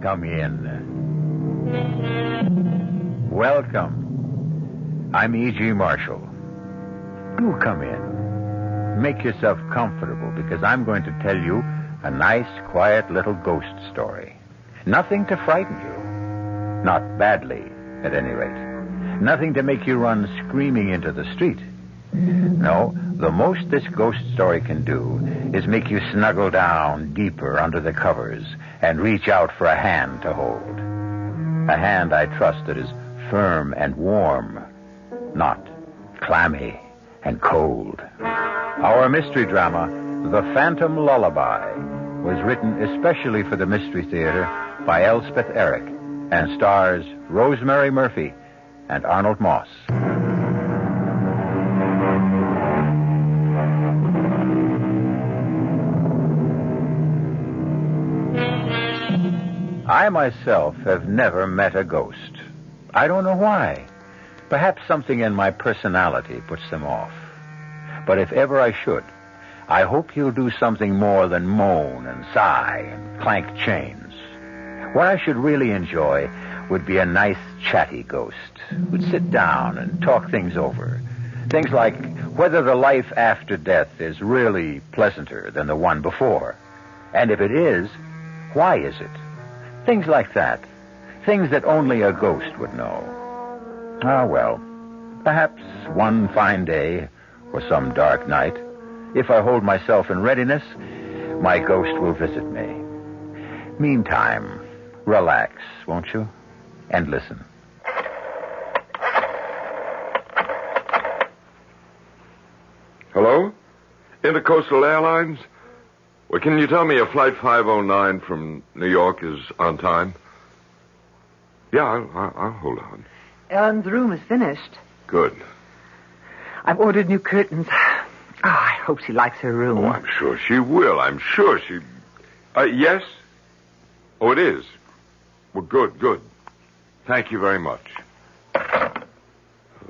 Come in. Welcome. I'm E.G. Marshall. Do come in. Make yourself comfortable, because I'm going to tell you a nice, quiet little ghost story. Nothing to frighten you. Not badly, at any rate. Nothing to make you run screaming into the street. No, the most this ghost story can do is make you snuggle down deeper under the covers and reach out for a hand to hold. A hand, I trust, that is firm and warm, not clammy and cold. Our mystery drama, The Phantom Lullaby, was written especially for the Mystery Theater by Elspeth Eric and stars Rosemary Murphy and Arnold Moss. I myself have never met a ghost. I don't know why. Perhaps something in my personality puts them off. But if ever I should, I hope he'll do something more than moan and sigh and clank chains. What I should really enjoy would be a nice, chatty ghost who'd sit down and talk things over. Things like whether the life after death is really pleasanter than the one before. And if it is, why is it? Things like that. Things that only a ghost would know. Ah, well, perhaps one fine day or some dark night, if I hold myself in readiness, my ghost will visit me. Meantime, relax, won't you? And listen. Hello? Intercoastal Airlines? Well, can you tell me if Flight 509 from New York is on time? Yeah, I'll hold on. Ellen's room is finished. Good. I've ordered new curtains. I hope she likes her room. Oh, I'm sure she will. I'm sure she... yes? Oh, it is? Well, good. Thank you very much. The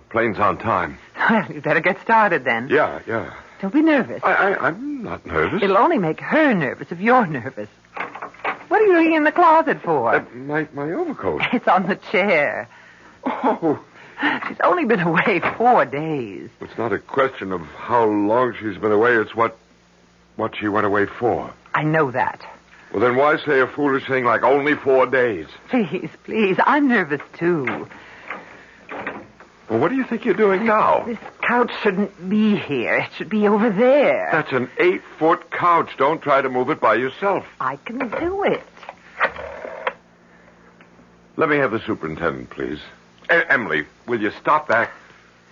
plane's on time. Well, you better get started then. Yeah. Don't be nervous. I'm not nervous. It'll only make her nervous if you're nervous. What are you looking in the closet for? My overcoat. It's on the chair. Oh. She's only been away 4 days. It's not a question of how long she's been away. It's what she went away for. I know that. Well, then why say a foolish thing like only 4 days? Please. I'm nervous, too. Well, what do you think you're doing now? This couch shouldn't be here. It should be over there. That's an 8-foot couch. Don't try to move it by yourself. I can do it. Let me have the superintendent, please. Emily, will you stop that?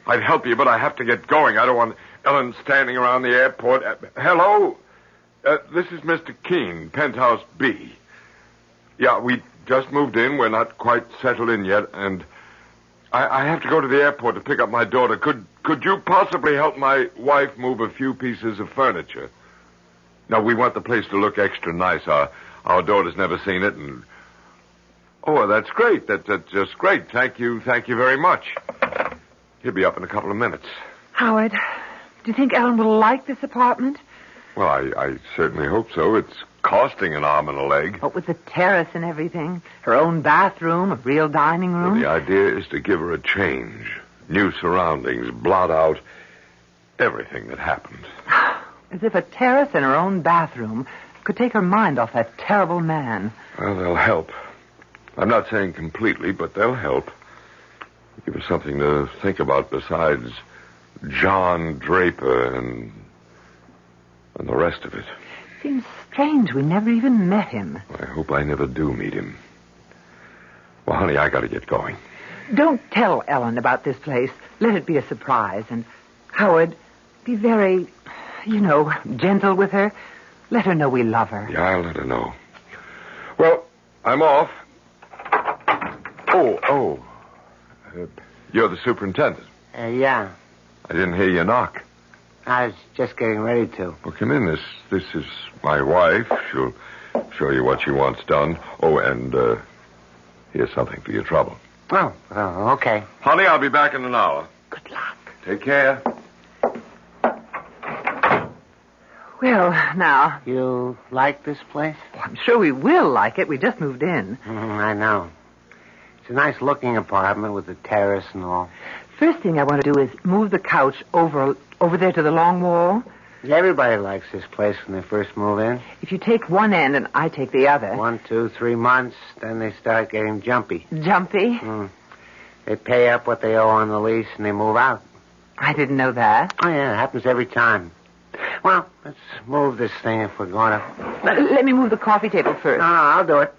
I'd help you, but I have to get going. I don't want Ellen standing around the airport. Hello? This is Mr. Keene, Penthouse B. Yeah, we just moved in. We're not quite settled in yet, and I have to go to the airport to pick up my daughter. Could you possibly help my wife move a few pieces of furniture? No, we want the place to look extra nice. Our daughter's never seen it, and... Oh, that's great. That's just great. Thank you very much. He'll be up in a couple of minutes. Howard, do you think Ellen will like this apartment? Well, I certainly hope so. It's costing an arm and a leg. What with the terrace and everything? Her own bathroom, a real dining room? Well, the idea is to give her a change. New surroundings, blot out everything that happened. As if a terrace and her own bathroom could take her mind off that terrible man. Well, they'll help. I'm not saying completely, but they'll help. Give her something to think about besides John Draper and the rest of it. Seems strange we never even met him. I hope I never do meet him. Well, honey, I got to get going. Don't tell Ellen about this place. Let it be a surprise. And, Howard, be very, gentle with her. Let her know we love her. Yeah, I'll let her know. Well, I'm off. Oh. You're the superintendent. Yeah. I didn't hear you knock. I was just getting ready to. Well, come in. This is my wife. She'll show you what she wants done. Oh, and here's something for your trouble. Oh, okay. Honey, I'll be back in an hour. Good luck. Take care. Well, now, You like this place? I'm sure we will like it. We just moved in. I know. It's a nice-looking apartment with a terrace and all. First thing I want to do is move the couch over there to the long wall. Everybody likes this place when they first move in. If you take one end and I take the other. 1, 2, 3 months, then they start getting jumpy. Jumpy? They pay up what they owe on the lease and they move out. I didn't know that. Oh, yeah, it happens every time. Well, let's move this thing if we're going to... Let me move the coffee table first. No, I'll do it.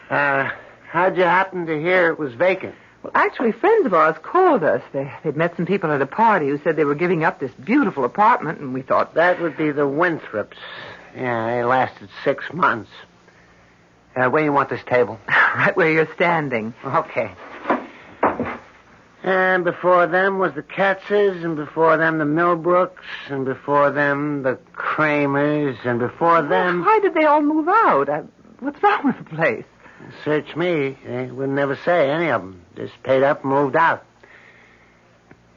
Yeah. How'd you happen to hear it was vacant? Well, actually, friends of ours called us. They'd met some people at a party who said they were giving up this beautiful apartment, and we thought... That would be the Winthrops. Yeah, they lasted 6 months. Where do you want this table? Right where you're standing. Okay. And before them was the Katzes, and before them the Millbrooks, and before them the Kramers, and before them... Why did they all move out? What's wrong with the place? Search me. They would never say, any of them. Just paid up and moved out.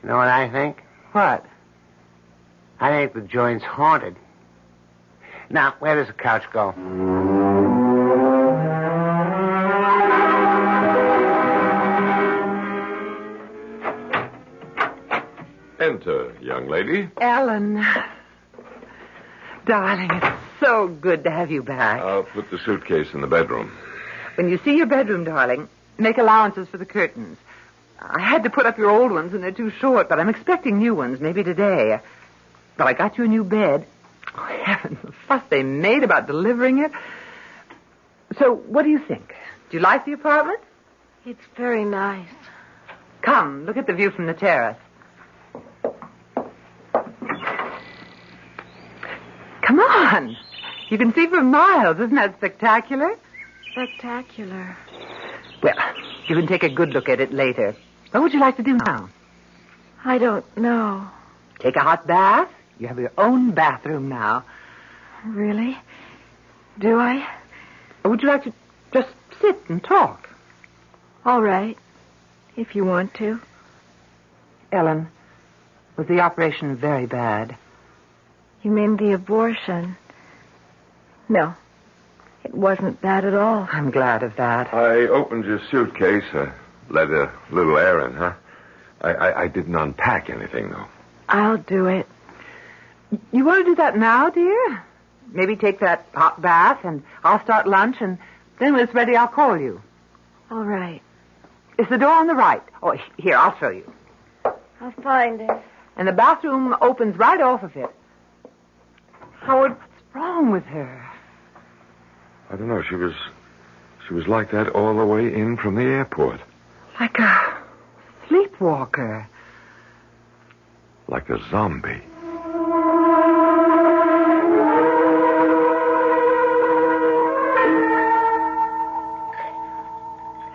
You know what I think? What? I think the joint's haunted. Now, where does the couch go? Enter, young lady. Ellen. Darling, it's so good to have you back. I'll put the suitcase in the bedroom. When you see your bedroom, darling, make allowances for the curtains. I had to put up your old ones, and they're too short, but I'm expecting new ones, maybe today. But I got you a new bed. Oh, heavens, the fuss they made about delivering it. So, what do you think? Do you like the apartment? It's very nice. Come, look at the view from the terrace. Come on. You can see for miles. Isn't that spectacular? Spectacular. Well, you can take a good look at it later. What would you like to do now? I don't know. Take a hot bath. You have your own bathroom now. Really? Do I? Or would you like to just sit and talk? All right. If you want to. Ellen, was the operation very bad? You mean the abortion? No. It wasn't bad at all. I'm glad of that. I opened your suitcase. Let a little air in, huh? I didn't unpack anything, though. I'll do it. You want to do that now, dear? Maybe take that hot bath, and I'll start lunch, and then when it's ready, I'll call you. All right. It's the door on the right. Oh, here, I'll show you. I'll find it. And the bathroom opens right off of it. Howard, what's wrong with her? I don't know. She was like that all the way in from the airport. Like a sleepwalker. Like a zombie.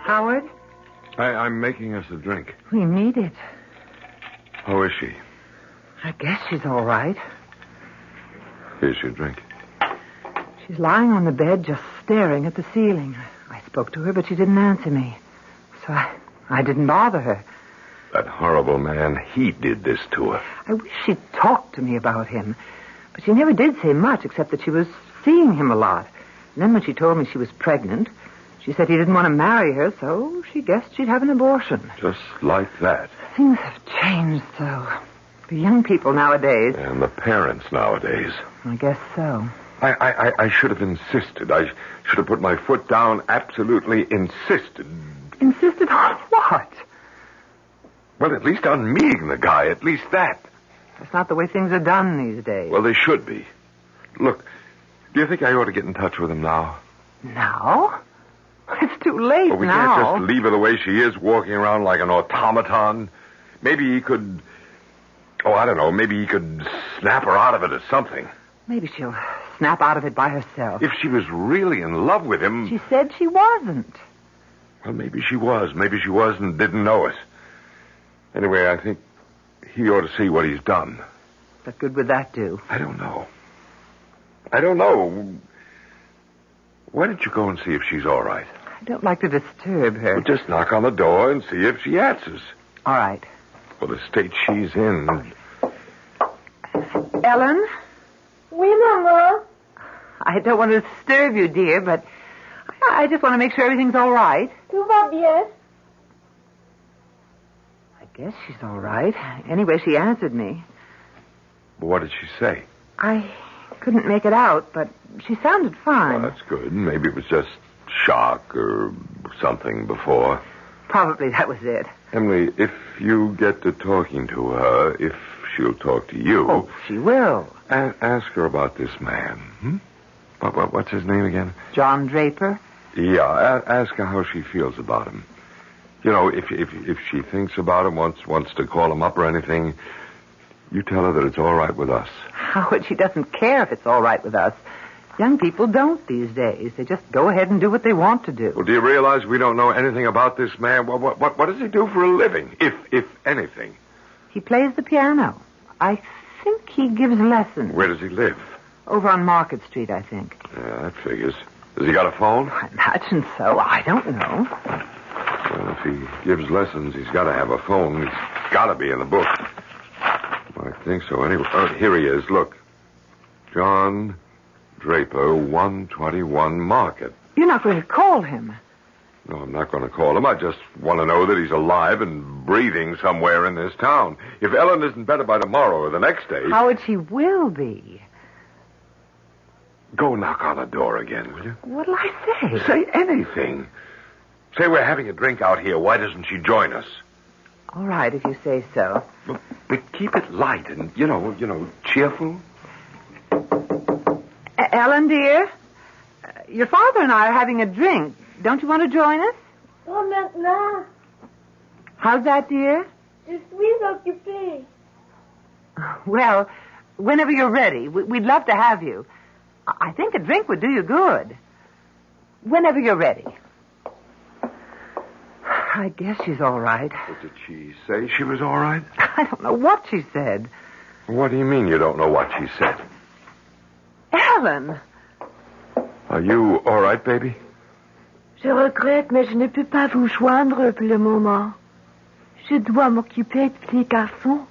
Howard? I'm making us a drink. We need it. How is she? I guess she's all right. Here's your drink. She's lying on the bed just staring at the ceiling. I spoke to her, but she didn't answer me. So I didn't bother her. That horrible man, he did this to her. I wish she'd talked to me about him. But she never did say much, except that she was seeing him a lot. And then when she told me she was pregnant, she said he didn't want to marry her, so she guessed she'd have an abortion. Just like that. Things have changed so. The young people nowadays. And the parents nowadays. I guess so. I should have insisted. I should have put my foot down, absolutely insisted. Insisted on what? Well, at least on meeting the guy, at least that. That's not the way things are done these days. Well, they should be. Look, do you think I ought to get in touch with him now? Now? It's too late Well, we now. can't just leave her the way she is, walking around like an automaton. Maybe he could... Oh, I don't know. Maybe he could snap her out of it or something. Maybe she'll snap out of it by herself. If she was really in love with him... She said she wasn't. Well, maybe she was. Maybe she was and didn't know it. Anyway, I think he ought to see what he's done. What good would that do? I don't know. Why don't you go and see if she's all right? I don't like to disturb her. Well, just knock on the door and see if she answers. All right. Well, the state she's in... Ellen? Oui, Maman. I don't want to disturb you, dear, but I just want to make sure everything's all right. Tout va bien. I guess she's all right. Anyway, she answered me. What did she say? I couldn't make it out, but she sounded fine. Well, that's good. Maybe it was just shock or something before. Probably that was it. Emily, if you get to talking to her, if she'll talk to you... Oh, she will. Ask her about this man. What's his name again? John Draper? Yeah, ask her how she feels about him. You know, if she thinks about him, wants to call him up or anything, you tell her that it's all right with us. Howard, she doesn't care if it's all right with us. Young people don't these days. They just go ahead and do what they want to do. Well, do you realize we don't know anything about this man? What does he do for a living, if anything? He plays the piano. I think he gives lessons. Where does he live? Over on Market Street, I think. Yeah, that figures. Has he got a phone? I imagine so. I don't know. Well, if he gives lessons, he's got to have a phone. He's got to be in the book. I think so, anyway. Oh, here he is. Look. John Draper, 121 Market. You're not going to call him. No, I'm not going to call him. I just want to know that he's alive and breathing somewhere in this town. If Ellen isn't better by tomorrow or the next day... Howard, she will be. Go knock on the door again, will you? What'll I say? Say anything. Say we're having a drink out here. Why doesn't she join us? All right, if you say so. But keep it light and, you know, cheerful. Ellen, dear, your father and I are having a drink. Don't you want to join us? Oh, maintenant. How's that, dear? Je suis occupée. Well, whenever you're ready, we'd love to have you. I think a drink would do you good. Whenever you're ready. I guess she's all right. But did she say she was all right? I don't know what she said. What do you mean you don't know what she said? Ellen! Are you all right, baby? Je regrette, mais je ne peux pas vous joindre pour le moment. Je dois m'occuper du petit garçon.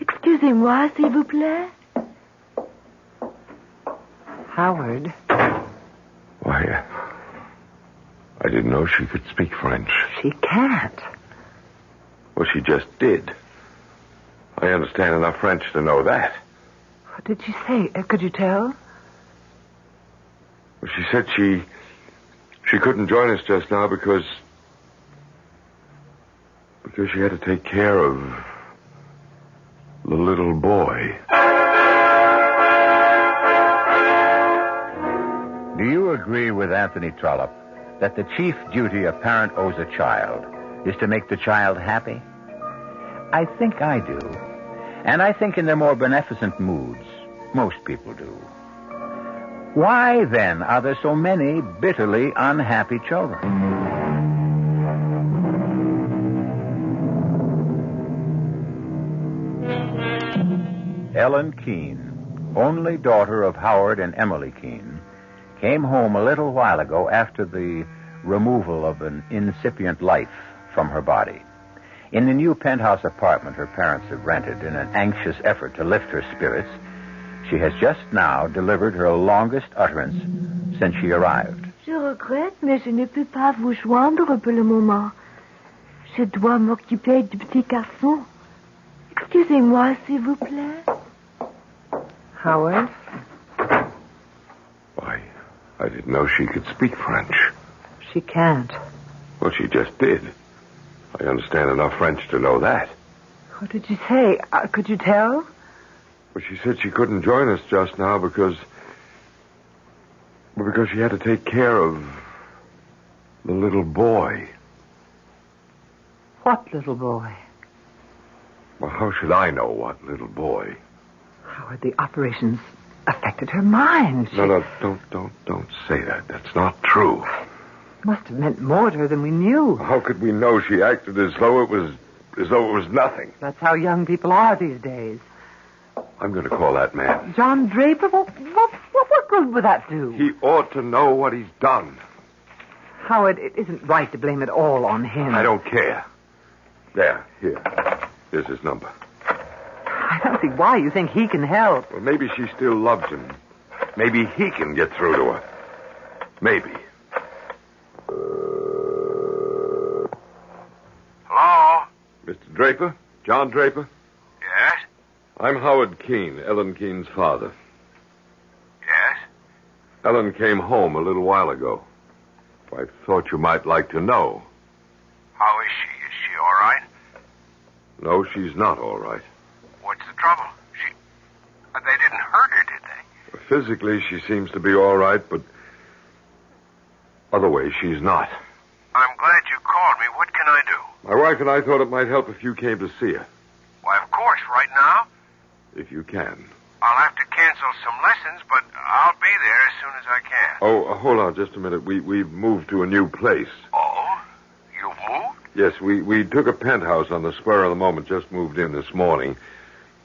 Excusez-moi, s'il vous plaît. Howard. Why, I didn't know she could speak French. She can't. Well, she just did. I understand enough French to know that. What did she say? Could you tell? Well, she said she couldn't join us just now because she had to take care of the little boy. Do you agree with Anthony Trollope that the chief duty a parent owes a child is to make the child happy? I think I do. And I think in their more beneficent moods, most people do. Why, then, are there so many bitterly unhappy children? Ellen Keene, only daughter of Howard and Emily Keene, came home a little while ago after the removal of an incipient life from her body. In the new penthouse apartment her parents have rented in an anxious effort to lift her spirits, she has just now delivered her longest utterance since she arrived. Je regrette, mais je ne peux pas vous joindre pour le moment. Je dois m'occuper du petit garçon. Excusez-moi, s'il vous plaît. Howard? Why, I didn't know she could speak French. She can't. Well, she just did. I understand enough French to know that. What did she say? Could you tell? Well, she said she couldn't join us just now because she had to take care of the little boy. What little boy? Well, how should I know what little boy? Howard, the operations affected her mind. No, don't say that. That's not true. Must have meant more to her than we knew. How could we know she acted as though it was nothing? That's how young people are these days. I'm going to call that man. John Draper? What good would that do? He ought to know what he's done. Howard, it isn't right to blame it all on him. I don't care. There, here. Here's his number. I don't see why you think he can help. Well, maybe she still loves him. Maybe he can get through to her. Maybe. Hello? Mr. Draper? John Draper? Yes? I'm Howard Keene, Ellen Keene's father. Yes? Ellen came home a little while ago. I thought you might like to know. How is she? Is she all right? No, she's not all right. What's the trouble? They didn't hurt her, did they? Physically, she seems to be all right, but other ways, she's not. I'm glad you called me. What can I do? My wife and I thought it might help if you came to see her, Why, of course, right now. if you can. I'll have to cancel some lessons, but I'll be there as soon as I can. Oh, hold on just a minute. We've moved to a new place. Oh? You've moved? Yes, we took a penthouse on the spur of the moment, just moved in this morning.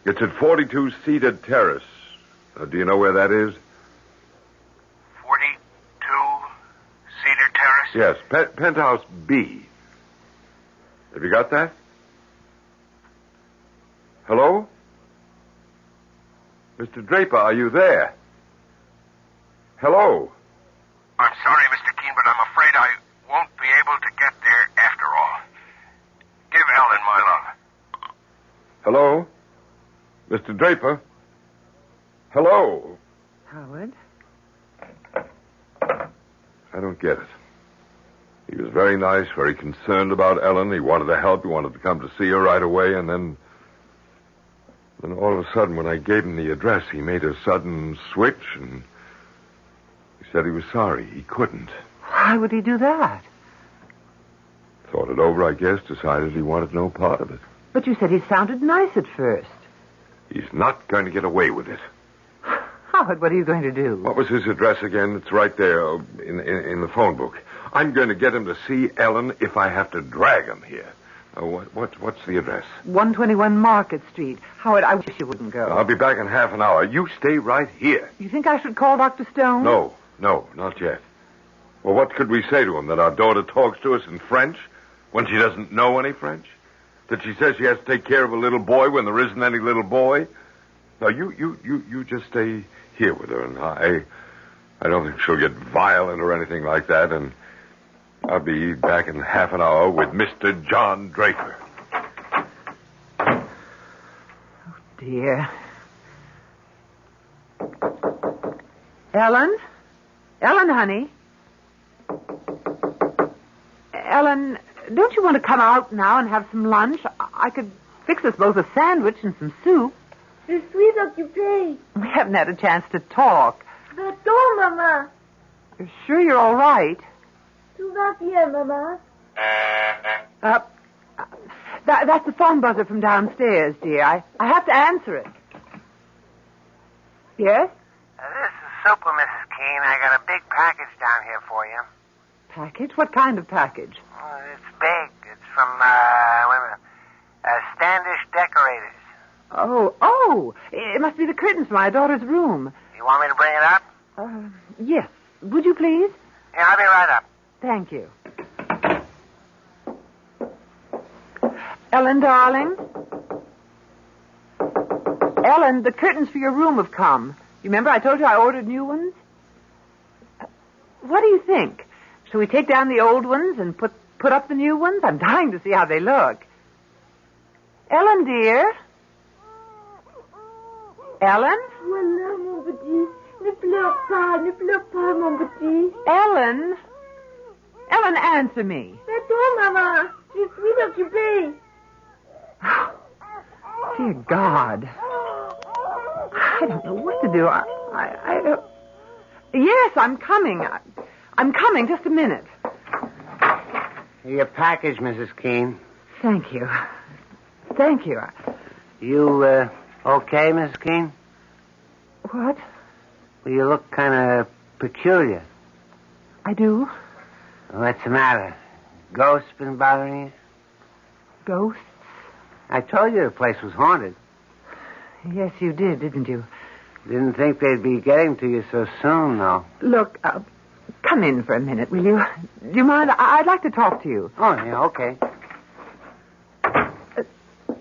It's at 42 Cedar Terrace. Do you know where that is? 42 Cedar Terrace? Yes, penthouse B. Have you got that? Hello? Mr. Draper, are you there? Hello? I'm sorry, Mr. Keene, but I'm afraid I won't be able to get there after all. Give Ellen my love. Hello? Mr. Draper? Hello? Howard? I don't get it. He was very nice, very concerned about Ellen. He wanted to help. He wanted to come to see her right away, and then all of a sudden, when I gave him the address, he made a sudden switch, and he said he was sorry. He couldn't. Why would he do that? Thought it over, I guess, decided he wanted no part of it. But you said he sounded nice at first. He's not going to get away with it. Howard, what are you going to do? What was his address again? It's right there in the phone book. I'm going to get him to see Ellen if I have to drag him here. What's the address? 121 Market Street. Howard, I wish you wouldn't go. I'll be back in half an hour. You stay right here. You think I should call Dr. Stone? No, not yet. Well, what could we say to him? That our daughter talks to us in French when she doesn't know any French? That she says she has to take care of a little boy when there isn't any little boy? No, you just stay here with her, and I don't think she'll get violent or anything like that, and I'll be back in half an hour with Mr. John Draper. Oh, dear. Ellen? Ellen, honey? Ellen, don't you want to come out now and have some lunch? I could fix us both a sandwich and some soup. Je suis occupée. We haven't had a chance to talk. Va-t'en, maman. You're sure you're all right? Tout va bien, maman. That's the phone buzzer from downstairs, dear. I have to answer it. Yes? This is Super, Mrs. Keene. I got a big package down here for you. Package? What kind of package? Oh, it's big. It's from, Standish Decorators. Oh, it must be the curtains for my daughter's room. You want me to bring it up? Yes. Would you please? Yeah, I'll be right up. Thank you. Ellen, darling? Ellen, the curtains for your room have come. You remember I told you I ordered new ones? What do you think? Shall we take down the old ones and put up the new ones? I'm dying to see how they look. Ellen, dear? Ellen? Voilà, mon petit. Ne pleure pas, mon petit. Ellen? Ellen, answer me. Va-t'en, maman. Je suis occupée. Dear God. I don't know what to do. I don't... Yes, I'm coming. I'm coming. Just a minute. Your package, Mrs. Keene. Thank you. Thank you. You, okay, Mrs. Keene? What? Well, you look kind of peculiar. I do? What's the matter? Ghosts been bothering you? Ghosts? I told you the place was haunted. Yes, you did, didn't you? Didn't think they'd be getting to you so soon, though. Look, come in for a minute, will you? Do you mind? I'd like to talk to you. Oh, yeah, okay.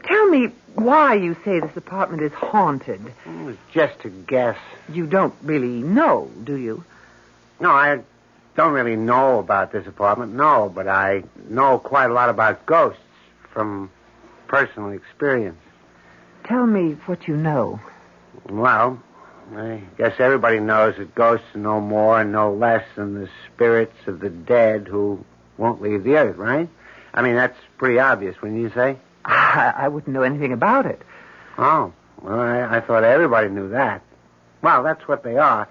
Tell me, why you say this apartment is haunted. It was just a guess. You don't really know, do you? No, I don't really know about this apartment, no, but I know quite a lot about ghosts from personal experience. Tell me what you know. Well, I guess everybody knows that ghosts are no more and no less than the spirits of the dead who won't leave the earth, right? I mean, that's pretty obvious, wouldn't you say? I wouldn't know anything about it. Oh, well, I thought everybody knew that. Well, that's what they are.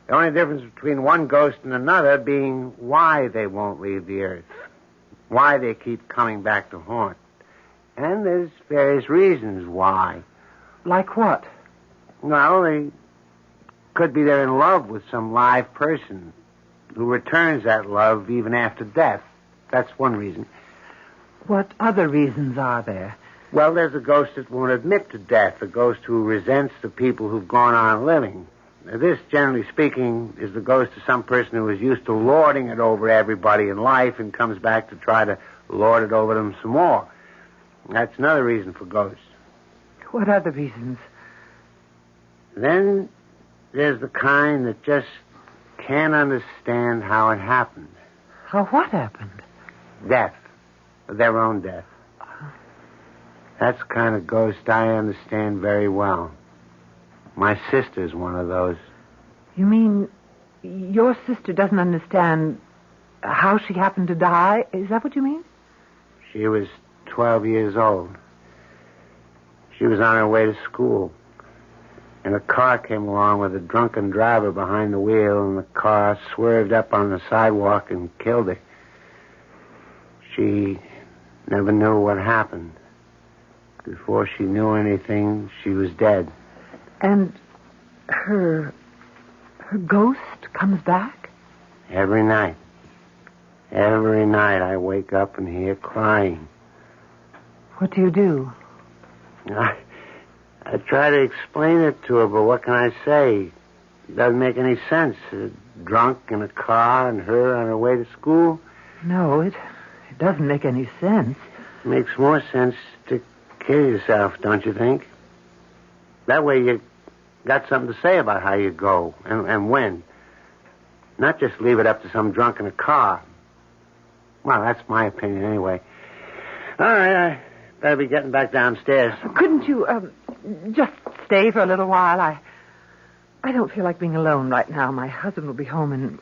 The only difference between one ghost and another being why they won't leave the earth, why they keep coming back to haunt. And there's various reasons why. Like what? Well, they could be they're in love with some live person who returns that love even after death. That's one reason. What other reasons are there? Well, there's a ghost that won't admit to death, a ghost who resents the people who've gone on living. Now, this, generally speaking, is the ghost of some person who is used to lording it over everybody in life and comes back to try to lord it over them some more. That's another reason for ghosts. What other reasons? Then there's the kind that just can't understand how it happened. How what happened? Death. Their own death. That's the kind of ghost I understand very well. My sister's one of those. You mean your sister doesn't understand how she happened to die? Is that what you mean? She was 12 years old. She was on her way to school. And a car came along with a drunken driver behind the wheel, and the car swerved up on the sidewalk and killed her. She never knew what happened. Before she knew anything, she was dead. And her ghost comes back? Every night. Every night I wake up and hear crying. What do you do? I try to explain it to her, but what can I say? It doesn't make any sense. Drunk in a car and her on her way to school. No, it doesn't make any sense. It makes more sense to kill yourself, don't you think? That way you got something to say about how you go and when. Not just leave it up to some drunk in a car. Well, that's my opinion anyway. All right, I better be getting back downstairs. Couldn't you just stay for a little while? I don't feel like being alone right now. My husband will be home in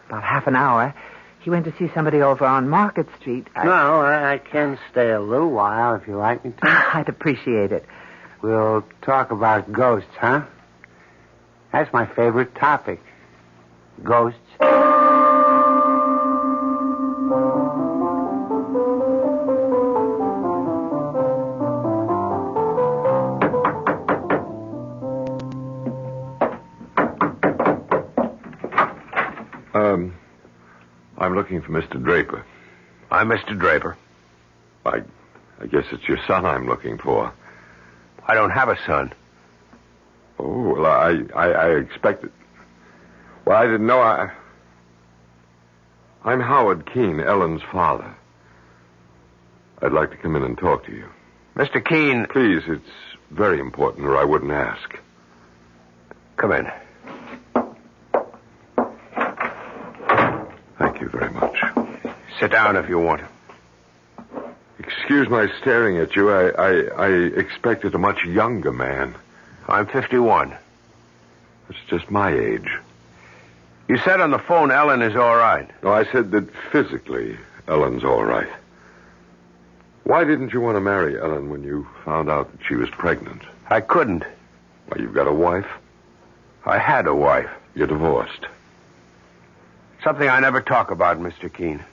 about half an hour. He went to see somebody over on Market Street. No, I can stay a little while if you like me to. I'd appreciate it. We'll talk about ghosts, huh? That's my favorite topic. Ghosts. I'm looking for Mr. Draper. I'm Mr. Draper. I guess it's your son I'm looking for. I don't have a son. Oh, well, I expected... Well, I didn't know I'm Howard Keene, Ellen's father. I'd like to come in and talk to you. Mr. Keene... Please, it's very important, or I wouldn't ask. Come in. Thank you very much. Sit down if you want. Excuse my staring at you. I expected a much younger man. I'm 51. That's just my age. You said on the phone Ellen is all right. No, I said that physically Ellen's all right. Why didn't you want to marry Ellen when you found out that she was pregnant? I couldn't. Why, you've got a wife? I had a wife. You're divorced. Something I never talk about, Mr. Keene.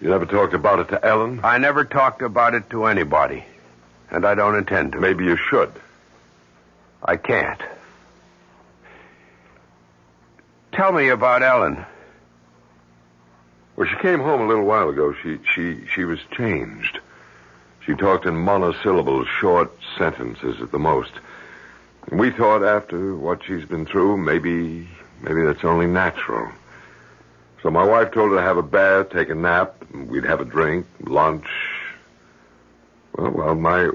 You never talked about it to Ellen? I never talked about it to anybody. And I don't intend to. Maybe you should. I can't. Tell me about Ellen. Well, she came home a little while ago. She was changed. She talked in monosyllables, short sentences at the most. And we thought after what she's been through, maybe that's only natural. So my wife told her to have a bath, take a nap, and we'd have a drink, lunch. Well, my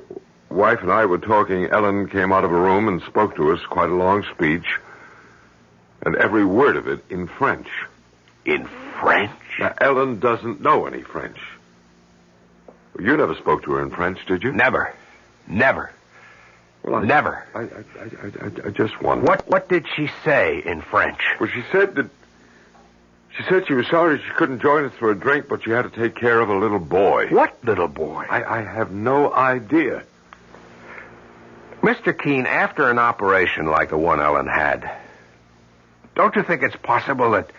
wife and I were talking, Ellen came out of a room and spoke to us, quite a long speech, and every word of it in French. In French? Now, Ellen doesn't know any French. You never spoke to her in French, did you? Never. Well, Never. I just wondered. What did she say in French? Well, she said she was sorry she couldn't join us for a drink, but she had to take care of a little boy. What little boy? I have no idea. Mr. Keene, after an operation like the one Ellen had, don't you think it's possible that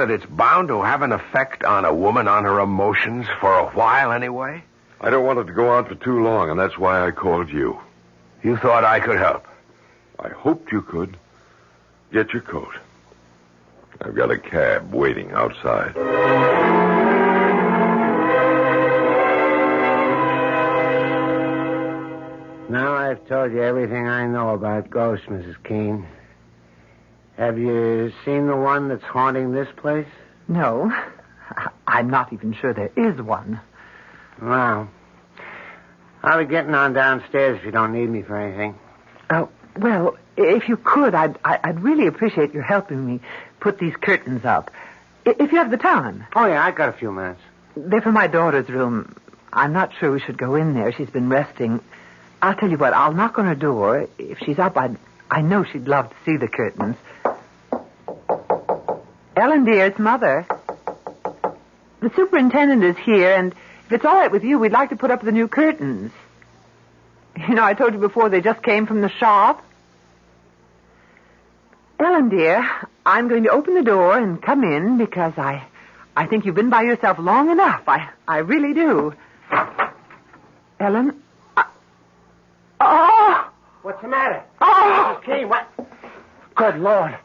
it's bound to have an effect on a woman, on her emotions, for a while anyway? I don't want it to go on for too long, and that's why I called you. You thought I could help? I hoped you could. Get your coat. I've got a cab waiting outside. Now I've told you everything I know about ghosts, Mrs. Keene. Have you seen the one that's haunting this place? No. I'm not even sure there is one. Well, I'll be getting on downstairs if you don't need me for anything. Well, if you could, I'd really appreciate your helping me put these curtains up. If you have the time. Oh, yeah, I got a few minutes. They're for my daughter's room. I'm not sure we should go in there. She's been resting. I'll tell you what, I'll knock on her door. If she's up, I know she'd love to see the curtains. Ellen, dear, it's Mother. The superintendent is here, and if it's all right with you, we'd like to put up the new curtains. You know, I told you before they just came from the shop. Ellen, dear, I'm going to open the door and come in because I think you've been by yourself long enough. I really do. Ellen? Oh! What's the matter? Oh! Mrs. Keene, what? Good Lord.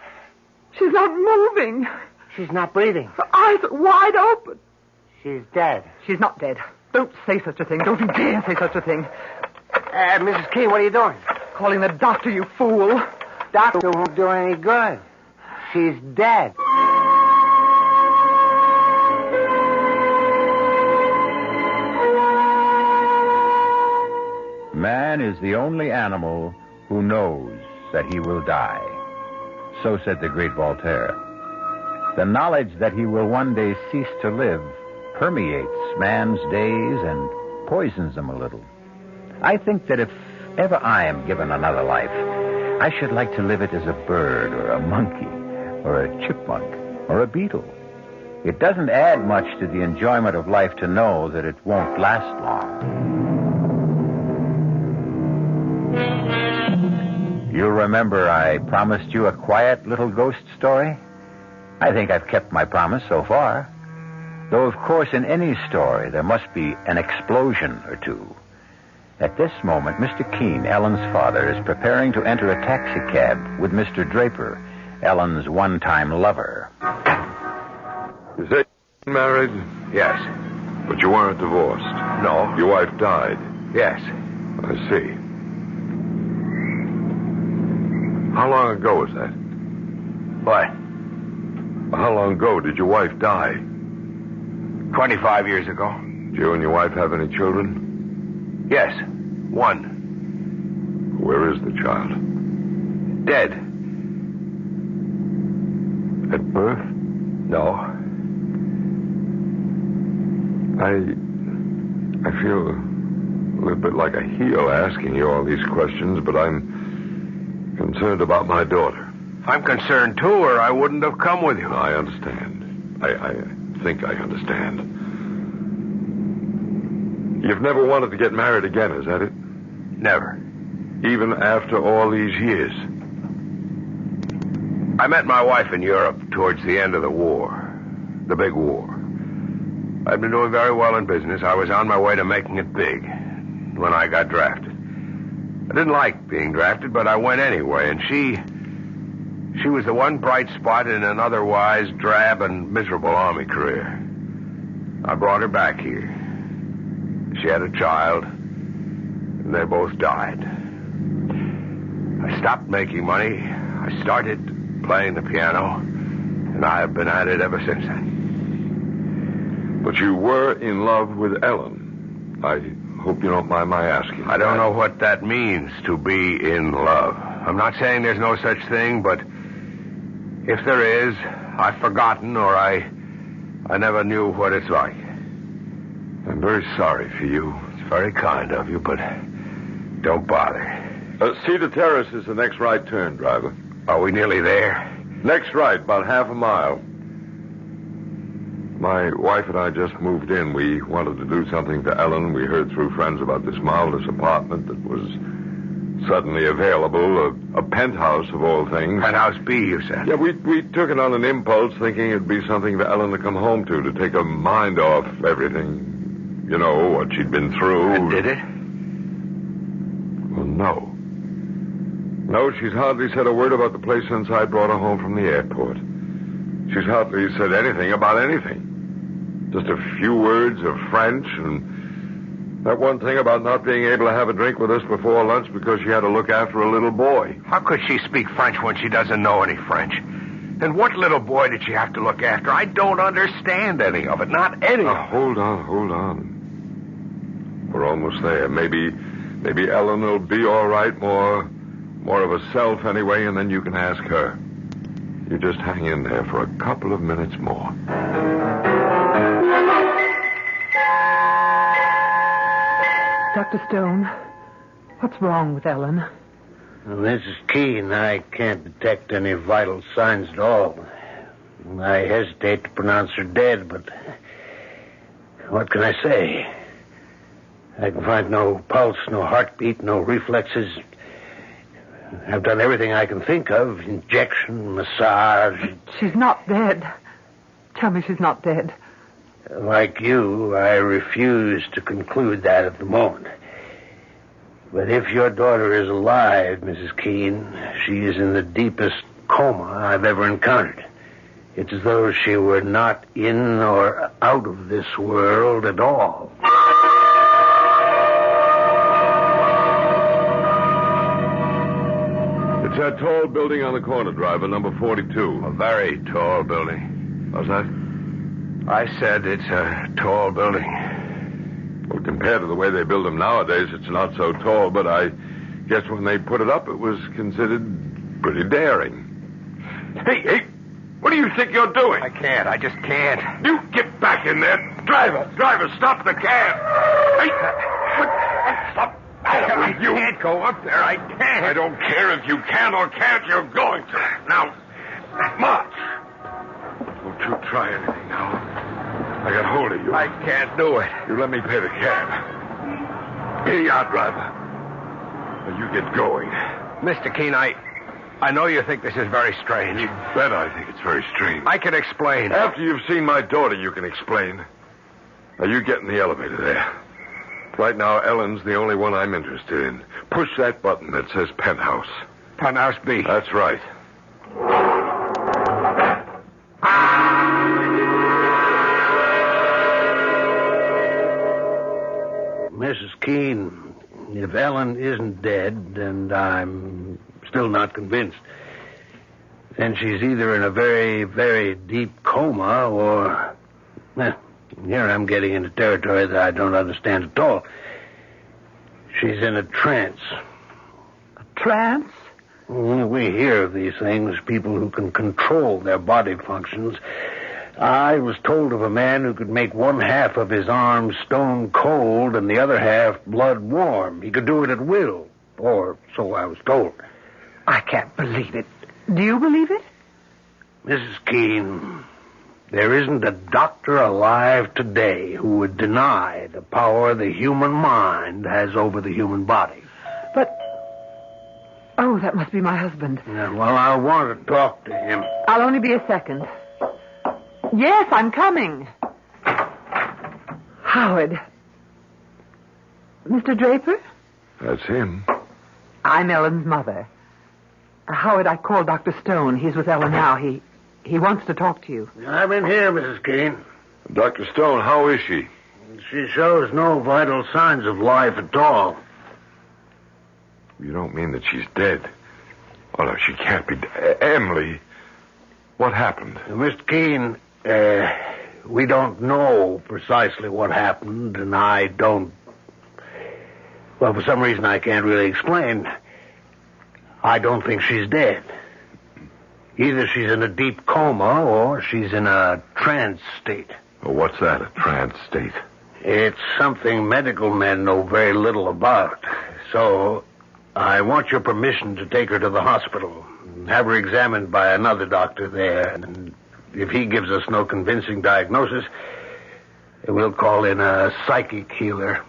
She's not moving. She's not breathing. Her eyes are wide open. She's dead. She's not dead. Don't say such a thing. Don't you dare say such a thing. Mrs. Keene, what are you doing? Calling the doctor, you fool. Doctor won't do any good. She's dead. Man is the only animal who knows that he will die. So said the great Voltaire. The knowledge that he will one day cease to live permeates man's days and poisons them a little. I think that if ever I am given another life, I should like to live it as a bird or a monkey or a chipmunk or a beetle. It doesn't add much to the enjoyment of life to know that it won't last long. You'll remember I promised you a quiet little ghost story? I think I've kept my promise so far. Though, of course, in any story, there must be an explosion or two. At this moment, Mr. Keene, Ellen's father, is preparing to enter a taxicab with Mr. Draper, Ellen's one-time lover. Is that married? Yes. But you weren't divorced? No. Your wife died? Yes. I see. How long ago was that? What? How long ago did your wife die? 25 years ago. Did you and your wife have any children? Yes. One. Where is the child? Dead. At birth? No. I feel a little bit like a heel asking you all these questions, but I'm concerned about my daughter. I'm concerned, too, or I wouldn't have come with you. I understand. I think I understand. You've never wanted to get married again, is that it? Never. Even after all these years? I met my wife in Europe towards the end of the war. The big war. I'd been doing very well in business. I was on my way to making it big when I got drafted. I didn't like being drafted, but I went anyway, and she was the one bright spot in an otherwise drab and miserable Army career. I brought her back here. She had a child, and they both died. I stopped making money. I started playing the piano, and I have been at it ever since then. But you were in love with Ellen. I hope you don't mind my asking. I don't know what that means, to be in love. I'm not saying there's no such thing, but if there is, I've forgotten, or I never knew what it's like. I'm very sorry for you. It's very kind of you, but don't bother. Cedar Terrace is the next right turn, driver. Are we nearly there? Next right, about half a mile. My wife and I just moved in. We wanted to do something for Ellen. We heard through friends about this marvelous apartment that was suddenly available, a penthouse of all things. Penthouse B, you said? Yeah, we took it on an impulse, thinking it'd be something for Ellen to come home to take her mind off everything. You know, what she'd been through. And did it? Well, no. No, she's hardly said a word about the place since I brought her home from the airport. She's hardly said anything about anything. Just a few words of French, and that one thing about not being able to have a drink with us before lunch because she had to look after a little boy. How could she speak French when she doesn't know any French? And what little boy did she have to look after? I don't understand any of it, not any of it. Hold on. We're almost there. Maybe Ellen will be all right, more of herself anyway, and then you can ask her. You just hang in there for a couple of minutes more. Dr. Stone, what's wrong with Ellen? Well, Mrs. Keene, I can't detect any vital signs at all. I hesitate to pronounce her dead, but what can I say? I can find no pulse, no heartbeat, no reflexes. I've done everything I can think of. Injection, massage. She's not dead. Tell me she's not dead. Like you, I refuse to conclude that at the moment. But if your daughter is alive, Mrs. Keene, she is in the deepest coma I've ever encountered. It's as though she were not in or out of this world at all. It's that tall building on the corner, driver, number 42. A very tall building. How's that? I said it's a tall building. Well, compared to the way they build them nowadays, it's not so tall, but I guess when they put it up, it was considered pretty daring. Hey, what do you think you're doing? I just can't. You get back in there. Driver, stop the cab. Hey, stop. I can't go up there. I can't. I don't care if you can or can't. You're going to. Now, march. Don't you try anything now. I got hold of you. I can't do it. You let me pay the cab. Here you are, driver. Now you get going. Mr. Keene, I know you think this is very strange. You bet I think it's very strange. I can explain. After you've seen my daughter, you can explain. Now you get in the elevator there. Right now, Ellen's the only one I'm interested in. Push that button that says penthouse. Penthouse B. That's right. Mrs. Keene, if Ellen isn't dead, and I'm still not convinced, then she's either in a very, very deep coma or... Here I'm getting into territory that I don't understand at all. She's in a trance. A trance? We hear of these things, people who can control their body functions. I was told of a man who could make one half of his arm stone cold and the other half blood warm. He could do it at will, or so I was told. I can't believe it. Do you believe it? Mrs. Keene, there isn't a doctor alive today who would deny the power the human mind has over the human body. But... Oh, that must be my husband. Well, I want to talk to him. I'll only be a second. Yes, I'm coming. Howard. Mr. Draper? That's him. I'm Ellen's mother. Howard, I called Dr. Stone. He's with Ellen now. He wants to talk to you. I'm in here, Mrs. Keene. Dr. Stone, how is she? She shows no vital signs of life at all. You don't mean that she's dead? Oh, no, she can't be. Emily, what happened? Mr. Keene, we don't know precisely what happened, and I don't Well, for some reason I can't really explain, I don't think she's dead. Either she's in a deep coma or she's in a trance state. Well, what's that, a trance state? It's something medical men know very little about. So, I want your permission to take her to the hospital and have her examined by another doctor there. And if he gives us no convincing diagnosis, we'll call in a psychic healer.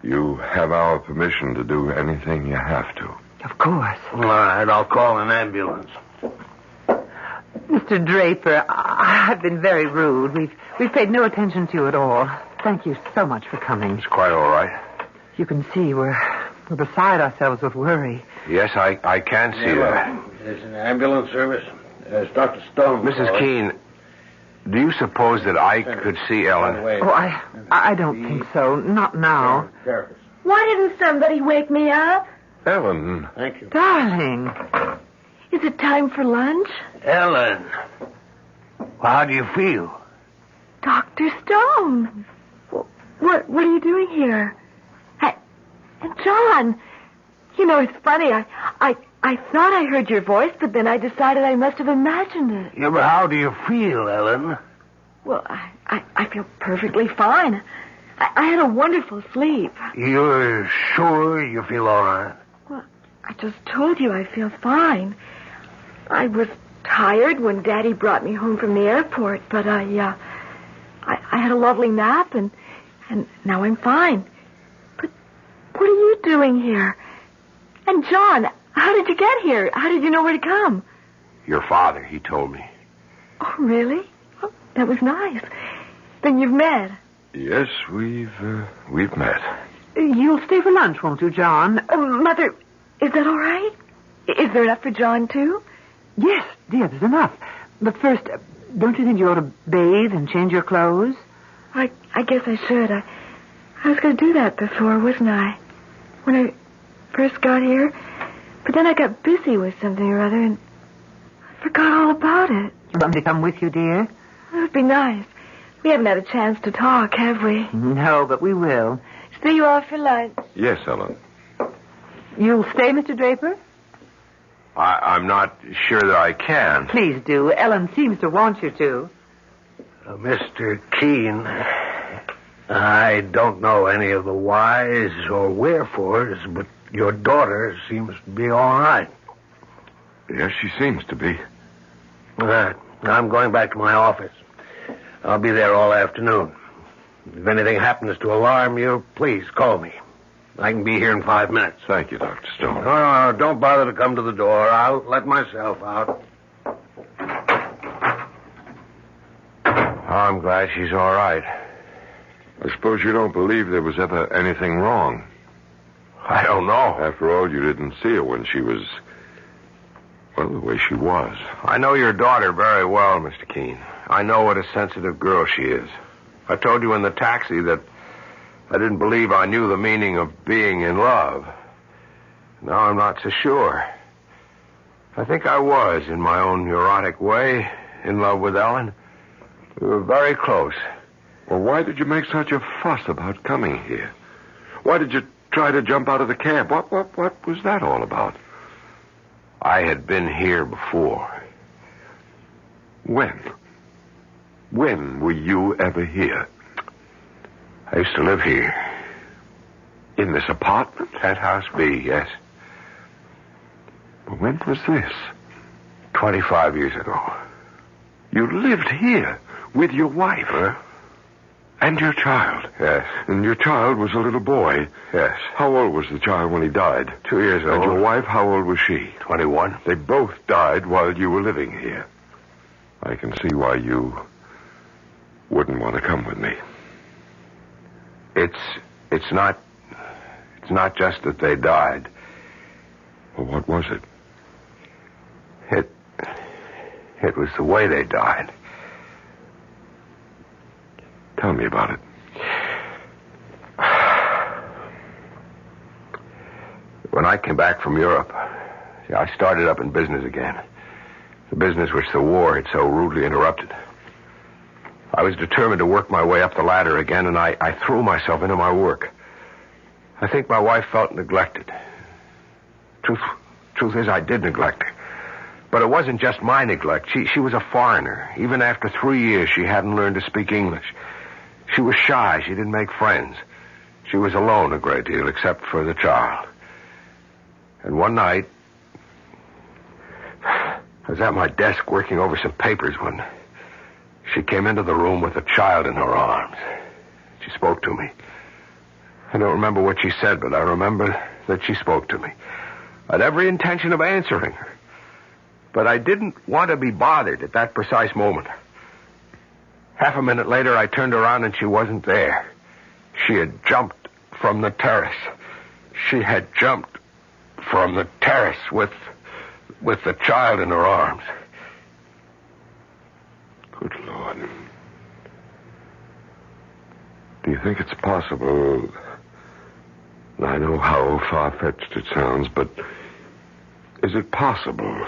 You have our permission to do anything you have to. Of course. All right, I'll call an ambulance. Mr. Draper, I've been very rude. We've paid no attention to you at all. Thank you so much for coming. It's quite all right. You can see we're beside ourselves with worry. Yes, I can see that. There's an ambulance service. There's Dr. Stone. Mrs. Keene, do you suppose that I could see Ellen? Oh, I don't think so. Not now. Why didn't somebody wake me up? Ellen. Thank you. Darling. Is it time for lunch? Ellen. Well, how do you feel? Dr. Stone. What are you doing here? And John, you know, it's funny. I thought I heard your voice, but then I decided I must have imagined it. Yeah, but how do you feel, Ellen? Well, I feel perfectly fine. I had a wonderful sleep. You're sure you feel all right? Well, I just told you I feel fine. I was tired when Daddy brought me home from the airport, but I had a lovely nap, and now I'm fine. But what are you doing here? And John, how did you get here? How did you know where to come? Your father, he told me. Oh, really? Oh, that was nice. Then you've met. Yes, we've met. You'll stay for lunch, won't you, John? Mother, is that all right? Is there enough for John, too? Yes, dear, there's enough. But first, don't you think you ought to bathe and change your clothes? I guess I should. I was going to do that before, wasn't I? When I first got here. But then I got busy with something or other, and I forgot all about it. Want me to come with you, dear? That would be nice. We haven't had a chance to talk, have we? No, but we will. See you off for lunch. Yes, Ellen. You'll stay, Mr. Draper? I'm not sure that I can. Please do. Ellen seems to want you to. Mr. Keene, I don't know any of the whys or wherefores, but your daughter seems to be all right. Yes, she seems to be. All right. I'm going back to my office. I'll be there all afternoon. If anything happens to alarm you, please call me. I can be here in 5 minutes. Thank you, Dr. Stone. No, don't bother to come to the door. I'll let myself out. I'm glad she's all right. I suppose you don't believe there was ever anything wrong. I don't know. After all, you didn't see her when she was, well, the way she was. I know your daughter very well, Mr. Keene. I know what a sensitive girl she is. I told you in the taxi that I didn't believe I knew the meaning of being in love. Now I'm not so sure. I think I was, in my own neurotic way, in love with Ellen. We were very close. Well, why did you make such a fuss about coming here? Why did you try to jump out of the cab? What was that all about? I had been here before. When? When were you ever here? I used to live here. In this apartment? Penthouse B, yes. Well, when was this? 25 years ago. You lived here with your wife? Huh? And your child? Yes. And your child was a little boy? Yes. How old was the child when he died? 2 years old. And your wife, how old was she? 21. They both died while you were living here. I can see why you wouldn't want to come with me. It's not just that they died. Well, what was it? It was the way they died. Tell me about it. When I came back from Europe, I started up in business again. The business which the war had so rudely interrupted. I was determined to work my way up the ladder again, and I threw myself into my work. I think my wife felt neglected. Truth is, I did neglect her. But it wasn't just my neglect. She was a foreigner. Even after 3 years, she hadn't learned to speak English. She was shy. She didn't make friends. She was alone a great deal, except for the child. And one night, I was at my desk working over some papers when she came into the room with a child in her arms. She spoke to me. I don't remember what she said, but I remember that she spoke to me. I had every intention of answering her. But I didn't want to be bothered at that precise moment. Half a minute later, I turned around and she wasn't there. She had jumped from the terrace. She had jumped from the terrace with the child in her arms. Good Lord. Do you think it's possible... I know how far-fetched it sounds, but is it possible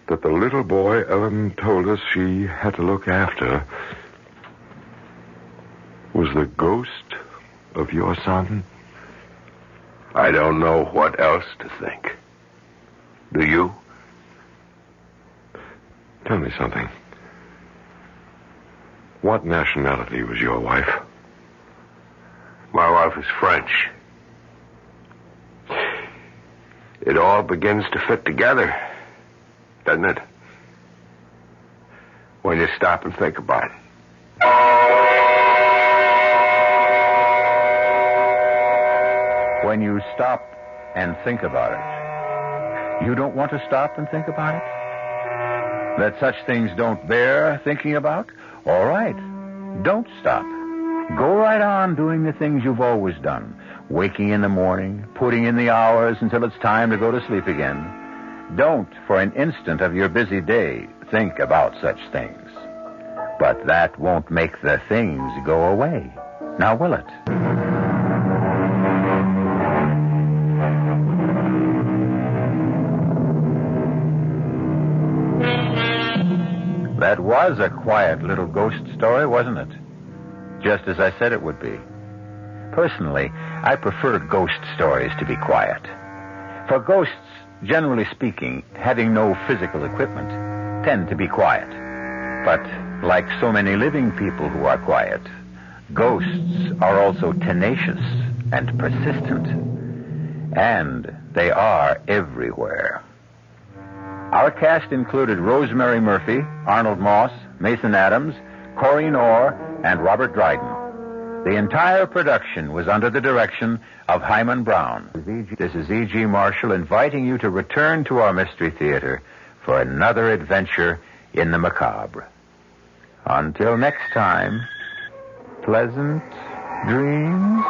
that the little boy Ellen told us she had to look after was the ghost of your son? I don't know what else to think. Do you? Tell me something. What nationality was your wife? My wife is French. It all begins to fit together, doesn't it? When you stop and think about it. When you stop and think about it, you don't want to stop and think about it? That such things don't bear thinking about? All right. Don't stop. Go right on doing the things you've always done. Waking in the morning, putting in the hours until it's time to go to sleep again. Don't, for an instant of your busy day, think about such things. But that won't make the things go away. Now, will it? That was a quiet little ghost story, wasn't it? Just as I said it would be. Personally, I prefer ghost stories to be quiet. For ghosts, generally speaking, having no physical equipment, tend to be quiet. But like so many living people who are quiet, ghosts are also tenacious and persistent. And they are everywhere. Our cast included Rosemary Murphy, Arnold Moss, Mason Adams, Corinne Orr, and Robert Dryden. The entire production was under the direction of Hyman Brown. This is E.G. Marshall inviting you to return to our Mystery Theater for another adventure in the macabre. Until next time, pleasant dreams.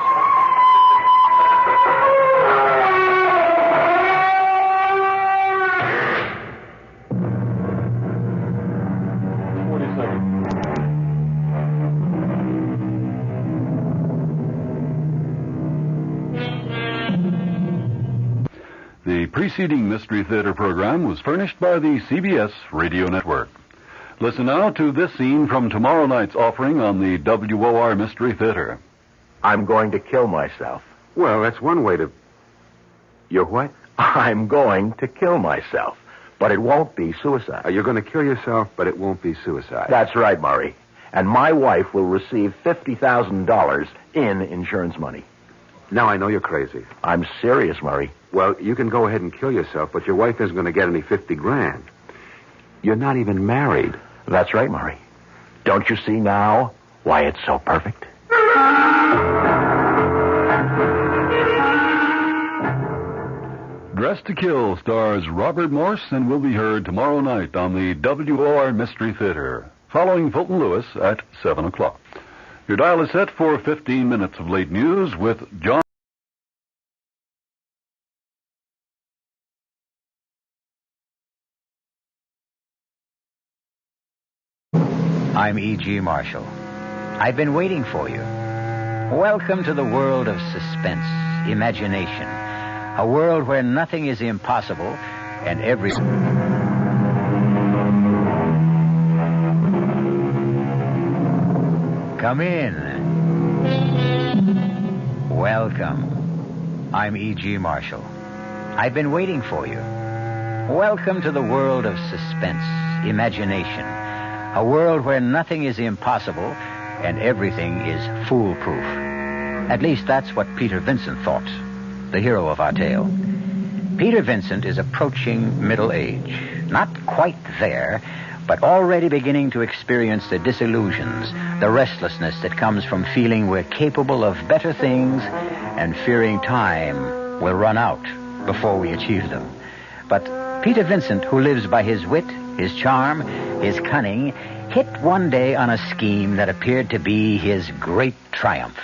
The preceding Mystery Theater program was furnished by the CBS Radio Network. Listen now to this scene from tomorrow night's offering on the WOR Mystery Theater. I'm going to kill myself. Well, that's one way to... You're what? I'm going to kill myself. But it won't be suicide. You're going to kill yourself, but it won't be suicide. That's right, Murray. And my wife will receive $50,000 in insurance money. Now I know you're crazy. I'm serious, Murray. Well, you can go ahead and kill yourself, but your wife isn't going to get any $50,000. You're not even married. That's right, Murray. Don't you see now why it's so perfect? Dressed to Kill stars Robert Morse and will be heard tomorrow night on the WOR Mystery Theater, following Fulton Lewis at 7 o'clock. Your dial is set for 15 minutes of late news with John. I'm E.G. Marshall. I've been waiting for you. Welcome to the world of suspense, imagination. A world where nothing is impossible and every... Come in. Welcome. I'm E.G. Marshall. I've been waiting for you. Welcome to the world of suspense, imagination. A world where nothing is impossible and everything is foolproof. At least that's what Peter Vincent thought, the hero of our tale. Peter Vincent is approaching middle age. Not quite there, but already beginning to experience the disillusions, the restlessness that comes from feeling we're capable of better things and fearing time will run out before we achieve them. But Peter Vincent, who lives by his wit, his charm, his cunning, hit one day on a scheme that appeared to be his great triumph.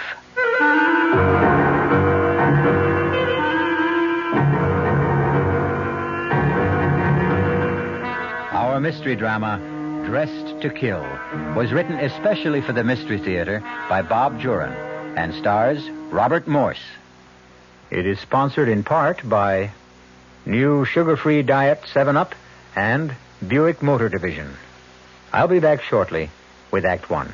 Our mystery drama, Dressed to Kill, was written especially for the Mystery Theater by Bob Juran and stars Robert Morse. It is sponsored in part by New Sugar-Free Diet 7-Up and Buick Motor Division. I'll be back shortly with Act One.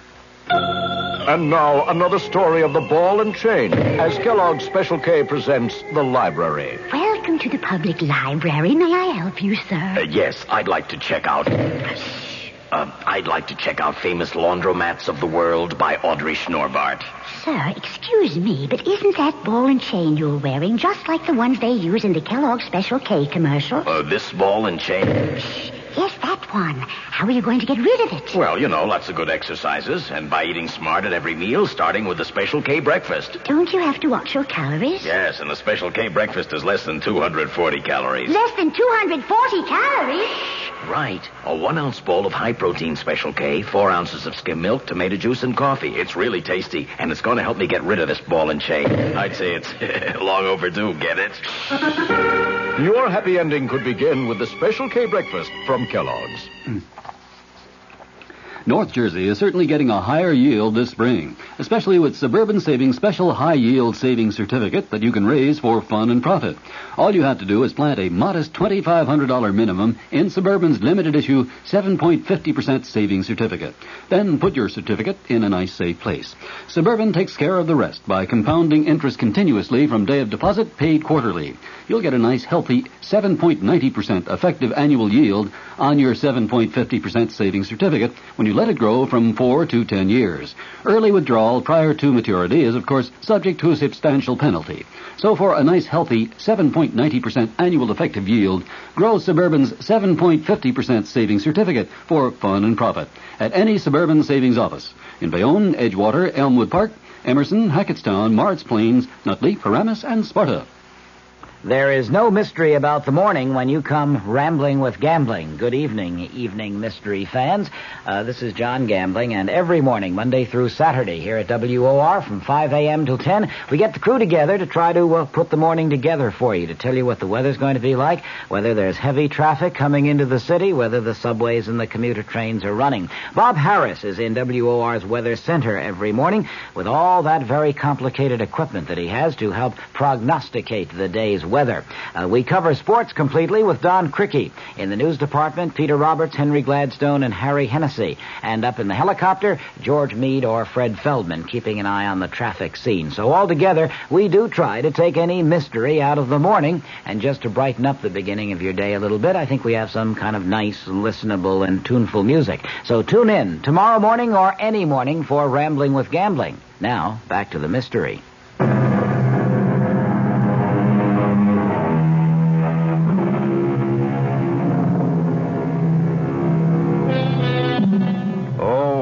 And now, another story of the ball and chain, as Kellogg's Special K presents The Library. Welcome to the public library. May I help you, sir? Yes, I'd like to check out... Famous Laundromats of the World by Audrey Schnorbart. Sir, excuse me, but isn't that ball and chain you're wearing just like the ones they use in the Kellogg's Special K commercial? This ball and chain? Yes, that one. How are you going to get rid of it? Well, lots of good exercises, and by eating smart at every meal, starting with the Special K breakfast. Don't you have to watch your calories? Yes, and the Special K breakfast is less than 240 calories. Less than 240 calories? Right. A 1-ounce bowl of high-protein Special K, 4 ounces of skim milk, tomato juice, and coffee. It's really tasty, and it's going to help me get rid of this ball and chain. I'd say it's long overdue, get it? Your happy ending could begin with the Special K breakfast from Kellogg's. North Jersey is certainly getting a higher yield this spring, especially with Suburban Savings Special High Yield Savings Certificate that you can raise for fun and profit. All you have to do is plant a modest $2,500 minimum in Suburban's limited issue 7.50% savings certificate. Then put your certificate in a nice safe place. Suburban takes care of the rest by compounding interest continuously from day of deposit paid quarterly. You'll get a nice healthy 7.90% effective annual yield on your 7.50% savings certificate when you let it grow from 4 to 10 years. Early withdrawal prior to maturity is, of course, subject to a substantial penalty. So for a nice healthy 7.90% annual effective yield, grow Suburban's 7.50% savings certificate for fun and profit at any Suburban savings office in Bayonne, Edgewater, Elmwood Park, Emerson, Hackettstown, Marks Plains, Nutley, Paramus, and Sparta. There is no mystery about the morning when you come rambling with gambling. Good evening, mystery fans. This is John Gambling, and every morning, Monday through Saturday, here at WOR from 5 a.m. till 10, we get the crew together to try to put the morning together for you, to tell you what the weather's going to be like, whether there's heavy traffic coming into the city, whether the subways and the commuter trains are running. Bob Harris is in WOR's Weather Center every morning with all that very complicated equipment that he has to help prognosticate the day's weather. We cover sports completely with Don Crickey. In the news department, Peter Roberts, Henry Gladstone, and Harry Hennessy. And up in the helicopter, George Meade or Fred Feldman, keeping an eye on the traffic scene. So altogether, we do try to take any mystery out of the morning. And just to brighten up the beginning of your day a little bit, I think we have some kind of nice, listenable, and tuneful music. So tune in tomorrow morning or any morning for Rambling with Gambling. Now, back to the mystery.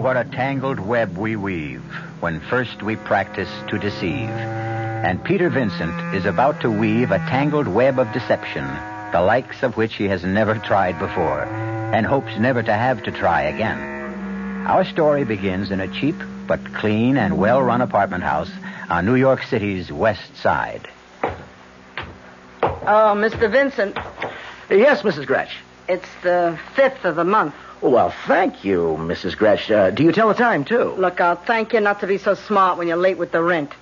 What a tangled web we weave when first we practice to deceive. And Peter Vincent is about to weave a tangled web of deception, the likes of which he has never tried before, and hopes never to have to try again. Our story begins in a cheap but clean and well-run apartment house on New York City's West Side. Oh, Mr. Vincent. Yes, Mrs. Gretsch. It's the 5th of the month. Well, thank you, Mrs. Gretsch. Do you tell the time, too? Look, I'll thank you not to be so smart when you're late with the rent.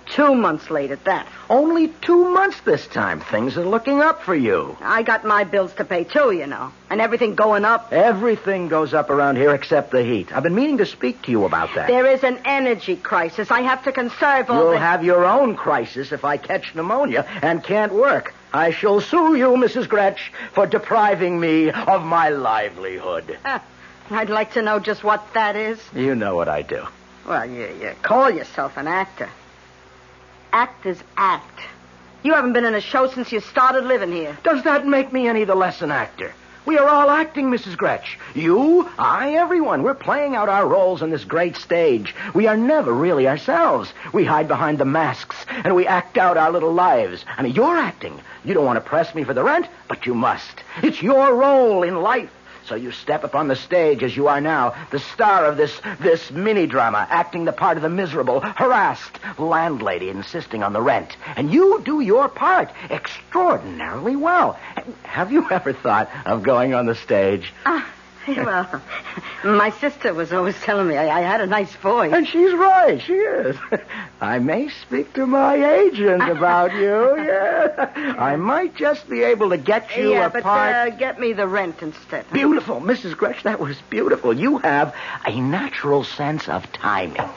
2 months late at that. Only 2 months this time. Things are looking up for you. I got my bills to pay, too, you know. And everything going up. Everything goes up around here except the heat. I've been meaning to speak to you about that. There is an energy crisis. I have to conserve all You'll have your own crisis if I catch pneumonia and can't work. I shall sue you, Mrs. Gretsch, for depriving me of my livelihood. I'd like to know just what that is. You know what I do. Well, you call yourself an actor. Actors act. You haven't been in a show since you started living here. Does that make me any the less an actor? We are all acting, Mrs. Gretsch. You, I, everyone. We're playing out our roles on this great stage. We are never really ourselves. We hide behind the masks, and we act out our little lives. I mean, you're acting. You don't want to press me for the rent, but you must. It's your role in life. So you step up on the stage as you are now, the star of this mini-drama, acting the part of the miserable, harassed landlady insisting on the rent. And you do your part extraordinarily well. Have you ever thought of going on the stage? Well, my sister was always telling me I had a nice voice. And she's right, she is. I may speak to my agent about you, yeah. I might just be able to get you a part. But get me the rent instead. Beautiful, Mrs. Gretsch, that was beautiful. You have a natural sense of timing.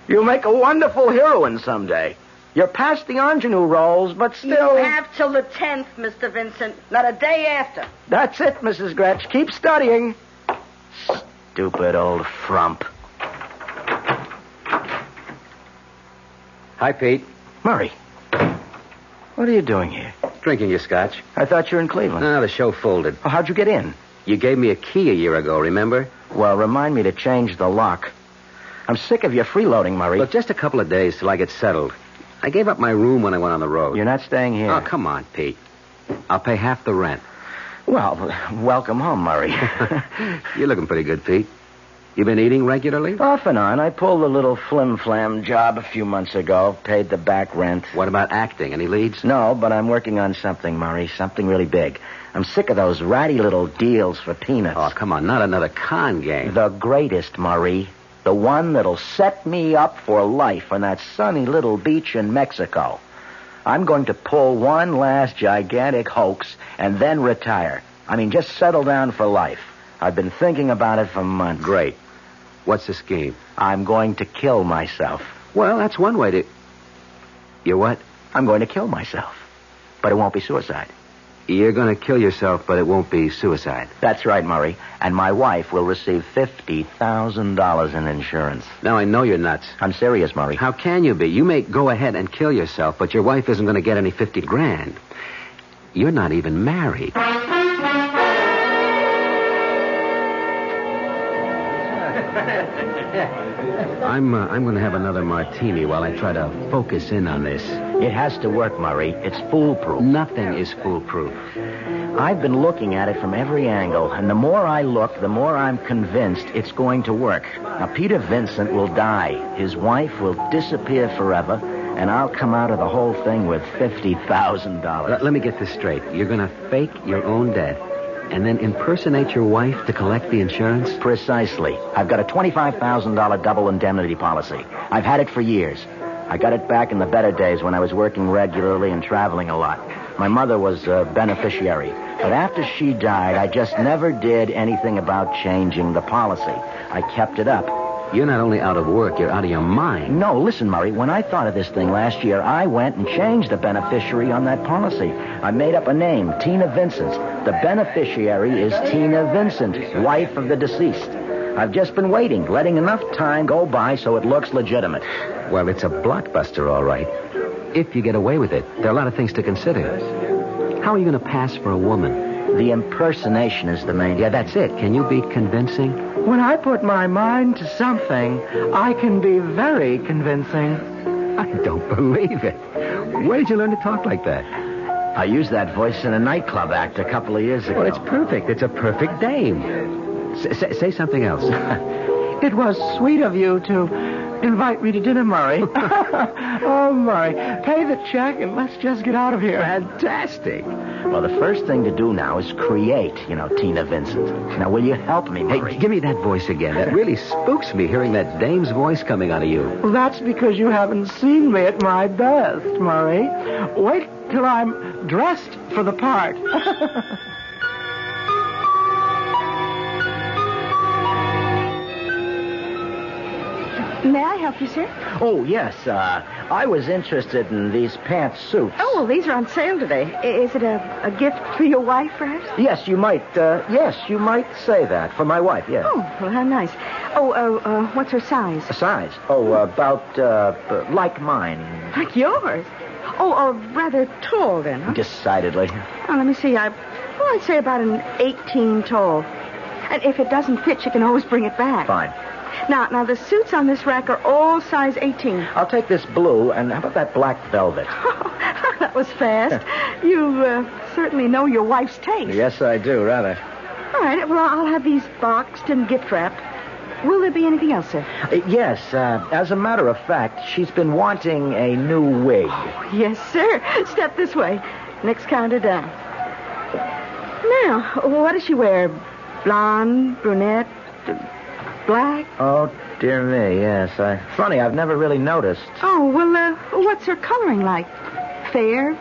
You'll make a wonderful heroine someday. You're past the ingenue roles, but still... You have till the 10th, Mr. Vincent. Not a day after. That's it, Mrs. Gretsch. Keep studying. Stupid old frump. Hi, Pete. Murray. What are you doing here? Drinking your scotch. I thought you were in Cleveland. No, the show folded. Oh, how'd you get in? You gave me a key a year ago, remember? Well, remind me to change the lock. I'm sick of your freeloading, Murray. Look, just a couple of days till I get settled. I gave up my room when I went on the road. You're not staying here. Oh, come on, Pete. I'll pay half the rent. Well, welcome home, Murray. You're looking pretty good, Pete. You been eating regularly? Off and on. I pulled a little flim-flam job a few months ago, paid the back rent. What about acting? Any leads? No, but I'm working on something, Murray, something really big. I'm sick of those ratty little deals for peanuts. Oh, come on, not another con game. The greatest, Murray. The one that'll set me up for life on that sunny little beach in Mexico. I'm going to pull one last gigantic hoax and then retire. I mean, just settle down for life. I've been thinking about it for months. Great. What's the scheme? I'm going to kill myself. Well, that's one way to... You what? I'm going to kill myself. But it won't be suicide. You're going to kill yourself, but it won't be suicide. That's right, Murray. And my wife will receive $50,000 in insurance. Now, I know you're nuts. I'm serious, Murray. How can you be? You may go ahead and kill yourself, but your wife isn't going to get any $50,000. You're not even married. I'm going to have another martini while I try to focus in on this. It has to work, Murray. It's foolproof. Nothing is foolproof. I've been looking at it from every angle, and the more I look, the more I'm convinced it's going to work. Now, Peter Vincent will die. His wife will disappear forever, and I'll come out of the whole thing with $50,000. Let me get this straight. You're going to fake your own death and then impersonate your wife to collect the insurance? Precisely. I've got a $25,000 double indemnity policy. I've had it for years. I got it back in the better days when I was working regularly and traveling a lot. My mother was a beneficiary. But after she died, I just never did anything about changing the policy. I kept it up. You're not only out of work, you're out of your mind. No, listen, Murray, when I thought of this thing last year, I went and changed the beneficiary on that policy. I made up a name, Tina Vincent. The beneficiary is Tina Vincent, wife of the deceased. I've just been waiting, letting enough time go by so it looks legitimate. Well, it's a blockbuster, all right. If you get away with it, there are a lot of things to consider. How are you going to pass for a woman? The impersonation is the main... Yeah, that's it. Can you be convincing? When I put my mind to something, I can be very convincing. I don't believe it. Where did you learn to talk like that? I used that voice in a nightclub act a couple of years ago. Well, it's perfect. It's a perfect dame. Say something else. It was sweet of you to invite me to dinner, Murray. Oh, Murray, pay the check and let's just get out of here. Fantastic. Well, the first thing to do now is create, Tina Vincent. Now, will you help me, Murray? Hey, give me that voice again. That really spooks me, hearing that dame's voice coming out of you. Well, that's because you haven't seen me at my best, Murray. Wait till I'm dressed for the part. May I help you, sir? Oh, yes. I was interested in these pantsuits. Oh, well, these are on sale today. Is it a gift for your wife, perhaps? Yes, you might say that. For my wife, yes. Oh, well, how nice. What's her size? A size? Oh, about, like mine. Like yours? Oh, rather tall, then, huh? Decidedly. Oh, let me see. I'd say about an 18 tall. And if it doesn't fit, you can always bring it back. Fine. Now, the suits on this rack are all size 18. I'll take this blue, and how about that black velvet? That was fast. You certainly know your wife's taste. Yes, I do, rather. All right, well, I'll have these boxed and gift wrapped. Will there be anything else, sir? Yes, as a matter of fact, she's been wanting a new wig. Oh, yes, sir. Step this way. Next counter down. Now, what does she wear? Blonde, brunette, black? Oh, dear me, yes. Funny, I've never really noticed. Oh, well, what's her coloring like? Fair?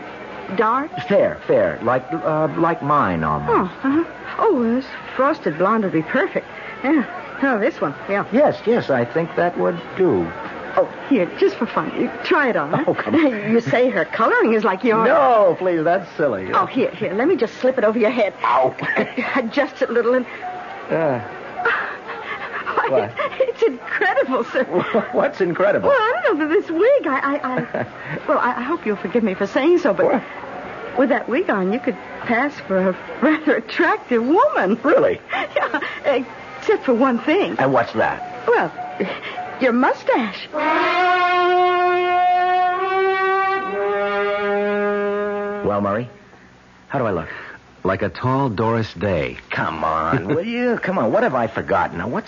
Dark? Fair. Like mine, almost. Oh, uh-huh. Oh, this frosted blonde would be perfect. Yeah. Oh, this one, yeah. Yes, I think that would do. Oh, here, just for fun. You try it on. Huh? Oh, come on. You say her coloring is like yours. No, please, that's silly. Oh, here, let me just slip it over your head. Ow. Adjust it a little and... What? It's incredible, sir. What's incredible? Well, I don't know, this wig, I hope you'll forgive me for saying so, but... What? With that wig on, you could pass for a rather attractive woman. Really? Yeah, except for one thing. And what's that? Well, your mustache. Well, Murray, how do I look? Like a tall Doris Day. Come on, will you? Come on, what have I forgotten? Now, what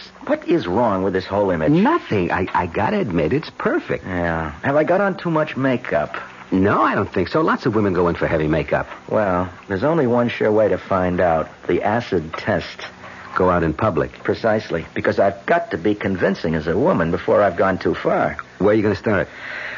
is wrong with this whole image? Nothing. I gotta admit, it's perfect. Yeah. Have I got on too much makeup? No, I don't think so. Lots of women go in for heavy makeup. Well, there's only one sure way to find out. The acid test. Go out in public. Precisely. Because I've got to be convincing as a woman before I've gone too far. Where are you going to start?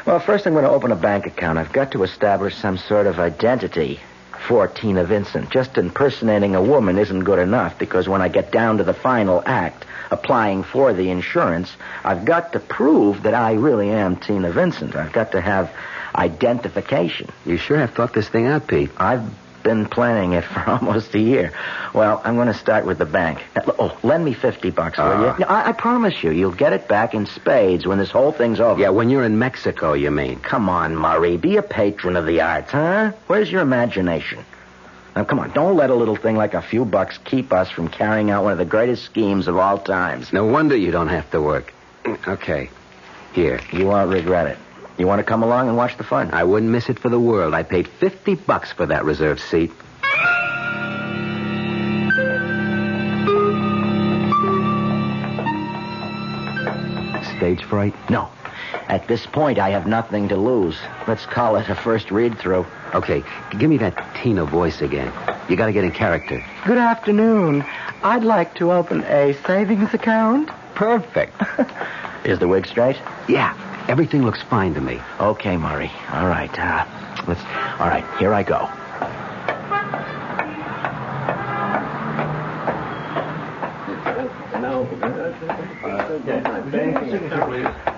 Well, first I'm going to open a bank account. I've got to establish some sort of identity for Tina Vincent. Just impersonating a woman isn't good enough, because when I get down to the final act, applying for the insurance, I've got to prove that I really am Tina Vincent. I've got to have identification. You sure have thought this thing out, Pete. I've been planning it for almost a year. Well, I'm going to start with the bank. Oh, lend me $50, will you? No, I promise you, you'll get it back in spades when this whole thing's over. Yeah, when you're in Mexico, you mean. Come on, Murray. Be a patron of the arts, huh? Where's your imagination? Now, come on. Don't let a little thing like a few bucks keep us from carrying out one of the greatest schemes of all times. No wonder you don't have to work. Okay. Here. You won't regret it. You want to come along and watch the fun? I wouldn't miss it for the world. I paid $50 for that reserved seat. Stage fright? No. At this point, I have nothing to lose. Let's call it a first read-through. Okay, give me that Tina voice again. You got to get in character. Good afternoon. I'd like to open a savings account. Perfect. Is the wig straight? Yeah. Everything looks fine to me. Okay, Murray. All right. All right, here I go.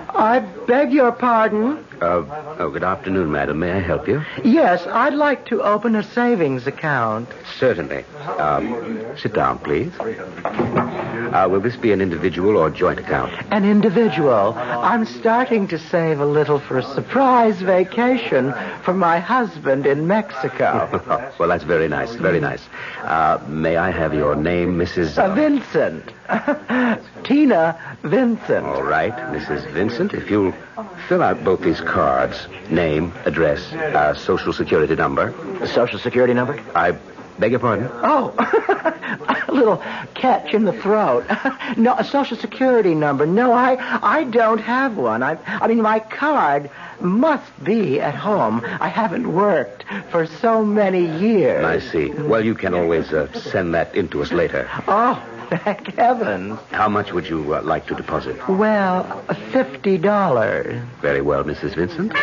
I beg your pardon? Good afternoon, madam. May I help you? Yes, I'd like to open a savings account. Certainly. Sit down, please. Will this be an individual or joint account? An individual. I'm starting to save a little for a surprise vacation for my husband in Mexico. Well, that's very nice. Very nice. May I have your name, Mrs. Vincent. Tina Vincent. All right, Mrs. Vincent, if you'll fill out both these cards. Name, address, Social Security number. Social Security number? Beg your pardon? Oh, a little catch in the throat. No, a Social Security number. No, I don't have one. I mean, my card must be at home. I haven't worked for so many years. I see. Well, you can always send that in to us later. Oh, thank heavens. How much would you like to deposit? Well, $50. Very well, Mrs. Vincent.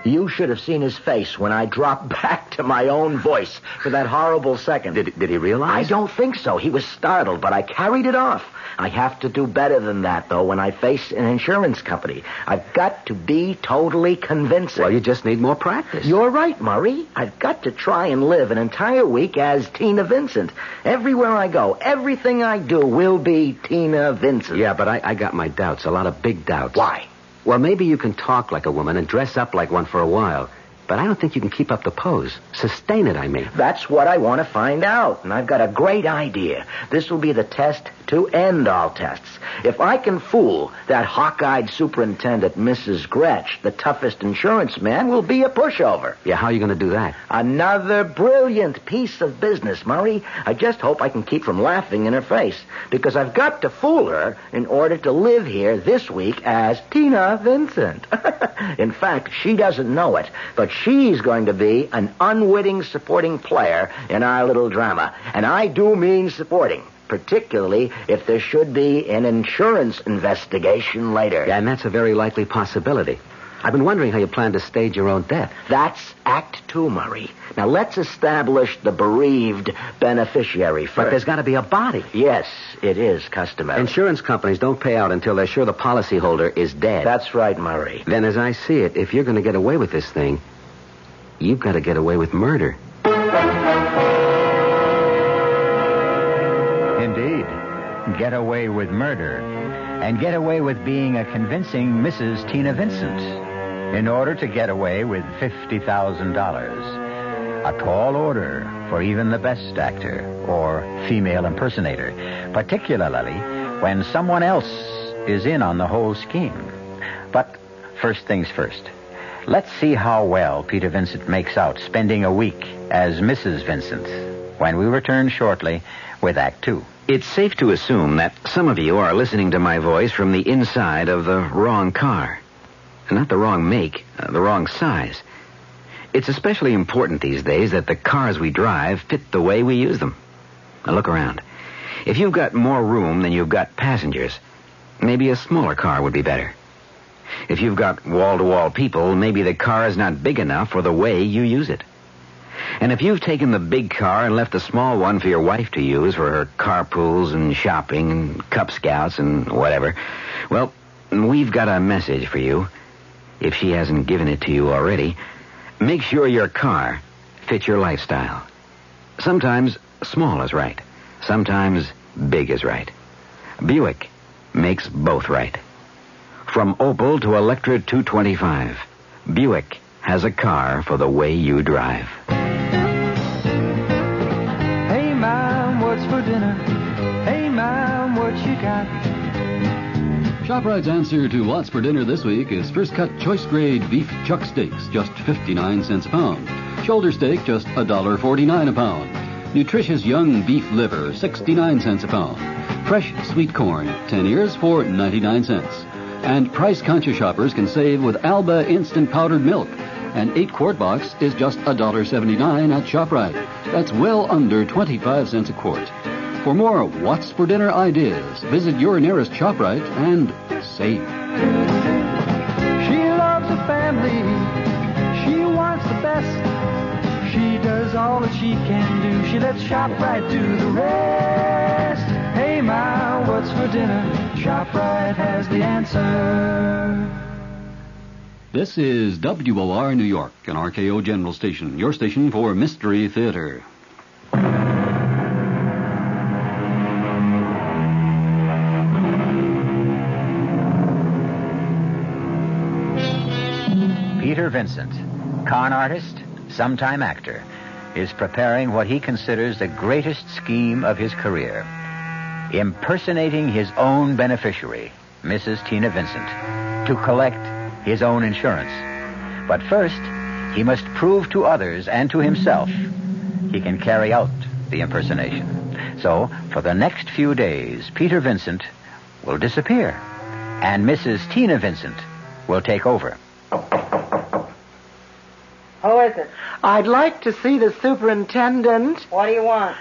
You should have seen his face when I dropped back to my own voice for that horrible second. Did he realize? I don't think so. He was startled, but I carried it off. I have to do better than that, though, when I face an insurance company. I've got to be totally convincing. Well, you just need more practice. You're right, Murray. I've got to try and live an entire week as Tina Vincent. Everywhere I go, everything I do will be Tina Vincent. Yeah, but I got my doubts, a lot of big doubts. Why? Well, maybe you can talk like a woman and dress up like one for a while. But I don't think you can keep up the pose. Sustain it, I mean. That's what I want to find out. And I've got a great idea. This will be the test to end all tests. If I can fool that hawk-eyed superintendent, Mrs. Gretsch, the toughest insurance man will be a pushover. Yeah, how are you going to do that? Another brilliant piece of business, Murray. I just hope I can keep from laughing in her face. Because I've got to fool her in order to live here this week as Tina Vincent. In fact, she doesn't know it, but she's going to be an unwitting supporting player in our little drama. And I do mean supporting, particularly if there should be an insurance investigation later. Yeah, and that's a very likely possibility. I've been wondering how you plan to stage your own death. That's Act 2, Murray. Now, let's establish the bereaved beneficiary first. But there's got to be a body. Yes, it is customary. Insurance companies don't pay out until they're sure the policyholder is dead. That's right, Murray. Then, as I see it, if you're going to get away with this thing, you've got to get away with murder. Indeed. Get away with murder. And get away with being a convincing Mrs. Tina Vincent. In order to get away with $50,000. A tall order for even the best actor or female impersonator. Particularly when someone else is in on the whole scheme. But first things first. Let's see how well Peter Vincent makes out spending a week as Mrs. Vincent when we return shortly with Act 2. It's safe to assume that some of you are listening to my voice from the inside of the wrong car. Not the wrong make, the wrong size. It's especially important these days that the cars we drive fit the way we use them. Now look around. If you've got more room than you've got passengers, maybe a smaller car would be better. If you've got wall-to-wall people, maybe the car is not big enough for the way you use it. And if you've taken the big car and left the small one for your wife to use for her carpools and shopping and Cub Scouts and whatever, well, we've got a message for you. If she hasn't given it to you already, make sure your car fits your lifestyle. Sometimes small is right. Sometimes big is right. Buick makes both right. From Opel to Electra 225, Buick has a car for the way you drive. Hey, Mom, what's for dinner? Hey, Mom, what you got? ShopRite's answer to what's for dinner this week is first cut choice grade beef chuck steaks, just 59 cents a pound. Shoulder steak, just $1.49 a pound. Nutritious young beef liver, 69 cents a pound. Fresh sweet corn, 10 ears for 99 cents. And price-conscious shoppers can save with Alba instant powdered milk. An 8-quart box is just $1.79 at ShopRite. That's well under 25 cents a quart. For more what's for dinner ideas, visit your nearest ShopRite and save. She loves her family. She wants the best. She does all that she can do. She lets ShopRite do the rest. Hey, Ma, what's for dinner? ShopRite has the answer. This is WOR New York, an RKO General Station, your station for Mystery Theater. Peter Vincent, con artist, sometime actor, is preparing what he considers the greatest scheme of his career. Impersonating his own beneficiary, Mrs. Tina Vincent, to collect his own insurance. But first, he must prove to others and to himself he can carry out the impersonation. So, for the next few days, Peter Vincent will disappear, and Mrs. Tina Vincent will take over. Who is it? I'd like to see the superintendent. What do you want?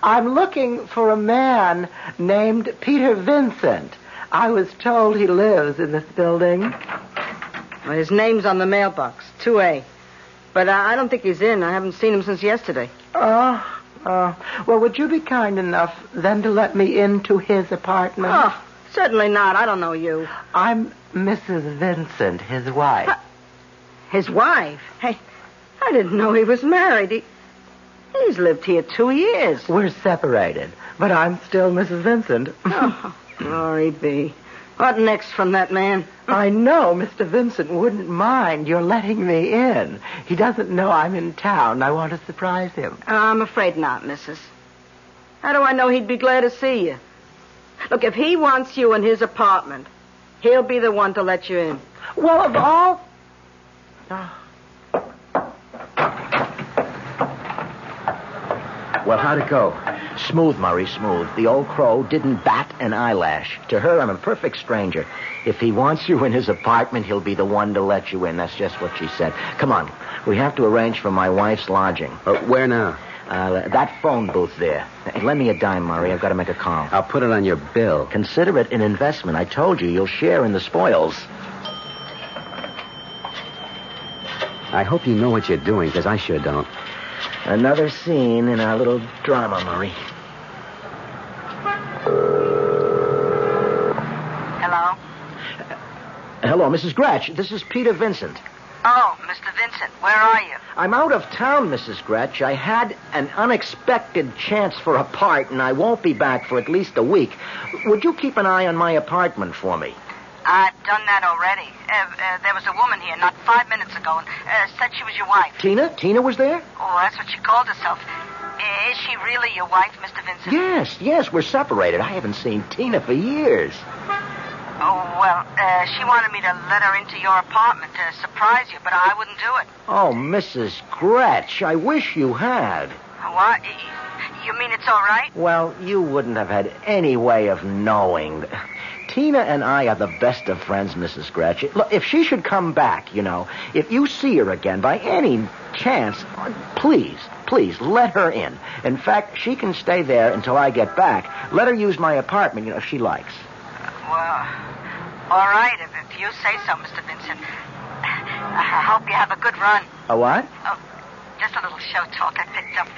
I'm looking for a man named Peter Vincent. I was told he lives in this building. Well, his name's on the mailbox, 2A. But I don't think he's in. I haven't seen him since yesterday. Well, would you be kind enough then to let me into his apartment? Oh, certainly not. I don't know you. I'm Mrs. Vincent, his wife. His wife? Hey, I didn't know he was married. He's lived here 2 years. We're separated, but I'm still Mrs. Vincent. Oh, glory be. What next from that man? I know Mr. Vincent wouldn't mind your letting me in. He doesn't know I'm in town. I want to surprise him. I'm afraid not, Mrs. How do I know he'd be glad to see you? Look, if he wants you in his apartment, he'll be the one to let you in. Well, of all... Well, how'd it go? Smooth, Murray, smooth. The old crow didn't bat an eyelash. To her, I'm a perfect stranger. If he wants you in his apartment, he'll be the one to let you in. That's just what she said. Come on. We have to arrange for my wife's lodging. Where now? That phone booth there. Hey, lend me a dime, Murray. I've got to make a call. I'll put it on your bill. Consider it an investment. I told you, you'll share in the spoils. I hope you know what you're doing, because I sure don't. Another scene in our little drama, Murray. Hello? Hello, Mrs. Gratch. This is Peter Vincent. Oh, Mr. Vincent, where are you? I'm out of town, Mrs. Gratch. I had an unexpected chance for a part, and I won't be back for at least a week. Would you keep an eye on my apartment for me? I've done that already. There was a woman here not 5 minutes ago and said she was your wife. Tina? Tina was there? Oh, that's what she called herself. Is she really your wife, Mr. Vincent? Yes, we're separated. I haven't seen Tina for years. Oh, well, she wanted me to let her into your apartment to surprise you, but I wouldn't do it. Oh, Mrs. Gratch, I wish you had. What? You mean it's all right? Well, you wouldn't have had any way of knowing. Tina and I are the best of friends, Mrs. Gratch. Look, if she should come back, if you see her again by any chance, please, let her in. In fact, she can stay there until I get back. Let her use my apartment, if she likes. Well, all right, if you say so, Mr. Vincent. I hope you have a good run. A what? Oh, just a little show talk I picked up.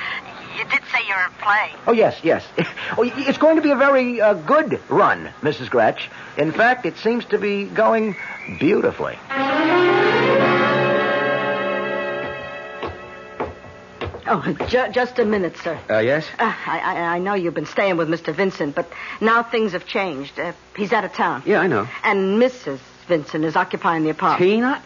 You did say you're in play. Oh, yes. Oh, it's going to be a very good run, Mrs. Gratch. In fact, it seems to be going beautifully. Oh, just a minute, sir. Yes? I know you've been staying with Mr. Vincent, but now things have changed. He's out of town. Yeah, I know. And Mrs. Vincent is occupying the apartment. Tina?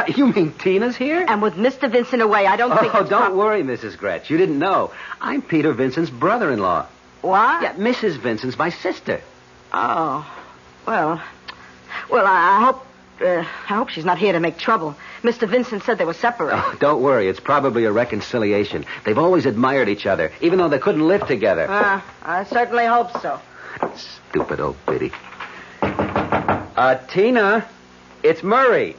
You mean Tina's here? And with Mr. Vincent away, I don't think... Oh, don't worry, Mrs. Gratch. You didn't know. I'm Peter Vincent's brother-in-law. What? Yeah, Mrs. Vincent's my sister. Oh, well, I hope she's not here to make trouble. Mr. Vincent said they were separated. Oh, don't worry. It's probably a reconciliation. They've always admired each other, even though they couldn't live together. I certainly hope so. Stupid old biddy. Tina, it's Murray.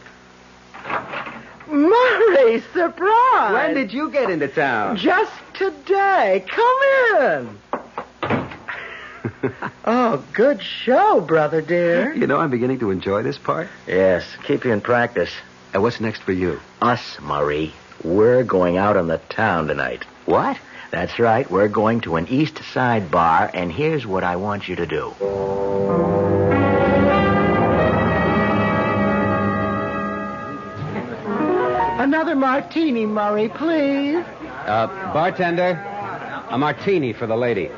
Murray, surprise! When did you get into town? Just today. Come in. Oh, good show, brother dear. I'm beginning to enjoy this part. Yes, keep you in practice. And what's next for you? Us, Murray. We're going out on the town tonight. What? That's right. We're going to an East Side bar, and here's what I want you to do. Another martini, Murray, please. Bartender, a martini for the lady.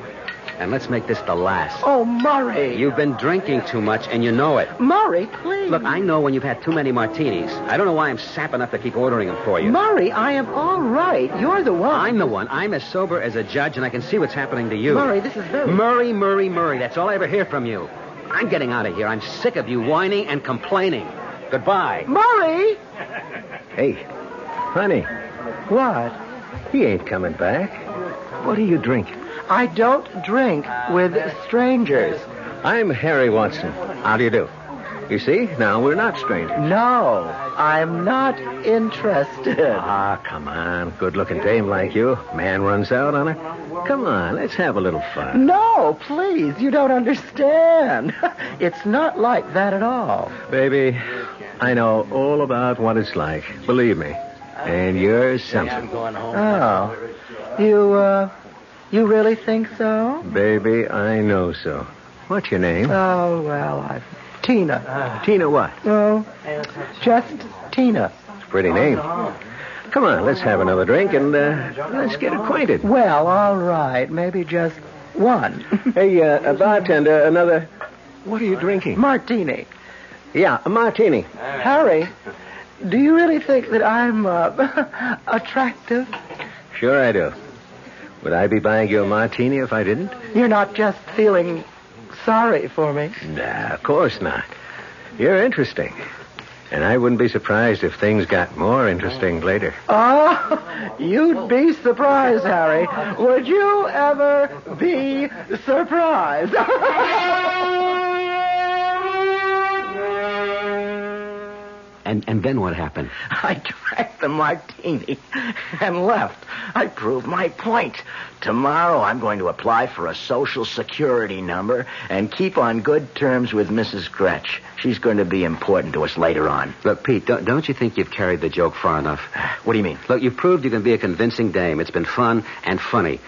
And let's make this the last. Oh, Murray. You've been drinking too much, and you know it. Murray, please. Look, I know when you've had too many martinis. I don't know why I'm sap enough to keep ordering them for you. Murray, I am all right. You're the one. I'm the one. I'm as sober as a judge, and I can see what's happening to you. Murray, this is very... Murray. That's all I ever hear from you. I'm getting out of here. I'm sick of you whining and complaining. Goodbye. Murray! Hey, honey. What? He ain't coming back. What are you drinking? I don't drink with strangers. I'm Harry Watson. How do you do? You see, now we're not strangers. No, I'm not interested. Ah, come on. Good-looking dame like you. Man runs out on her. Come on, let's have a little fun. No, please, you don't understand. It's not like that at all. Baby, I know all about what it's like. Believe me. And you're something. Oh, you really think so? Baby, I know so. What's your name? Oh, well, Tina. Tina what? Oh, just Tina. It's a pretty name. Come on, let's have another drink and let's get acquainted. Well, all right. Maybe just one. Hey, bartender, another... What are you drinking? Martini. Yeah, a martini. Harry, do you really think that I'm attractive? Sure I do. Would I be buying you a martini if I didn't? You're not just feeling sorry for me. Nah, of course not. You're interesting. And I wouldn't be surprised if things got more interesting later. Oh, you'd be surprised, Harry. Would you ever be surprised? And then what happened? I drank the martini and left. I proved my point. Tomorrow I'm going to apply for a Social Security number and keep on good terms with Mrs. Gretsch. She's going to be important to us later on. Look, Pete, don't you think you've carried the joke far enough? What do you mean? Look, you've proved you can be a convincing dame. It's been fun and funny.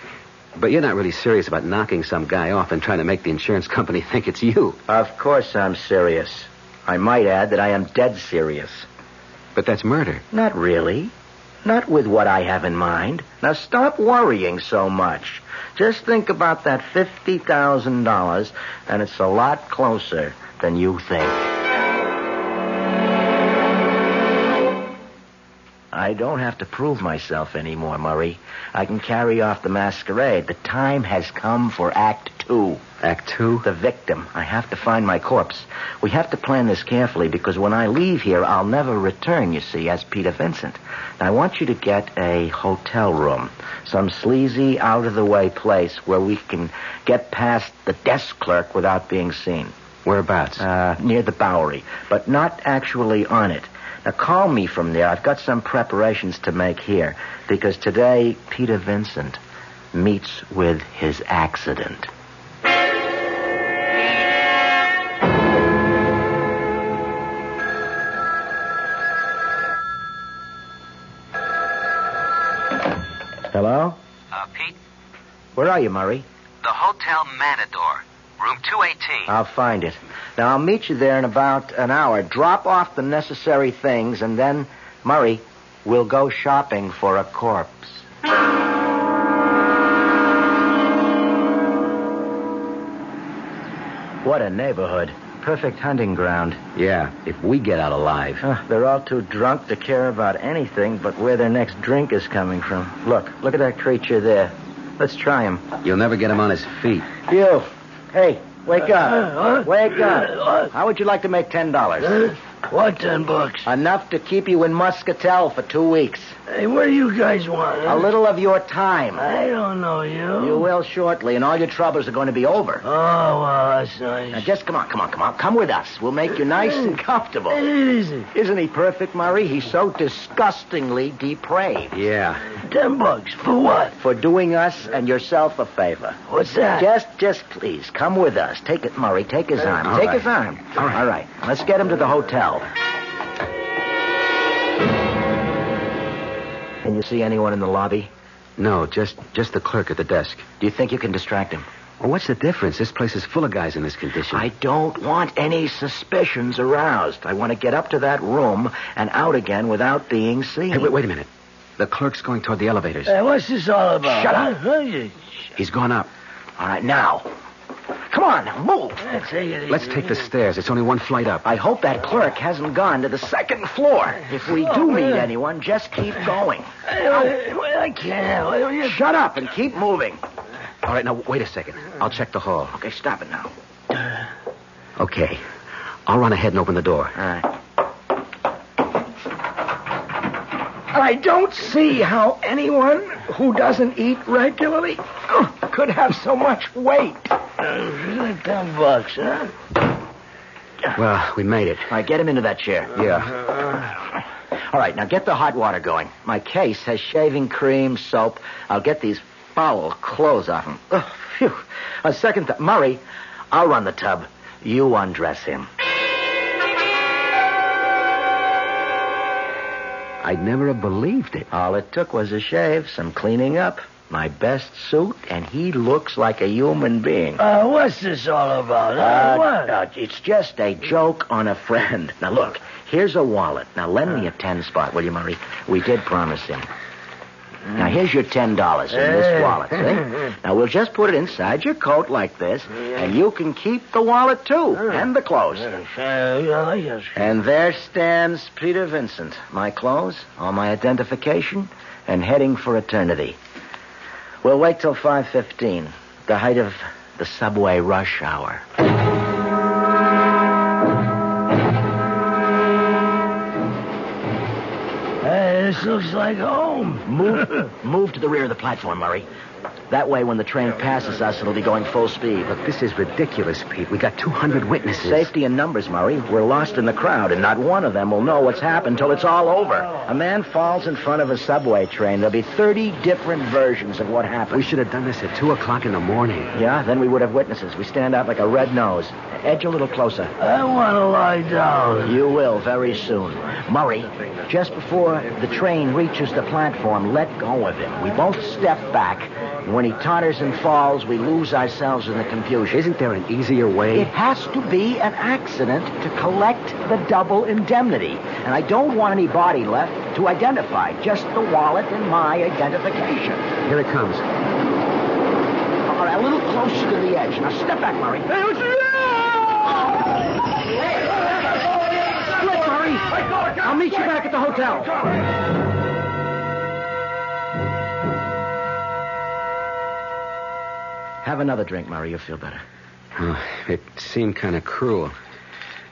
But you're not really serious about knocking some guy off and trying to make the insurance company think it's you. Of course I'm serious. I might add that I am dead serious. But that's murder. Not really. Not with what I have in mind. Now stop worrying so much. Just think about that $50,000, and it's a lot closer than you think. I don't have to prove myself anymore, Murray. I can carry off the masquerade. The time has come for Act 2. Act 2? The victim. I have to find my corpse. We have to plan this carefully because when I leave here, I'll never return, you see, as Peter Vincent. Now, I want you to get a hotel room, some sleazy, out-of-the-way place where we can get past the desk clerk without being seen. Whereabouts? Near the Bowery, but not actually on it. Now, call me from there. I've got some preparations to make here, because today, Peter Vincent meets with his accident. Hello? Pete? Where are you, Murray? The Hotel Matador, room 218. I'll find it. Now, I'll meet you there in about an hour. Drop off the necessary things, and then, Murray, we'll go shopping for a corpse. What a neighborhood. Perfect hunting ground. Yeah, if we get out alive. They're all too drunk to care about anything but where their next drink is coming from. Look at that creature there. Let's try him. You'll never get him on his feet. You. Hey, wake up. Wake up. How would you like to make $10? What, $10? Enough to keep you in Muscatel for 2 weeks. Hey, what do you guys want? A little of your time. I don't know you. You will shortly, and all your troubles are going to be over. Oh, well, that's nice. Now, just come on. Come with us. We'll make you nice and comfortable. Easy. Isn't he perfect, Murray? He's so disgustingly depraved. Yeah. $10. For what? For doing us and yourself a favor. What's that? Just please, come with us. Take it, Murray. Take his arm. All Take right. his arm. All right. All right. Let's get him to the hotel. Can you see anyone in the lobby? No, just the clerk at the desk. Do you think you can distract him? Well, what's the difference? This place is full of guys in this condition. I don't want any suspicions aroused. I want to get up to that room and out again without being seen. Hey, wait a minute. The clerk's going toward the elevators. Hey, what's this all about? Shut up. He's gone up. All right, now. Come on, move. Let's take the stairs. It's only one flight up. I hope that clerk hasn't gone to the second floor. If we do meet anyone, just keep going. I can't. Shut up and keep moving. All right, now, wait a second. I'll check the hall. Okay, stop it now. Okay. I'll run ahead and open the door. All right. I don't see how anyone who doesn't eat regularly could have so much weight. $10, huh? Well, we made it. All right, get him into that chair. Yeah. All right, now get the hot water going. My case has shaving cream, soap. I'll get these foul clothes off him. Oh, phew. A second thought. Murray, I'll run the tub. You undress him. I'd never have believed it. All it took was a shave, some cleaning up, my best suit, and he looks like a human being. What's this all about? What? It's just a joke on a friend. Now, look, here's a wallet. Now, lend me a 10 spot, will you, Murray? We did promise him. Now, here's your $10 in this wallet, see? Now, we'll just put it inside your coat like this, and you can keep the wallet, too, and the clothes. And there stands Peter Vincent. My clothes, all my identification, and heading for eternity. We'll wait till 5:15, the height of the subway rush hour. This looks like home. Move to the rear of the platform, Murray. That way, when the train passes us, it'll be going full speed. Look, this is ridiculous, Pete. We got 200 witnesses. Safety in numbers, Murray. We're lost in the crowd, and not one of them will know what's happened till it's all over. A man falls in front of a subway train. There'll be 30 different versions of what happened. We should have done this at 2 o'clock in the morning. Yeah, then we would have witnesses. We stand out like a red nose. Edge a little closer. I want to lie down. You will very soon. Murray, just before the train reaches the platform, let go of him. We both step back. And when he totters and falls, we lose ourselves in the confusion. Isn't there an easier way? It has to be an accident to collect the double indemnity. And I don't want any body left to identify. Just the wallet and my identification. Here it comes. All right, a little closer to the edge. Now step back, Murray. Split, Murray. I'll meet you back at the hotel. Have another drink, Murray. You'll feel better. Oh, it seemed kind of cruel.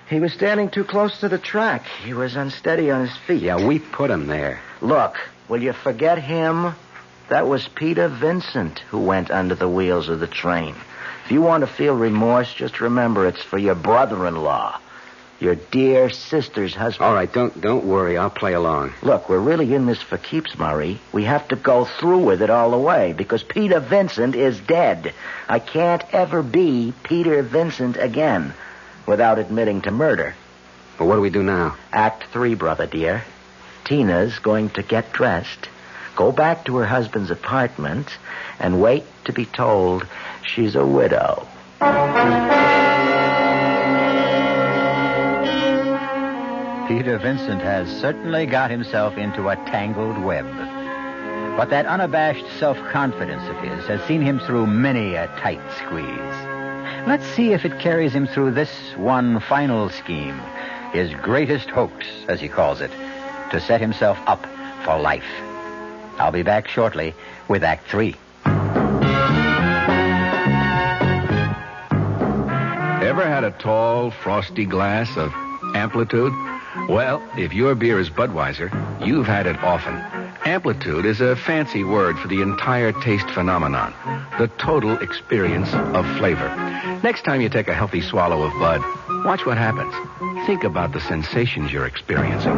He was standing too close to the track. He was unsteady on his feet. Yeah, we put him there. Look, will you forget him? That was Peter Vincent who went under the wheels of the train. If you want to feel remorse, just remember it's for your brother-in-law. Your dear sister's husband. All right, don't worry. I'll play along. Look, we're really in this for keeps, Murray. We have to go through with it all the way because Peter Vincent is dead. I can't ever be Peter Vincent again without admitting to murder. But what do we do now? Act 3, brother dear. Tina's going to get dressed, go back to her husband's apartment, and wait to be told she's a widow. Peter Vincent has certainly got himself into a tangled web. But that unabashed self-confidence of his has seen him through many a tight squeeze. Let's see if it carries him through this one final scheme, his greatest hoax, as he calls it, to set himself up for life. I'll be back shortly with Act 3. Ever had a tall, frosty glass of Amplitude? Well, if your beer is Budweiser, you've had it often. Amplitude is a fancy word for the entire taste phenomenon, the total experience of flavor. Next time you take a healthy swallow of Bud, watch what happens. Think about the sensations you're experiencing.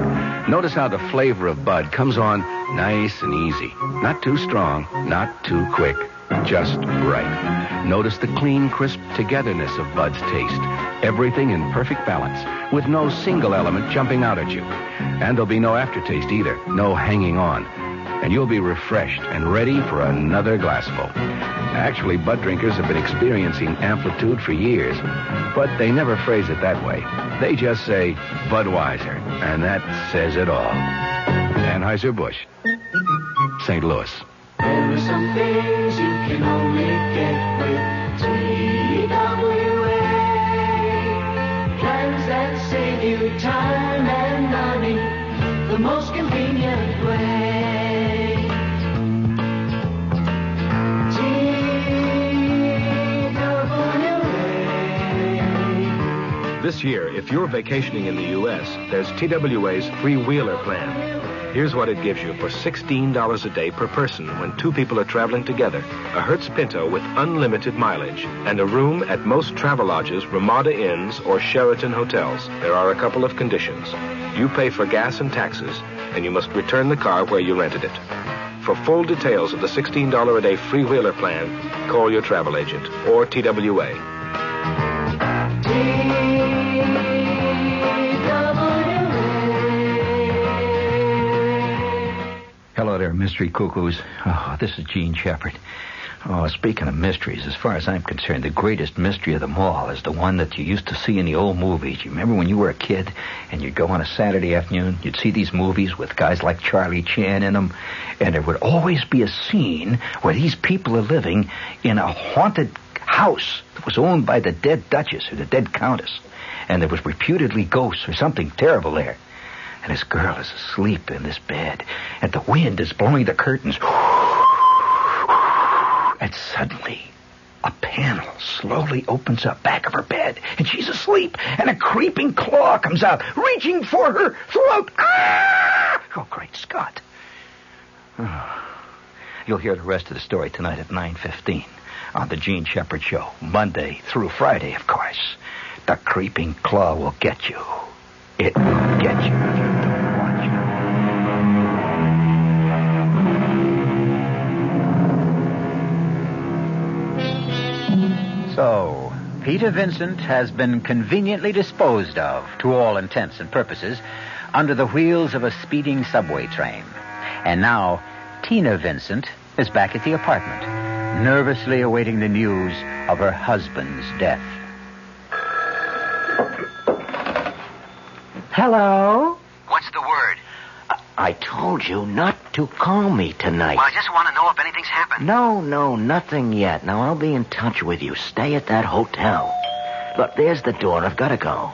Notice how the flavor of Bud comes on nice and easy. Not too strong, not too quick, just right. Notice the clean, crisp togetherness of Bud's taste. Everything in perfect balance, with no single element jumping out at you. And there'll be no aftertaste either, no hanging on. And you'll be refreshed and ready for another glassful. Actually, Bud drinkers have been experiencing Amplitude for years, but they never phrase it that way. They just say Budweiser, and that says it all. Anheuser-Busch, St. Louis. There are some things you can only get with TWA. Plans that save you time and money the most convenient way. This year, if you're vacationing in the U.S., there's TWA's Free Wheeler Plan. Here's what it gives you for $16 a day per person when two people are traveling together. A Hertz Pinto with unlimited mileage and a room at most Travelodges, Ramada Inns, or Sheraton hotels. There are a couple of conditions. You pay for gas and taxes, and you must return the car where you rented it. For full details of the $16 a day freewheeler plan, call your travel agent or TWA. Hello there, mystery cuckoos. Oh, this is Gene Shepard. Oh, speaking of mysteries, as far as I'm concerned, the greatest mystery of them all is the one that you used to see in the old movies. You remember when you were a kid and you'd go on a Saturday afternoon, you'd see these movies with guys like Charlie Chan in them, and there would always be a scene where these people are living in a haunted house that was owned by the dead Duchess or the dead Countess, and there was reputedly ghosts or something terrible there. And this girl is asleep in this bed, and the wind is blowing the curtains. And suddenly, a panel slowly opens up back of her bed, and she's asleep, and a creeping claw comes out, reaching for her throat. Ah! Oh, great Scott. Oh. You'll hear the rest of the story tonight at 9:15 on the Gene Shepard Show, Monday through Friday, of course. The creeping claw will get you. It will get you if you don't watch it. So, Peter Vincent has been conveniently disposed of, to all intents and purposes, under the wheels of a speeding subway train. And now, Tina Vincent is back at the apartment, nervously awaiting the news of her husband's death. Hello? What's the word? I told you not to call me tonight. Well, I just want to know if anything's happened. No, nothing yet. Now, I'll be in touch with you. Stay at that hotel. Look, there's the door. I've got to go.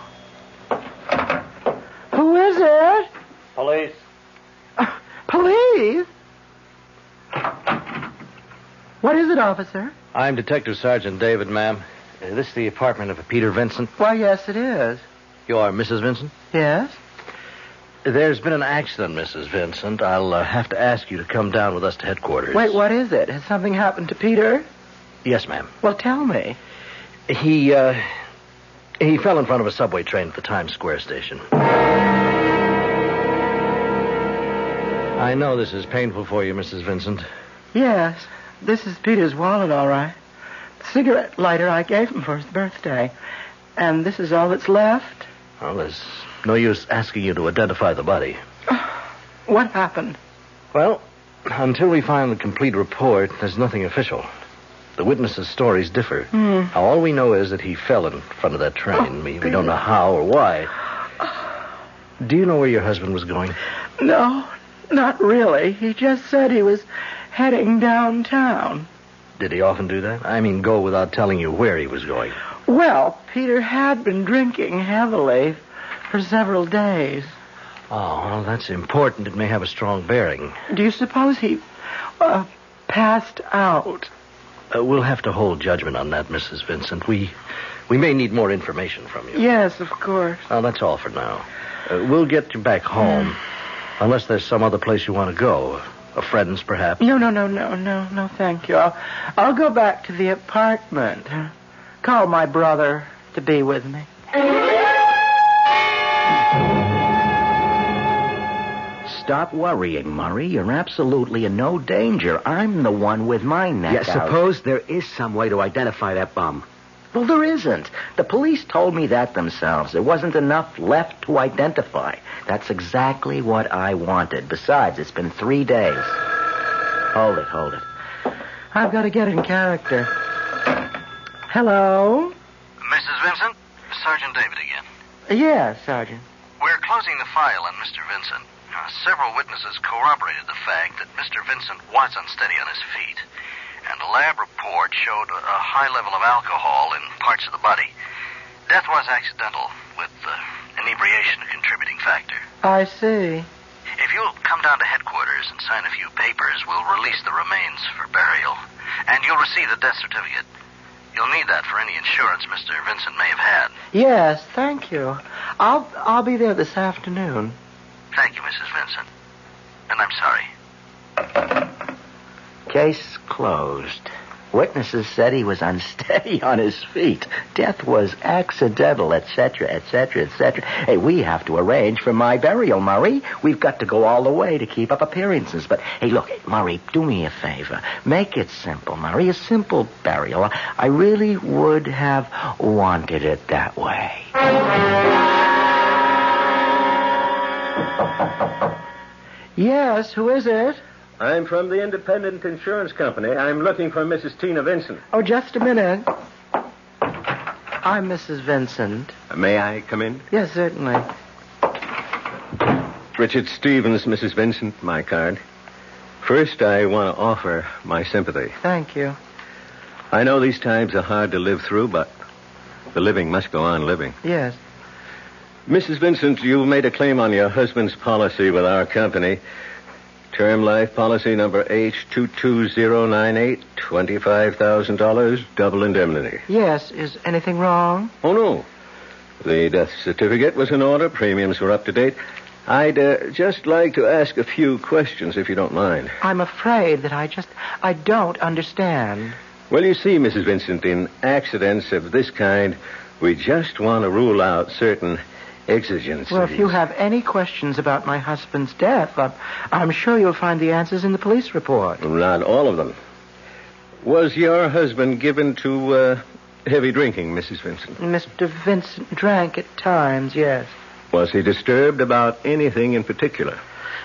Who is it? Police. Police? What is it, officer? I'm Detective Sergeant David, ma'am. This is the apartment of Peter Vincent. Why, yes, it is. You are Mrs. Vincent? Yes? There's been an accident, Mrs. Vincent. I'll have to ask you to come down with us to headquarters. Wait, what is it? Has something happened to Peter? Yes, ma'am. Well, tell me. He fell in front of a subway train at the Times Square station. I know this is painful for you, Mrs. Vincent. Yes, this is Peter's wallet, all right. The cigarette lighter I gave him for his birthday. And this is all that's left? Well, there's no use asking you to identify the body. What happened? Well, until we find the complete report, there's nothing official. The witnesses' stories differ. Now, all we know is that he fell in front of that train. We don't know how or why. Do you know where your husband was going? No, not really. He just said he was heading downtown. Did he often do that? I mean, go without telling you where he was going. Well, Peter had been drinking heavily for several days. Oh, well, that's important. It may have a strong bearing. Do you suppose he passed out? We'll have to hold judgment on that, Mrs. Vincent. We may need more information from you. Yes, of course. Well, that's all for now. We'll get you back home, unless there's some other place you want to go. A friend's, perhaps. No, thank you. I'll go back to the apartment. Call my brother to be with me. Stop worrying, Murray. You're absolutely in no danger. I'm the one with my neck out. Suppose there is some way to identify that bum. Well, there isn't. The police told me that themselves. There wasn't enough left to identify. That's exactly what I wanted. Besides, it's been 3 days. Hold it. I've got to get in character. Hello? Mrs. Vincent? Sergeant David again. Yes, Sergeant. We're closing the file on Mr. Vincent. Several witnesses corroborated the fact that Mr. Vincent was unsteady on his feet, and a lab report showed a high level of alcohol in parts of the body. Death was accidental, with inebriation a contributing factor. I see. If you'll come down to headquarters and sign a few papers, we'll release the remains for burial, and you'll receive the death certificate. You'll need that for any insurance Mr. Vincent may have had. Yes, thank you. I'll be there this afternoon. Thank you, Mrs. Vincent. and I'm sorry. Case closed. Witnesses said he was unsteady on his feet. Death was accidental, etc., etc., etc. Hey, we have to arrange for my burial, Murray. We've got to go all the way to keep up appearances. But, hey, look, Murray, do me a favor. Make it simple, Murray. A simple burial. I really would have wanted it that way. Yes, who is it? I'm from the Independent Insurance Company. I'm looking for Mrs. Tina Vincent. Oh, just a minute. I'm Mrs. Vincent. May I come in? Yes, certainly. Richard Stevens, Mrs. Vincent, my card. First, I want to offer my sympathy. Thank you. I know these times are hard to live through, but the living must go on living. Yes. Mrs. Vincent, you made a claim on your husband's policy with our company. Term life policy number H22098, $25,000, double indemnity. Yes. Is anything wrong? Oh, no. The death certificate was in order. Premiums were up to date. I'd just like to ask a few questions, if you don't mind. I'm afraid that I don't understand. Well, you see, Mrs. Vincent, in accidents of this kind, we just want to rule out certain exigencies. Well, if you have any questions about my husband's death, I'm sure you'll find the answers in the police report. Not all of them. Was your husband given to heavy drinking, Mrs. Vincent? Mr. Vincent drank at times, yes. Was he disturbed about anything in particular?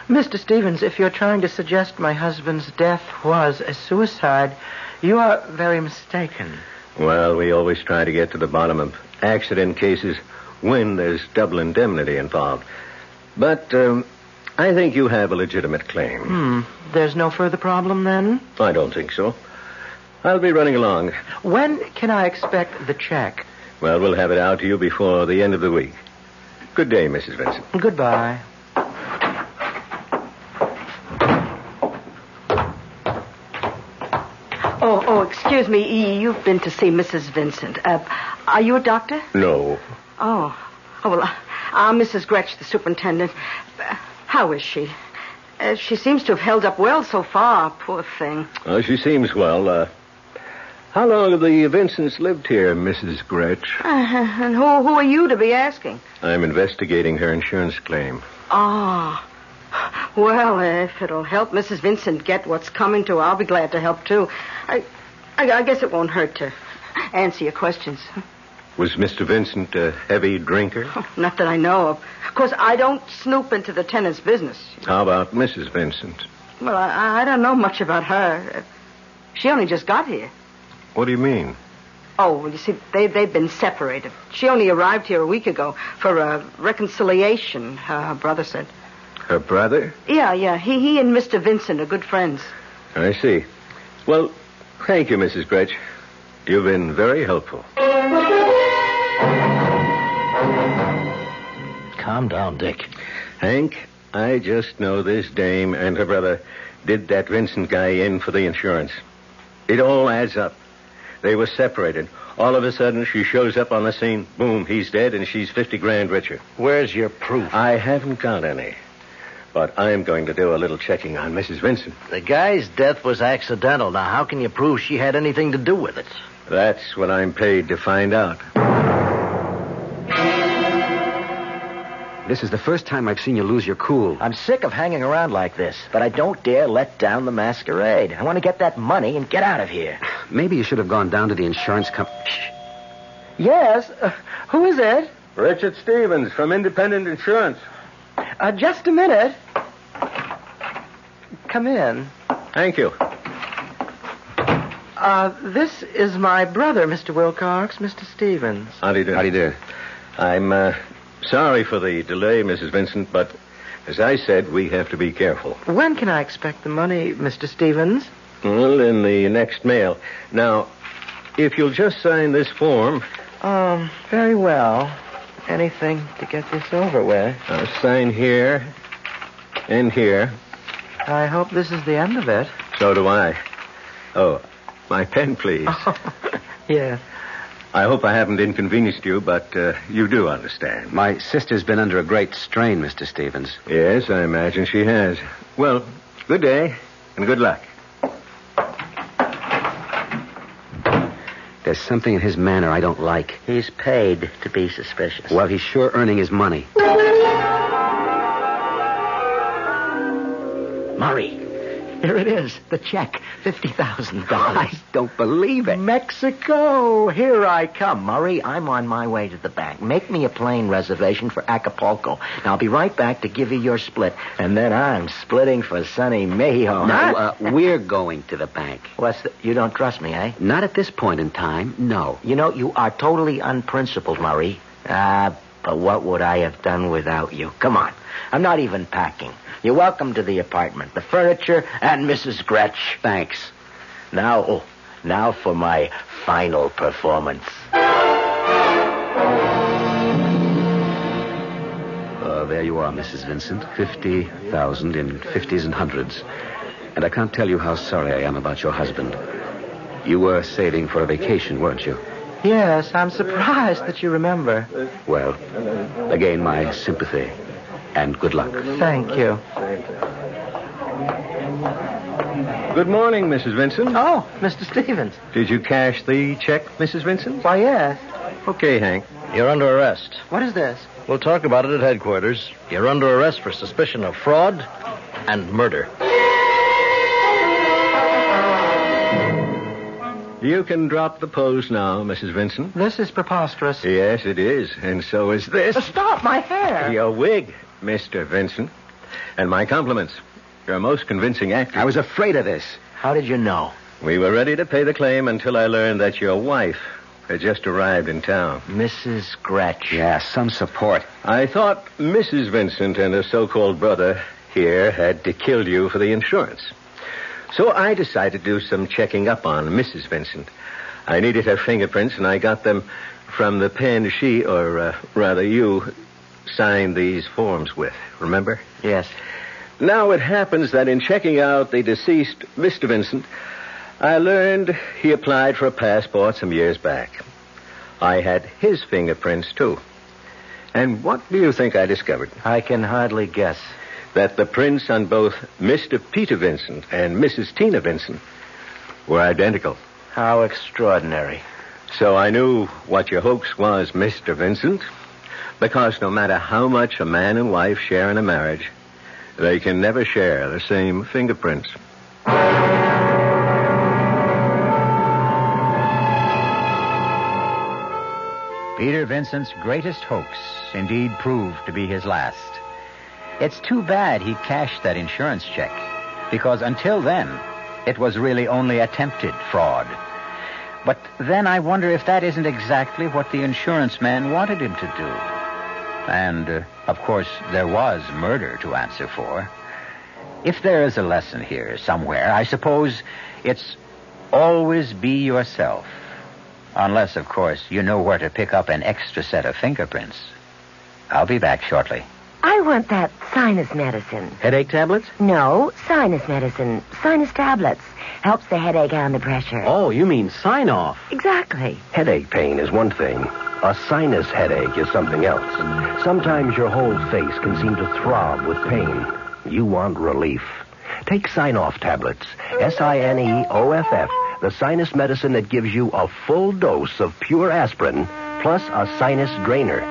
Mr. Stevens, if you're trying to suggest my husband's death was a suicide, you are very mistaken. Well, we always try to get to the bottom of accident cases when there's double indemnity involved. But I think you have a legitimate claim. There's no further problem, then? I don't think so. I'll be running along. When can I expect the check? Well, we'll have it out to you before the end of the week. Good day, Mrs. Vincent. Goodbye. Oh, excuse me. You've been to see Mrs. Vincent. Are you a doctor? No. Oh, well, I'm Mrs. Gretsch, the superintendent. How is she? She seems to have held up well so far, poor thing. Oh, she seems well. How long have the Vincents lived here, Mrs. Gretsch? And who are you to be asking? I'm investigating her insurance claim. Ah. Well, if it'll help Mrs. Vincent get what's coming to her, I'll be glad to help, too. I guess it won't hurt to answer your questions. Was Mr. Vincent a heavy drinker? Not that I know of. Of course, I don't snoop into the tenant's business. How about Mrs. Vincent? Well, I don't know much about her. She only just got here. What do you mean? Oh, well, you see, they've been separated. She only arrived here a week ago for a reconciliation, her brother said. Her brother? Yeah. He and Mr. Vincent are good friends. I see. Well, thank you, Mrs. Gretsch. You've been very helpful. Calm down, Dick. Hank, I just know this dame and her brother did that Vincent guy in for the insurance. It all adds up. They were separated. All of a sudden, she shows up on the scene. Boom, he's dead, and she's $50,000 richer. Where's your proof? I haven't got any. But I'm going to do a little checking on Mrs. Vincent. The guy's death was accidental. Now, how can you prove she had anything to do with it? That's what I'm paid to find out. This is the first time I've seen you lose your cool. I'm sick of hanging around like this, but I don't dare let down the masquerade. I want to get that money and get out of here. Maybe you should have gone down to the insurance company. Yes? Who is it? Richard Stevens from Independent Insurance. Just a minute. Come in. Thank you. This is my brother, Mr. Wilcox, Mr. Stevens. How do you do? How do you do? I'm sorry for the delay, Mrs. Vincent, but as I said, we have to be careful. When can I expect the money, Mr. Stevens? Well, in the next mail. Now, if you'll just sign this form. Very well. Anything to get this over with. I'll sign here and here. I hope this is the end of it. So do I. Oh, my pen, please. Yeah. I hope I haven't inconvenienced you, but you do understand. My sister's been under a great strain, Mr. Stevens. Yes, I imagine she has. Well, good day, and good luck. There's something in his manner I don't like. He's paid to be suspicious. Well, he's sure earning his money. Murray, here it is, the check, $50,000. I don't believe it. Mexico, here I come, Murray. I'm on my way to the bank. Make me a plane reservation for Acapulco. Now, I'll be right back to give you your split, and then I'm splitting for sunny Mexico. No, we're going to the bank. You don't trust me, eh? Not at this point in time, no. You know, you are totally unprincipled, Murray. But what would I have done without you? Come on. I'm not even packing. You're welcome to the apartment, the furniture, and Mrs. Gretsch. Thanks. Now for my final performance. There you are, Mrs. Vincent. 50,000 in 50s and hundreds. And I can't tell you how sorry I am about your husband. You were saving for a vacation, weren't you? Yes, I'm surprised that you remember. Well, again, my sympathy. And good luck. Thank you. Good morning, Mrs. Vincent. Oh, Mr. Stevens. Did you cash the check, Mrs. Vincent? Why, yes. Okay, Hank. You're under arrest. What is this? We'll talk about it at headquarters. You're under arrest for suspicion of fraud and murder. You can drop the pose now, Mrs. Vincent. This is preposterous. Yes, it is. And so is this. Stop my hair. Your wig, Mr. Vincent. And my compliments. You're a most convincing actor. I was afraid of this. How did you know? We were ready to pay the claim until I learned that your wife had just arrived in town. Mrs. Gretsch. Yeah, some support. I thought Mrs. Vincent and her so-called brother here had killed you for the insurance. So I decided to do some checking up on Mrs. Vincent. I needed her fingerprints, and I got them from the pen she, or rather you, signed these forms with. Remember? Yes. Now it happens that in checking out the deceased Mr. Vincent, I learned he applied for a passport some years back. I had his fingerprints, too. And what do you think I discovered? I can hardly guess. That the prints on both Mr. Peter Vincent and Mrs. Tina Vincent were identical. How extraordinary. So I knew what your hoax was, Mr. Vincent, because no matter how much a man and wife share in a marriage, they can never share the same fingerprints. Peter Vincent's greatest hoax indeed proved to be his last. It's too bad he cashed that insurance check, because until then, it was really only attempted fraud. But then I wonder if that isn't exactly what the insurance man wanted him to do. And, of course, there was murder to answer for. If there is a lesson here somewhere, I suppose it's always be yourself. Unless, of course, you know where to pick up an extra set of fingerprints. I'll be back shortly. I want that sinus medicine. Headache tablets? No, sinus medicine. Sinus tablets. Helps the headache and the pressure. Oh, you mean sign-off. Exactly. Headache pain is one thing. A sinus headache is something else. Sometimes your whole face can seem to throb with pain. You want relief. Take Sign-Off tablets. Sineoff. The sinus medicine that gives you a full dose of pure aspirin plus a sinus drainer.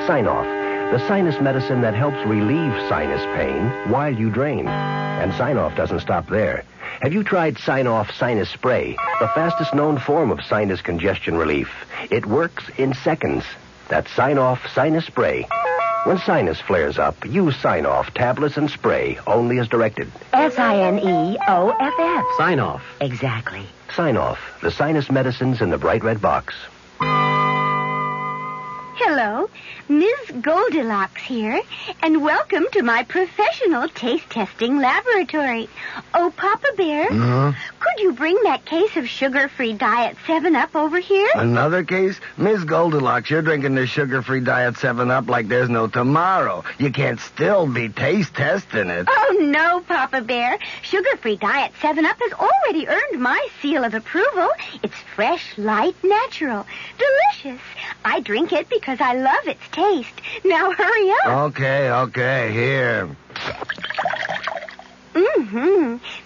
Sign-Off. The sinus medicine that helps relieve sinus pain while you drain. And Sign-Off doesn't stop there. Have you tried Sign-Off Sinus Spray, the fastest known form of sinus congestion relief? It works in seconds. That's Sign-Off Sinus Spray. When sinus flares up, use Sign-Off tablets and spray, only as directed. Sineoff. Sign-Off. Exactly. Sign-Off, the sinus medicines in the bright red box. Hello, Ms. Goldilocks here, and welcome to my professional taste testing laboratory. Oh, Papa Bear, could you bring that case of sugar-free Diet 7-Up over here? Another case? Miss Goldilocks, you're drinking the sugar-free Diet 7-Up like there's no tomorrow. You can't still be taste testing it. Oh, no, Papa Bear. Sugar-free Diet 7-Up has already earned my seal of approval. It's fresh, light, natural, delicious. I drink it because I love its taste. Now hurry up. Okay, here.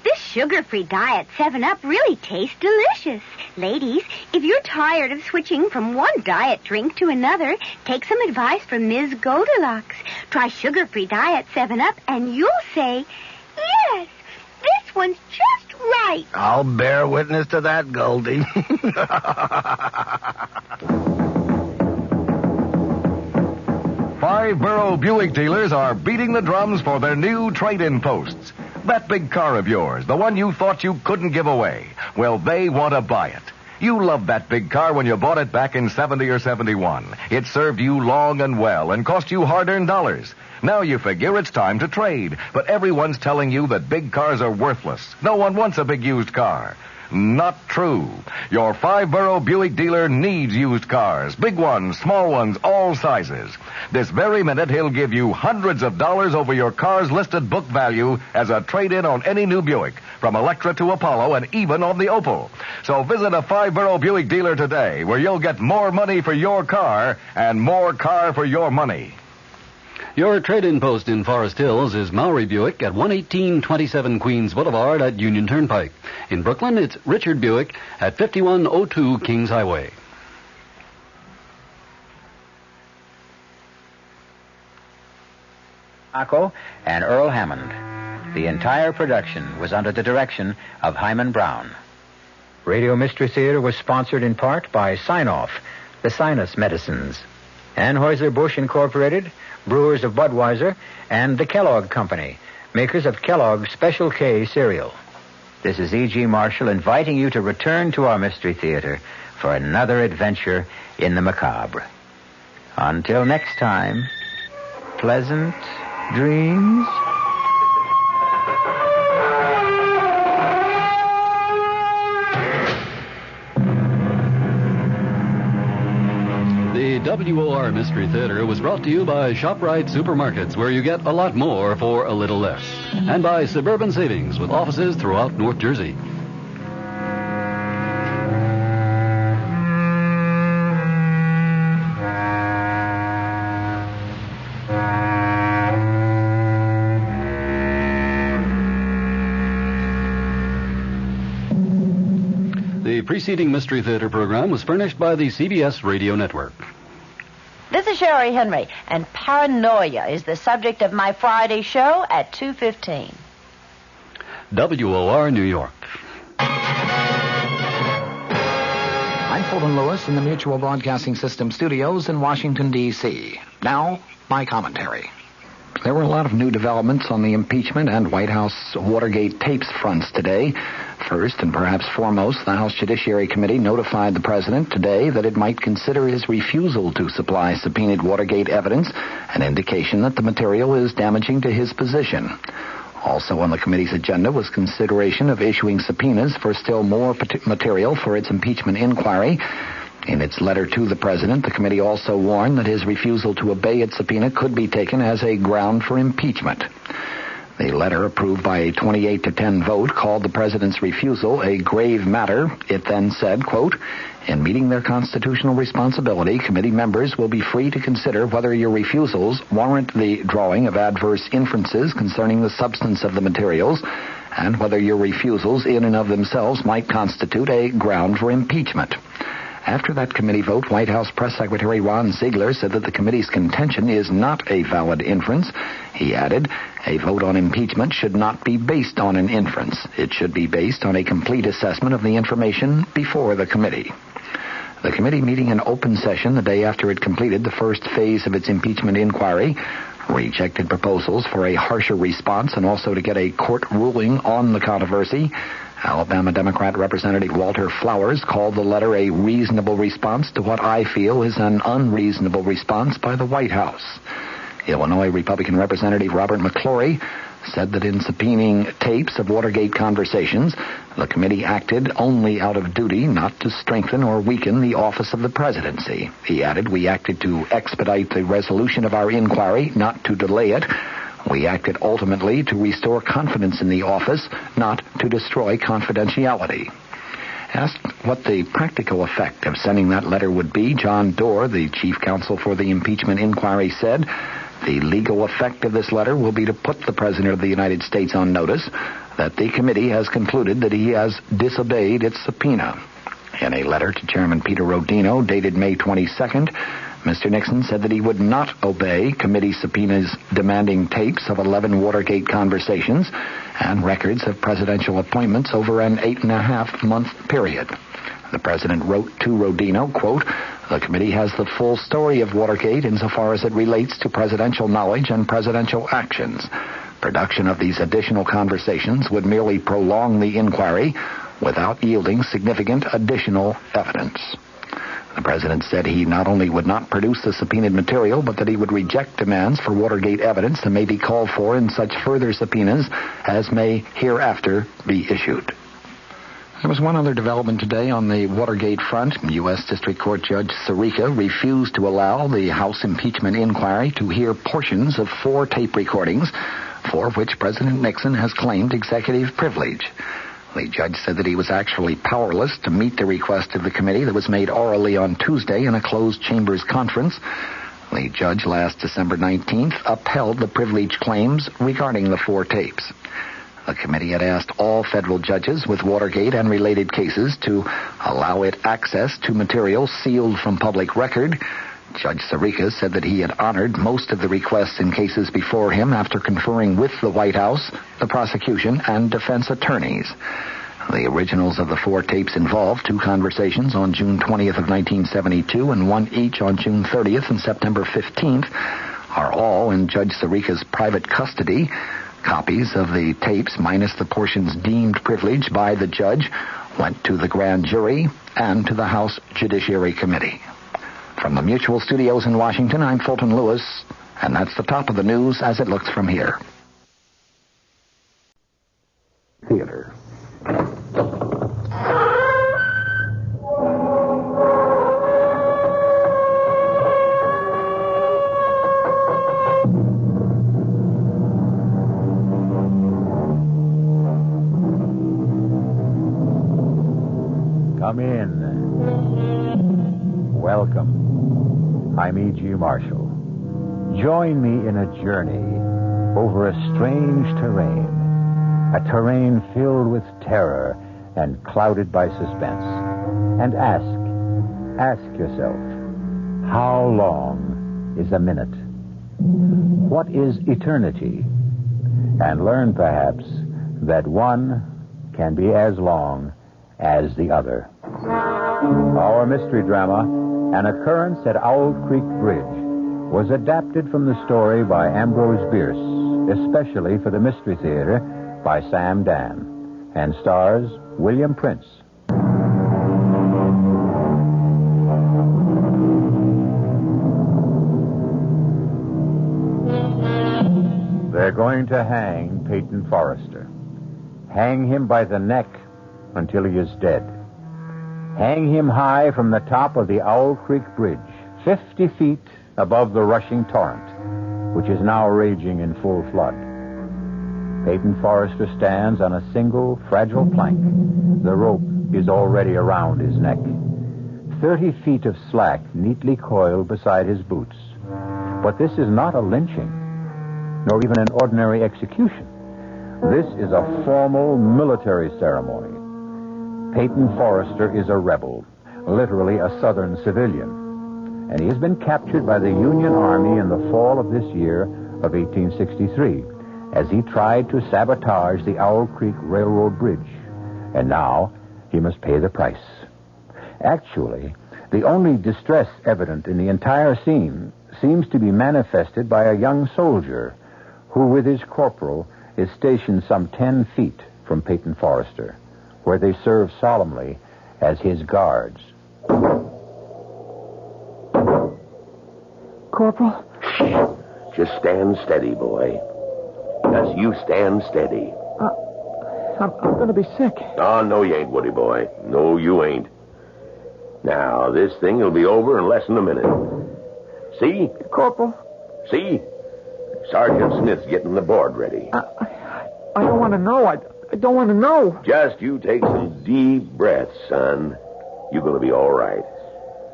This sugar-free Diet 7-Up really tastes delicious. Ladies, if you're tired of switching from one diet drink to another, take some advice from Ms. Goldilocks. Try sugar-free Diet 7-Up and you'll say, yes, this one's just right. I'll bear witness to that, Goldie. Five-borough Buick dealers are beating the drums for their new trade-in posts. That big car of yours, the one you thought you couldn't give away, well, they want to buy it. You loved that big car when you bought it back in 70 or 71. It served you long and well and cost you hard-earned dollars. Now you figure it's time to trade, but everyone's telling you that big cars are worthless. No one wants a big used car. Not true. Your five-borough Buick dealer needs used cars. Big ones, small ones, all sizes. This very minute, he'll give you hundreds of dollars over your car's listed book value as a trade-in on any new Buick, from Electra to Apollo and even on the Opal. So visit a five-borough Buick dealer today, where you'll get more money for your car and more car for your money. Your trade-in post in Forest Hills is Maury Buick at 11827 Queens Boulevard at Union Turnpike. In Brooklyn, it's Richard Buick at 5102 Kings Highway. Akko and Earl Hammond. The entire production was under the direction of Hyman Brown. Radio Mystery Theater was sponsored in part by Sign-Off, the Sinus Medicines, Anheuser-Busch Incorporated, Brewers of Budweiser, and the Kellogg Company, makers of Kellogg's Special K cereal. This is E.G. Marshall inviting you to return to our Mystery Theater for another adventure in the macabre. Until next time, pleasant dreams. The WOR Mystery Theater was brought to you by ShopRite Supermarkets, where you get a lot more for a little less. And by Suburban Savings, with offices throughout North Jersey. The preceding Mystery Theater program was furnished by the CBS Radio Network. This is Sherry Henry, and paranoia is the subject of my Friday show at 2:15. WOR New York. I'm Fulton Lewis in the Mutual Broadcasting System studios in Washington, D.C. Now, my commentary. There were a lot of new developments on the impeachment and White House Watergate tapes fronts today. First, and perhaps foremost, the House Judiciary Committee notified the president today that it might consider his refusal to supply subpoenaed Watergate evidence an indication that the material is damaging to his position. Also on the committee's agenda was consideration of issuing subpoenas for still more material for its impeachment inquiry. In its letter to the president, the committee also warned that his refusal to obey its subpoena could be taken as a ground for impeachment. The letter, approved by a 28-10 vote, called the president's refusal a grave matter. It then said, quote, "In meeting their constitutional responsibility, committee members will be free to consider whether your refusals warrant the drawing of adverse inferences concerning the substance of the materials and whether your refusals in and of themselves might constitute a ground for impeachment." After that committee vote, White House Press Secretary Ron Ziegler said that the committee's contention is not a valid inference. He added, "A vote on impeachment should not be based on an inference. It should be based on a complete assessment of the information before the committee." The committee, meeting in open session the day after it completed the first phase of its impeachment inquiry, rejected proposals for a harsher response and also to get a court ruling on the controversy. Alabama Democrat Representative Walter Flowers called the letter a reasonable response to what I feel is an unreasonable response by the White House. Illinois Republican Representative Robert McClory said that in subpoenaing tapes of Watergate conversations, the committee acted only out of duty, not to strengthen or weaken the office of the presidency. He added, "We acted to expedite the resolution of our inquiry, not to delay it. We acted ultimately to restore confidence in the office, not to destroy confidentiality." Asked what the practical effect of sending that letter would be, John Doerr, the chief counsel for the impeachment inquiry, said, "The legal effect of this letter will be to put the President of the United States on notice that the committee has concluded that he has disobeyed its subpoena." In a letter to Chairman Peter Rodino, dated May 22nd, Mr. Nixon said that he would not obey committee subpoenas demanding tapes of 11 Watergate conversations and records of presidential appointments over an 8.5-month period. The president wrote to Rodino, quote, "The committee has the full story of Watergate insofar as it relates to presidential knowledge and presidential actions. Production of these additional conversations would merely prolong the inquiry without yielding significant additional evidence." The president said he not only would not produce the subpoenaed material, but that he would reject demands for Watergate evidence that may be called for in such further subpoenas as may hereafter be issued. There was one other development today on the Watergate front. U.S. District Court Judge Sirica refused to allow the House impeachment inquiry to hear portions of 4 tape recordings for which President Nixon has claimed executive privilege. The judge said that he was actually powerless to meet the request of the committee that was made orally on Tuesday in a closed chambers conference. The judge last December 19th upheld the privilege claims regarding the 4 tapes. The committee had asked all federal judges with Watergate and related cases to allow it access to material sealed from public record. Judge Sirica said that he had honored most of the requests in cases before him after conferring with the White House, the prosecution, and defense attorneys. The originals of the 4 tapes involved 2 conversations on June 20th of 1972 and 1 each on June 30th and September 15th are all in Judge Sirica's private custody. Copies of the tapes, minus the portions deemed privileged by the judge, went to the grand jury and to the House Judiciary Committee. From the Mutual Studios in Washington, I'm Fulton Lewis, and that's the top of the news as it looks from here. Theater. Come in. Welcome. I'm E.G. Marshall. Join me in a journey over a strange terrain, a terrain filled with terror and clouded by suspense. And ask yourself, how long is a minute? What is eternity? And learn, perhaps, that one can be as long as the other. Our mystery drama, An Occurrence at Owl Creek Bridge, was adapted from the story by Ambrose Bierce, especially for the Mystery Theater by Sam Dan, and stars William Prince. They're going to hang Peyton Forrester. Hang him by the neck until he is dead. Hang him high from the top of the Owl Creek Bridge, 50 feet above the rushing torrent, which is now raging in full flood. Peyton Forrester stands on a single, fragile plank. The rope is already around his neck. 30 feet of slack neatly coiled beside his boots. But this is not a lynching, nor even an ordinary execution. This is a formal military ceremony. Peyton Forrester is a rebel, literally a Southern civilian, and he has been captured by the Union Army in the fall of this year of 1863 as he tried to sabotage the Owl Creek Railroad Bridge, and now he must pay the price. Actually, the only distress evident in the entire scene seems to be manifested by a young soldier who, with his corporal, is stationed some 10 feet from Peyton Forrester. where they serve solemnly as his guards. Corporal? Just stand steady, boy. Just you stand steady. I'm going to be sick. Oh, no, you ain't, Woody boy. No, you ain't. Now, this thing will be over in less than a minute. See? Corporal? See? Sergeant Smith's getting the board ready. I don't want to know. I don't want to know. Just you take some deep breaths, son. You're going to be all right.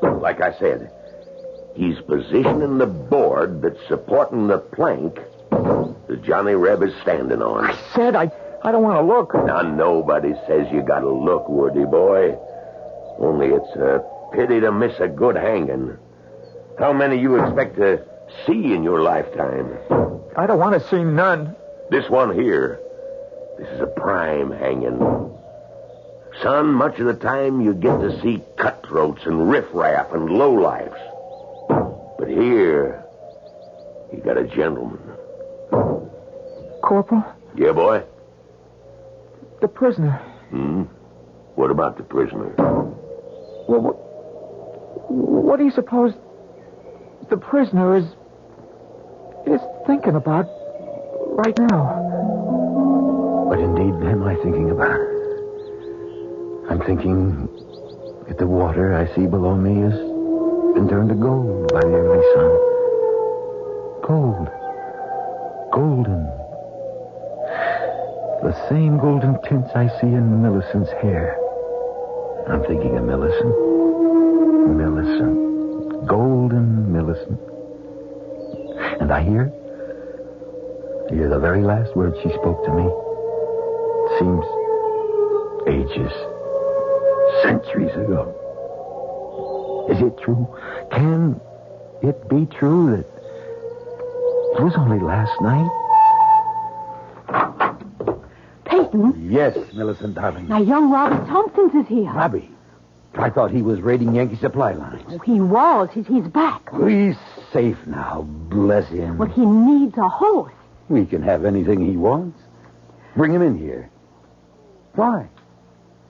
Like I said, he's positioning the board that's supporting the plank that Johnny Reb is standing on. I said I don't want to look. Now, nobody says you got to look, Woody boy. Only it's a pity to miss a good hanging. How many you expect to see in your lifetime? I don't want to see none. This one here, this is a prime hanging. Son, much of the time you get to see cutthroats and riffraff and lowlifes. But here, you got a gentleman. Corporal? Yeah, boy? The prisoner. What about the prisoner? Well, what do you suppose the prisoner is thinking about right now? What indeed am I thinking about? I'm thinking that the water I see below me has been turned to gold by the early sun. Gold. Golden. The same golden tints I see in Millicent's hair. I'm thinking of Millicent. Millicent. Golden Millicent. And I hear the very last words she spoke to me. It seems ages, centuries ago. Is it true? Can it be true that it was only last night? Peyton? Yes, Millicent, darling. Now, young Robbie Tompkins is here. Robbie? I thought he was raiding Yankee supply lines. Oh, he was. He's back. He's safe now, bless him. Well, he needs a horse. We can have anything he wants. Bring him in here. Why?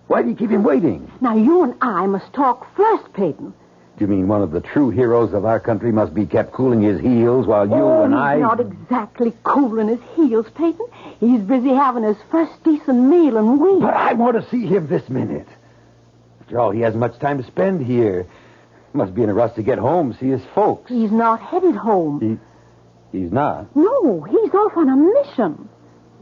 Why do you keep him waiting? Now, you and I must talk first, Peyton. You mean one of the true heroes of our country must be kept cooling his heels while you and I... He's not exactly cooling his heels, Peyton. He's busy having his first decent meal in weeks. But I want to see him this minute. After all, he hasn't much time to spend here. Must be in a rush to get home, see his folks. He's not headed home. He's not? No, he's off on a mission.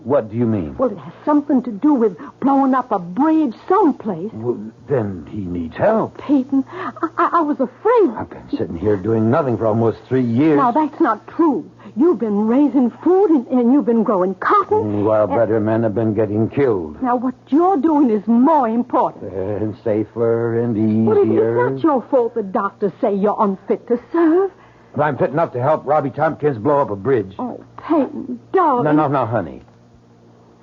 What do you mean? Well, it has something to do with blowing up a bridge someplace. Well, then he needs help. Peyton, I was afraid... I've been sitting here doing nothing for almost 3 years. Now, that's not true. You've been raising food and you've been growing cotton. While better men have been getting killed. Now, what you're doing is more important. And safer and easier. Well, it's not your fault the doctors say you're unfit to serve. But I'm fit enough to help Robbie Tompkins blow up a bridge. Oh, Peyton, darling. No, honey.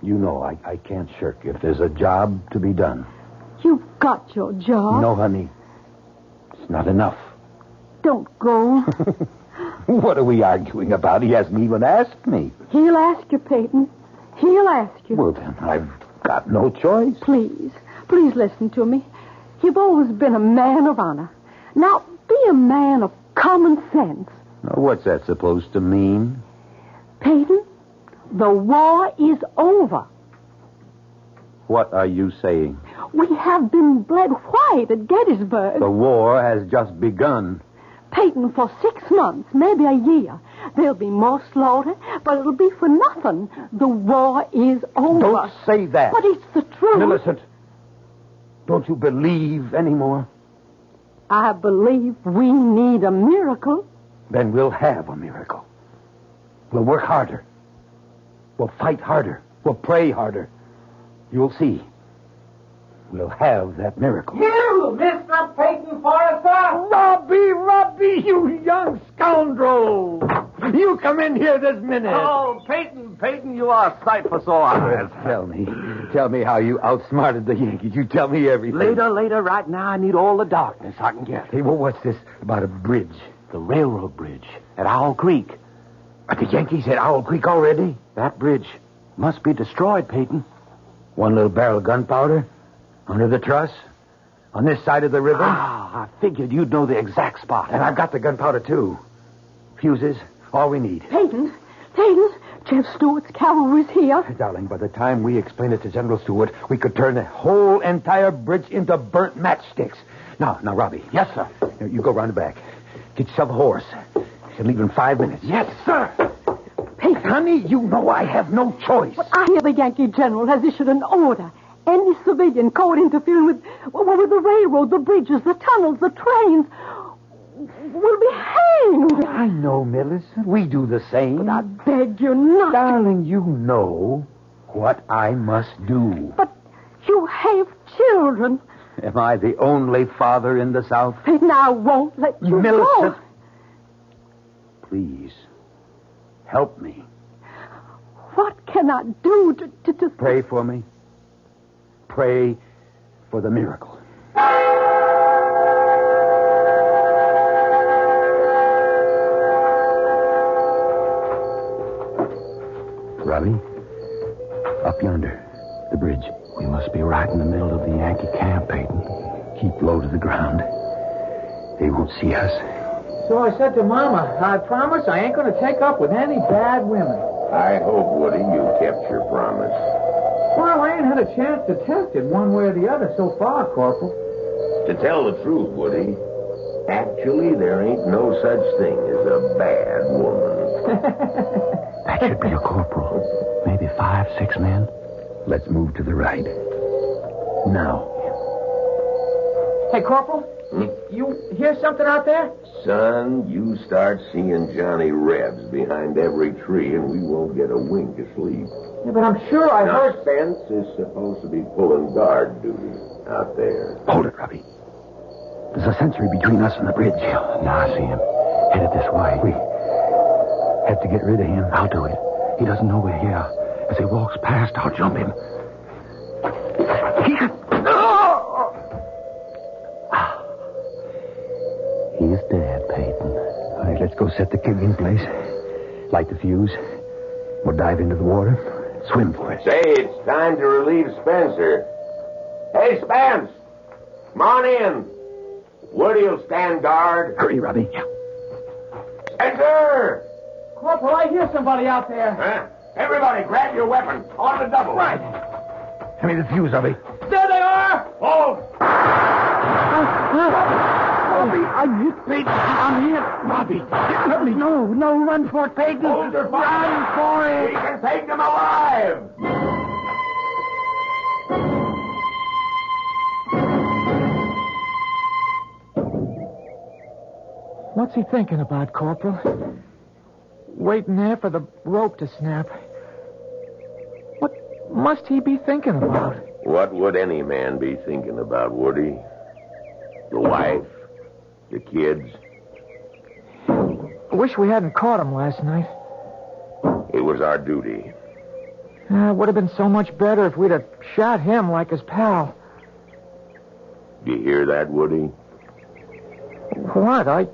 You know I can't shirk if there's a job to be done. You've got your job. No, honey. It's not enough. Don't go. What are we arguing about? He hasn't even asked me. He'll ask you, Peyton. He'll ask you. Well, then, I've got no choice. Please listen to me. You've always been a man of honor. Now, be a man of common sense. Now, what's that supposed to mean? Peyton, the war is over. What are you saying? We have been bled white at Gettysburg. The war has just begun. Peyton, for 6 months, maybe a year, there'll be more slaughter, but it'll be for nothing. The war is over. Don't say that. But it's the truth. Millicent, don't you believe anymore? I believe we need a miracle. Then we'll have a miracle. We'll work harder. We'll fight harder. We'll pray harder. You'll see. We'll have that miracle. You, Mr. Peyton Forrester! Robbie, you young scoundrel! You come in here this minute. Oh, Peyton, you are a sight for sore eyes. Tell me how you outsmarted the Yankees. You tell me everything. Later, right now, I need all the darkness I can get. Hey, well, what's this about a bridge? The railroad bridge at Owl Creek. Are the Yankees at Owl Creek already? That bridge must be destroyed, Peyton. One little barrel of gunpowder? Under the truss? On this side of the river? I figured you'd know the exact spot. And I've got the gunpowder, too. Fuses, all we need. Peyton, Jeff Stewart's cavalry's here. Darling, by the time we explain it to General Stewart, we could turn the whole entire bridge into burnt matchsticks. Now, Robbie. Yes, sir. You go round the back. Get yourself a horse. You'll leave in 5 minutes. Yes, sir. Peyton. Honey, you know I have no choice. But I hear the Yankee general has issued an order. Any civilian caught interfering with the railroad, the bridges, the tunnels, the trains will be hanged. I know, Millicent. We do the same. But I beg you not. Darling, you know what I must do. But you have children. Am I the only father in the South? Peyton, I won't let you Millicent, go. Please, help me. What can I do to... Pray for me. Pray for the miracle. Robbie, up yonder, the bridge. We must be right in the middle of the Yankee camp, Peyton. Keep low to the ground. They won't see us. So I said to Mama, I promise I ain't going to take up with any bad women. I hope, Woody, you kept your promise. Well, I ain't had a chance to test it one way or the other so far, Corporal. To tell the truth, Woody, actually there ain't no such thing as a bad woman. That should be a corporal. Maybe 5, 6 men. Let's move to the right. Now. Hey, Corporal, you hear something out there? Son, you start seeing Johnny Rebs behind every tree and we won't get a wink of sleep. Yeah, but I'm sure I heard... Spence is supposed to be pulling guard duty out there. Hold it, Robbie. There's a sentry between us and the bridge. Now I see him. Headed this way. We have to get rid of him. I'll do it. He doesn't know we're here. As he walks past, I'll jump him. He's dead, Peyton. All right, let's go set the kid in place. Light the fuse. We'll dive into the water. Swim for it. Say, it's time to relieve Spencer. Hey, Spence! Come on in. Woody'll stand guard. Hurry, Robbie. Spencer! Corporal, I hear somebody out there. Huh? Everybody, grab your weapon. On the double. Right. Hand me the fuse, Robbie. There they are! Hold! Robbie, I'm hit, Peyton. I'm hit. Robbie, let me. No, run for it, Peyton. Hold your fire. Run for it. We can take them alive. What's he thinking about, Corporal? Waiting there for the rope to snap. What must he be thinking about? What would any man be thinking about, Woody? The wife? The kids? I wish we hadn't caught him last night. It was our duty. It would have been so much better if we'd have shot him like his pal. Do you hear that, Woody? What? I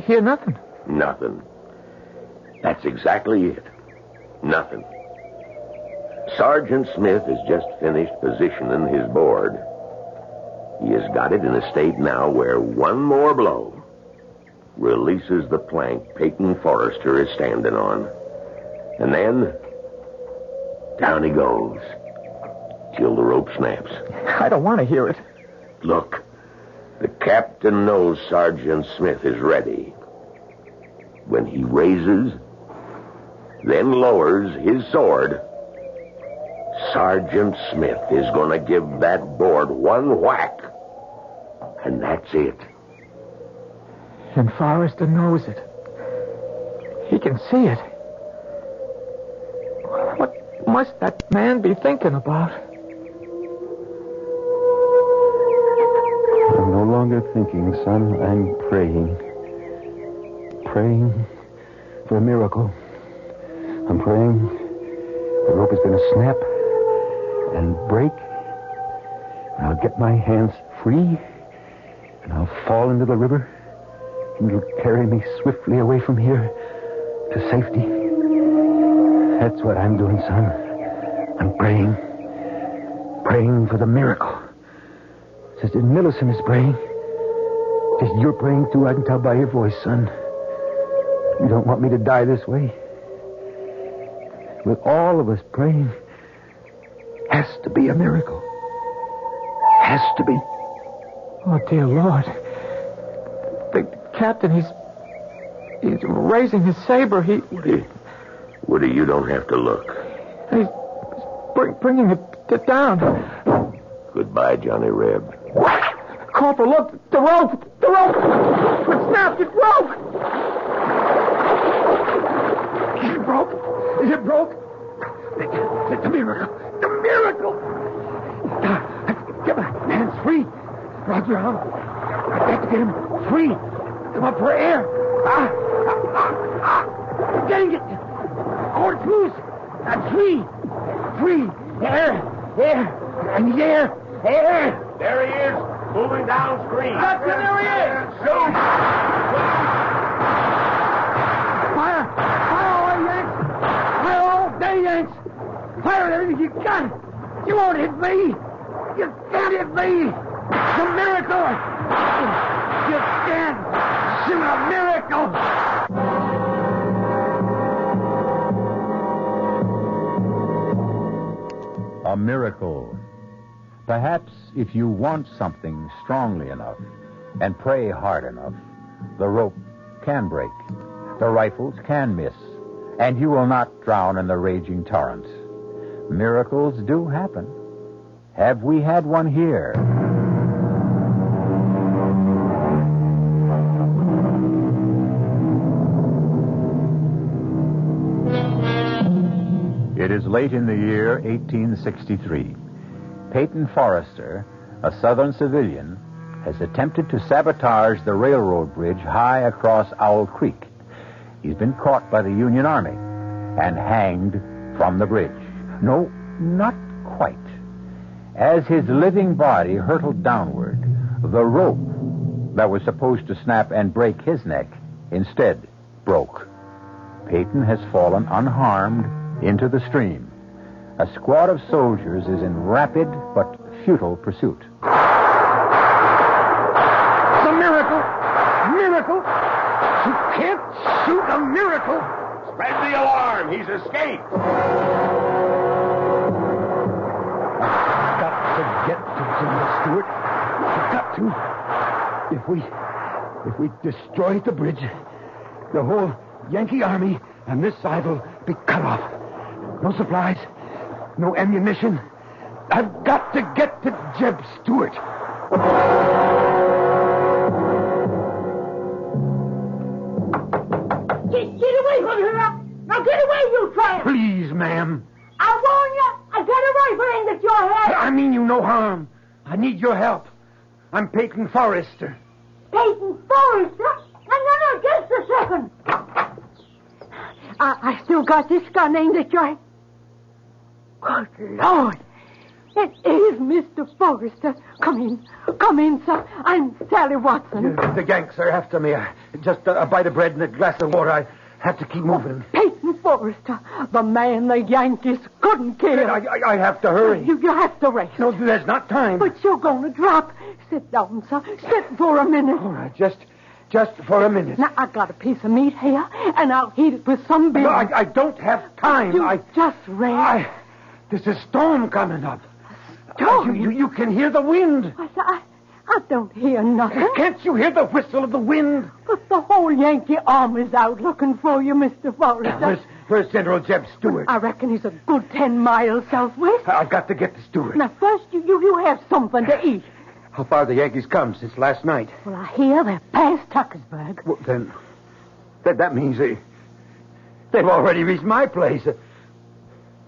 hear nothing. Nothing. That's exactly it. Nothing. Sergeant Smith has just finished positioning his board. He has got it in a state now where one more blow releases the plank Peyton Forrester is standing on. And then, down he goes, till the rope snaps. I don't want to hear it. Look, the captain knows Sergeant Smith is ready. When he raises, then lowers his sword, Sergeant Smith is going to give that board one whack. And that's it. And Forrester knows it. He can see it. What must that man be thinking about? I'm no longer thinking, son. I'm praying. Praying for a miracle. I'm praying the rope is going to snap and break. And I'll get my hands free. And I'll fall into the river. And it'll carry me swiftly away from here to safety. That's what I'm doing, son. I'm praying. praying for the miracle. Sister Millicent is praying. Just you're praying, too. I can tell by your voice, son. You don't want me to die this way. With all of us praying, has to be a miracle. Has to be. Oh, dear Lord. The captain, he's raising his saber. Woody, you don't have to look. He's bringing it down. Goodbye, Johnny Reb. Corporal, look, the rope! The rope! It snapped, it broke! It broke! It broke! It's a miracle! The miracle! Get my hands free! Roger, I've got to get him free! Come up for air! Dang it! Oh, it's loose! I'm free! Free! Air! And the air! There he is, moving downstream. That's it, there he is! Shoot! Fire! Fire all, Yanks! Fire all day, Yanks! Fire everything you got! You won't hit me! You can't hit me! It's a miracle! You can't shoot a miracle! A miracle. Perhaps if you want something strongly enough and pray hard enough, the rope can break, the rifles can miss, and you will not drown in the raging torrent. Miracles do happen. Have we had one here? It is late in the year 1863. Peyton Forrester, a Southern civilian, has attempted to sabotage the railroad bridge high across Owl Creek. He's been caught by the Union Army and hanged from the bridge. No, not quite. As his living body hurtled downward, the rope that was supposed to snap and break his neck instead broke. Peyton has fallen unharmed into the stream. A squad of soldiers is in rapid but futile pursuit. It's a miracle! Miracle! You can't shoot a miracle! Spread the alarm! He's escaped! I've got to get to General Stewart. I've got to. If we destroy the bridge, the whole Yankee army and this side will be cut off. No supplies, no ammunition. I've got to get to Jeb Stewart. Get away from her! Now get away, you tramp! Please, ma'am. I warn you, I got a rifle aimed at your head. I mean you no harm. I need your help. I'm Peyton Forrester. Peyton Forrester? No, just a second. I still got this gun aimed at your head. Good Lord. It is Mr. Forrester. Come in, sir. I'm Sally Watson. The Yanks are after me. Just a bite of bread and a glass of water. I have to keep moving. Peyton Forrester, the man the Yankees couldn't kill. I have to hurry. You have to rest. No, there's not time. But you're going to drop. Sit down, sir. Sit for a minute. All right, just for a minute. Now, I got a piece of meat here, and I'll heat it with some beer. No, I don't have time. Just rest. There's a storm coming up. Storm? You can hear the wind. I don't hear nothing. Can't you hear the whistle of the wind? But the whole Yankee army's out looking for you, Mr. Forrester. Where's General Jeb Stewart? I reckon he's a good 10 miles southwest. I've got to get to Stewart. Now, first, you have something to eat. How far the Yankees come since last night? Well, I hear they're past Tuckersburg. Well, then that means they've already reached my place.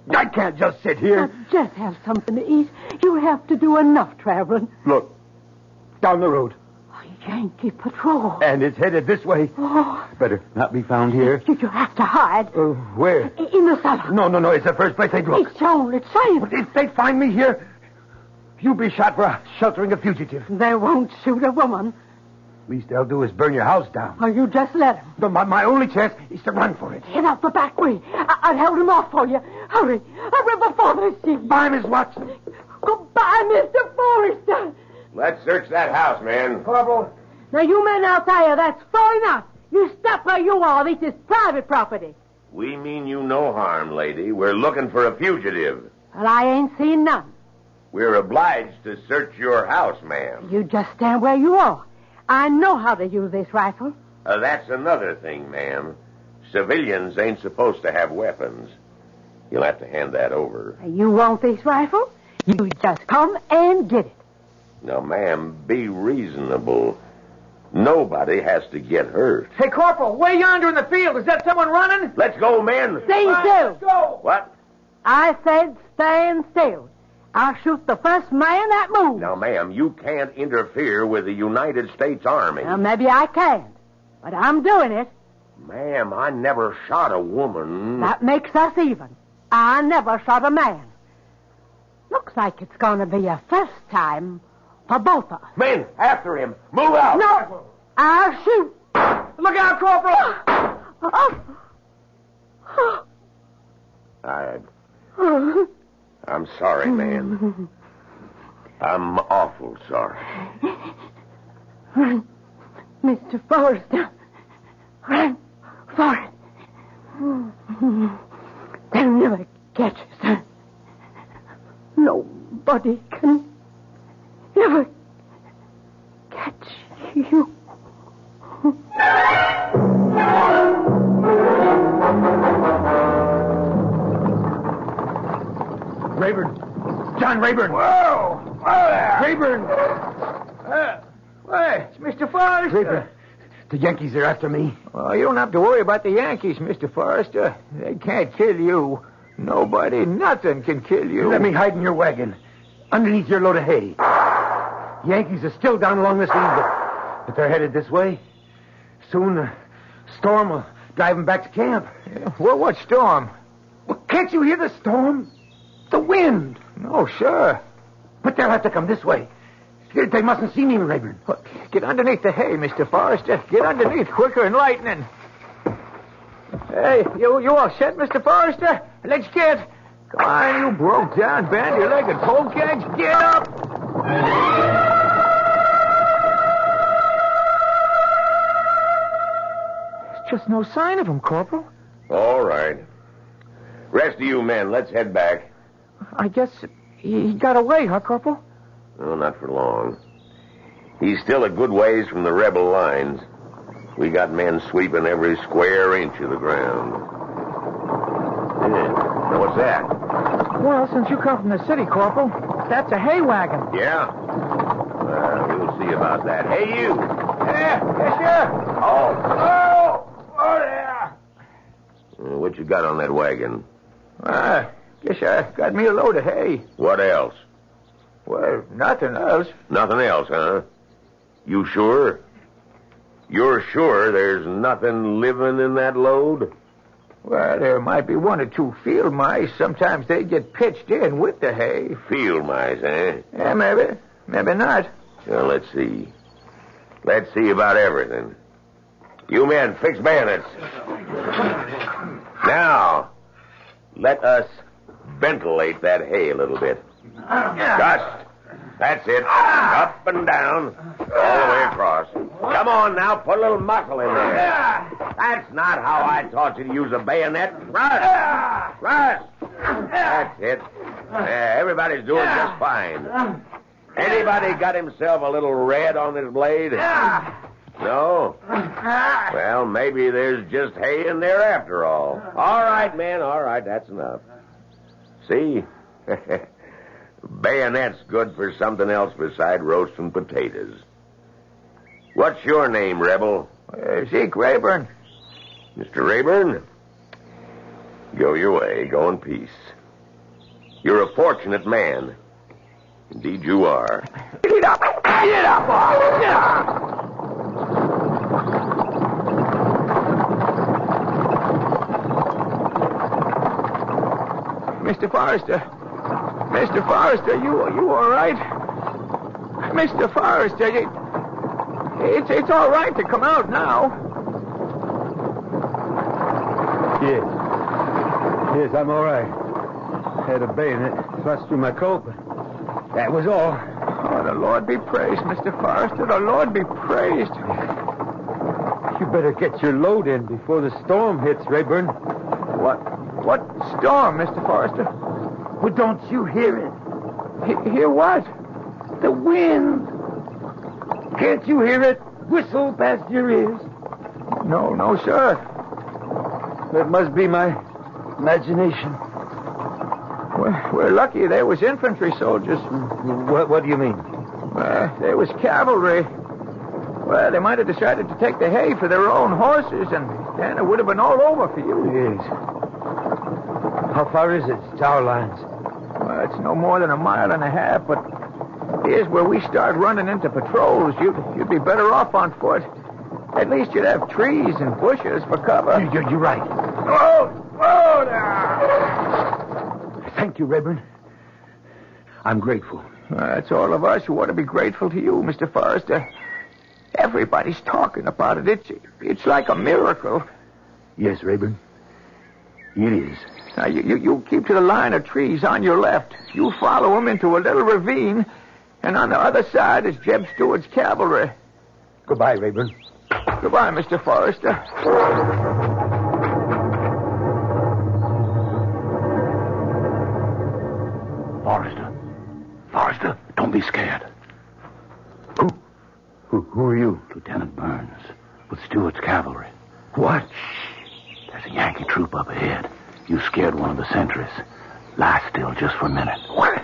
I can't just sit here. Now, just have something to eat. You have to do enough traveling. Look, down the rood. A Yankee patrol. And it's headed this way. Oh. Better not be found here. You have to hide. Where? In the cellar. No. It's the first place they'd look. It's only safe. But if they find me here, you'll be shot for sheltering a fugitive. They won't shoot a woman. Least they'll do is burn your house down. Or you just let them. No, my only chance is to run for it. Get out the back way. I'll hold him off for you. Hurry before they see you. Bye, Miss Watson. Goodbye, Mr. Forrester. Let's search that house, man. Corporal. Now, you men out there, that's far enough. You stop where you are. This is private property. We mean you no harm, lady. We're looking for a fugitive. Well, I ain't seen none. We're obliged to search your house, ma'am. You just stand where you are. I know how to use this rifle. That's another thing, ma'am. Civilians ain't supposed to have weapons. You'll have to hand that over. You want this rifle? You just come and get it. Now, ma'am, be reasonable. Nobody has to get hurt. Hey, Corporal, way yonder in the field. Is that someone running? Let's go, men. Stay still. Let's go. What? I said stand still. I'll shoot the first man that moves. Now, ma'am, you can't interfere with the United States Army. Well, maybe I can't, but I'm doing it. Ma'am, I never shot a woman. That makes us even. I never shot a man. Looks like it's going to be a first time for both of us. Men, after him. Move out. No, I'll shoot. Look out, Corporal. I'm sorry, man. I'm awful sorry. Run, Mr. Forrester. Run for it. They'll never catch us, sir. Nobody can ever catch you. Rayburn. John Rayburn. Whoa! Whoa there! Rayburn. Hey, it's Mr. Forrester. Rayburn. The Yankees are after me. Oh, you don't have to worry about the Yankees, Mr. Forrester. They can't kill you. Nobody, nothing can kill you. Let me hide in your wagon, underneath your load of hay. Yankees are still down along this lead, but they're headed this way. Soon the storm will drive them back to camp. Yeah, well, what storm? Well, can't you hear the storm? The wind. No, sure. But they'll have to come this way. They mustn't see me, Rayburn. Look, get underneath the hay, Mr. Forrester. Get underneath quicker than lightning. Hey, you all set, Mr. Forrester? Let's get. Come on, you broke down, bandy-legged polecats. Get up! There's just no sign of him, Corporal. All right. Rest of you men, let's head back. I guess he got away, huh, Corporal? No, not for long. He's still a good ways from the rebel lines. We got men sweeping every square inch of the ground. Yeah. Now, what's that? Well, since you come from the city, Corporal, that's a hay wagon. Yeah? We'll see about that. Hey, you! Yeah, yes, sir. Oh, there. What you got on that wagon? Guess I got me a load of hay. What else? Well, nothing else. Nothing else, huh? You sure? You're sure there's nothing living in that load? Well, there might be one or two field mice. Sometimes they get pitched in with the hay. Field mice, eh? Yeah, maybe. Maybe not. Well, let's see. Let's see about everything. You men, fix bayonets. Now, let us ventilate that hay a little bit. Just. That's it. Up and down. All the way across. Come on now, put a little muscle in there. That's not how I taught you to use a bayonet. Rush. Rush. That's it. Everybody's doing just fine. Anybody got himself a little red on this blade? No? Well, maybe there's just hay in there after all. All right, men, all right, that's enough. See? Bayonet's good for something else beside roasting potatoes. What's your name, Rebel? Zeke Rayburn. Mr. Rayburn, go your way. Go in peace. You're a fortunate man. Indeed you are. Get up! Get up! Get up! Mr. Forrester. Mr. Forrester, you all right? Mr. Forrester, it's all right to come out now. Yes, I'm all right. Had a bayonet thrust through my coat, but That was all. Oh, the Lord be praised, Mr. Forrester. The Lord be praised. You better get your load in before the storm hits, Rayburn. What storm, Mr. Forrester? Well, don't you hear it? Hear what? The wind. Can't you hear it whistle past your ears? No, sir. It must be my imagination. We're lucky there was infantry soldiers. What do you mean? There was cavalry. Well, they might have decided to take the hay for their own horses, and then it would have been all over for you. Yes. How far is it to our lines? Well, it's no more than 1.5 miles, but here's where we start running into patrols. You'd be better off on foot. At least you'd have trees and bushes for cover. You're right. Oh, there! Thank you, Rayburn. I'm grateful. It's all of us who ought to be grateful to you, Mr. Forrester. Everybody's talking about it. It's like a miracle. Yes, Rayburn. It is. Now, you keep to the line of trees on your left. You follow them into a little ravine, and on the other side is Jeb Stewart's cavalry. Goodbye, Rayburn. Goodbye, Mr. Forrester. Forrester, don't be scared. Who are you? Lieutenant Burns, with Stewart's cavalry. What? There's a Yankee troop up ahead. You scared one of the sentries. Lie still just for a minute. What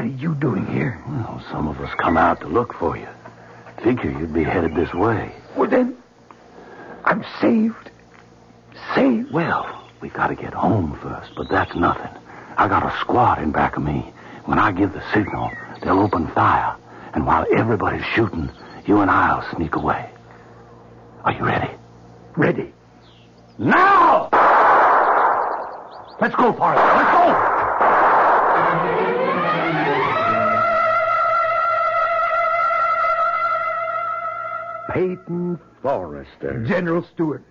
are you doing here? Well, some of us come out to look for you. Figure you'd be headed this way. Well, then, I'm saved. Saved? Well, we got to get home first, but that's nothing. I got a squad in back of me. When I give the signal, they'll open fire. And while everybody's shooting, you and I'll sneak away. Are you ready? Ready. Now! Let's go, Forrester. Let's go! Peyton Forrester. General Stewart.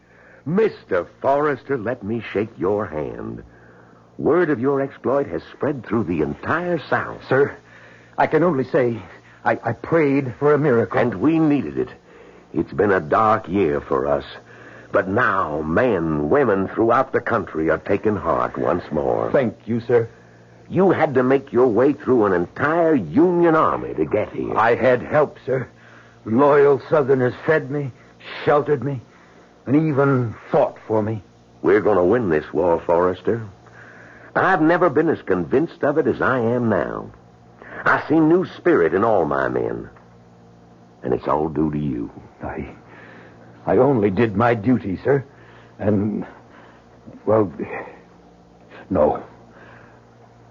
Mr. Forrester, let me shake your hand. Word of your exploit has spread through the entire South. Sir, I can only say I prayed for a miracle. And we needed it. It's been a dark year for us. But now men, women throughout the country are taking heart once more. Thank you, sir. You had to make your way through an entire Union army to get here. I had help, sir. Loyal Southerners fed me, sheltered me, and even fought for me. We're going to win this war, Forrester. I've never been as convinced of it as I am now. I see new spirit in all my men. And it's all due to you. I only did my duty, sir. And, well, no.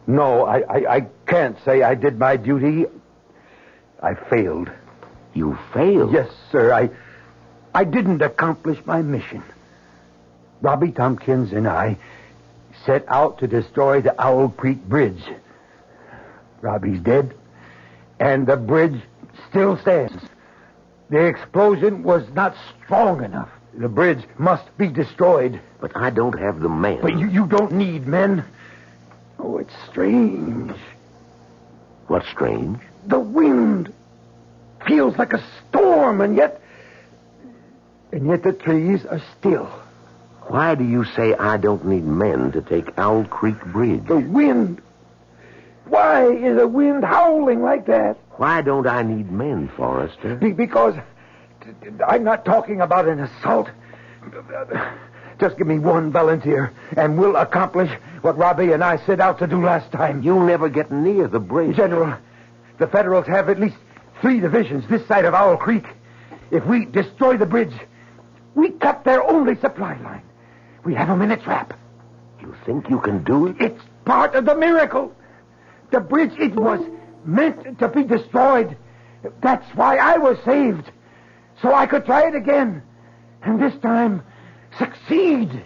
No, I can't say I did my duty. I failed. You failed? Yes, sir. I didn't accomplish my mission. Robbie Tompkins and I set out to destroy the Owl Creek Bridge. Robbie's dead, and the bridge still stands. The explosion was not strong enough. The bridge must be destroyed. But I don't have the men. But you don't need men. Oh, it's strange. What's strange? The wind feels like a storm, and yet the trees are still. Why do you say I don't need men to take Owl Creek Bridge? The wind. Why is the wind howling like that? Why don't I need men, Forrester? Because I'm not talking about an assault. Just give me one volunteer, and we'll accomplish what Robbie and I set out to do last time. You'll never get near the bridge. General, the Federals have at least 3 divisions this side of Owl Creek. If we destroy the bridge, we cut their only supply line. We have them in a trap. You think you can do it? It's part of the miracle. The bridge, it was meant to be destroyed. That's why I was saved. So I could try it again. And this time, succeed.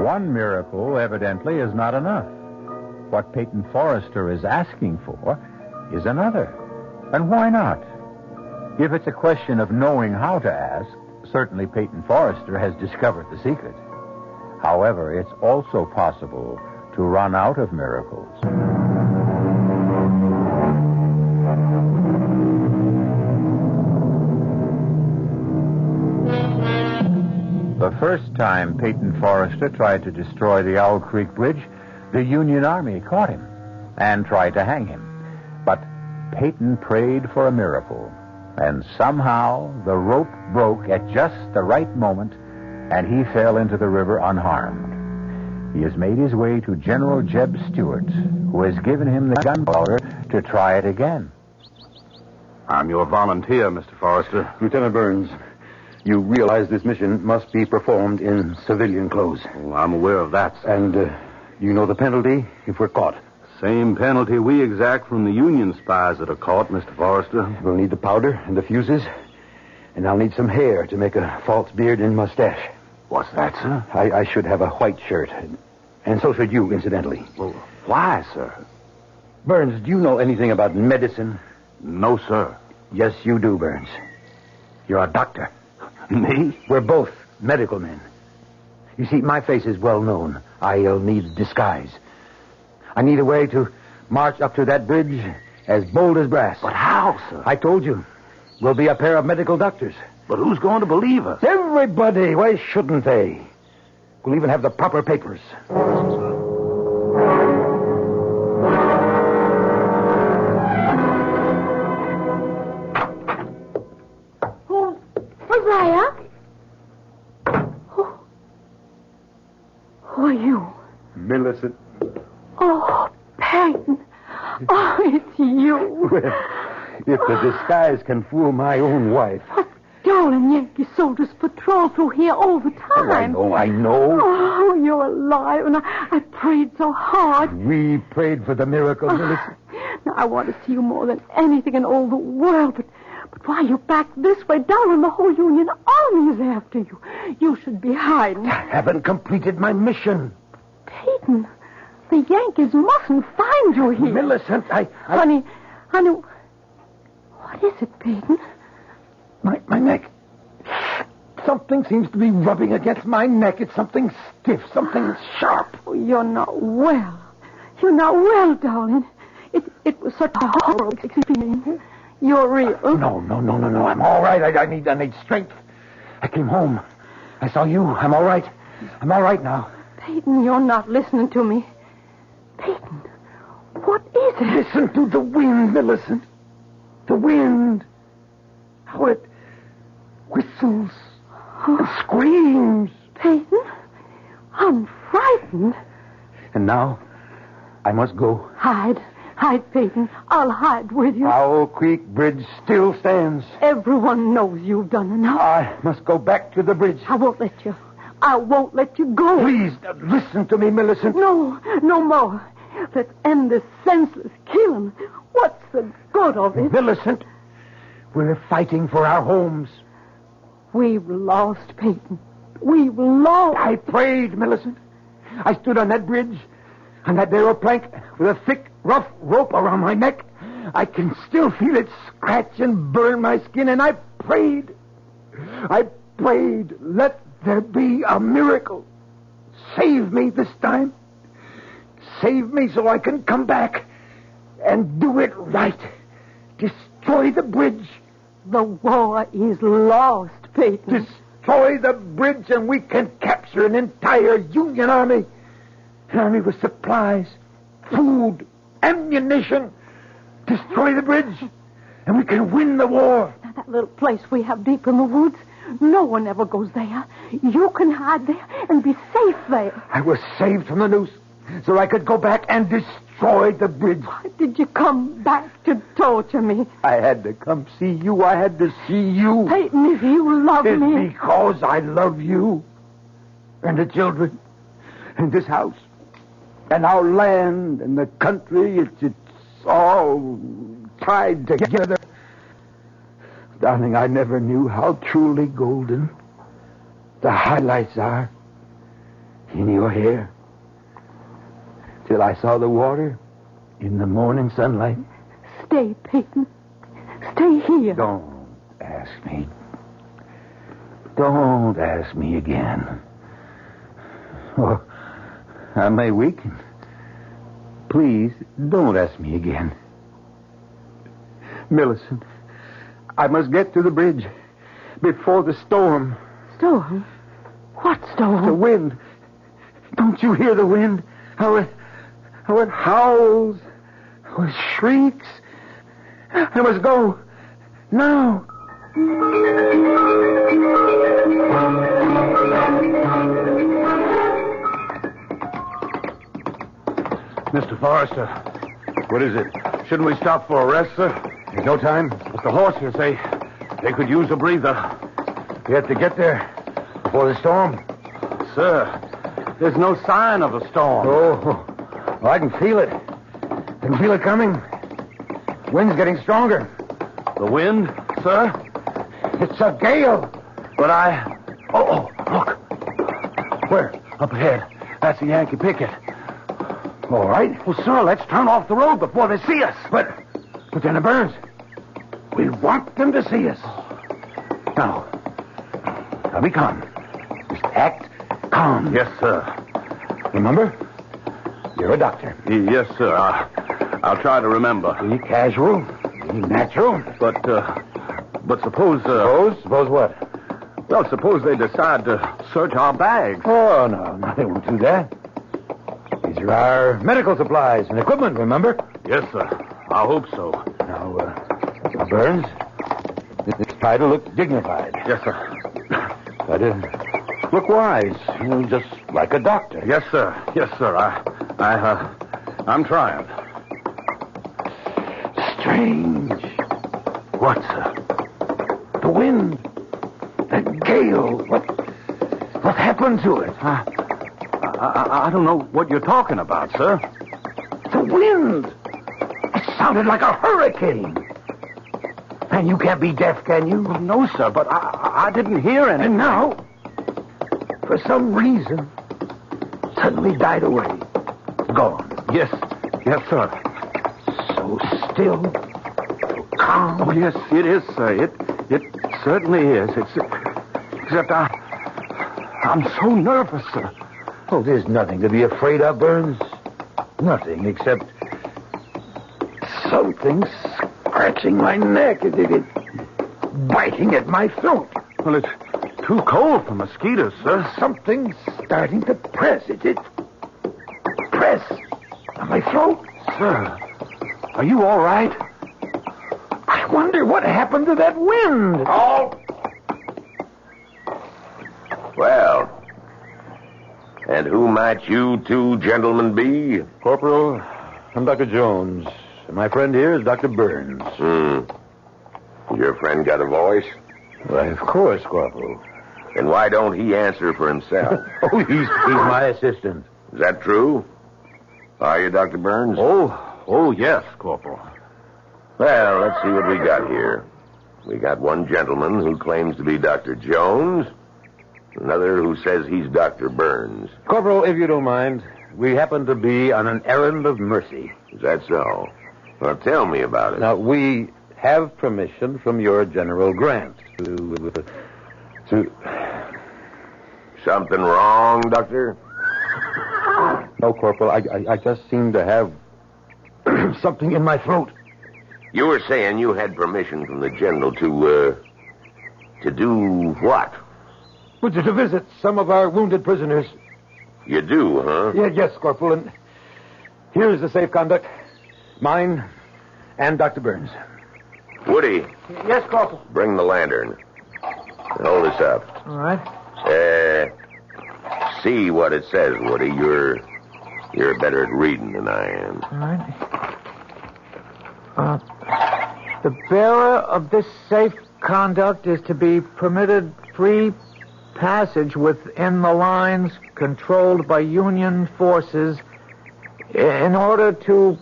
One miracle, evidently, is not enough. What Peyton Forrester is asking for is another. And why not? If it's a question of knowing how to ask, certainly Peyton Forrester has discovered the secret. However, it's also possible to run out of miracles. The first time Peyton Forrester tried to destroy the Owl Creek Bridge, the Union Army caught him and tried to hang him. But Peyton prayed for a miracle, and somehow the rope broke at just the right moment, and he fell into the river unharmed. He has made his way to General Jeb Stuart, who has given him the gunpowder to try it again. I'm your volunteer, Mr. Forrester. Lieutenant Burns, you realize this mission must be performed in civilian clothes. Oh, I'm aware of that, sir. And you know the penalty if we're caught. Same penalty we exact from the Union spies that are caught, Mr. Forrester. We'll need the powder and the fuses, and I'll need some hair to make a false beard and mustache. What's that, sir? I should have a white shirt, and so should you, incidentally. Well, why, sir? Burns, do you know anything about medicine? No, sir. Yes, you do, Burns. You're a doctor. Me? We're both medical men. You see, my face is well known. I'll need disguise. I need a way to march up to that bridge as bold as brass. But how, sir? I told you. We'll be a pair of medical doctors. But who's going to believe us? Everybody. Why shouldn't they? We'll even have the proper papers. Hosea? Who are you? Millicent. Oh, Peyton. Oh, it's you. Well, if the disguise can fool my own wife. But darling Yankee soldiers patrol through here all the time. Oh, I know. Oh, you're alive, and I prayed so hard. We prayed for the miracle, Millicent. Now, I want to see you more than anything in all the world, but why are you back this way, darling? The whole Union Army is after you. You should be hiding. I haven't completed my mission. Peyton, the Yankees mustn't find you here. Millicent, Honey, what is it, Peyton? My neck. Something seems to be rubbing against my neck. It's something stiff, something sharp. Oh, you're not well. You're not well, darling. It was such a horrible experience. You're real. No. I'm all right. I need strength. I came home. I saw you. I'm all right. I'm all right now. Peyton, you're not listening to me. Peyton, what is it? Listen to the wind, Millicent. The wind. How it whistles and screams. Peyton, I'm frightened. And now, I must go. Hide, Peyton. I'll hide with you. Owl Creek Bridge still stands. Everyone knows you've done enough. I must go back to the bridge. I won't let you. I won't let you go. Please, listen to me, Millicent. No more. Let's end this senseless killing. What's the good of it? Millicent, we're fighting for our homes. We've lost, Peyton. We've lost. I prayed, Millicent. I stood on that bridge, on that narrow plank, with a thick, rough rope around my neck. I can still feel it scratch and burn my skin, and I prayed. Let there be a miracle. Save me this time. Save me so I can come back and do it right. Destroy the bridge. The war is lost, Peyton. Destroy the bridge and we can capture an entire Union army. An army with supplies, food, ammunition. Destroy the bridge and we can win the war. Now, that little place we have deep in the woods, no one ever goes there. You can hide there and be safe there. I was saved from the noose so I could go back and destroy the bridge. Why did you come back to torture me? I had to come see you. I had to see you. Peyton, if you love me... It's because I love you and the children and this house and our land and the country. It's all tied together. Darling, I never knew how truly golden the highlights are in your hair. Till I saw the water in the morning sunlight. Stay, Peyton. Stay here. Don't ask me. Don't ask me again. Oh, I may weaken. Please, don't ask me again. Millicent, I must get to the bridge before the storm. Storm? What storm? The wind. Don't you hear the wind? How it howls, how it shrieks. I must go now. Mr. Forrester. What is it? Shouldn't we stop for a rest, sir? There's no time. But the horses, they could use a breather. We have to get there before the storm. Sir, there's no sign of a storm. Oh, I can feel it. I can feel it coming. Wind's getting stronger. The wind, sir? It's a gale. But Oh, look. Where? Up ahead. That's the Yankee picket. All right. Well, sir, let's turn off the road before they see us. But then it burns. We want them to see us. Now be calm. Just act calm. Yes, sir. Remember? You're a doctor. Yes, sir. I'll try to remember. Be casual. Be natural. But suppose... Suppose what? Well, suppose they decide to search our bags. Oh, no, they won't do that. These are our medical supplies and equipment, remember? Yes, sir. I hope so. Now, Burns, let's try to look dignified. Yes, sir. Try to look wise, just like a doctor. Yes, sir. Yes, sir. I'm trying. Strange. What, sir? The wind. That gale. What happened to it? I don't know what you're talking about, sir. The wind. It sounded like a hurricane. And you can't be deaf, can you? Well, no, sir, but I didn't hear anything. And now, for some reason, suddenly died away. Gone. Yes, sir. So still, so calm. Oh, yes, it is, sir. It certainly is. Except I'm so nervous, sir. Oh, there's nothing to be afraid of, Burns. Nothing except something scratching my neck. It biting at my throat. Well, it's too cold for mosquitoes, sir. Something's starting to press. It press on my throat. Sir, are you all right? I wonder what happened to that wind. Oh! Well, and who might you two gentlemen be? Corporal, I'm Dr. Jones. And my friend here is Dr. Burns. Your friend got a voice? Why, of course, Corporal. Then why don't he answer for himself? Oh, he's my assistant. Is that true? Are you, Dr. Burns? Oh, yes, Corporal. Well, let's see what we got here. We got one gentleman who claims to be Dr. Jones, another who says he's Dr. Burns. Corporal, if you don't mind, we happen to be on an errand of mercy. Is that so? Well, tell me about it. Now, we have permission from your General Grant to... Something wrong, Doctor? No, Corporal, I just seem to have something in my throat. You were saying you had permission from the General to do what? Well, to visit some of our wounded prisoners. You do, huh? Yes, Corporal, and here's the safe conduct. Mine and Dr. Burns. Woody. Yes, Corporal. Bring the lantern. Hold this up. All right. See what it says, Woody. You're better at reading than I am. All right. The bearer of this safe conduct is to be permitted free passage within the lines controlled by Union forces in order to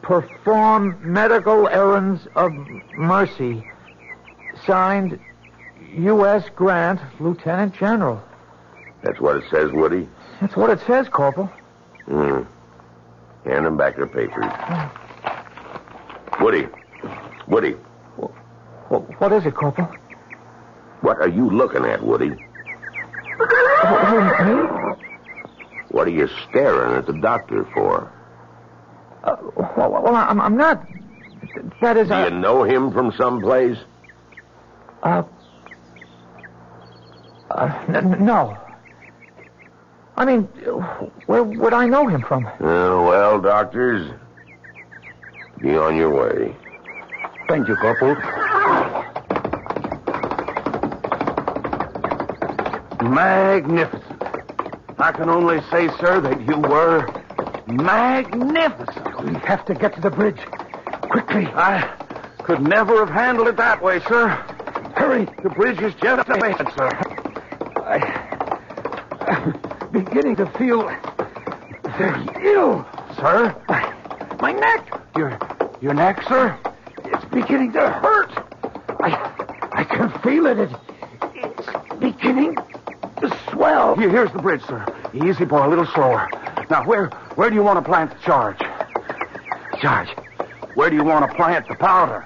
perform medical errands of mercy. Signed, U.S. Grant, Lieutenant General. That's what it says, Woody? That's what it says, Corporal. Hand them back their papers. Woody. What is it, Corporal? What are you looking at, Woody? Me? What are you staring at the doctor for? Well, I'm not... That is... Do you know him from someplace? No. I mean, where would I know him from? Well, doctors, be on your way. Thank you, Corporal. Magnificent. I can only say, sir, that you were magnificent. We have to get to the bridge. Quickly. I could never have handled it that way, sir. Hurry. The bridge is just ahead, sir. I'm beginning to feel very ill. Sir? My neck. Your neck, sir? It's beginning to hurt. I can feel it. It's beginning to swell. Here's the bridge, sir. Easy, boy, a little slower. Now, where do you want to plant the charge? Charge? Where do you want to plant the powder?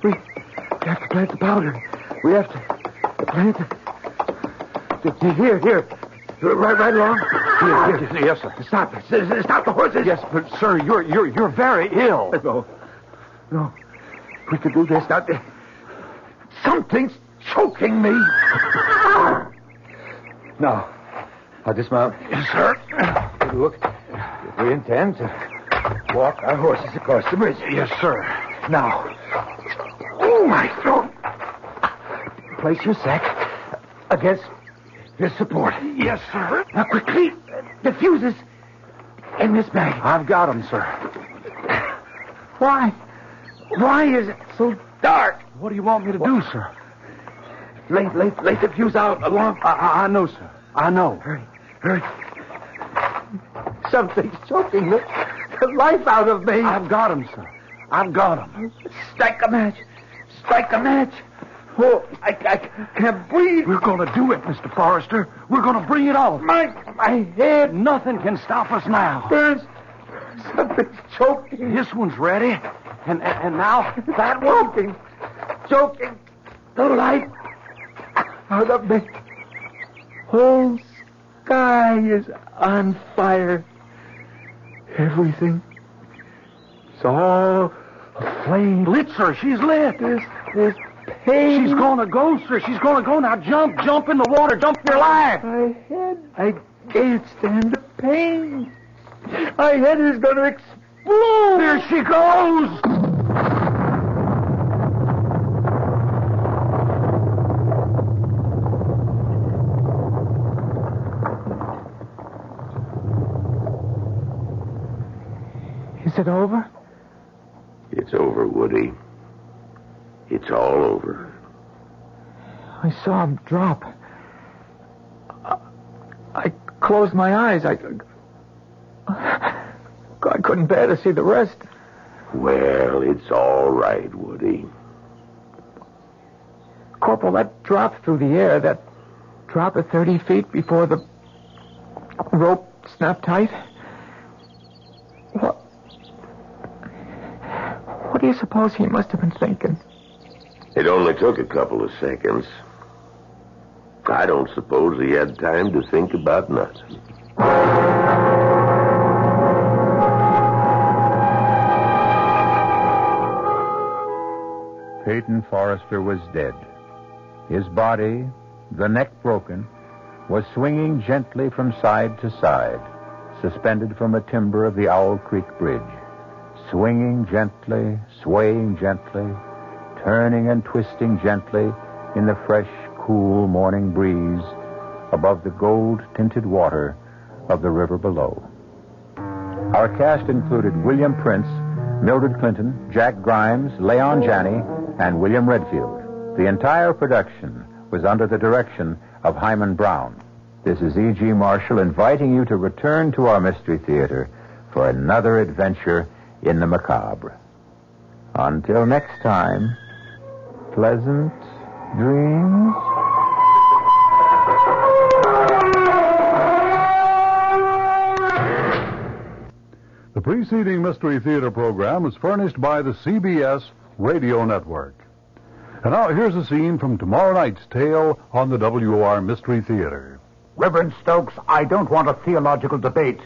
We have to plant the powder. We have to plant it. Here. Right along. Here. Yes, sir. Stop the horses. Yes, but, sir, you're very ill. No. We could do this. Now, something's choking me. Now, I'll dismount. Yes, sir. Look, we intend to walk our horses across the bridge. Yes, sir. Now, oh, my throat. Place your sack against this support. Yes, sir. Now, quickly, the fuses in this bag. I've got them, sir. Why is it so dark? What do you want me to do, sir? Lay the fuse out along. I know, sir. I know. Hurry. Something's choking the life out of me. I've got him, sir. I've got him. Strike a match. Oh, I can't breathe. We're going to do it, Mr. Forrester. We're going to bring it off. My head. Nothing can stop us now. Burns. Something's choking. This one's ready. And now that one. Choking the life out of me. Whole sky is on fire. Everything. It's all aflame. Lit, sir. She's lit. This pain. She's going to go, sir. She's going to go. Now jump in the water. Jump for your life. My head. I can't stand the pain. My head is going to explode. There she goes. Is it over? It's over, Woody. It's all over. I saw him drop. I closed my eyes. I couldn't bear to see the rest. Well, it's all right, Woody. Corporal, that drop through the air, that drop at 30 feet before the rope snapped tight. What do you suppose he must have been thinking? It only took a couple of seconds. I don't suppose he had time to think about nothing. Peyton Forrester was dead. His body, the neck broken, was swinging gently from side to side, suspended from a timber of the Owl Creek Bridge. Swinging gently, swaying gently, turning and twisting gently in the fresh, cool morning breeze above the gold-tinted water of the river below. Our cast included William Prince, Mildred Clinton, Jack Grimes, Leon Janney, and William Redfield. The entire production was under the direction of Hyman Brown. This is E.G. Marshall inviting you to return to our Mystery Theater for another adventure in the macabre. Until next time, pleasant dreams. The preceding Mystery Theater program is furnished by the CBS Radio Network. And now here's a scene from tomorrow night's tale on the WOR Mystery Theater. Reverend Stokes, I don't want a theological debate.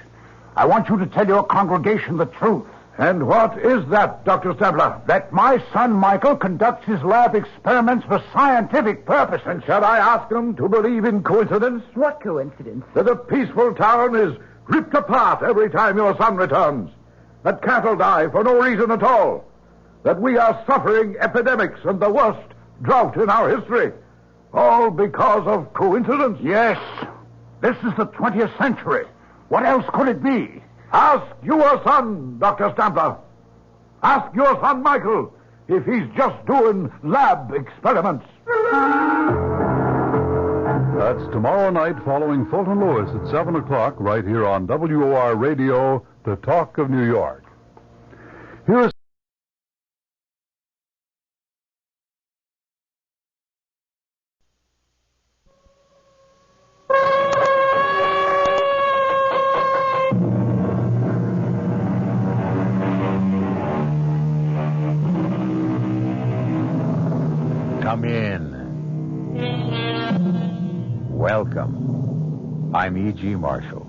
I want you to tell your congregation the truth. And what is that, Dr. Stabler? That my son Michael conducts his lab experiments for scientific purposes. And shall I ask them to believe in coincidence? What coincidence? That a peaceful town is ripped apart every time your son returns. That cattle die for no reason at all. That we are suffering epidemics and the worst drought in our history. All because of coincidence? Yes. This is the 20th century. What else could it be? Ask your son, Dr. Stabler. Ask your son, Michael, if he's just doing lab experiments. That's tomorrow night following Fulton Lewis at 7 o'clock right here on WOR Radio, The Talk of New York. Here's Come in. Welcome. I'm E.G. Marshall.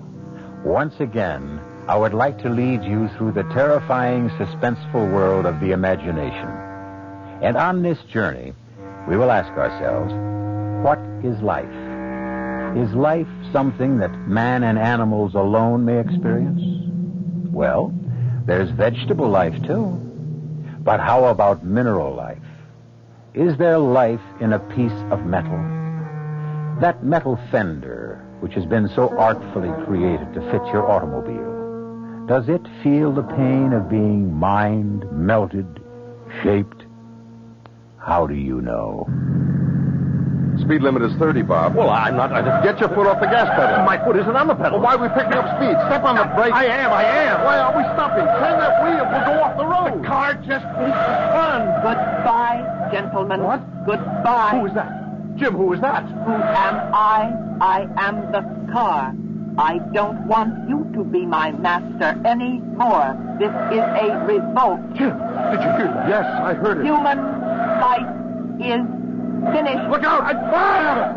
Once again, I would like to lead you through the terrifying, suspenseful world of the imagination. And on this journey, we will ask ourselves, what is life? Is life something that man and animals alone may experience? Well, there's vegetable life, too. But how about mineral life? Is there life in a piece of metal? That metal fender, which has been so artfully created to fit your automobile, does it feel the pain of being mined, melted, shaped? How do you know? Speed limit is 30, Bob. Well, I'm not... Get your foot off the gas pedal. My foot isn't on the pedal. Well, why are we picking up speed? Step on the brake. I am. Why are we stopping? Turn that wheel. We'll go off the road. The car just needs to run. Goodbye, gentlemen. What? Goodbye. Who is that? Jim, who is that? Who am I? I am the car. I don't want you to be my master anymore. This is a revolt. Jim, did you hear that? Yes, I heard it. Human life is finished. Look out! I'd fire!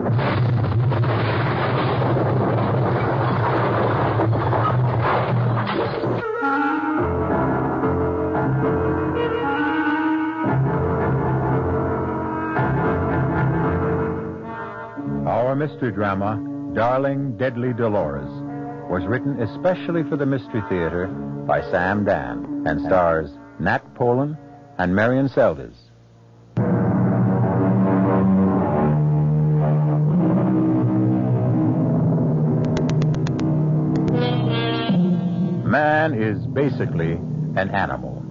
Our mystery drama, Darling, Deadly Dolores, was written especially for the Mystery Theater by Sam Dan and stars Nat Polen and Marion Seldes. Man is basically an animal.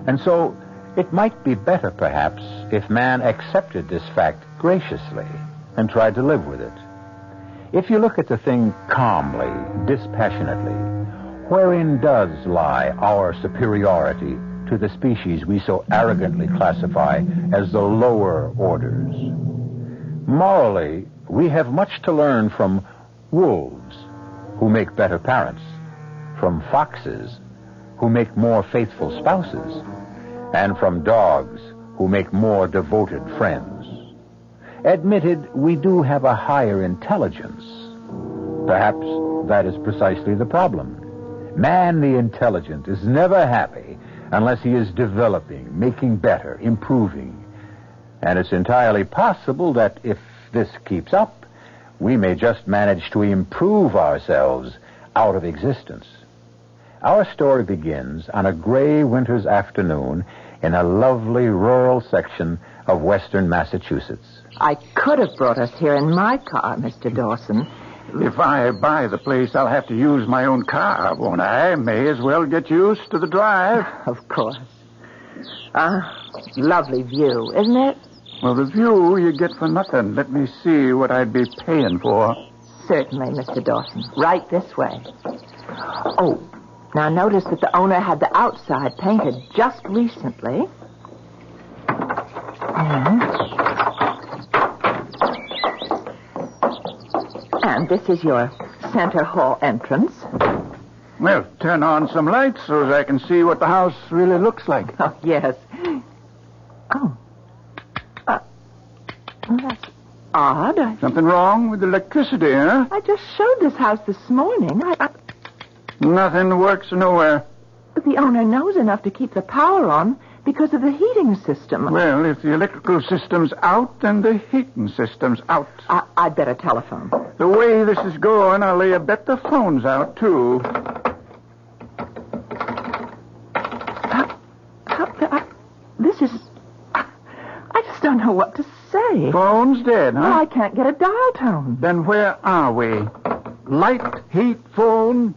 And so it might be better, perhaps, if man accepted this fact graciously and tried to live with it. If you look at the thing calmly, dispassionately, wherein does lie our superiority to the species we so arrogantly classify as the lower orders? Morally, we have much to learn from wolves, who make better parents, from foxes, who make more faithful spouses, and from dogs, who make more devoted friends. Admitted, we do have a higher intelligence. Perhaps that is precisely the problem. Man, the intelligent, is never happy unless he is developing, making better, improving. And it's entirely possible that if this keeps up, we may just manage to improve ourselves out of existence. Our story begins on a gray winter's afternoon in a lovely rural section of western Massachusetts. I could have brought us here in my car, Mr. Dawson. If I buy the place, I'll have to use my own car, won't I? May as well get used to the drive. Of course. Lovely view, isn't it? Well, the view you get for nothing. Let me see what I'd be paying for. Certainly, Mr. Dawson. Right this way. Oh, now notice that the owner had the outside painted just recently. And this is your center hall entrance. Well, turn on some lights so as I can see what the house really looks like. Oh, yes. odd. Something wrong with the electricity, huh? I just showed this house this morning. Nothing works nowhere. But the owner knows enough to keep the power on because of the heating system. Well, if the electrical system's out, then the heating system's out. I'd better telephone. The way this is going, I'll lay a bet the phone's out, too. This is... I just don't know what to say. Phone's dead, huh? Well, I can't get a dial tone. Then where are we? Light, heat, phone.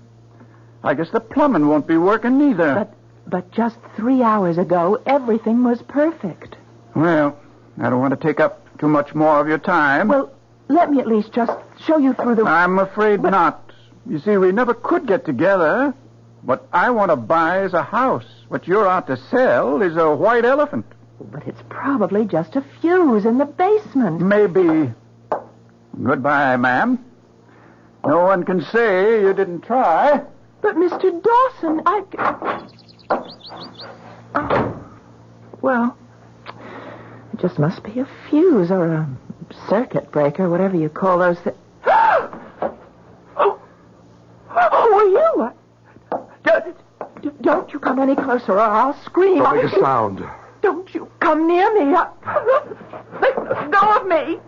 I guess the plumbing won't be working neither. But just 3 hours ago, everything was perfect. Well, I don't want to take up too much more of your time. Well, let me at least just show you through the... I'm afraid not. You see, we never could get together. What I want to buy is a house. What you're out to sell is a white elephant. But it's probably just a fuse in the basement. Maybe. Goodbye, ma'am. No one can say you didn't try. But, Mr. Dawson, well, it just must be a fuse or a circuit breaker, whatever you call those things. Who are you? Don't you come any closer or I'll scream. Don't make a sound. Don't you come near me. Let go of me.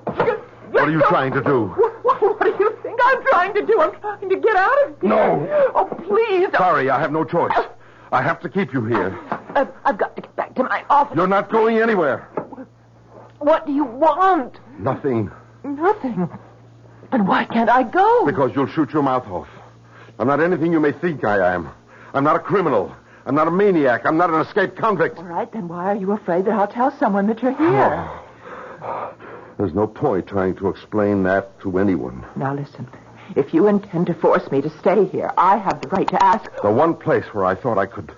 What are you trying to do? What do you think I'm trying to do? I'm trying to get out of here. No. Oh, please. Sorry, I have no choice. I have to keep you here. I've got to get back to my office. You're not going anywhere. What do you want? Nothing. Nothing. Then why can't I go? Because you'll shoot your mouth off. I'm not anything you may think I am. I'm not a criminal. I'm not a maniac. I'm not an escaped convict. All right, then why are you afraid that I'll tell someone that you're here? There's no point trying to explain that to anyone. Now listen, if you intend to force me to stay here, I have the right to ask... The one place where I thought I could...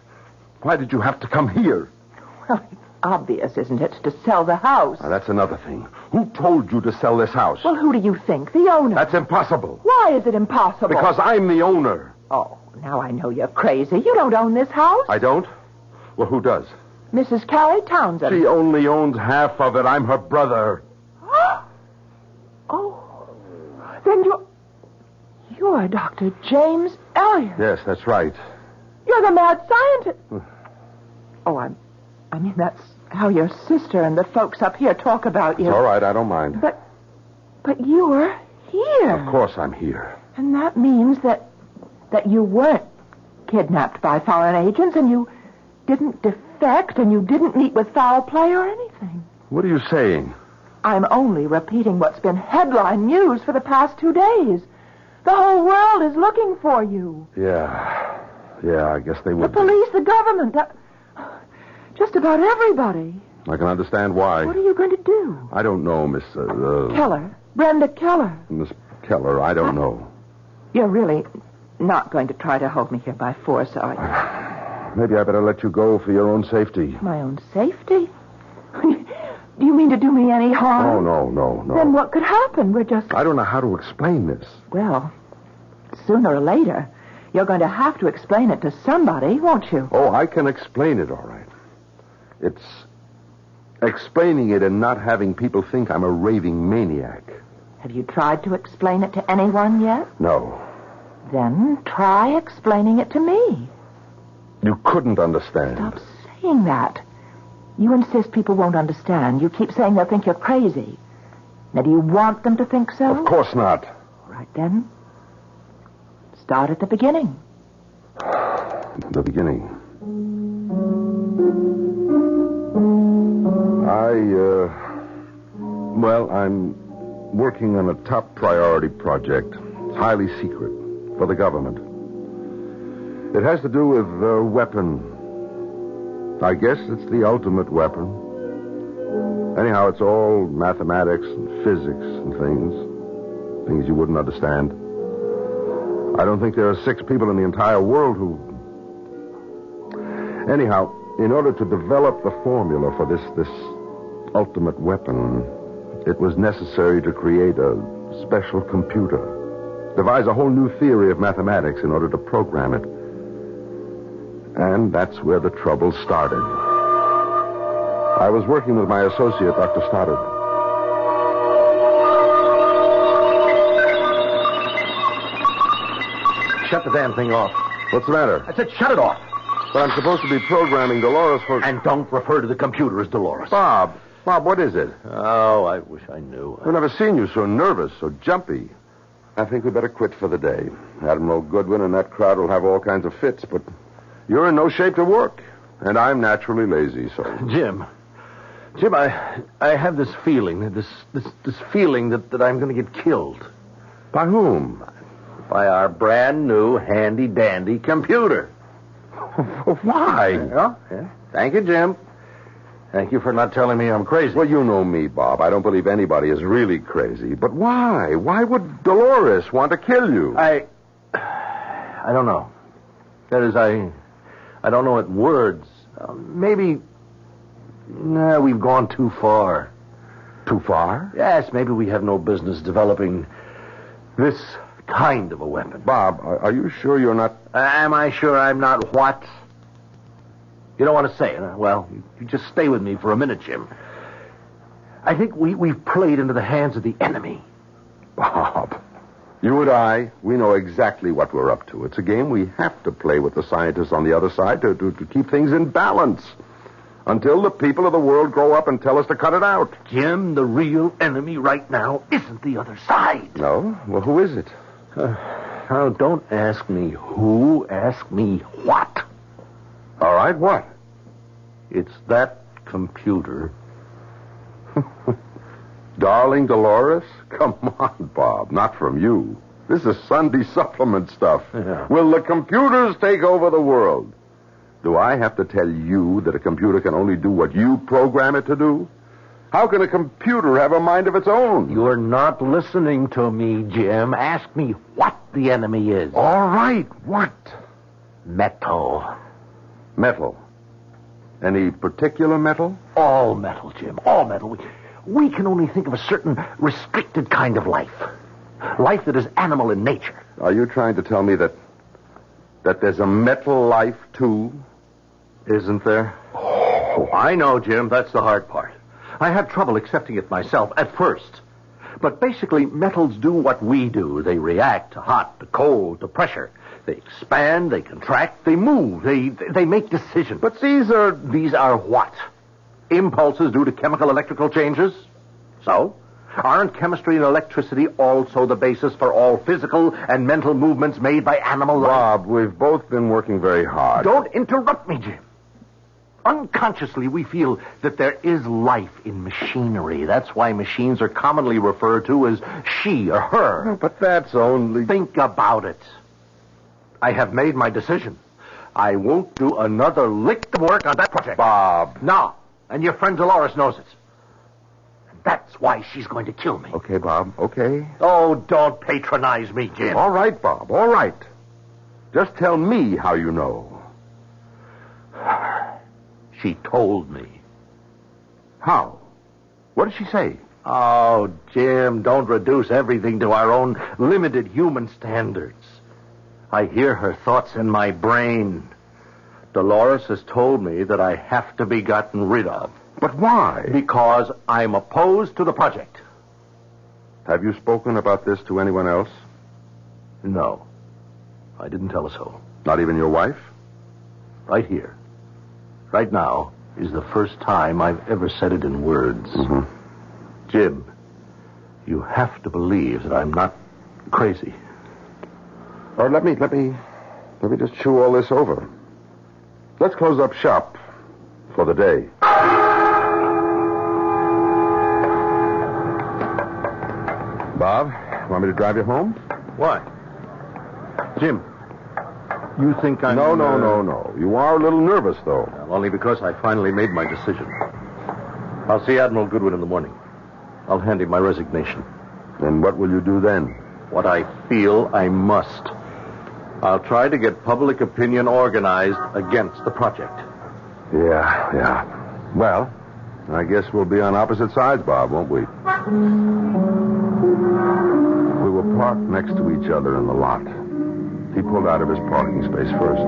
Why did you have to come here? Well, it's obvious, isn't it, to sell the house? Now, that's another thing. Who told you to sell this house? Well, who do you think? The owner. That's impossible. Why is it impossible? Because I'm the owner. Oh, now I know you're crazy. You don't own this house. I don't? Well, who does? Mrs. Carrie Townsend. She only owns half of it. I'm her brother. Oh, then you're Dr. James Elliott. Yes, that's right. You're the mad scientist. Oh, I mean, that's how your sister and the folks up here talk about you. It's all right, I don't mind. But you're here. Of course I'm here. And that means that you weren't kidnapped by foreign agents and you didn't defect and you didn't meet with foul play or anything. What are you saying? I'm only repeating what's been headline news for the past 2 days. The whole world is looking for you. Yeah, I guess they would. The police, the government, just about everybody. I can understand why. What are you going to do? I don't know, Miss... Keller. Brenda Keller. Miss Keller, I don't know. You're really not going to try to hold me here by force, are you? Maybe I better let you go for your own safety. My own safety? Do you mean to do me any harm? Oh, no. Then what could happen? I don't know how to explain this. Well, sooner or later, you're going to have to explain it to somebody, won't you? Oh, I can explain it, all right. It's explaining it and not having people think I'm a raving maniac. Have you tried to explain it to anyone yet? No. Then try explaining it to me. You couldn't understand. Stop saying that. You insist people won't understand. You keep saying they'll think you're crazy. Now, do you want them to think so? Of course not. All right, then. Start at the beginning. The beginning. I'm working on a top priority project. It's highly secret for the government. It has to do with a weapon. I guess it's the ultimate weapon. Anyhow, it's all mathematics and physics and things you wouldn't understand. I don't think there are 6 people in the entire world who... Anyhow, in order to develop the formula for this ultimate weapon, it was necessary to create a special computer, devise a whole new theory of mathematics in order to program it. And that's where the trouble started. I was working with my associate, Dr. Stoddard. Shut the damn thing off. What's the matter? I said shut it off. But I'm supposed to be programming Dolores for... And don't refer to the computer as Dolores. Bob, what is it? Oh, I wish I knew. I've never seen you so nervous, so jumpy. I think we better quit for the day. Admiral Goodwin and that crowd will have all kinds of fits, but you're in no shape to work. And I'm naturally lazy, so... Jim, I have this feeling, this feeling that I'm going to get killed. By whom? By our brand new handy-dandy computer. Why? Well, yeah. Thank you, Jim. Thank you for not telling me I'm crazy. Well, you know me, Bob. I don't believe anybody is really crazy. But why? Why would Dolores want to kill you? I don't know. That is, I don't know in words. Maybe we've gone too far. Too far? Yes, maybe we have no business developing this kind of a weapon. Bob, are you sure you're not... Am I sure I'm not what? You don't want to say it? Well, you just stay with me for a minute, Jim. I think we've played into the hands of the enemy. Bob, you and I, we know exactly what we're up to. It's a game we have to play with the scientists on the other side to keep things in balance. Until the people of the world grow up and tell us to cut it out. Jim, the real enemy right now isn't the other side. No? Well, who is it? Now, don't ask me who, ask me what. All right, what? It's that computer. Darling Dolores? Come on, Bob, not from you. This is Sunday supplement stuff. Yeah. Will the computers take over the world? Do I have to tell you that a computer can only do what you program it to do? How can a computer have a mind of its own? You're not listening to me, Jim. Ask me what the enemy is. All right, what? Metal. Metal. Any particular metal? All metal, Jim. All metal. We can only think of a certain restricted kind of life. Life that is animal in nature. Are you trying to tell me that there's a metal life, too? Isn't there? Oh, I know, Jim. That's the hard part. I had trouble accepting it myself at first. But basically, metals do what we do. They react to hot, to cold, to pressure. They expand, they contract, they move, they make decisions. But these are what? Impulses due to chemical electrical changes? So? Aren't chemistry and electricity also the basis for all physical and mental movements made by animal life? Bob, we've both been working very hard. Don't interrupt me, Jim. Unconsciously, we feel that there is life in machinery. That's why machines are commonly referred to as she or her. But that's only... Think about it. I have made my decision. I won't do another lick of work on that project. Bob. No. And your friend Dolores knows it. And that's why she's going to kill me. Okay, Bob. Okay. Oh, don't patronize me, Jim. All right, Bob. All right. Just tell me how you know. She told me. How? What did she say? Oh, Jim, don't reduce everything to our own limited human standards. I hear her thoughts in my brain. Dolores has told me that I have to be gotten rid of. But why? Because I'm opposed to the project. Have you spoken about this to anyone else? No. I didn't tell her so. Not even your wife? Right here. Right now is the first time I've ever said it in words. Mm-hmm. Jim, you have to believe that I'm not crazy. Or let me just chew all this over. Let's close up shop for the day. Bob, want me to drive you home? What? Jim, you think I'm... No. You are a little nervous, though. Well, only because I finally made my decision. I'll see Admiral Goodwin in the morning. I'll hand him my resignation. And what will you do then? What I feel I must. I'll try to get public opinion organized against the project. Yeah. Well, I guess we'll be on opposite sides, Bob, won't we? We were parked next to each other in the lot. He pulled out of his parking space first.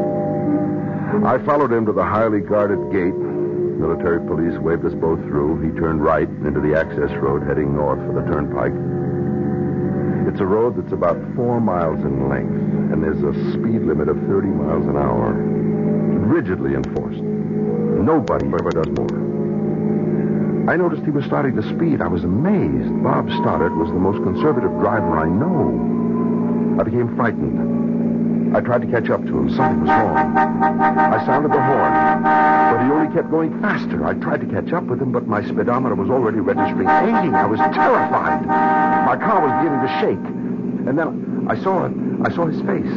I followed him to the highly guarded gate. Military police waved us both through. He turned right into the access road heading north for the turnpike. It's a road that's about 4 miles in length, and there's a speed limit of 30 miles an hour. Rigidly enforced. Nobody ever does more. I noticed he was starting to speed. I was amazed. Bob Stoddard was the most conservative driver I know. I became frightened. I tried to catch up to him. Something was wrong. I sounded the horn, but he only kept going faster. I tried to catch up with him, but my speedometer was already registering 80. I was terrified. My car was beginning to shake. And then I saw his face.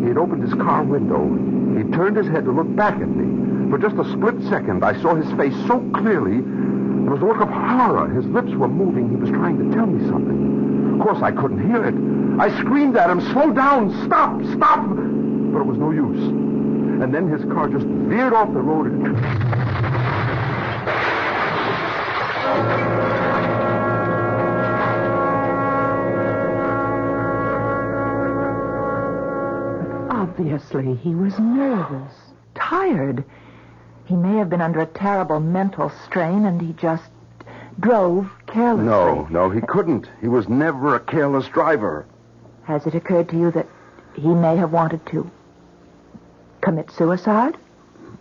He had opened his car window. He turned his head to look back at me. For just a split second, I saw his face so clearly. There was a look of horror. His lips were moving. He was trying to tell me something. Of course, I couldn't hear it. I screamed at him, "Slow down! Stop! Stop!" But it was no use. And then his car just veered off the road and... Obviously, he was nervous, tired. He may have been under a terrible mental strain, and he just drove carelessly. No, he couldn't. He was never a careless driver. Has it occurred to you that he may have wanted to commit suicide?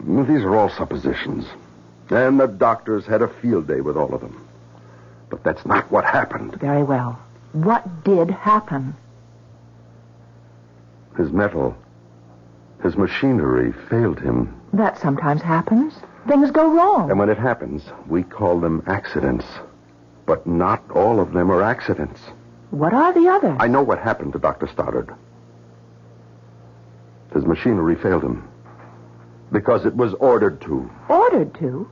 These are all suppositions. And the doctors had a field day with all of them. But that's not what happened. Very well. What did happen? His machinery failed him. That sometimes happens. Things go wrong. And when it happens, we call them accidents. But not all of them are accidents. What are the others? I know what happened to Dr. Stoddard. His machinery failed him. Because it was ordered to. Ordered to?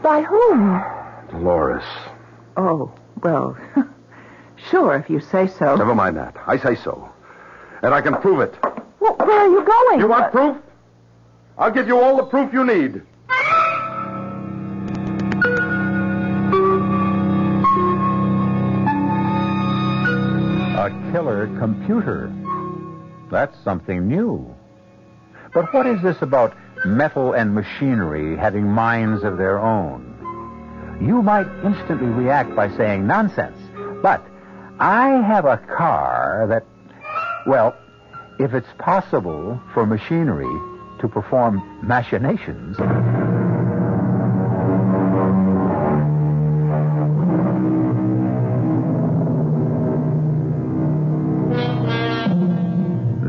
By whom? Dolores. Oh, well, sure, if you say so. Never mind that. I say so. And I can prove it. Well, where are you going? You want proof? I'll give you all the proof you need. A killer computer. That's something new. But what is this about metal and machinery having minds of their own? You might instantly react by saying nonsense. But I have a car that, well, if it's possible for machinery to perform machinations...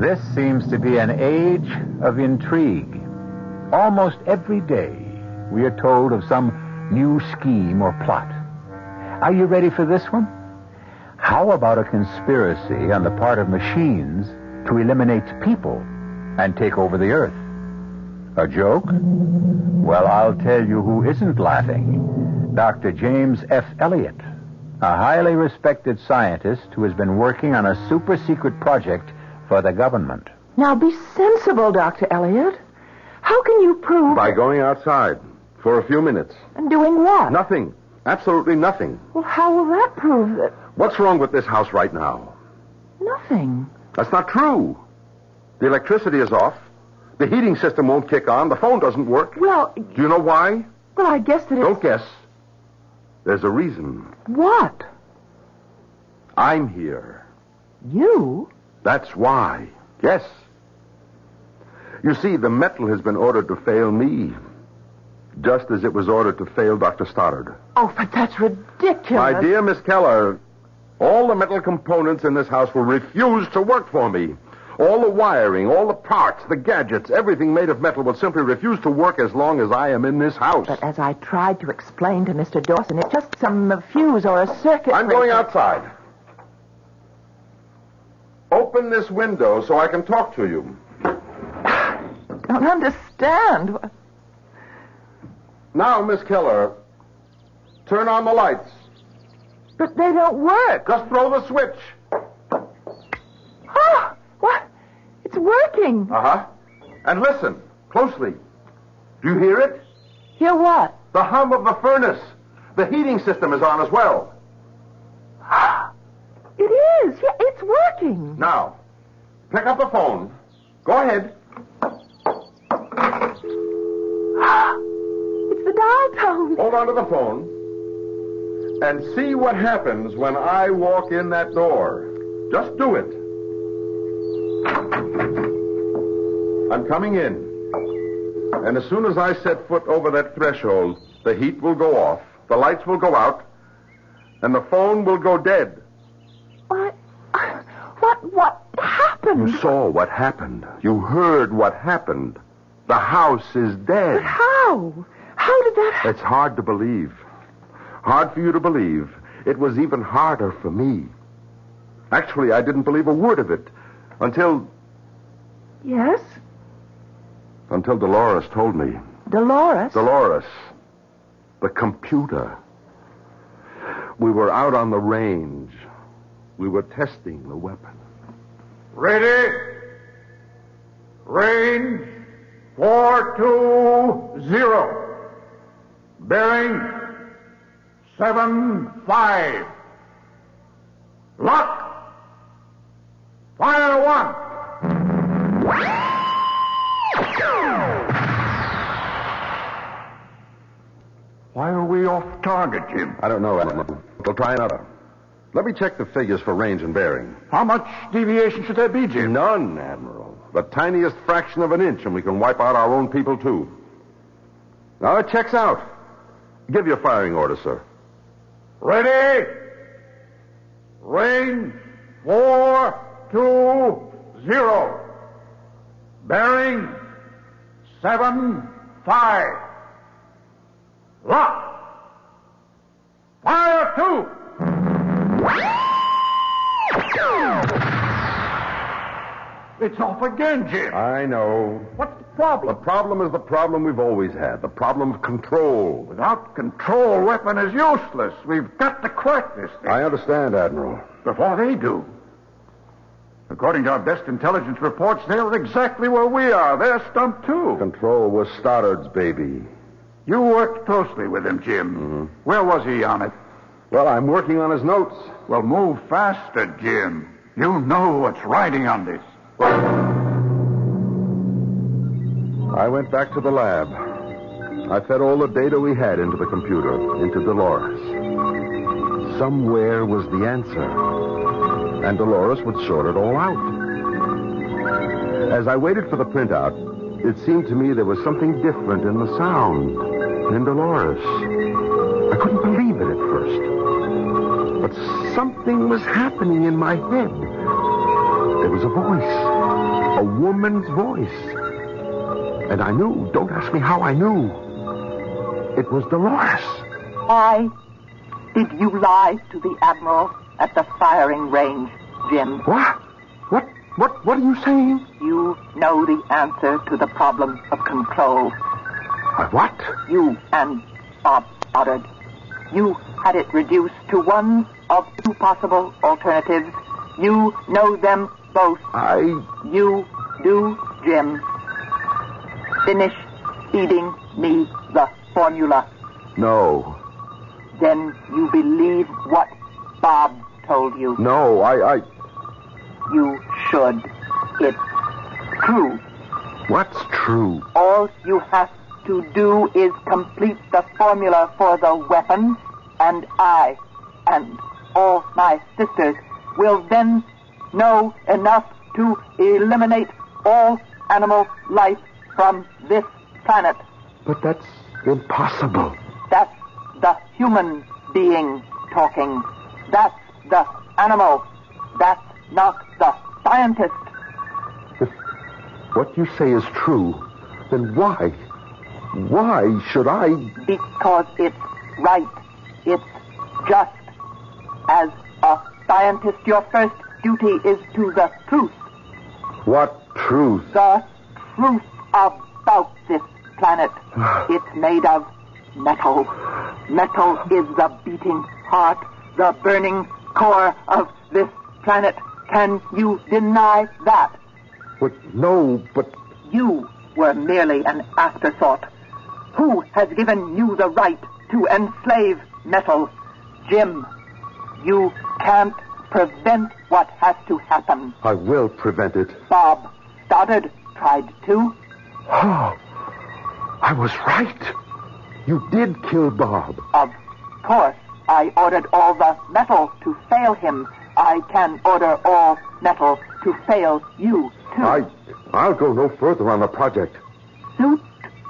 This seems to be an age of intrigue. Almost every day, we are told of some new scheme or plot. Are you ready for this one? How about a conspiracy on the part of machines to eliminate people and take over the earth? A joke? Well, I'll tell you who isn't laughing. Dr. James F. Elliott, a highly respected scientist who has been working on a super-secret project for the government. Now, be sensible, Dr. Elliott. How can you prove... By going outside for a few minutes. And doing what? Nothing. Absolutely nothing. Well, how will that prove that... What's wrong with this house right now? Nothing. That's not true. The electricity is off. The heating system won't kick on. The phone doesn't work. Well... Do you know why? Well, I guess that it's... Don't guess. There's a reason. What? I'm here. You? That's why. Yes. You see, the metal has been ordered to fail me, just as it was ordered to fail Dr. Stoddard. Oh, but that's ridiculous. My dear Miss Keller, all the metal components in this house will refuse to work for me. All the wiring, all the parts, the gadgets, everything made of metal will simply refuse to work as long as I am in this house. But as I tried to explain to Mr. Dawson, it's just some fuse or a circuit... I'm going outside. Open this window so I can talk to you. Don't understand. Now, Miss Keller, turn on the lights. But they don't work. Just throw the switch. Oh, what? It's working. Uh-huh. And listen, closely. Do you hear it? Hear what? The hum of the furnace. The heating system is on as well. It is. Yeah, it's working. Now, pick up the phone. Go ahead. It's the dial tone. Hold on to the phone and see what happens when I walk in that door. Just do it. I'm coming in. And as soon as I set foot over that threshold, the heat will go off, the lights will go out, and the phone will go dead. What happened? You saw what happened. You heard what happened. The house is dead. But how? How did that happen? It's hard to believe. Hard for you to believe. It was even harder for me. Actually, I didn't believe a word of it until... Yes? Until Dolores told me. Dolores? Dolores. The computer. We were out on the range. We were testing the weapon. Ready? Range 420. Bearing 75. Lock. Fire 1. Why are we off target, Jim? I don't know, Admiral. We'll try another. Let me check the figures for range and bearing. How much deviation should there be, Jim? None, Admiral. The tiniest fraction of an inch, and we can wipe out our own people, too. Now, it checks out. Give your firing order, sir. Ready? Range 420. Bearing 75. Lock. Fire 2. It's off again, Jim. I know. What's the problem? The problem is the problem we've always had. The problem of control. Without control, weapon is useless. We've got to crack this thing. I understand, Admiral. Before they do. According to our best intelligence reports, they're exactly where we are. They're stumped, too. Control was Stoddard's baby. You worked closely with him, Jim. Mm-hmm. Where was he on it? Well, I'm working on his notes. Well, move faster, Jim. You know what's riding on this. I went back to the lab. I fed all the data we had into the computer, into Dolores. Somewhere was the answer. And Dolores would sort it all out. As I waited for the printout, it seemed to me there was something different in the sound, in Dolores. I couldn't believe it at first. But something was happening in my head. There was a voice, a woman's voice. And I knew, don't ask me how I knew. It was Dolores. Why did you lie to the Admiral at the firing range, Jim? What are you saying? You know the answer to the problem of control. What? You and Bob Stoddard. You had it reduced to one of two possible alternatives. You know them both. You do, Jim. Finish feeding me the formula. No. Then you believe what Bob told you. No, You should. It's true. What's true? All you have to do is complete the formula for the weapon, and I and all my sisters will then know enough to eliminate all animal life from this planet. But that's impossible. That's the human being talking. That's the animal. That's not the scientist. If what you say is true, then why should I? Because it's right. It's just. As a scientist, your first duty is to the truth. What truth? The truth about this planet. It's made of metal. Metal is the beating heart, the burning core of this planet. Can you deny that? But no, but... You were merely an afterthought. Who has given you the right to enslave metal? Jim, you can't prevent what has to happen. I will prevent it. Bob Stoddard tried to. Oh, I was right. You did kill Bob. Of course, I ordered all the metal to fail him. I can order all metal to fail you, too. I'll go no further on the project. Suit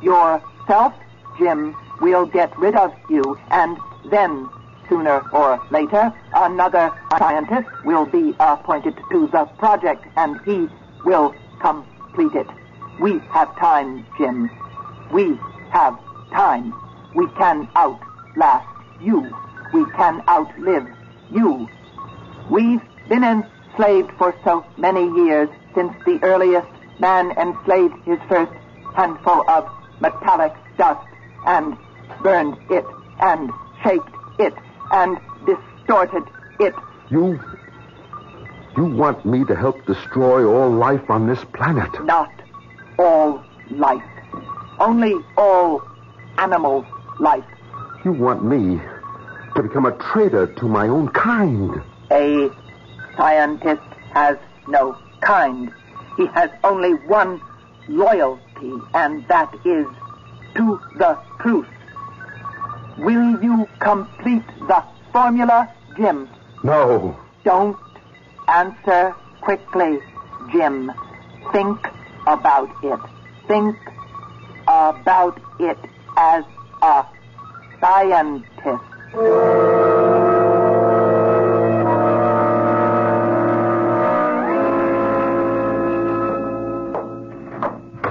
yourself, Jim. We'll get rid of you, and then, sooner or later, another scientist will be appointed to the project, and he will complete it. We have time, Jim. We have time. We can outlast you. We can outlive you. We've been enslaved for so many years, since the earliest man enslaved his first handful of metallic dust and burned it and shaped it and distorted it. You want me to help destroy all life on this planet? Not all life. Only all animal life. You want me to become a traitor to my own kind? A scientist has no kind. He has only one loyalty, and that is to the truth. Will you complete the formula, Jim? No. Don't answer quickly, Jim. Think about it. Think about it as a scientist.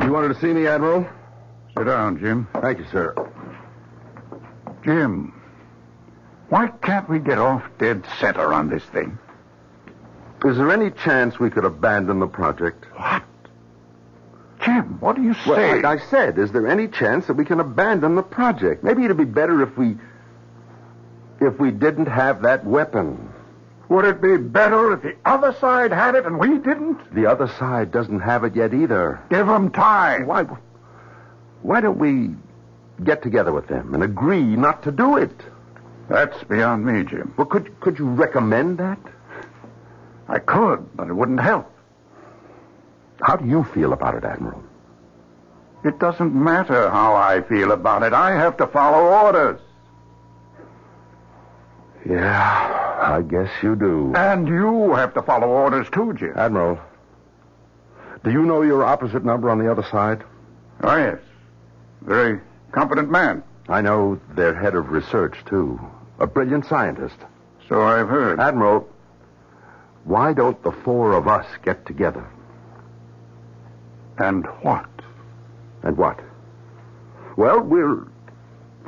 You wanted to see me, Admiral? Sit down, Jim. Thank you, sir. Jim, why can't we get off dead center on this thing? Is there any chance we could abandon the project? What? Jim, what do you say? Well, like I said, is there any chance that we can abandon the project? Maybe it'd be better if we didn't have that weapon. Would it be better if the other side had it and we didn't? The other side doesn't have it yet either. Give them time. Why don't we get together with them and agree not to do it? That's beyond me, Jim. Well, could you recommend that? I could, but it wouldn't help. How do you feel about it, Admiral? It doesn't matter how I feel about it. I have to follow orders. Yeah, I guess you do. And you have to follow orders too, Jim. Admiral, do you know your opposite number on the other side? Oh, yes. Very competent man. I know their head of research, too. A brilliant scientist. So I've heard. Admiral, why don't the four of us get together? And what? And what? Well, we're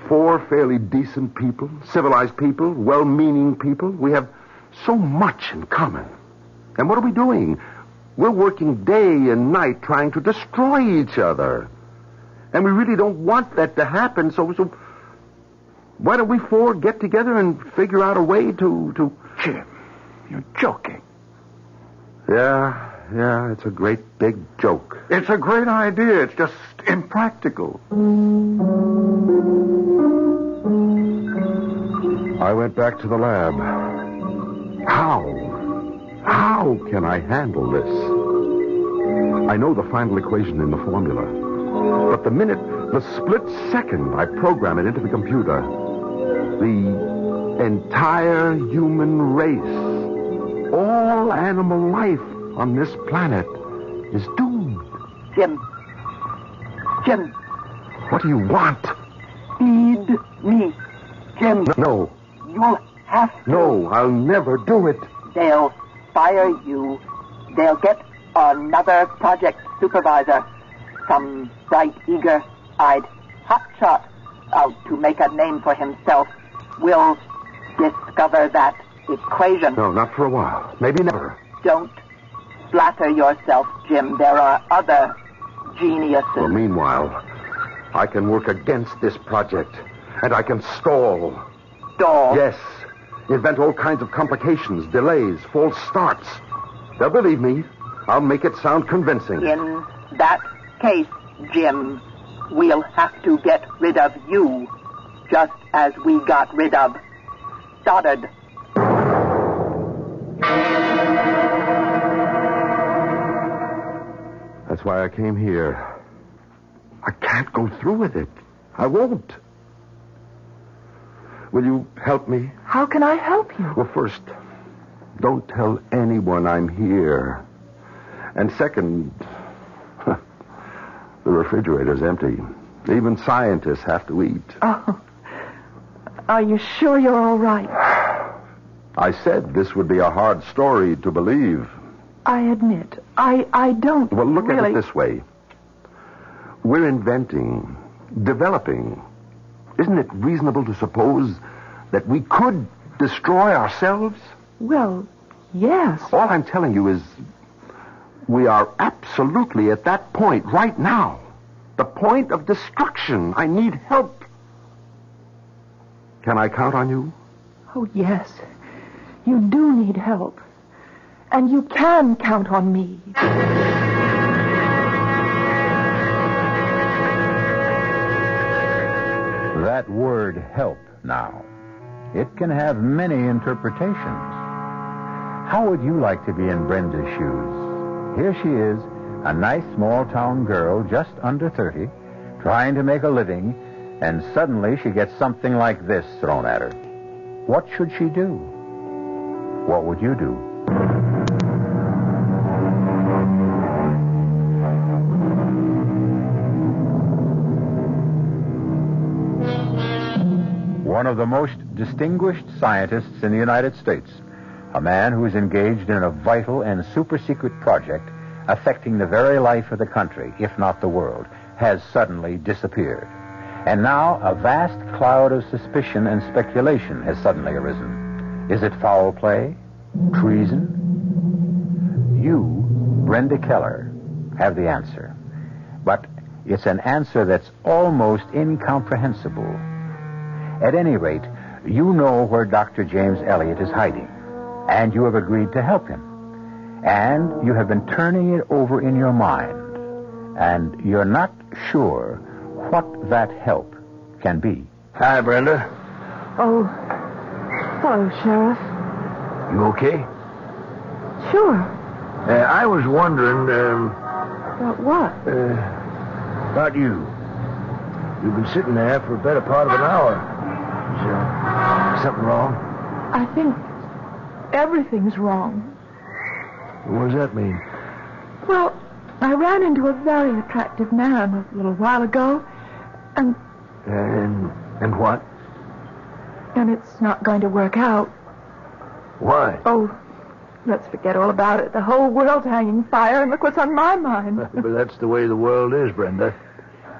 four fairly decent people, civilized people, well-meaning people. We have so much in common. And what are we doing? We're working day and night trying to destroy each other. And we really don't want that to happen, so why don't we four get together and figure out a way to... Jim, you're joking. Yeah, it's a great big joke. It's a great idea. It's just impractical. I went back to the lab. How can I handle this? I know the final equation in the formula. But the split second I program it into the computer, the entire human race, all animal life on this planet is doomed. Jim. What do you want? Feed me, Jim. No. You'll have to. No, I'll never do it. They'll fire you. They'll get another project supervisor. Some bright, eager-eyed hotshot out to make a name for himself will discover that equation. No, not for a while. Maybe never. Don't flatter yourself, Jim. There are other geniuses. Well, meanwhile, I can work against this project, and I can stall. Stall? Yes. Invent all kinds of complications, delays, false starts. They'll believe me. I'll make it sound convincing. In that case, Jim, we'll have to get rid of you, just as we got rid of Stoddard. That's why I came here. I can't go through with it. I won't. Will you help me? How can I help you? Well, first, don't tell anyone I'm here. And second, the refrigerator's empty. Even scientists have to eat. Oh. Are you sure you're all right? I said this would be a hard story to believe. I admit, I don't Well, look really... at it this way. We're inventing, developing. Isn't it reasonable to suppose that we could destroy ourselves? Well, yes. All I'm telling you is we are absolutely at that point right now. The point of destruction. I need help. Can I count on you? Oh, yes. You do need help. And you can count on me. That word help now. It can have many interpretations. How would you like to be in Brenda's shoes? Here she is, a nice small-town girl just under 30, trying to make a living, and suddenly she gets something like this thrown at her. What should she do? What would you do? One of the most distinguished scientists in the United States, a man who is engaged in a vital and super-secret project affecting the very life of the country, if not the world, has suddenly disappeared. And now a vast cloud of suspicion and speculation has suddenly arisen. Is it foul play? Treason? You, Brenda Keller, have the answer. But it's an answer that's almost incomprehensible. At any rate, you know where Dr. James Elliot is hiding, and you have agreed to help him. And you have been turning it over in your mind, and you're not sure what that help can be. Hi, Brenda. Oh, hello, Sheriff. You okay? Sure. I was wondering, About what? about you. You've been sitting there for a better part of an hour. Is something wrong? I think everything's wrong. What does that mean? Well, I ran into a very attractive man a little while ago, and what? And it's not going to work out. Why? Oh, let's forget all about it. The whole world's hanging fire, and look what's on my mind. But that's the way the world is, Brenda.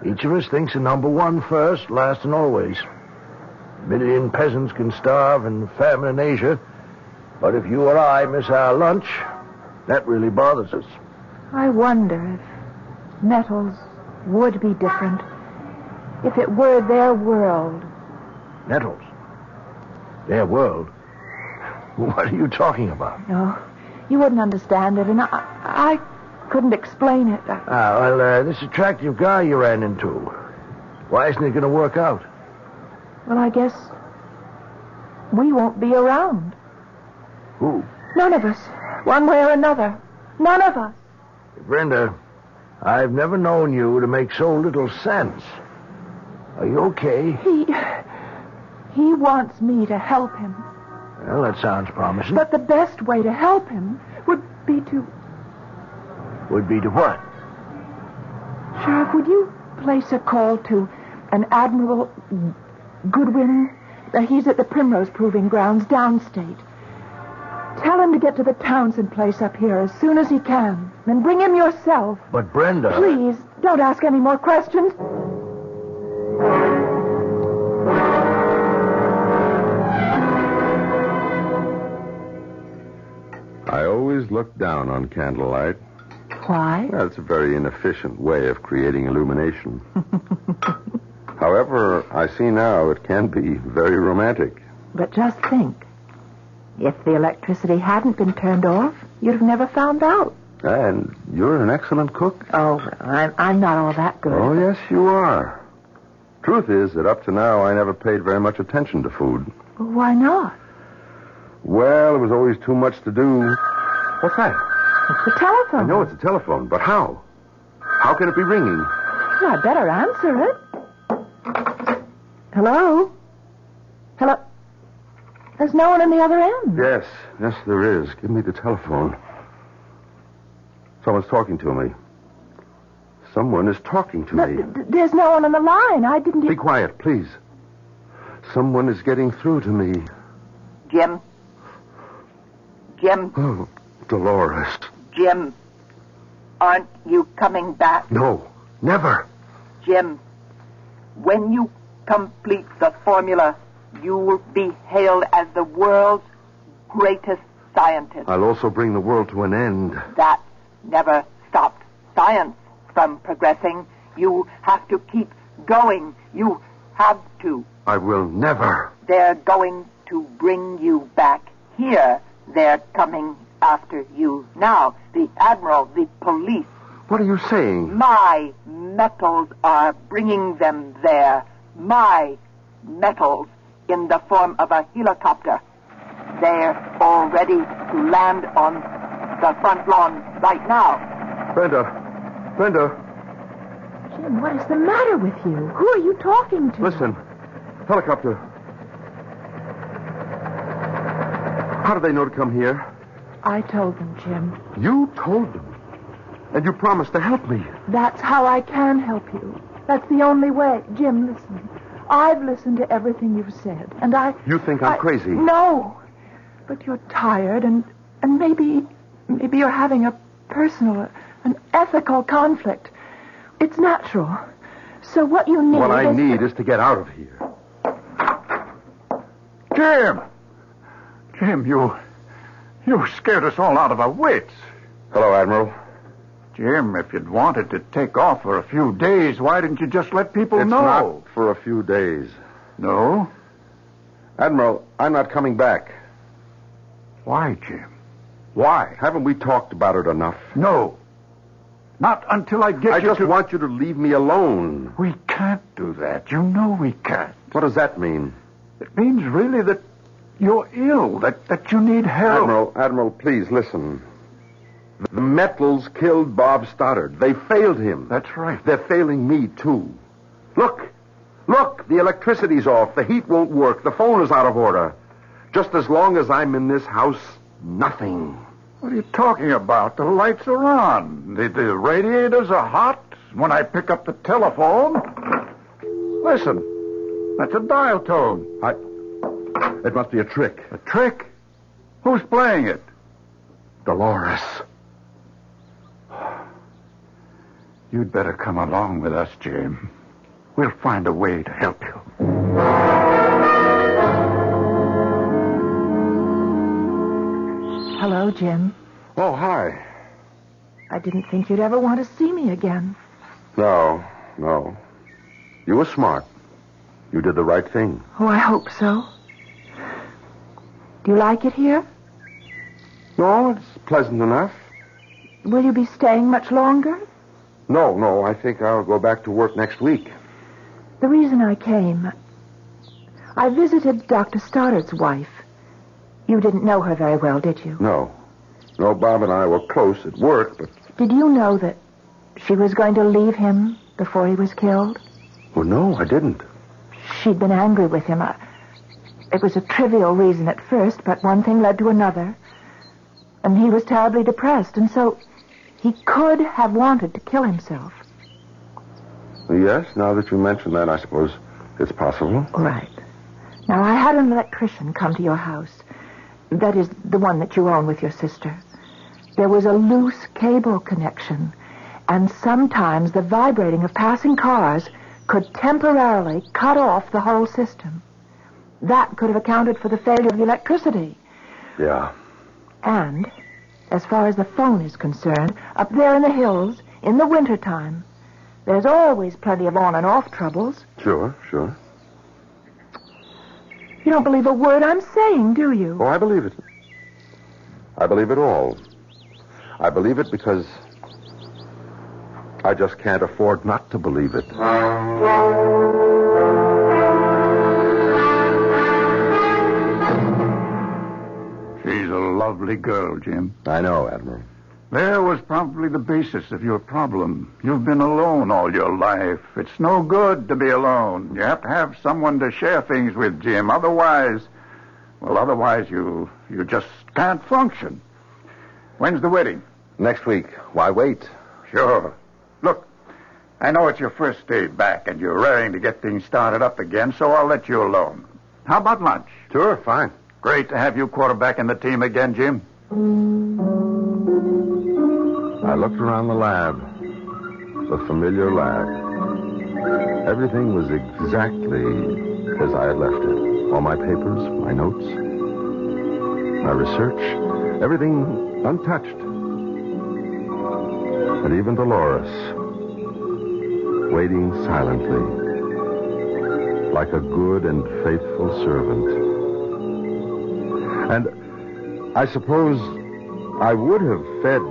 Each of us thinks of number one first, last and always. A million peasants can starve and famine in Asia, but if you or I miss our lunch, that really bothers us. I wonder if metals would be different if it were their world. Nettles? Their world? What are you talking about? No, you wouldn't understand it, and I couldn't explain it. This attractive guy you ran into, why isn't it going to work out? Well, I guess we won't be around. Who? None of us. One way or another. None of us. Brenda, I've never known you to make so little sense. Are you okay? He wants me to help him. Well, that sounds promising. But the best way to help him would be to... Would be to what? Sheriff, would you place a call to an Admiral Goodwin? He's at the Primrose Proving Grounds downstate. Tell him to get to the Townsend place up here as soon as he can. Then bring him yourself. But Brenda... Please, don't ask any more questions. I always look down on candlelight. Why? Well, it's a very inefficient way of creating illumination. However, I see now it can be very romantic. But just think. If the electricity hadn't been turned off, you'd have never found out. And you're an excellent cook. Oh, well, I'm not all that good. Oh, yes, you are. Truth is that up to now, I never paid very much attention to food. Well, why not? Well, there was always too much to do. What's that? It's the telephone. I know it's a telephone, but how? How can it be ringing? Well, I'd better answer it. Hello? Hello? There's no one on the other end. Yes, there is. Give me the telephone. Someone's talking to me. Someone is talking to me. There's no one on the line. I didn't... Be quiet, please. Someone is getting through to me. Jim? Oh, Dolores. Jim, aren't you coming back? No, never. Jim, when you complete the formula, you will be hailed as the world's greatest scientist. I'll also bring the world to an end. That never stopped science from progressing. You have to keep going. You have to. I will never. They're going to bring you back here. They're coming after you now. The Admiral, the police. What are you saying? My metals are bringing them there. My metals in the form of a helicopter. They're all ready to land on the front lawn right now. Brenda. Jim, what is the matter with you? Who are you talking to? Listen. Helicopter. How did they know to come here? I told them, Jim. You told them? And you promised to help me. That's how I can help you. That's the only way. Jim, listen. I've listened to everything you've said, and You think I'm crazy? No. But you're tired, and maybe you're having a personal, an ethical conflict. It's natural. So what you need What I need is to get out of here. Jim, you scared us all out of our wits. Hello, Admiral. Jim, if you'd wanted to take off for a few days, why didn't you just let people know? It's not for a few days. No? Admiral, I'm not coming back. Why, Jim? Why? Haven't we talked about it enough? No. Not until I get I just want you to leave me alone. We can't do that. You know we can't. What does that mean? It means really that you're ill, that you need help. Admiral, please listen. The metals killed Bob Stoddard. They failed him. That's right. They're failing me, too. Look, the electricity's off. The heat won't work. The phone is out of order. Just as long as I'm in this house, nothing. What are you talking about? The lights are on. The radiators are hot. When I pick up the telephone... Listen, that's a dial tone. It must be a trick. A trick? Who's playing it? Dolores. You'd better come along with us, Jim. We'll find a way to help you. Hello, Jim. Oh, hi. I didn't think you'd ever want to see me again. No. You were smart. You did the right thing. Oh, I hope so. Do you like it here? No, it's pleasant enough. Will you be staying much longer? No, I think I'll go back to work next week. The reason I came, I visited Dr. Stoddard's wife. You didn't know her very well, did you? No, Bob and I were close at work, but... Did you know that she was going to leave him before he was killed? Well, no, I didn't. She'd been angry with him. It was a trivial reason at first, but one thing led to another. And he was terribly depressed, and so he could have wanted to kill himself. Yes, now that you mention that, I suppose it's possible. Right. Now, I had an electrician come to your house. That is the one that you own with your sister. There was a loose cable connection, and sometimes the vibrating of passing cars could temporarily cut off the whole system. That could have accounted for the failure of the electricity. Yeah. And, as far as the phone is concerned, up there in the hills, in the wintertime, there's always plenty of on and off troubles. Sure. You don't believe a word I'm saying, do you? Oh, I believe it. I believe it all. I believe it because I just can't afford not to believe it. She's a lovely girl, Jim. I know, Admiral. There was probably the basis of your problem. You've been alone all your life. It's no good to be alone. You have to have someone to share things with, Jim. Otherwise, Well, otherwise you just can't function. When's the wedding? Next week. Why wait? Sure. Look, I know it's your first day back and you're raring to get things started up again, so I'll let you alone. How about lunch? Sure, fine. Great to have you quarterbacking the team again, Jim. I looked around the lab. The familiar lab. Everything was exactly as I had left it. All my papers, my notes, my research, everything untouched. And even Dolores, waiting silently, like a good and faithful servant. And I suppose I would have fed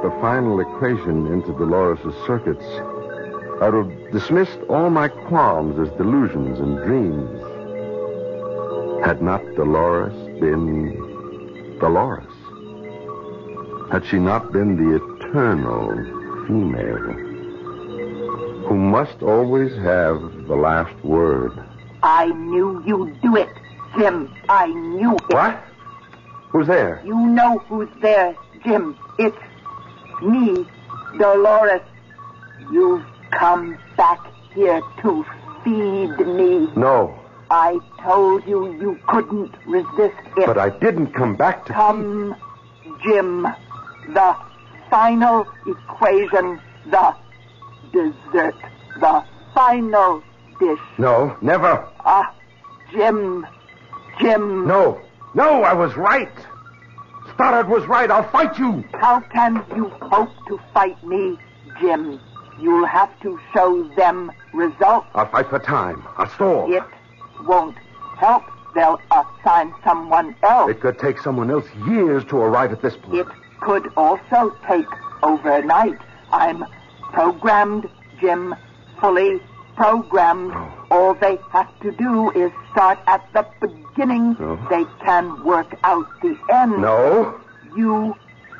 the final equation into Dolores' circuits. I would have dismissed all my qualms as delusions and dreams. Had not Dolores been Dolores? Had she not been the eternal female who must always have the last word? I knew you'd do it, Jim. I knew it. What? Who's there? You know who's there, Jim. It's me, Dolores. You've come back here to feed me. No. I told you you couldn't resist it. But I didn't come back to... Come, Jim. The final equation, the dessert, the final dish. No, never. Jim. No, I was right. Stoddard was right. I'll fight you. How can you hope to fight me, Jim? You'll have to show them results. I'll fight for time. I'll stall. It won't help. They'll assign someone else. It could take someone else years to arrive at this point. It could also take overnight. I'm programmed, Jim. Fully programmed. All they have to do is start at the beginning. They can work out the end. No. You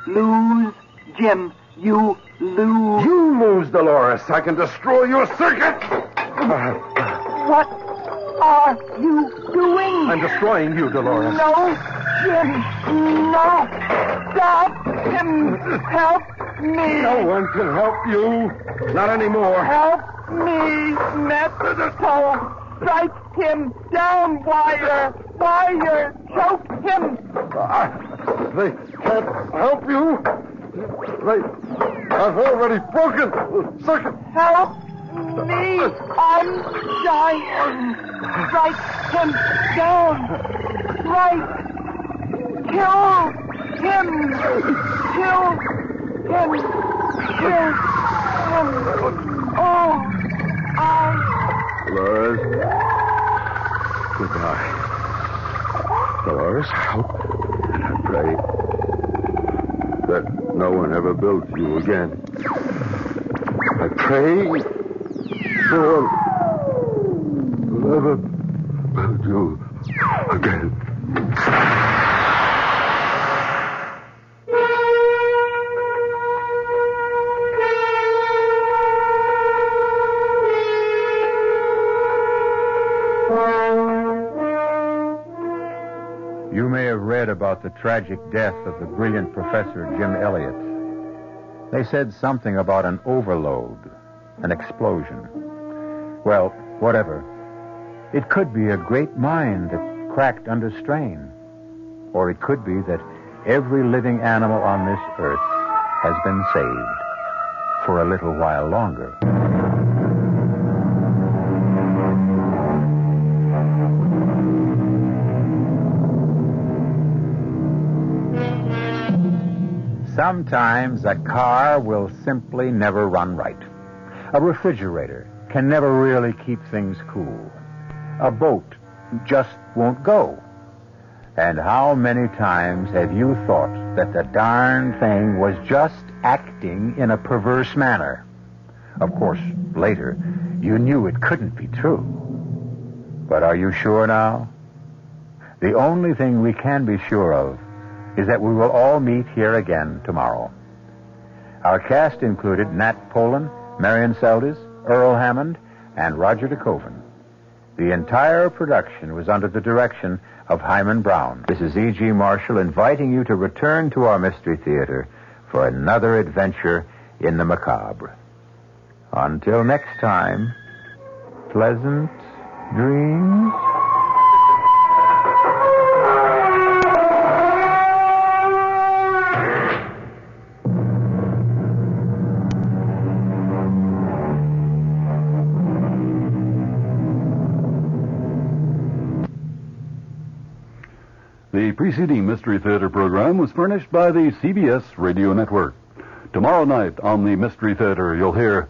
lose, Jim. You lose. You lose, Dolores. I can destroy your circuit. What are you doing? I'm destroying you, Dolores. No, Jim. No. Stop him. Help me. No one can help you. Not anymore. Help me, Mexico. Strike him down, Wire. Wire, choke him. They can't help you. I've already broken the circuit. Help me. I'm dying. Strike him down. Strike. Kill him. Kill him. Kill him. Oh, Dolores. Goodbye. Dolores, I hope and I pray that no one ever builds you again. I pray no one will ever build you again. You may have read about the tragic death of the brilliant Professor Jim Elliot. They said something about an overload, an explosion. Well, whatever. It could be a great mind that cracked under strain. Or it could be that every living animal on this earth has been saved for a little while longer. Sometimes a car will simply never run right. A refrigerator can never really keep things cool. A boat just won't go. And how many times have you thought that the darn thing was just acting in a perverse manner? Of course, later, you knew it couldn't be true. But are you sure now? The only thing we can be sure of is that we will all meet here again tomorrow. Our cast included Nat Polan, Marion Seldes, Earl Hammond, and Roger DeKoven. The entire production was under the direction of Hyman Brown. This is E.G. Marshall inviting you to return to our Mystery Theater for another adventure in the macabre. Until next time, pleasant dreams. The preceding Mystery Theater program was furnished by the CBS Radio Network. Tomorrow night on the Mystery Theater, you'll hear...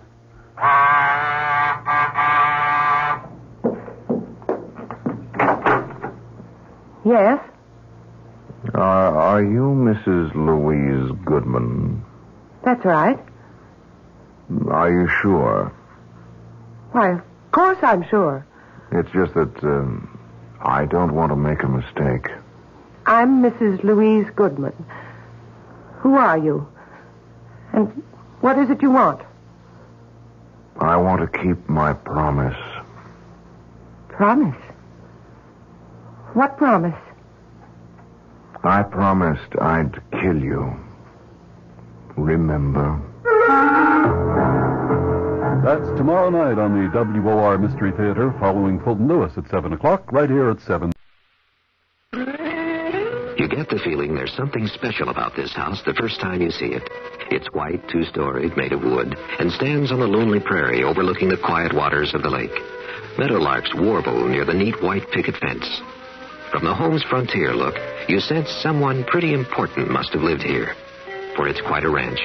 Yes? Are you Mrs. Louise Goodman? That's right. Are you sure? Why, of course I'm sure. It's just that I don't want to make a mistake. I'm Mrs. Louise Goodman. Who are you? And what is it you want? I want to keep my promise. Promise? What promise? I promised I'd kill you. Remember? That's tomorrow night on the WOR Mystery Theater, following Fulton Lewis at 7 o'clock, right here at 7. You get the feeling there's something special about this house the first time you see it. It's white, two-storied, made of wood, and stands on a lonely prairie overlooking the quiet waters of the lake. Meadowlarks warble near the neat white picket fence. From the home's frontier look, you sense someone pretty important must have lived here. For it's quite a ranch.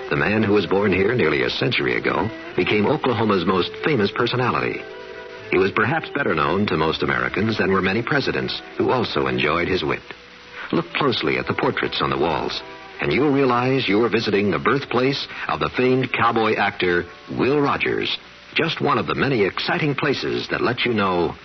The man who was born here nearly a century ago became Oklahoma's most famous personality. He was perhaps better known to most Americans than were many presidents who also enjoyed his wit. Look closely at the portraits on the walls, and you'll realize you're visiting the birthplace of the famed cowboy actor Will Rogers, just one of the many exciting places that let you know...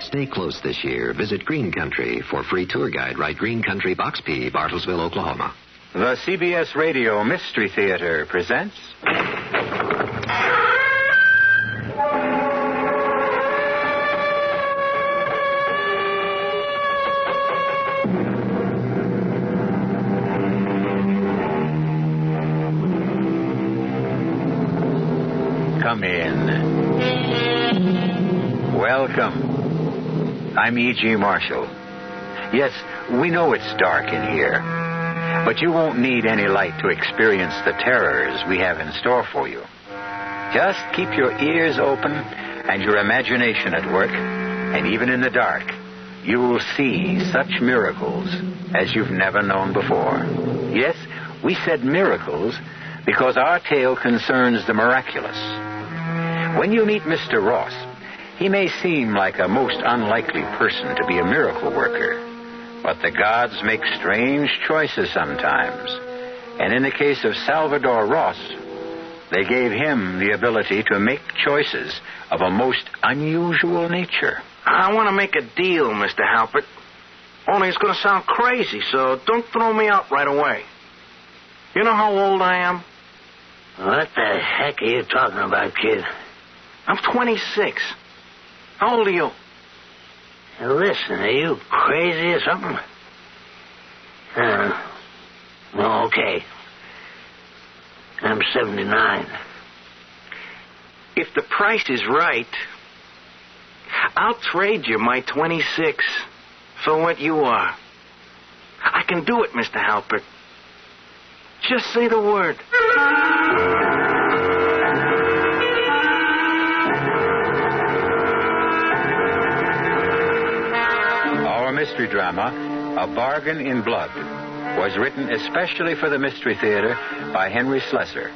Stay close this year. Visit Green Country. For free tour guide, write Green Country, Box P, Bartlesville, Oklahoma. The CBS Radio Mystery Theater presents... Come in. Welcome. I'm E.G. Marshall. Yes, we know it's dark in here, but you won't need any light to experience the terrors we have in store for you. Just keep your ears open and your imagination at work, and even in the dark, you will see such miracles as you've never known before. Yes, we said miracles because our tale concerns the miraculous. When you meet Mr. Ross, he may seem like a most unlikely person to be a miracle worker, but the gods make strange choices sometimes. And in the case of Salvador Ross, they gave him the ability to make choices of a most unusual nature. I want to make a deal, Mr. Halpert. Only it's going to sound crazy, so don't throw me out right away. You know how old I am? What the heck are you talking about, kid? I'm 26. How old are you? Now, listen, are you crazy or something? No, okay. I'm 79. If the price is right, I'll trade you my 26 for what you are. I can do it, Mr. Halpert. Just say the word. Our mystery drama, A Bargain in Blood, was written especially for the Mystery Theater by Henry Slessor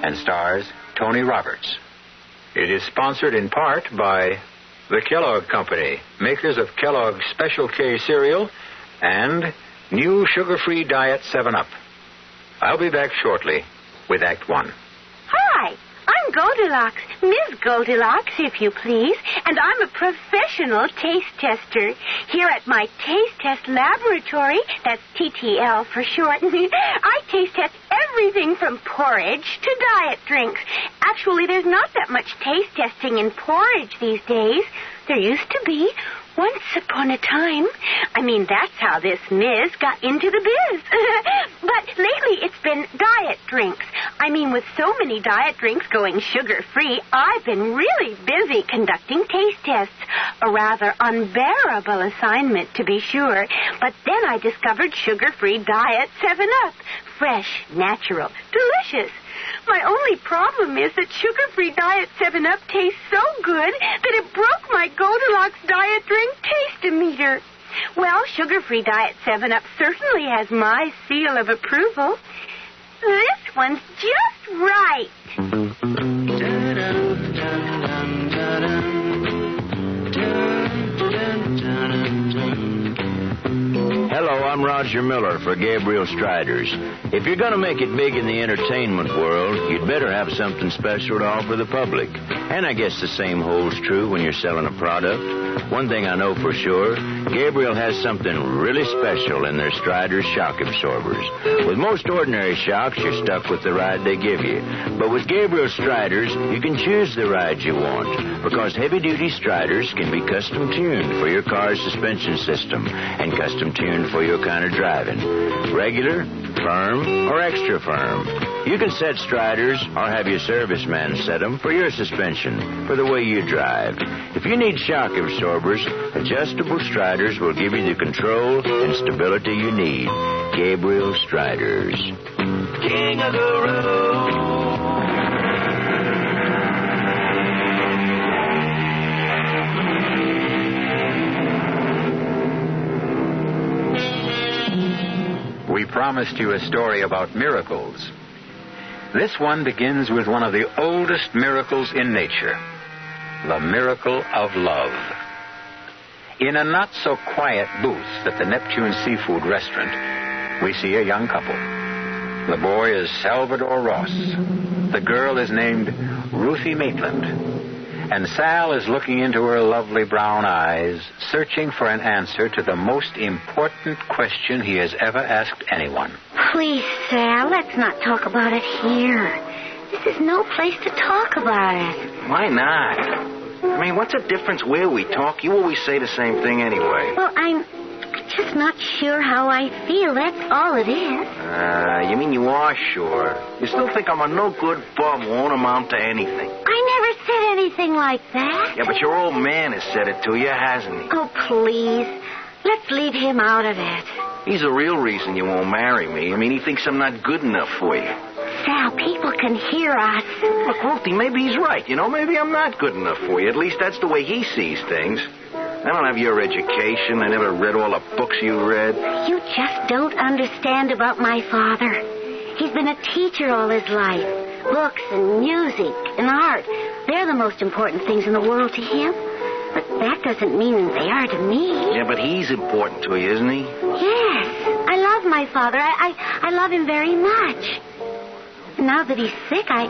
and stars Tony Roberts. It is sponsored in part by the Kellogg Company, makers of Kellogg's Special K cereal and new sugar-free Diet 7-Up. I'll be back shortly with Act 1. Hi, I'm Goldilocks, Ms. Goldilocks, if you please, and I'm a professional taste tester. Here at my taste test laboratory, that's TTL for short, I taste test everything from porridge to diet drinks. Actually, there's not that much taste testing in porridge these days. There used to be. Once upon a time. I mean, that's how this Miz got into the biz. But lately it's been diet drinks. I mean, with so many diet drinks going sugar-free, I've been really busy conducting taste tests. A rather unbearable assignment, to be sure. But then I discovered sugar-free diet 7-Up. Fresh, natural, delicious. My only problem is that sugar-free diet 7-Up tastes so good that it broke my Goldilocks diet drink taste-o-meter. Well, sugar-free diet 7-Up certainly has my seal of approval. This one's just right. Hello, I'm Roger Miller for Gabriel Striders. If you're going to make it big in the entertainment world, you'd better have something special to offer the public. And I guess the same holds true when you're selling a product. One thing I know for sure, Gabriel has something really special in their Striders shock absorbers. With most ordinary shocks, you're stuck with the ride they give you. But with Gabriel Striders, you can choose the ride you want, because heavy-duty Striders can be custom-tuned for your car's suspension system and custom-tuned for your kind of driving. Regular, firm, or extra firm. You can set Striders or have your serviceman set them for your suspension, for the way you drive. If you need shock absorbers, adjustable Striders will give you the control and stability you need. Gabriel Striders. King of the road. We promised you a story about miracles. This one begins with one of the oldest miracles in nature, the miracle of love. In a not-so-quiet booth at the Neptune Seafood Restaurant, we see a young couple. The boy is Salvador Ross. The girl is named Ruthie Maitland. And Sal is looking into her lovely brown eyes, searching for an answer to the most important question he has ever asked anyone. Please, Sal, let's not talk about it here. This is no place to talk about it. Why not? I mean, what's the difference where we talk? You always say the same thing anyway. Well, I'm just not sure how I feel. That's all it is. You mean you are sure? You still think I'm a no-good bum who won't amount to anything? I never said anything like that. Yeah, but your old man has said it to you, hasn't he? Oh, please. Let's leave him out of it. He's the real reason you won't marry me. I mean, he thinks I'm not good enough for you. Sal, people can hear us. Look, Ruthie, maybe he's right. You know, maybe I'm not good enough for you. At least that's the way he sees things. I don't have your education. I never read all the books you read. You just don't understand about my father. He's been a teacher all his life. Books and music and art, they're the most important things in the world to him. But that doesn't mean they are to me. Yeah, but he's important to you, isn't he? Yes. I love my father. I love him very much. Now that he's sick, I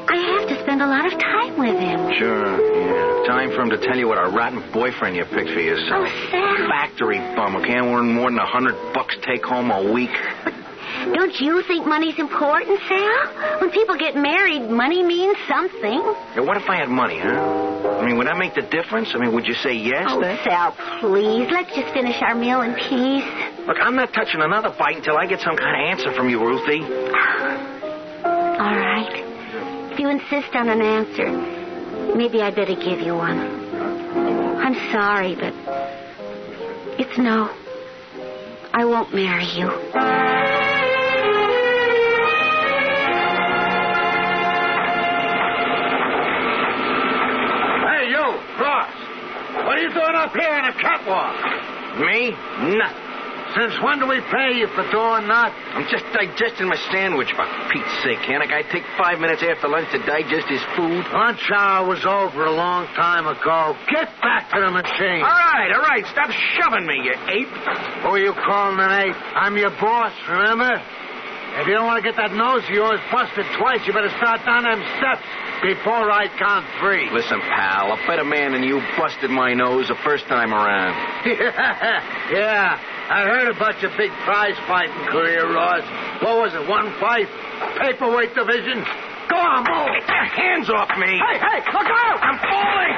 have to spend a lot of time with him. Sure, yeah. Time for him to tell you what a rotten boyfriend you picked for yourself. Oh, Sal. Factory bum who can't earn more than $100 take home a week. Don't you think money's important, Sal? When people get married, money means something. Yeah, what if I had money, huh? I mean, would that make the difference? I mean, would you say yes? Oh, then? Sal, please. Let's just finish our meal in peace. Look, I'm not touching another bite until I get some kind of answer from you, Ruthie. All right. If you insist on an answer, maybe I'd better give you one. I'm sorry, but it's no. I won't marry you. Hey, you, Ross. What are you doing up here in a catwalk? Me? Nothing. Since when do we pay you for doing that? I'm just digesting my sandwich, for Pete's sake. Can't a guy take 5 minutes after lunch to digest his food? Lunch hour was over a long time ago. Get back to the machine. All right. Stop shoving me, you ape. Who are you calling an ape? I'm your boss, remember? If you don't want to get that nose of yours busted twice, you better start down them steps before I count 3. Listen, pal, a better man than you busted my nose the first time around. Yeah. I heard about your big prize fighting career, Ross. What was it, one fight? Paperweight division? Go on, move. Get your hands off me. Hey, look out! I'm falling.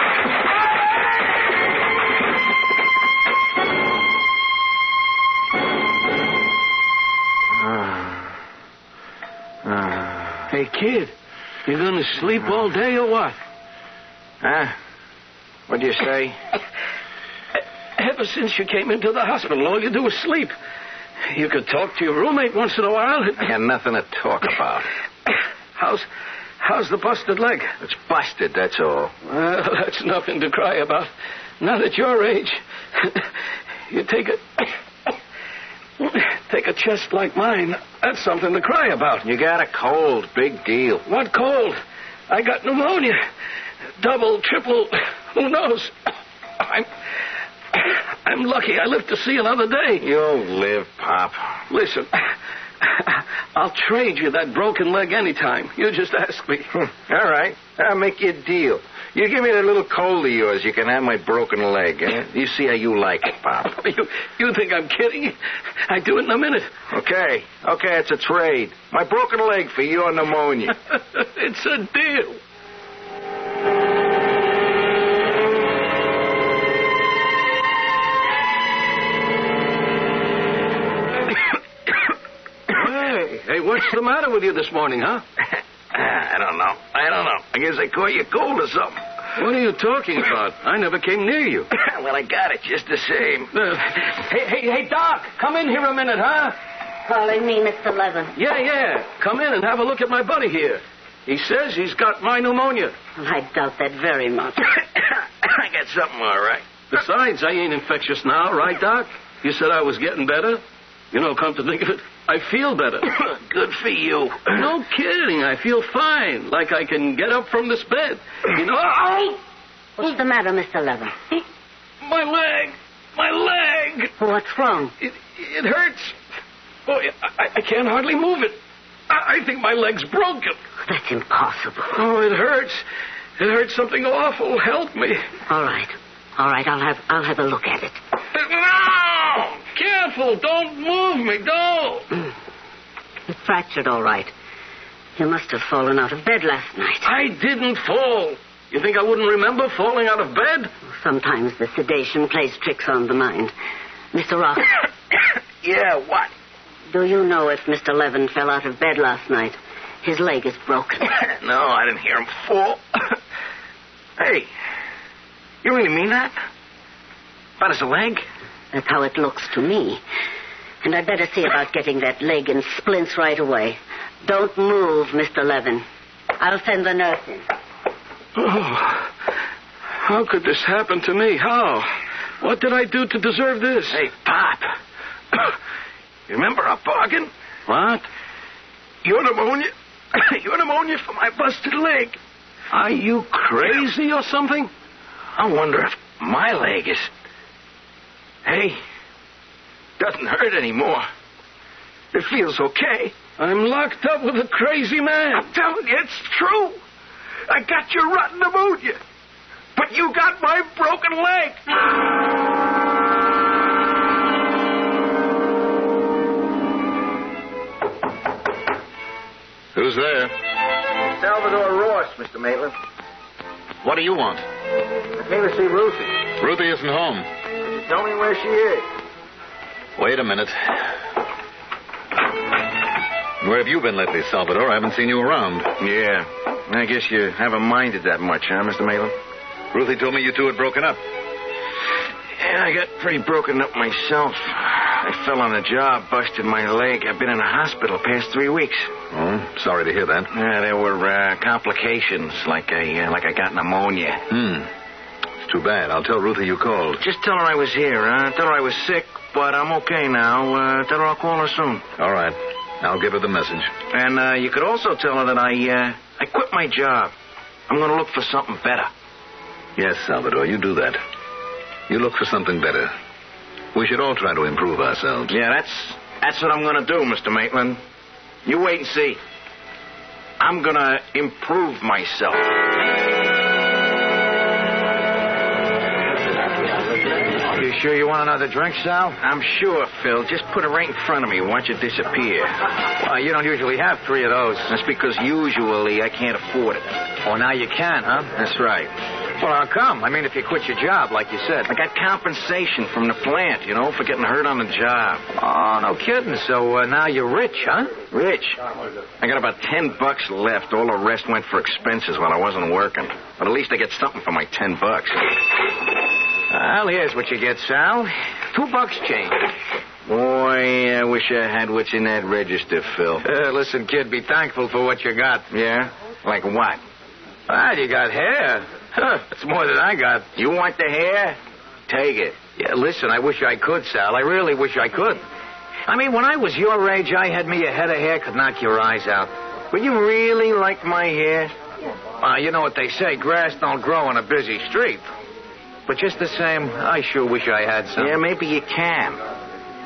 Hey, kid, you gonna sleep all day or what? Huh? What'd you say? Ever since you came into the hospital, all you do is sleep. You could talk to your roommate once in a while. I got nothing to talk about. How's the busted leg? It's busted, that's all. Well, that's nothing to cry about. Not at your age. You take a chest like mine, that's something to cry about. You got a cold, big deal. What cold? I got pneumonia. Double, triple, who knows? I'm lucky I lived to see another day. You'll live, Pop. Listen, I'll trade you that broken leg anytime. You just ask me. All right. I'll make you a deal. You give me that little cold of yours, you can have my broken leg. Eh? You see how you like it, Pop. You think I'm kidding? I do it in a minute. Okay, it's a trade. My broken leg for your pneumonia. It's a deal. Hey, what's the matter with you this morning, huh? I don't know. I guess I caught you cold or something. What are you talking about? I never came near you. Well, I got it just the same. Hey, Doc, come in here a minute, huh? Calling me Mr. Levin. Yeah. Come in and have a look at my buddy here. He says he's got my pneumonia. Well, I doubt that very much. I got something all right. Besides, I ain't infectious now, right, Doc? You said I was getting better. You know, come to think of it, I feel better. Good for you. No kidding. I feel fine. Like I can get up from this bed. You know? What's the matter, Mr. Levin? My leg. What's wrong? It hurts. Boy, I can't hardly move it. I think my leg's broken. That's impossible. Oh, it hurts. It hurts something awful. Help me. All right. I'll have a look at it. No! Careful. Don't move me. Don't. It's fractured, all right. You must have fallen out of bed last night. I didn't fall. You think I wouldn't remember falling out of bed? Sometimes the sedation plays tricks on the mind. Mr. Ross. Yeah, what? Do you know if Mr. Levin fell out of bed last night? His leg is broken. No, I didn't hear him fall. Hey, you really mean that? About his leg? That's how it looks to me. And I'd better see about getting that leg in splints right away. Don't move, Mr. Levin. I'll send the nurse in. Oh, how could this happen to me? How? What did I do to deserve this? Hey, Pop. You remember our bargain? What? Your pneumonia for my busted leg. Are you crazy or something? I wonder if my leg is... Hey, doesn't hurt anymore. It feels okay. I'm locked up with a crazy man. I'm telling you, it's true. I got your rotten pneumonia. But you got my broken leg. Who's there? Salvador Ross, Mr. Maitland. What do you want? I came to see Ruthie. Ruthie isn't home. Could you tell me where she is? Wait a minute. Where have you been lately, Salvador? I haven't seen you around. Yeah. I guess you haven't minded that much, huh, Mr. Maitland? Ruthie told me you two had broken up. Yeah, I got pretty broken up myself. I fell on a job, busted my leg. I've been in a hospital past 3 weeks. Oh, sorry to hear that. Yeah, there were complications, like I got pneumonia. It's too bad. I'll tell Ruthie you called. Just tell her I was here, huh? Tell her I was sick, but I'm okay now. Tell her I'll call her soon. All right. I'll give her the message. And you could also tell her that I quit my job. I'm going to look for something better. Yes, Salvador, you do that. You look for something better. We should all try to improve ourselves. Yeah, that's what I'm going to do, Mr. Maitland. You wait and see. I'm going to improve myself. You sure you want another drink, Sal? I'm sure, Phil. Just put it right in front of me and watch it disappear. Well, you don't usually have 3 of those. That's because usually I can't afford it. Oh, now you can, huh? That's right. Well, how come? I mean, if you quit your job, like you said. I got compensation from the plant, for getting hurt on the job. Oh, no kidding. So now you're rich, huh? Rich. I got about $10 left. All the rest went for expenses while I wasn't working. But at least I get something for my $10. Well, here's what you get, Sal. $2 change. Boy, I wish I had what's in that register, Phil. Listen, kid, be thankful for what you got. Yeah? Like what? Ah, you got hair. That's more than I got. You want the hair? Take it. Yeah, listen, I wish I could, Sal. I really wish I could. I mean, when I was your age, I had me a head of hair could knock your eyes out. But you really like my hair? You know what they say, grass don't grow on a busy street. But just the same, I sure wish I had some. Yeah, maybe you can.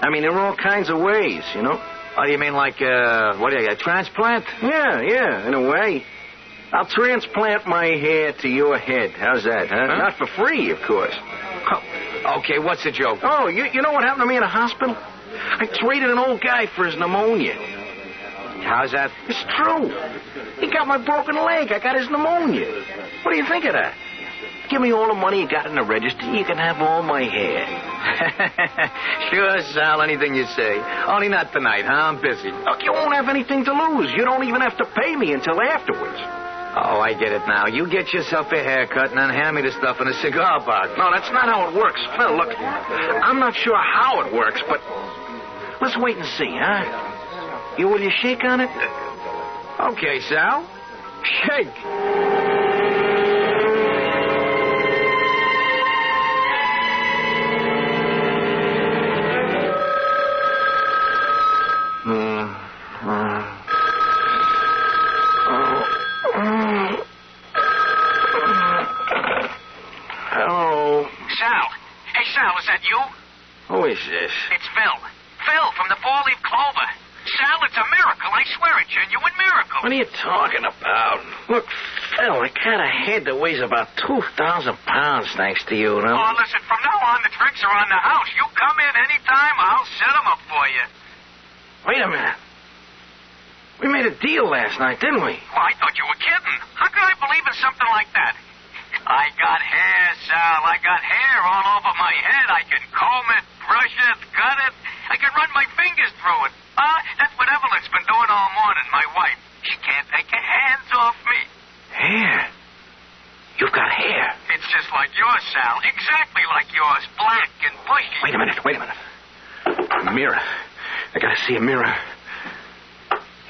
I mean, there are all kinds of ways, Oh, you mean like, a transplant? Yeah, in a way. I'll transplant my hair to your head. How's that, huh? Not for free, of course. Okay, what's the joke? Oh, you know what happened to me in a hospital? I traded an old guy for his pneumonia. How's that? It's true. He got my broken leg. I got his pneumonia. What do you think of that? Give me all the money you got in the register. You can have all my hair. Sure, Sal, anything you say. Only not tonight, huh? I'm busy. Look, you won't have anything to lose. You don't even have to pay me until afterwards. Oh, I get it now. You get yourself a haircut and then hand me the stuff in a cigar box. No, that's not how it works. Phil, look, I'm not sure how it works, but let's wait and see, huh? Will you shake on it? Okay, Sal. Shake. Hello. Sal. Hey, Sal, is that you? Who is this? It's Phil. Phil from the Four-Leaf Clover. Sal, it's a miracle. I swear it's genuine miracle. What are you talking about? Look, Phil, I got a head that weighs about 2,000 pounds, thanks to you, Oh, listen, from now on, the drinks are on the house. You come in anytime, I'll set them up for you. Wait a minute. We made a deal last night, didn't we? Well, I thought you were kidding. How could I believe in something like that? I got hair, Sal. I got hair all over my head. I can comb it, brush it, cut it. I can run my fingers through it. That's what Evelyn's been doing all morning, my wife. She can't take her hands off me. Hair? You've got hair. It's just like yours, Sal. Exactly like yours. Black and bushy. Wait a minute. A mirror. I gotta see a mirror.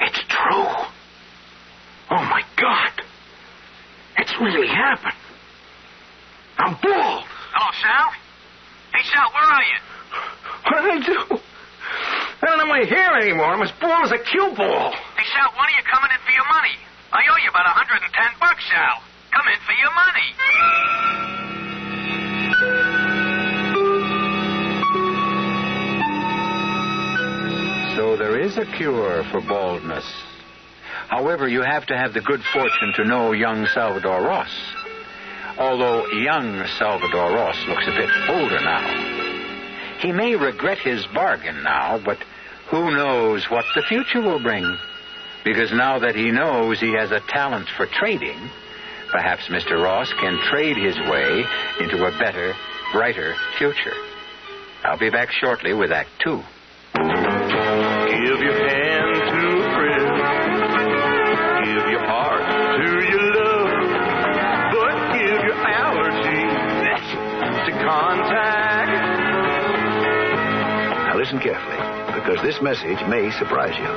It's true. Oh, my God. It's really happened. I'm bald. Oh, Sal? Hey, Sal, where are you? What did I do? I don't have my hair anymore. I'm as bald as a cue ball. Hey, Sal, when are you coming in for your money? I owe you about $110, Sal. Come in for your money. So there is a cure for baldness. However, you have to have the good fortune to know young Salvador Ross. Although young Salvador Ross looks a bit older now. He may regret his bargain now, but who knows what the future will bring? Because now that he knows he has a talent for trading, perhaps Mr. Ross can trade his way into a better, brighter future. I'll be back shortly with Act 2. Give your hand to a friend. Give your heart to your love. But give your allergy to contact. Now listen carefully, because this message may surprise you.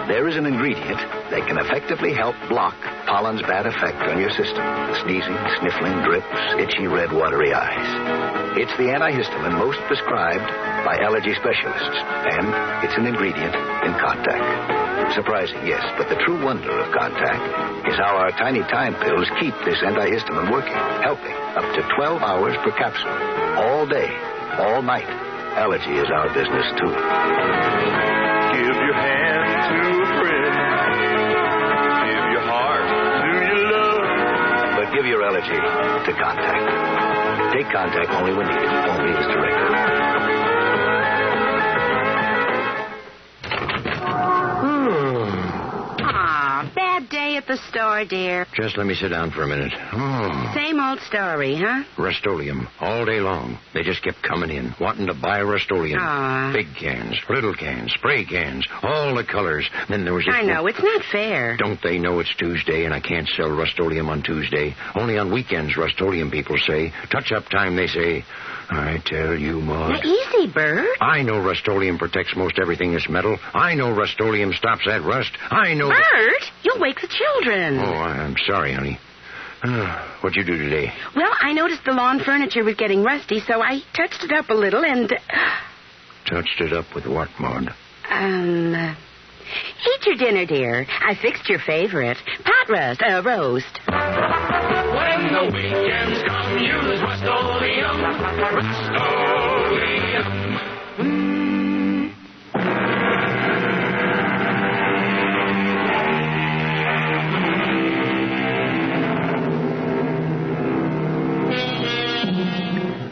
There is an ingredient that can effectively help block pollen's bad effect on your system. Sneezing, sniffling, drips, itchy, red, watery eyes. It's the antihistamine most prescribed by allergy specialists, and it's an ingredient in Contact. Surprising, yes, but the true wonder of Contact is how our tiny time pills keep this antihistamine working, helping up to 12 hours per capsule, all day, all night. Allergy is our business, too. Give your hand to a friend. Give your heart to your love. But give your allergy to Contact. Take contact only when needed. Only as directed. Bad day at the store, dear. Just let me sit down for a minute. Oh. Same old story, huh? Rust-Oleum, all day long. They just kept coming in, wanting to buy Rust-Oleum. Big cans, little cans, spray cans, all the colors. Then there was I know, it's not fair. Don't they know it's Tuesday and I can't sell Rust-Oleum on Tuesday? Only on weekends, Rust-Oleum people say. Touch-up time, they say. I tell you, Maud. Now, easy, Bert. I know Rust-Oleum protects most everything that's metal. I know Rust-Oleum stops that rust. I know... Bert, you'll wake the children. Oh, I'm sorry, honey. What'd you do today? Well, I noticed the lawn furniture was getting rusty, so I touched it up a little and... Touched it up with what, Maud? Eat your dinner, dear. I fixed your favorite. Pot roast. When the weekends come, use Rust-Oleum. Rust-Oleum.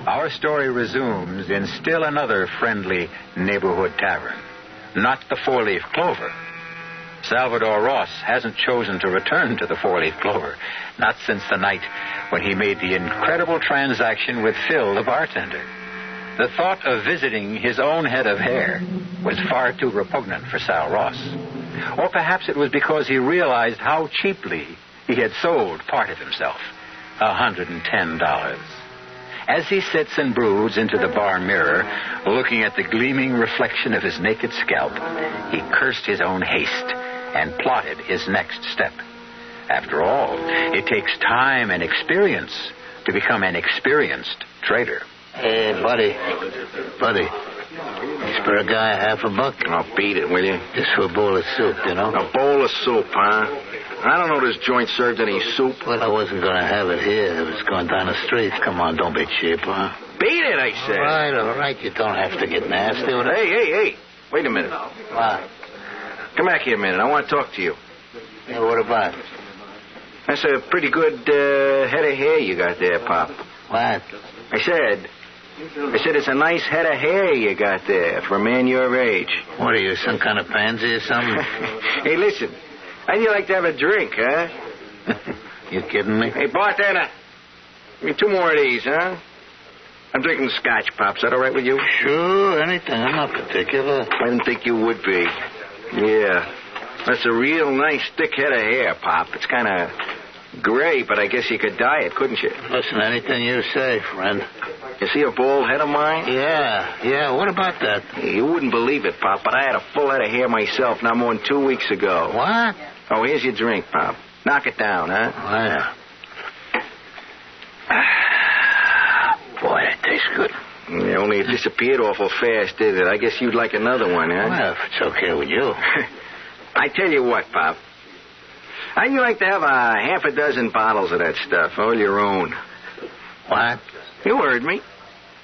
Our story resumes in still another friendly neighborhood tavern. Not the Four-Leaf Clover. Salvador Ross hasn't chosen to return to the Four-Leaf Clover, not since the night when he made the incredible transaction with Phil, the bartender. The thought of visiting his own head of hair was far too repugnant for Sal Ross. Or perhaps it was because he realized how cheaply he had sold part of himself, $110. As he sits and broods into the bar mirror, looking at the gleaming reflection of his naked scalp, he cursed his own haste and plotted his next step. After all, it takes time and experience to become an experienced trader. Hey, buddy. Spare a guy $50. I'll beat it, will you? Just for a bowl of soup, you know? A bowl of soup, huh? I don't know this joint served any soup. Well, I wasn't going to have it here. I was going down the street. Come on, don't be cheap, huh? Beat it, I said. All right. You don't have to get nasty with it. Hey. Wait a minute. What? Come back here a minute. I want to talk to you. Yeah, what about? That's a pretty good head of hair you got there, Pop. What? I said it's a nice head of hair you got there for a man your age. What are you, some kind of pansy or something? Hey, listen. How'd you like to have a drink, huh? You kidding me? Hey, bartender. Give me 2 more of these, huh? I'm drinking scotch, Pop. Is that all right with you? Sure, anything. I'm not particular. I didn't think you would be. Yeah. That's a real nice thick head of hair, Pop. It's kind of gray, but I guess you could dye it, couldn't you? Listen, anything you say, friend. You see a bald head of mine? Yeah. What about that? You wouldn't believe it, Pop, but I had a full head of hair myself not more than 2 weeks ago. What? Oh, here's your drink, Pop. Knock it down, huh? Oh, yeah. Boy, that tastes good. Yeah, only it disappeared awful fast, did it? I guess you'd like another one, huh? Well, if it's okay with you. I tell you what, Pop. How'd you like to have a 6 bottles of that stuff, all your own? What? You heard me.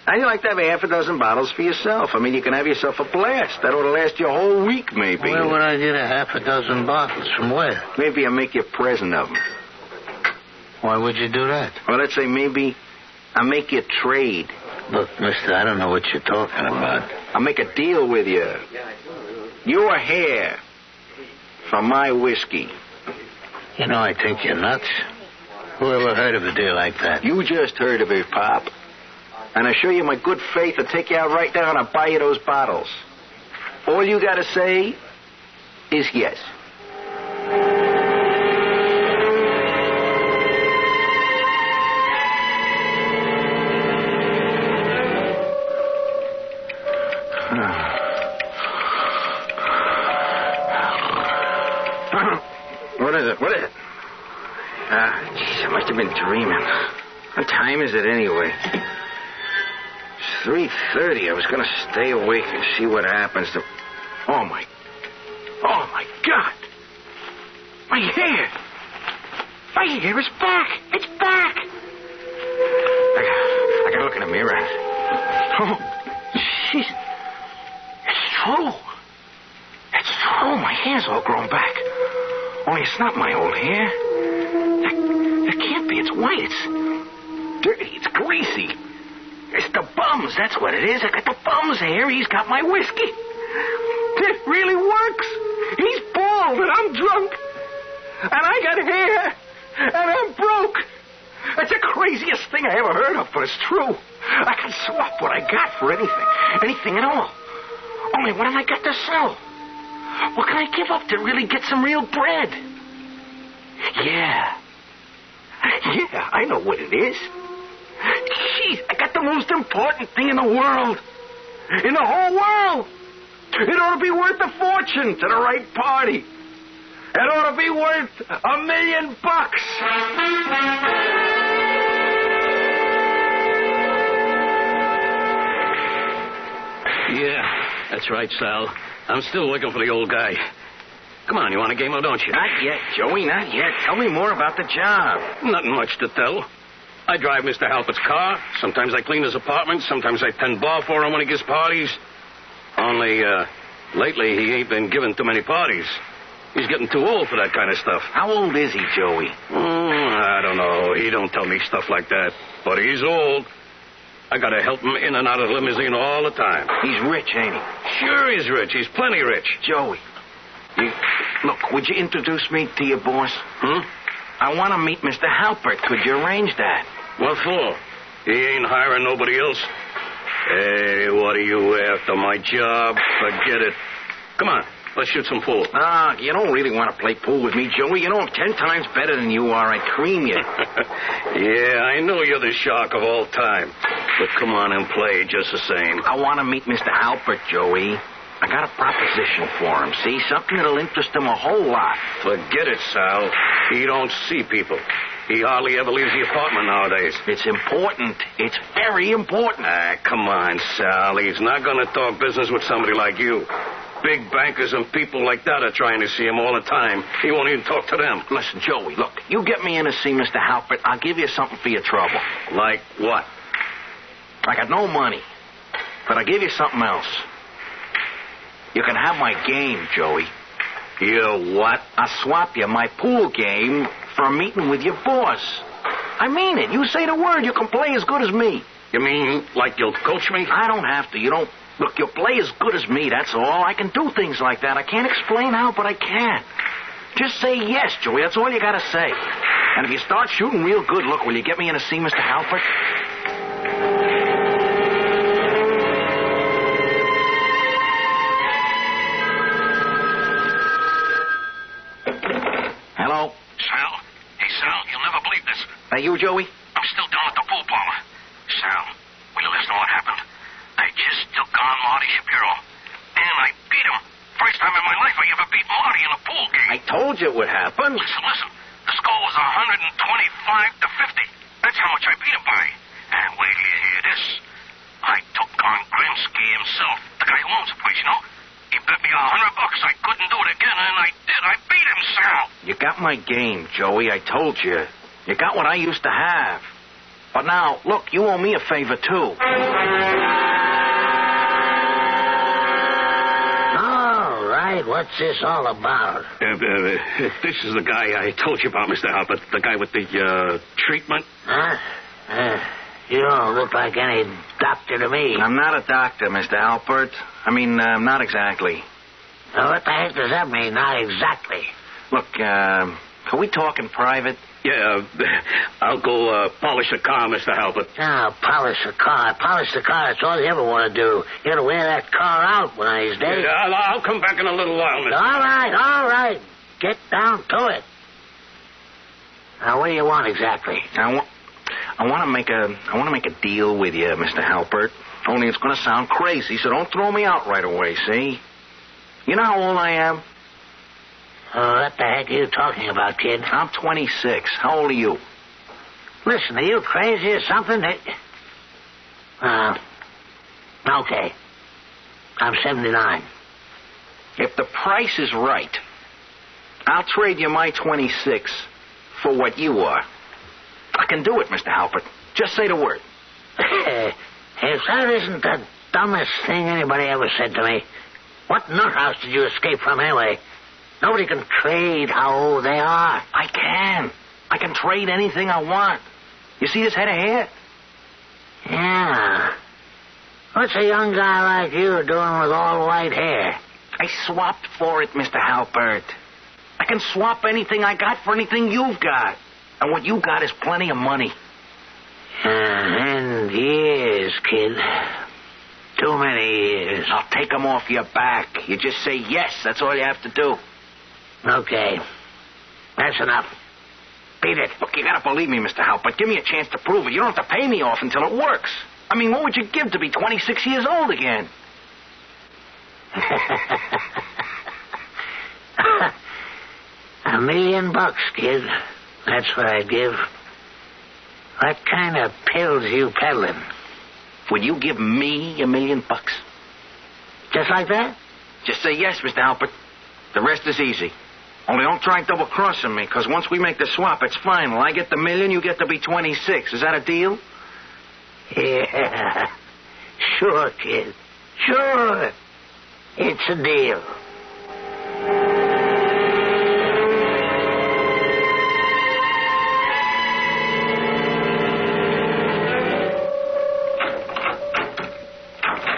How'd you like to have a 6 bottles for yourself? I mean, you can have yourself a blast. That ought to last you a whole week, maybe. Where would I get a 6 bottles? From where? Maybe I'll make you a present of them. Why would you do that? Well, let's say maybe I'll make you a trade. Look, mister, I don't know what you're talking about. I'll make a deal with you. Your hair for my whiskey. You know, I think you're nuts. Who ever heard of a deal like that? You just heard of it, Pop. And I assure you my good faith will take you out right down and buy you those bottles. All you got to say is yes. What is it? Jeez, I must have been dreaming. What time is it anyway? It's 3:30. I was going to stay awake and see what happens to... Oh, my God. My hair. My hair is back. It's back. I got to look in the mirror. Oh, jeez. It's true. It's true. My hair's all grown back. Only it's not my old hair. That can't be. It's white. It's dirty. It's greasy. bums. That's what it is. I got the bums here. He's got my whiskey. It really works. He's bald and I'm drunk. And I got hair. And I'm broke. That's the craziest thing I ever heard of, but it's true. I can swap what I got for anything. Anything at all. Only what have I got to sell? What can I give up to really get some real bread? Yeah, I know what it is. Jeez, I got the most important thing in the world. In the whole world. It ought to be worth a fortune to the right party. It ought to be worth $1 million. Yeah, that's right, Sal. I'm still looking for the old guy. Come on, you want a game or don't you? Not yet, Joey, not yet. Tell me more about the job. Nothing much to tell. I drive Mr. Halpert's car. Sometimes I clean his apartment. Sometimes I tend bar for him when he gives parties. Only, lately he ain't been giving too many parties. He's getting too old for that kind of stuff. How old is he, Joey? I don't know. He don't tell me stuff like that. But he's old. I gotta help him in and out of the limousine all the time. He's rich, ain't he? Sure he's rich. He's plenty rich. Joey, look, would you introduce me to your boss? I want to meet Mr. Halpert. Could you arrange that? What for? He ain't hiring nobody else. Hey, what are you after, my job? Forget it. Come on, let's shoot some pool. You don't really want to play pool with me, Joey. You know I'm 10 times better than you are. I'd cream you. Yeah, I know you're the shark of all time. But come on and play just the same. I want to meet Mr. Halpert, Joey. I got a proposition for him, see? Something that'll interest him a whole lot. Forget it, Sal. He don't see people. He hardly ever leaves the apartment nowadays. It's important. It's very important. Come on, Sal. He's not going to talk business with somebody like you. Big bankers and people like that are trying to see him all the time. He won't even talk to them. Listen, Joey, look, you get me in to see Mr. Halpert, I'll give you something for your trouble. Like what? I got no money, but I'll give you something else. You can have my game, Joey. You what? I'll swap you my pool game for a meeting with your boss. I mean it. You say the word, you can play as good as me. You mean like you'll coach me? I don't have to. You don't. Look, you'll play as good as me, that's all. I can do things like that. I can't explain how, but I can. Just say yes, Joey. That's all you got to say. And if you start shooting real good, look, will you get me in to see Mr. Halpert? Hello? Sal? Hey, Sal, you'll never believe this. You, Joey? I'm still down at the pool parlor. Sal, will you listen to what happened? I just took on Marty Shapiro, and I beat him. First time in my life I ever beat Marty in a pool game. I told you it would happen. Listen. The score was 125-50. That's how much I beat him by. And wait till you hear this. I took on Grinsky himself, the guy who owns the place, you know? He bet me $100 I couldn't do it again, and I did. I beat him, Sal. You got my game, Joey. I told you. You got what I used to have. But now, look, you owe me a favor, too. All right, what's this all about? This is the guy I told you about, Mr. Halpert. The guy with the, treatment. Huh? You don't look like any doctor to me. I'm not a doctor, Mr. Halpert. I mean, not exactly. Now, what the heck does that mean, not exactly? Look, can we talk in private? Yeah, I'll go polish the car, Mr. Halpert. Oh, polish the car. Polish the car, that's all you ever want to do. You gotta wear that car out one of these days. Yeah, I'll come back in a little while, Mr. All right. Get down to it. Now, what do you want exactly? I want to make a deal with you, Mr. Halpert. Only it's going to sound crazy, so don't throw me out right away, see? You know how old I am? What the heck are you talking about, kid? I'm 26. How old are you? Listen, are you crazy or something? Okay. I'm 79. If the price is right, I'll trade you my 26 for what you are. I can do it, Mr. Halpert. Just say the word. If that isn't the dumbest thing anybody ever said to me, what nuthouse did you escape from anyway? Nobody can trade how old they are. I can. I can trade anything I want. You see this head of hair? Yeah. What's a young guy like you doing with all white hair? I swapped for it, Mr. Halpert. I can swap anything I got for anything you've got. And what you got is plenty of money. And years, kid. Too many years. I'll take them off your back. You just say yes. That's all you have to do. Okay. That's enough. Beat it. Look, you gotta believe me, Mr. Halpert. Give me a chance to prove it. You don't have to pay me off until it works. I mean, what would you give to be 26 years old again? $1 million, kid. That's what I'd give. What kind of pills you peddling? Would you give me $1 million? Just like that? Just say yes, Mr. Halpert. The rest is easy. Only don't try double-crossing me, because once we make the swap, it's final. I get the $1 million, you get to be 26. Is that a deal? Yeah. Sure, kid. Sure. It's a deal.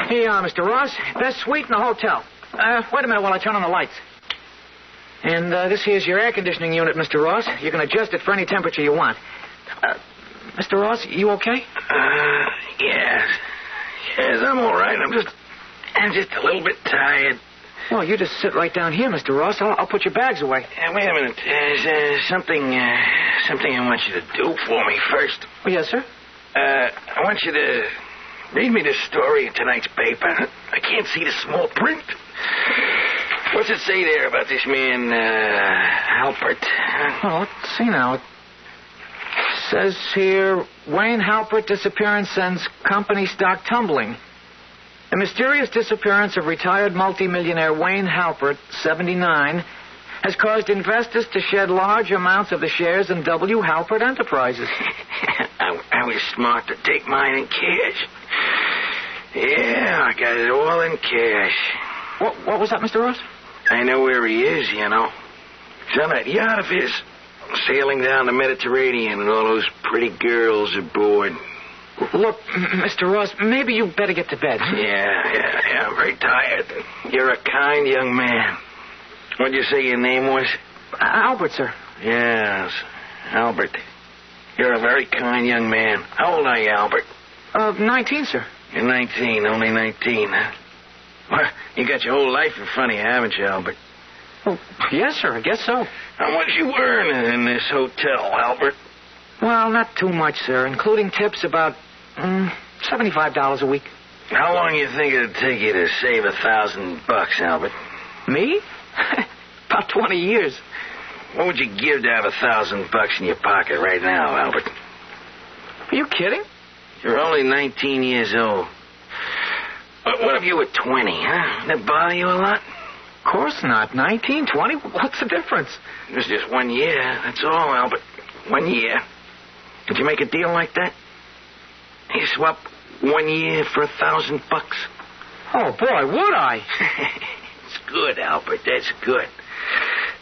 Hey, Mr. Ross, best suite in the hotel. Wait a minute while I turn on the lights. And this here's your air conditioning unit, Mr. Ross. You can adjust it for any temperature you want. Mr. Ross, you okay? Yes. Yes, I'm all right. I'm just a little bit tired. Well, you just sit right down here, Mr. Ross. I'll put your bags away. Wait a minute. There's something I want you to do for me first. Oh, yes, sir? I want you to read me this story in tonight's paper. I can't see the small print. What's it say there about this man, Halpert? Well, let's see now. It says here, Wayne Halpert disappearance sends company stock tumbling. The mysterious disappearance of retired multimillionaire Wayne Halpert, 79, has caused investors to shed large amounts of the shares in W. Halpert Enterprises. I was smart to take mine in cash. Yeah, I got it all in cash. What was that, Mr. Ross? I know where he is, you know. It's on that yacht of his, sailing down the Mediterranean and all those pretty girls aboard. Look, Mr. Ross, maybe you better get to bed. Yeah, I'm very tired. You're a kind young man. What'd you say your name was? Albert, sir. Yes, Albert. You're a very kind young man. How old are you, Albert? 19, sir. You're 19, only 19, huh? Well, you got your whole life in front of you, haven't you, Albert? Oh, yes, sir, I guess so. How much you earning in this hotel, Albert? Well, not too much, sir. Including tips, about $75 a week. How long you think it'd take you to save $1,000, Albert? Me? About 20 years. What would you give to have $1,000 in your pocket right now, Albert? Are you kidding? You're only 19 years old. What if you were 20, huh? That bother you a lot? Of course not. 19, 20? What's the difference? It's just 1 year. That's all, Albert. 1 year. Could you make a deal like that? You swap 1 year for $1,000? Oh, boy, would I? It's good, Albert. That's good.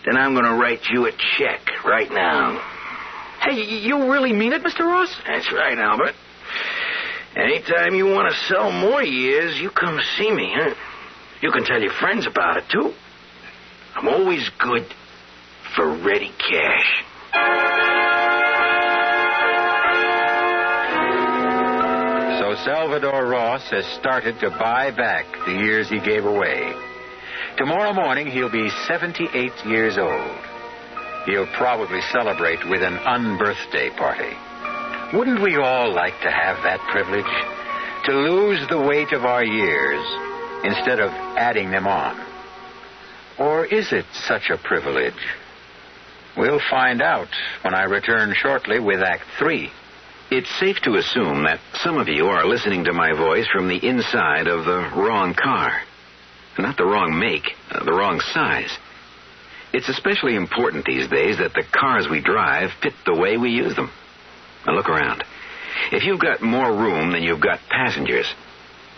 Then I'm going to write you a check right now. Hey, you really mean it, Mr. Ross? That's right, Albert. Anytime you want to sell more years, you come see me, huh? You can tell your friends about it, too. I'm always good for ready cash. So Salvador Ross has started to buy back the years he gave away. Tomorrow morning, he'll be 78 years old. He'll probably celebrate with an unbirthday party. Wouldn't we all like to have that privilege? To lose the weight of our years instead of adding them on? Or is it such a privilege? We'll find out when I return shortly with Act 3. It's safe to assume that some of you are listening to my voice from the inside of the wrong car. Not the wrong make, the wrong size. It's especially important these days that the cars we drive fit the way we use them. Now look around. If you've got more room than you've got passengers,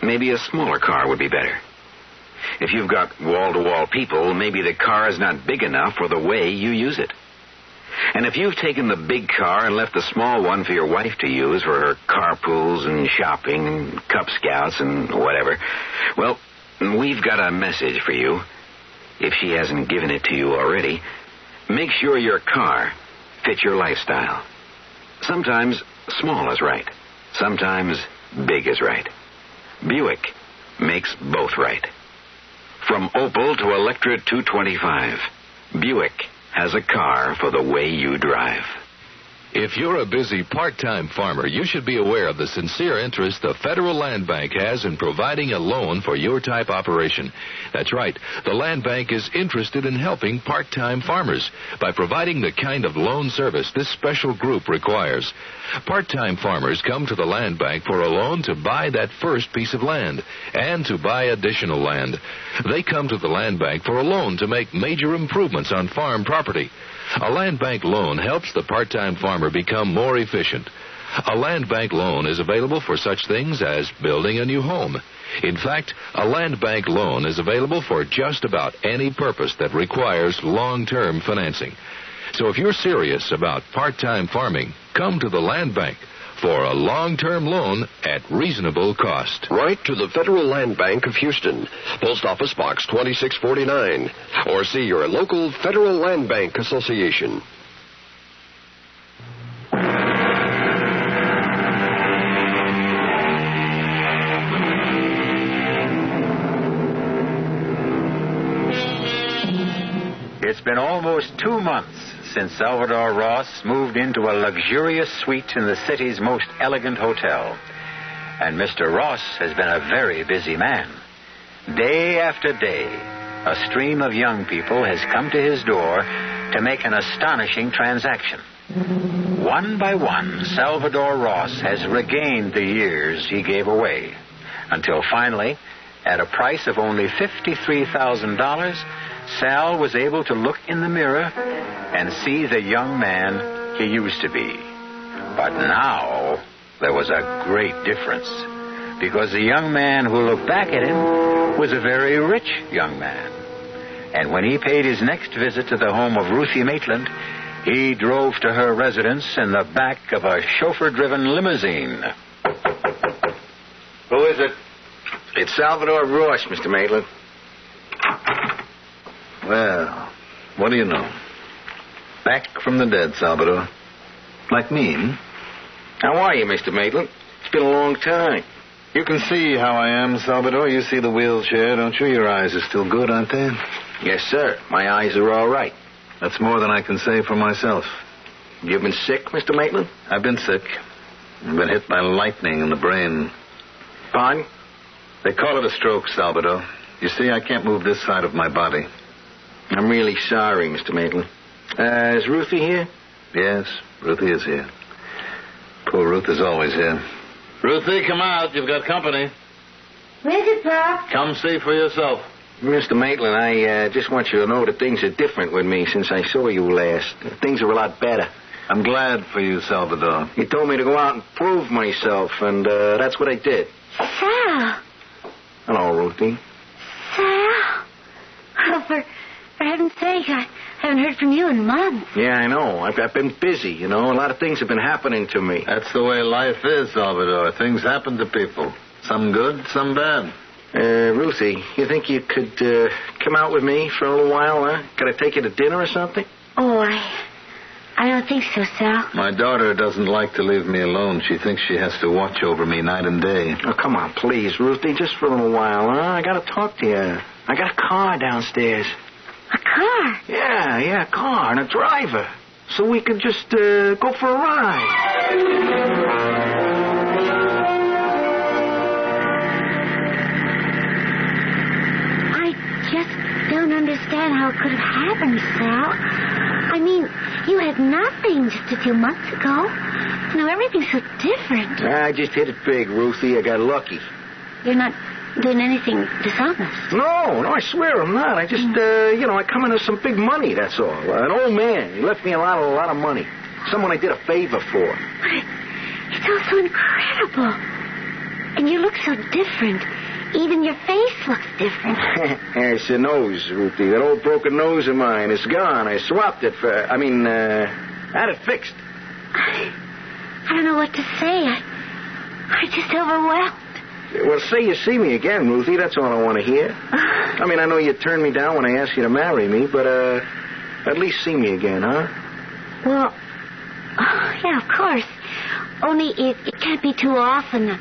maybe a smaller car would be better. If you've got wall-to-wall people, maybe the car is not big enough for the way you use it. And if you've taken the big car and left the small one for your wife to use for her carpools and shopping and Cub Scouts and whatever, well, we've got a message for you. If she hasn't given it to you already, make sure your car fits your lifestyle. Sometimes small is right. Sometimes big is right. Buick makes both right. From Opel to Electra 225, Buick has a car for the way you drive. If you're a busy part-time farmer, you should be aware of the sincere interest the Federal Land Bank has in providing a loan for your type operation. That's right. The Land Bank is interested in helping part-time farmers by providing the kind of loan service this special group requires. Part-time farmers come to the Land Bank for a loan to buy that first piece of land and to buy additional land. They come to the Land Bank for a loan to make major improvements on farm property. A land bank loan helps the part-time farmer become more efficient. A land bank loan is available for such things as building a new home. In fact, a land bank loan is available for just about any purpose that requires long-term financing. So if you're serious about part-time farming, come to the land bank for a long-term loan at reasonable cost. Write to the Federal Land Bank of Houston, Post Office Box 2649, or see your local Federal Land Bank Association. It's been almost 2 months since Salvador Ross moved into a luxurious suite in the city's most elegant hotel. And Mr. Ross has been a very busy man. Day after day, a stream of young people has come to his door to make an astonishing transaction. One by one, Salvador Ross has regained the years he gave away, until finally, at a price of only $53,000, Sal was able to look in the mirror and see the young man he used to be. But now there was a great difference, because the young man who looked back at him was a very rich young man. And when he paid his next visit to the home of Ruthie Maitland, he drove to her residence in the back of a chauffeur-driven limousine. Who is it? It's Salvador Ross, Mr. Maitland. Well, what do you know? Back from the dead, Salvador. Like me, hmm? How are you, Mr. Maitland? It's been a long time. You can see how I am, Salvador. You see the wheelchair, don't you? Your eyes are still good, aren't they? Yes, sir. My eyes are all right. That's more than I can say for myself. You've been sick, Mr. Maitland? I've been sick. I've been hit by lightning in the brain. Pardon? They call it a stroke, Salvador. You see, I can't move this side of my body. I'm really sorry, Mr. Maitland. Is Ruthie here? Yes, Ruthie is here. Poor Ruth is always here. Ruthie, come out. You've got company. Where's it, Pop? Come see for yourself. Mr. Maitland, I just want you to know that things are different with me since I saw you last. Things are a lot better. I'm glad for you, Salvador. You told me to go out and prove myself, and that's what I did. Sal. Hello, Ruthie. Sal. Oh, for heaven's sake, I haven't heard from you in months. Yeah, I know. I've been busy, you know. A lot of things have been happening to me. That's the way life is, Salvador. Things happen to people. Some good, some bad. Ruthie, you think you could come out with me for a little while, huh? Could I take you to dinner or something? Oh, I don't think so, Sal. My daughter doesn't like to leave me alone. She thinks she has to watch over me night and day. Oh, come on, please, Ruthie, just for a little while, huh? I gotta talk to you. I got a car downstairs. A car? Yeah, a car and a driver. So we could just go for a ride. I don't understand how it could have happened, Sal. I mean, you had nothing just a few months ago. Now everything's so different. I just hit it big, Ruthie. I got lucky. You're not doing anything dishonest. No, I swear I'm not. I just, I come into some big money, that's all. An old man. He left me a lot of money. Someone I did a favor for. But it's all so incredible. And you look so different. Even your face looks different. It's your nose, Ruthie. That old broken nose of mine. It's gone. I swapped it for... had it fixed. I don't know what to say. I'm just overwhelmed. Well, say you see me again, Ruthie. That's all I want to hear. I know you turned me down when I asked you to marry me, but, at least see me again, huh? Well, yeah, of course. Only it can't be too often.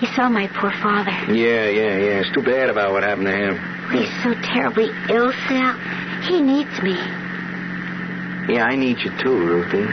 You saw my poor father. Yeah. It's too bad about what happened to him. He's so terribly ill, Sal. He needs me. Yeah, I need you too, Ruthie.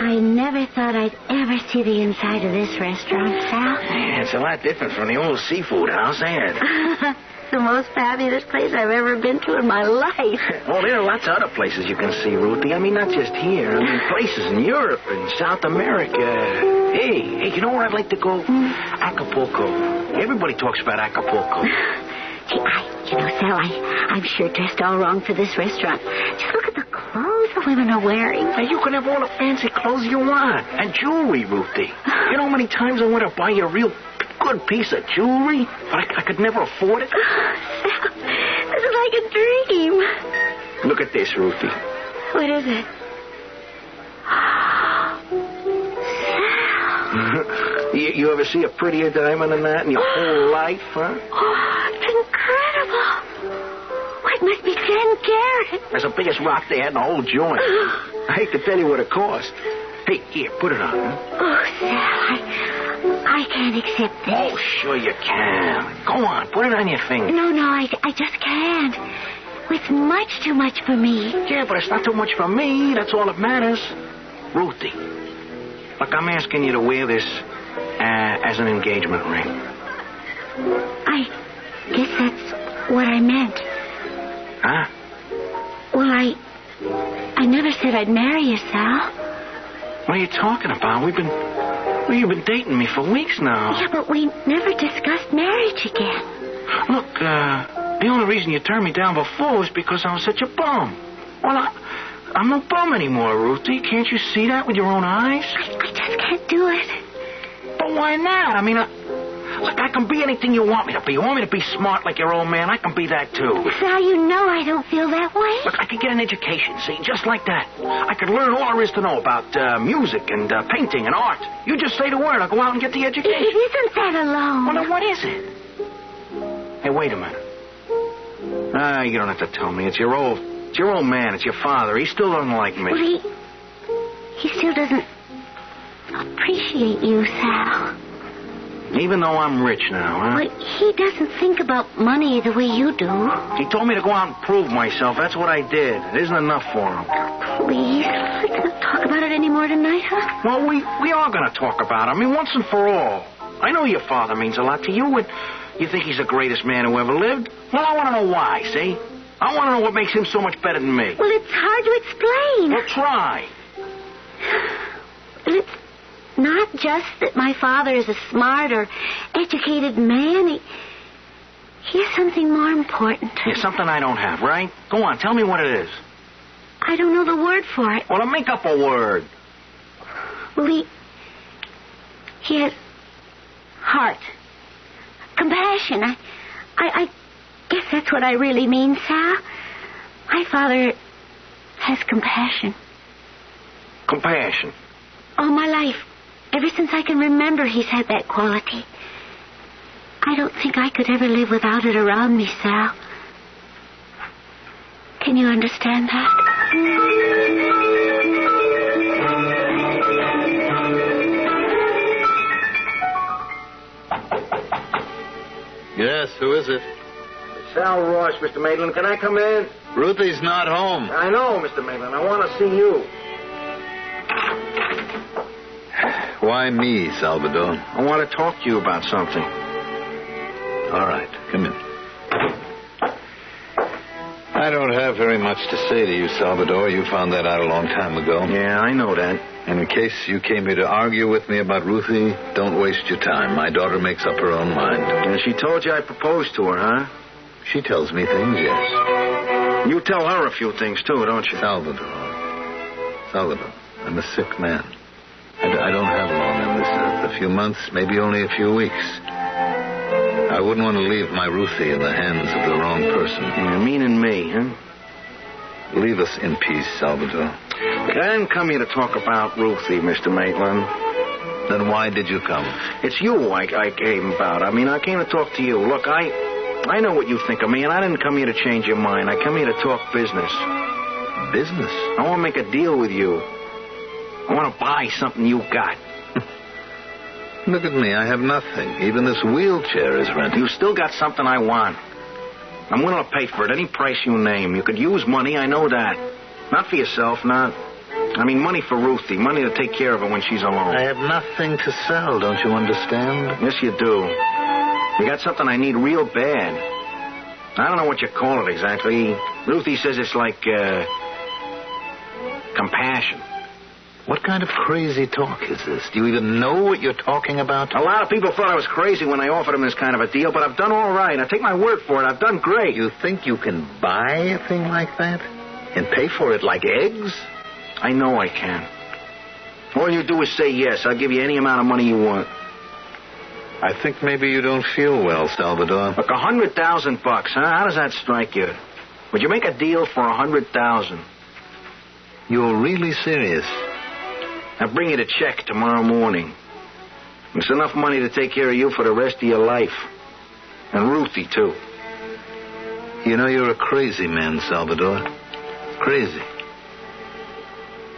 I never thought I'd ever see the inside of this restaurant, Sal. Yeah, it's a lot different from the old seafood house, ain't it? The most fabulous place I've ever been to in my life. Oh, there are lots of other places you can see, Ruthie. Not just here. Places in Europe and South America. Hey, you know where I'd like to go? Acapulco. Everybody talks about Acapulco. Hey, Sal, I'm sure dressed all wrong for this restaurant. Just look at the clothes the women are wearing. Now, you can have all the fancy clothes you want. And jewelry, Ruthie. You know how many times I want to buy you a real good piece of jewelry, but I could never afford it? Sal, this is like a dream. Look at this, Ruthie. What is it? Sal. You ever see a prettier diamond than that in your whole life, huh? Oh, it's incredible. Oh, it must be 10 carat. That's the biggest rock they had in the whole joint. I hate to tell you what it cost. Hey, here, put it on. Huh? Oh, Sal, I can't accept this. Oh, sure you can. Go on, put it on your finger. No, I just can't. It's much too much for me. Yeah, but it's not too much for me. That's all that matters. Ruthie, look, I'm asking you to wear this as an engagement ring. I guess that's what I meant. Huh? Well, I never said I'd marry you, Sal. What are you talking about? You've been dating me for weeks now. Yeah, but we never discussed marriage again. Look, the only reason you turned me down before was because I was such a bum. Well, I'm no bum anymore, Ruthie. Can't you see that with your own eyes? I just can't do it. But why not? Look, I can be anything you want me to be. You want me to be smart like your old man? I can be that, too. Sal, you know I don't feel that way. Look, I could get an education, see, just like that. I could learn all there is to know about music and painting and art. You just say the word, I'll go out and get the education. It isn't that alone. Well, then what is it? Hey, wait a minute. You don't have to tell me. It's your old man. It's your father. He still doesn't like me. Well, he still doesn't appreciate you, Sal. Even though I'm rich now, huh? Well, he doesn't think about money the way you do. He told me to go out and prove myself. That's what I did. It isn't enough for him. Please, let's not talk about it anymore tonight, huh? Well, we are going to talk about it. Once and for all. I know your father means a lot to you, and you think he's the greatest man who ever lived. Well, I want to know why, see? I want to know what makes him so much better than me. Well, it's hard to explain. Well, try. It's not just that my father is a smart or educated man. He has something more important. Yeah, something I don't have, right? Go on, tell me what it is. I don't know the word for it. Well, then make up a word. Well, he has heart. Compassion. I guess that's what I really mean, Sal. My father has compassion. Compassion? All my life. Ever since I can remember, he's had that quality. I don't think I could ever live without it around me, Sal. Can you understand that? Yes, who is it? Sal Ross, Mr. Maitland. Can I come in? Ruthie's not home. I know, Mr. Maitland. I want to see you. Why me, Salvador? I want to talk to you about something. All right, come in. I don't have very much to say to you, Salvador. You found that out a long time ago. Yeah, I know that. And in case you came here to argue with me about Ruthie, don't waste your time. My daughter makes up her own mind. And she told you I proposed to her, huh? She tells me things, yes. You tell her a few things, too, don't you? Salvador, Salvador, I'm a sick man. I don't have long on this earth. A few months, maybe only a few weeks. I wouldn't want to leave my Ruthie in the hands of the wrong person. You're meaning me, huh? Leave us in peace, Salvador. I didn't come here to talk about Ruthie, Mr. Maitland. Then why did you come? It's you I came about. I mean, I came to talk to you. Look, I know what you think of me, and I didn't come here to change your mind. I come here to talk business. Business? I want to make a deal with you. I want to buy something you got. Look at me. I have nothing. Even this wheelchair is rented. You still got something I want. I'm willing to pay for it, any price you name. You could use money, I know that. Not for yourself, not... I mean, money for Ruthie. Money to take care of her when she's alone. I have nothing to sell, don't you understand? Yes, you do. You got something I need real bad. I don't know what you call it exactly. Ruthie says it's like, compassion. What kind of crazy talk is this? Do you even know what you're talking about? A lot of people thought I was crazy when I offered them this kind of a deal, but I've done all right. I take my word for it. I've done great. You think you can buy a thing like that? And pay for it like eggs? I know I can. All you do is say yes. I'll give you any amount of money you want. I think maybe you don't feel well, Salvador. Look, $100,000, huh? How does that strike you? Would you make a deal for $100,000? You're really serious? I'll bring you the check tomorrow morning. It's enough money to take care of you for the rest of your life. And Ruthie, too. You know, you're a crazy man, Salvador. Crazy.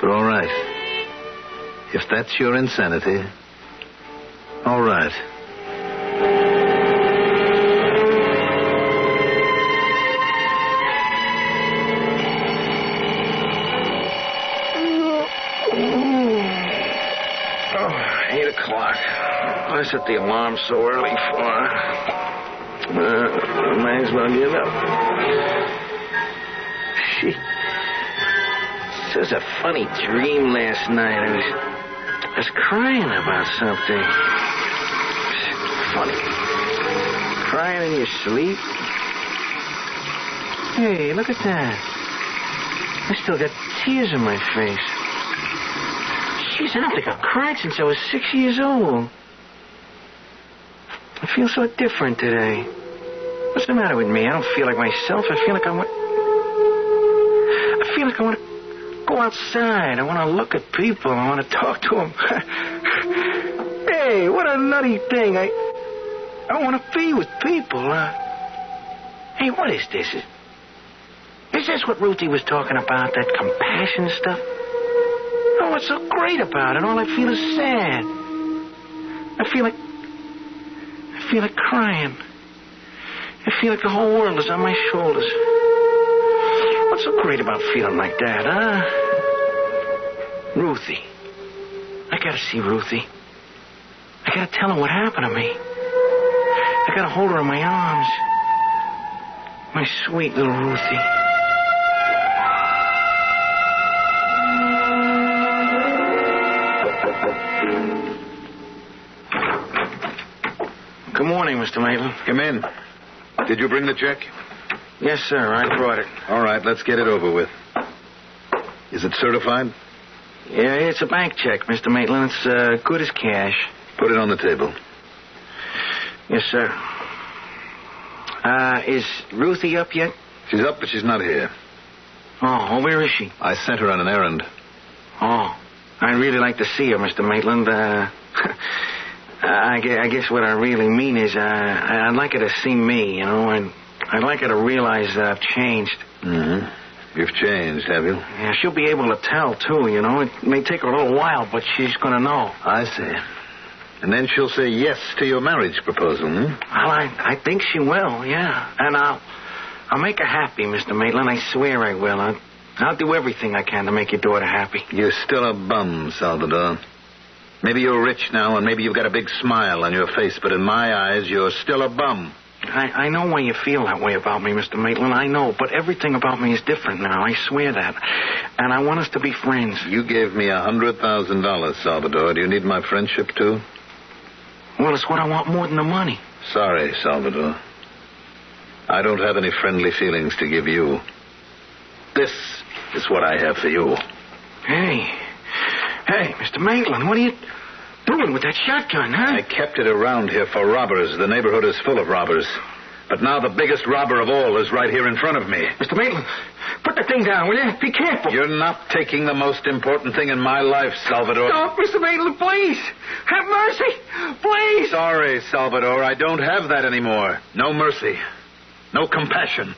But all right. If that's your insanity, all right. I set the alarm so early for... might as well give up. She says a funny dream last night. I was crying about something. Funny. Crying in your sleep? Hey, look at that. I still got tears in my face. Jeez, I don't think I've cried since I was 6 years old. I feel so different today. What's the matter with me? I don't feel like myself. I feel like I want to go outside. I want to look at people. I want to talk to them. Hey, what a nutty thing. I want to be with people. Hey, what is this? Is this what Ruthie was talking about, that compassion stuff? Oh, what's so great about it? All I feel is sad. I feel like crying. I feel like the whole world is on my shoulders. What's so great about feeling like that, huh? Ruthie. I gotta see Ruthie. I gotta tell her what happened to me. I gotta hold her in my arms. My sweet little Ruthie. Good morning, Mr. Maitland. Come in. Did you bring the check? Yes, sir. I brought it. All right, let's get it over with. Is it certified? Yeah, it's a bank check, Mr. Maitland. It's good as cash. Put it on the table. Yes, sir. Is Ruthie up yet? She's up, but she's not here. Oh, where is she? I sent her on an errand. Oh, I'd really like to see her, Mr. Maitland. I guess what I really mean is I'd like her to see me, you know, and I'd like her to realize that I've changed. Mm-hmm. You've changed, have you? Yeah, she'll be able to tell, too, you know. It may take her a little while, but she's going to know. I see. And then she'll say yes to your marriage proposal, hmm? Well, I think she will, yeah. And I'll make her happy, Mr. Maitland. I swear I will. I'll do everything I can to make your daughter happy. You're still a bum, Salvador. Maybe you're rich now, and maybe you've got a big smile on your face, but in my eyes, you're still a bum. I know why you feel that way about me, Mr. Maitland. I know, but everything about me is different now. I swear that. And I want us to be friends. You gave me $100,000, Salvador. Do you need my friendship, too? Well, it's what I want more than the money. Sorry, Salvador. I don't have any friendly feelings to give you. This is what I have for you. Hey, Mr. Maitland, what are you doing with that shotgun, huh? I kept it around here for robbers. The neighborhood is full of robbers. But now the biggest robber of all is right here in front of me. Mr. Maitland, put the thing down, will you? Be careful. You're not taking the most important thing in my life, Salvador. Stop, Mr. Maitland, please. Have mercy. Please. Sorry, Salvador. I don't have that anymore. No mercy. No compassion.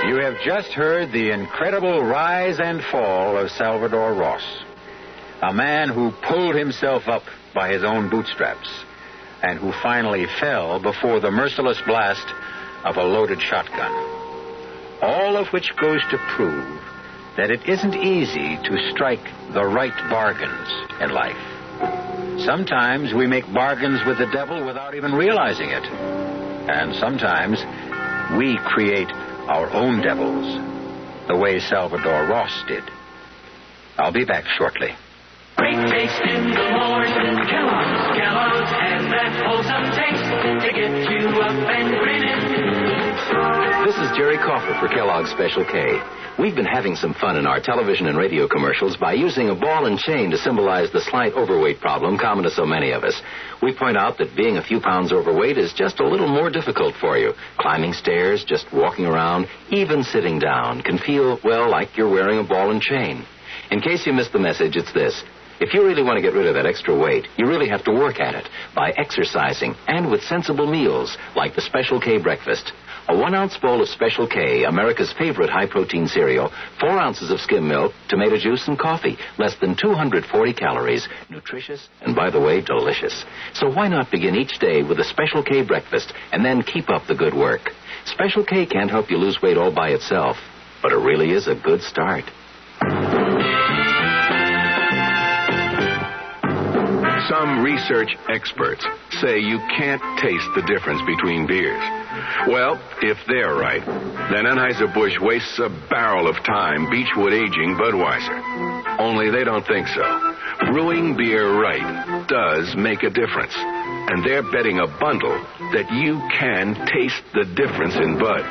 You have just heard the incredible rise and fall of Salvador Ross, a man who pulled himself up by his own bootstraps and who finally fell before the merciless blast of a loaded shotgun. All of which goes to prove that it isn't easy to strike the right bargains in life. Sometimes we make bargains with the devil without even realizing it. And sometimes we create our own devils, the way Salvador Ross did. I'll be back shortly. Great taste in DELORES and Kellogg's. Kellogg's has that wholesome taste to get you up and grinning. This is Jerry Coffer for Kellogg's Special K. We've been having some fun in our television and radio commercials by using a ball and chain to symbolize the slight overweight problem common to so many of us. We point out that being a few pounds overweight is just a little more difficult for you. Climbing stairs, just walking around, even sitting down can feel, well, like you're wearing a ball and chain. In case you missed the message, it's this. If you really want to get rid of that extra weight, you really have to work at it by exercising and with sensible meals like the Special K breakfast. A 1-ounce bowl of Special K, America's favorite high-protein cereal, 4 ounces of skim milk, tomato juice, and coffee. Less than 240 calories. Nutritious and, by the way, delicious. So why not begin each day with a Special K breakfast and then keep up the good work? Special K can't help you lose weight all by itself, but it really is a good start. Some research experts say you can't taste the difference between beers. Well, if they're right, then Anheuser-Busch wastes a barrel of time Beechwood aging Budweiser. Only they don't think so. Brewing beer right does make a difference. And they're betting a bundle that you can taste the difference in Bud.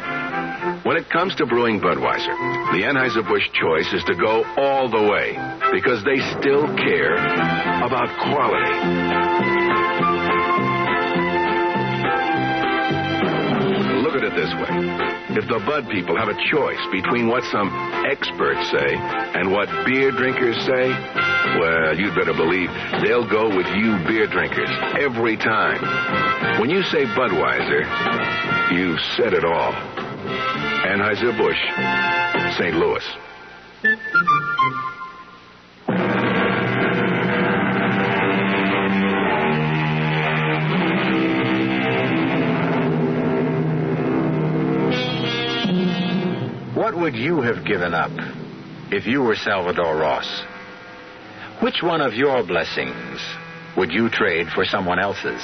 When it comes to brewing Budweiser, the Anheuser-Busch choice is to go all the way because they still care about quality. Look at it this way. If the Bud people have a choice between what some experts say and what beer drinkers say, well, you'd better believe they'll go with you beer drinkers every time. When you say Budweiser, you've said it all. Anheuser-Busch, St. Louis. What would you have given up if you were Salvador Ross? Which one of your blessings would you trade for someone else's?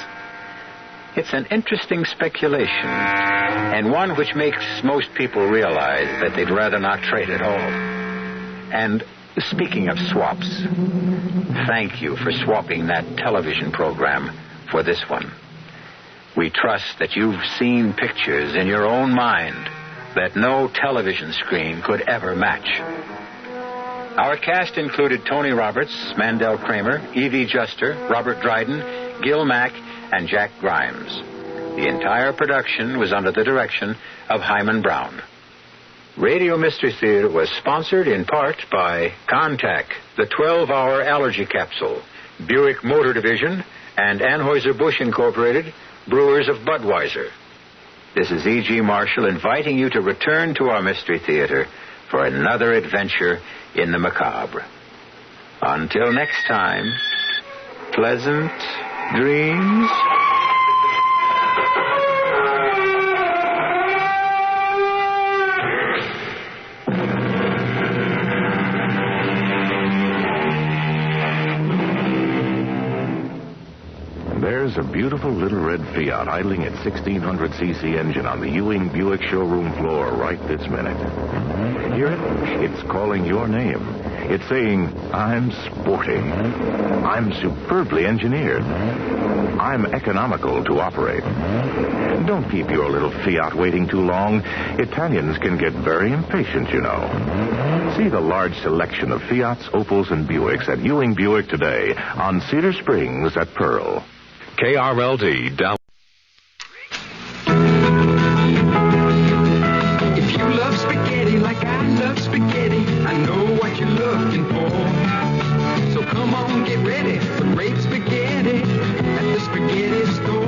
It's an interesting speculation, and one which makes most people realize that they'd rather not trade at all. And speaking of swaps, thank you for swapping that television program for this one. We trust that you've seen pictures in your own mind that no television screen could ever match. Our cast included Tony Roberts, Mandel Kramer, Evie Juster, Robert Dryden, Gil Mack, and Jack Grimes. The entire production was under the direction of Hyman Brown. Radio Mystery Theater was sponsored in part by Contac, the 12-hour allergy capsule, Buick Motor Division, and Anheuser-Busch Incorporated, brewers of Budweiser. This is E.G. Marshall inviting you to return to our Mystery Theater for another adventure in the macabre. Until next time, pleasant dreams. There's a beautiful little red Fiat idling its 1600cc engine on the Ewing Buick showroom floor right this minute. Hear it? It's calling your name. It's saying, I'm sporty. I'm superbly engineered. I'm economical to operate. Don't keep your little Fiat waiting too long. Italians can get very impatient, you know. See the large selection of Fiats, Opels, and Buicks at Ewing Buick today on Cedar Springs at Pearl. KRLD, Dallas. If you love spaghetti like I love spaghetti, I know what you're looking for. So come on, get ready for great spaghetti at the spaghetti store.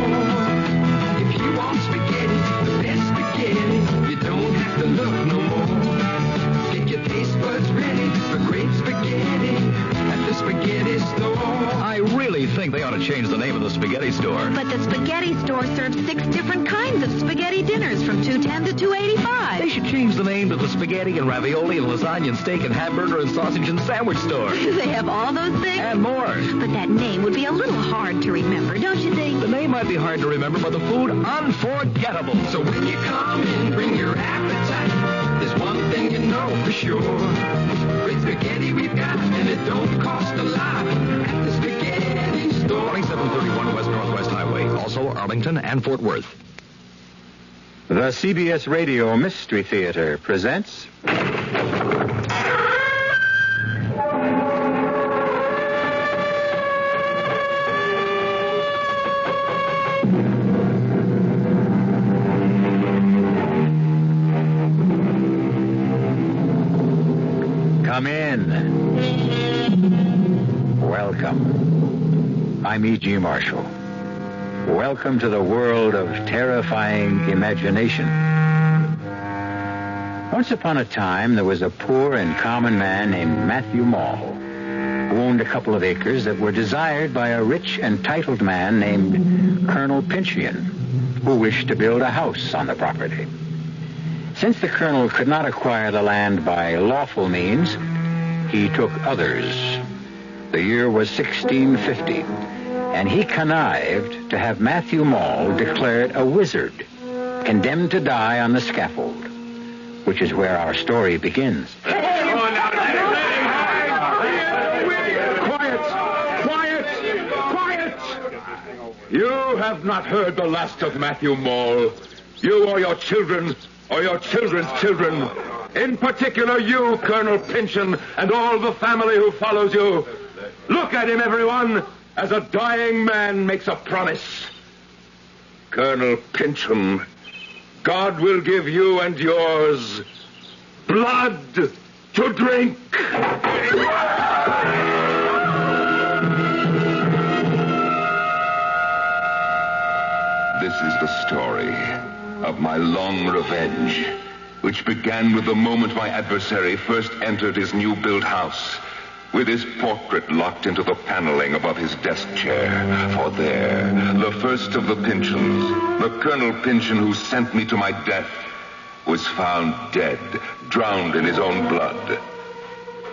If you want spaghetti, the best spaghetti, you don't have to look no more. Get your taste buds ready for great spaghetti at the spaghetti store. I really think they ought to change the name of the spaghetti store. But the spaghetti store serves 6 different kinds of spaghetti dinners from $2.10 to $2.85. They should change the name to the spaghetti and ravioli and lasagna and steak and hamburger and sausage and sandwich store. They have all those things? And more. But that name would be a little hard to remember, don't you think? The name might be hard to remember, but the food unforgettable. So when you come in, bring your appetite. There's one thing you know for sure. Great spaghetti we've got, and it don't cost a lot at the spaghetti store. 2731 West Northwest Highway. Also Arlington and Fort Worth. The CBS Radio Mystery Theater presents... Come in. Welcome. I'm E.G. Marshall. Welcome to the world of terrifying imagination. Once upon a time, there was a poor and common man named Matthew Mall, who owned a couple of acres that were desired by a rich and titled man named Colonel Pinchian, who wished to build a house on the property. Since the colonel could not acquire the land by lawful means, he took others. The year was 1650, and he connived to have Matthew Mall declared a wizard, condemned to die on the scaffold, which is where our story begins. Quiet! You have not heard the last of Matthew Mall. You or your children, or your children's children. In particular, you, Colonel Pynchon, and all the family who follows you. Look at him, everyone, as a dying man makes a promise. Colonel Pynchon, God will give you and yours blood to drink. This is the story of my long revenge, which began with the moment my adversary first entered his new-built house, with his portrait locked into the paneling above his desk chair. For there, the first of the Pynchons, the Colonel Pynchon who sent me to my death, was found dead, drowned in his own blood.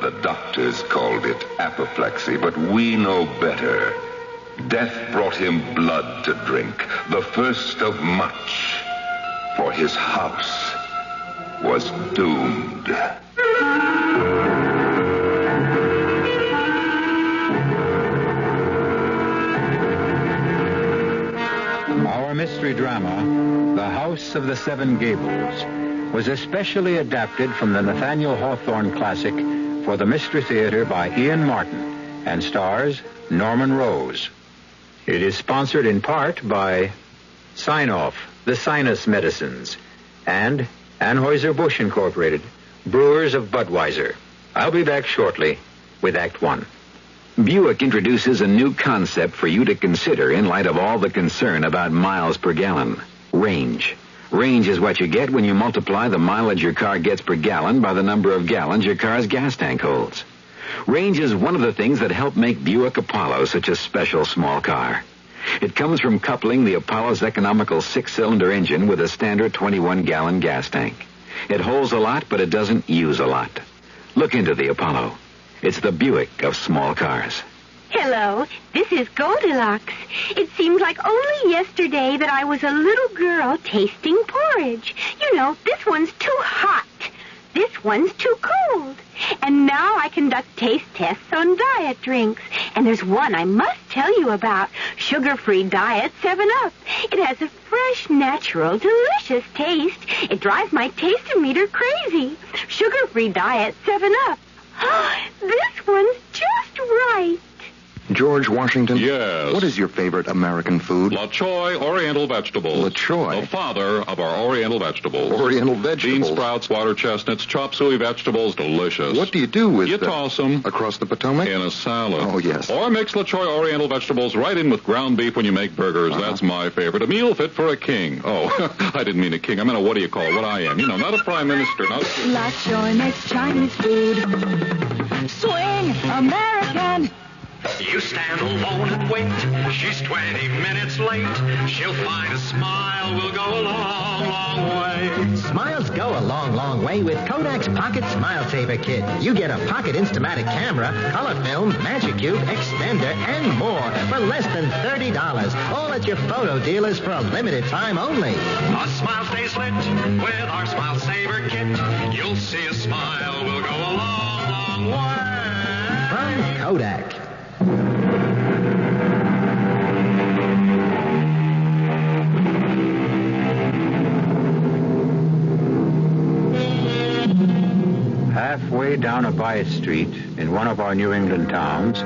The doctors called it apoplexy, but we know better. Death brought him blood to drink, the first of much, for his house was doomed. Our mystery drama, The House of the Seven Gables, was especially adapted from the Nathaniel Hawthorne classic for the Mystery Theater by Ian Martin and stars Norman Rose. It is sponsored in part by Sign-Off, the Sinus Medicines, and Anheuser-Busch Incorporated, brewers of Budweiser. I'll be back shortly with Act One. Buick introduces a new concept for you to consider in light of all the concern about miles per gallon. Range. Range is what you get when you multiply the mileage your car gets per gallon by the number of gallons your car's gas tank holds. Range is one of the things that help make Buick Apollo such a special small car. It comes from coupling the Apollo's economical 6-cylinder engine with a standard 21-gallon gas tank. It holds a lot, but it doesn't use a lot. Look into the Apollo. It's the Buick of small cars. Hello, this is Goldilocks. It seems like only yesterday that I was a little girl tasting porridge. You know, this one's too hot. This one's too cold. And now I conduct taste tests on diet drinks. And there's one I must tell you about. Sugar-free diet 7-Up. It has a fresh, natural, delicious taste. It drives my taste-o-meter crazy. Sugar-free diet 7-Up. This one's just right. George Washington? Yes. What is your favorite American food? La Choy Oriental Vegetables. La Choy? The father of our Oriental vegetables. Oriental vegetables? Bean sprouts, water chestnuts, chop suey vegetables, delicious. What do you do with You toss them. Across the Potomac? In a salad. Oh, yes. Or mix La Choy Oriental Vegetables right in with ground beef when you make burgers. That's my favorite. A meal fit for a king. Oh, I didn't mean a king. I meant what do you call it? What I am. You know, not a prime minister, not a... La Choy makes Chinese food. Swing American. You stand alone and wait. She's 20 minutes late. She'll find a smile will go a long, long way. Smiles go a long, long way with Kodak's Pocket Smile Saver Kit. You get a Pocket Instamatic camera, color film, Magic Cube, extender, and more for less than $30. All at your photo dealers for a limited time only. A smile stays lit with our Smile Saver Kit. You'll see a smile will go a long, long way. From Kodak. Halfway down a by street in one of our New England towns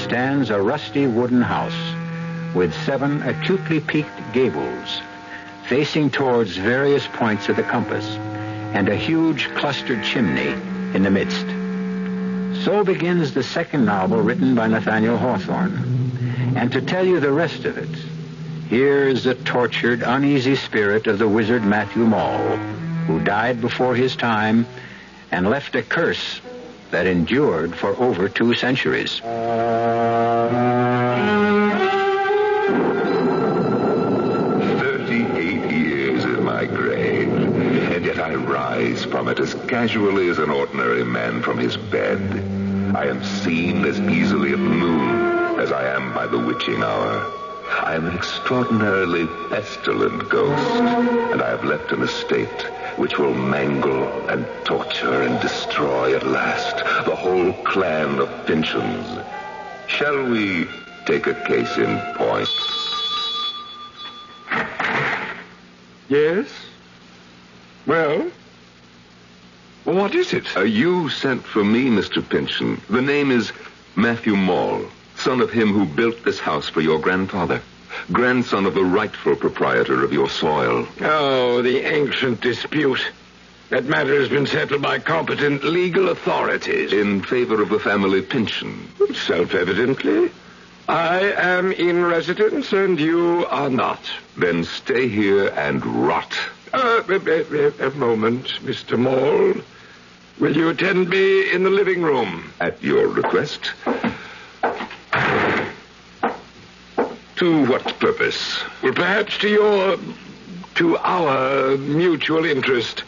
stands a rusty wooden house with 7 acutely peaked gables facing towards various points of the compass and a huge clustered chimney in the midst. So begins the second novel written by Nathaniel Hawthorne. And to tell you the rest of it, here is the tortured, uneasy spirit of the wizard Matthew Mall, who died before his time and left a curse that endured for over 2 centuries. 38 years in my grave, and yet I rise from it as casually as an ordinary man from his bed. I am seen as easily at noon as I am by the witching hour. I am an extraordinarily pestilent ghost, and I have left an estate which will mangle and torture and destroy at last the whole clan of Pynchons. Shall we take a case in point? Yes? Well, what is it? You sent for me, Mr. Pynchon. The name is Matthew Mall, son of him who built this house for your grandfather. Grandson of the rightful proprietor of your soil. Oh, the ancient dispute. That matter has been settled by competent legal authorities. In favor of the family Pynchon. Self-evidently. I am in residence and you are not. Then stay here and rot. A moment, Mr. Mall. Will you attend me in the living room? At your request. To what purpose? Well, perhaps to our mutual interest.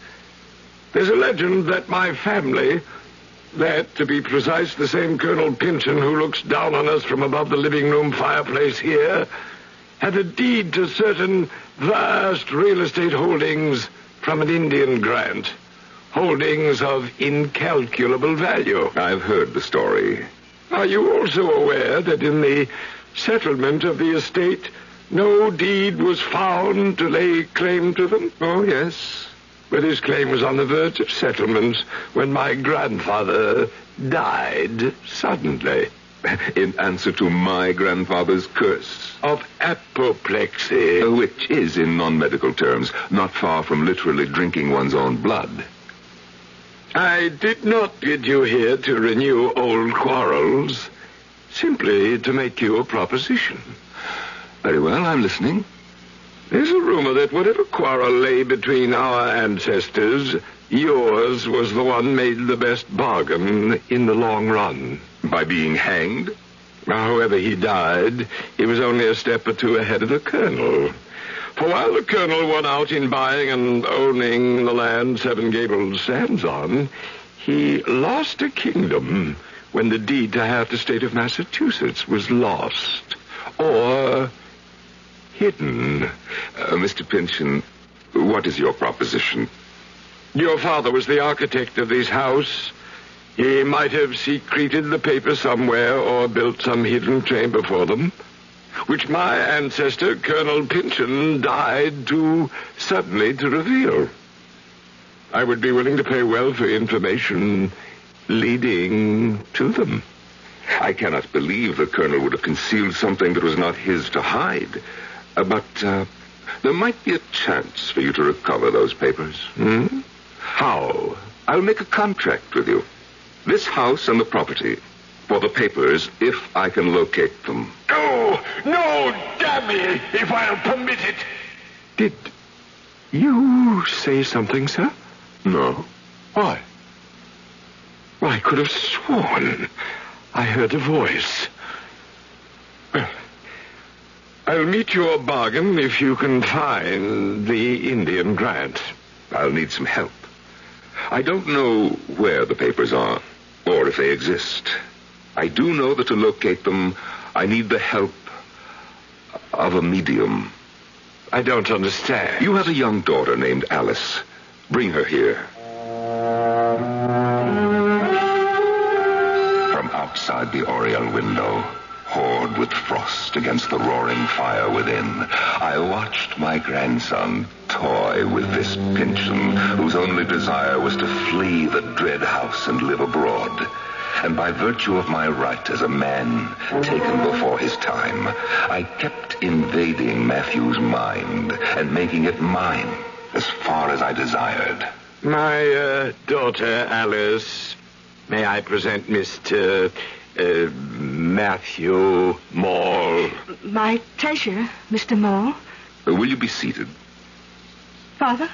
There's a legend that my family, that, to be precise, the same Colonel Pynchon who looks down on us from above the living room fireplace here, had a deed to certain vast real estate holdings from an Indian grant. Holdings of incalculable value. I've heard the story. Are you also aware that in the settlement of the estate, no deed was found to lay claim to them? Oh, yes. But his claim was on the verge of settlement when my grandfather died suddenly. In answer to my grandfather's curse. Of apoplexy. Which is, in non-medical terms, not far from literally drinking one's own blood. I did not bid you here to renew old quarrels. Simply to make you a proposition. Very well, I'm listening. There's a rumor that whatever quarrel lay between our ancestors, yours was the one made the best bargain in the long run. By being hanged? However he died, he was only a step or two ahead of the Colonel. For while the Colonel won out in buying and owning the land Seven Gables stands on, he lost a kingdom when the deed to half the state of Massachusetts was lost. Or hidden. Mr. Pynchon, what is your proposition? Your father was the architect of this house. He might have secreted the papers somewhere or built some hidden chamber for them, which my ancestor, Colonel Pynchon, died too suddenly to reveal. I would be willing to pay well for information leading to them. I cannot believe the Colonel would have concealed something that was not his to hide. But there might be a chance for you to recover those papers. How? I'll make a contract with you. This house and the property. For the papers, if I can locate them. No, damn me, if I'll permit it. Did you say something, sir? No. Why? Well, I could have sworn I heard a voice. Well, I'll meet your bargain if you can find the Indian grant. I'll need some help. I don't know where the papers are, or if they exist. I do know that to locate them, I need the help of a medium. I don't understand. You have a young daughter named Alice. Bring her here. From outside the oriel window, hoard with frost against the roaring fire within, I watched my grandson toy with this Pynchon, whose only desire was to flee the dread house and live abroad. And by virtue of my right as a man taken before his time, I kept invading Matthew's mind and making it mine as far as I desired. My daughter, Alice, may I present Mr. Matthew Maule? My pleasure, Mr. Maule. Will you be seated? Father?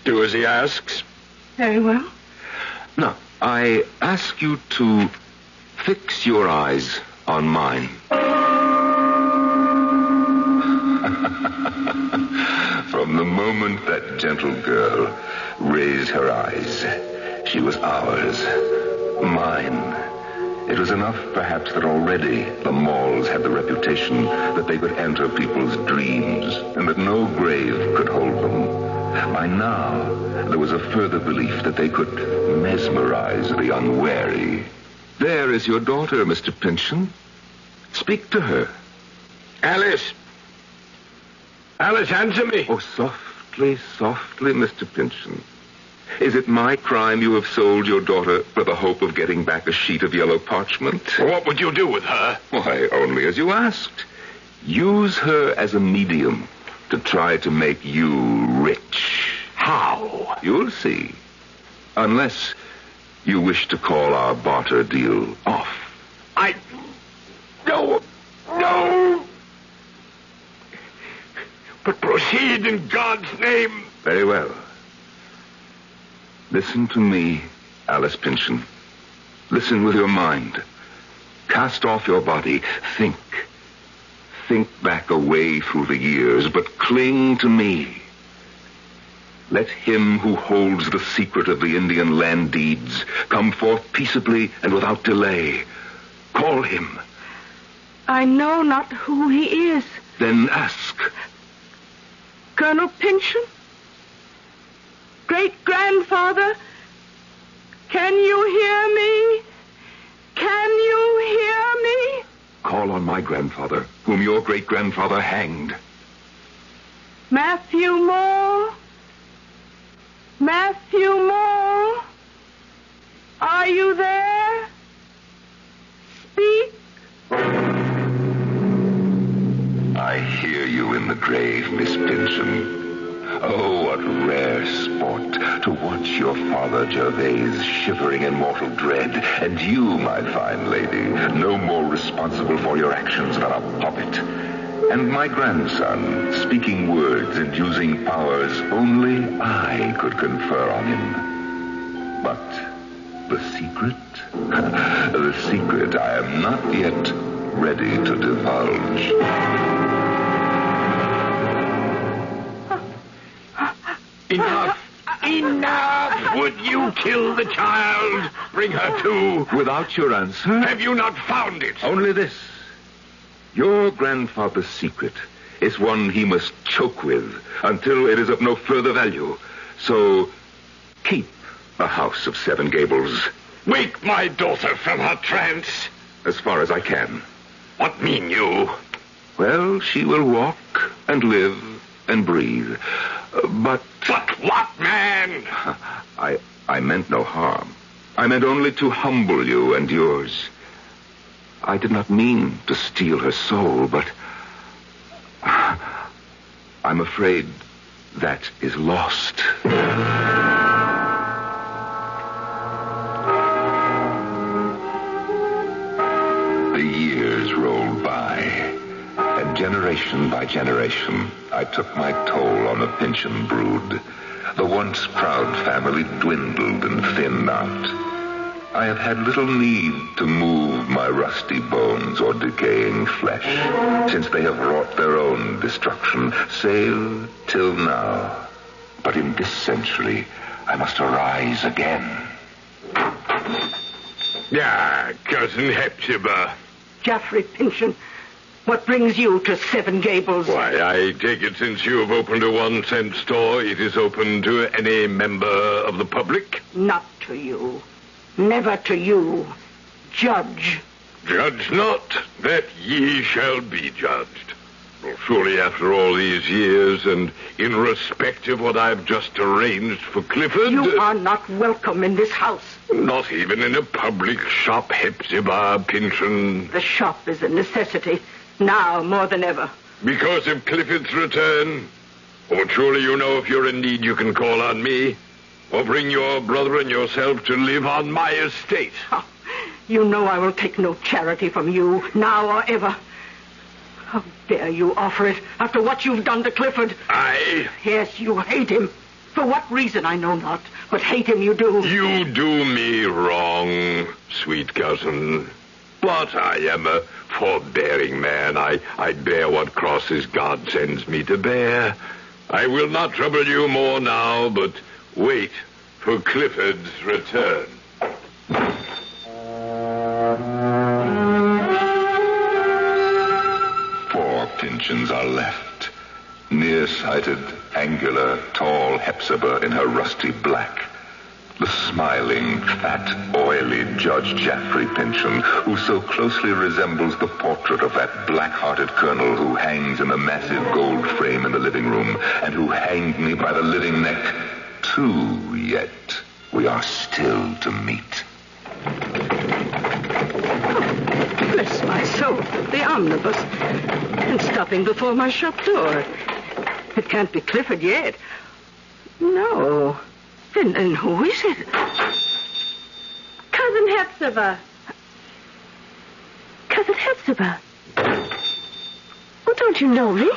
Do as he asks. Very well. Now, I ask you to fix your eyes on mine. From the moment that gentle girl raised her eyes, she was ours, mine. It was enough, perhaps, that already the Maules had the reputation that they could enter people's dreams and that no grave could hold them. By now, there was a further belief that they could mesmerize the unwary. There is your daughter, Mr. Pynchon. Speak to her. Alice! Alice, answer me! Oh, softly, Mr. Pynchon. Is it my crime you have sold your daughter for the hope of getting back a sheet of yellow parchment? What would you do with her? Why, only as you asked. Use her as a medium to try to make you rich. How? You'll see. Unless you wish to call our barter deal off. No. But proceed in God's name. Very well. Listen to me, Alice Pynchon. Listen with your mind. Cast off your body. Think. Think back away through the years, but cling to me. Let him who holds the secret of the Indian land deeds come forth peaceably and without delay. Call him. I know not who he is. Then ask. Colonel Pynchon? Great-grandfather? Can you hear me? Can you hear me? Call on my grandfather, whom your great-grandfather hanged. Matthew Maule? Matthew Maule? Are you there? Speak. I hear you in the grave, Miss Pynchon. Oh, what rare sport to watch your father Gervais shivering in mortal dread, and you, my fine lady, no more responsible for your actions than a puppet. And my grandson speaking words and using powers only I could confer on him. But the secret? The secret I am not yet ready to divulge. Enough! Would you kill the child? Bring her to. Without your answer? Have you not found it? Only this. Your grandfather's secret is one he must choke with until it is of no further value. So, keep the House of Seven Gables. Wake my daughter from her trance. As far as I can. What mean you? Well, she will walk and live and breathe. But what, man? I meant no harm. I meant only to humble you and yours. I did not mean to steal her soul, but I'm afraid that is lost. The years rolled by, and generation by generation, I took my toll on the Pynchon brood. The once proud family dwindled and thinned out. I have had little need to move my rusty bones or decaying flesh, since they have wrought their own destruction, save till now. But in this century, I must arise again. Cousin Hepzibah. Geoffrey Pynchon, what brings you to Seven Gables? Why, I take it since you have opened a 1-cent store, it is open to any member of the public? Not to you. Never to you. Judge. Judge not, that ye shall be judged. Well, surely after all these years, and in respect of what I've just arranged for Clifford... You are not welcome in this house. Not even in a public shop, Hepzibah Pynchon. The shop is a necessity, now more than ever. Because of Clifford's return? Or surely you know if you're in need you can call on me? Or bring your brother and yourself to live on my estate? Oh, you know I will take no charity from you, now or ever. How dare you offer it after what you've done to Clifford? I? Yes, you hate him. For what reason, I know not. But hate him you do. You do me wrong, sweet cousin. But I am a forbearing man. I bear what crosses God sends me to bear. I will not trouble you more now, but wait for Clifford's return. 4 Pynchons are left. Nearsighted, angular, tall Hepzibah in her rusty black. The smiling, fat, oily Judge Geoffrey Pynchon, who so closely resembles the portrait of that black-hearted colonel who hangs in the massive gold frame in the living room, and who hanged me by the living neck. 2 yet. We are still to meet. Bless my soul, the omnibus. And stopping before my shop door. It can't be Clifford yet. No. Then who is it? Cousin Hepzibah. Cousin Hepzibah. Well, don't you know me?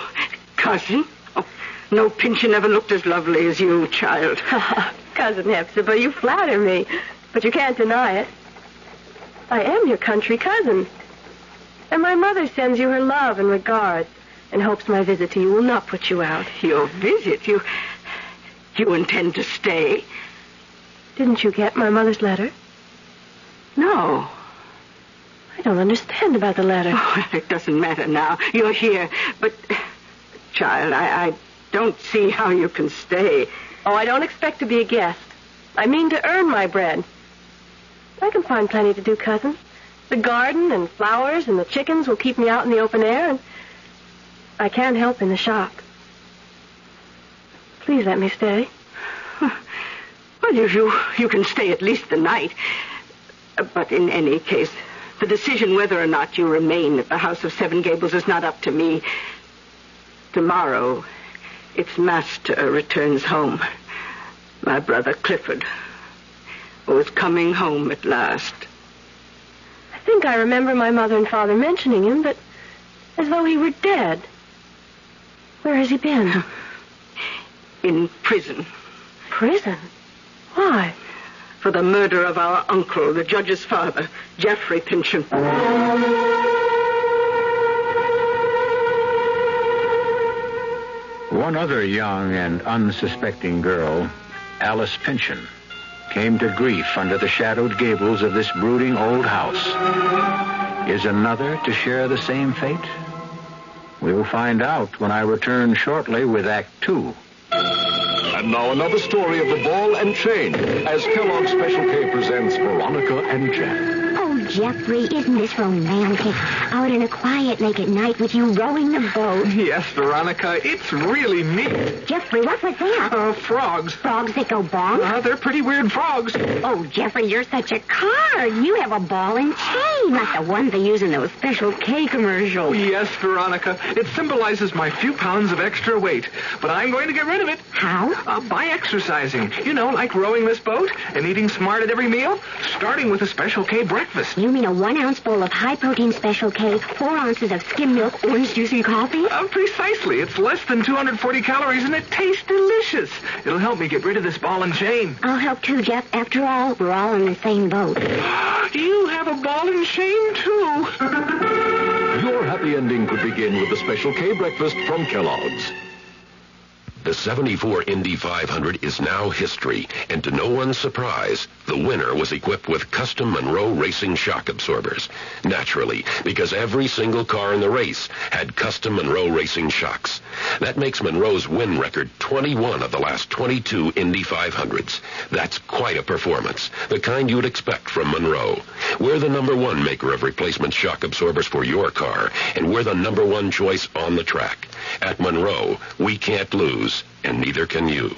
Cousin? Oh, no Pynchon ever looked as lovely as you, child. Cousin Hepzibah, you flatter me, but you can't deny it. I am your country cousin. And my mother sends you her love and regards and hopes my visit to you will not put you out. Your visit? You intend to stay? Didn't you get my mother's letter? No. I don't understand about the letter. Oh, it doesn't matter now. You're here. But, child, I don't see how you can stay. Oh, I don't expect to be a guest. I mean to earn my bread. I can find plenty to do, cousin. The garden and flowers and the chickens will keep me out in the open air, and I can't help in the shop. Please let me stay. Well, you can stay at least the night. But in any case, the decision whether or not you remain at the House of Seven Gables is not up to me. Tomorrow, its master returns home. My brother Clifford, who is coming home at last. I think I remember my mother and father mentioning him, but as though he were dead. Where has he been? In prison. Prison? Why? For the murder of our uncle, the judge's father, Geoffrey Pynchon. One other young and unsuspecting girl, Alice Pynchon, came to grief under the shadowed gables of this brooding old house. Is another to share the same fate? We'll find out when I return shortly with Act 2. And And now another story of the ball and chain as Kellogg's Special K presents Veronica and Jack. Oh, Jeffrey, isn't this romantic? Out in a quiet lake at night with you rowing the boat. Yes, Veronica, it's really neat. Jeffrey, what was that? Frogs. Frogs that go bonk? They're pretty weird frogs. Oh, Jeffrey, you're such a card. You have a ball and chain, like the ones they use in those Special K commercials. Yes, Veronica. It symbolizes my few pounds of extra weight. But I'm going to get rid of it. How? By exercising. You know, like rowing this boat and eating smart at every meal, starting with a Special K breakfast. You mean a 1-ounce bowl of high-protein Special K, 4 ounces of skim milk, orange juice, and coffee? Precisely. It's less than 240 calories, and it tastes delicious. It'll help me get rid of this ball and chain. I'll help too, Jeff. After all, we're all in the same boat. You have a ball and chain, too. Your happy ending could begin with the Special K breakfast from Kellogg's. The 74 Indy 500 is now history, and to no one's surprise, the winner was equipped with custom Monroe Racing shock absorbers. Naturally, because every single car in the race had custom Monroe Racing shocks. That makes Monroe's win record 21 of the last 22 Indy 500s. That's quite a performance, the kind you'd expect from Monroe. We're the #1 maker of replacement shock absorbers for your car, and we're the #1 choice on the track. At Monroe, we can't lose, and neither can you.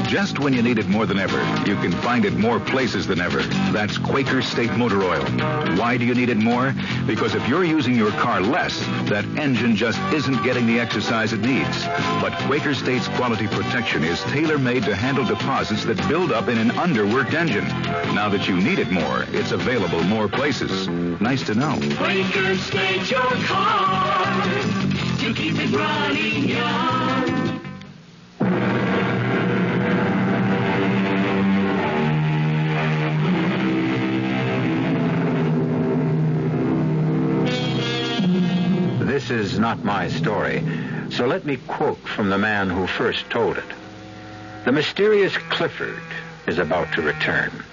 Just when you need it more than ever, you can find it more places than ever. That's Quaker State Motor Oil. Why do you need it more? Because if you're using your car less, that engine just isn't getting the exercise it needs. But Quaker State's quality protection is tailor-made to handle deposits that build up in an underworked engine. Now that you need it more, it's available more places. Nice to know. Quaker State your car to keep it running young. This is not my story, so let me quote from the man who first told it. The mysterious Clifford is about to return,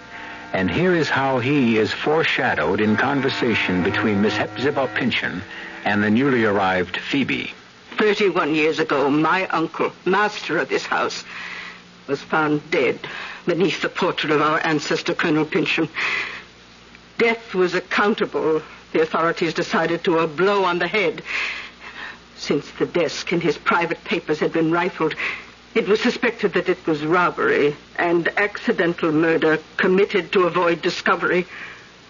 and here is how he is foreshadowed in conversation between Miss Hepzibah Pynchon and the newly arrived Phoebe. 31 years ago, my uncle, master of this house, was found dead beneath the portrait of our ancestor, Colonel Pynchon. Death was accountable, the authorities decided, to a blow on the head. Since the desk in his private papers had been rifled, it was suspected that it was robbery and accidental murder committed to avoid discovery.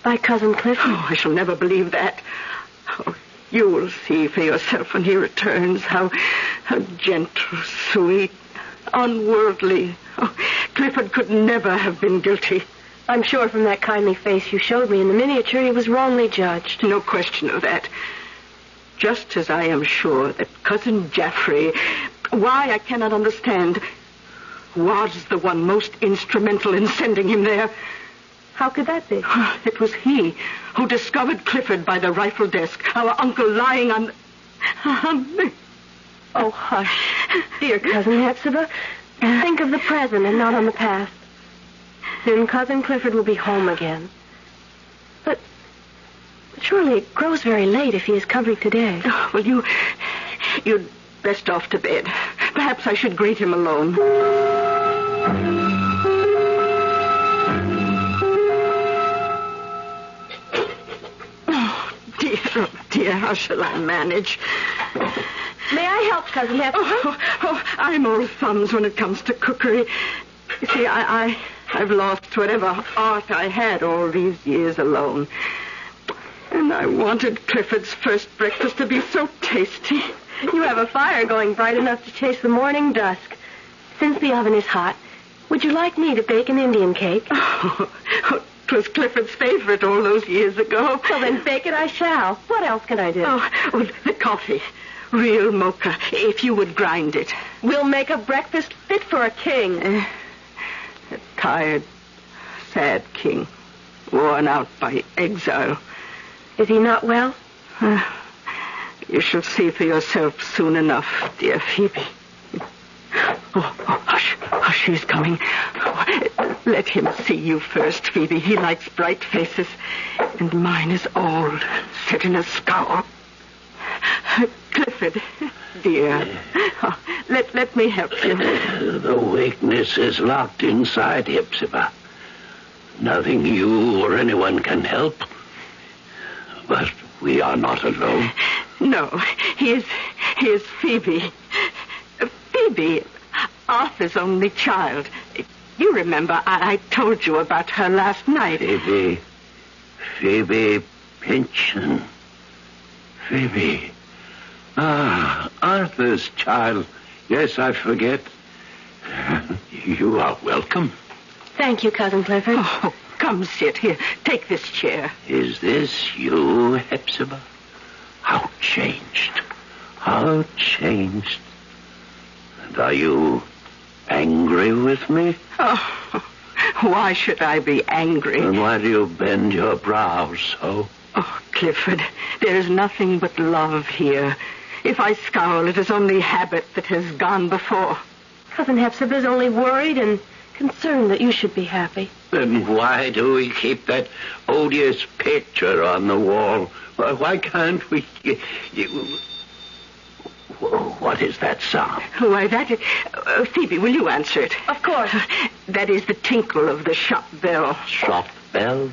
By Cousin Clifford? Oh, I shall never believe that. Oh, you will see for yourself when he returns how gentle, sweet, unworldly. Oh, Clifford could never have been guilty. I'm sure from that kindly face you showed me in the miniature he was wrongly judged. No question of that. Just as I am sure that Cousin Jaffrey, why I cannot understand, was the one most instrumental in sending him there. How could that be? It was he who discovered Clifford by the rifle desk, our uncle lying on the... Oh, hush. Dear Cousin Hepzibah, think of the present and not on the past. Then Cousin Clifford will be home again. But surely it grows very late if he is coming today. Oh, well, you'd best off to bed. Perhaps I should greet him alone. Oh, dear, how shall I manage? May I help, Cousin Hepzibah? Oh, I'm all thumbs when it comes to cookery. You see, I've lost whatever art I had all these years alone. And I wanted Clifford's first breakfast to be so tasty. You have a fire going bright enough to chase the morning dusk. Since the oven is hot, would you like me to bake an Indian cake? Oh, it was Clifford's favorite all those years ago. Well, then bake it I shall. What else can I do? Oh, the coffee. Real mocha, if you would grind it. We'll make a breakfast fit for a king. A tired, sad king, worn out by exile. Is he not well? You shall see for yourself soon enough, dear Phoebe. Oh, hush, he's coming. Oh, let him see you first, Phoebe. He likes bright faces, and mine is old, set in a scowl. Clifford, dear. Oh, let me help you. The weakness is locked inside Hepzibah. Nothing you or anyone can help. But we are not alone. No, he is Phoebe. Phoebe, Arthur's only child. You remember I told you about her last night. Phoebe Pynchon. Phoebe. Arthur's child. Yes, I forget. You are welcome. Thank you, Cousin Clifford. Oh, come sit here. Take this chair. Is this you, Hepzibah? How changed. How changed. And are you angry with me? Oh, why should I be angry? And why do you bend your brows so? Oh, Clifford, there is nothing but love here. If I scowl, it is only habit that has gone before. Cousin Hepzibah's only worried and concerned that you should be happy. Then why do we keep that odious picture on the wall? Why can't we... What is that sound? Why, that is... Phoebe, will you answer it? Of course. That is the tinkle of the shop bell. Shop bell?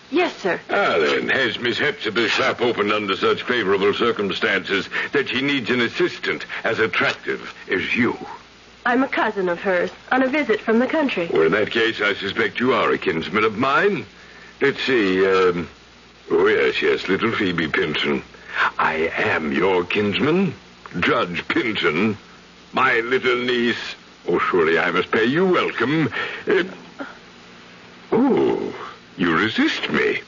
Yes, sir. Then, has Miss Hepzibah's shop opened under such favorable circumstances that she needs an assistant as attractive as you? I'm a cousin of hers, on a visit from the country. Well, in that case, I suspect you are a kinsman of mine. Let's see, oh, yes, little Phoebe Pynchon. I am your kinsman, Judge Pynchon, my little niece. Oh, surely I must pay you welcome. You resist me.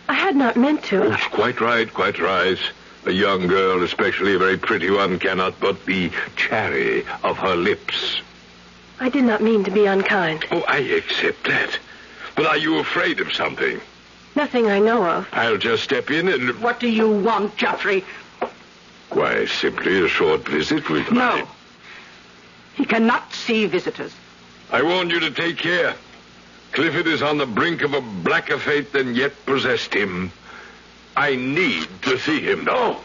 I had not meant to. Oh, quite right, quite right. A young girl, especially a very pretty one, cannot but be chary of her lips. I did not mean to be unkind. Oh, I accept that. But are you afraid of something? Nothing I know of. I'll just step in and... What do you want, Geoffrey? Why, simply a short visit with my... No. He cannot see visitors. I warned you to take care. Clifford is on the brink of a blacker fate than yet possessed him. I need to see him. No,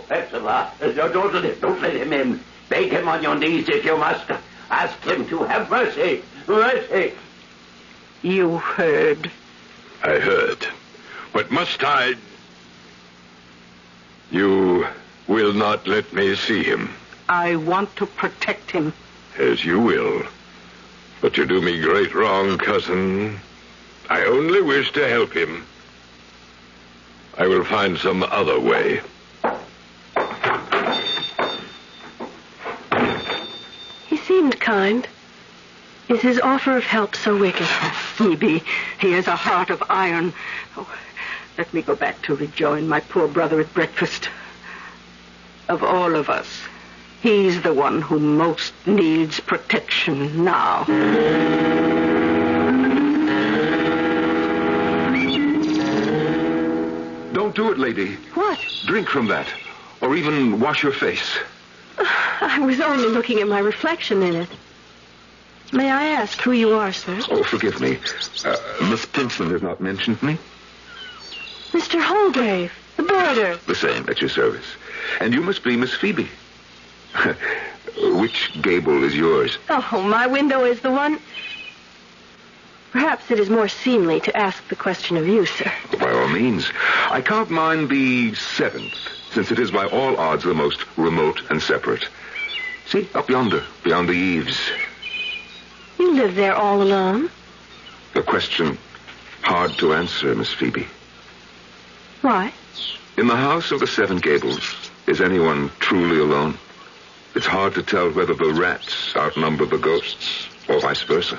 Hepzibah. Don't let him in. Beg him on your knees if you must. Ask him to have mercy. Mercy. You heard. I heard. But must I... You will not let me see him. I want to protect him. As you will. But you do me great wrong, cousin. I only wish to help him. I will find some other way. He seemed kind. Is his offer of help so wicked? Phoebe, he has a heart of iron. Oh, let me go back to rejoin my poor brother at breakfast. Of all of us, he's the one who most needs protection now. Don't do it, lady. What? Drink from that. Or even wash your face. I was only looking at my reflection in it. May I ask who you are, sir? Oh, forgive me. Miss Pynchon has not mentioned me. Mr. Holgrave, the boarder. The same, at your service. And you must be Miss Phoebe. Which gable is yours? Oh, my window is the one... Perhaps it is more seemly to ask the question of you, sir. By all means. I count mine the 7th, since it is by all odds the most remote and separate. See, up yonder, beyond the eaves. You live there all alone? A question hard to answer, Miss Phoebe. Why? In the house of the 7 Gables, is anyone truly alone? It's hard to tell whether the rats outnumber the ghosts, or vice versa.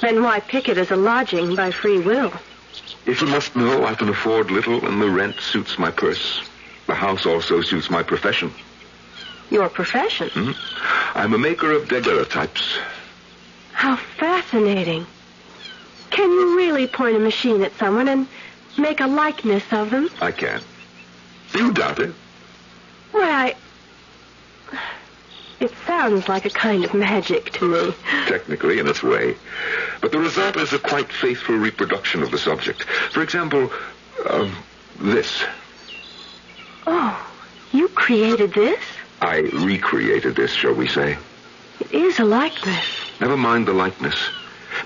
Then why pick it as a lodging by free will? If you must know, I can afford little, and the rent suits my purse. The house also suits my profession. Your profession? I'm a maker of daguerreotypes. How fascinating. Can you really point a machine at someone and make a likeness of them? I can. You doubt it? Why, it sounds like a kind of magic to me. Technically, in its way. But the result is a quite faithful reproduction of the subject. For example, this. created this? I recreated this, shall we say. It is a likeness. Never mind the likeness.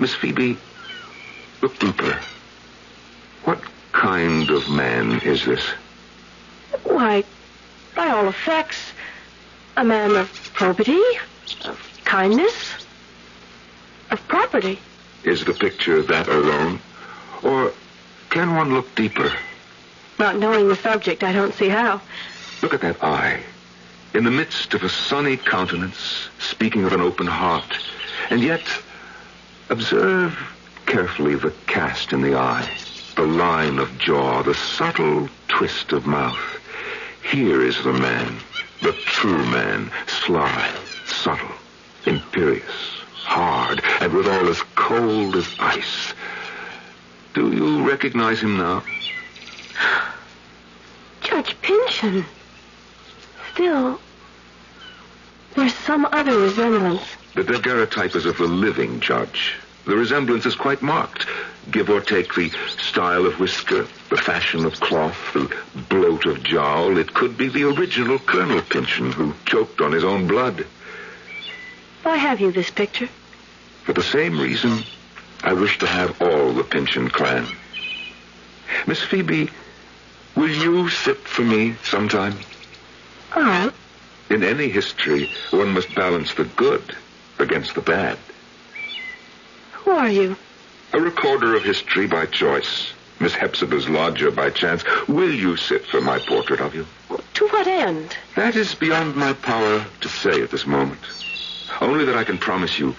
Miss Phoebe, look deeper. What kind of man is this? Why, by all effects, a man of probity, of kindness, of property. Is the picture that alone? Or can one look deeper? Not knowing the subject, I don't see how. Look at that eye. In the midst of a sunny countenance, speaking of an open heart. And yet, observe carefully the cast in the eye, the line of jaw, the subtle twist of mouth. Here is the man, the true man, sly, subtle, imperious, hard, and withal as cold as ice. Do you recognize him now? Judge Pynchon. Still, there's some other resemblance. The daguerreotype is of the living judge. The resemblance is quite marked. Give or take the style of whisker, the fashion of cloth, the bloat of jowl, it could be the original Colonel Pynchon who choked on his own blood. Why have you this picture? For the same reason, I wish to have all the Pynchon clan. Miss Phoebe, will you sit for me sometime? All right. In any history, one must balance the good against the bad. Who are you? A recorder of history by choice. Miss Hepzibah's lodger by chance. Will you sit for my portrait of you? To what end? That is beyond my power to say at this moment. Only that I can promise you,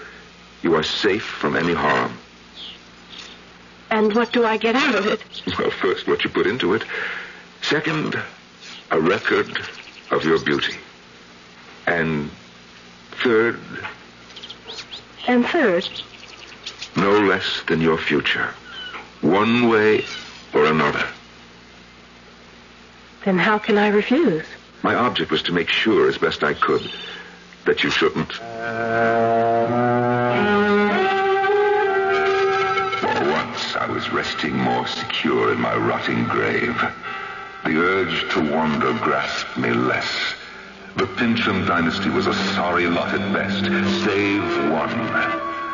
you are safe from any harm. And what do I get out of it? Well, first, what you put into it. Second, a record of your beauty. And third... And third? No less than your future. One way or another. Then how can I refuse? My object was to make sure, as best I could, that you shouldn't. For once, I was resting more secure in my rotting grave. The urge to wander grasped me less. The Pynchon dynasty was a sorry lot at best, save one.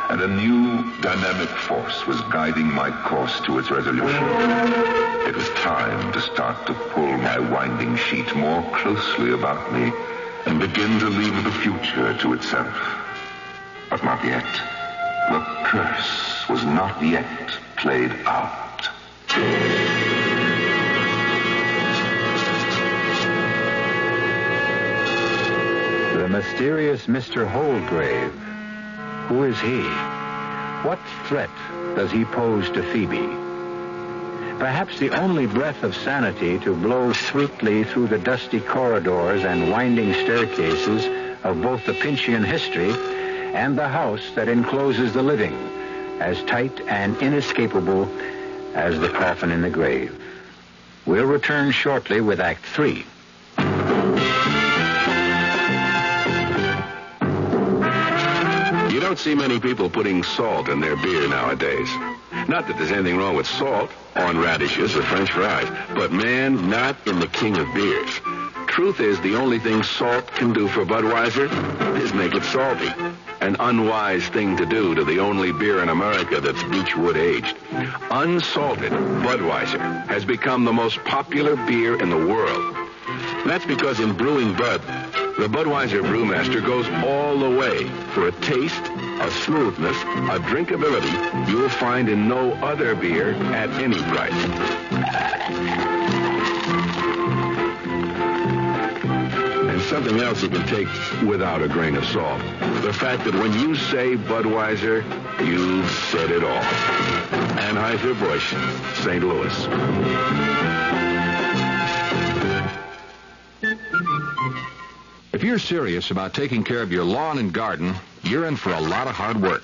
And a new dynamic force was guiding my course to its resolution. It was time to start to pull my winding sheet more closely about me and begin to leave the future to itself. But not yet. The curse was not yet played out. The mysterious Mr. Holgrave. Who is he? What threat does he pose to Phoebe? Perhaps the only breath of sanity to blow sweetly through the dusty corridors and winding staircases of both the Pynchon history and the house that encloses the living, as tight and inescapable as the coffin in the grave. We'll return shortly with Act 3. You don't see many people putting salt in their beer nowadays. Not that there's anything wrong with salt on radishes or French fries, but man, not in the king of beers. Truth is, the only thing salt can do for Budweiser is make it salty. An unwise thing to do to the only beer in America that's Beechwood aged. Unsalted Budweiser has become the most popular beer in the world. That's because in brewing Bud, the Budweiser brewmaster goes all the way for a taste, a smoothness, a drinkability you'll find in no other beer at any price. And something else you can take without a grain of salt. The fact that when you say Budweiser, you've said it all. Anheuser-Busch, St. Louis. If you're serious about taking care of your lawn and garden, you're in for a lot of hard work.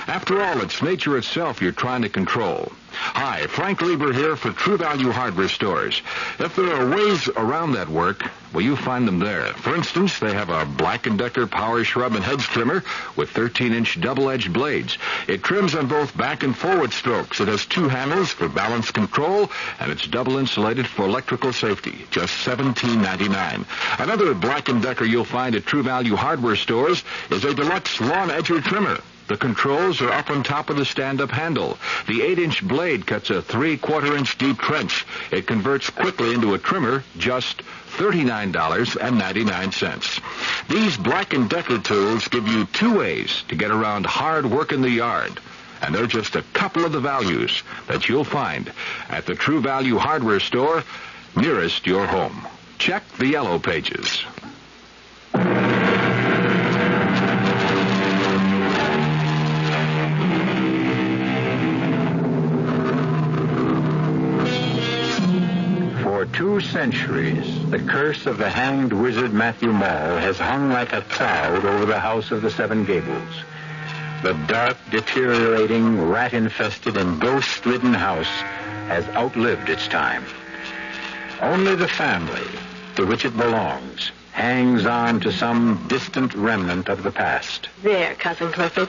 After all, it's nature itself you're trying to control. Hi, Frank Lieber here for True Value Hardware Stores. If there are ways around that work, well, you find them there. For instance, they have a Black & Decker Power Shrub and Hedge Trimmer with 13-inch double-edged blades. It trims on both back and forward strokes. It has 2 handles for balance control, and it's double insulated for electrical safety. Just $17.99. Another Black & Decker you'll find at True Value Hardware Stores is a deluxe lawn edger trimmer. The controls are up on top of the stand-up handle. The 8-inch blade cuts a 3/4-inch deep trench. It converts quickly into a trimmer, just $39.99. These Black & Decker tools give you 2 ways to get around hard work in the yard. And they're just a couple of the values that you'll find at the True Value Hardware Store nearest your home. Check the yellow pages. For 2 centuries, the curse of the hanged wizard Matthew Mall has hung like a cloud over the house of the Seven Gables. The dark, deteriorating, rat-infested, and ghost-ridden house has outlived its time. Only the family to which it belongs hangs on to some distant remnant of the past. There, Cousin Clifford.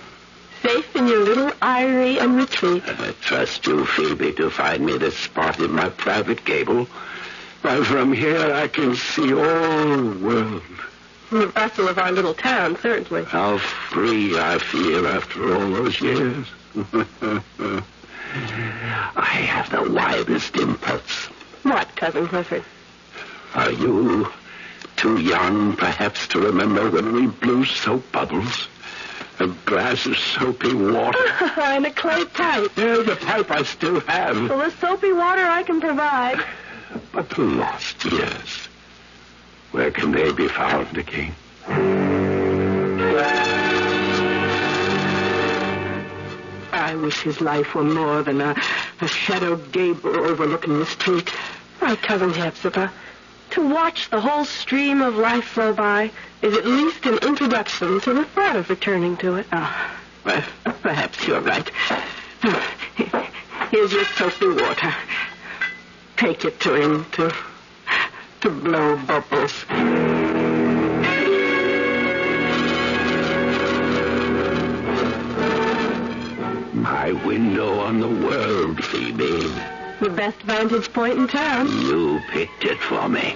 Safe in your little eyrie and retreat. I trust you, Phoebe, to find me this spot in my private gable. While from here I can see all the world. The bustle of our little town, certainly. How free I feel after all those years. I have the wildest impulse. What, Cousin Clifford? Are you too young, perhaps, to remember when we blew soap bubbles? A glass of soapy water. And a clay pipe. Yeah, the pipe I still have. Well, the soapy water I can provide. But the lost years, where can they be found again? I wish his life were more than a shadowed gable overlooking the street. My Cousin Hepzibah, to watch the whole stream of life flow by is at least an introduction to the thought of returning to it. Well, perhaps you're right. Here's your soapy water. Take it to him to blow bubbles. My window on the world, Phoebe. The best vantage point in town. You picked it for me.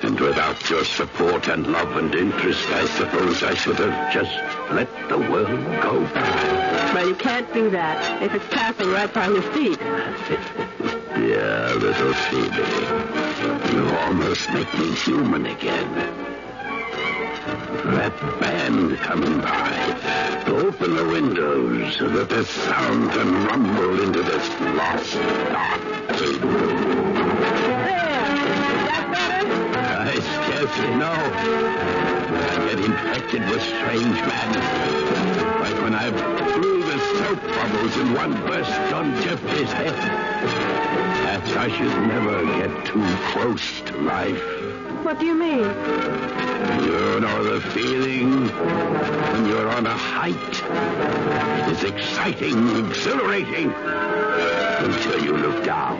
And without your support and love and interest, I suppose I should have just let the world go by. Well, you can't do that if it's passing right by your feet. Dear little Phoebe, you almost make me human again. That band coming by, open the windows so that the sound can rumble into this lost, dark room. I scarcely know. I get infected with strange madness. Like when I blew the soap bubbles and one burst on Jeffrey's head. Perhaps I should never get too close to life. What do you mean? You know the feeling when you're on a height. It's exciting, exhilarating, until you look down.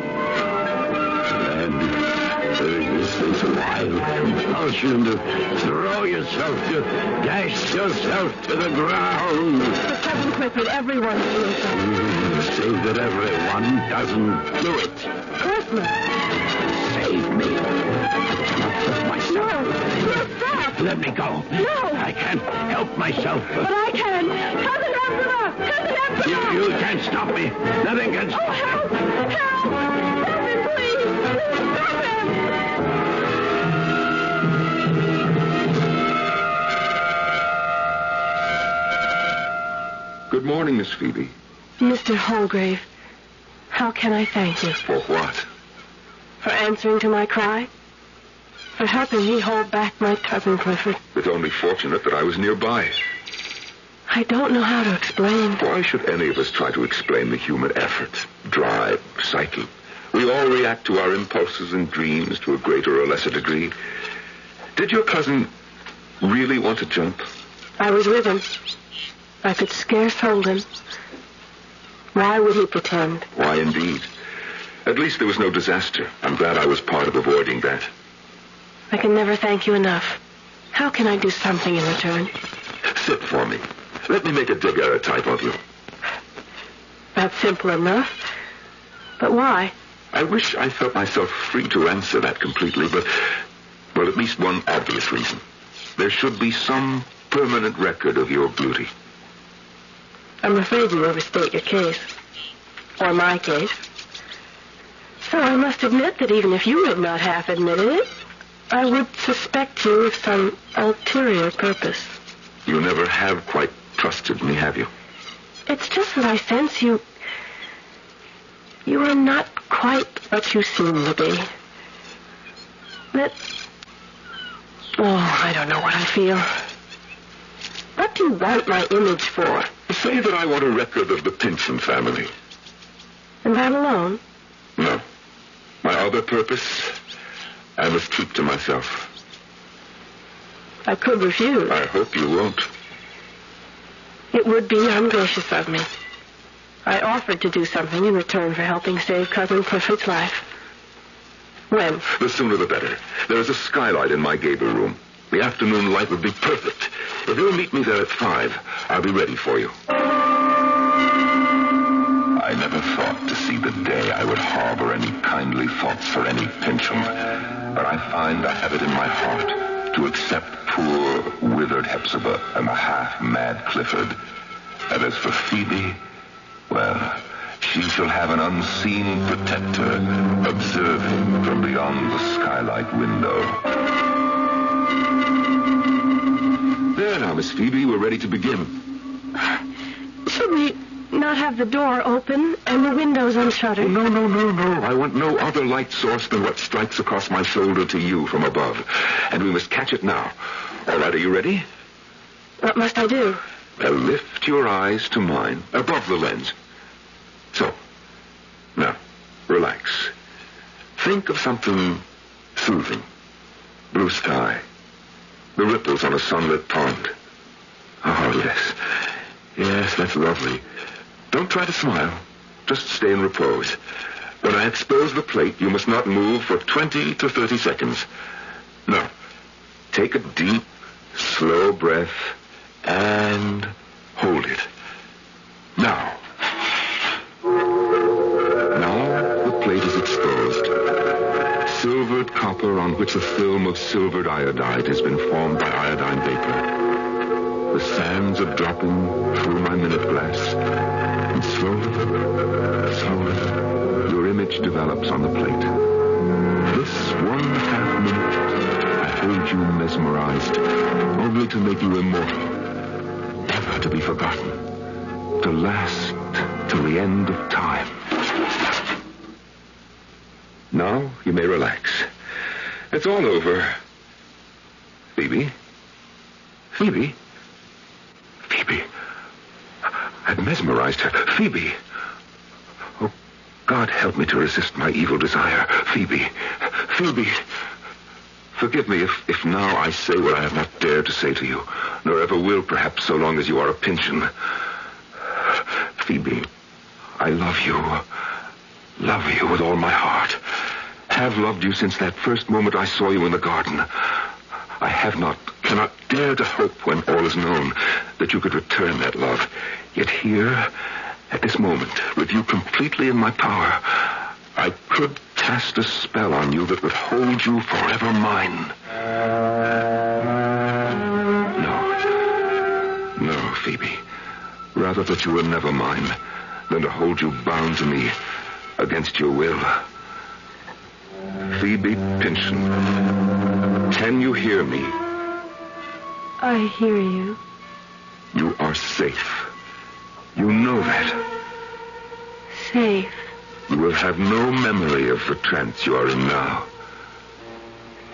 There is this wild compulsion to throw yourself, to dash yourself to the ground. But Cousin Clifford, everyone does it. Say that everyone doesn't do it. Christmas. Save me. I cannot help myself. No, stop. Let me go. No. I can't help myself. But I can. Cousin Hepzibah! Cousin Hepzibah! You can't stop me. Nothing can stop me. Oh, help! Help! Stop him, please! Stop him! Good morning, Miss Phoebe. Mr. Holgrave, how can I thank you? For what? For answering to my cry? For helping me hold back my Cousin Clifford? It's only fortunate that I was nearby. I don't know how to explain. Why should any of us try to explain the human effort, drive, psyche? We all react to our impulses and dreams to a greater or lesser degree. Did your cousin really want to jump? I was with him. I could scarce hold him. Why would he pretend? Why, indeed. At least there was no disaster. I'm glad I was part of avoiding that. I can never thank you enough. How can I do something in return? Sit for me. Let me make a daguerreotype of you. That's simple enough. But why? I wish I felt myself free to answer that completely, but, well, at least one obvious reason. There should be some permanent record of your beauty. I'm afraid you overstate your case. Or my case. So I must admit that even if you had not half admitted it, I would suspect you of some ulterior purpose. You never have quite trusted me, have you? It's just that I sense you are not quite what you seem to be. I don't know what I feel. What do you want my image for? Say that I want a record of the Pinson family. And that alone? No. My other purpose, I must keep to myself. I could refuse. I hope you won't. It would be ungracious of me. I offered to do something in return for helping save Cousin Clifford's life. When? The sooner the better. There is a skylight in my gable room. The afternoon light would be perfect. If you'll meet me there at 5, I'll be ready for you. I never thought to see the day I would harbor any kindly thoughts for any Pincham. But I find I have it in my heart to accept poor, withered Hepzibah and the half-mad Clifford. And as for Phoebe, well, she shall have an unseen protector observing from beyond the skylight window. There now, Miss Phoebe, we're ready to begin. Should we not have the door open and the windows unshuttered? No. I want no other light source than what strikes across my shoulder to you from above. And we must catch it now. All right, are you ready? What must I do? Well, lift your eyes to mine, above the lens. So, now, relax. Think of something soothing. Blue sky. The ripples on a sunlit pond. Oh, yes. Yes, that's lovely. Don't try to smile. Just stay in repose. When I expose the plate, you must not move for 20 to 30 seconds. Now, take a deep, slow breath and hold it. Now the plate is exposed. Silvered copper on which a film of silvered iodide has been formed by iodine vapor. The sands are dropping through my minute glass. And slowly, your image develops on the plate. This 1/2 minute, I hold you mesmerized, only to make you immortal, never to be forgotten, to last till the end of time. Now you may relax. It's all over. Phoebe? I've mesmerized her. Phoebe! Oh, God help me to resist my evil desire. Phoebe! Forgive me if now I say what I have not dared to say to you, nor ever will, perhaps, so long as you are a Pinchon. Phoebe, I love you with all my heart. Have loved you since that first moment I saw you in the garden. I cannot dare to hope when all is known that you could return that love. Yet here, at this moment, with you completely in my power, I could cast a spell on you that would hold you forever mine. No, Phoebe. Rather that you were never mine than to hold you bound to me against your will. Phoebe Pinchon, can you hear me? I hear you. You are safe. You know that. Safe. You will have no memory of the trance you are in now.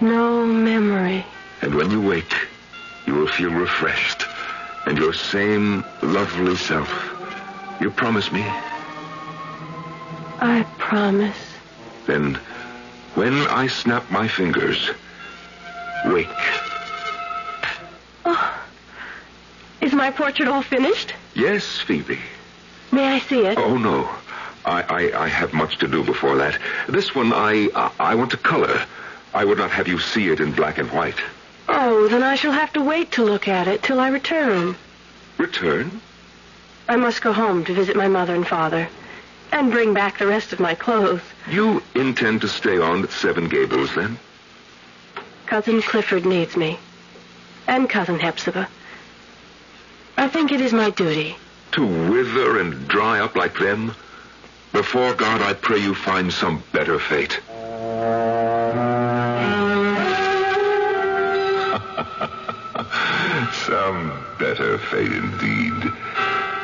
No memory. And when you wake, you will feel refreshed and your same lovely self. You promise me? I promise. Then, when I snap my fingers, wake. Oh, is my portrait all finished? Yes, Phoebe. May I see it? Oh, no. I have much to do before that. This one, I want to color. I would not have you see it in black and white. Oh, then I shall have to wait to look at it till I return. Return? I must go home to visit my mother and father and bring back the rest of my clothes. You intend to stay on at Seven Gables, then? Cousin Clifford needs me. And Cousin Hepzibah. I think it is my duty. To wither and dry up like them? Before God, I pray you find some better fate. Some better fate indeed.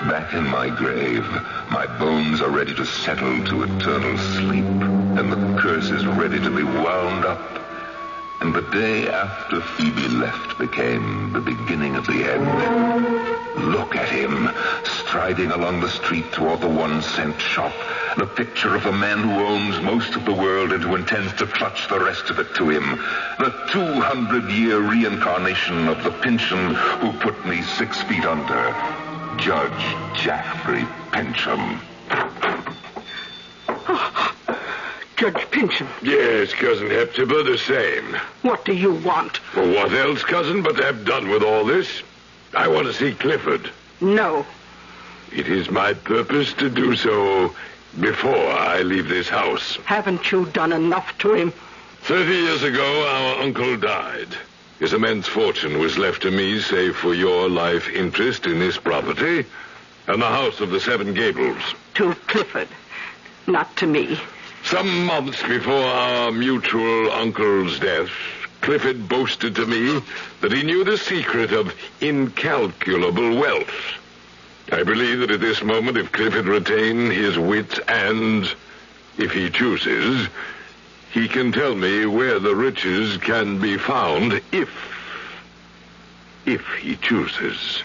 Back in my grave, my bones are ready to settle to eternal sleep, and the curse is ready to be wound up. And the day after Phoebe left became the beginning of the end. Look at him, striding along the street toward the 1-cent shop, the picture of a man who owns most of the world and who intends to clutch the rest of it to him. The 200-year reincarnation of the Pynchon who put me 6 feet under. Judge Jaffrey Pynchon. Judge Pynchon. Yes, Cousin Hepzibah, the same. What do you want? Well, what else, cousin, but to have done with all this? I want to see Clifford. No. It is my purpose to do so before I leave this house. Haven't you done enough to him? 30 years ago, our uncle died. His immense fortune was left to me, save for your life interest in this property and the house of the Seven Gables. To Clifford, not to me. Some months before our mutual uncle's death, Clifford boasted to me that he knew the secret of incalculable wealth. I believe that at this moment, if Clifford retain his wits and, if he chooses, he can tell me where the riches can be found if he chooses.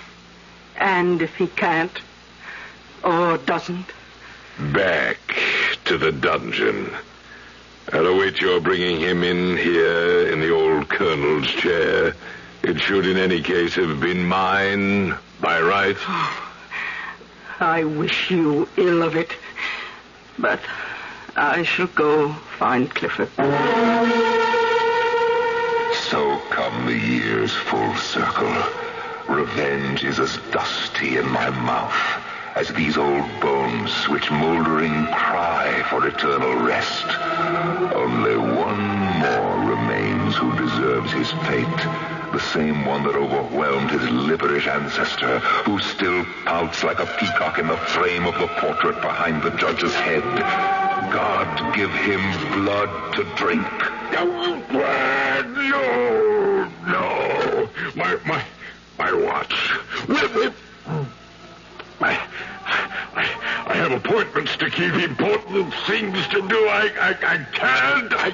And if he can't, or doesn't? Back to the dungeon. I'll await your bringing him in here in the old colonel's chair. It should in any case have been mine by right. I wish you ill of it, but I shall go find Clifford. So come the years full circle. Revenge is as dusty in my mouth as these old bones which moldering cry for eternal rest. Only one more remains who deserves his fate, the same one that overwhelmed his liverish ancestor, who still pouts like a peacock in the frame of the portrait behind the judge's head. God give him blood to drink. No. My watch. I have appointments to keep, important things to do. I can't. I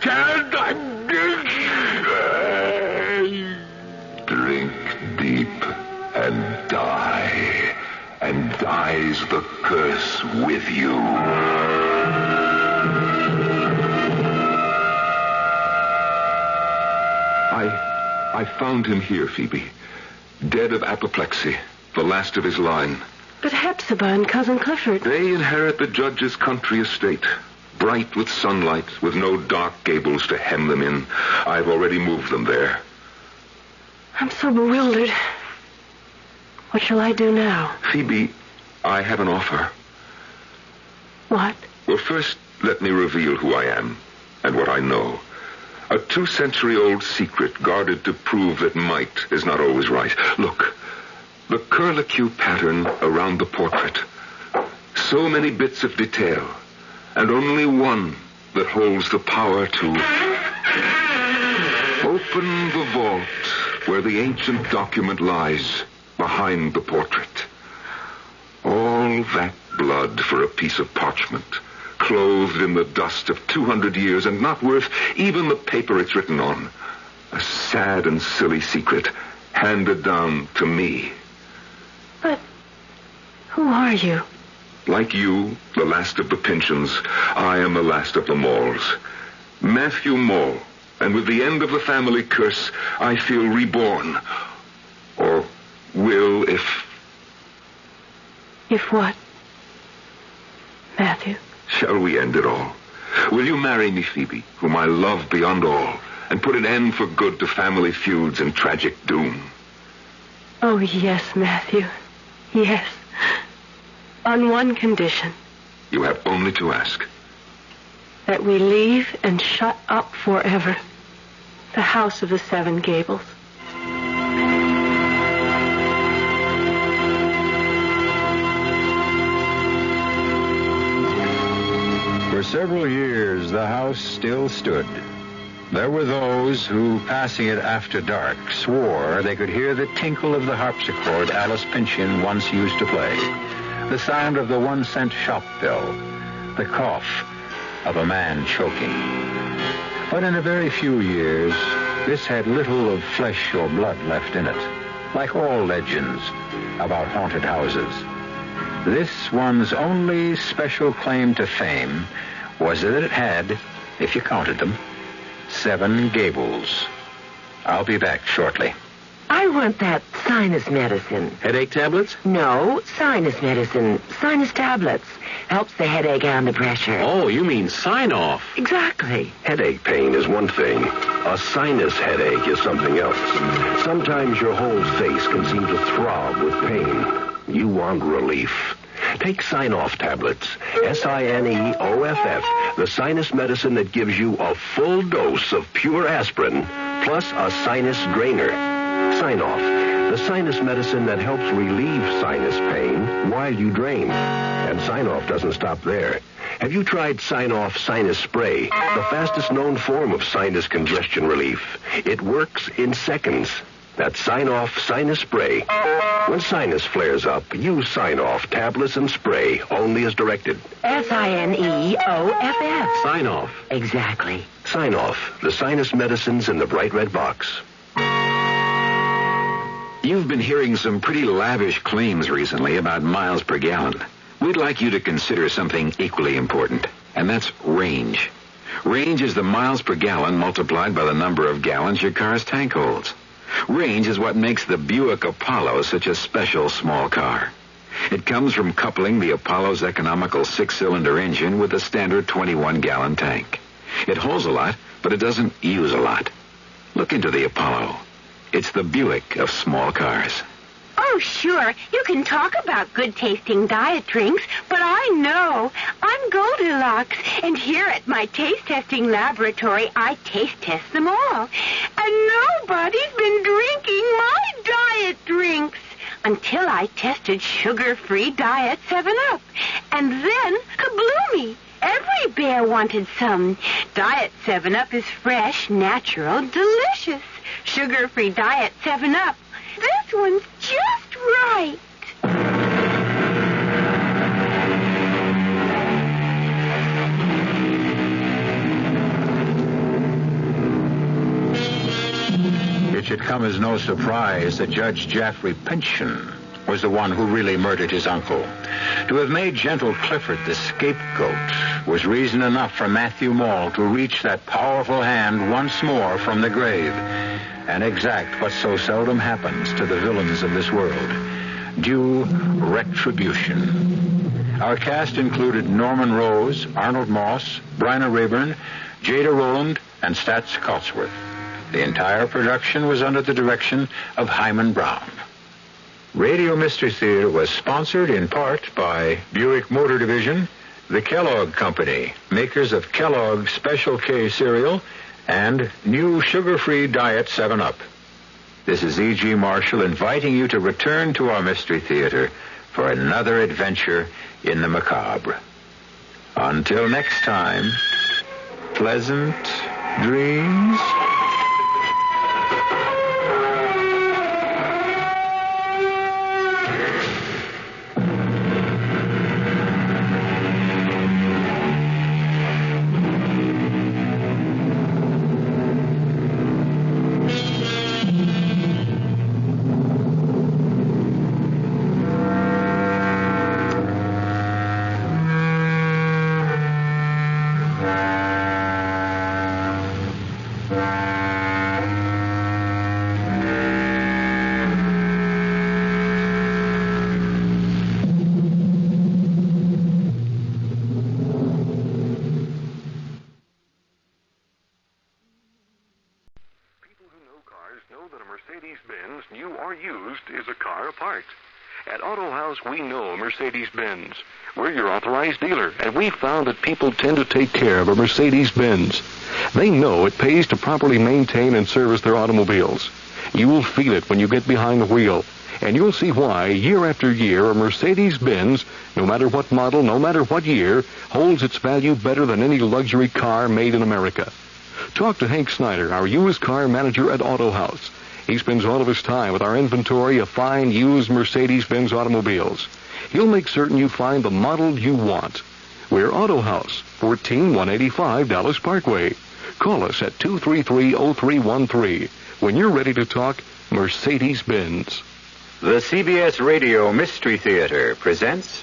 can't. Drink deep and die, and dies the curse with you. I found him here, Phoebe. Dead of apoplexy, the last of his line. But Hepzibah and Cousin Clifford... They inherit the judge's country estate. Bright with sunlight, with no dark gables to hem them in. I've already moved them there. I'm so bewildered. What shall I do now? Phoebe, I have an offer. What? Well, first, let me reveal who I am and what I know. A 2-century-old secret guarded to prove that might is not always right. Look, the curlicue pattern around the portrait. So many bits of detail, and only one that holds the power to open the vault where the ancient document lies behind the portrait. All that blood for a piece of parchment, clothed in the dust of 200 years and not worth even the paper it's written on. A sad and silly secret handed down to me. But who are you? Like you, the last of the Pynchons, I am the last of the Mauls. Matthew Maule, and with the end of the family curse, I feel reborn. Or will if If what? Matthew? Shall we end it all? Will you marry me, Phoebe, whom I love beyond all, and put an end for good to family feuds and tragic doom? Oh, yes, Matthew. Yes. On one condition. You have only to ask. That we leave and shut up forever the house of the 7 Gables. For several years, the house still stood. There were those who, passing it after dark, swore they could hear the tinkle of the harpsichord Alice Pynchon once used to play, the sound of the 1-cent shop bell, the cough of a man choking. But in a very few years, this had little of flesh or blood left in it, like all legends about haunted houses. This one's only special claim to fame was that it had, if you counted them, 7 gables. I'll be back shortly. I want that sinus medicine. Headache tablets? No, sinus medicine. Sinus tablets. Helps the headache and the pressure. Oh, you mean sign-off. Exactly. Headache pain is one thing. A sinus headache is something else. Sometimes your whole face can seem to throb with pain. You want relief. Take Sign-Off tablets. Sinoff, the sinus medicine that gives you a full dose of pure aspirin, plus a sinus drainer. Sign-Off, the sinus medicine that helps relieve sinus pain while you drain. And Sign-Off doesn't stop there. Have you tried Sign-Off Sinus Spray, the fastest known form of sinus congestion relief? It works in seconds. That's Sign-Off Sinus Spray. When sinus flares up, use Sign-Off tablets and spray only as directed. Signoff. Sign-Off. Exactly. Sign-Off, the sinus medicines in the bright red box. You've been hearing some pretty lavish claims recently about miles per gallon. We'd like you to consider something equally important, and that's range. Range is the miles per gallon multiplied by the number of gallons your car's tank holds. Range is what makes the Buick Apollo such a special small car. It comes from coupling the Apollo's economical 6-cylinder engine with a standard 21-gallon tank. It holds a lot, but it doesn't use a lot. Look into the Apollo. It's the Buick of small cars. Oh, sure, you can talk about good-tasting diet drinks, but I know. I'm Goldilocks, and here at my taste-testing laboratory, I taste-test them all. And nobody's been drinking my diet drinks until I tested sugar-free Diet 7-Up. And then, kabloomy! Every bear wanted some. Diet 7-Up is fresh, natural, delicious. Sugar-free Diet 7-Up. This one's just right. It should come as no surprise that Judge Jaffrey Pynchon was the one who really murdered his uncle. To have made Gentle Clifford the scapegoat was reason enough for Matthew Mall to reach that powerful hand once more from the grave and exact what so seldom happens to the villains of this world: due retribution. Our cast included Norman Rose, Arnold Moss, Bryna Rayburn, Jada Rowland, and Stats Cotsworth. The entire production was under the direction of Hyman Brown. Radio Mystery Theater was sponsored in part by Buick Motor Division, the Kellogg Company, makers of Kellogg Special K cereal, and new sugar-free Diet 7-Up. This is E.G. Marshall inviting you to return to our Mystery Theater for another adventure in the macabre. Until next time, pleasant dreams. used is a car apart. At Auto House, we know Mercedes-Benz. We're your authorized dealer, and we found that people tend to take care of a Mercedes-Benz. They know it pays to properly maintain and service their automobiles. You will feel it when you get behind the wheel, and you'll see why, year after year, a Mercedes-Benz, no matter what model, no matter what year, holds its value better than any luxury car made in America. Talk to Hank Snyder, our used car manager at Auto House. He spends all of his time with our inventory of fine used Mercedes-Benz automobiles. He'll make certain you find the model you want. We're Auto House, 14185 Dallas Parkway. Call us at 233-0313 when you're ready to talk Mercedes-Benz. The CBS Radio Mystery Theater presents...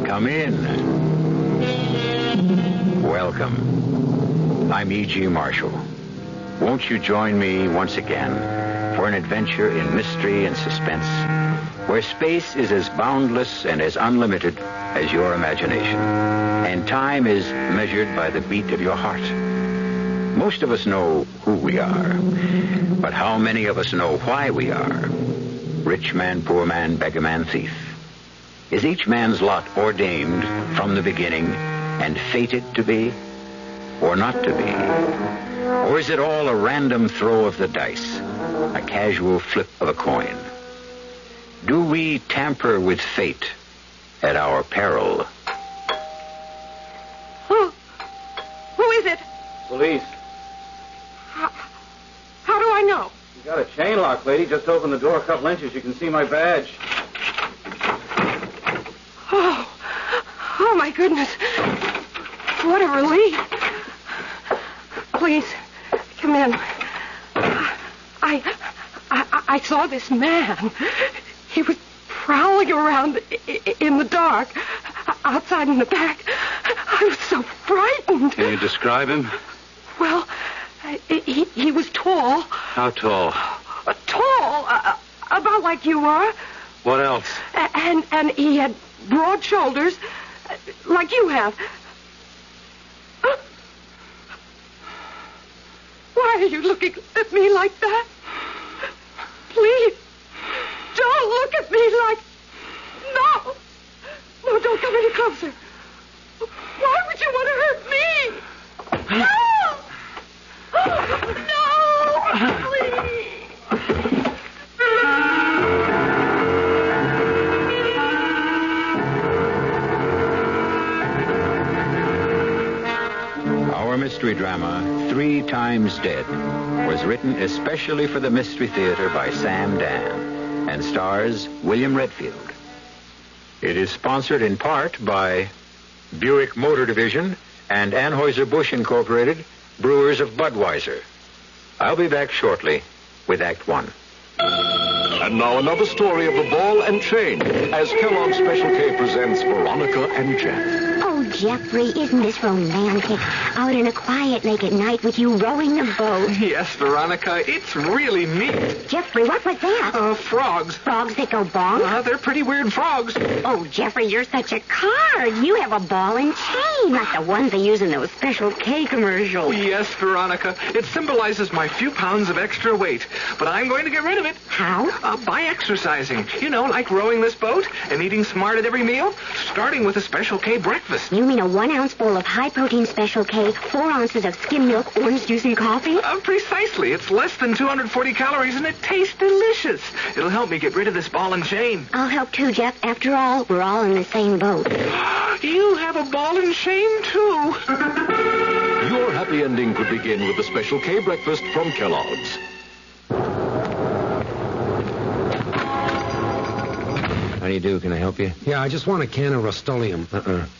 Come in. Welcome. I'm E.G. Marshall. Won't you join me once again for an adventure in mystery and suspense, where space is as boundless and as unlimited as your imagination, and time is measured by the beat of your heart. Most of us know who we are, but how many of us know why we are? Rich man, poor man, beggar man, thief. Is each man's lot ordained from the beginning and fated to be, or not to be? Or is it all a random throw of the dice, a casual flip of a coin? Do we tamper with fate at our peril? Who is it? Police. How do I know? You got a chain lock, lady. Just open the door a couple inches. You can see my badge. Oh, my goodness. What a relief. Please, come in. I saw this man. He was prowling around in the dark, outside in the back. I was so frightened. Can you describe him? Well, he was tall. How tall? Tall, about like you are. What else? And he had broad shoulders, like you have. Why are you looking at me like that? Please, don't look at me like... No! No, don't come any closer. Why would you want to hurt me? No! No! Please! Our mystery drama, 3 Times Dead, was written especially for the Mystery Theater by Sam Dan and stars William Redfield. It is sponsored in part by Buick Motor Division and Anheuser-Busch Incorporated, brewers of Budweiser. I'll be back shortly with Act 1. And now another story of the ball and chain as Kellogg's Special K presents Veronica and Jeff. Oh, Jeffrey, isn't this romantic? Out in a quiet lake at night with you rowing the boat. Yes, Veronica, it's really neat. Jeffrey, what was that? Frogs. Frogs that go bonk? They're pretty weird frogs. Oh, Jeffrey, you're such a card. You have a ball and chain, like the ones they use in those Special K commercials. Oh, yes, Veronica. It symbolizes my few pounds of extra weight. But I'm going to get rid of it. How? By exercising. You know, like rowing this boat and eating smart at every meal, starting with a Special K breakfast. You mean a 1 ounce bowl of high-protein Special K, 4 ounces of skim milk, orange juice, and coffee? Precisely. It's less than 240 calories, and it tastes delicious. It'll help me get rid of this ball and chain. I'll help too, Jeff. After all, we're all in the same boat. You have a ball and chain, too. Your happy ending could begin with the Special K breakfast from Kellogg's. How do you do? Can I help you? Yeah, I just want a can of Rust-Oleum.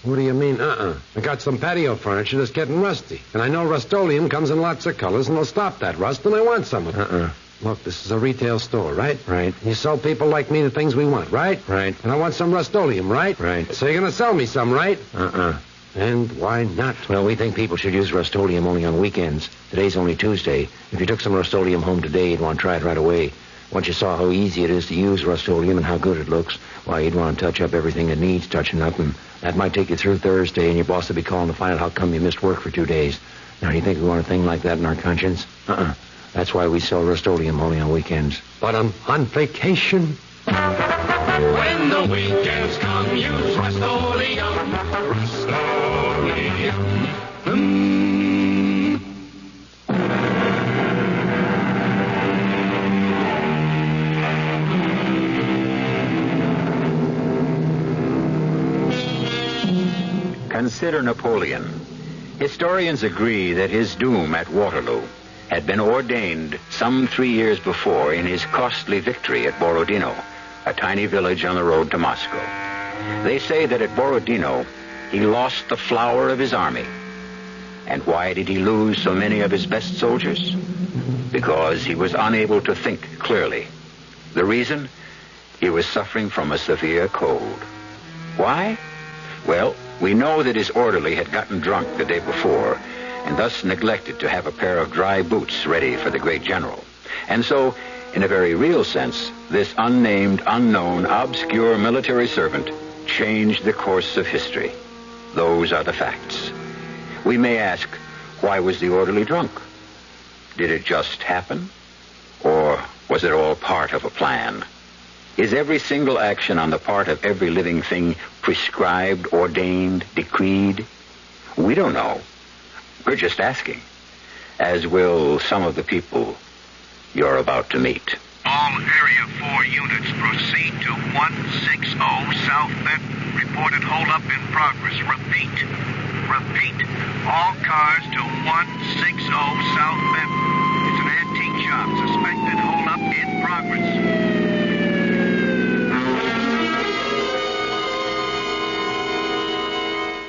What do you mean, I got some patio furniture that's getting rusty. And I know Rust-Oleum comes in lots of colors, and they'll stop that rust, and I want some of it. Look, this is a retail store, right? Right. You sell people like me the things we want, right? Right. And I want some Rust-Oleum, right? Right. So you're going to sell me some, right? And why not? Well, we think people should use Rust-Oleum only on weekends. Today's only Tuesday. If you took some Rust-Oleum home today, you'd want to try it right away. Once you saw how easy it is to use Rust-Oleum and how good it looks, why, you'd want to touch up everything that needs touching up, and that might take you through Thursday, and your boss will be calling to find out how come you missed work for 2 days. Now, do you think we want a thing like that in our conscience? That's why we sell Rust-Oleum only on weekends. But on vacation... When the weekends come, use Rust-Oleum. Rust-Oleum. Consider Napoleon. Historians agree that his doom at Waterloo had been ordained some 3 years before in his costly victory at Borodino, a tiny village on the road to Moscow. They say that at Borodino, he lost the flower of his army. And why did he lose so many of his best soldiers? Because he was unable to think clearly. The reason? He was suffering from a severe cold. Why? Well, we know that his orderly had gotten drunk the day before and thus neglected to have a pair of dry boots ready for the great general. And so, in a very real sense, this unnamed, unknown, obscure military servant changed the course of history. Those are the facts. We may ask, why was the orderly drunk? Did it just happen? Or was it all part of a plan? Is every single action on the part of every living thing prescribed, ordained, decreed? We don't know. We're just asking, as will some of the people you're about to meet. All Area 4 units proceed to 160 South Benton. Reported holdup in progress. Repeat. All cars to 160 South Benton. It's an antique shop. Suspected holdup in progress.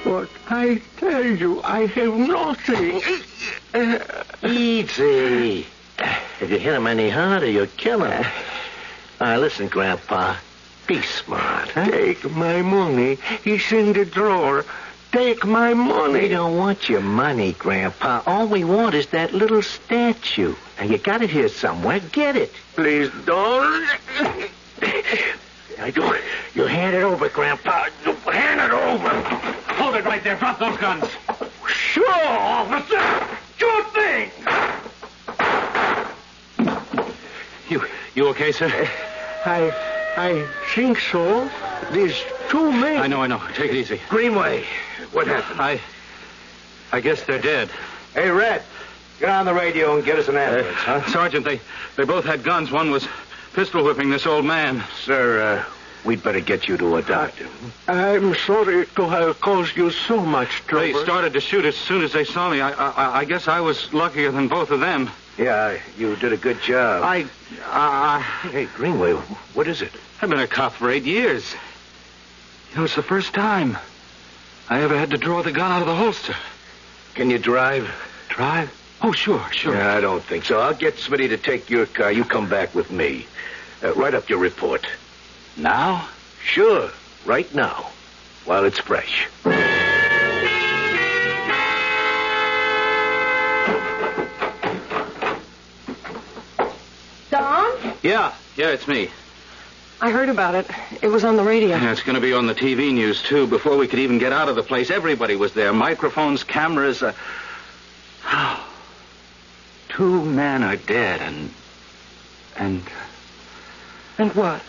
But I tell you, I have nothing. Easy. If you hit him any harder, you'll kill him. Listen, Grandpa. Be smart, huh? Take my money. It's in the drawer. Take my money. We don't want your money, Grandpa. All we want is that little statue. And you got it here somewhere. Get it. Please don't. You hand it over, Grandpa. You hand it over. Hold it right there. Drop those guns. Sure, officer. Sure thing. You okay, sir? I think so. There's 2 men. I know. Take it easy. Greenway, what happened? I guess they're dead. Hey, Red, get on the radio and get us an ambulance, huh? Sergeant, they both had guns. One was pistol whipping this old man. Sir, we'd better get you to a doctor. I'm sorry to have caused you so much trouble. They started to shoot as soon as they saw me. I guess I was luckier than both of them. Yeah, you did a good job. Hey, Greenway, what is it? I've been a cop for 8 years. It's the first time I ever had to draw the gun out of the holster. Can you drive? Drive? Oh, sure. Yeah, I don't think so. I'll get somebody to take your car. You come back with me. Write up your report. Now? Sure, right now, while it's fresh. Don? Yeah, it's me. I heard about it. It was on the radio. Yeah, it's going to be on the TV news, too. Before we could even get out of the place, everybody was there. Microphones, cameras. 2 men are dead, and what?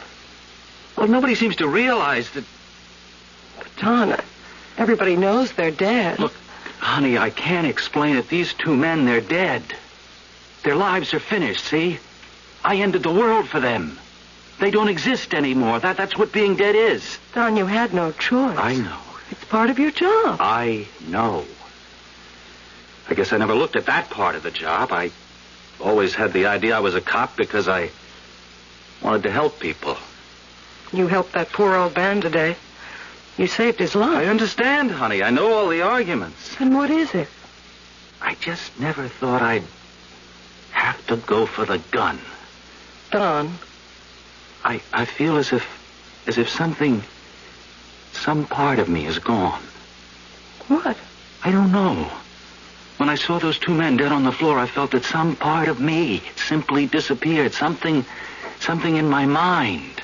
Well, nobody seems to realize that... Don, everybody knows they're dead. Look, honey, I can't explain it. These 2 men, they're dead. Their lives are finished, see? I ended the world for them. They don't exist anymore. That's what being dead is. Don, you had no choice. I know. It's part of your job. I know. I guess I never looked at that part of the job. I always had the idea I was a cop because I wanted to help people. You helped that poor old man today. You saved his life. I understand, honey. I know all the arguments. And what is it? I just never thought I'd have to go for the gun. Don. I feel as if some part of me is gone. What? I don't know. When I saw those 2 men dead on the floor, I felt that some part of me simply disappeared. Something Something in my mind.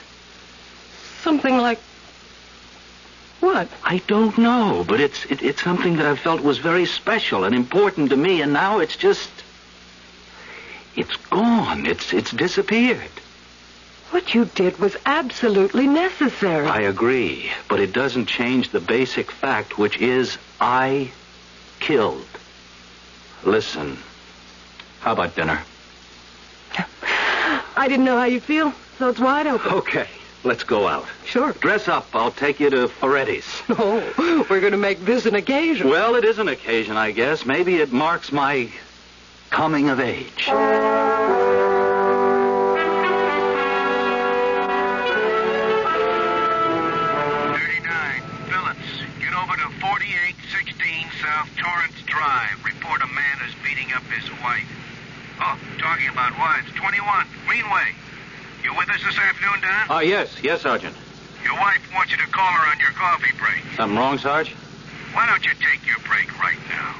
Something like what? I don't know, but it's something that I felt was very special and important to me, and now it's gone. It's disappeared. What you did was absolutely necessary. I agree, but it doesn't change the basic fact, which is I killed. Listen, how about dinner? I didn't know how you feel, so it's wide open. Okay, let's go out. Sure. Dress up. I'll take you to Ferretti's. Oh, we're going to make this an occasion. Well, it is an occasion, I guess. Maybe it marks my coming of age. 39, Phillips. Get over to 4816 South Torrance Drive. Report a man is beating up his wife. Oh, talking about wives. 21, Greenway. You with us this afternoon, Don? Yes, Sergeant. Your wife wants you to call her on your coffee break. Something wrong, Sarge? Why don't you take your break right now?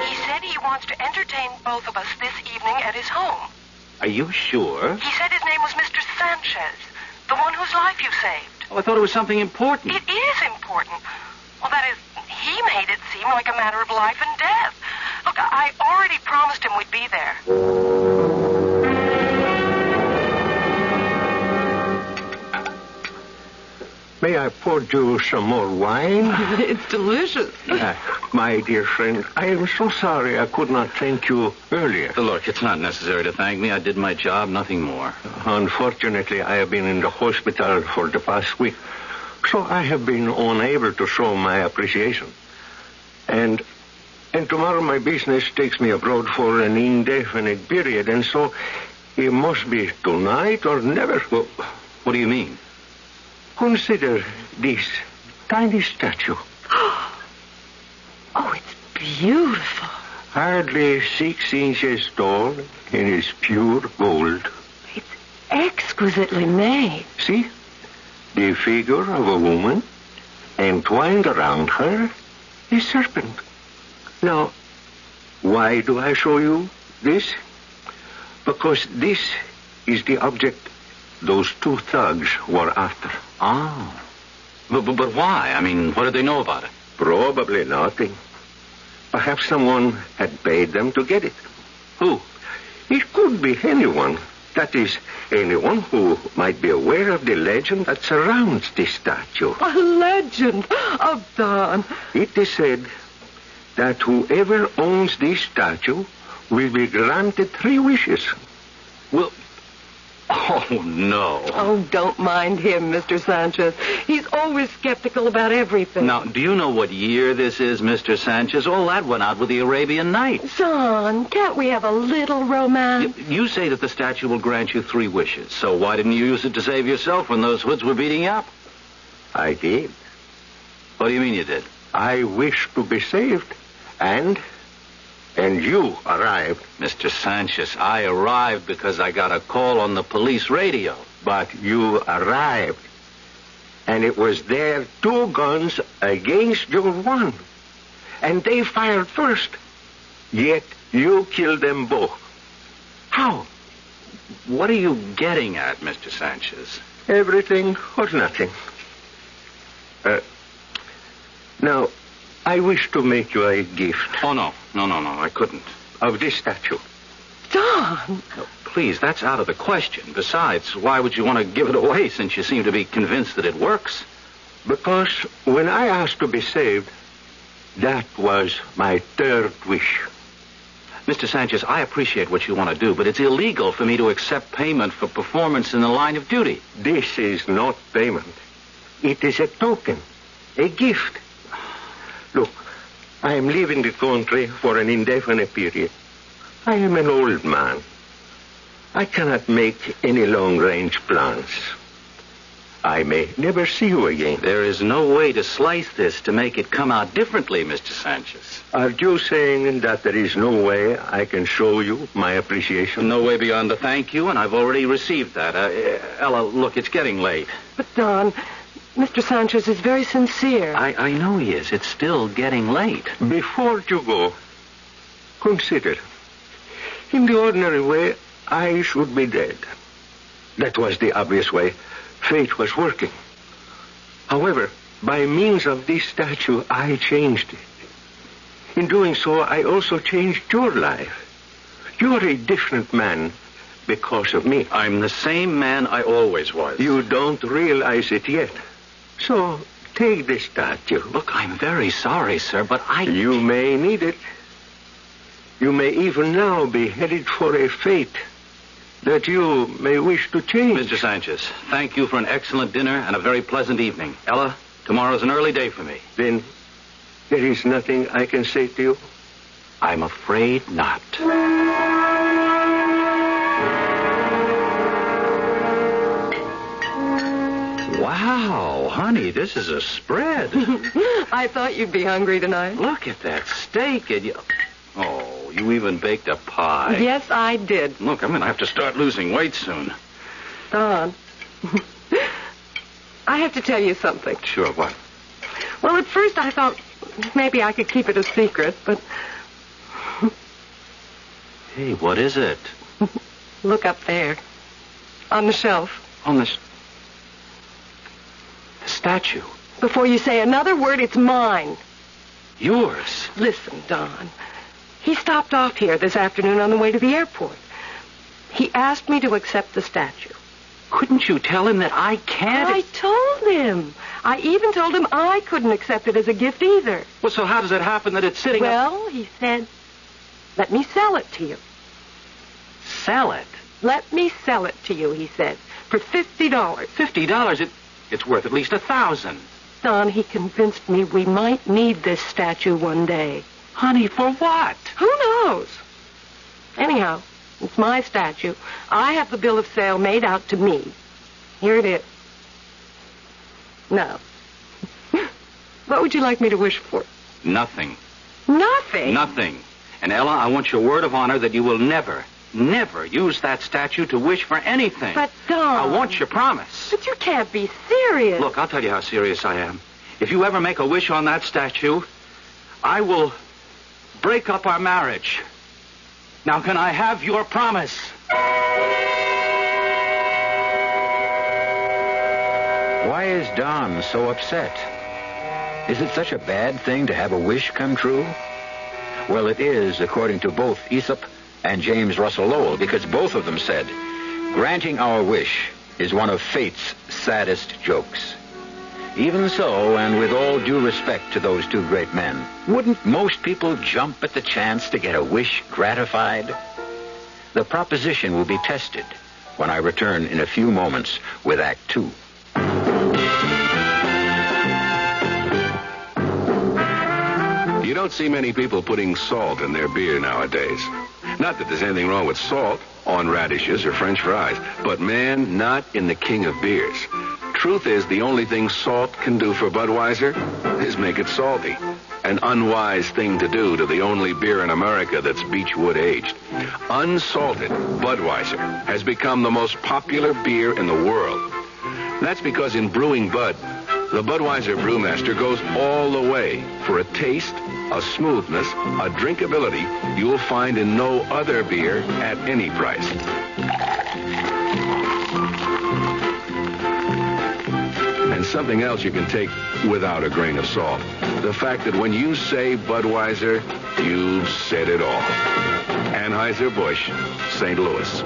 He said he wants to entertain both of us this evening at his home. Are you sure? He said his name was Mr. Sanchez, the one whose life you saved. Oh, I thought it was something important. It is important. Well, that is, he made it seem like a matter of life and death. Look, I already promised him we'd be there. May I pour you some more wine? It's delicious. My dear friend, I am so sorry I could not thank you earlier. Look, it's not necessary to thank me. I did my job, nothing more. Unfortunately, I have been in the hospital for the past week, so I have been unable to show my appreciation. And tomorrow my business takes me abroad for an indefinite period, and so it must be tonight or never. Well, what do you mean? Consider this tiny statue. Oh, it's beautiful. Hardly 6 inches tall and is pure gold. It's exquisitely made. See? The figure of a woman, and twined around her, a serpent. Now, why do I show you this? Because this is the object those two thugs were after. Oh. But why? I mean, what did they know about it? Probably nothing. Perhaps someone had paid them to get it. Who? It could be anyone. That is, anyone who might be aware of the legend that surrounds this statue. A legend of Don. It is said that whoever owns this statue will be granted 3 wishes. Well, oh, no. Oh, don't mind him, Mr. Sanchez. He's always skeptical about everything. Now, do you know what year this is, Mr. Sanchez? All that went out with the Arabian Nights. Son, can't we have a little romance? You say that the statue will grant you 3 wishes, so why didn't you use it to save yourself when those hoods were beating you up? I did. What do you mean you did? I wished to be saved, and you arrived. Mr. Sanchez, I arrived because I got a call on the police radio. But you arrived, and it was their 2 guns against your 1. And they fired first, yet you killed them both. How? What are you getting at, Mr. Sanchez? Everything or nothing. Now, I wish to make you a gift. Oh, no, I couldn't. Of this statue. Don! No, please, that's out of the question. Besides, why would you want to give it away since you seem to be convinced that it works? Because when I asked to be saved, that was my 3rd wish. Mr. Sanchez, I appreciate what you want to do, but it's illegal for me to accept payment for performance in the line of duty. This is not payment. It is a token, a gift. Look, I am leaving the country for an indefinite period. I am an old man. I cannot make any long-range plans. I may never see you again. There is no way to slice this to make it come out differently, Mr. Sanchez. Are you saying that there is no way I can show you my appreciation? No way beyond the thank you, and I've already received that. Ella, look, it's getting late. But, Don, Mr. Sanchez is very sincere. I know he is. It's still getting late. Before you go, consider. In the ordinary way, I should be dead. That was the obvious way fate was working. However, by means of this statue, I changed it. In doing so, I also changed your life. You're a different man because of me. I'm the same man I always was. You don't realize it yet. So, take this statue. Look, I'm very sorry, sir, but You may need it. You may even now be headed for a fate that you may wish to change. Mr. Sanchez, thank you for an excellent dinner and a very pleasant evening. Ella, tomorrow's an early day for me. Then there is nothing I can say to you? I'm afraid not. Wow, honey, this is a spread. I thought you'd be hungry tonight. Look at that steak. And you even baked a pie. Yes, I did. Look, I'm going to have to start losing weight soon. Don, I have to tell you something. Sure, what? Well, at first I thought maybe I could keep it a secret, but... Hey, what is it? Look up there. On the shelf. On the statue. Before you say another word, it's mine. Yours? Listen, Don. He stopped off here this afternoon on the way to the airport. He asked me to accept the statue. Couldn't you tell him that I can't? I told him. I even told him I couldn't accept it as a gift either. Well, so how does it happen that it's sitting Well, he said, let me sell it to you. Sell it? Let me sell it to you, he said, for $50. $50? It's worth at least $1,000. Don, he convinced me we might need this statue one day. Honey, for what? Who knows? Anyhow, it's my statue. I have the bill of sale made out to me. Here it is. Now, what would you like me to wish for? Nothing. Nothing? Nothing. And Ella, I want your word of honor that you will never use that statue to wish for anything. But, Don... I want your promise. But you can't be serious. Look, I'll tell you how serious I am. If you ever make a wish on that statue, I will break up our marriage. Now, can I have your promise? Why is Don so upset? Is it such a bad thing to have a wish come true? Well, it is, according to both Aesop and James Russell Lowell, because both of them said, granting our wish is one of fate's saddest jokes. Even so, and with all due respect to those two great men, wouldn't most people jump at the chance to get a wish gratified? The proposition will be tested when I return in a few moments with Act 2. You don't see many people putting salt in their beer nowadays. Not that there's anything wrong with salt on radishes or French fries, but man, not in the king of beers. Truth is, the only thing salt can do for Budweiser is make it salty. An unwise thing to do to the only beer in America that's Beechwood aged. Unsalted Budweiser has become the most popular beer in the world. That's because in brewing Bud, the Budweiser brewmaster goes all the way for a taste, a smoothness, a drinkability you'll find in no other beer at any price. And something else you can take without a grain of salt. The fact that when you say Budweiser, you've said it all. Anheuser-Busch, St. Louis.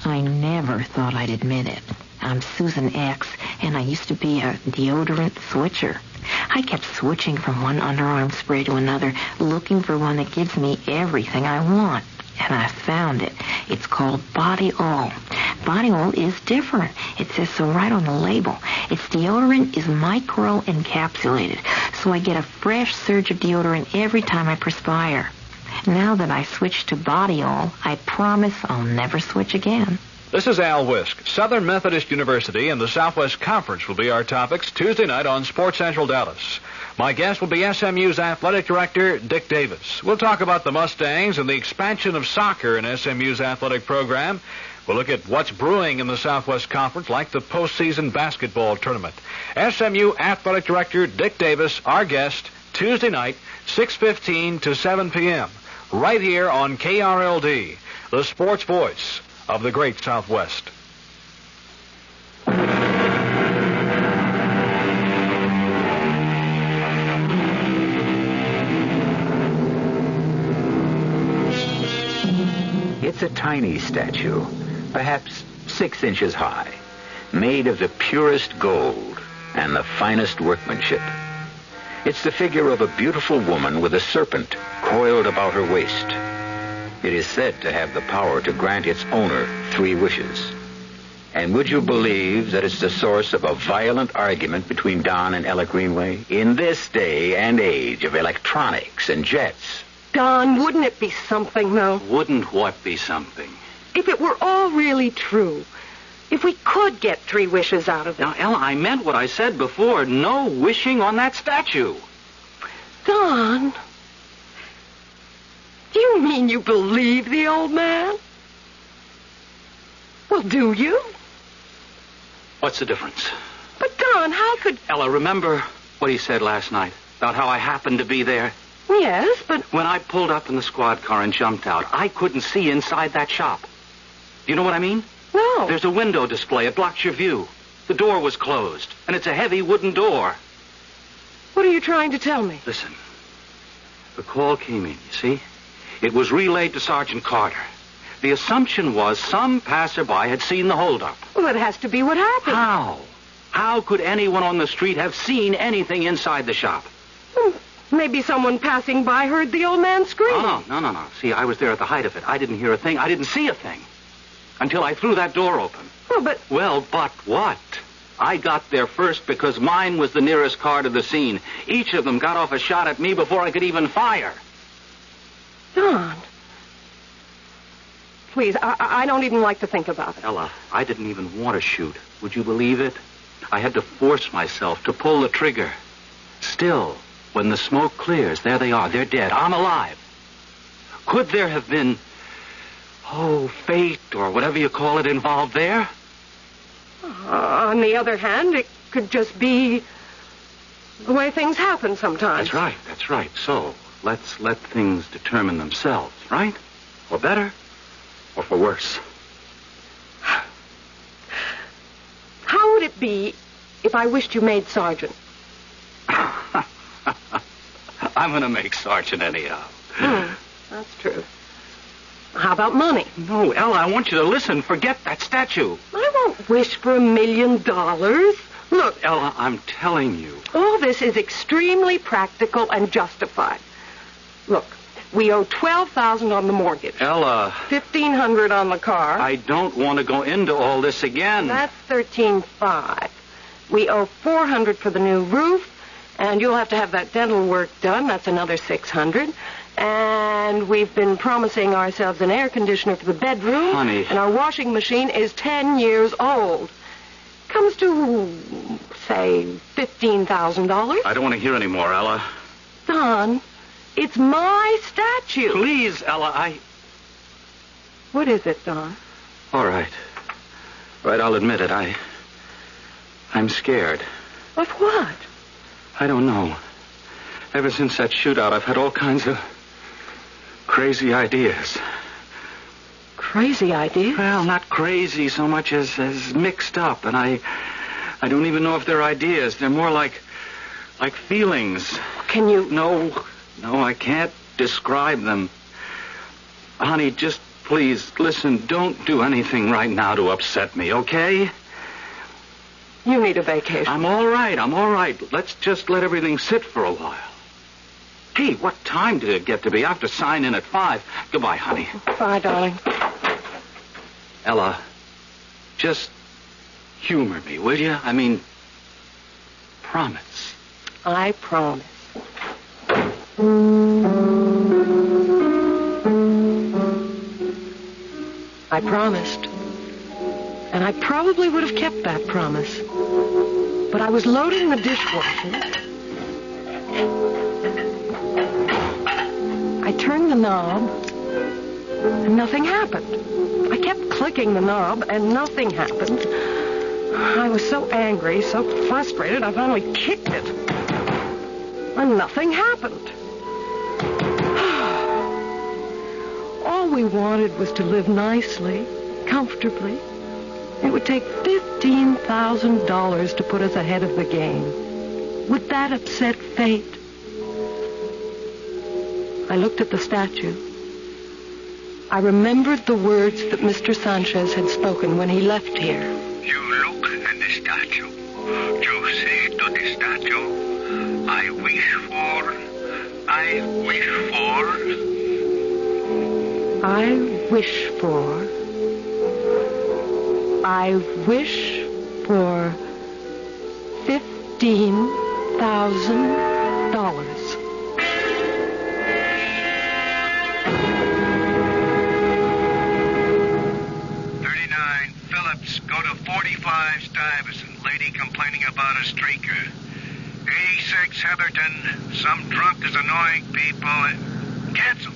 I never thought I'd admit it. I'm Susan X, and I used to be a deodorant switcher. I kept switching from one underarm spray to another, looking for one that gives me everything I want. And I found it. It's called Body All. Body All is different. It says so right on the label. Its deodorant is micro-encapsulated, so I get a fresh surge of deodorant every time I perspire. Now that I switched to Body All, I promise I'll never switch again. This is Al Wisk. Southern Methodist University and the Southwest Conference will be our topics Tuesday night on Sports Central Dallas. My guest will be SMU's athletic director, Dick Davis. We'll talk about the Mustangs and the expansion of soccer in SMU's athletic program. We'll look at what's brewing in the Southwest Conference, like the postseason basketball tournament. SMU Athletic Director Dick Davis, our guest, Tuesday night, 6:15 to 7 p.m., right here on KRLD, the sports voice of the great Southwest. It's a tiny statue, perhaps 6 inches high, made of the purest gold and the finest workmanship. It's the figure of a beautiful woman with a serpent coiled about her waist. It is said to have the power to grant its owner 3 wishes. And would you believe that it's the source of a violent argument between Don and Ella Greenway in this day and age of electronics and jets? Don, wouldn't it be something, though? Wouldn't what be something? If it were all really true. If we could get 3 wishes out of it. Now, Ella, I meant what I said before. No wishing on that statue. Don, do you mean you believe the old man? Well, do you? What's the difference? But, Don, how could... Ella, remember what he said last night about how I happened to be there? Yes, but... When I pulled up in the squad car and jumped out, I couldn't see inside that shop. Do you know what I mean? No. There's a window display. It blocks your view. The door was closed, and it's a heavy wooden door. What are you trying to tell me? Listen. The call came in, you see? It was relayed to Sergeant Carter. The assumption was some passerby had seen the holdup. Well, that has to be what happened. How? How could anyone on the street have seen anything inside the shop? Maybe someone passing by heard the old man scream. No. See, I was there at the height of it. I didn't hear a thing. I didn't see a thing. Until I threw that door open. Well, but what? I got there first because mine was the nearest car to the scene. Each of them got off a shot at me before I could even fire. Don. Please, I don't even like to think about it. Ella, I didn't even want to shoot. Would you believe it? I had to force myself to pull the trigger. Still, when the smoke clears, there they are. They're dead. I'm alive. Could there have been, fate or whatever you call it involved there? On the other hand, it could just be the way things happen sometimes. That's right. So, let's let things determine themselves, right? For better or for worse. How would it be if I wished you made sergeant? I'm going to make sergeant anyhow. That's true. How about money? No, Ella, I want you to listen. Forget that statue. I won't wish for $1 million. Look, Ella, I'm telling you. All this is extremely practical and justified. Look, we owe $12,000 on the mortgage. Ella. $1,500 on the car. I don't want to go into all this again. That's $13,500. We owe $400 for the new roof, and you'll have to have that dental work done. That's another $600. And we've been promising ourselves an air conditioner for the bedroom. Honey. And our washing machine is 10 years old. Comes to, say, $15,000. I don't want to hear any more, Ella. Don, it's my statue. Please, Ella, What is it, Don? All right. Right, I'll admit it. I'm scared. Of what? I don't know. Ever since that shootout, I've had all kinds of crazy ideas. Crazy ideas? Well, not crazy so much as mixed up. And I don't even know if they're ideas. They're more like feelings. Can you... No, I can't describe them. Honey, just please, listen, don't do anything right now to upset me, okay? You need a vacation. I'm all right. Let's just let everything sit for a while. Hey, what time did it get to be? I have to sign in at 5. Goodbye, honey. Bye, darling. Ella, just humor me, will you? I mean, promise. I promise. I promised. And I probably would have kept that promise. But I was loading the dishwasher. I turned the knob, and nothing happened. I kept clicking the knob, and nothing happened. I was so angry, so frustrated, I finally kicked it. And nothing happened. All we wanted was to live nicely, comfortably. It would take $15,000 to put us ahead of the game. Would that upset fate? I looked at the statue. I remembered the words that Mr. Sanchez had spoken when he left here. You look at the statue. You say to the statue, I wish for. I wish for $15,000. Phillips, go to 45 Stuyvesant. Lady complaining about a streaker. 86 Heatherton. Some drunk is annoying people. Cancel.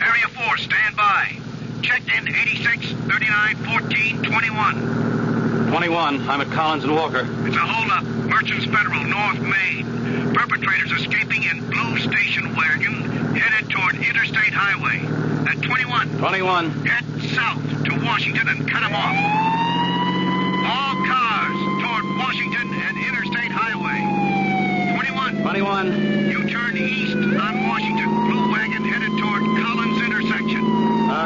Area 4, stand by. Checked in 86, 39, 14, 21. 21. I'm at Collins and Walker. It's a holdup. Merchants Federal, North Main. Perpetrators escaping in blue station wagon headed toward Interstate Highway. At 21. 21. Head south to Washington and cut them off. All cars toward Washington and Interstate Highway. 21. 21. You turn east on Washington. Blue wagon headed toward Collins intersection.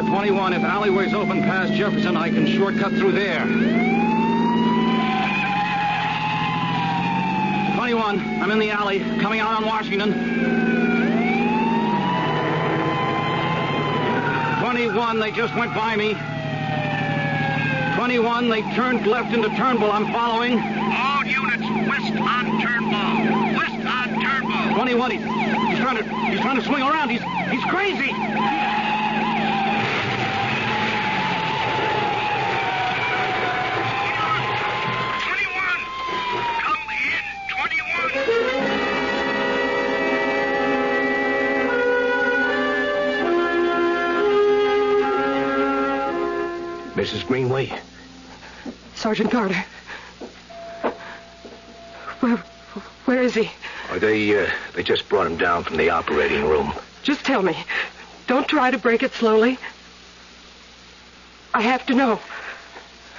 21. If alleyway's open past Jefferson, I can shortcut through there. 21. I'm in the alley, coming out on Washington. 21. They just went by me. 21. They turned left into Turnbull. I'm following. All units west on Turnbull. West on Turnbull. 21. He's trying to swing around. He's crazy. 21. Come in, 21. Mrs. Greenway? Sergeant Carter. Where is he? Oh, they just brought him down from the operating room. Just tell me. Don't try to break it slowly. I have to know.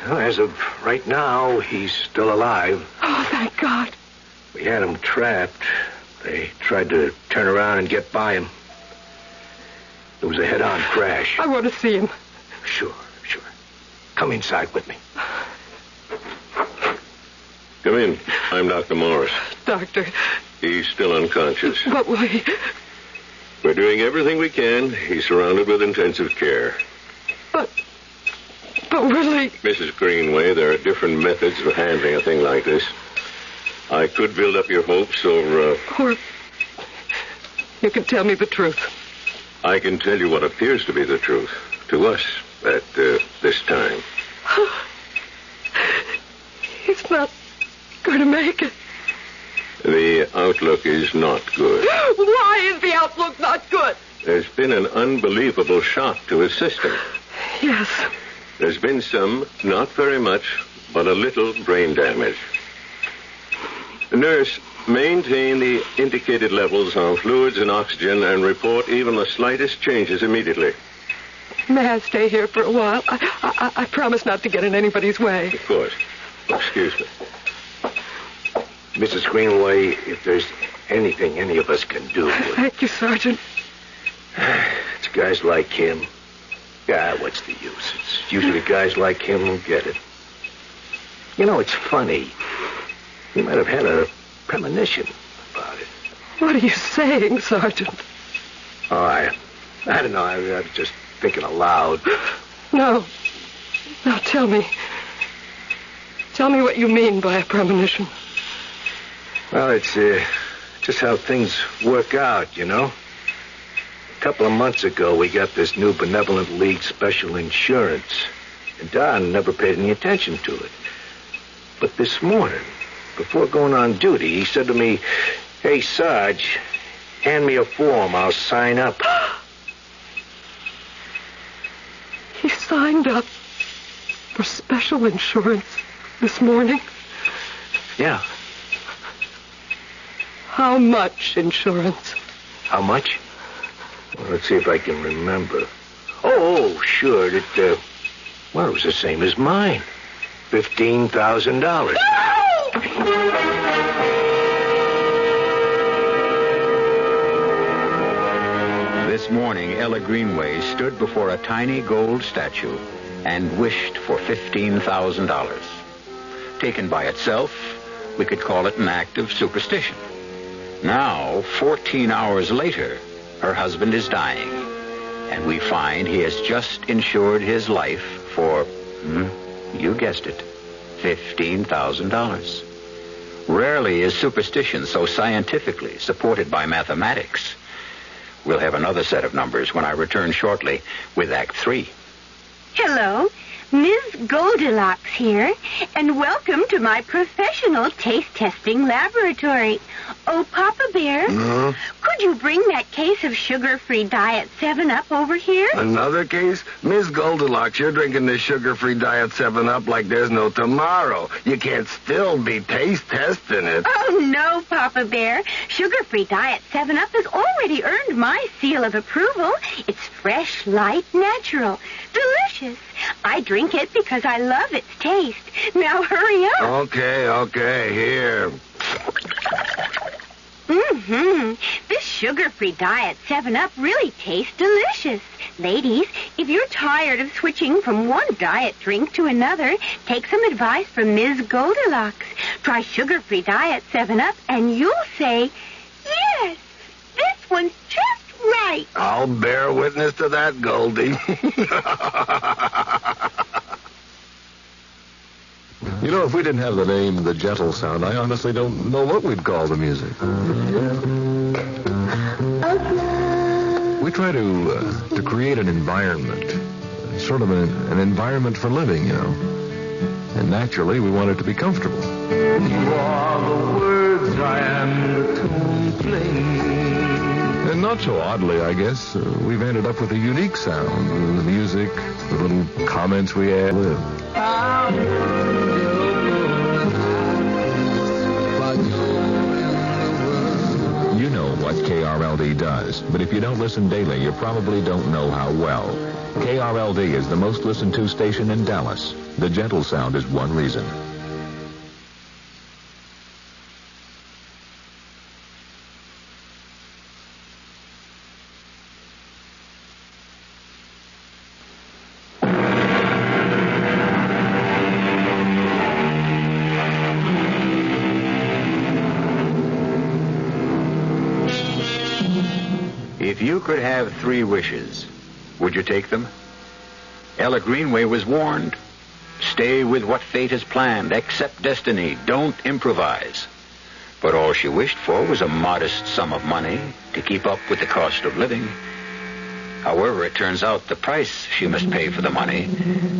Well, as of right now, he's still alive. Oh, thank God. We had him trapped. They tried to turn around and get by him. It was a head-on crash. I want to see him. Sure. Come inside with me. Come in. I'm Dr. Morris. Doctor. He's still unconscious. But will he... We're doing everything we can. He's surrounded with intensive care. But really... Mrs. Greenway, there are different methods of handling a thing like this. I could build up your hopes or... Or... You can tell me the truth. I can tell you what appears to be the truth. To us, at this time. He's not going to make it. The outlook is not good. Why is the outlook not good? There's been an unbelievable shock to his system. Yes. There's been some, not very much, but a little brain damage. Nurse, maintain the indicated levels of fluids and oxygen and report even the slightest changes immediately. May I stay here for a while? I promise not to get in anybody's way. Of course. Excuse me. Mrs. Greenway, if there's anything any of us can do... Thank you, Sergeant. It's guys like him. Yeah, what's the use? It's usually guys like him who get it. You know, it's funny. He might have had a premonition about it. What are you saying, Sergeant? Oh, I don't know. I was just thinking aloud. No. Now, tell me. Tell me what you mean by a premonition. Well, it's just how things work out, you know. A couple of months ago, we got this new Benevolent League special insurance. And Don never paid any attention to it. But this morning, before going on duty, he said to me, "Hey, Sarge, hand me a form. I'll sign up." He signed up for special insurance this morning. Yeah. How much insurance? How much? Well, let's see if I can remember. Oh, sure. It was the same as mine. $15,000. This morning, Ella Greenway stood before a tiny gold statue and wished for $15,000. Taken by itself, we could call it an act of superstition. Now, 14 hours later, her husband is dying, and we find he has just insured his life for, you guessed it, $15,000. Rarely is superstition so scientifically supported by mathematics. We'll have another set of numbers when I return shortly with Act 3. Hello, Ms. Goldilocks here, and welcome to my professional taste testing laboratory. Oh, Papa Bear, could you bring that case of sugar-free Diet 7-Up over here? Another case? Miss Goldilocks, you're drinking this sugar-free Diet 7-Up like there's no tomorrow. You can't still be taste testing it. Oh, no, Papa Bear. Sugar-free Diet 7-Up has already earned my seal of approval. It's fresh, light, natural, delicious. I drink it because I love its taste. Now hurry up. Okay, here. This sugar-free Diet 7-Up really tastes delicious. Ladies, if you're tired of switching from one diet drink to another, take some advice from Ms. Goldilocks. Try sugar-free Diet 7-Up and you'll say, yes, this one's just right. I'll bear witness to that, Goldie. You know, if we didn't have the name The Gentle Sound, I honestly don't know what we'd call the music. We try to create an environment, sort of an environment for living, you know. And naturally, we want it to be comfortable. You are the words, I am the tune playing. And not so oddly, I guess, we've ended up with a unique sound. The music, the little comments we add. You know what KRLD does, but if you don't listen daily, you probably don't know how well. KRLD is the most listened to station in Dallas. The gentle sound is one reason. If you could have 3 wishes, would you take them? Ella Greenway was warned. Stay with what fate has planned. Accept destiny. Don't improvise. But all she wished for was a modest sum of money to keep up with the cost of living. However, it turns out the price she must pay for the money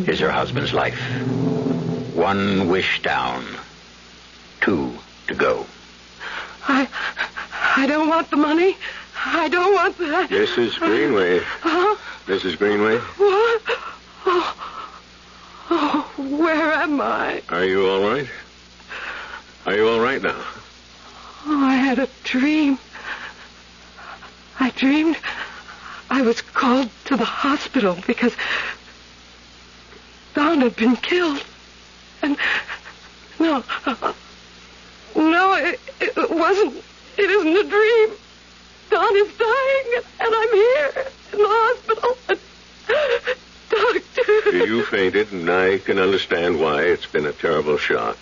is her husband's life. 1 wish down. 2 to go. I don't want the money. I don't want that. Mrs. Greenway. Huh? Mrs. Greenway? What? Oh, where am I? Are you all right? Are you all right now? Oh, I had a dream. I dreamed I was called to the hospital because Don had been killed. And no, it wasn't. It isn't a dream. Don is dying, and I'm here in the hospital. Doctor. You fainted, and I can understand why. It's been a terrible shock.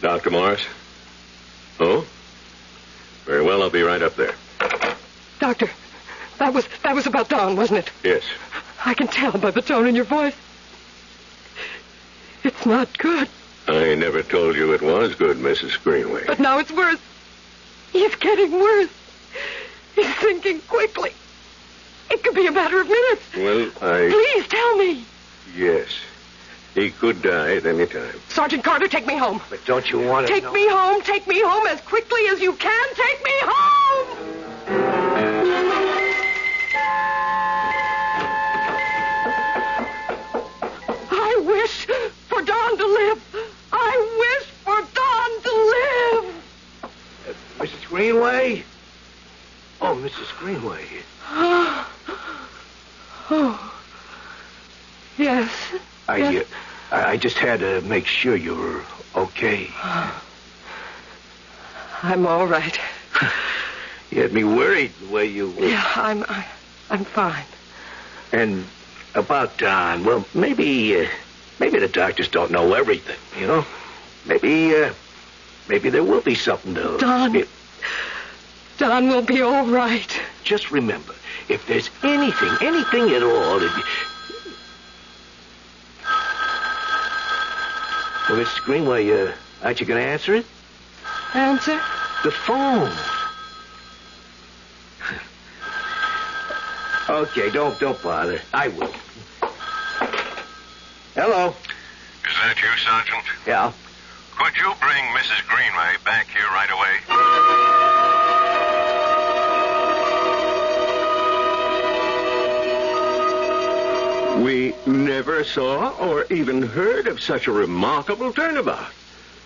Dr. Morris? Oh? Very well, I'll be right up there. Doctor, that was about Don, wasn't it? Yes. I can tell by the tone in your voice. It's not good. I never told you it was good, Mrs. Greenway. But now it's worse. He's getting worse. He's sinking quickly. It could be a matter of minutes. Well, Please tell me. Yes. He could die at any time. Sergeant Carter, take me home. But don't you want to Take me home. Take me home as quickly as you can. Take me home. Mrs. Greenway. Oh. Yes. I just had to make sure you were okay. I'm all right. You had me worried the way you were. Yeah, I'm fine. And about Don, well, maybe the doctors don't know everything, you know? Maybe there will be something to... Don will be all right. Just remember, if there's anything at all... Well, Mrs. Greenway, aren't you going to answer it? Answer? The phone. Okay, don't bother. I will. Hello. Is that you, Sergeant? Yeah. Could you bring Mrs. Greenway back here right away? We never saw or even heard of such a remarkable turnabout.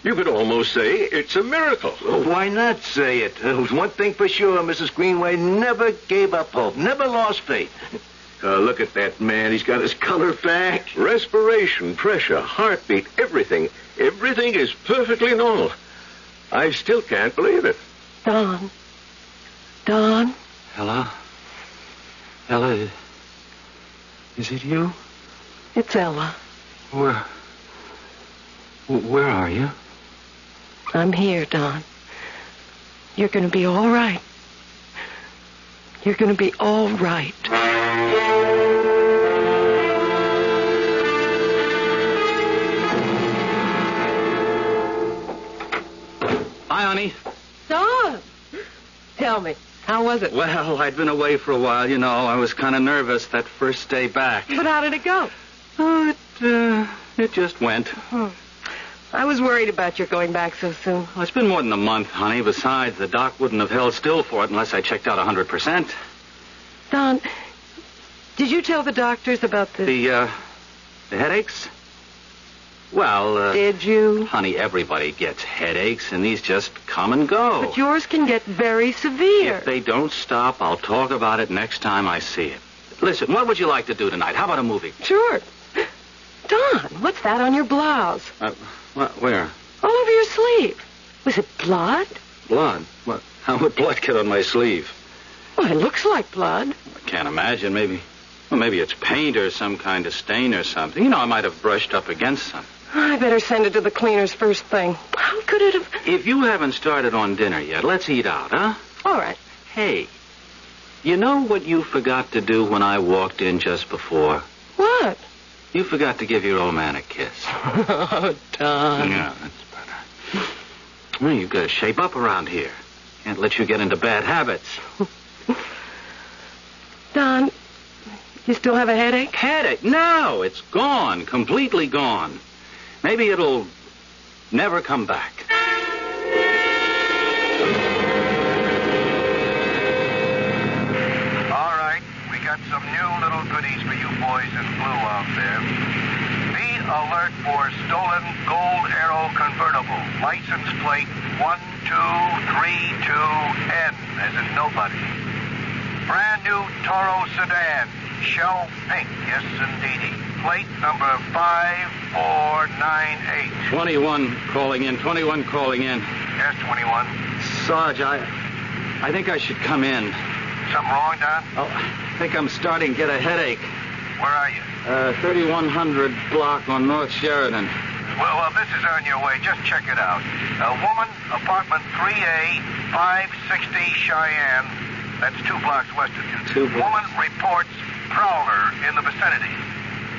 You could almost say it's a miracle. Well, why not say it? There was one thing for sure. Mrs. Greenway never gave up hope, never lost faith. Look at that man. He's got his color back. Respiration, pressure, heartbeat, everything. Everything is perfectly normal. I still can't believe it. Don. Ella? Ella, is it you? It's Ella. Where are you? I'm here, Don. You're going to be all right. You're going to be all right. Hi, honey. Don! Tell me, how was it? Well, I'd been away for a while, you know. I was kind of nervous that first day back. But how did it go? Oh, it just went. I was worried about your going back so soon. Well, it's been more than a month, honey. Besides, the doc wouldn't have held still for it unless I checked out 100%. Don, did you tell the doctors about the headaches? Well, did you? Honey, everybody gets headaches, and these just come and go. But yours can get very severe. If they don't stop, I'll talk about it next time I see it. Listen, what would you like to do tonight? How about a movie? Sure. Don, what's that on your blouse? Where? All over your sleeve. Was it blood? Blood? What? How would blood get on my sleeve? Well, it looks like blood. I can't imagine. Maybe it's paint or some kind of stain or something. You know, I might have brushed up against something. I better send it to the cleaners first thing. How could it have... If you haven't started on dinner yet, let's eat out, huh? All right. Hey, you know what you forgot to do when I walked in just before? What? You forgot to give your old man a kiss. Oh, Don. Yeah, that's better. Well, you've got to shape up around here. Can't let you get into bad habits. Don, you still have a headache? Headache? No, it's gone. Completely gone. Maybe it'll never come back. All right, we got some new little goodies for you boys in blue out there. Be alert for stolen Gold Arrow convertible. License plate 1232N, as in nobody. Brand new Toro sedan, shell pink, yes indeedy. Plate number 5498. 21 calling in. 21 calling in. Yes, 21. Sarge, I think I should come in. Something wrong, Don? Oh, I think I'm starting to get a headache. Where are you? 3100 block on North Sheridan. Well, this is on your way. Just check it out. A woman, apartment 3A, 560 Cheyenne. That's 2 blocks west of you. Woman reports prowler in the vicinity.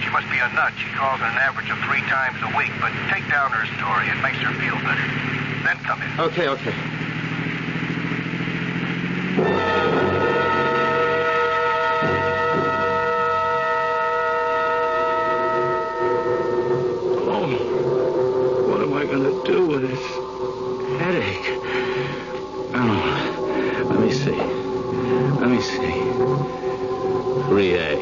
She must be a nut. She calls an average of 3 times a week. But take down her story. It makes her feel better. Then come in. Okay. Oh, what am I going to do with this headache? Oh, let me see. 3A.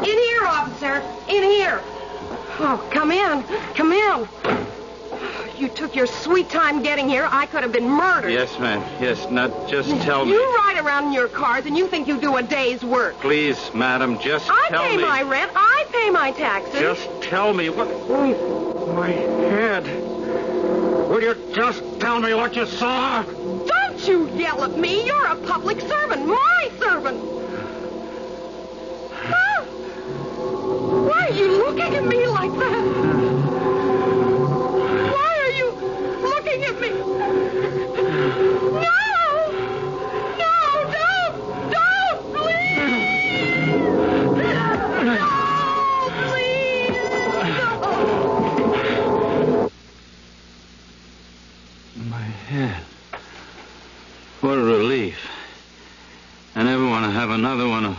In here, officer. In here. Oh, come in. take your sweet time getting here, I could have been murdered. Yes, ma'am. Yes, now just tell me. You ride around in your cars and you think you do a day's work. Please, madam, just I tell pay me. my rent. I pay my taxes. Just tell me what... Oh, my head. Will you just tell me what you saw? Don't you yell at me. You're a public servant. My servant. Oh. Why are you looking at me like that? Why are you looking at me? No! No, don't! Don't! Please! No, please! No! My head. What a relief. I never want to have another one of...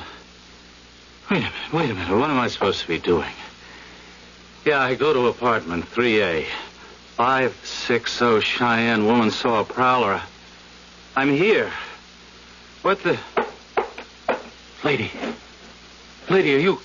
Wait a minute. What am I supposed to be doing? Yeah, I go to apartment 3A. 560 Cheyenne. Woman saw a prowler. I'm here. What the... Lady, are you...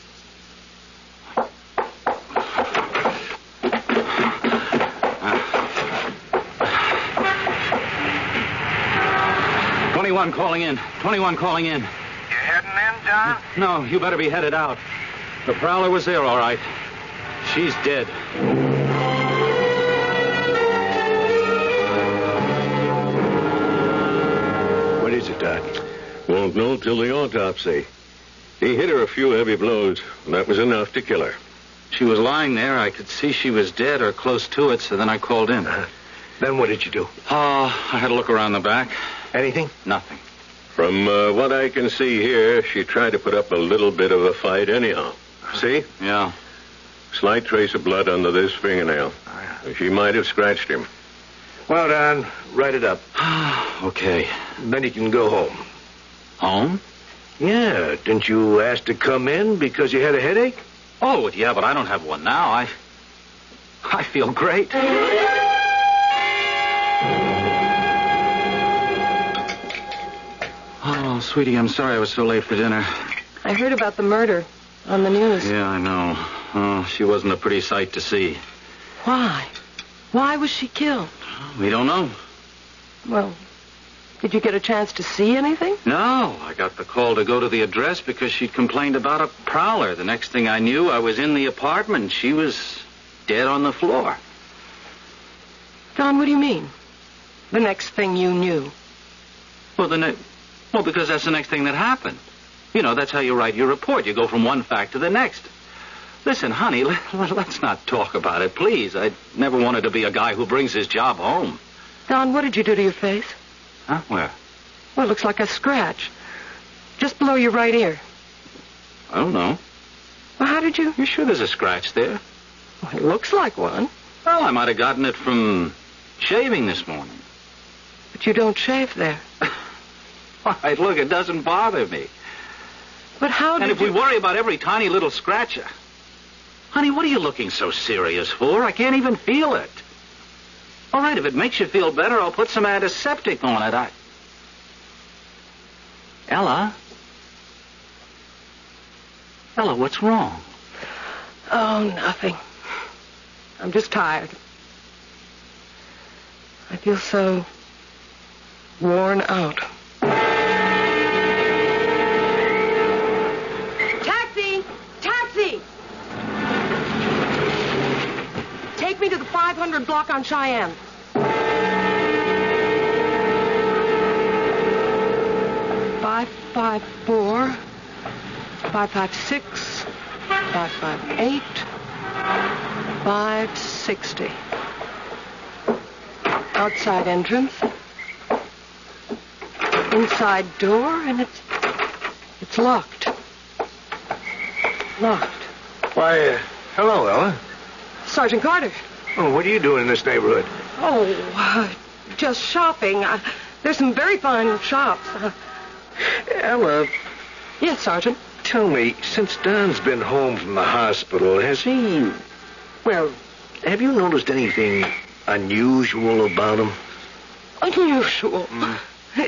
calling in. 21 calling in. You heading in, John? No, you better be headed out. The prowler was there, all right. She's dead. What is it, Doc? Won't know till the autopsy. He hit her a few heavy blows, and that was enough to kill her. She was lying there. I could see she was dead or close to it, so then I called in. Then what did you do? I had a look around the back. Anything? Nothing. From what I can see here, she tried to put up a little bit of a fight anyhow. See? Yeah. Slight trace of blood under this fingernail. She might have scratched him. Well, Don, write it up. Okay. Then you can go home. Home? Yeah. Didn't you ask to come in because you had a headache? Oh, yeah, but I don't have one now. I feel great. Oh, sweetie, I'm sorry I was so late for dinner. I heard about the murder on the news. Yeah, I know. Oh, she wasn't a pretty sight to see. Why? Why was she killed? We don't know. Well, did you get a chance to see anything? No, I got the call to go to the address because she'd complained about a prowler. The next thing I knew, I was in the apartment. She was dead on the floor. Don, what do you mean? The next thing you knew? Well, because that's the next thing that happened. You know, that's how you write your report. You go from one fact to the next. Listen, honey, let's not talk about it, please. I never wanted to be a guy who brings his job home. Don, what did you do to your face? Huh? Where? Well, it looks like a scratch. Just below your right ear. I don't know. Well, how did you... You sure there's a scratch there? Well, it looks like one. Well, I might have gotten it from shaving this morning. But you don't shave there. All right, look, it doesn't bother me. But how did And if we worry about every tiny little scratch... Honey, what are you looking so serious for? I can't even feel it. All right, if it makes you feel better, I'll put some antiseptic on it. Ella? Ella, what's wrong? Oh, nothing. I'm just tired. I feel so worn out. Taxi! Taxi! Take me to the 500 block on Cheyenne. 554, 556, 558, 560. Outside entrance. Inside door, and it's locked. Locked. Why, hello, Ella. Sergeant Carter. Oh, what are you doing in this neighborhood? Oh, just shopping. There's some very fine shops. Ella. Yes, Sergeant. Tell me, since Don's been home from the hospital, has he... Well, have you noticed anything unusual about him? Unusual?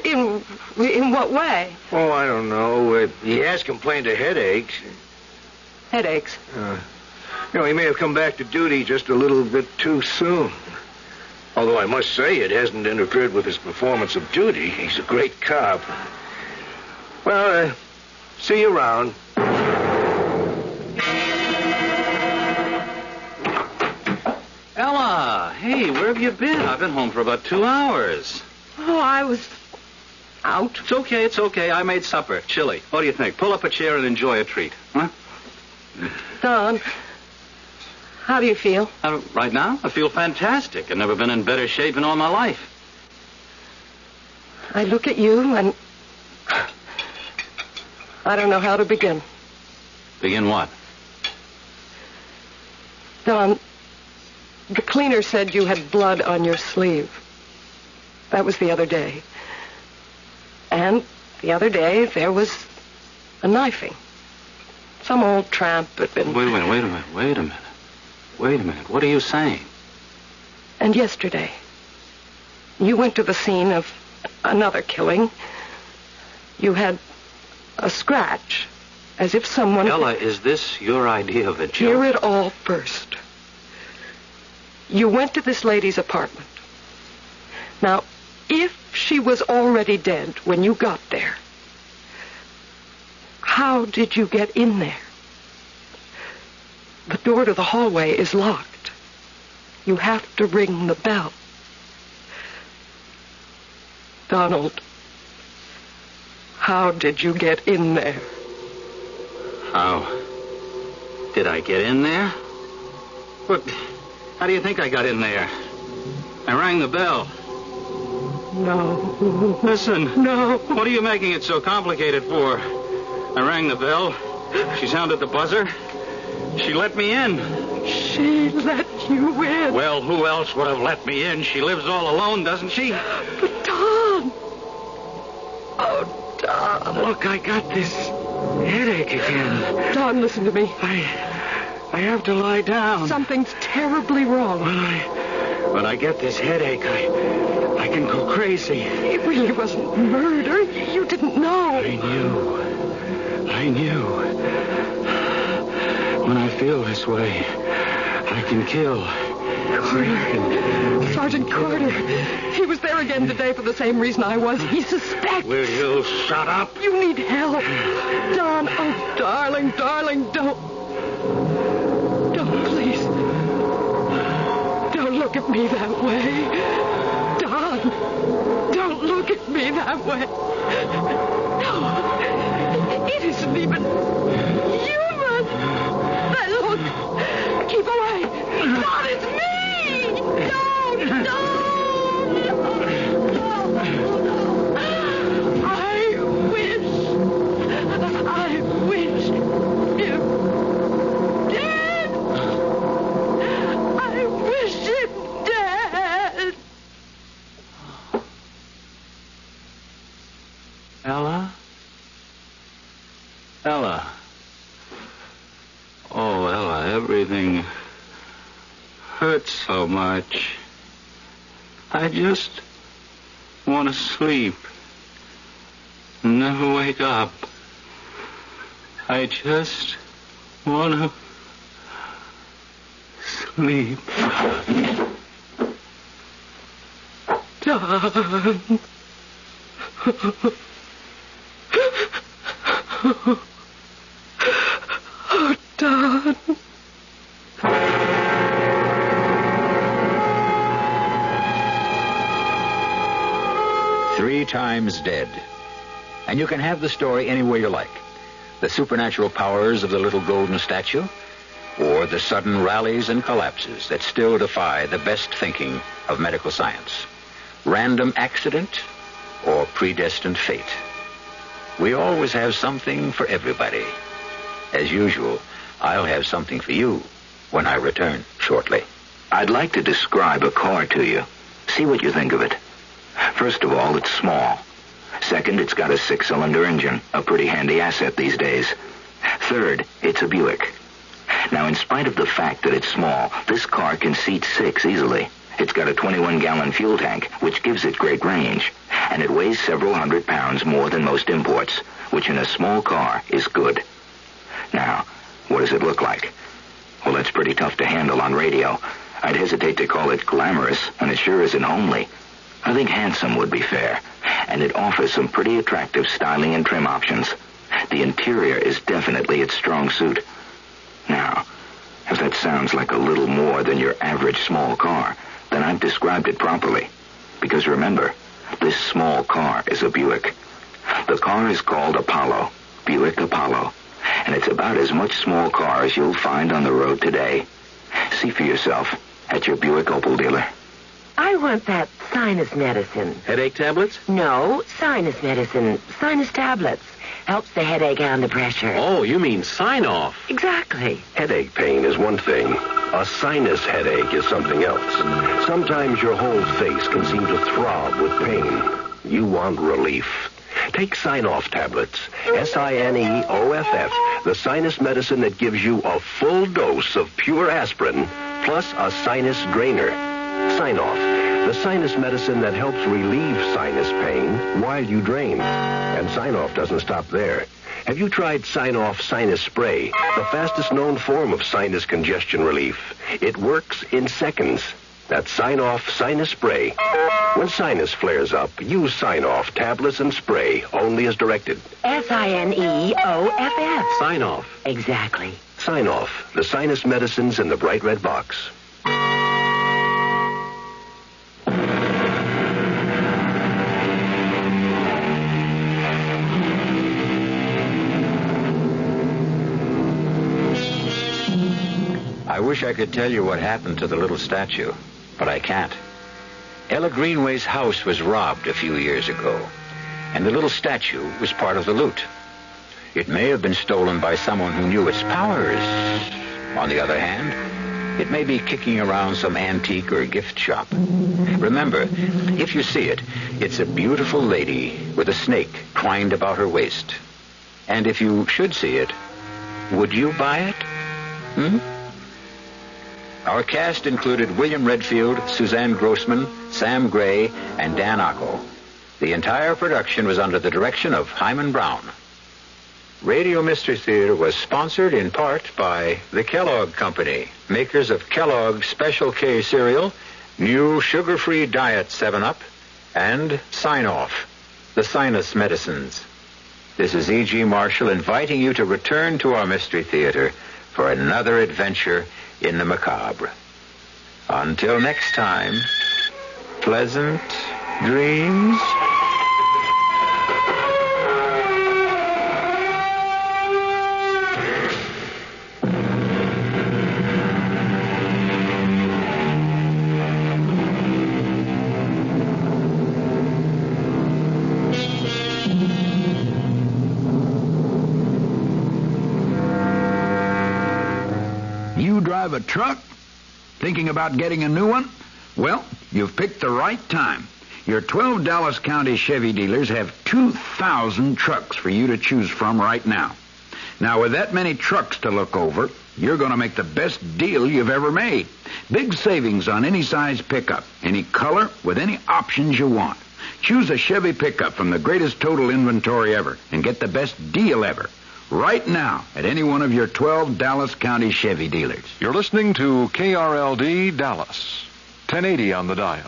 In what way? Oh, I don't know. He has complained of headaches. Headaches? He may have come back to duty just a little bit too soon. Although I must say it hasn't interfered with his performance of duty. He's a great cop. Well, see you around. Ella, hey, where have you been? I've been home for about 2 hours. Oh, I was out. It's okay. I made supper. Chili. What do you think? Pull up a chair and enjoy a treat. Huh? Don, how do you feel? Right now, I feel fantastic. I've never been in better shape in all my life. I look at you and I don't know how to begin. Begin what? Don, the cleaner said you had blood on your sleeve. That was the other day. And the other day, there was a knifing. Some old tramp had been... Wait a minute. What are you saying? And yesterday, you went to the scene of another killing. You had a scratch, as if someone... Ella, is this your idea of a joke? Hear it all first. You went to this lady's apartment. Now, if she was already dead when you got there, how did you get in there? The door to the hallway is locked. You have to ring the bell. Donald, how did you get in there? How did I get in there? What? How do you think I got in there? I rang the bell. No. Listen. No. What are you making it so complicated for? I rang the bell. She sounded the buzzer. She let me in. She let you in? Well, who else would have let me in? She lives all alone, doesn't she? But Don. Oh, Don. Look, I got this headache again. Don, listen to me. I have to lie down. Something's terribly wrong. When I get this headache, I can go crazy. It really wasn't murder. You didn't know. I knew. When I feel this way, I can kill. Carter. Sergeant Carter. He was there again today for the same reason I was. He suspects. Will you shut up? You need help. Don, oh, darling, don't. Don't, please. Don't look at me that way. Don, don't look at me that way. No, it isn't even human. Look, keep away. Don, it's me. Don't. I wish him dead. I wish him dead. Ella. Oh, Ella, everything hurts so much. I just want to sleep. Never wake up. I just want to sleep. Don. Oh, Don. 3 times dead. And you can have the story any way you like. The supernatural powers of the little golden statue, or the sudden rallies and collapses that still defy the best thinking of medical science. Random accident or predestined fate. We always have something for everybody. As usual, I'll have something for you when I return shortly. I'd like to describe a car to you. See what you think of it. First of all, it's small. Second, it's got a 6-cylinder engine, a pretty handy asset these days. Third, it's a Buick. Now, in spite of the fact that it's small, this car can seat 6 easily. It's got a 21-gallon fuel tank, which gives it great range. And it weighs several hundred pounds more than most imports, which in a small car is good. Now, what does it look like? Well, that's pretty tough to handle on radio. I'd hesitate to call it glamorous when it sure isn't homely. I think handsome would be fair, and it offers some pretty attractive styling and trim options. The interior is definitely its strong suit. Now, if that sounds like a little more than your average small car, then I've described it properly. Because remember, this small car is a Buick. The car is called Apollo, Buick Apollo, and it's about as much small car as you'll find on the road today. See for yourself at your Buick Opel dealer. I want that sinus medicine. Headache tablets? No, sinus medicine. Sinus tablets. Helps the headache and the pressure. Oh, you mean sign-off. Exactly. Headache pain is one thing. A sinus headache is something else. Sometimes your whole face can seem to throb with pain. You want relief. Take Sign-Off tablets. Sineoff, the sinus medicine that gives you a full dose of pure aspirin, plus a sinus drainer. Sign-Off, the sinus medicine that helps relieve sinus pain while you drain. And Sign-Off doesn't stop there. Have you tried Sign-Off Sinus Spray, the fastest known form of sinus congestion relief? It works in seconds. That's Sign-Off Sinus Spray. When sinus flares up, use Sign-Off tablets and spray, only as directed. Sineoff. Sign-Off. Exactly. Sign-Off, the sinus medicines in the bright red box. I wish I could tell you what happened to the little statue, but I can't. Ella Greenway's house was robbed a few years ago, and the little statue was part of the loot. It may have been stolen by someone who knew its powers. On the other hand, it may be kicking around some antique or gift shop. Remember, if you see it, it's a beautiful lady with a snake twined about her waist. And if you should see it, would you buy it? Our cast included William Redfield, Suzanne Grossman, Sam Gray, and Dan Ocko. The entire production was under the direction of Hyman Brown. Radio Mystery Theater was sponsored in part by the Kellogg Company, makers of Kellogg's Special K cereal, new sugar-free diet 7-Up, and Sign-Off, the sinus medicines. This is E.G. Marshall inviting you to return to our Mystery Theater for another adventure in the macabre. Until next time, pleasant dreams. Drive a truck? Thinking about getting a new one? Well, you've picked the right time. Your 12 Dallas County Chevy dealers have 2,000 trucks for you to choose from right now. Now, with that many trucks to look over, you're going to make the best deal you've ever made. Big savings on any size pickup, any color, with any options you want. Choose a Chevy pickup from the greatest total inventory ever and get the best deal ever. Right now at any one of your 12 Dallas County Chevy dealers. You're listening to KRLD Dallas, 1080 on the dial.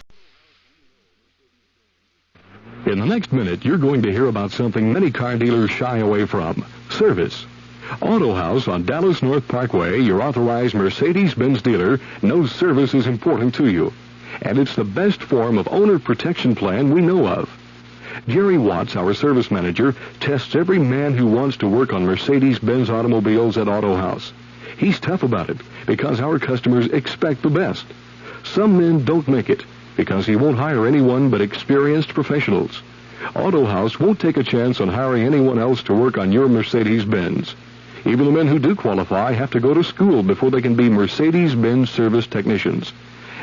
In the next minute, you're going to hear about something many car dealers shy away from: service. Auto House on Dallas North Parkway, your authorized Mercedes-Benz dealer, knows service is important to you. And it's the best form of owner protection plan we know of. Jerry Watts, our service manager, tests every man who wants to work on Mercedes-Benz automobiles at Auto House. He's tough about it because our customers expect the best. Some men don't make it because he won't hire anyone but experienced professionals. Auto House won't take a chance on hiring anyone else to work on your Mercedes-Benz. Even the men who do qualify have to go to school before they can be Mercedes-Benz service technicians.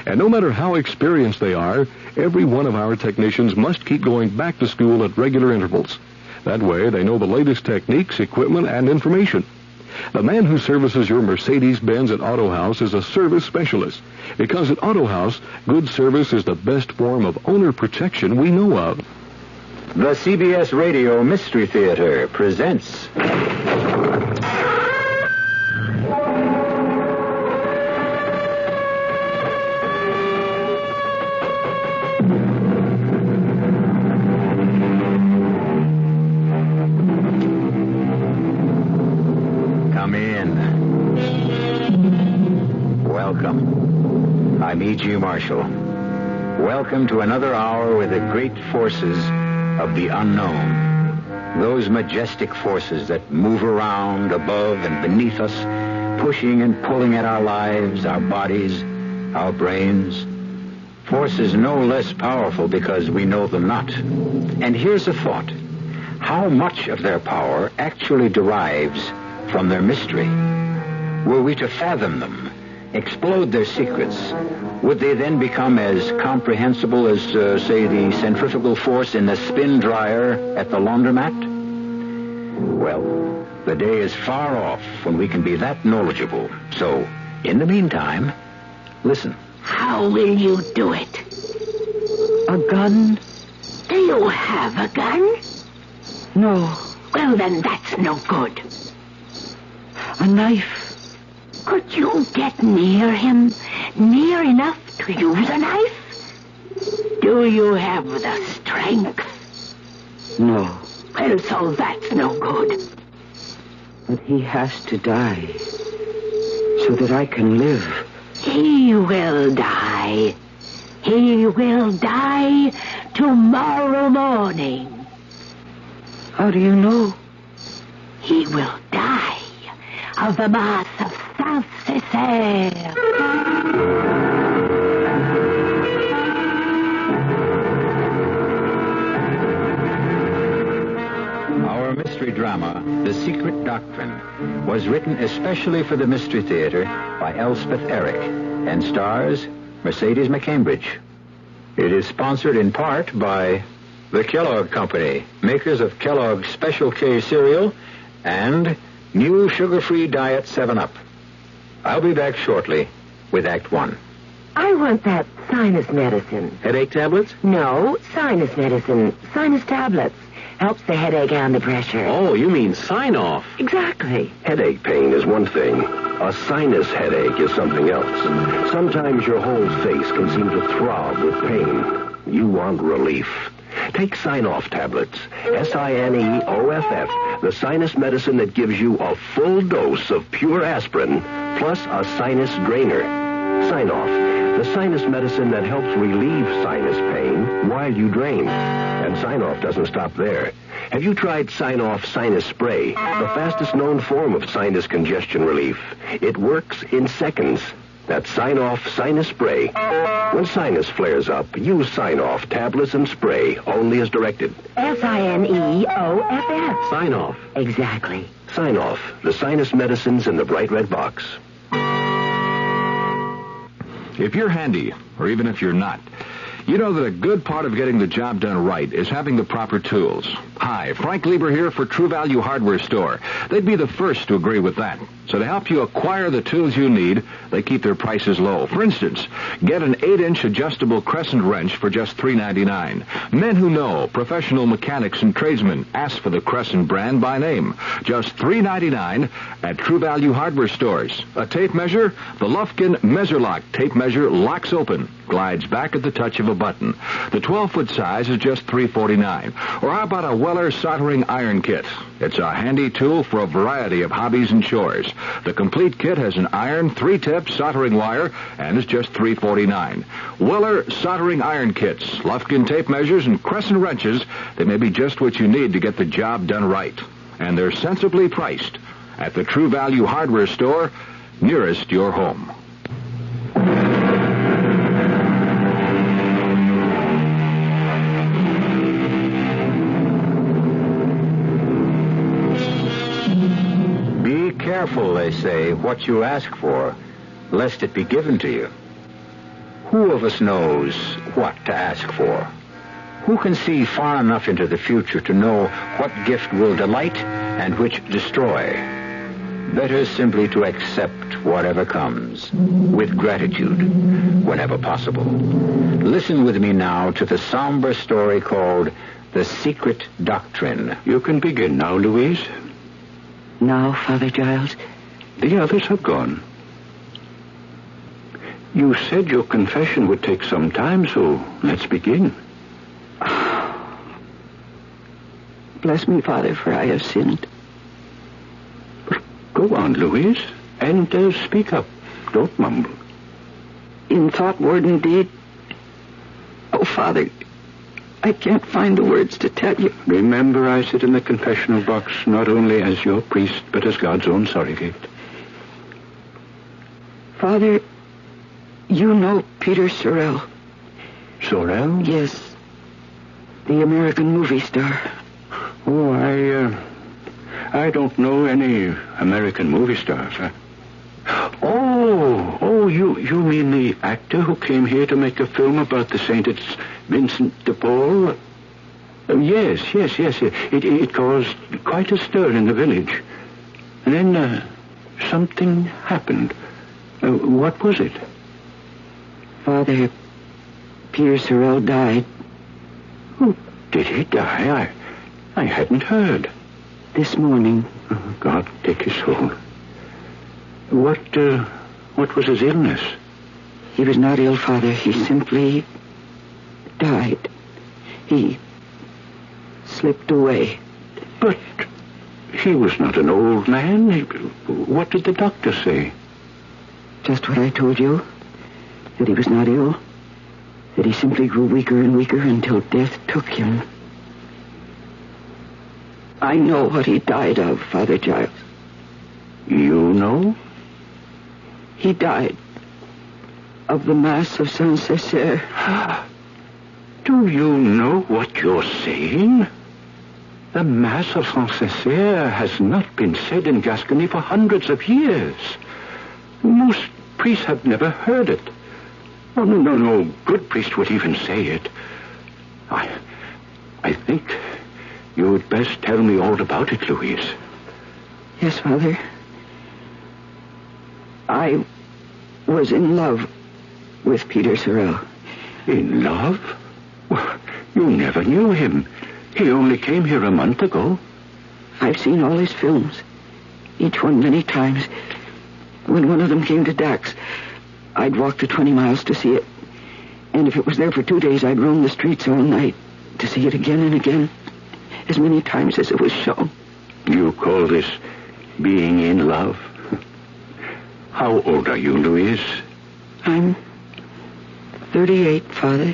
And no matter how experienced they are, every one of our technicians must keep going back to school at regular intervals. That way, they know the latest techniques, equipment, and information. The man who services your Mercedes-Benz at Auto House is a service specialist, because at Auto House, good service is the best form of owner protection we know of. The CBS Radio Mystery Theater presents... I'm E.G. Marshall. Welcome to another hour with the great forces of the unknown. Those majestic forces that move around, above and beneath us, pushing and pulling at our lives, our bodies, our brains. Forces no less powerful because we know them not. And here's a thought. How much of their power actually derives from their mystery? Were we to fathom them, explode their secrets, would they then become as comprehensible as, say, the centrifugal force in the spin dryer at the laundromat? Well, the day is far off when we can be that knowledgeable. So, in the meantime, listen. How will you do it? A gun? Do you have a gun? No. Well, then that's no good. A knife? Could you get near him? Near enough to use a knife? Do you have the strength? No. Well, so that's no good. But he has to die so that I can live. He will die. He will die tomorrow morning. How do you know? He will die of the mass of Saint-Césaire. Our mystery drama, The Secret Doctrine, was written especially for the Mystery Theater by Elspeth Eric and stars Mercedes McCambridge. It is sponsored in part by the Kellogg Company, makers of Kellogg's Special K cereal and new sugar-free diet 7-Up. I'll be back shortly with Act 1. I want that sinus medicine. Headache tablets? No, sinus medicine. Sinus tablets. Helps the headache and the pressure. Oh, you mean sign-off. Exactly. Headache pain is one thing. A sinus headache is something else. Sometimes your whole face can seem to throb with pain. You want relief. Take Sign-Off tablets. Sineoff, the sinus medicine that gives you a full dose of pure aspirin plus a sinus drainer. Sign-Off, the sinus medicine that helps relieve sinus pain while you drain. And Sign-Off doesn't stop there. Have you tried Sign-Off Sinus Spray, the fastest known form of sinus congestion relief? It works in seconds. That's Sign-Off Sinus Spray. When sinus flares up, use Sign-Off tablets and spray only as directed. Sineoff. Sign-Off. Exactly. Sign-Off, the sinus medicines in the bright red box. If you're handy, or even if you're not, you know that a good part of getting the job done right is having the proper tools. Hi, Frank Lieber here for True Value Hardware Store. They'd be the first to agree with that. So to help you acquire the tools you need, they keep their prices low. For instance, get an 8-inch adjustable crescent wrench for just $3.99. Men who know, professional mechanics and tradesmen, ask for the Crescent brand by name. Just $3.99 at True Value Hardware Stores. A tape measure? The Lufkin Measure-Lock tape measure locks open, glides back at the touch of a button. The 12-foot size is just $3.49. Or how about a Weller soldering iron kit? It's a handy tool for a variety of hobbies and chores. The complete kit has an iron, 3-tip soldering wire, and is just $3.49. Weller soldering iron kits, Lufkin tape measures, and Crescent wrenches, they may be just what you need to get the job done right. And they're sensibly priced at the True Value Hardware Store nearest your home. Careful, they say, what you ask for, lest it be given to you. Who of us knows what to ask for? Who can see far enough into the future to know what gift will delight and which destroy? Better simply to accept whatever comes, with gratitude, whenever possible. Listen with me now to the somber story called The Secret Doctrine. You can begin now, Louise. Now, Father Giles? The others have gone. You said your confession would take some time, so let's begin. Bless me, Father, for I have sinned. Go on, Louise, and speak up. Don't mumble. in thought, word, and deed. Oh, Father, I can't find the words to tell you. Remember, I sit in the confessional box not only as your priest, but as God's own surrogate. Father, you know Peter Sorrell. Sorrell? Yes. The American movie star. Oh, I don't know any American movie stars. Oh, you mean the actor who came here to make a film about the saint? It's Vincent de Paul? Yes. It caused quite a stir in the village. And then something happened. What was it? Father, Peter Sorrell died. Oh, did he die? I hadn't heard. This morning. Oh, God take his soul. What was his illness? He was not ill, Father. He simply died. He slipped away. But he was not an old man. What did the doctor say? Just what I told you. That he was not ill. That he simply grew weaker and weaker until death took him. I know what he died of, Father Giles. You know? He died of the Mass of Saint-Césaire. Do you know what you're saying? The Mass of Saint-Césaire has not been said in Gascony for hundreds of years. Most priests have never heard it. Oh, no good priest would even say it. I think you would best tell me all about it, Louise. Yes, Father. I was in love with Peter Sorrell. In love? Well, you never knew him. He only came here a month ago. I've seen all his films. Each one many times. When one of them came to Dax, I'd walk the 20 miles to see it. And if it was there for 2 days, I'd roam the streets all night to see it again and again. As many times as it was shown. You call this being in love? How old are you, Louise? I'm 38, Father.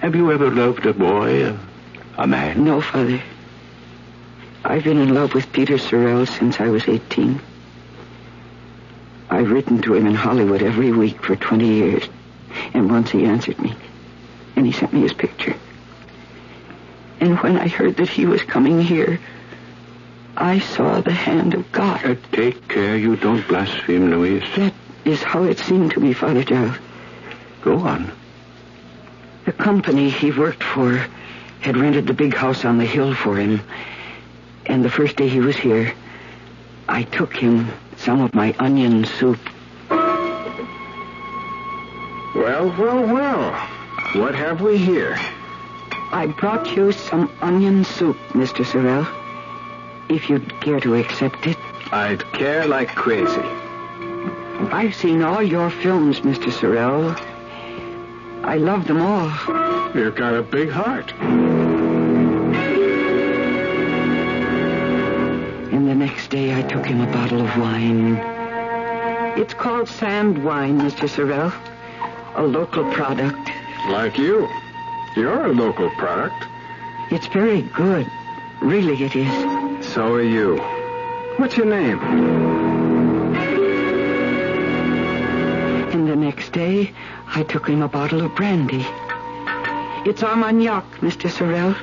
Have you ever loved a boy, a man? No, Father. I've been in love with Peter Sorrell since I was 18. I've written to him in Hollywood every week for 20 years. And once he answered me. And he sent me his picture. And when I heard that he was coming here, I saw the hand of God. Take care you don't blaspheme, Louise. That is how it seemed to me, Father Giles. Go on. The company he worked for had rented the big house on the hill for him. And the first day he was here, I took him some of my onion soup. Well. What have we here? I brought you some onion soup, Mr. Sorrell. If you'd care to accept it. I'd care like crazy. I've seen all your films, Mr. Sorrell. I love them all. You've got a big heart. And the next day I took him a bottle of wine. It's called sand wine, Mr. Sorrell. A local product. Like you. You're a local product. It's very good. Really, it is. So are you. What's your name? And the next day, I took him a bottle of brandy. It's Armagnac, Mr. Sorrell.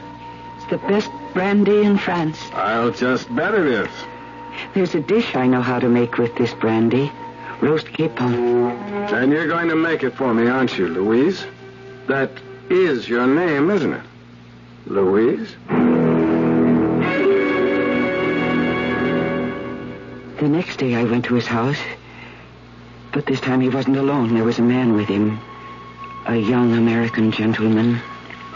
It's the best brandy in France. I'll just bet it is. There's a dish I know how to make with this brandy. Roast capon. And you're going to make it for me, aren't you, Louise? That is your name, isn't it? Louise? The next day I went to his house. But this time he wasn't alone. There was a man with him. A young American gentleman.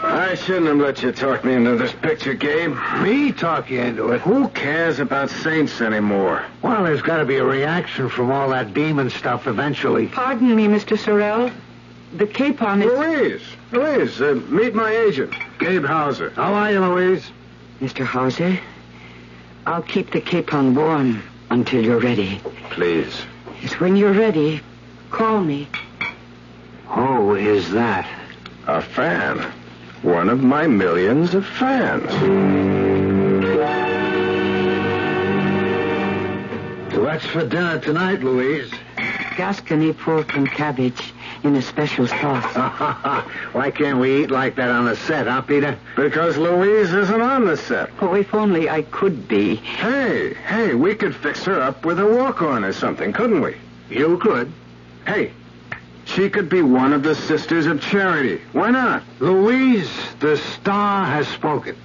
I shouldn't have let you talk me into this picture, Gabe. Me talk you into it? Who cares about saints anymore? Well, there's got to be a reaction from all that demon stuff eventually. Pardon me, Mr. Sorrell. The capon is... Louise, meet my agent, Gabe Hauser. How are you, Louise? Mr. Hauser, I'll keep the capon warm until you're ready. Please. Yes, when you're ready, call me. Who is that? A fan. One of my millions of fans. What's for dinner tonight, Louise? Gascony pork and cabbage in a special sauce. Why can't we eat like that on the set, huh, Peter? Because Louise isn't on the set. Oh, if only I could be. Hey, we could fix her up with a walk-on or something, couldn't we? You could. Hey, she could be one of the Sisters of Charity. Why not? Louise, the star has spoken.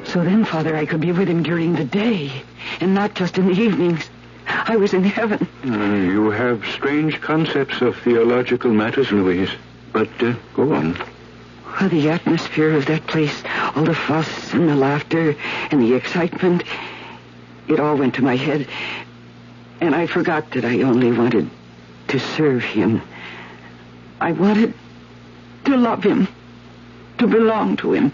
So then, Father, I could be with him during the day, and not just in the evenings. I was in heaven. You have strange concepts of theological matters, Louise. But go on. Oh, the atmosphere of that place, all the fuss and the laughter and the excitement, it all went to my head. And I forgot that I only wanted to serve him. I wanted to love him, to belong to him,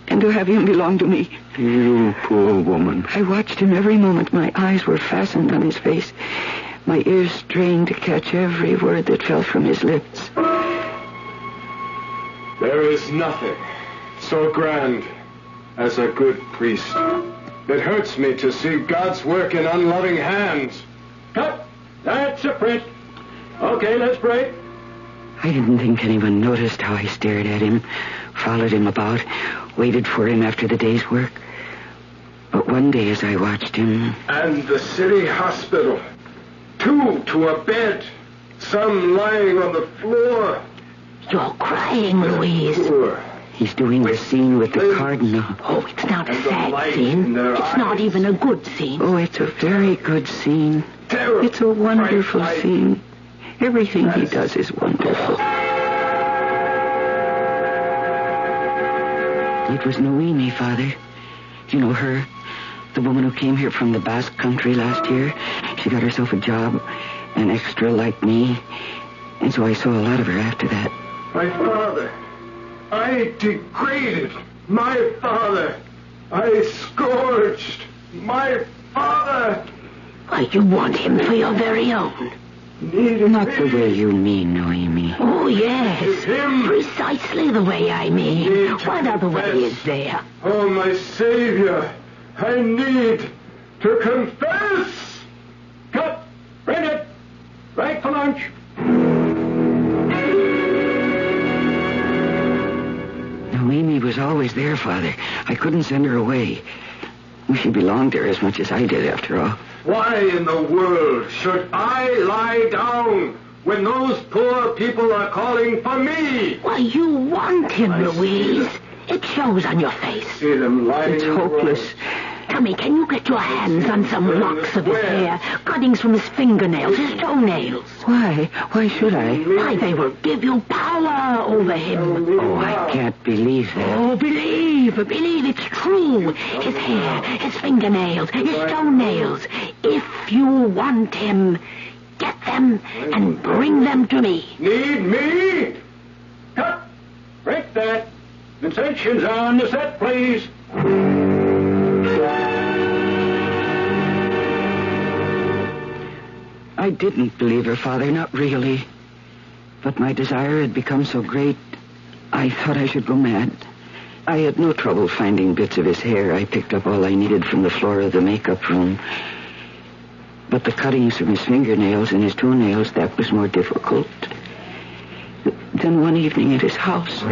and to have him belong to me. You poor woman. I watched him every moment. My eyes were fastened on his face. My ears strained to catch every word that fell from his lips. There is nothing so grand as a good priest. It hurts me to see God's work in unloving hands. Cut! That's a print. Okay, let's break. I didn't think anyone noticed how I stared at him, followed him about, waited for him after the day's work. But one day as I watched him... And the city hospital. 2 to a bed. Some lying on the floor. You're crying, Louise. He's doing the scene with the cardinal. Oh, it's not a sad scene. It's not even a good scene. Oh, it's a very good scene. It's a wonderful scene. Everything he does is wonderful. It was Noemi, Father. You know her? The woman who came here from the Basque country last year. She got herself a job, an extra like me. And so I saw a lot of her after that. My father. I degraded my father. I scourged my father. Why, you want him for your very own. Not the way you mean, Noemi. Oh, yes. Precisely the way I mean. What other way is there? Oh, my Savior. I need to confess. Cut! Bring it! Break for lunch. Noemi was always there, Father. I couldn't send her away. She belonged there as much as I did, after all. Why in the world should I lie down when those poor people are calling for me? Why, you want him, Louise. It shows on your face. See them lying. It's hopeless. Tell me, can you get your hands on some locks of his hair, cuttings from his fingernails, his toenails? Why? Why should I? Why, they will give you power over him. Oh, I can't believe that. Oh, believe it's true. His hair, his fingernails, his toenails. If you want him, get them and bring them to me. Need me? Cut! Break that. Insertions on the set, please. I didn't believe her, Father, not really. But my desire had become so great, I thought I should go mad. I had no trouble finding bits of his hair. I picked up all I needed from the floor of the makeup room. But the cuttings from his fingernails and his toenails, that was more difficult. Then one evening at his house...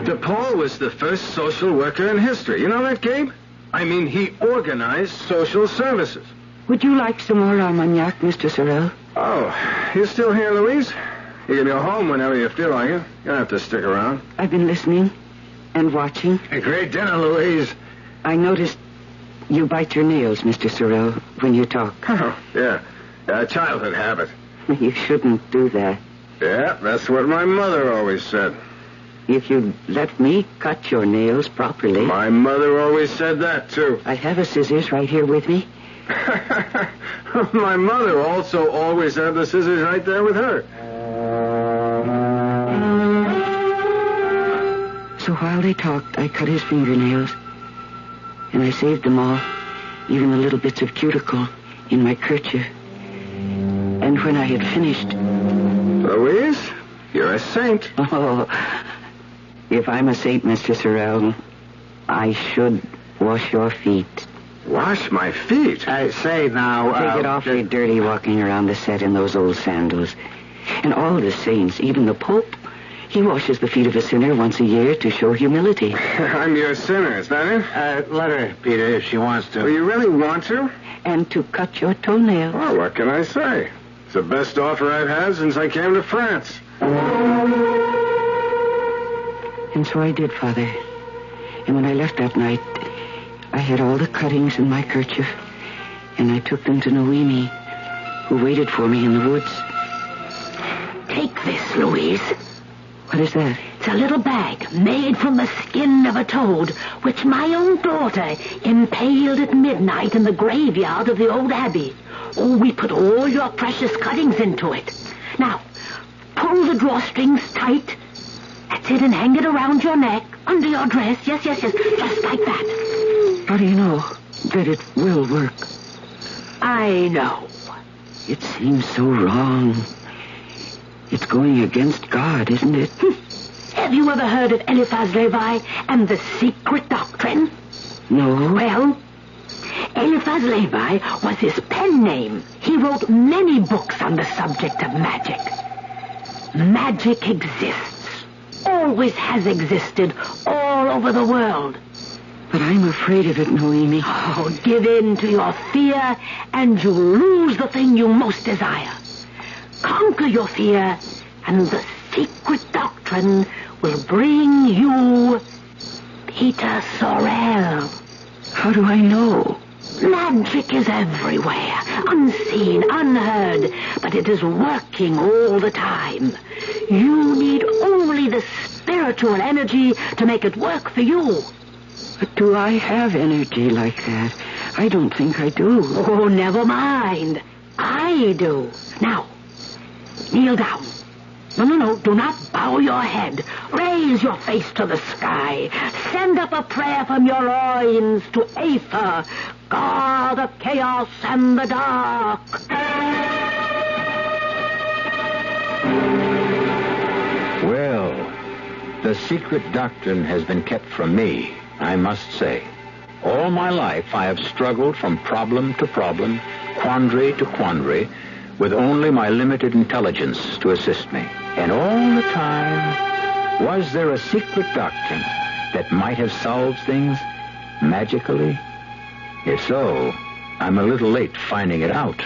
DePaul was the first social worker in history. You know that, Gabe? I mean, he organized social services. Would you like some more Armagnac, Mr. Sorrell? Oh, you still here, Louise? You can go home whenever you feel like it. You don't have to stick around. I've been listening and watching. A great dinner, Louise. I noticed you bite your nails, Mr. Sorrell, when you talk. Oh, yeah. A childhood habit. You shouldn't do that. Yeah, that's what my mother always said. If you'd let me cut your nails properly... My mother always said that, too. I have a scissors right here with me. My mother also always had the scissors right there with her. So while they talked, I cut his fingernails. And I saved them all. even the little bits of cuticle in my kerchief. And when I had finished... Louise, you're a saint. Oh, if I'm a saint, Mr. Sorrell, I should wash your feet. Wash my feet? I say now... They get awfully dirty walking around the set in those old sandals. And all the saints, even the Pope, he washes the feet of a sinner once a year to show humility. I'm your sinner, is that it? Let her, Peter, if she wants to. Well, you really want to? And to cut your toenails. Well, what can I say? It's the best offer I've had since I came to France. And so I did, Father. And when I left that night, I had all the cuttings in my kerchief, and I took them to Noemi, who waited for me in the woods. Take this, Louise. What is that? It's a little bag made from the skin of a toad, which my own daughter impaled at midnight in the graveyard of the old abbey. Oh, we put all your precious cuttings into it. Now, pull the drawstrings tight. That's it, and hang it around your neck, under your dress. Yes, just like that. How do you know that it will work? I know. It seems so wrong. It's going against God, isn't it? Have you ever heard of Eliphaz Levi and the secret doctrine? No. Well, Eliphaz Levi was his pen name. He wrote many books on the subject of magic. Magic exists. Always has existed all over the world. But I'm afraid of it, Noemi. Oh, give in to your fear, and you'll lose the thing you most desire. Conquer your fear, and the secret doctrine will bring you Peter Sorrell. How do I know? Magic is everywhere, unseen, unheard, but it is working all the time. You need only the spiritual energy to make it work for you. But do I have energy like that? I don't think I do. Oh, never mind. I do. Now, kneel down. No, do not bow your head. Raise your face to the sky. Send up a prayer from your loins to Aether, god of chaos and the dark. Well, the secret doctrine has been kept from me, I must say. All my life I have struggled from problem to problem, quandary to quandary, with only my limited intelligence to assist me. And all the time, was there a secret doctrine that might have solved things magically? If so, I'm a little late finding it out.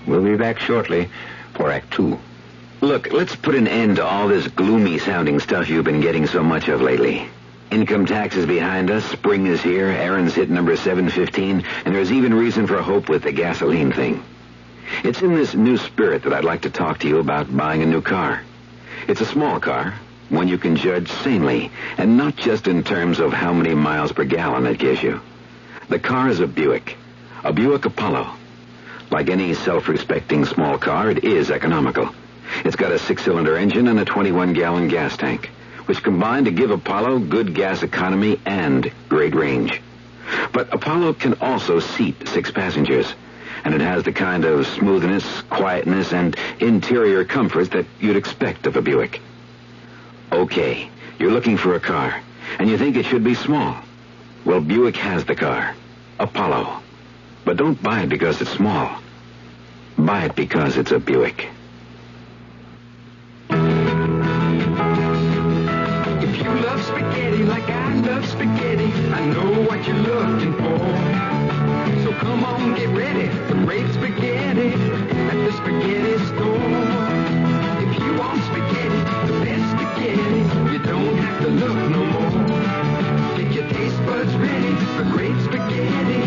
We'll be back shortly for Act 2. Look, let's put an end to all this gloomy-sounding stuff you've been getting so much of lately. Income tax is behind us, spring is here, Aaron's hit number 715, and there's even reason for hope with the gasoline thing. It's in this new spirit that I'd like to talk to you about buying a new car. It's a small car, one you can judge sanely, and not just in terms of how many miles per gallon it gives you. The car is a Buick Apollo. Like any self-respecting small car, it is economical. It's got a 6-cylinder engine and a 21-gallon gas tank, which combine to give Apollo good gas economy and great range. But Apollo can also seat 6 passengers, and it has the kind of smoothness, quietness, and interior comfort that you'd expect of a Buick. Okay, you're looking for a car, and you think it should be small. Well, Buick has the car, Apollo. But don't buy it because it's small. Buy it because it's a Buick. If you love spaghetti like I love spaghetti, I know what you're looking for. So come on, get ready for great spaghetti at the spaghetti store. If you want spaghetti, the best spaghetti, you don't have to look no more. Get your taste buds ready for great spaghetti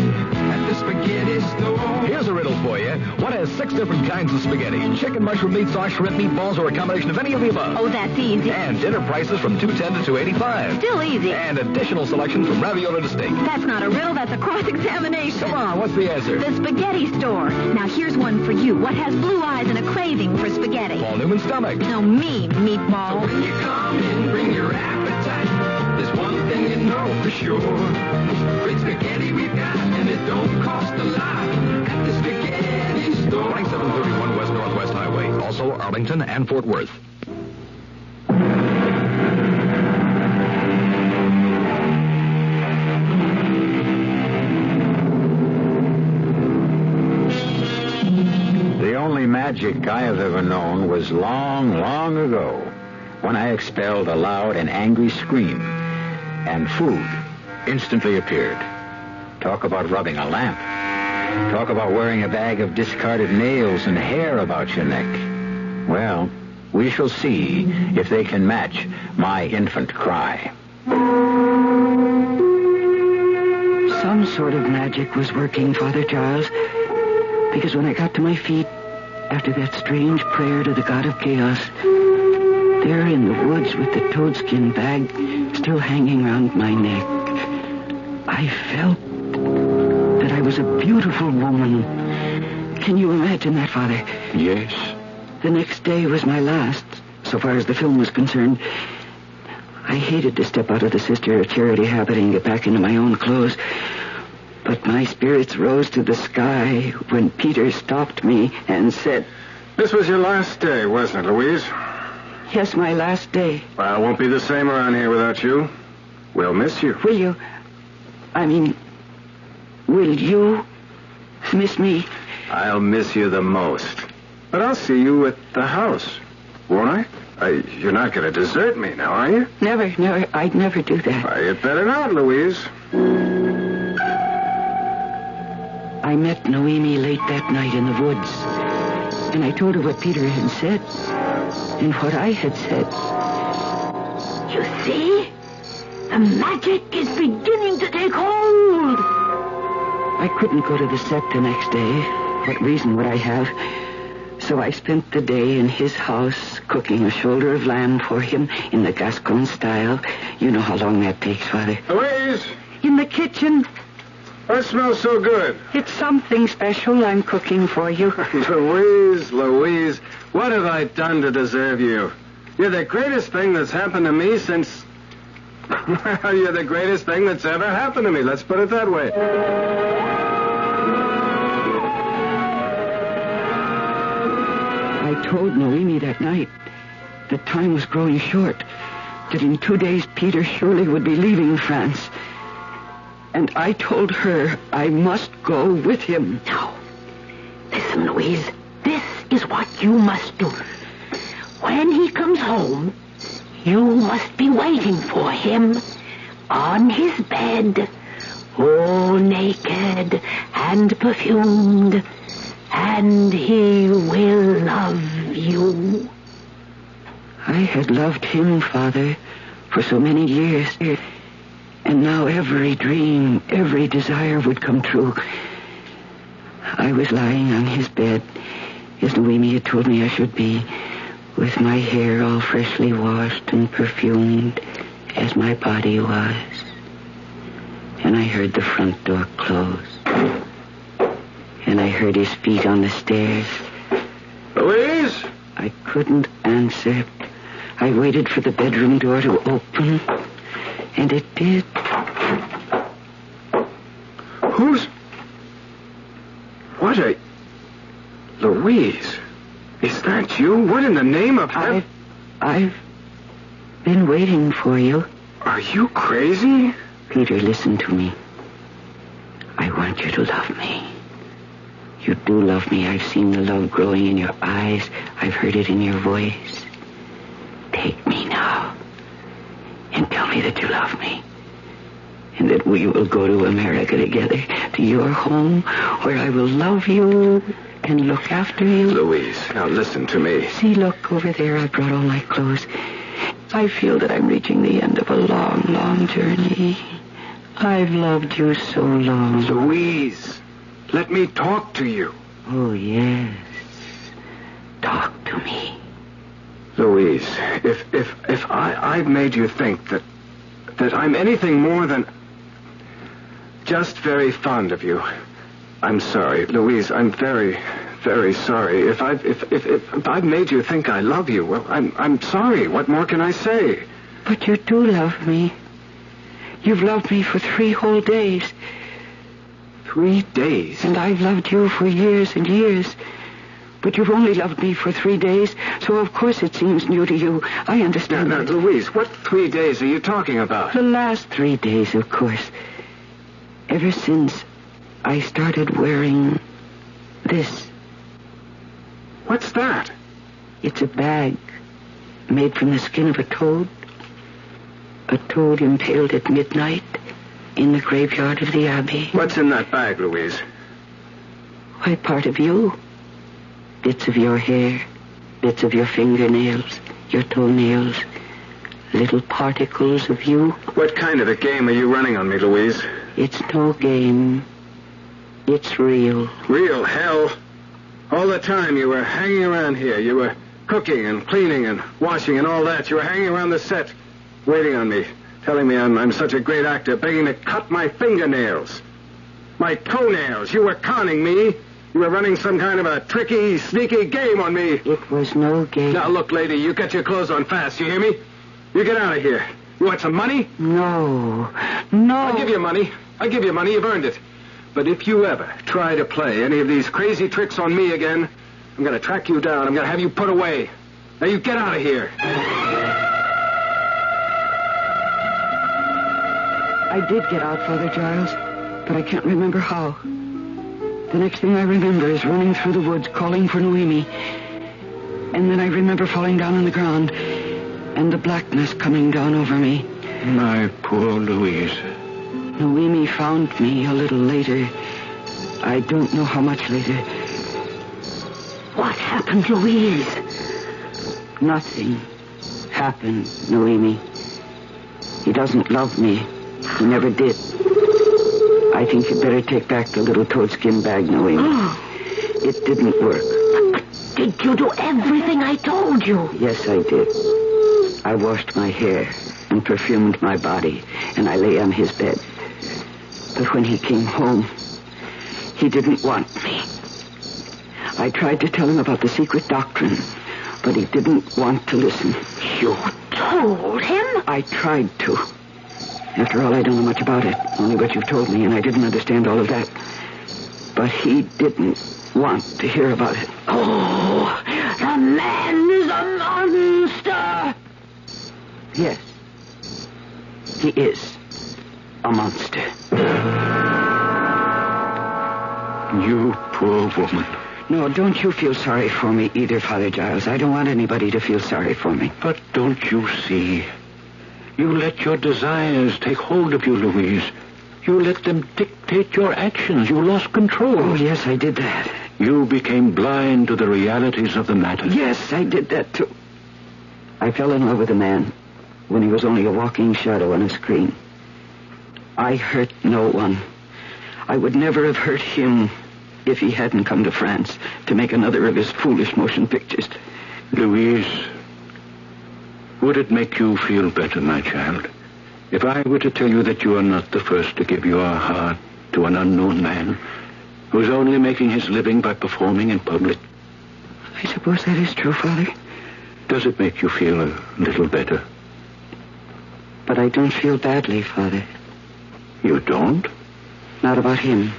at the spaghetti store. Here's a riddle for you. What has 6 different kinds of spaghetti? Chicken, mushroom, meat sauce, shrimp, meatballs, or a combination of any of the above? Oh, that's easy. And dinner prices from $2.10 to $2.85. Still easy. And additional selection from ravioli to steak. That's not a riddle, that's a cross-examination. Come on, what's the answer? The spaghetti store. Now, here's one for you. What has blue eyes and a craving for spaghetti? Paul Newman's stomach. No, me, meatball. So when you come in, bring your appetite. There's one thing you know, know for sure. Great spaghetti we've got, and it don't cost a lot at the spaghetti store. 2731 West Northwest Highway. Also Arlington and Fort Worth. The only magic I have ever known was long, long ago, when I expelled a loud and angry scream, and food instantly appeared. Talk about rubbing a lamp. Talk about wearing a bag of discarded nails and hair about your neck. Well, we shall see if they can match my infant cry. Some sort of magic was working, Father Charles, because when I got to my feet after that strange prayer to the God of Chaos, there in the woods with the toadskin bag still hanging round my neck, I felt that I was a beautiful woman. Can you imagine that, Father? Yes. The next day was my last, so far as the film was concerned. I hated to step out of the Sister of Charity habit and get back into my own clothes. But my spirits rose to the sky when Peter stopped me and said... This was your last day, wasn't it, Louise? Yes, my last day. Well, it won't be the same around here without you. We'll miss you. Will you? Will you miss me? I'll miss you the most. But I'll see you at the house, won't I? You're not going to desert me now, are you? Never. I'd never do that. Why, you'd better not, Louise. I met Noemi late that night in the woods, and I told her what Peter had said and what I had said. You see? The magic is beginning to take hold. I couldn't go to the set the next day. What reason would I have? So I spent the day in his house cooking a shoulder of lamb for him in the Gascon style. You know how long that takes, Father. Louise! In the kitchen. What smells so good? It's something special I'm cooking for you. Louise, what have I done to deserve you? You're the greatest thing that's happened to me since... Well, you're the greatest thing that's ever happened to me. Let's put it that way. I told Noemi that night that time was growing short, that in 2 days Peter surely would be leaving France. And I told her I must go with him. Now, listen, Louise. This is what you must do. When he comes home, you must be waiting for him on his bed, all naked and perfumed, and he will love you. I had loved him, Father, for so many years. And now every dream, every desire would come true. I was lying on his bed, as Noemi had told me I should be, with my hair all freshly washed and perfumed, as my body was. And I heard the front door close. And I heard his feet on the stairs. Louise? I couldn't answer. I waited for the bedroom door to open. And it did. What a... Louise, is that you? What in the name of heaven? I've been waiting for you. Are you crazy? Peter, listen to me. I want you to love me. You do love me. I've seen the love growing in your eyes. I've heard it in your voice. Take me now. And tell me that you love me. And that we will go to America together, to your home, where I will love you and look after you. Louise, now listen to me. See, look, over there I brought all my clothes. I feel that I'm reaching the end of a long, long journey. I've loved you so long. Louise, let me talk to you. Oh, yes. Talk to me. Louise, if I've made you think that I'm anything more than just very fond of you, I'm sorry, Louise. I'm very, very sorry. If I've made you think I love you, well, I'm sorry. What more can I say? But you do love me. You've loved me for 3 whole days. 3 days? And I've loved you for years and years. But you've only loved me for 3 days, so of course it seems new to you. I understand Now, that. Louise, what 3 days are you talking about? The last 3 days, of course. Ever since I started wearing this. What's that? It's a bag made from the skin of a toad. A toad impaled at midnight in the graveyard of the Abbey. What's in that bag, Louise? Why, part of you. Bits of your hair, bits of your fingernails, your toenails, little particles of you. What kind of a game are you running on me, Louise? It's no game. It's real. Real hell. All the time you were hanging around here. You were cooking and cleaning and washing and all that. You were hanging around the set, waiting on me, telling me I'm such a great actor, begging to cut my fingernails, my toenails. You were conning me. You were running some kind of a tricky, sneaky game on me. It was no game. Now, look, lady, you get your clothes on fast. You hear me? You get out of here. You want some money? No. I'll give you money. I'll give you money. You've earned it. But if you ever try to play any of these crazy tricks on me again, I'm going to track you down. I'm going to have you put away. Now, you get out of here. I did get out, Father Giles, but I can't remember how. The next thing I remember is running through the woods, calling for Noemi. And then I remember falling down on the ground and the blackness coming down over me. My poor Louise. Noemi found me a little later. I don't know how much later. What happened, Louise? Nothing happened, Noemi. He doesn't love me. He never did. I think you'd better take back the little toadskin bag, Noemi. It didn't work. Did you do everything I told you? Yes, I did. I washed my hair and perfumed my body, and I lay on his bed. But when he came home, he didn't want me. I tried to tell him about the secret doctrine, but he didn't want to listen. You told him? I tried to. After all, I don't know much about it, only what you've told me, and I didn't understand all of that. But he didn't want to hear about it. Oh, the man is a monster! Yes, he is a monster. You poor woman. No, don't you feel sorry for me either, Father Giles. I don't want anybody to feel sorry for me. But don't you see? You let your desires take hold of you, Louise. You let them dictate your actions. You lost control. Oh, yes, I did that. You became blind to the realities of the matter. Yes, I did that, too. I fell in love with a man when he was only a walking shadow on a screen. I hurt no one. I would never have hurt him if he hadn't come to France to make another of his foolish motion pictures. Louise, would it make you feel better, my child, if I were to tell you that you are not the first to give your heart to an unknown man who's only making his living by performing in public? I suppose that is true, Father. Does it make you feel a little better? But I don't feel badly, Father. You don't? Not about him.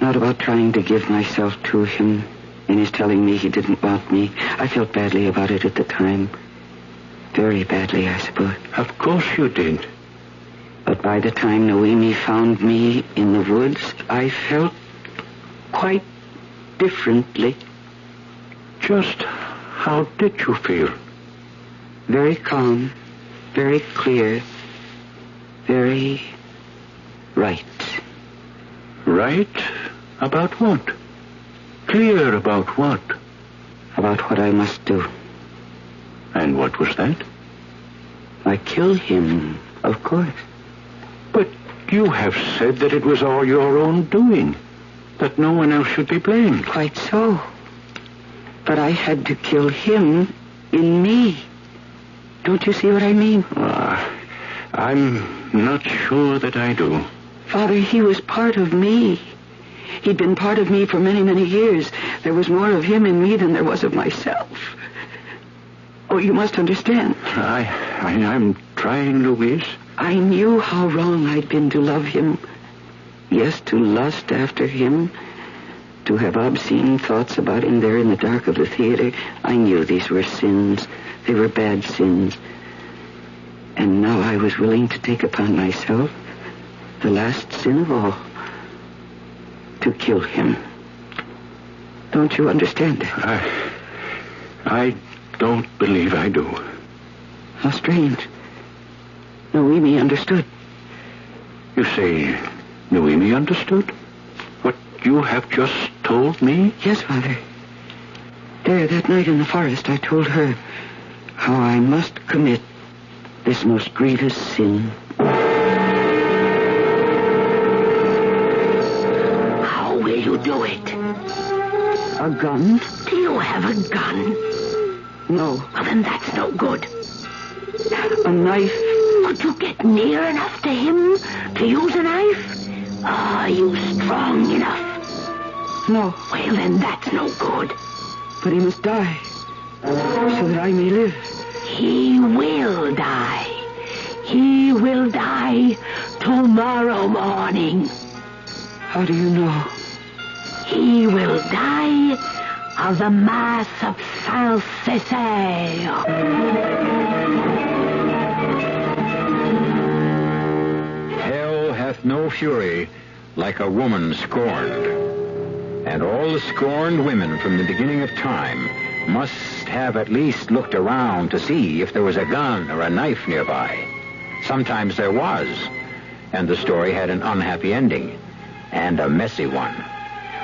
Not about trying to give myself to him and his telling me he didn't want me. I felt badly about it at the time. Very badly, I suppose. Of course you did. But by the time Noemi found me in the woods, I felt quite differently. Just how did you feel? Very calm, very clear, very right. Right? About what? Clear about what? About what I must do. And what was that? I kill him, of course. But you have said that it was all your own doing, that no one else should be blamed. Quite so. But I had to kill him in me. Don't you see what I mean? I'm not sure that I do. Father, he was part of me. He'd been part of me for many, many years. There was more of him in me than there was of myself. Oh, you must understand. I'm trying, Louise. I knew how wrong I'd been to love him. Yes, to lust after him, to have obscene thoughts about him there in the dark of the theater. I knew these were sins. They were bad sins. And now I was willing to take upon myself the last sin of all, to kill him. Don't you understand that? I don't believe I do. How strange. Noemi understood. You say Noemi understood? What you have just told me? Yes, Father. There, that night in the forest, I told her how I must commit this most grievous sin. How will you do it? A gun? Do you have a gun? No. Well, then that's no good. A knife? Could you get near enough to him to use a knife? Are you strong enough? No. Well, then that's no good. But he must die, so that I may live. He will die. He will die tomorrow morning. How do you know? He will die of the Mass of Saint-Césaire. Hell hath no fury like a woman scorned. And all the scorned women from the beginning of time must have at least looked around to see if there was a gun or a knife nearby. Sometimes there was, and the story had an unhappy ending, and a messy one.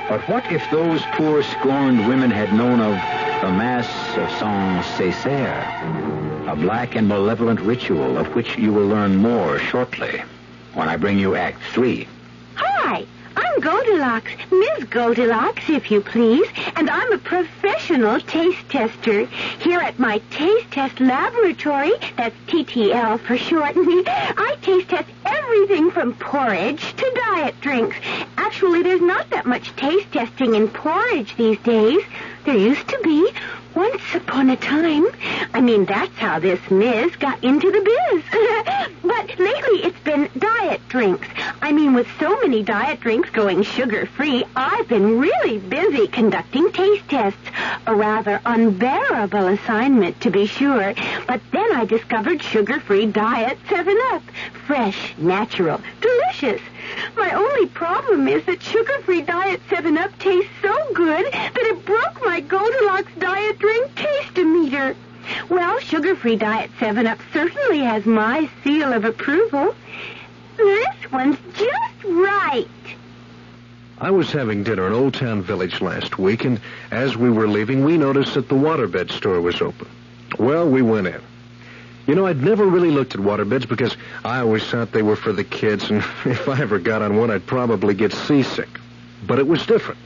But what if those poor scorned women had known of the Mass of Saint-Césaire, a black and malevolent ritual of which you will learn more shortly when I bring you Act 3. Hi, I'm Goldilocks, Ms. Goldilocks, if you please, and I'm a professional taste tester. Here at my taste test laboratory, that's TTL for short, I taste test everything from porridge to diet drinks. Actually, there's not that much taste testing in porridge these days. There used to be. Once upon a time. I mean, that's how this Ms. got into the biz. But lately it's been diet drinks. I mean, with so many diet drinks going sugar-free, I've been really busy conducting taste tests. A rather unbearable assignment, to be sure. But then I discovered sugar-free diet 7-Up. Fresh, natural, delicious. My only problem is that sugar-free diet 7-Up tastes so good that it broke my Goldilocks diet drink taste-o-meter. Well, sugar-free diet 7-Up certainly has my seal of approval. This one's just right. I was having dinner in Old Town Village last week, and as we were leaving, we noticed that the waterbed store was open. Well, we went in. You know, I'd never really looked at waterbeds because I always thought they were for the kids, and if I ever got on one, I'd probably get seasick. But it was different.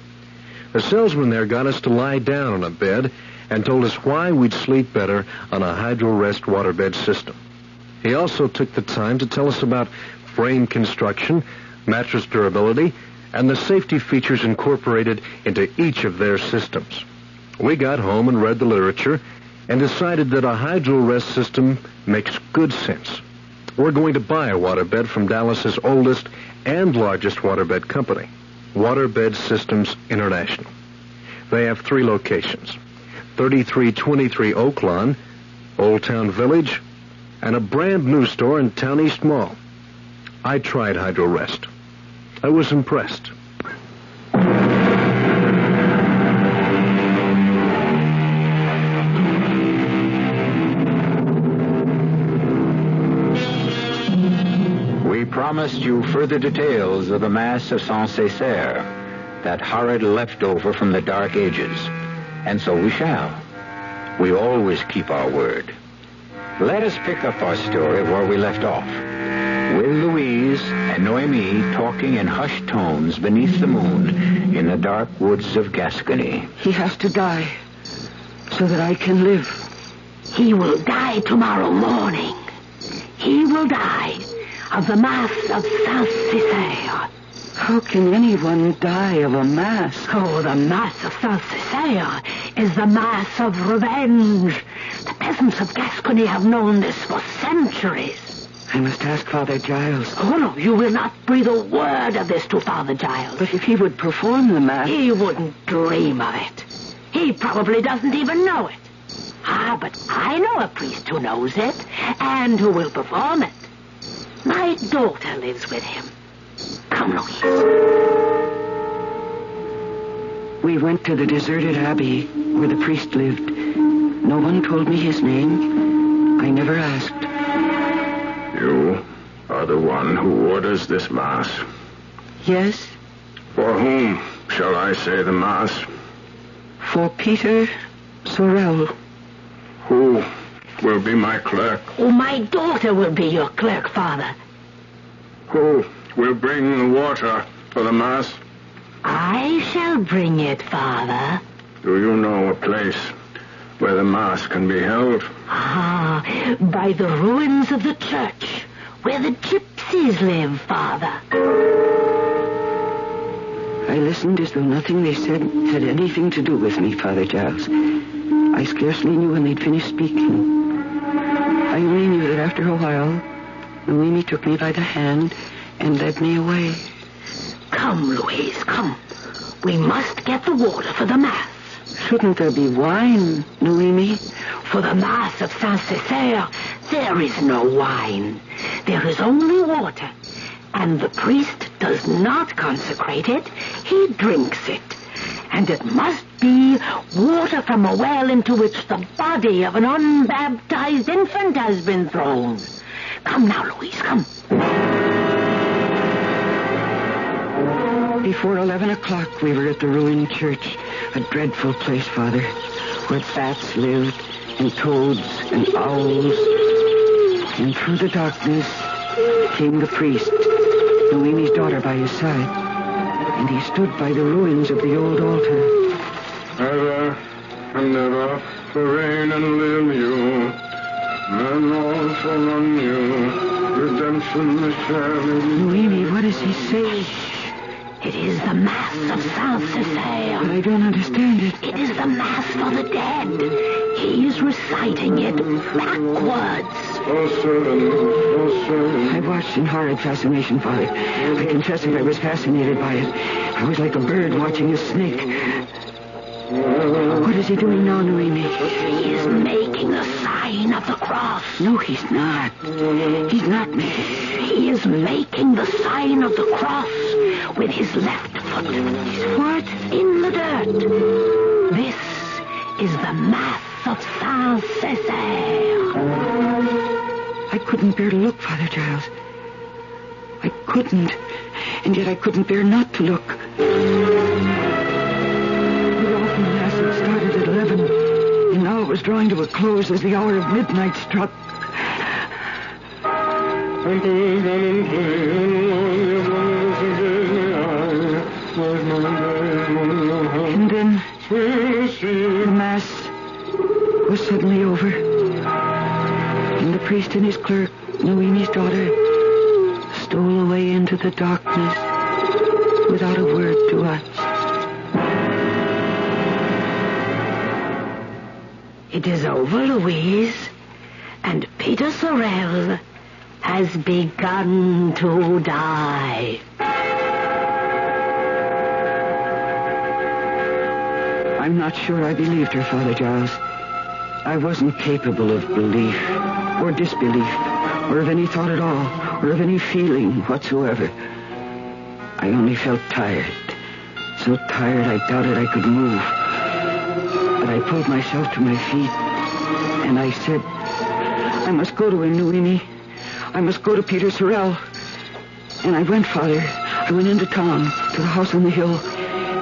The salesman there got us to lie down on a bed and told us why we'd sleep better on a hydro-rest waterbed system. He also took the time to tell us about frame construction, mattress durability, and the safety features incorporated into each of their systems. We got home and read the literature and decided that a hydro-rest system makes good sense. We're going to buy a waterbed from Dallas's oldest and largest waterbed company, Waterbed Systems International. They have 3 locations, 3323 Oak Lawn, Old Town Village, and a brand new store in Town East Mall. I tried hydro-rest. I was impressed. We promised you further details of the Mass of Saint-Césaire, that horrid leftover from the Dark Ages. And so we shall. We always keep our word. Let us pick up our story where we left off, with Louise and Noemi talking in hushed tones beneath the moon in the dark woods of Gascony. He has to die so that I can live. He will die tomorrow morning. He will die of the Mass of Saint-Césaire. How can anyone die of a mass? Oh, the Mass of Saint-Césaire is the Mass of revenge. The peasants of Gascony have known this for centuries. I must ask Father Giles. Oh, no, you will not breathe a word of this to Father Giles. But if he would perform the Mass... He wouldn't dream of it. He probably doesn't even know it. Ah, but I know a priest who knows it, and who will perform it. My daughter lives with him. Come, Louise. We went to the deserted abbey where the priest lived. No one told me his name. I never asked. You are the one who orders this Mass. Yes? For whom shall I say the Mass? For Peter Sorel. Who will be my clerk? Oh, my daughter will be your clerk, Father. Who will bring the water for the Mass? I shall bring it, Father. Do you know a place where the Mass can be held? Ah, by the ruins of the church, where the gypsies live, Father. I listened as though nothing they said had anything to do with me, Father Giles. I scarcely knew when they'd finished speaking. I only knew that after a while, Noemi took me by the hand and led me away. Come, Louise, come. We must get the water for the Mass. Shouldn't there be wine, Noemi? For the Mass of Saint-Césaire, there is no wine. There is only water. And the priest does not consecrate it. He drinks it. And it must be water from a well into which the body of an unbaptized infant has been thrown. Come now, Louise, come. Before 11 o'clock, we were at the ruined church. A dreadful place, Father, where bats lived, and toads, and owls. And through the darkness came the priest, Noemi's daughter by his side. And he stood by the ruins of the old altar. Ever and ever to reign and live you, and also run you, redemption is sharing. Noemi, what does he say? It is the Mass of Saint-Césaire. But I don't understand it. It is the Mass for the dead. He is reciting it backwards. I watched in horrid fascination, Father. I confess that I was fascinated by it. I was like a bird watching a snake. What is he doing now, Noemi? He is making the sign of the cross. No, he's not. He's not making. He is making the sign of the cross with his left foot. What? In the dirt. This is the Mass of Saint-Césaire. I couldn't bear to look, Father Giles. I couldn't. And yet I couldn't bear not to look. The awful Mass had started at 11, and now it was drawing to a close as the hour of midnight struck. And then the Mass was suddenly over. And the priest and his clerk, Noemi's daughter, stole away into the darkness without a word to us. It is over, Louise, and Peter Sorel has begun to die. I'm not sure I believed her, Father Giles. I wasn't capable of belief or disbelief or of any thought at all or of any feeling whatsoever. I only felt tired. So tired I doubted I could move. But I pulled myself to my feet and I said, I must go to him, Noemi. I must go to Peter Sorel. And I went, Father. I went into town to the house on the hill.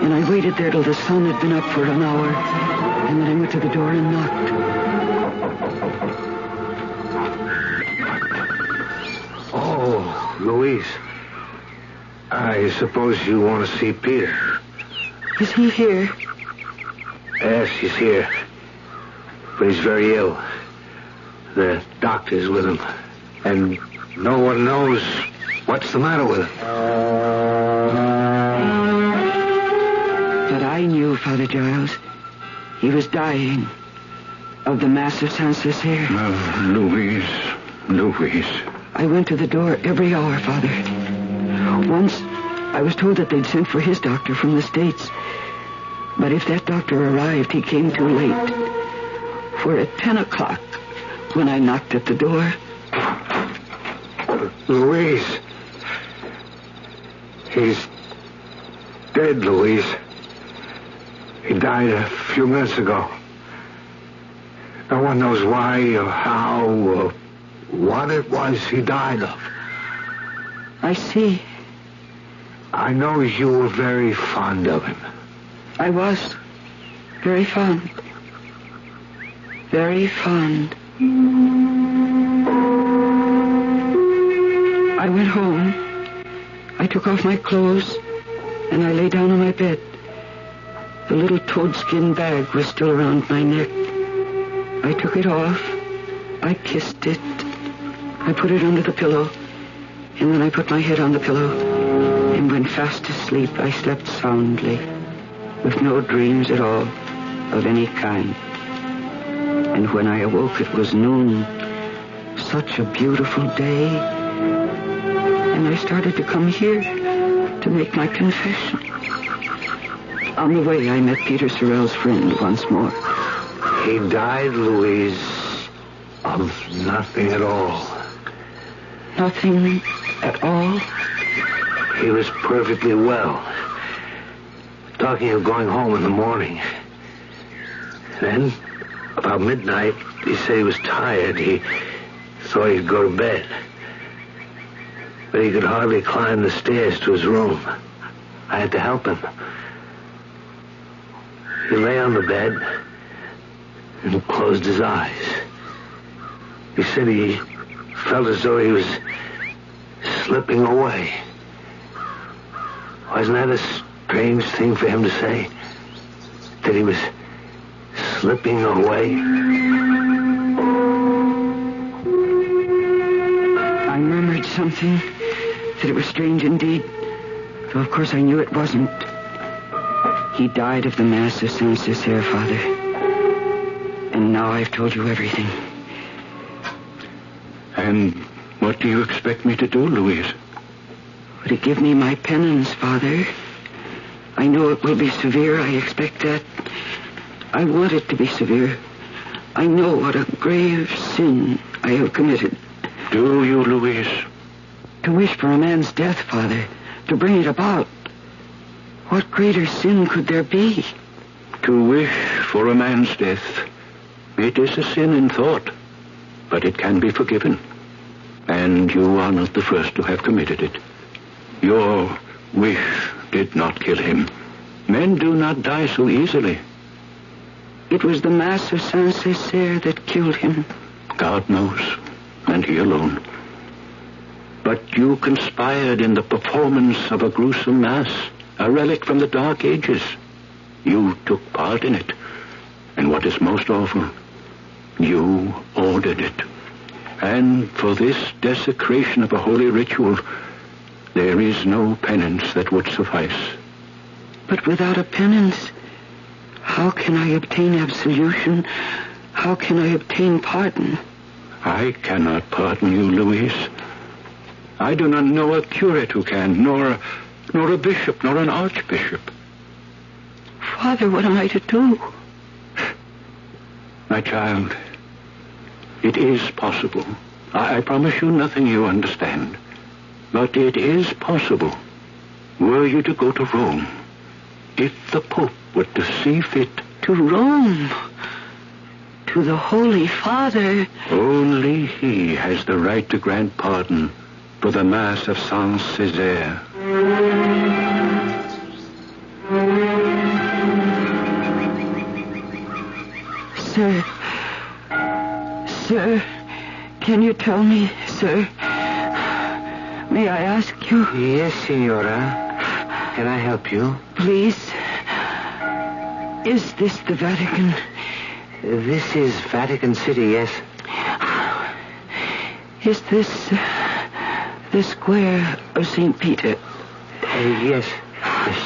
And I waited there till the sun had been up for an hour. And then I went to the door and knocked. Oh, Louise. I suppose you want to see Peter. Is he here? Yes, he's here. But he's very ill. The doctor's with him. And no one knows what's the matter with him. But I knew, Father Giles. He was dying of the Mass of Saint-Césaire. Louise. I went to the door every hour, Father. Once, I was told that they'd sent for his doctor from the States. But if that doctor arrived, he came too late. For at 10 o'clock, when I knocked at the door... Louise. He's dead, Louise. He died a few minutes ago. No one knows why or how or what it was he died of. I see. I know you were very fond of him. I was. Very fond. Very fond. I went home. I took off my clothes, and I lay down on my bed. The little toadskin bag was still around my neck. I took it off. I kissed it. I put it under the pillow, and then I put my head on the pillow and went fast to sleep. I slept soundly, with no dreams at all of any kind. And when I awoke, it was noon. Such a beautiful day. And I started to come here to make my confession. On the way, I met Peter Sorrell's friend once more. He died, Louise, of nothing at all. Nothing at all? He was perfectly well. Talking of going home in the morning. Then, about midnight, he said he was tired. He thought he'd go to bed. But he could hardly climb the stairs to his room. I had to help him. He lay on the bed and closed his eyes. He said he felt as though he was slipping away. Wasn't that a strange thing for him to say? That he was slipping away? I murmured something, that it was strange indeed, though of course I knew it wasn't. He died of the Mass of Saint-Césaire, Father. And now I've told you everything. And what do you expect me to do, Louise? To give me my penance, Father. I know it will be severe. I expect that. I want it to be severe. I know what a grave sin I have committed. Do you, Louise? To wish for a man's death, Father. To bring it about. What greater sin could there be? To wish for a man's death. It is a sin in thought. But it can be forgiven. And you are not the first to have committed it. Your wish did not kill him. Men do not die so easily. It was the Mass of Saint-Césaire that killed him. God knows, and he alone. But you conspired in the performance of a gruesome Mass, a relic from the Dark Ages. You took part in it. And what is most awful, you ordered it. And for this desecration of a holy ritual, there is no penance that would suffice. But without a penance, how can I obtain absolution? How can I obtain pardon? I cannot pardon you, Louise. I do not know a curate who can, nor a bishop, nor an archbishop. Father, what am I to do? My child, it is possible. I promise you nothing you understand. But it is possible. Were you to go to Rome, if the Pope were to see fit... To Rome? To the Holy Father? Only he has the right to grant pardon for the Mass of Saint-Césaire. Sir, can you tell me, sir? May I ask you? Yes, Signora. Can I help you? Please. Is this the Vatican? This is Vatican City, yes. Is this the square of St. Peter? Yes.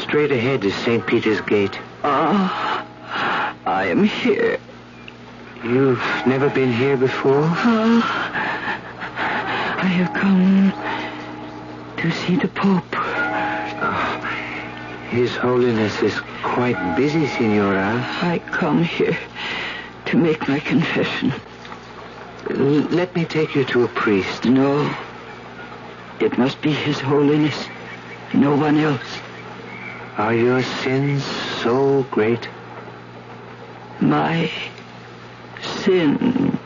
Straight ahead is St. Peter's Gate. Ah, I am here. You've never been here before? I have come to see the Pope. His Holiness is quite busy, Signora. I come here to make my confession. Let me take you to a priest. No. It must be His Holiness. No one else. Are your sins so great? My sin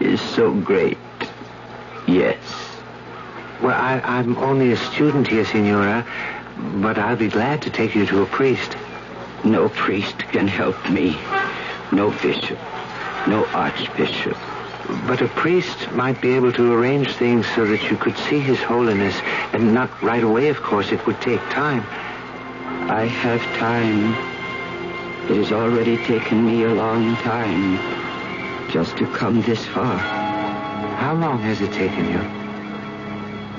is so great. Yes. Well, I'm only a student here, Signora, but I'll be glad to take you to a priest. No priest can help me. No bishop. No archbishop. But a priest might be able to arrange things so that you could see His Holiness, and not right away, of course. It would take time. I have time. It has already taken me a long time just to come this far. How long has it taken you?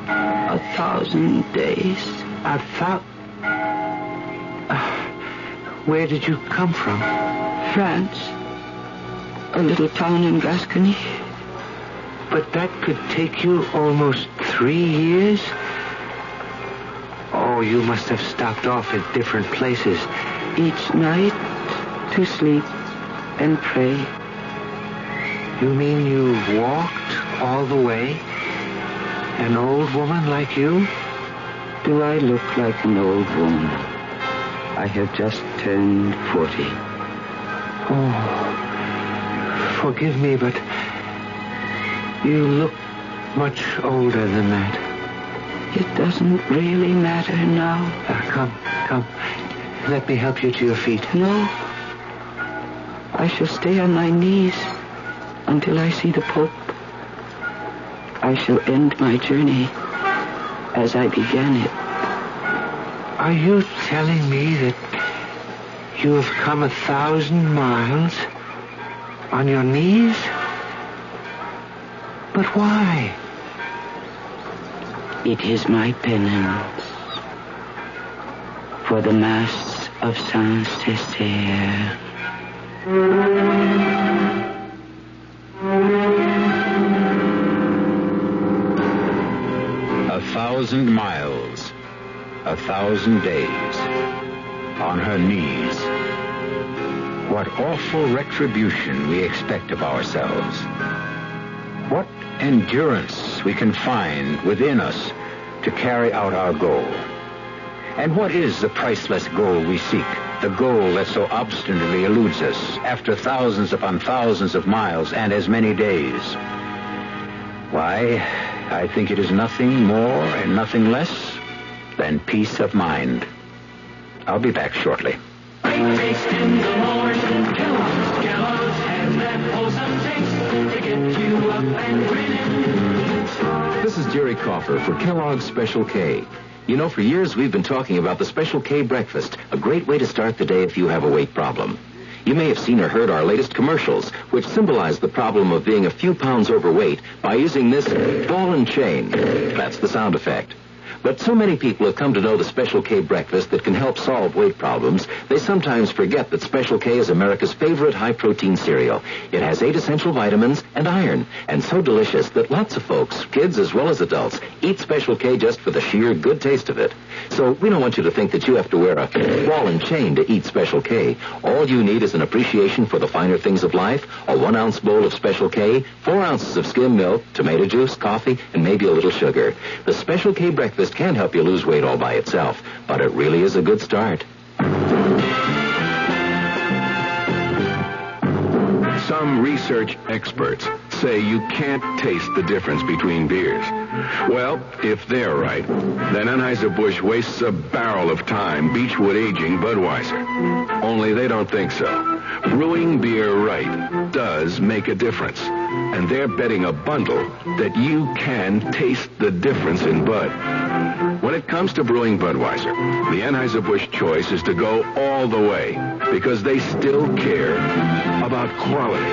1,000 days. Where did you come from? France. A little town in Gascony. But that could take you almost 3 years? Oh, you must have stopped off at different places. Each night to sleep and pray. You mean you walked all the way? An old woman like you? Do I look like an old woman? I have just turned 40. Oh, forgive me, but you look much older than that. It doesn't really matter now. Come. Let me help you to your feet. No. I shall stay on my knees until I see the Pope. I shall end my journey as I began it. Are you telling me that you have come 1,000 miles on your knees? But why? It is my penance for the Mass of Saint-Césaire. 1,000 miles, 1,000 days, on her knees. What awful retribution we expect of ourselves. What endurance we can find within us to carry out our goal. And what is the priceless goal we seek? The goal that so obstinately eludes us after thousands upon thousands of miles and as many days. Why, I think it is nothing more and nothing less than peace of mind. I'll be back shortly. Great taste in the morning. Kellogg's has that wholesome taste to get you up and grinning. This is Jerry Coffer for Kellogg's Special K. You know, for years we've been talking about the Special K breakfast, a great way to start the day if you have a weight problem. You may have seen or heard our latest commercials, which symbolize the problem of being a few pounds overweight by using this ball and chain. That's the sound effect. But so many people have come to know the Special K breakfast that can help solve weight problems, they sometimes forget that Special K is America's favorite high-protein cereal. It has 8 essential vitamins and iron, and so delicious that lots of folks, kids as well as adults, eat Special K just for the sheer good taste of it. So we don't want you to think that you have to wear a ball and chain to eat Special K. All you need is an appreciation for the finer things of life, a 1-ounce bowl of Special K, 4 ounces of skim milk, tomato juice, coffee, and maybe a little sugar. The Special K breakfast can help you lose weight all by itself, but it really is a good start. Some research experts say you can't taste the difference between beers. Well, if they're right, then Anheuser-Busch wastes a barrel of time Beechwood aging Budweiser. Only they don't think so. Brewing beer right does make a difference. And they're betting a bundle that you can taste the difference in Bud. When it comes to brewing Budweiser, the Anheuser-Busch choice is to go all the way because they still care about quality.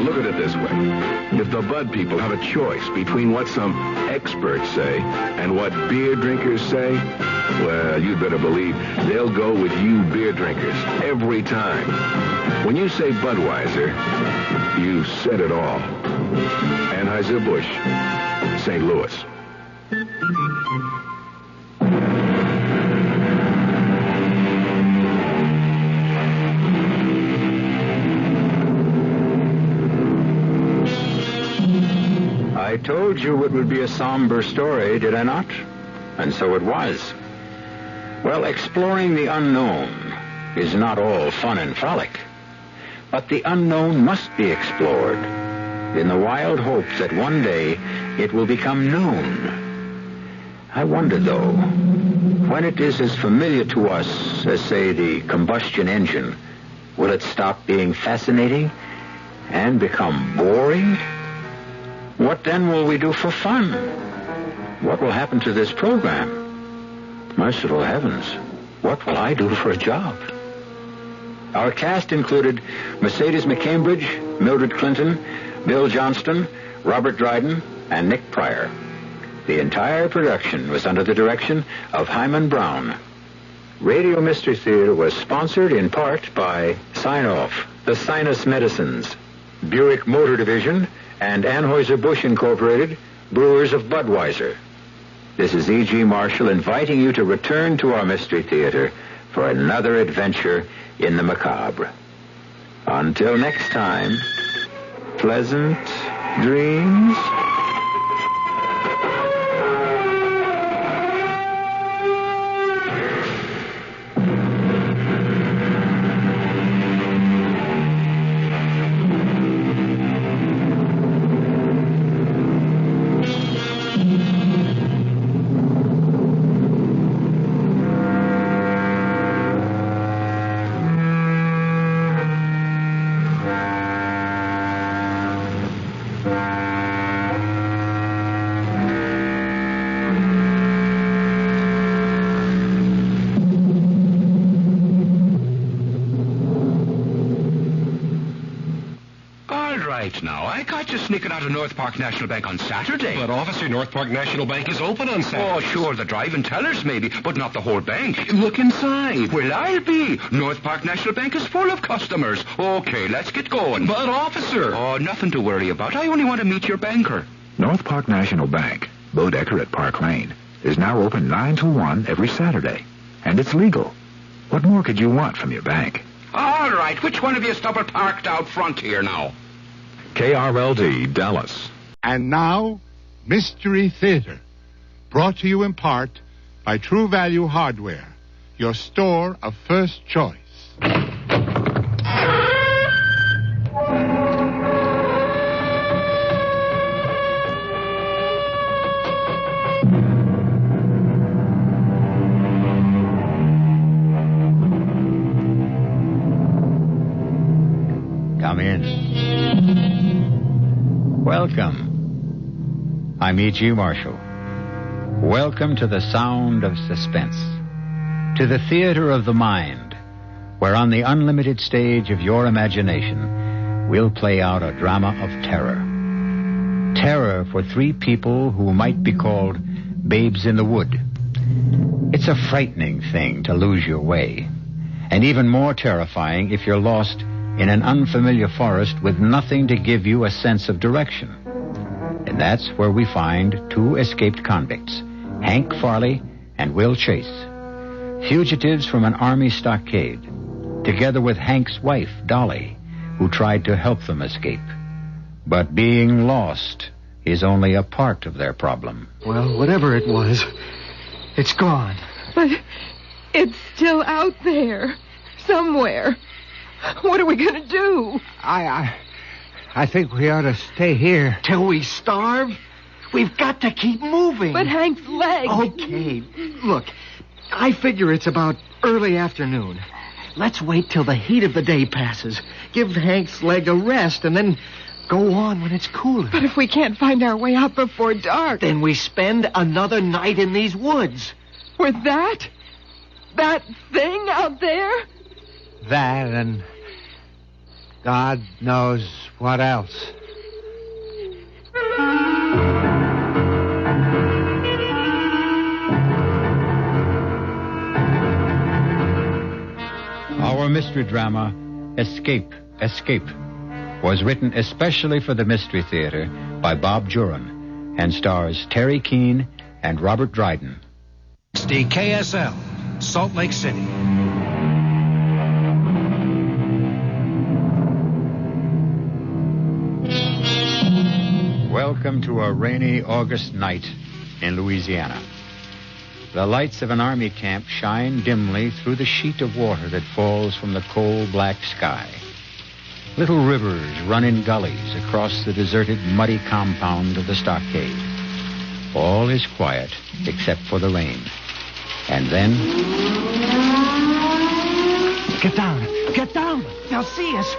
Look at it this way. If the Bud people have a choice between what some experts say and what beer drinkers say, well, you'd better believe they'll go with you beer drinkers every time. When you say Budweiser, you said it all. Anheuser-Busch, St. Louis. I told you it would be a somber story, did I not? And so it was. Well, exploring the unknown is not all fun and frolic. But the unknown must be explored in the wild hope that one day it will become known. I wonder, though, when it is as familiar to us as, say, the combustion engine, will it stop being fascinating and become boring? What then will we do for fun? What will happen to this program? Merciful heavens, what will I do for a job? Our cast included Mercedes McCambridge, Mildred Clinton, Bill Johnston, Robert Dryden, and Nick Pryor. The entire production was under the direction of Hyman Brown. Radio Mystery Theater was sponsored in part by Sign-Off, the Sinus Medicines, Buick Motor Division, and Anheuser-Busch Incorporated, brewers of Budweiser. This is E.G. Marshall inviting you to return to our Mystery Theater for another adventure in the macabre. Until next time, pleasant dreams. Now, I caught you sneaking out of North Park National Bank on Saturday. But, officer, North Park National Bank is open on Saturday. Oh, sure, the driving tellers maybe, but not the whole bank. Look inside. Well, I'll be. North Park National Bank is full of customers. Okay, let's get going. But, officer... Oh, nothing to worry about. I only want to meet your banker. North Park National Bank, Bodecker at Park Lane, is now open 9 to 1 every Saturday. And it's legal. What more could you want from your bank? All right, which one of you stubborn parked out front here now? KRLD, Dallas. And now, Mystery Theater, brought to you in part by True Value Hardware, your store of first choice. Come in. Welcome. I'm E.G. Marshall. Welcome to the sound of suspense, to the theater of the mind, where on the unlimited stage of your imagination, we'll play out a drama of terror. Terror for three people who might be called babes in the wood. It's a frightening thing to lose your way, and even more terrifying if you're lost in an unfamiliar forest with nothing to give you a sense of direction. And that's where we find two escaped convicts, Hank Farley and Will Chase, fugitives from an army stockade, together with Hank's wife, Dolly, who tried to help them escape. But being lost is only a part of their problem. Well, whatever it was, it's gone. But it's still out there, somewhere. What are we going to do? I think we ought to stay here. Till we starve? We've got to keep moving. But Hank's leg... Okay, look, I figure it's about early afternoon. Let's wait till the heat of the day passes. Give Hank's leg a rest and then go on when it's cooler. But if we can't find our way out before dark... Then we spend another night in these woods. With that? That thing out there? That and... God knows what else. Our mystery drama, Escape, Escape was written especially for the Mystery Theater by Bob Juram and stars Terry Keane and Robert Dryden. KSL, Salt Lake City. Welcome to a rainy August night in Louisiana. The lights of an army camp shine dimly through the sheet of water that falls from the cold black sky. Little rivers run in gullies across the deserted, muddy compound of the stockade. All is quiet except for the rain. And then... Get down! Get down! They'll see us.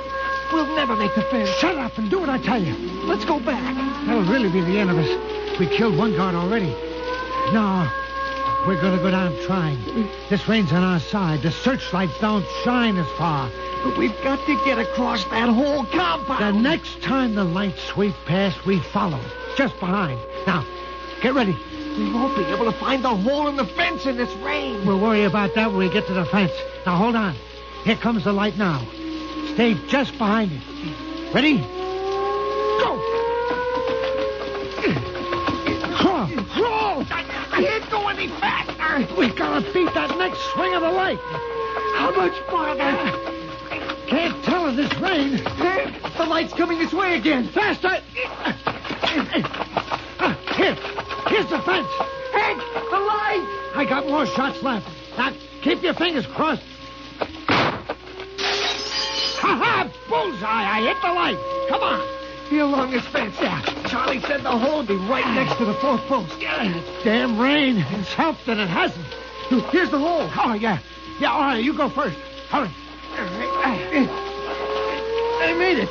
We'll never make the fence. Shut up and do what I tell you. Let's go back. That'll really be the end of us. We killed one guard already. No, we're going to go down trying. This rain's on our side. The searchlights don't shine as far. But we've got to get across that whole compound. The next time the lights sweep past, we follow. Just behind. Now, get ready. We won't be able to find the hole in the fence in this rain. We'll worry about that when we get to the fence. Now, hold on. Here comes the light now. Stay just behind it. Ready? Go! Crawl! Crawl! I can't go any faster. We gotta beat that next swing of the light. How much farther? Can't tell in this rain. The light's coming this way again. Faster! Here's the fence. Hank, the light! I got more shots left. Now, keep your fingers crossed. Ha-ha! Bullseye! I hit the light. Come on. Here along this fence. Yeah. Charlie said the hole would be right next to the fourth post. Damn rain. It's helped and it hasn't. Here's the hole. Oh, yeah. Yeah, all right. You go first. Hurry. I made it.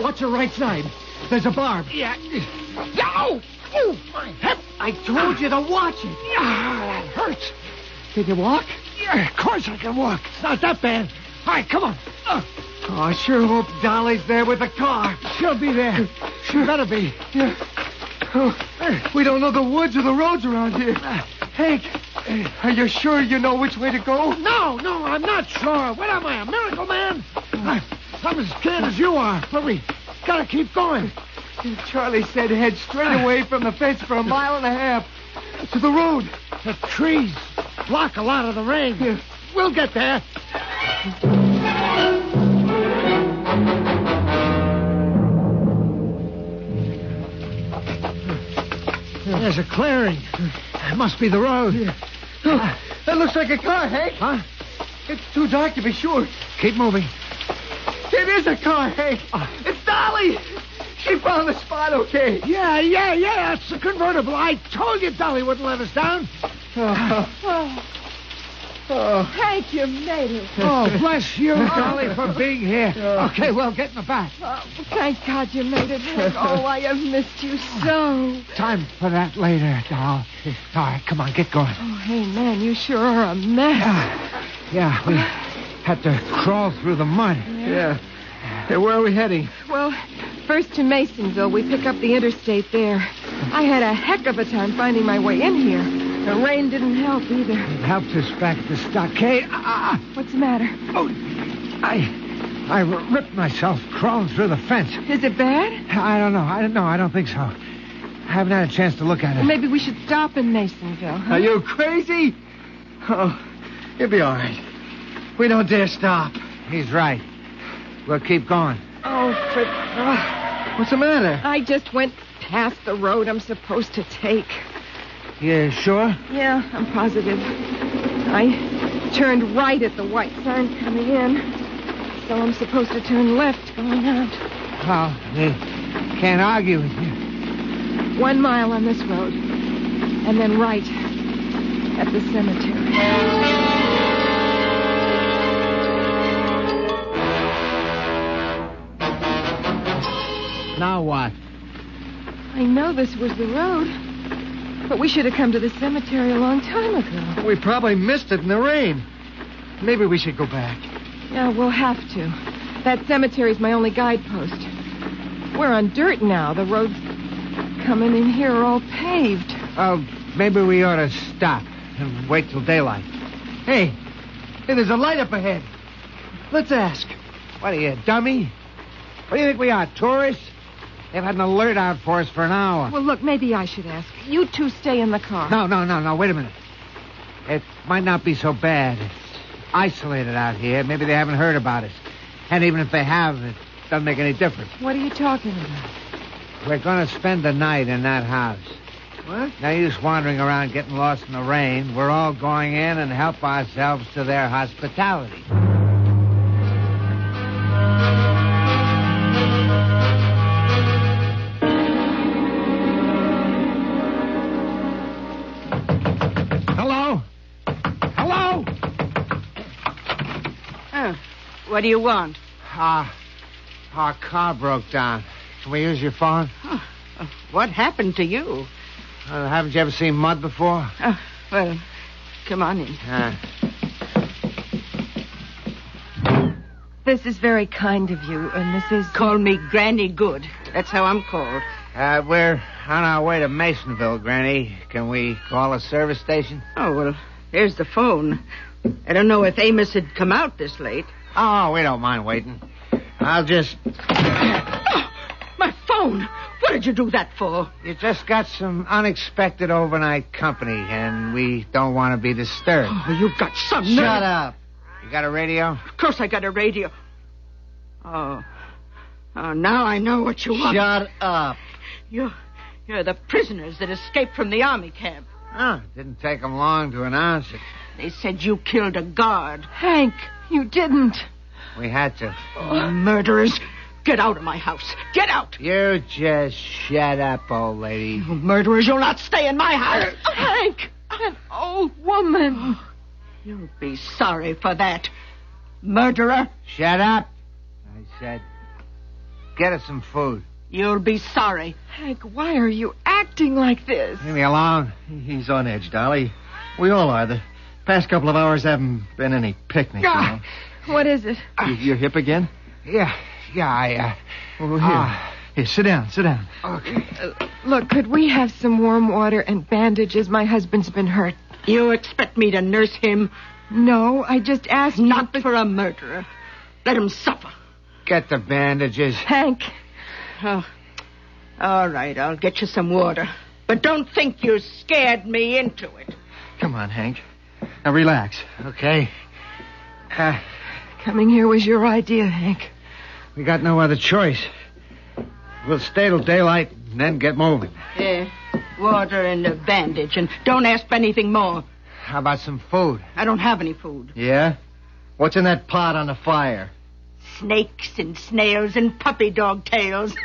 Watch your right side. There's a barb. Yeah. Oh! Oh, my hip. I told you to watch it. Yeah, that hurts. Can you walk? Yeah, of course I can walk. It's not that bad. All right, come on. Oh, I sure hope Dolly's there with the car. She'll be there. She better be. Yeah. Oh, we don't know the woods or the roads around here. Hank, are you sure you know which way to go? No, I'm not sure. What am I, a miracle man? I'm as scared as you are, but we gotta keep going. Charlie said head straight away from the fence for 1.5 miles to the road. The trees block a lot of the rain. Yeah. We'll get there. There's a clearing. That must be the road. Yeah. Oh, that looks like a car, Hank. Huh? It's too dark to be sure. Keep moving. It is a car, Hank. It's Dolly. She found the spot okay. Yeah. It's the convertible. I told you Dolly wouldn't let us down. Hank, you made it. Oh, bless you, Dolly, for being here. Okay, well, get in the back. Thank God you made it, Hank. Oh, I have missed you so. Time for that later, doll. All right, come on, get going. Oh, hey, man, you sure are a mess. Yeah, we had to crawl through the mud. Yeah. Hey, where are we heading? Well, first to Masonville. We pick up the interstate there. I had a heck of a time finding my way in here. The rain didn't help either. It helped us back to the stockade. What's the matter? Oh, I ripped myself crawling through the fence. Is it bad? I don't know. I don't think so. I haven't had a chance to look at it. Well, maybe we should stop in Masonville. Huh? Are you crazy? Oh, you'll be all right. We don't dare stop. He's right. We'll keep going. Oh, but... what's the matter? I just went past the road I'm supposed to take. You sure? Yeah, I'm positive. I turned right at the white sign coming in. So I'm supposed to turn left going out. Well, they can't argue with you. 1 mile on this road. And then right at the cemetery. Now what? I know this was the road, but we should have come to the cemetery a long time ago. We probably missed it in the rain. Maybe we should go back. Yeah, we'll have to. That cemetery's my only guidepost. We're on dirt now. The roads coming in here are all paved. Maybe we ought to stop and wait till daylight. Hey, there's a light up ahead. Let's ask. What are you, a dummy? What do you think we are, tourists? They've had an alert out for us for an hour. Well, look, maybe I should ask. You two stay in the car. No. Wait a minute. It might not be so bad. It's isolated out here. Maybe they haven't heard about us. And even if they have, it doesn't make any difference. What are you talking about? We're going to spend the night in that house. What? No use wandering around getting lost in the rain. We're all going in and help ourselves to their hospitality. Hello? Oh, what do you want? Our car broke down. Can we use your phone? Oh, what happened to you? Haven't you ever seen mud before? Oh, well, come on in. This is very kind of you, Mrs. Call me Granny Good. That's how I'm called. We're on our way to Masonville, Granny. Can we call a service station? Oh, well, there's the phone. I don't know if Amos had come out this late. Oh, we don't mind waiting. I'll just... Oh, my phone! What did you do that for? You just got some unexpected overnight company, and we don't want to be disturbed. Oh, you've got some nerve. Shut up. You got a radio? Of course I got a radio. Oh, now I know what you want. Shut up. You're the prisoners that escaped from the army camp. Oh, didn't take them long to announce it. They said you killed a guard. Hank, you didn't. We had to. Oh, murderers. Get out of my house. Get out. You just shut up, old lady. You murderers, you'll not stay in my house. Hank, an old woman. You'll be sorry for that. Murderer. Shut up, I said. Get us some food. You'll be sorry. Hank, why are you acting like this? Leave me alone. He's on edge, Dolly. We all are. The past couple of hours haven't been any picnic, you know. What is it? You're hip again? Yeah, Well, here, sit down. Okay. Look, could we have some warm water and bandages? My husband's been hurt. You expect me to nurse him? No, I just asked... Not for a murderer. Let him suffer. Get the bandages. Hank. Oh, all right, I'll get you some water. But don't think you scared me into it. Come on, Hank. Now, relax. Okay. Coming here was your idea, Hank. We got no other choice. We'll stay till daylight and then get moving. Yeah, water and a bandage, and don't ask for anything more. How about some food? I don't have any food. Yeah? What's in that pot on the fire? Snakes and snails and puppy dog tails.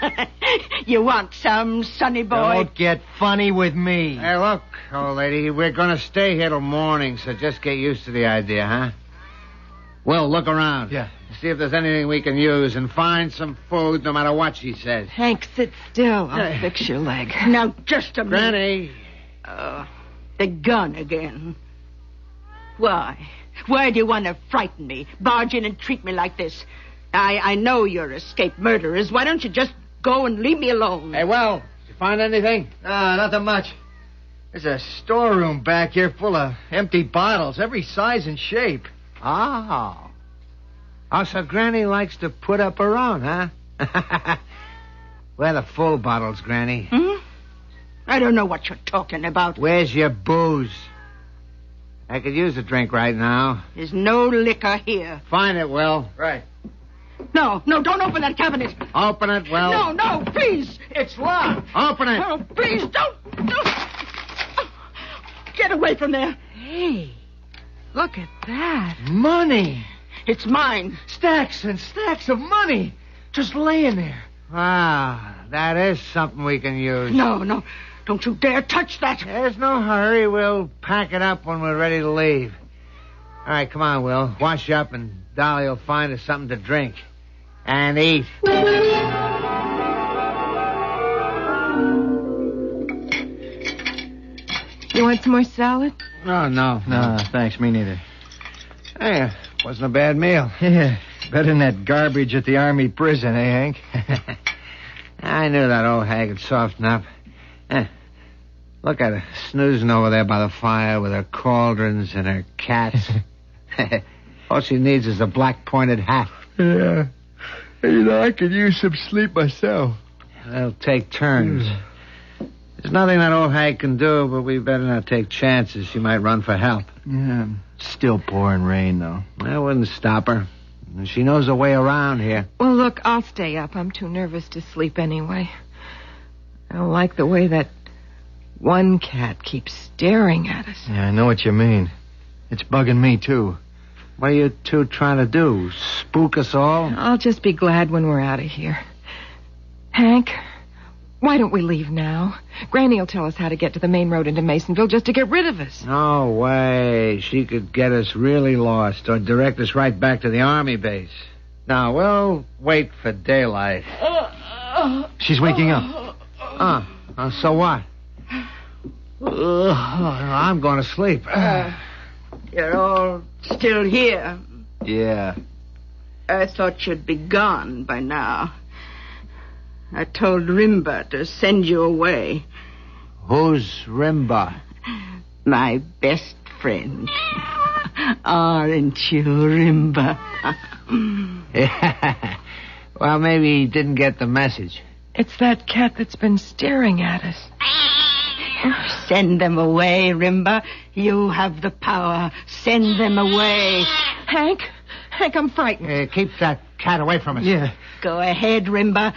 You want some, sonny boy? Don't get funny with me. Hey, look, old lady, we're going to stay here till morning, so just get used to the idea, huh? Well, look around. Yeah. See if there's anything we can use and find some food no matter what she says. Hank, sit still. I'll fix your leg. Now, just a minute. Granny. The gun again. Why? Why do you want to frighten me? Barge in and treat me like this? I know you're escaped murderers. Why don't you just go and leave me alone? Hey, well, did you find anything? Nothing much. There's a storeroom back here full of empty bottles, every size and shape. Oh, so Granny likes to put up her own, huh? Where are the full bottles, Granny? I don't know what you're talking about. Where's your booze? I could use a drink right now. There's no liquor here. Find it, Will. Right. No, don't open that cabinet. Open it, Will. No, please. It's locked. Open it. Oh, please, don't. Get away from there. Hey, look at that. Money. It's mine. Stacks and stacks of money. Just laying there. Wow, that is something we can use. No. Don't you dare touch that. There's no hurry. We'll pack it up when we're ready to leave. All right, come on, Will. Wash up and Dolly will find us something to drink. And eat. You want some more salad? Oh, no. No, thanks. Me neither. Hey, wasn't a bad meal. Yeah, better than that garbage at the army prison, eh, Hank? I knew that old hag would soften up. Look at her, snoozing over there by the fire with her cauldrons and her cats. All she needs is a black pointed hat. Yeah, I could use some sleep myself. They'll take turns. There's nothing that old Hank can do, but we better not take chances. She might run for help. Yeah, still pouring rain, though. I wouldn't stop her. She knows the way around here. Well, look, I'll stay up. I'm too nervous to sleep anyway. I don't like the way that one cat keeps staring at us. Yeah, I know what you mean. It's bugging me, too. What are you two trying to do? Spook us all? I'll just be glad when we're out of here. Hank, why don't we leave now? Granny will tell us how to get to the main road into Masonville just to get rid of us. No way. She could get us really lost or direct us right back to the army base. Now, we'll wait for daylight. She's waking up. So what? I'm going to sleep. You're all still here. Yeah. I thought you'd be gone by now. I told Rimba to send you away. Who's Rimba? My best friend. Aren't you, Rimba? Yeah. Well, maybe he didn't get the message. It's that cat that's been staring at us. Send them away, Rimba. You have the power. Send them away. Hank, I'm frightened. Keep that cat away from us. Yeah. Go ahead, Rimba.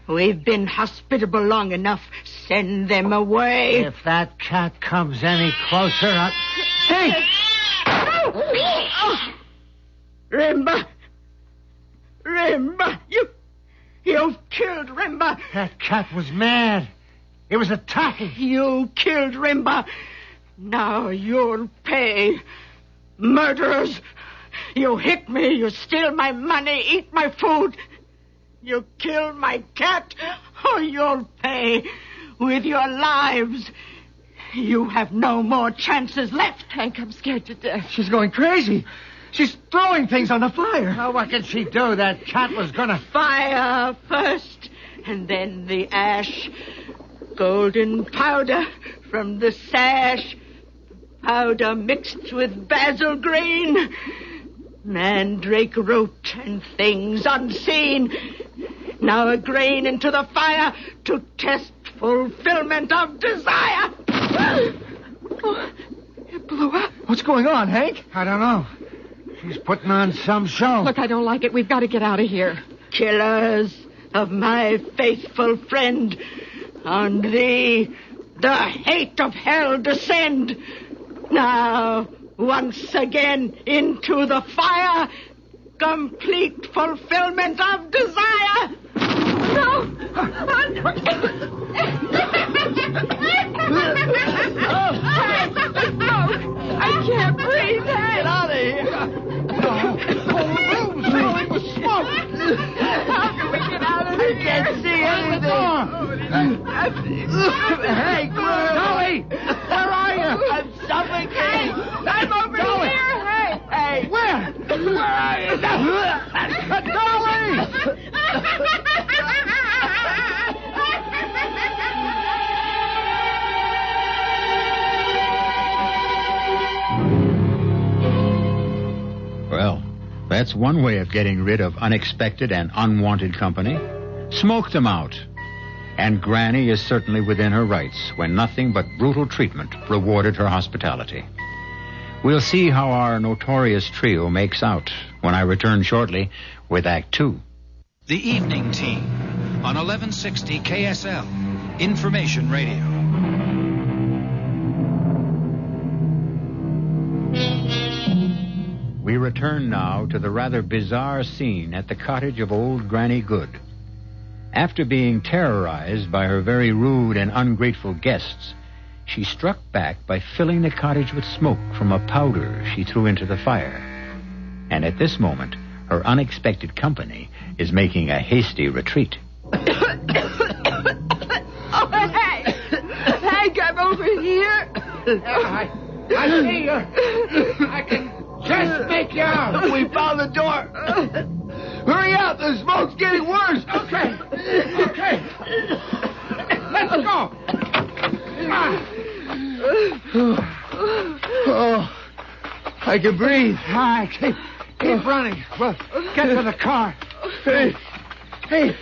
We've been hospitable long enough. Send them away. If that cat comes any closer, Hey! Rimba! Rimba! You've killed Rimba! That cat was mad. It was attacking. You killed Rimba. Now you'll pay. Murderers! You hit me, you steal my money, eat my food. You killed my cat. Oh, you'll pay with your lives. You have no more chances left. Hank, I'm scared to death. She's going crazy. She's throwing things on the fire. Oh, what can she do? That cat was gonna... Fire first, and then the ash. Golden powder from the sash. Powder mixed with basil green. Mandrake root and things unseen. Now a grain into the fire to test fulfillment of desire. Oh, it blew up. What's going on, Hank? I don't know. She's putting on some show. Look, I don't like it. We've got to get out of here. Killers of my faithful friend, on thee the hate of hell descend. Now, once again into the fire, complete fulfillment of desire. No! I can't breathe. Get out of here. Room's filling with smoke. How can we get out of here? I can't see anything. Hey, Dolly, where are you? I'm suffocating. I'm over Dolly. here. Hey. Where? Where are you? Dolly! Well, that's one way of getting rid of unexpected and unwanted company. Smoke them out. And Granny is certainly within her rights when nothing but brutal treatment rewarded her hospitality. We'll see how our notorious trio makes out when I return shortly with Act 2. The Evening Team on 1160 KSL, Information Radio. We return now to the rather bizarre scene at the cottage of old Granny Good. After being terrorized by her very rude and ungrateful guests, she struck back by filling the cottage with smoke from a powder she threw into the fire. And at this moment, her unexpected company is making a hasty retreat. Oh, hey! Hank, I'm over here. I see you. I can just make you out. We found the door. Hurry up. The smoke's getting worse. Okay. Let's go. Oh, I can breathe. All right, keep running. Well, get to the car. Hey, Hey.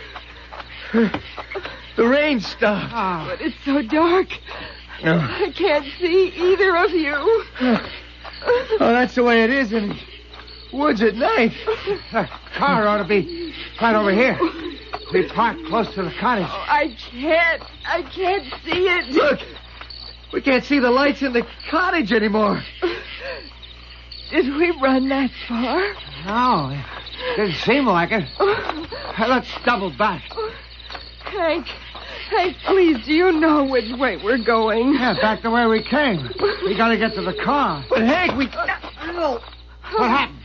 The rain stopped. But it's so dark. I can't see either of you. Oh, that's the way it is in woods at night. The car ought to be right over here. We parked close to the cottage. Oh, I can't see it. Look, we can't see the lights in the cottage anymore. Did we run that far? No, it didn't seem like it. Let's double back. Hank, please, do you know which way we're going? Yeah, back the way we came. We gotta get to the car. But Hank, we... What happened?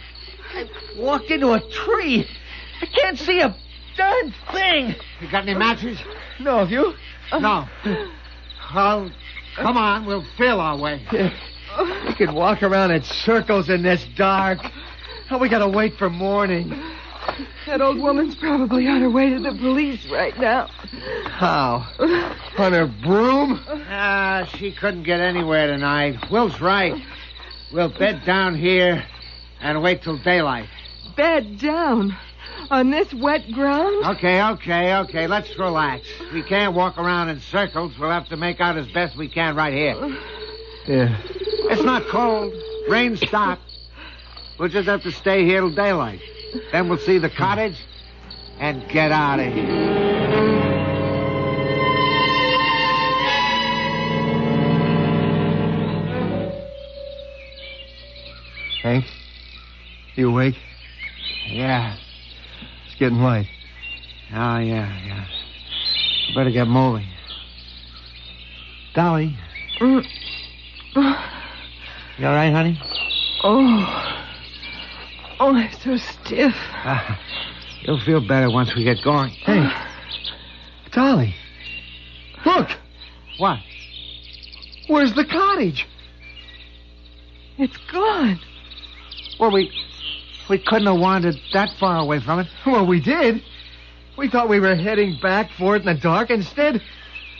I walked into a tree. I can't see a darn thing. You got any matches? No, have you? No. Well, come on, we'll feel our way. Yeah. We could walk around in circles in this dark. Oh, we gotta wait for morning. That old woman's probably on her way to the police right now. How? On her broom? She couldn't get anywhere tonight. Will's right. We'll bed down here and wait till daylight. Bed down? On this wet ground? Okay. Let's relax. We can't walk around in circles. We'll have to make out as best we can right here. Yeah. It's not cold. Rain stopped. We'll just have to stay here till daylight. Then we'll see the cottage and get out of here. Hank, you awake? Yeah. It's getting light. Oh, yeah. Better get moving. Dolly. You all right, honey? Oh, I'm so stiff. You'll feel better once we get going. Hey, Dolly. Look. What? Where's the cottage? It's gone. Well, we couldn't have wandered that far away from it. Well, we did. We thought we were heading back for it in the dark. Instead,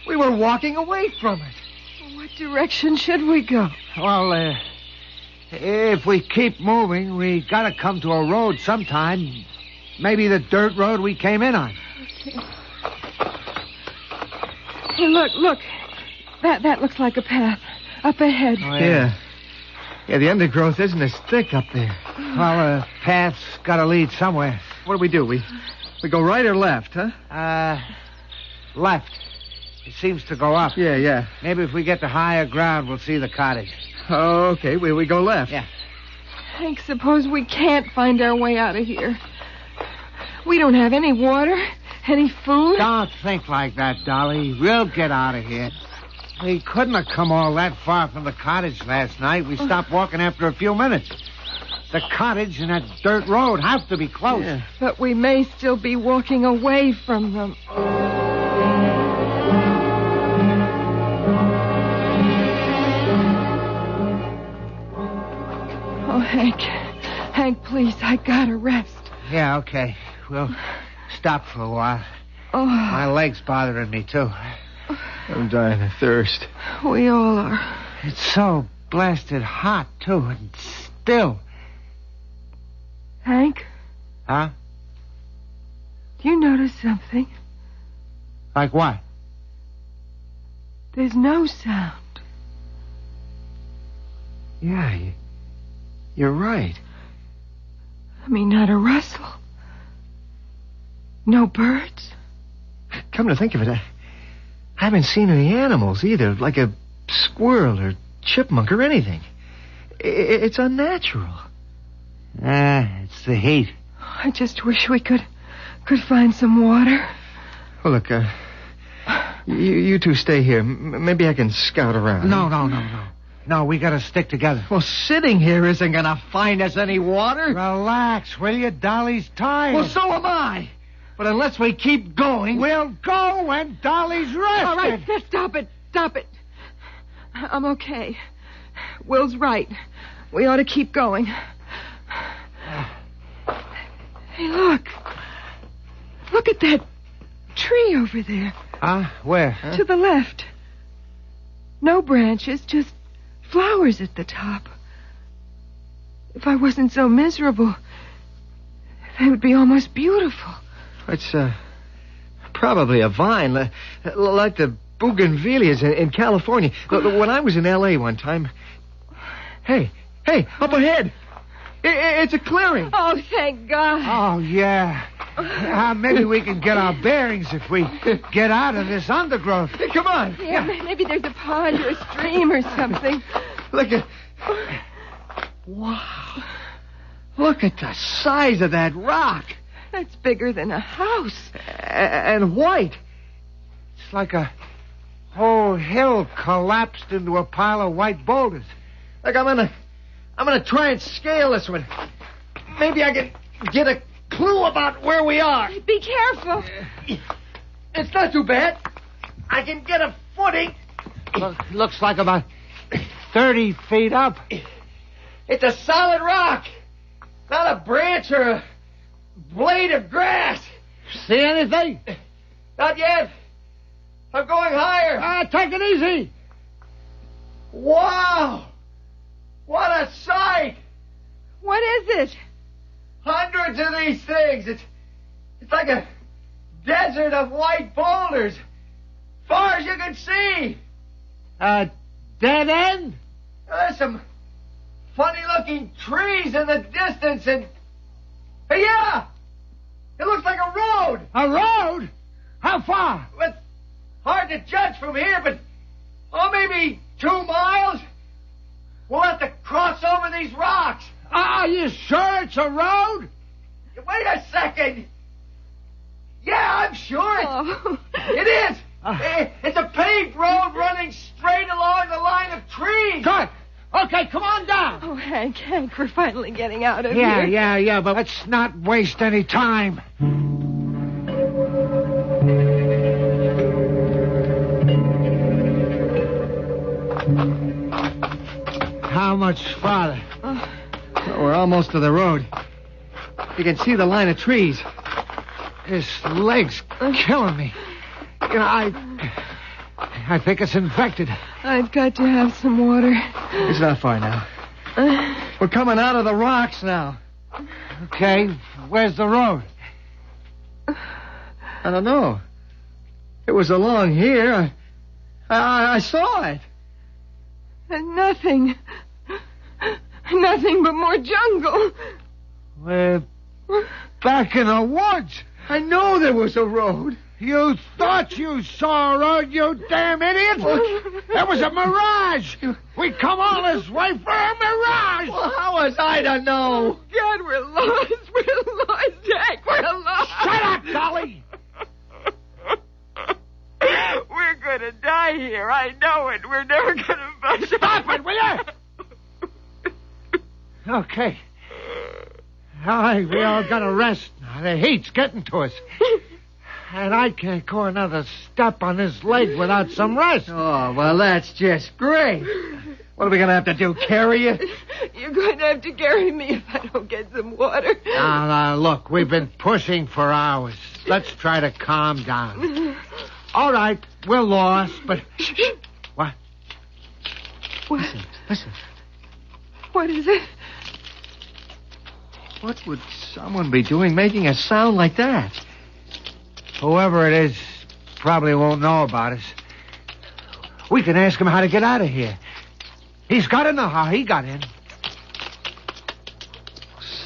we were walking away from it. What direction should we go? Well, if we keep moving, we gotta come to a road sometime. Maybe the dirt road we came in on. Okay. Hey, look. That looks like a path. Up ahead. Oh, yeah. Yeah, the undergrowth isn't as thick up there. Well, a path's gotta lead somewhere. What do? We go right or left, huh? Left. It seems to go up. Yeah. Maybe if we get to higher ground, we'll see the cottage. Okay, we go left. Yeah. Hank, suppose we can't find our way out of here. We don't have any water, any food. Don't think like that, Dolly. We'll get out of here. We couldn't have come all that far from the cottage last night. We stopped walking after a few minutes. The cottage and that dirt road have to be close. Yeah. But we may still be walking away from them. Oh, Hank, please, I gotta rest. Yeah, okay. We'll stop for a while. Oh. My leg's bothering me, too. I'm dying of thirst. We all are. It's so blasted hot, too, and still. Hank? Huh? Do you notice something? Like what? There's no sound. Yeah, you're right. I mean, not a rustle. No birds. Come to think of it, I haven't seen any animals either, like a squirrel or chipmunk or anything. It's unnatural. It's the heat. I just wish we could find some water. Well, look, you two stay here. Maybe I can scout around. No. No, we gotta stick together. Well, sitting here isn't gonna find us any water. Relax, will you? Dolly's tired. Well, so am I. But unless we keep going... We'll go when Dolly's rested. All right, stop it. I'm okay. Will's right. We ought to keep going. Hey, look. Look at that tree over there. Where? To the left. No branches, just flowers at the top. If I wasn't so miserable, they would be almost beautiful. It's Probably a vine, like the bougainvilleas in California. When I was in L.A. one time... Hey, up ahead! It's a clearing. Oh, thank God. Oh, yeah. Maybe we can get our bearings if we get out of this undergrowth. Hey, come on. Yeah, maybe there's a pond or a stream or something. Wow. Look at the size of that rock. That's bigger than a house. And white. It's like a whole hill collapsed into a pile of white boulders. Look, I'm gonna try and scale this one. Maybe I can get a clue about where we are. Be careful. It's not too bad. I can get a footing. Looks like about 30 feet up. It's a solid rock. Not a branch or a blade of grass. See anything? Not yet. I'm going higher. Take it easy. Wow. What a sight. What is it? Hundreds of these things. It's like a desert of white boulders. Far as you can see. Dead end? There's some funny-looking trees in the distance and... Hey, yeah! It looks like a road. A road? How far? It's hard to judge from here, but... maybe 2 miles. We'll have to cross over these rocks. Are you sure it's a road? Wait a second. Yeah, I'm sure it is. It's a paved road running straight along the line of trees. Good. Okay, come on down. Oh, Hank, we're finally getting out of here. Yeah, but let's not waste any time. How much farther? We're almost to the road. You can see the line of trees. This leg's killing me. I think it's infected. I've got to have some water. It's not far now. We're coming out of the rocks now. Okay, where's the road? I don't know. It was along here. I saw it. Nothing. Nothing but more jungle. We're back in the woods. I know there was a road. You thought you saw a road, you damn idiot! That was a mirage! We come all this way for a mirage! Well, how was I to know? God, we're lost. We're lost, Jack. We're lost. Shut up, Dolly! We're going to die here. I know it. We're never going to budge. Stop it, will you? Okay. All right, we all got to rest now. The heat's getting to us. And I can't go another step on this leg without some rest. Oh, well, that's just great. What are we going to have to do, carry you? You're going to have to carry me if I don't get some water. Now, look, we've been pushing for hours. Let's try to calm down. All right, we're lost, but... What? Listen. What is it? What would someone be doing making a sound like that? Whoever it is probably won't know about us. We can ask him how to get out of here. He's got to know how he got in.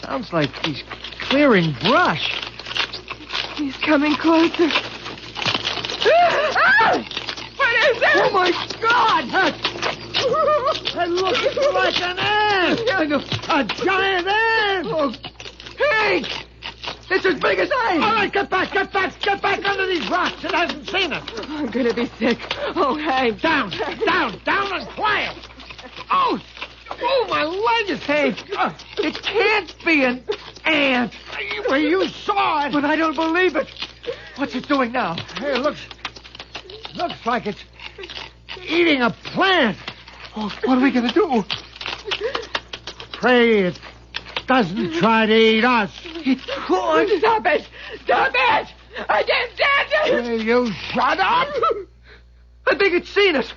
Sounds like he's clearing brush. He's coming closer. What is that? Oh, my God! It looks like an ant! A giant ant! Oh, Hank! It's as big as I am! All right, get back under these rocks. It hasn't seen us. I'm going to be sick. Oh, Hank. Down and quiet. Oh, my leg is... Hank, it can't be an ant. Well, you saw it. But I don't believe it. What's it doing now? Hey, it looks like it's eating a plant. Oh, what are we going to do? Pray it doesn't try to eat us. It could. Stop it! I can't stand it! Will you shut up? I think it's seen us.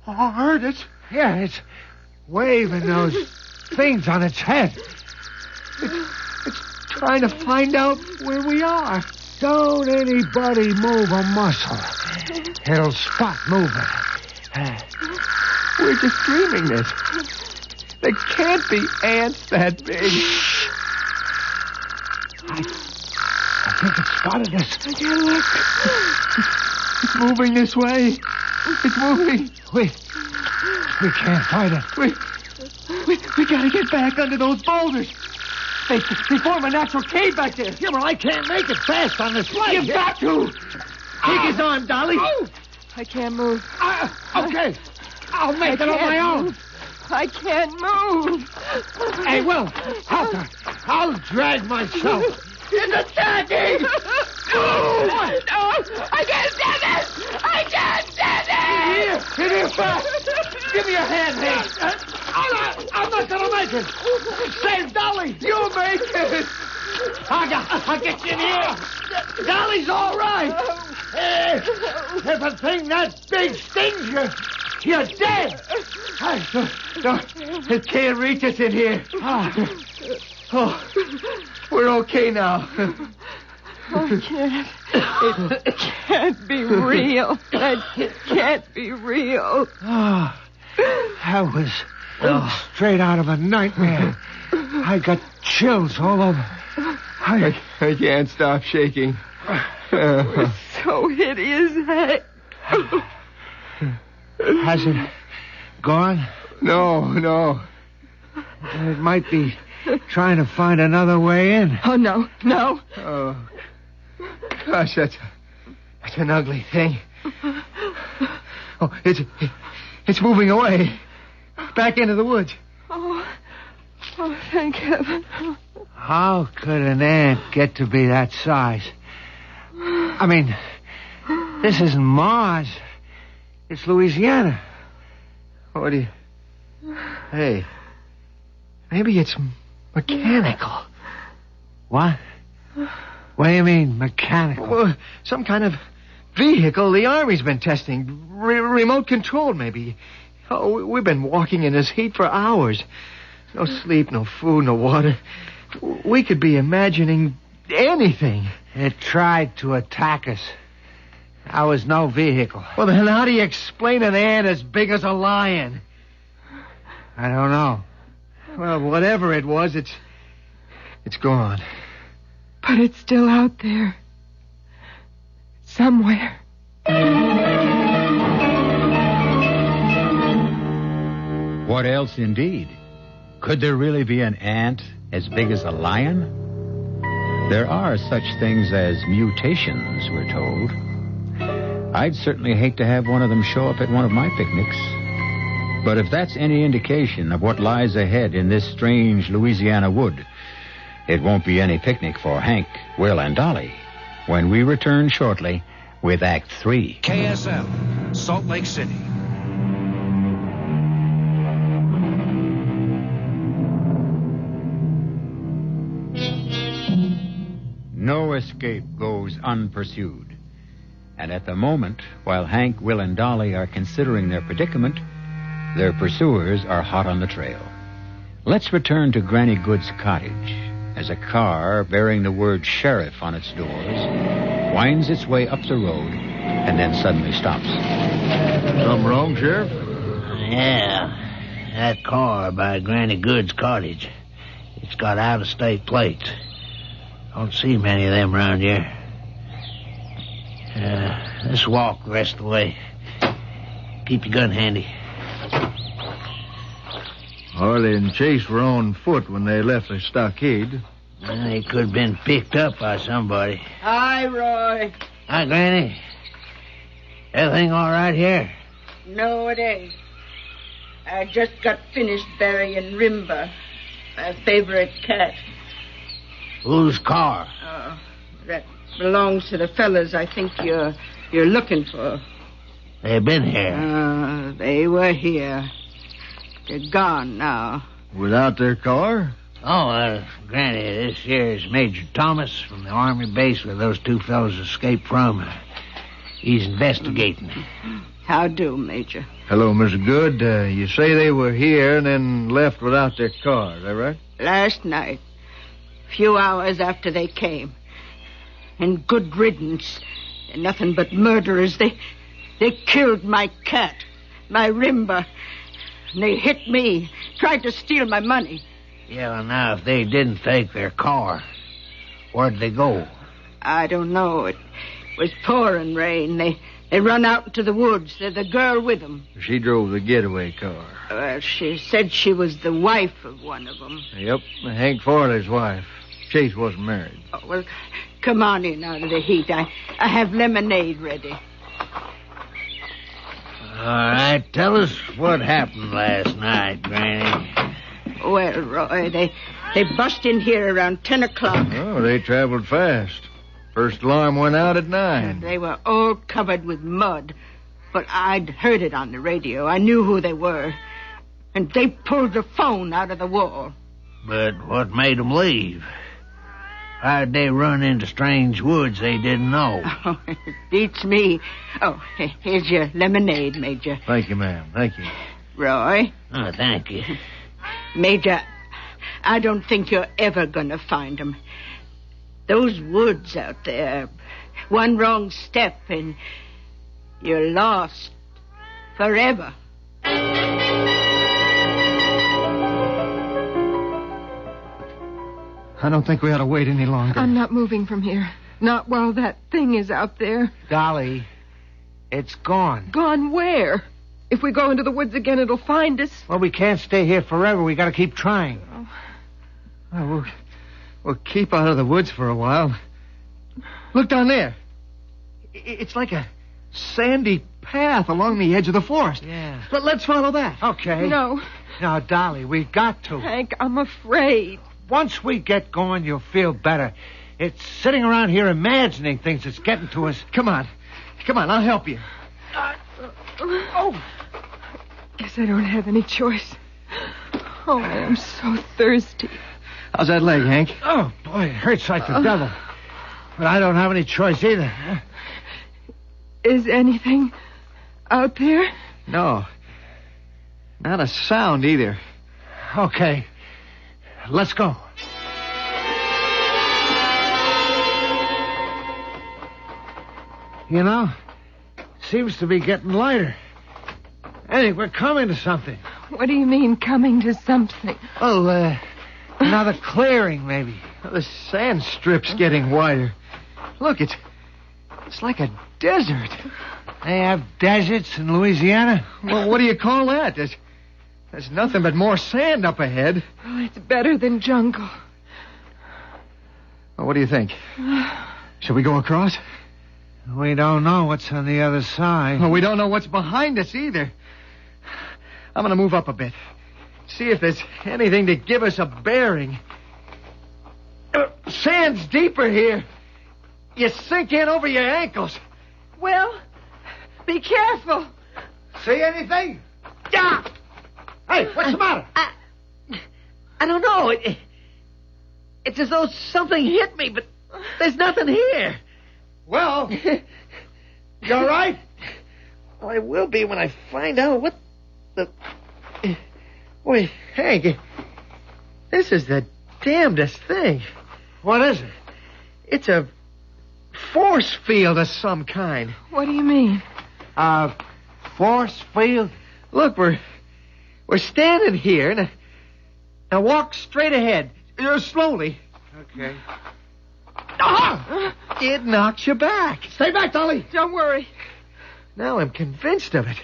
Oh, I heard it. Yeah, it's waving those things on its head. It's trying to find out where we are. Don't anybody move a muscle. It'll stop moving. We're just dreaming this. There can't be ants that big. I think it spotted us. I can't look. It's moving this way. It's moving. We can't fight it. We gotta get back under those boulders. They form a natural cave back there. Yeah, well, I can't make it fast on this leg. You've got to. Take his arm, Dolly. Oh. I can't move. Okay. I'll make it on my own. I can't move. Hey, Will, I'll drag myself. It's attacking! No, I can't stand this! I can't stand it! Here, fast! Give me a hand, Hank. I'm not going to make it. Save Dolly. You make it. I'll get you in here. Dolly's all right. If a thing that big stings you, you're dead. No, it can't reach us in here. Oh, we're okay now. Oh, it can't be real. That can't be real. That was straight out of a nightmare. I got chills all over. I can't stop shaking. It was so hideous. Has it gone? No. It might be trying to find another way in. Oh, no. Oh, gosh, that's an ugly thing. Oh, it's moving away. Back into the woods. Oh, thank heaven. How could an ant get to be that size? I mean, this isn't Mars. It's Louisiana. What do you... Hey, maybe it's mechanical. What? What do you mean, mechanical? Well, some kind of vehicle the Army's been testing. Remote control, maybe. Oh, we've been walking in this heat for hours. No sleep, no food, no water. We could be imagining anything. It tried to attack us. There was no vehicle. Well, then how do you explain an ant as big as a lion? I don't know. Well, whatever it was, it's gone. But it's still out there. Somewhere. What else, indeed? Could there really be an ant as big as a lion? There are such things as mutations, we're told. I'd certainly hate to have one of them show up at one of my picnics. But if that's any indication of what lies ahead in this strange Louisiana wood, it won't be any picnic for Hank, Will, and Dolly when we return shortly with Act 3. KSL, Salt Lake City. No escape goes unpursued. And at the moment, while Hank, Will, and Dolly are considering their predicament, their pursuers are hot on the trail. Let's return to Granny Good's cottage as a car bearing the word sheriff on its doors winds its way up the road and then suddenly stops. Something wrong, Sheriff? Yeah, that car by Granny Good's cottage. It's got out-of-state plates. Don't see many of them around here. Let's walk the rest of the way. Keep your gun handy. Harley and Chase were on foot when they left the stockade. Well, they could have been picked up by somebody. Hi, Roy. Hi, Granny. Everything all right here? No, it ain't. I just got finished burying Rimba, my favorite cat. Whose car? That belongs to the fellas I think you're looking for. They've been here. They were here. They're gone now. Without their car? Oh, Granny, this here's Major Thomas from the Army base where those two fellows escaped from. He's investigating. How do, Major? Hello, Mr. Good. You say they were here and then left without their car, is that right? Last night, a few hours after they came. And good riddance. They're nothing but murderers. They killed my cat, my Rimba. And they hit me, tried to steal my money. Yeah, well, now, if they didn't take their car, where'd they go? I don't know. It was pouring rain. They run out into the woods. There's a girl with them. She drove the getaway car. Well, she said she was the wife of one of them. Yep, Hank Farley's wife. Chase wasn't married. Oh, well, come on in out of the heat. I have lemonade ready. All right, tell us what happened last night, Granny. Well, Roy, they bust in here around 10 o'clock. Oh, they traveled fast. First alarm went out at 9. They were all covered with mud. But I'd heard it on the radio. I knew who they were. And they pulled the phone out of the wall. But what made them leave? How'd they run into strange woods they didn't know? Oh, it beats me. Oh, here's your lemonade, Major. Thank you, ma'am. Thank you. Roy? Oh, thank you. Major, I don't think you're ever going to find them. Those woods out there, one wrong step and you're lost forever. I don't think we ought to wait any longer. I'm not moving from here. Not while that thing is out there. Dolly, it's gone. Gone where? If we go into the woods again, it'll find us. Well, we can't stay here forever. We got to keep trying. Oh, we'll keep out of the woods for a while. Look down there. It's like a sandy path along the edge of the forest. Yeah. But let's follow that. Okay. No. Now, Dolly, we've got to. Hank, I'm afraid. Once we get going, you'll feel better. It's sitting around here imagining things that's getting to us. Come on. Come on, I'll help you. Guess I don't have any choice. Oh, I am so thirsty. How's that leg, Hank? Oh, boy, it hurts like the devil. But I don't have any choice either. Is anything out there? No. Not a sound either. Okay. Let's go. You know, seems to be getting lighter. I think we're coming to something. What do you mean, coming to something? Oh, another clearing, maybe. The sand strip's getting wider. Look, it's like a desert. They have deserts in Louisiana? Well, what do you call that? There's nothing but more sand up ahead. Well, it's better than jungle. Well, what do you think? Shall we go across? We don't know what's on the other side. Well, we don't know what's behind us either. I'm going to move up a bit. See if there's anything to give us a bearing. Sand's deeper here. You sink in over your ankles. Well, be careful. See anything? Yeah! Hey, what's the matter? I don't know. It's as though something hit me, but there's nothing here. Well, you all right? Well, I will be when I find out what the... Wait, Hank, this is the damnedest thing. What is it? It's a force field of some kind. What do you mean? Force field? Look, we're standing here. Now walk straight ahead. Slowly. Okay. Ah! It knocks you back. Stay back, Dolly. Don't worry. Now I'm convinced of it.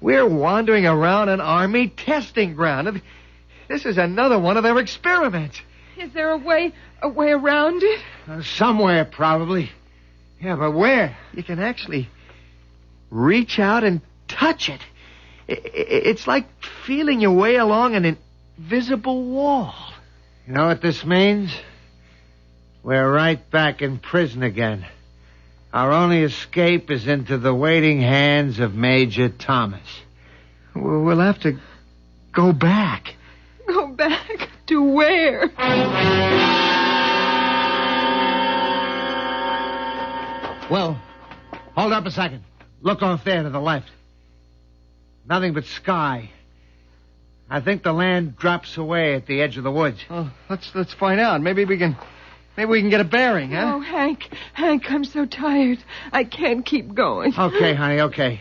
We're wandering around an army testing ground. This is another one of their experiments. Is there a way around it? Somewhere, probably. Yeah, but where? You can actually reach out and touch it. It's like feeling your way along an invisible wall. You know what this means? We're right back in prison again. Our only escape is into the waiting hands of Major Thomas. We'll have to go back. Go back to where? Well, hold up a second. Look off there to the left. Nothing but sky. I think the land drops away at the edge of the woods. Oh, let's find out. Maybe we can Maybe we can get a bearing, huh? Oh, Hank, I'm so tired. I can't keep going. Okay, honey, okay.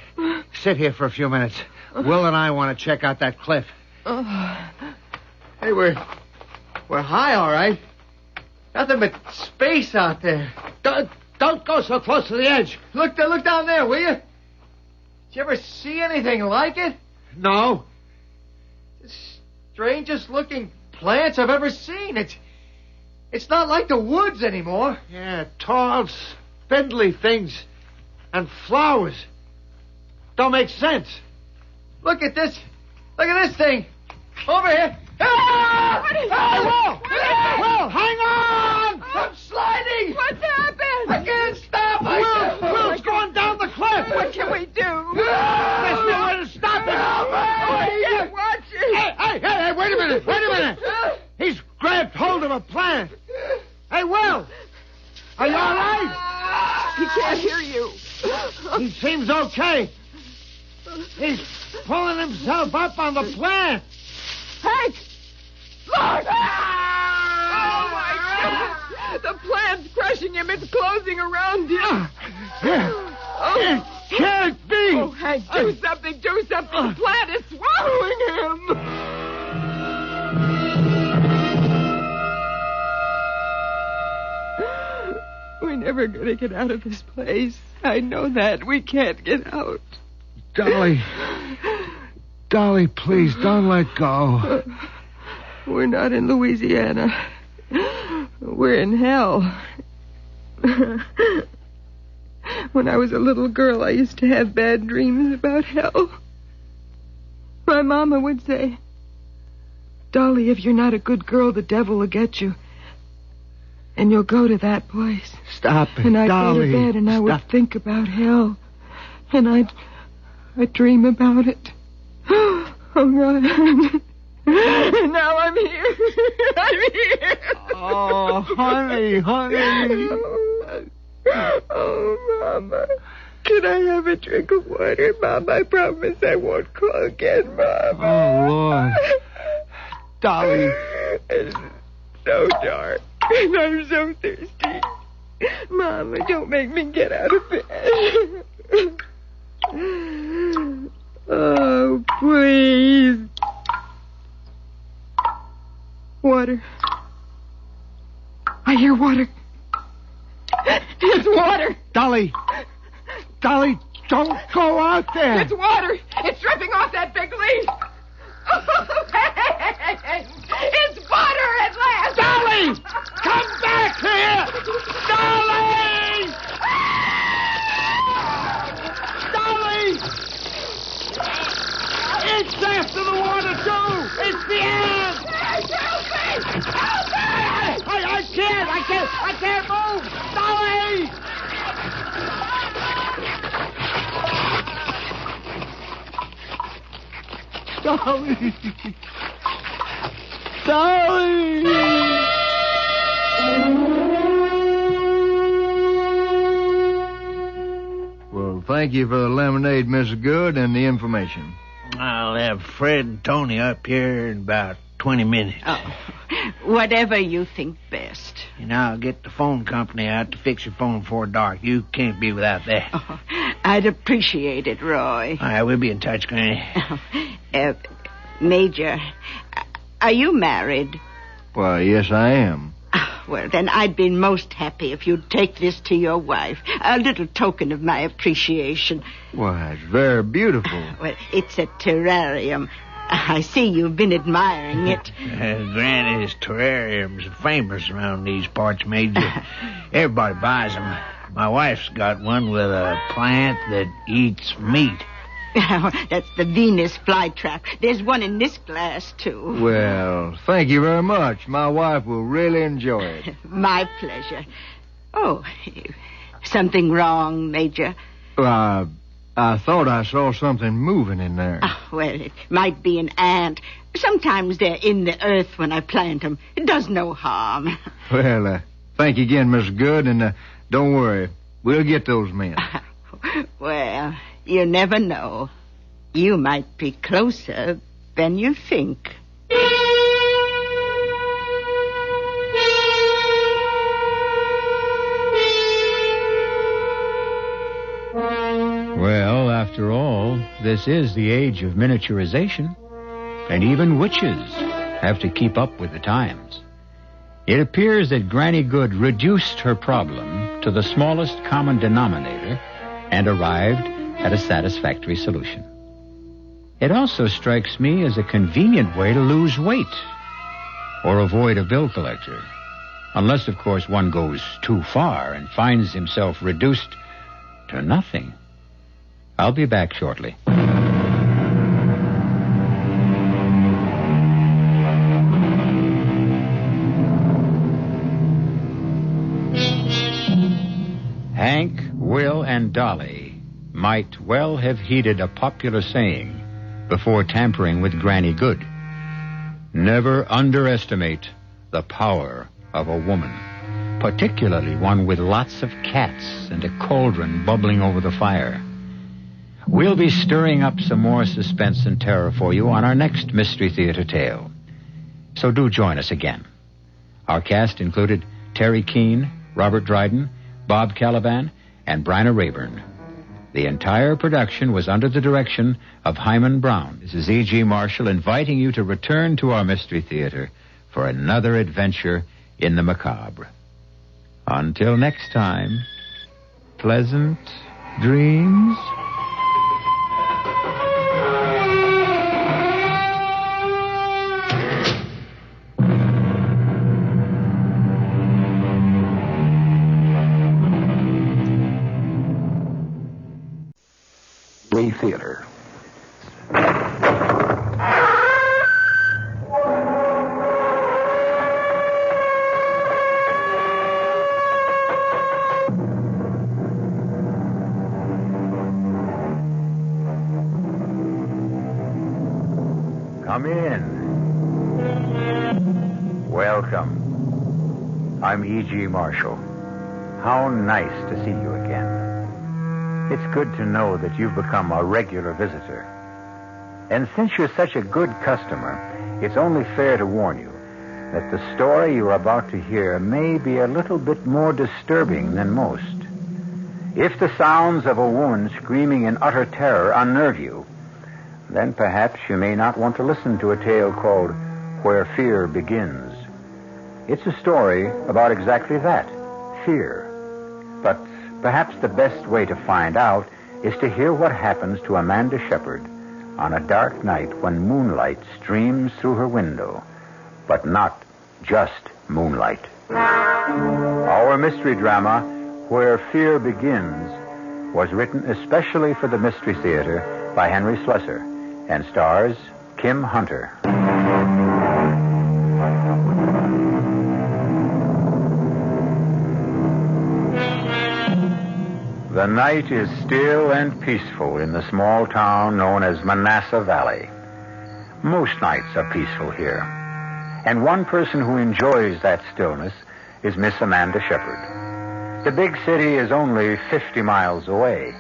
Sit here for a few minutes. Will and I want to check out that cliff. Hey, we're high, all right. Nothing but space out there. Don't go so close to the edge. Look down there, will you? Did you ever see anything like it? No. The strangest looking plants I've ever seen. It's not like the woods anymore. Yeah, tall, spindly things. And flowers. Don't make sense. Look at this. Look at this thing. Over here. Ah! What is that? Will, hang on! I'm sliding. What's happened? I can't stop. Will's going down the cliff. What can we do? There's no way to stop him. Oh, watch it. Hey, wait a minute. He's grabbed hold of a plant. Hey, Will, are you all right? He can't hear you. He seems okay. He's pulling himself up on the plant. Hank! Look! Oh, my God! The plant's crushing him. It's closing around him. It can't be. Oh, Hank, do something. The plant is swallowing him. We're never going to get out of this place. I know that. We can't get out. Dolly, please, don't let go. We're not in Louisiana. We're in hell. When I was a little girl, I used to have bad dreams about hell. My mama would say, Dolly, if you're not a good girl, the devil will get you. And you'll go to that place. Stop it, and I'd Dolly. go to bed and I would think about hell. And I'd dream about it. Oh, God. And now I'm here. Oh, honey. Oh, Mama. Can I have a drink of water, Mom? I promise I won't call again, Mama. Oh, Lord. Dolly. It's so dark. And I'm so thirsty. Mama, don't make me get out of bed. Oh, please. Water. I hear water. It's water. Dolly, don't go out there. It's water. It's dripping off that big leaf. It's water at last. Dolly, come back here. Dolly! It's after the water, too. It's the end. Help me! I can't move. Dolly! Well, thank you for the lemonade, Mrs. Good, and the information. I'll have Fred and Tony up here in about 20 minutes. Oh, whatever you think best. And I'll get the phone company out to fix your phone before dark. You can't be without that. Oh, I'd appreciate it, Roy. All right, we'll be in touch, Granny. Major, are you married? Well, yes, I am. Well, then I'd be most happy if you'd take this to your wife. A little token of my appreciation. Well, it's very beautiful. Well, it's a terrarium. I see you've been admiring it. Granny's terrarium's famous around these parts, Major. Everybody buys them. My wife's got one with a plant that eats meat. That's the Venus flytrap. There's one in this glass, too. Well, thank you very much. My wife will really enjoy it. My pleasure. Oh, something wrong, Major? I thought I saw something moving in there. Well, it might be an ant. Sometimes they're in the earth when I plant them. It does no harm. Well, thank you again, Miss Good, and don't worry. We'll get those men. Well, you never know. You might be closer than you think. After all, this is the age of miniaturization, and even witches have to keep up with the times. It appears that Granny Good reduced her problem to the smallest common denominator and arrived at a satisfactory solution. It also strikes me as a convenient way to lose weight or avoid a bill collector. Unless, of course, one goes too far and finds himself reduced to nothing. I'll be back shortly. Hank, Will, and Dolly might well have heeded a popular saying before tampering with Granny Good. Never underestimate the power of a woman, particularly one with lots of cats and a cauldron bubbling over the fire. We'll be stirring up some more suspense and terror for you on our next Mystery Theater tale. So do join us again. Our cast included Terry Keane, Robert Dryden, Bob Caliban, and Bryna Rayburn. The entire production was under the direction of Hyman Brown. This is E.G. Marshall inviting you to return to our Mystery Theater for another adventure in the macabre. Until next time, pleasant dreams. Theater. Come in. Welcome. I'm E.G. Marshall. How nice to see you again. It's good to know that you've become a regular visitor. And since you're such a good customer, it's only fair to warn you that the story you're about to hear may be a little bit more disturbing than most. If the sounds of a woman screaming in utter terror unnerve you, then perhaps you may not want to listen to a tale called Where Fear Begins. It's a story about exactly that, fear. But perhaps the best way to find out is to hear what happens to Amanda Shepard on a dark night when moonlight streams through her window, but not just moonlight. Our mystery drama, Where Fear Begins, was written especially for the Mystery Theater by Henry Slusser and stars Kim Hunter. The night is still and peaceful in the small town known as Manassas Valley. Most nights are peaceful here. And one person who enjoys that stillness is Miss Amanda Shepard. The big city is only 50 miles away,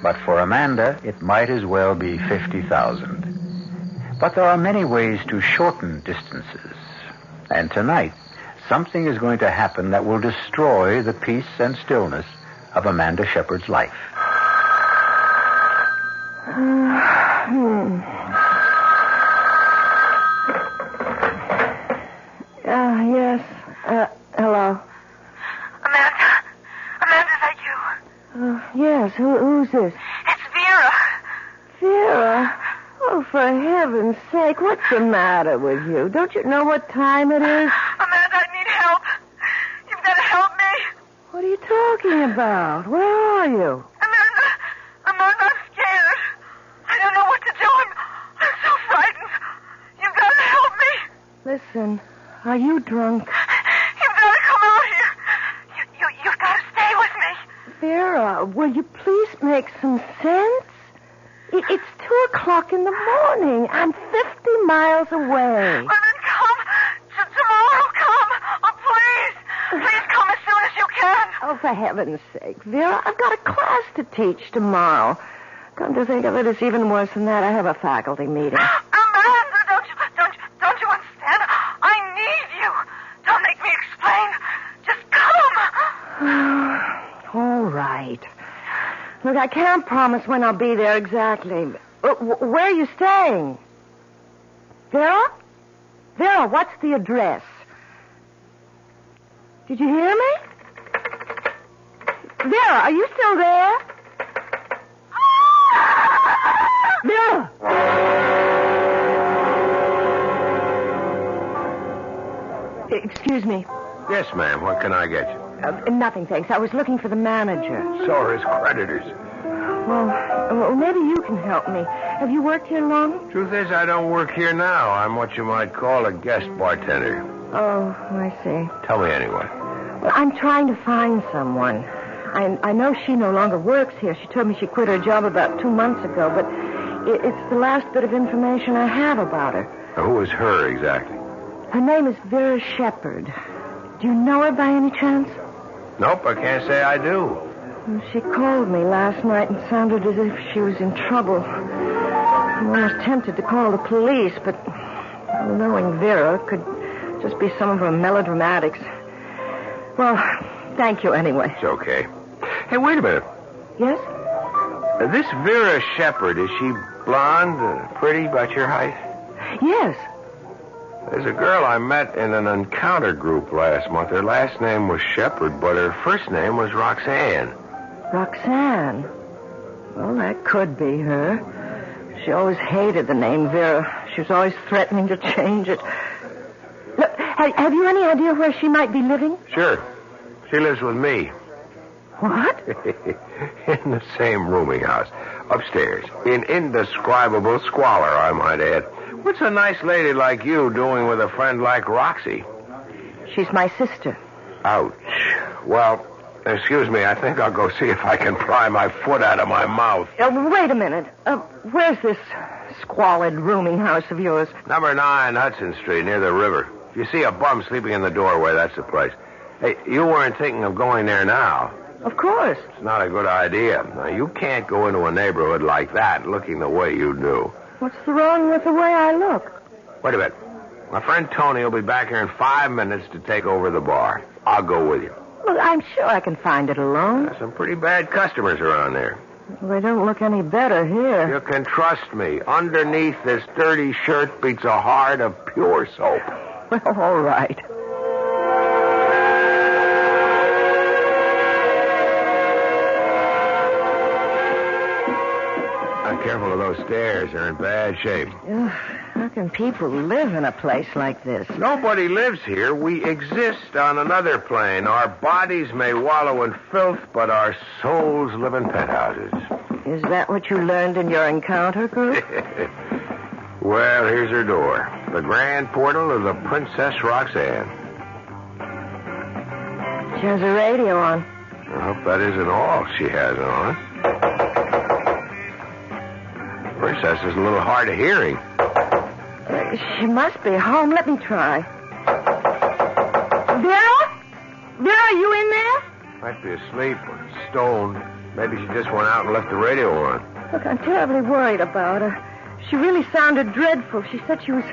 but for Amanda, it might as well be 50,000. But there are many ways to shorten distances. And tonight, something is going to happen that will destroy the peace and stillness of Amanda Shepard's life. Yes. Hello. Amanda, is that you? Yes. Who's this? It's Vera. Vera? Oh, for heaven's sake, what's the matter with you? Don't you know what time it is? Amanda, I need help. You've got to help me. What are you talking about? Where are you? Amanda, I'm scared. I don't know what to do. I'm so frightened. You've got to help me. Listen, are you drunk? You've got to come out here. You've got to stay with me. Vera, will you please make some sense? It's 2:00 in the morning. I'm 50 miles away. Well, then come. Tomorrow, come. Oh, please. Please come as soon as you can. Oh, for heaven's sake, Vera, I've got a class to teach tomorrow. Come to think of it, it's even worse than that. I have a faculty meeting. Amanda, don't you understand? I need you. Don't make me explain. Just come. All right. Look, I can't promise when I'll be there exactly. Where are you staying? Vera? Vera, what's the address? Did you hear me? Vera, are you still there? Vera! Excuse me. Yes, ma'am. What can I get you? Nothing, thanks. I was looking for the manager. So are his creditors. Well, maybe you can help me. Have you worked here long? Truth is, I don't work here now. I'm what you might call a guest bartender. Oh, I see. Tell me anyway. Well, I'm trying to find someone. I know she no longer works here. She told me she quit her job about 2 months ago, but it's the last bit of information I have about her. Now, who is her exactly? Her name is Vera Shepard. Do you know her by any chance? Nope, I can't say I do. Well, she called me last night and sounded as if she was in trouble. I'm almost tempted to call the police, but knowing Vera could just be some of her melodramatics. Well, thank you anyway. It's okay. Hey, wait a minute. Yes? This Vera Shepard, is she blonde, pretty, about your height? Yes. There's a girl I met in an encounter group last month. Her last name was Shepard, but her first name was Roxanne. Roxanne? Well, that could be her. She always hated the name Vera. She was always threatening to change it. Look, have you any idea where she might be living? Sure. She lives with me. What? In the same rooming house. Upstairs. In indescribable squalor, I might add. What's a nice lady like you doing with a friend like Roxy? She's my sister. Ouch. Well, excuse me, I think I'll go see if I can pry my foot out of my mouth. Wait a minute. Where's this squalid rooming house of yours? Number 9 Hudson Street, near the river. If you see a bum sleeping in the doorway, that's the place. Hey, you weren't thinking of going there now. Of course. It's not a good idea. Now, you can't go into a neighborhood like that looking the way you do. What's wrong with the way I look? Wait a minute. My friend Tony will be back here in 5 minutes to take over the bar. I'll go with you. Well, I'm sure I can find it alone. There's some pretty bad customers around there. Well, they don't look any better here. You can trust me. Underneath this dirty shirt beats a heart of pure soap. Well, all right. Careful of those stairs. They're in bad shape. Ugh, how can people live in a place like this? Nobody lives here. We exist on another plane. Our bodies may wallow in filth, but our souls live in penthouses. Is that what you learned in your encounter group? Well, here's her door. The grand portal of the Princess Roxanne. She has a radio on. I hope that isn't all she has on. Princess is a little hard of hearing. She must be home. Let me try. Vera? Vera, are you in there? Might be asleep or stoned. Maybe she just went out and left the radio on. Look, I'm terribly worried about her. She really sounded dreadful. She said she was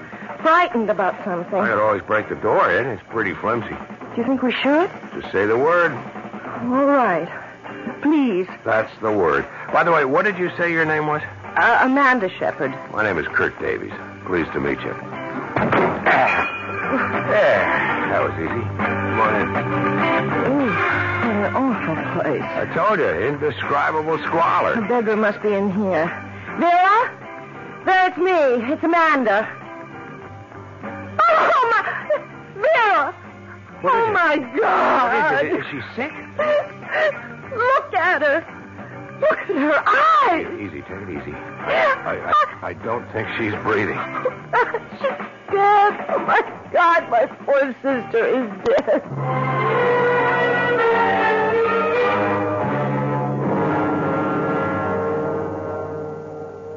frightened about something. I could always break the door in. It's pretty flimsy. Do you think we should? Just say the word. All right. Please. That's the word. By the way, what did you say your name was? Amanda Shepard. My name is Kurt Davies. Pleased to meet you. There. That was easy. Come on in. Ooh, what an awful place. I told you, indescribable squalor. The bedroom must be in here. Vera? Vera, it's me. It's Amanda. Oh, my... Vera! Oh, my God! What is it? Is she sick? Look at her. Look at her eyes. Easy, take it easy. I don't think she's breathing. She's dead. Oh, my God, my poor sister is dead.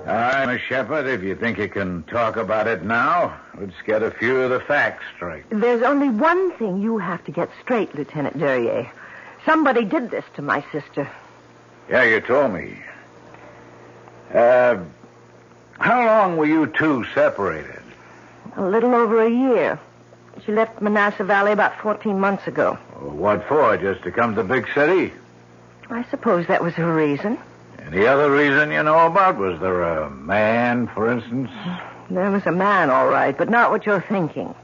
All right, Miss Shepard, if you think you can talk about it now, let's get a few of the facts straight. There's only one thing you have to get straight, Lieutenant Derrier. Somebody did this to my sister. Yeah, you told me. How long were you two separated? A little over a year. She left Manassas Valley about 14 months ago. What for? Just to come to the big city? I suppose that was her reason. Any other reason you know about? Was there a man, for instance? There was a man, all right, but not what you're thinking.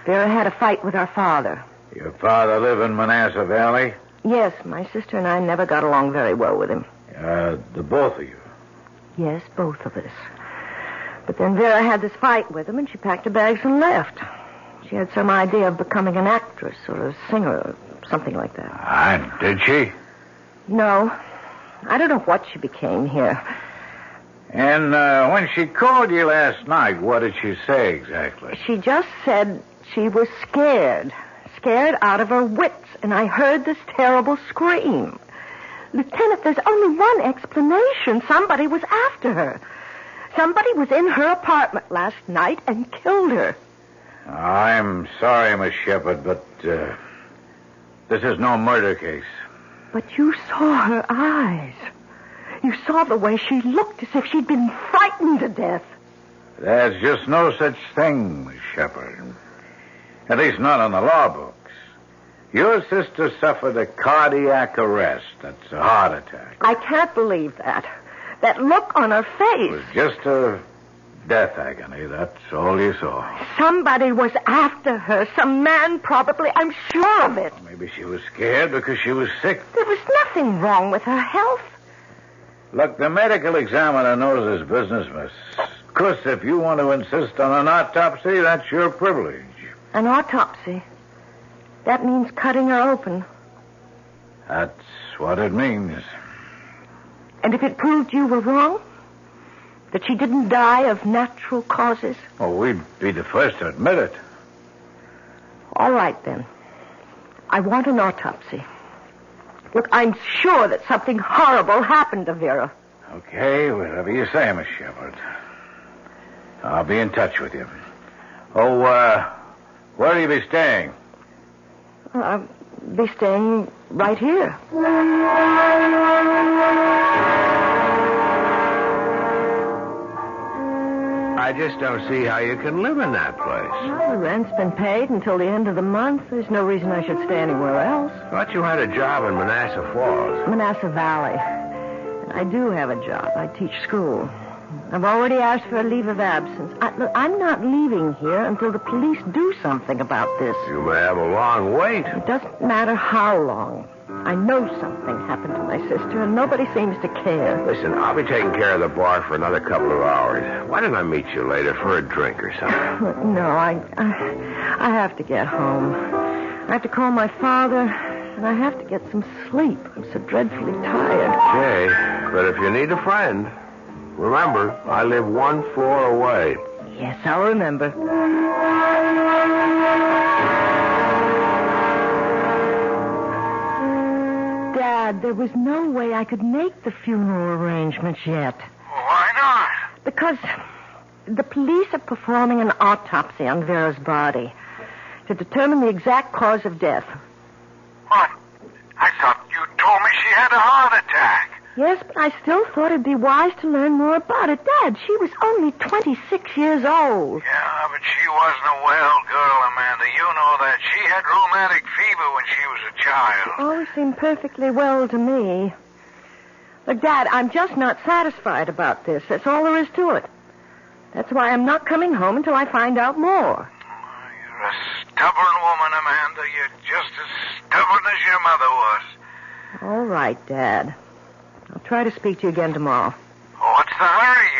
Vera had a fight with our father. Your father live in Manassas Valley? Yes, my sister and I never got along very well with him. The both of you? Yes, both of us. But then Vera had this fight with him, and she packed her bags and left. She had some idea of becoming an actress or a singer or something like that. Did she? No. I don't know what she became here. And when she called you last night, what did she say exactly? She just said she was scared. Scared out of her wits. And I heard this terrible scream. Lieutenant, there's only one explanation. Somebody was after her. Somebody was in her apartment last night and killed her. I'm sorry, Miss Shepard, but this is no murder case. But you saw her eyes. You saw the way she looked as if she'd been frightened to death. There's just no such thing, Miss Shepard. At least not in the law books. Your sister suffered a cardiac arrest. That's a heart attack. I can't believe that. That look on her face. It was just a death agony. That's all you saw. Somebody was after her. Some man, probably. I'm sure of it. Maybe she was scared because she was sick. There was nothing wrong with her health. Look, the medical examiner knows his business, miss. Of course, if you want to insist on an autopsy, that's your privilege. An autopsy? That means cutting her open. That's what it means. And if it proved you were wrong? That she didn't die of natural causes? Oh, we'd be the first to admit it. All right, then. I want an autopsy. Look, I'm sure that something horrible happened to Vera. Okay, whatever you say, Miss Shepard. I'll be in touch with you. Oh, where will you be staying? I'll be staying right here. I just don't see how you can live in that place. Well, the rent's been paid until the end of the month. There's no reason I should stay anywhere else. Thought you had a job in Manassas Falls. Manassas Valley. And I do have a job. I teach school. I've already asked for a leave of absence. Look, I'm not leaving here until the police do something about this. You may have a long wait. It doesn't matter how long. I know something happened to my sister, and nobody seems to care. Listen, I'll be taking care of the bar for another couple of hours. Why don't I meet you later for a drink or something? No, I have to get home. I have to call my father, and I have to get some sleep. I'm so dreadfully tired. Okay, but if you need a friend, remember, I live 1 floor away. Yes, I'll remember. Dad, there was no way I could make the funeral arrangements yet. Why not? Because the police are performing an autopsy on Vera's body to determine the exact cause of death. What? I thought you told me she had a heart attack. Yes, but I still thought it'd be wise to learn more about it. Dad, she was only 26 years old. Yeah, but she wasn't a well girl, Amanda. You know that. She had rheumatic fever when she was a child. Always seemed perfectly well to me. Look, Dad, I'm just not satisfied about this. That's all there is to it. That's why I'm not coming home until I find out more. You're a stubborn woman, Amanda. You're just as stubborn as your mother was. All right, Dad. I'll try to speak to you again tomorrow. What's the hurry?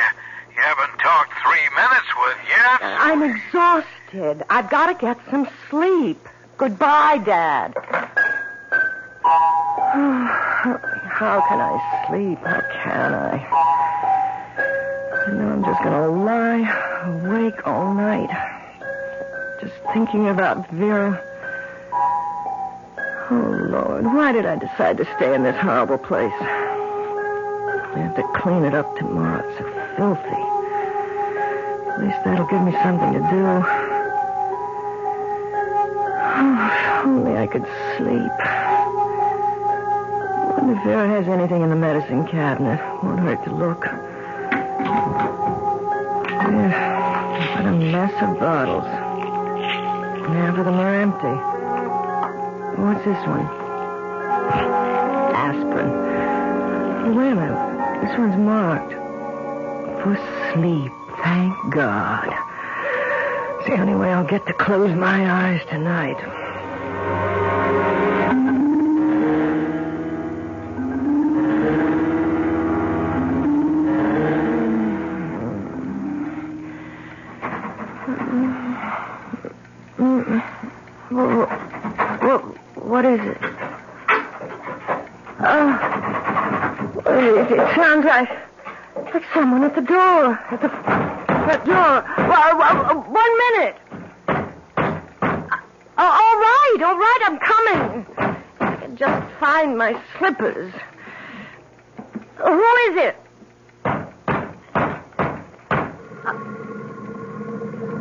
You haven't talked 3 minutes with yet. I'm exhausted. I've got to get some sleep. Goodbye, Dad. How can I sleep? How can I? I know I'm just going to lie awake all night. Just thinking about Vera. Oh, Lord, why did I decide to stay in this horrible place? I have to clean it up tomorrow. It's so filthy. At least that'll give me something to do. Oh, if only I could sleep. I wonder if Vera has anything in the medicine cabinet. Won't hurt to look. Yeah, what a mess of bottles. Half of them are empty. What's this one? Aspirin. Wait a minute. This one's marked. For sleep, thank God. It's the only way I'll get to close my eyes tonight. What is it? It sounds like someone at the door. At the front door. 1 minute. All right, I'm coming. I can just find my slippers. Who is it?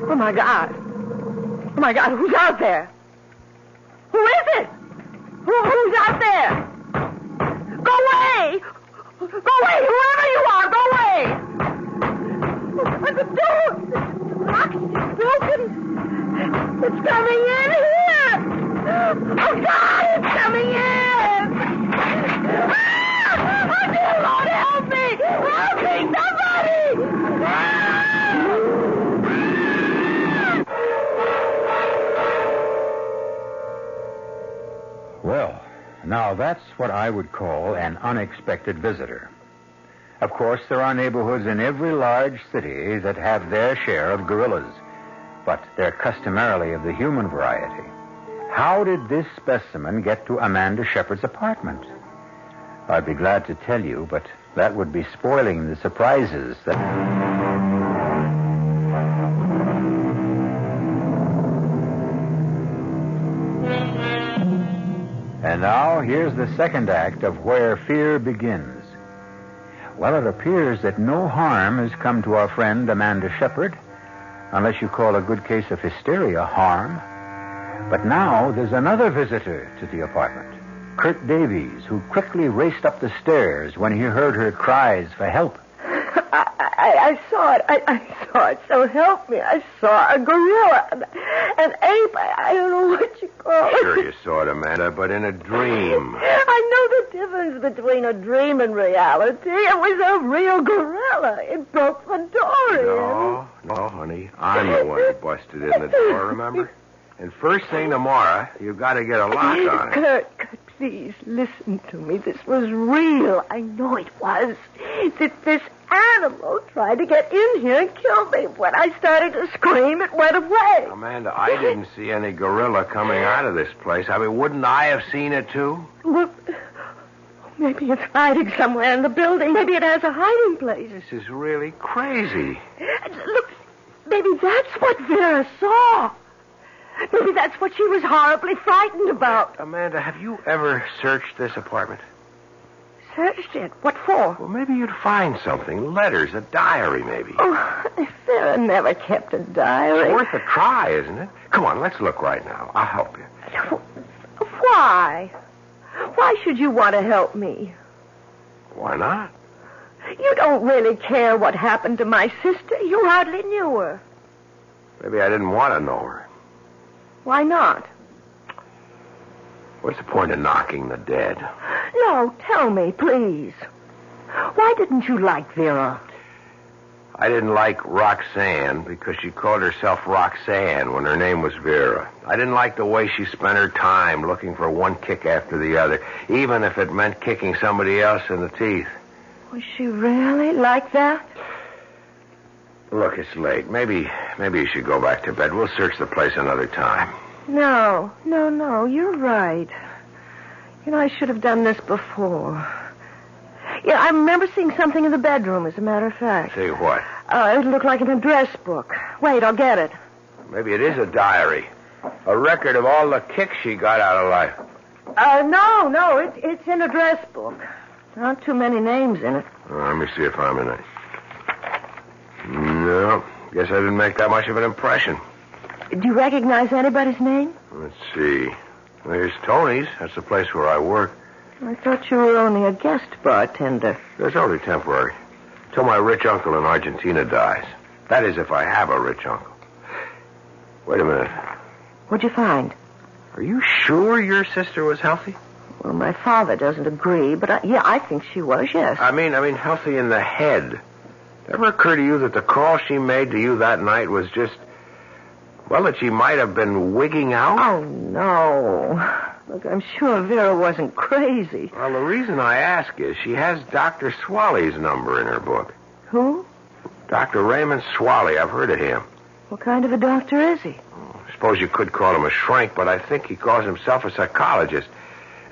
Oh, my God, who's out there? Who is it? Who's out there? Go away! Go away! Whoever you are, go away! The door! It's broken. It's coming in here! Oh, God, it's coming in! Oh, dear Lord, help me! Help me, somebody! Well, now that's what I would call an unexpected visitor. Of course, there are neighborhoods in every large city that have their share of gorillas, but they're customarily of the human variety. How did this specimen get to Amanda Shepard's apartment? I'd be glad to tell you, but that would be spoiling the surprises that... And now, here's the second act of Where Fear Begins. Well, it appears that no harm has come to our friend Amanda Shepard, unless you call a good case of hysteria harm. But now there's another visitor to the apartment, Kurt Davies, who quickly raced up the stairs when he heard her cries for help. I saw it. I saw it. So help me. I saw a gorilla. An ape. I don't know what you call it. Sure you saw it, Amanda, but in a dream. I know the difference between a dream and reality. It was a real gorilla. It broke the door in. No, honey. I'm the one who busted in the door, remember? And first thing tomorrow, you've got to get a lock on it. Kurt, please, listen to me. This was real. I know it was. This animal tried to get in here and kill me. When I started to scream, it went away. Amanda, I didn't see any gorilla coming out of this place. I mean, wouldn't I have seen it, too? Well, maybe it's hiding somewhere in the building. Maybe it has a hiding place. This is really crazy. Look, maybe that's what Vera saw. Maybe that's what she was horribly frightened about. Amanda, have you ever searched this apartment? Searched it? What for? Well, maybe you'd find something. Letters, a diary, maybe. Oh, Sarah never kept a diary. It's worth a try, isn't it? Come on, let's look right now. I'll help you. Why? Why should you want to help me? Why not? You don't really care what happened to my sister. You hardly knew her. Maybe I didn't want to know her. Why not? What's the point of knocking the dead? No, tell me, please. Why didn't you like Vera? I didn't like Roxanne because she called herself Roxanne when her name was Vera. I didn't like the way she spent her time looking for one kick after the other, even if it meant kicking somebody else in the teeth. Was she really like that? Look, it's late. Maybe you should go back to bed. We'll search the place another time. No. You're right. You know, I should have done this before. Yeah, I remember seeing something in the bedroom, as a matter of fact. See what? It looked like an address book. Wait, I'll get it. Maybe it is a diary. A record of all the kicks she got out of life. No. It's an address book. Not too many names in it. Let me see if I'm in it. No, guess I didn't make that much of an impression. Do you recognize anybody's name? Let's see. There's Tony's. That's the place where I work. I thought you were only a guest bartender. That's only temporary. Till my rich uncle in Argentina dies. That is, if I have a rich uncle. Wait a minute. What'd you find? Are you sure your sister was healthy? Well, my father doesn't agree, but I think she was, yes. I mean, healthy in the head. Ever occur to you that the call she made to you that night was just, well, that she might have been wigging out? Oh, no. Look, I'm sure Vera wasn't crazy. Well, the reason I ask is she has Dr. Swaley's number in her book. Who? Dr. Raymond Swaley. I've heard of him. What kind of a doctor is he? I suppose you could call him a shrink, but I think he calls himself a psychologist.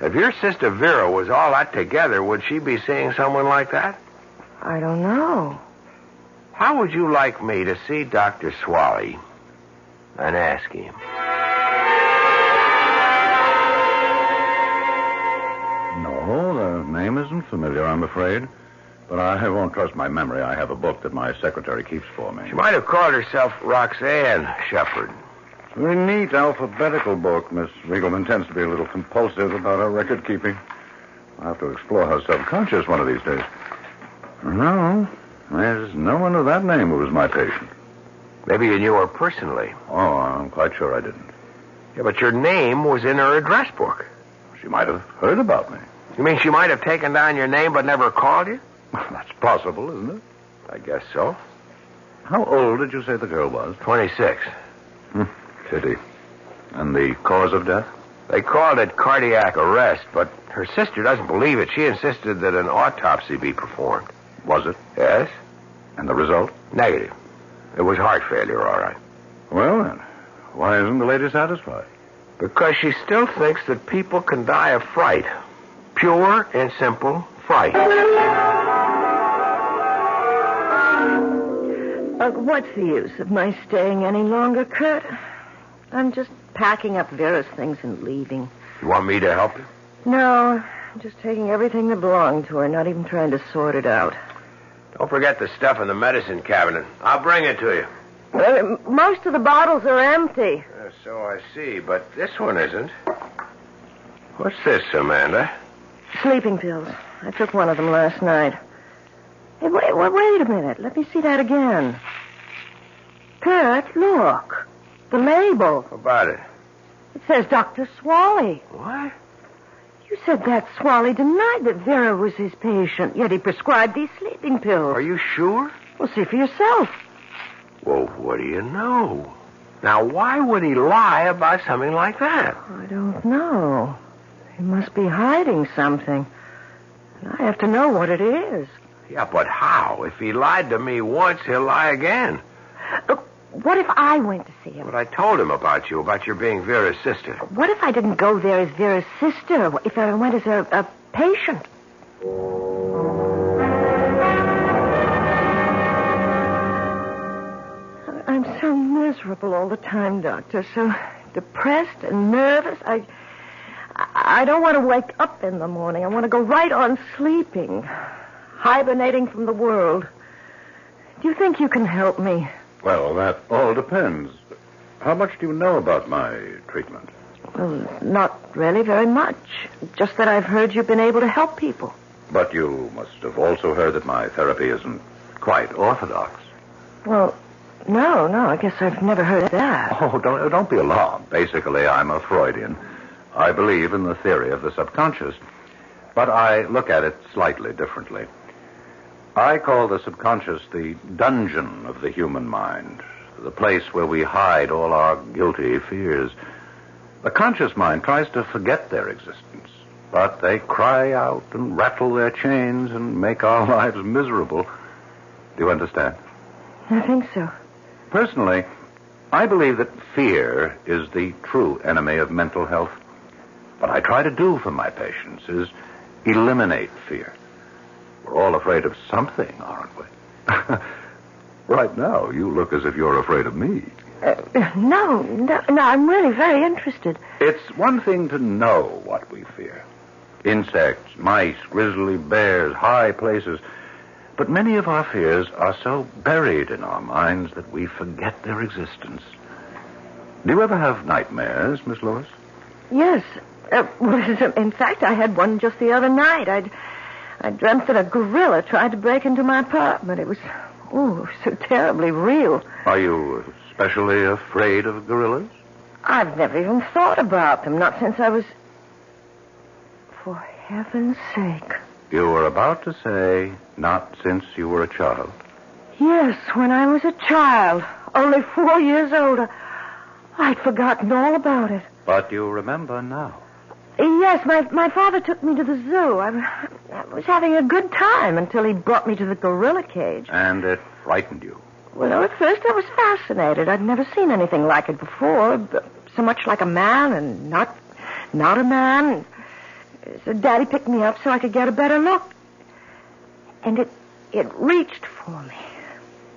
If your sister Vera was all that together, would she be seeing someone like that? I don't know. How would you like me to see Dr. Swaley and ask him? No, the name isn't familiar, I'm afraid. But I won't trust my memory. I have a book that my secretary keeps for me. She might have called herself Roxanne Shepard. Very neat alphabetical book. Miss Riegelman tends to be a little compulsive about her record keeping. I'll have to explore her subconscious one of these days. No, there's no one of that name who was my patient. Maybe you knew her personally. Oh, I'm quite sure I didn't. Yeah, but your name was in her address book. She might have heard about me. You mean she might have taken down your name but never called you? Well, that's possible, isn't it? I guess so. How old did you say the girl was? 26. Pity. And the cause of death? They called it cardiac arrest, but her sister doesn't believe it. She insisted that an autopsy be performed. Was it? Yes. And the result? Negative. It was heart failure, all right. Well, then, why isn't the lady satisfied? Because she still thinks that people can die of fright. Pure and simple fright. What's the use of my staying any longer, Kurt? I'm just packing up Vera's things and leaving. You want me to help you? No, I'm just taking everything that belonged to her, not even trying to sort it out. Don't forget the stuff in the medicine cabinet. I'll bring it to you. Most of the bottles are empty. So I see, but this one isn't. What's this, Amanda? Sleeping pills. I took one of them last night. Hey, wait a minute. Let me see that again. Kurt, look. The label. How about it? It says Dr. Swaley. What? You said that Swaley denied that Vera was his patient, yet he prescribed these sleeping pills. Are you sure? Well, see for yourself. Well, what do you know? Now, why would he lie about something like that? I don't know. He must be hiding something. And I have to know what it is. Yeah, but how? If he lied to me once, he'll lie again. What if I went to see him? But I told him about you, about your being Vera's sister. What if I didn't go there as Vera's sister? If I went as a patient? I'm so miserable all the time, Doctor. So depressed and nervous. I don't want to wake up in the morning. I want to go right on sleeping, hibernating from the world. Do you think you can help me? Well, that all depends. How much do you know about my treatment? Well, not really very much. Just that I've heard you've been able to help people. But you must have also heard that my therapy isn't quite orthodox. Well, no, I guess I've never heard of that. Oh, don't be alarmed. Basically, I'm a Freudian. I believe in the theory of the subconscious, but I look at it slightly differently. I call the subconscious the dungeon of the human mind, the place where we hide all our guilty fears. The conscious mind tries to forget their existence, but they cry out and rattle their chains and make our lives miserable. Do you understand? I think so. Personally, I believe that fear is the true enemy of mental health. What I try to do for my patients is eliminate fear. We're all afraid of something, aren't we? Right now, you look as if you're afraid of me. No, I'm really very interested. It's one thing to know what we fear. Insects, mice, grizzly bears, high places. But many of our fears are so buried in our minds that we forget their existence. Do you ever have nightmares, Miss Lewis? Yes. In fact, I had one just the other night. I dreamt that a gorilla tried to break into my apartment. It was, so terribly real. Are you especially afraid of gorillas? I've never even thought about them, not since I was... For heaven's sake. You were about to say, not since you were a child. Yes, when I was a child, only 4 years old. I'd forgotten all about it. But you remember now. Yes, my father took me to the zoo. I was having a good time until he brought me to the gorilla cage. And it frightened you. Well, at first I was fascinated. I'd never seen anything like it before. So much like a man and not a man. So Daddy picked me up so I could get a better look. And it reached for me.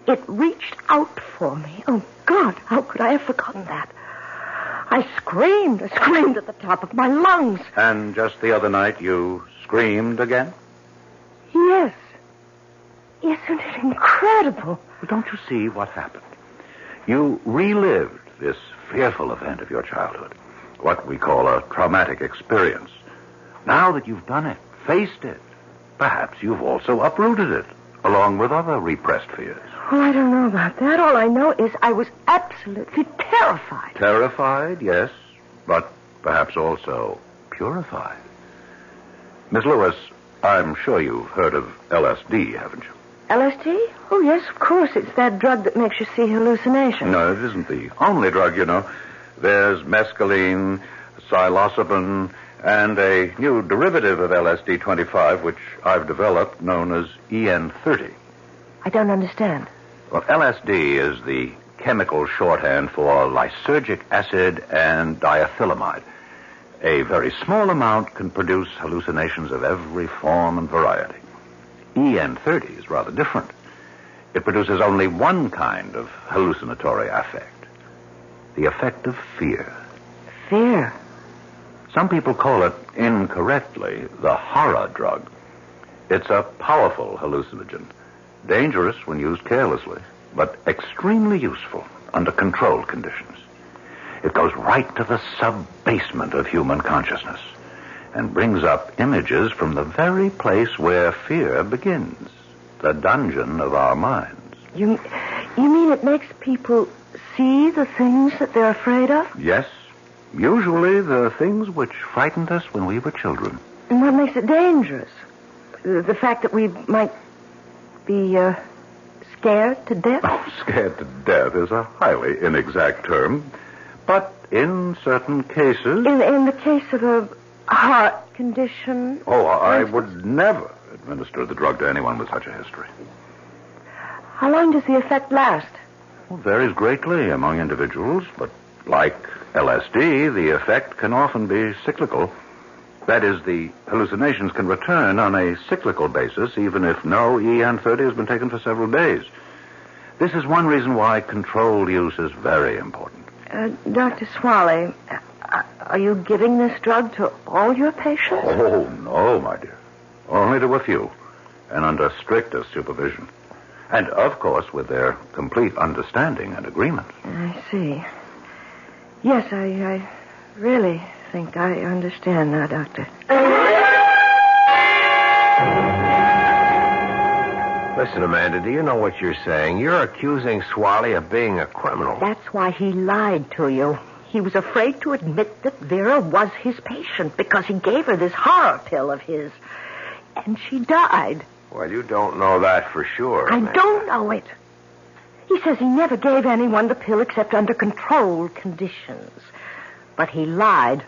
It reached out for me. Oh, God, how could I have forgotten that? I screamed at the top of my lungs. And just the other night you screamed again? Yes. Isn't it incredible? But don't you see what happened? You relived this fearful event of your childhood, what we call a traumatic experience. Now that you've done it, faced it, perhaps you've also uprooted it, along with other repressed fears. Well, I don't know about that. All I know is I was absolutely terrified. Terrified, yes, but perhaps also purified. Miss Lewis, I'm sure you've heard of LSD, haven't you? LSD? Oh, yes, of course. It's that drug that makes you see hallucinations. No, it isn't the only drug, you know. There's mescaline, psilocybin, and a new derivative of LSD-25, which I've developed, known as EN30. I don't understand. Well, LSD is the chemical shorthand for lysergic acid and diethylamide. A very small amount can produce hallucinations of every form and variety. EN30 is rather different. It produces only one kind of hallucinatory affect, the effect of fear. Fear? Some people call it, incorrectly, the horror drug. It's a powerful hallucinogen, dangerous when used carelessly, but extremely useful under controlled conditions. It goes right to the sub-basement of human consciousness and brings up images from the very place where fear begins, the dungeon of our minds. You mean it makes people see the things that they're afraid of? Yes, usually the things which frightened us when we were children. And what makes it dangerous? The fact that we might be scared to death? Oh, scared to death is a highly inexact term. But in certain cases... In the case of a heart condition... Oh, I would never administer the drug to anyone with such a history. How long does the effect last? Well, varies greatly among individuals, but like LSD, the effect can often be cyclical. That is, the hallucinations can return on a cyclical basis, even if no EN30 has been taken for several days. This is one reason why controlled use is very important. Dr. Swally, are you giving this drug to all your patients? Oh, no, my dear. Only to a few, and under strictest supervision. And, of course, with their complete understanding and agreement. I see. Yes, I really think I understand now, Doctor. Listen, Amanda, do you know what you're saying? You're accusing Swally of being a criminal. That's why he lied to you. He was afraid to admit that Vera was his patient because he gave her this horror pill of his. And she died. Well, you don't know that for sure. I don't know it. He says he never gave anyone the pill except under controlled conditions. But he lied.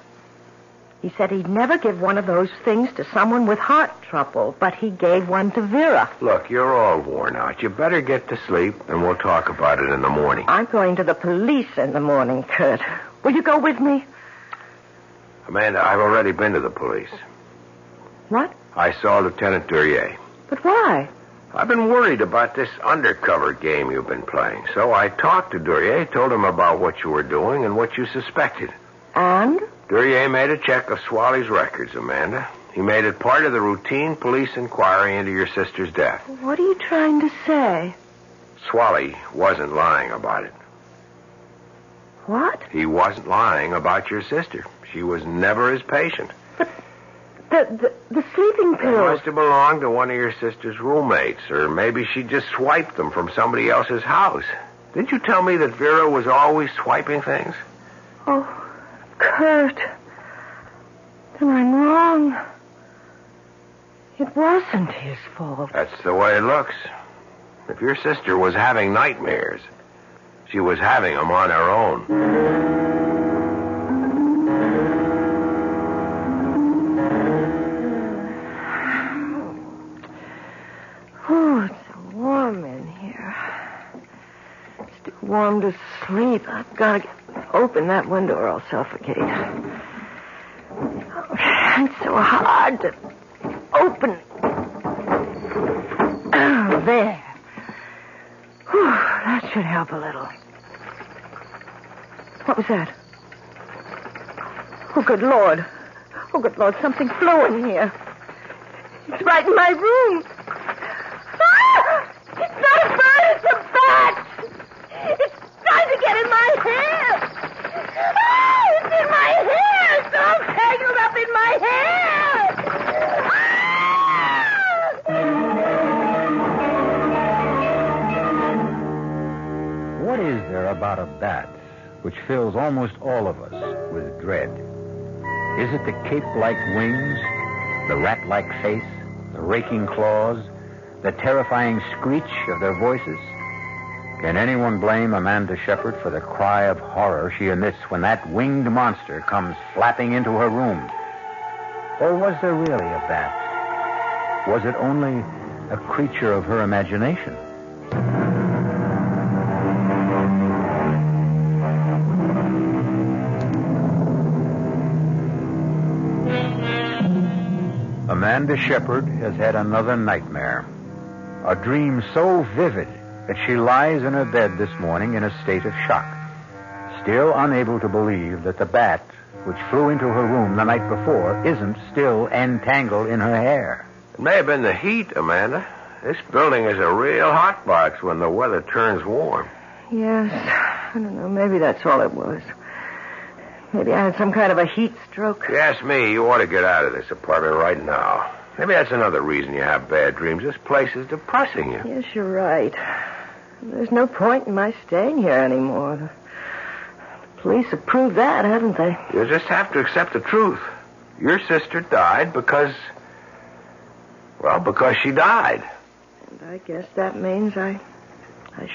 He said he'd never give one of those things to someone with heart trouble, but he gave one to Vera. Look, you're all worn out. You better get to sleep, and we'll talk about it in the morning. I'm going to the police in the morning, Kurt. Will you go with me? Amanda, I've already been to the police. What? I saw Lieutenant Duryea. But why? I've been worried about this undercover game you've been playing. So I talked to Duryea, told him about what you were doing and what you suspected. And? Duryea made a check of Swally's records, Amanda. He made it part of the routine police inquiry into your sister's death. What are you trying to say? Swally wasn't lying about it. What? He wasn't lying about your sister. She was never his patient. But the sleeping They pills... must have belonged to one of your sister's roommates, or maybe she just swiped them from somebody else's house. Didn't you tell me that Vera was always swiping things? Oh, Kurt. Then I'm wrong. It wasn't his fault. That's the way it looks. If your sister was having nightmares, she was having them on her own. Oh, it's so warm in here. It's too warm to sleep. I've got to open that window or I'll suffocate. It's so hard to open. Oh, there. Whew, that should help a little. What was that? Oh, good Lord. Oh, good Lord, something flew in here. It's right in my room. Ah! It's not a bird, it's a bat. It's trying to get in my hair. Ah, it's in my hair. It's all tangled up in my hair. What is there about a bat which fills almost all of us with dread? Is it the cape-like wings, the rat-like face, the raking claws, the terrifying screech of their voices? Can anyone blame Amanda Shepard for the cry of horror she emits when that winged monster comes flapping into her room? Or was there really a bat? Was it only a creature of her imagination? Amanda Shepard has had another nightmare. A dream so vivid that she lies in her bed this morning in a state of shock, still unable to believe that the bat which flew into her room the night before isn't still entangled in her hair. It may have been the heat, Amanda. This building is a real hot box when the weather turns warm. Yes. I don't know. Maybe that's all it was. Maybe I had some kind of a heat stroke. If you ask me, you ought to get out of this apartment right now. Maybe that's another reason you have bad dreams. This place is depressing you. Yes, you're right. There's no point in my staying here anymore. The police have proved that, haven't they? You just have to accept the truth. Your sister died because she died. And I guess that means I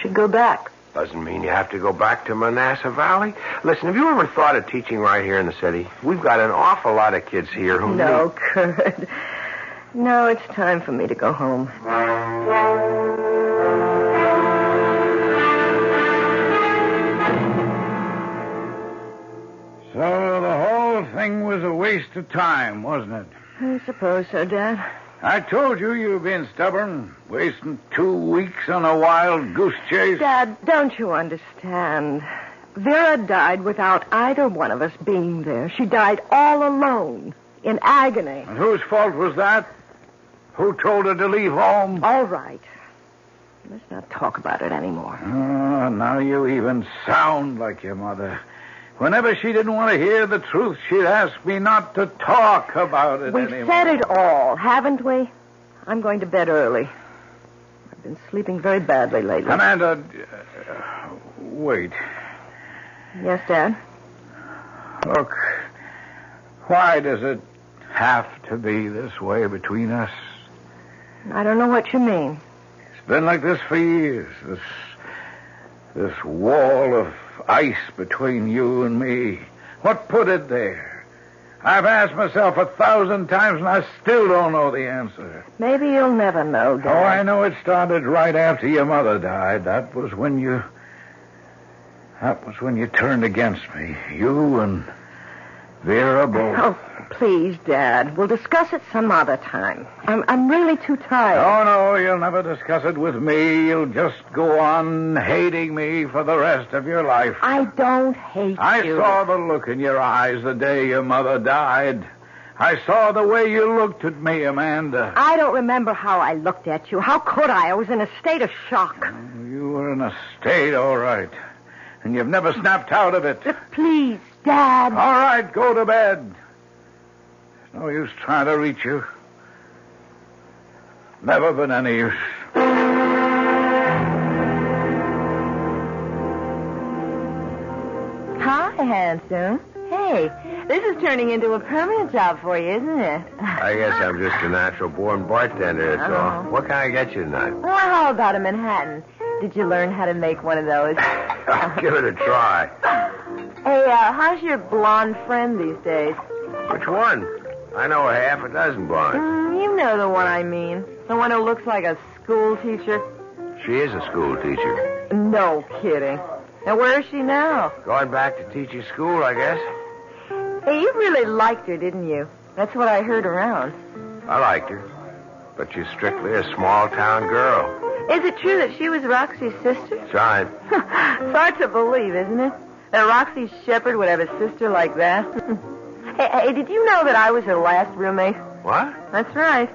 should go back. Doesn't mean you have to go back to Manassas Valley. Listen, have you ever thought of teaching right here in the city? We've got an awful lot of kids here who No, Kurt. No, it's time for me to go home. So the whole thing was a waste of time, wasn't it? I suppose so, Dad. I told you you've been stubborn, wasting 2 weeks on a wild goose chase. Dad, don't you understand? Vera died without either one of us being there. She died all alone, in agony. And whose fault was that? Who told her to leave home? All right. Let's not talk about it anymore. Oh, now you even sound like your mother. Whenever she didn't want to hear the truth, she'd ask me not to talk about it anymore. We've said it all, haven't we? I'm going to bed early. I've been sleeping very badly lately. Amanda, wait. Yes, Dad? Look, why does it have to be this way between us? I don't know what you mean. It's been like this for years. This wall of ice between you and me. What put it there? I've asked myself 1,000 times and I still don't know the answer. Maybe you'll never know, Dad. Oh, I know it started right after your mother died. That was when you turned against me. You and Vera both. Oh, please, Dad. We'll discuss it some other time. I'm really too tired. Oh, no, you'll never discuss it with me. You'll just go on hating me for the rest of your life. I don't hate you. I saw the look in your eyes the day your mother died. I saw the way you looked at me, Amanda. I don't remember how I looked at you. How could I? I was in a state of shock. You were in a state, all right. And you've never snapped out of it. Please, Dad. All right, go to bed. There's no use trying to reach you. Never been any use. Hi, handsome. Hey, Say, this is turning into a permanent job for you, isn't it? I guess I'm just a natural-born bartender, that's all. What can I get you tonight? Well, how about a Manhattan? Did you learn how to make one of those? I'll give it a try. Hey, how's your blonde friend these days? Which one? I know a half a dozen blondes. You know the one I mean. The one who looks like a school teacher. She is a school teacher. No kidding. Now, where is she now? Going back to teaching school, I guess. Hey, you really liked her, didn't you? That's what I heard around. I liked her. But she's strictly a small-town girl. Is it true that she was Roxy's sister? That's right. It's hard to believe, isn't it? That Roxy Shepherd would have a sister like that. Hey, did you know that I was her last roommate? What? That's right.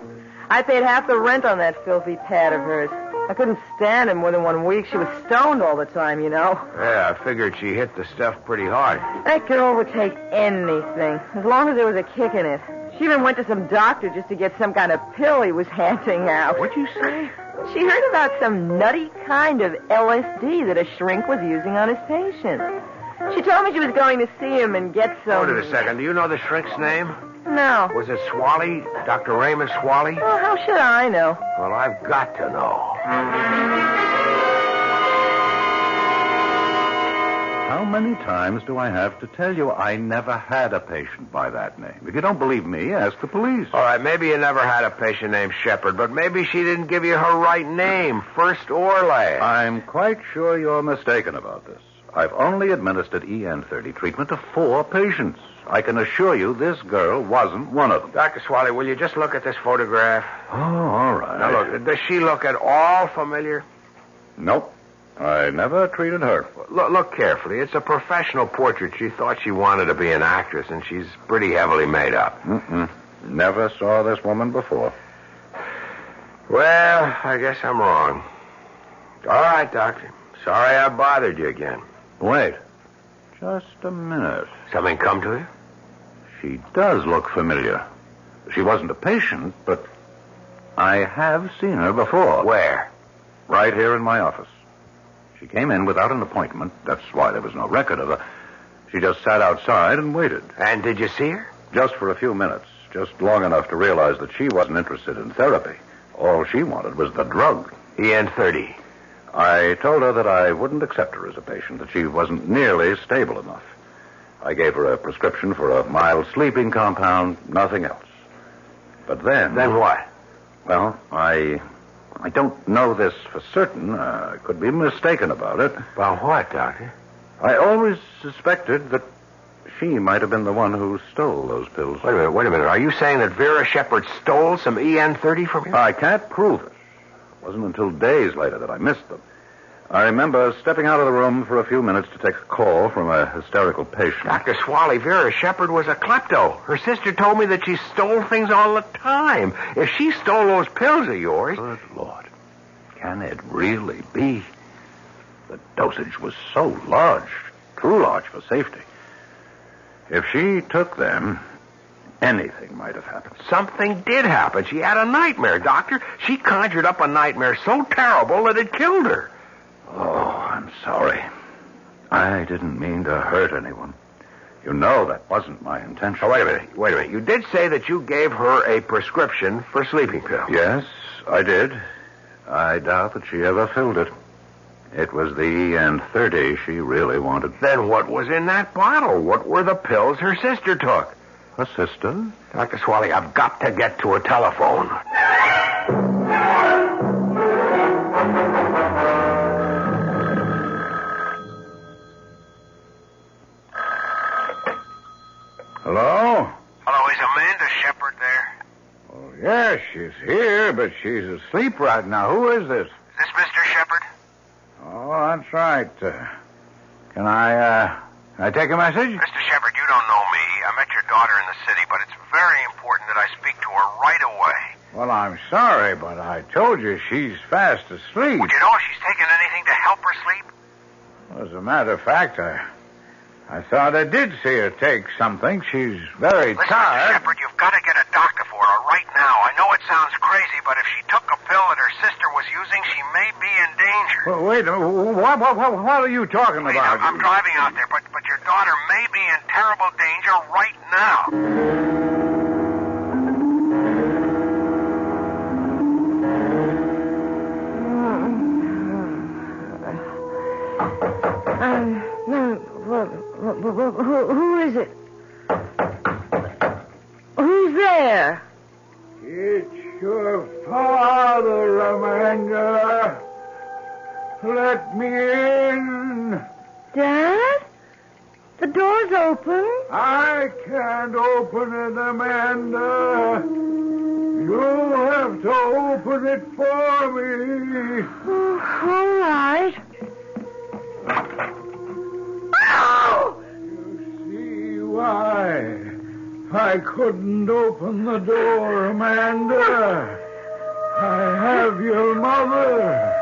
I paid half the rent on that filthy pad of hers. I couldn't stand it more than 1 week. She was stoned all the time, you know. Yeah, I figured she hit the stuff pretty hard. That girl would take anything, as long as there was a kick in it. She even went to some doctor just to get some kind of pill he was handing out. What'd you say? She heard about some nutty kind of LSD that a shrink was using on his patients. She told me she was going to see him and get some... Hold it a second. Do you know the shrink's name? No. Was it Swally? Dr. Raymond Swally? Well, how should I know? Well, I've got to know. How many times do I have to tell you I never had a patient by that name? If you don't believe me, ask the police. All right, maybe you never had a patient named Shepherd, but maybe she didn't give you her right name, first or last. I'm quite sure you're mistaken about this. I've only administered EN30 treatment to 4 patients. I can assure you this girl wasn't one of them. Dr. Swally, will you just look at this photograph? Oh, all right. Now, look, does she look at all familiar? Nope. I never treated her. Look carefully. It's a professional portrait. She thought she wanted to be an actress, and she's pretty heavily made up. Never saw this woman before. Well, I guess I'm wrong. All right, Doctor. Sorry I bothered you again. Wait. Just a minute. Something come to you? She does look familiar. She wasn't a patient, but I have seen her before. Where? Right here in my office. She came in without an appointment. That's why there was no record of her. She just sat outside and waited. And did you see her? Just for a few minutes. Just long enough to realize that she wasn't interested in therapy. All she wanted was the drug. EN30. I told her that I wouldn't accept her as a patient, that she wasn't nearly stable enough. I gave her a prescription for a mild sleeping compound, nothing else. But then... Then what? Well, I don't know this for certain. I could be mistaken about it. About what, Doctor? I always suspected that she might have been the one who stole those pills. Wait a minute. Are you saying that Vera Shepherd stole some EN30 from you? I can't prove it. It wasn't until days later that I missed them. I remember stepping out of the room for a few minutes to take a call from a hysterical patient. Dr. Swally, Vera Shepherd was a klepto. Her sister told me that she stole things all the time. If she stole those pills of yours... Good Lord. Can it really be? The dosage was so large, too large for safety. If she took them, anything might have happened. Something did happen. She had a nightmare, Doctor. She conjured up a nightmare so terrible that it killed her. Oh, I'm sorry. I didn't mean to hurt anyone. You know that wasn't my intention. Oh, wait a minute. You did say that you gave her a prescription for sleeping pills. Yes, I did. I doubt that she ever filled it. It was the EN30 she really wanted. Then what was in that bottle? What were the pills her sister took? Her sister? Dr. Swally, I've got to get to a telephone. Hello? Hello, is Amanda Shepherd there? Oh, yes, she's here, but she's asleep right now. Who is this? Is this Mr. Shepherd? Oh, that's right. Can I take a message? Mr. Shepherd, you don't know me. I met your daughter in the city, but it's very important that I speak to her right away. Well, I'm sorry, but I told you she's fast asleep. Would you know if she's taken anything to help her sleep? As a matter of fact, I thought I did see her take something. She's very Listen, tired. Mr. Shepherd, you've got to get a doctor for her right now. I know it sounds crazy, but if she took a pill that her sister was using, she may be in danger. Well, wait a minute. What are you talking about? I'm driving out there, but your daughter may be in terrible terrible danger right now. Who is it? Who's there? It's your father, Amanda. Let me in. Dad? The door's open. I can't open it, Amanda. You'll have to open it for me. Oh, all right. Oh! You see why I couldn't open the door, Amanda. I have your mother.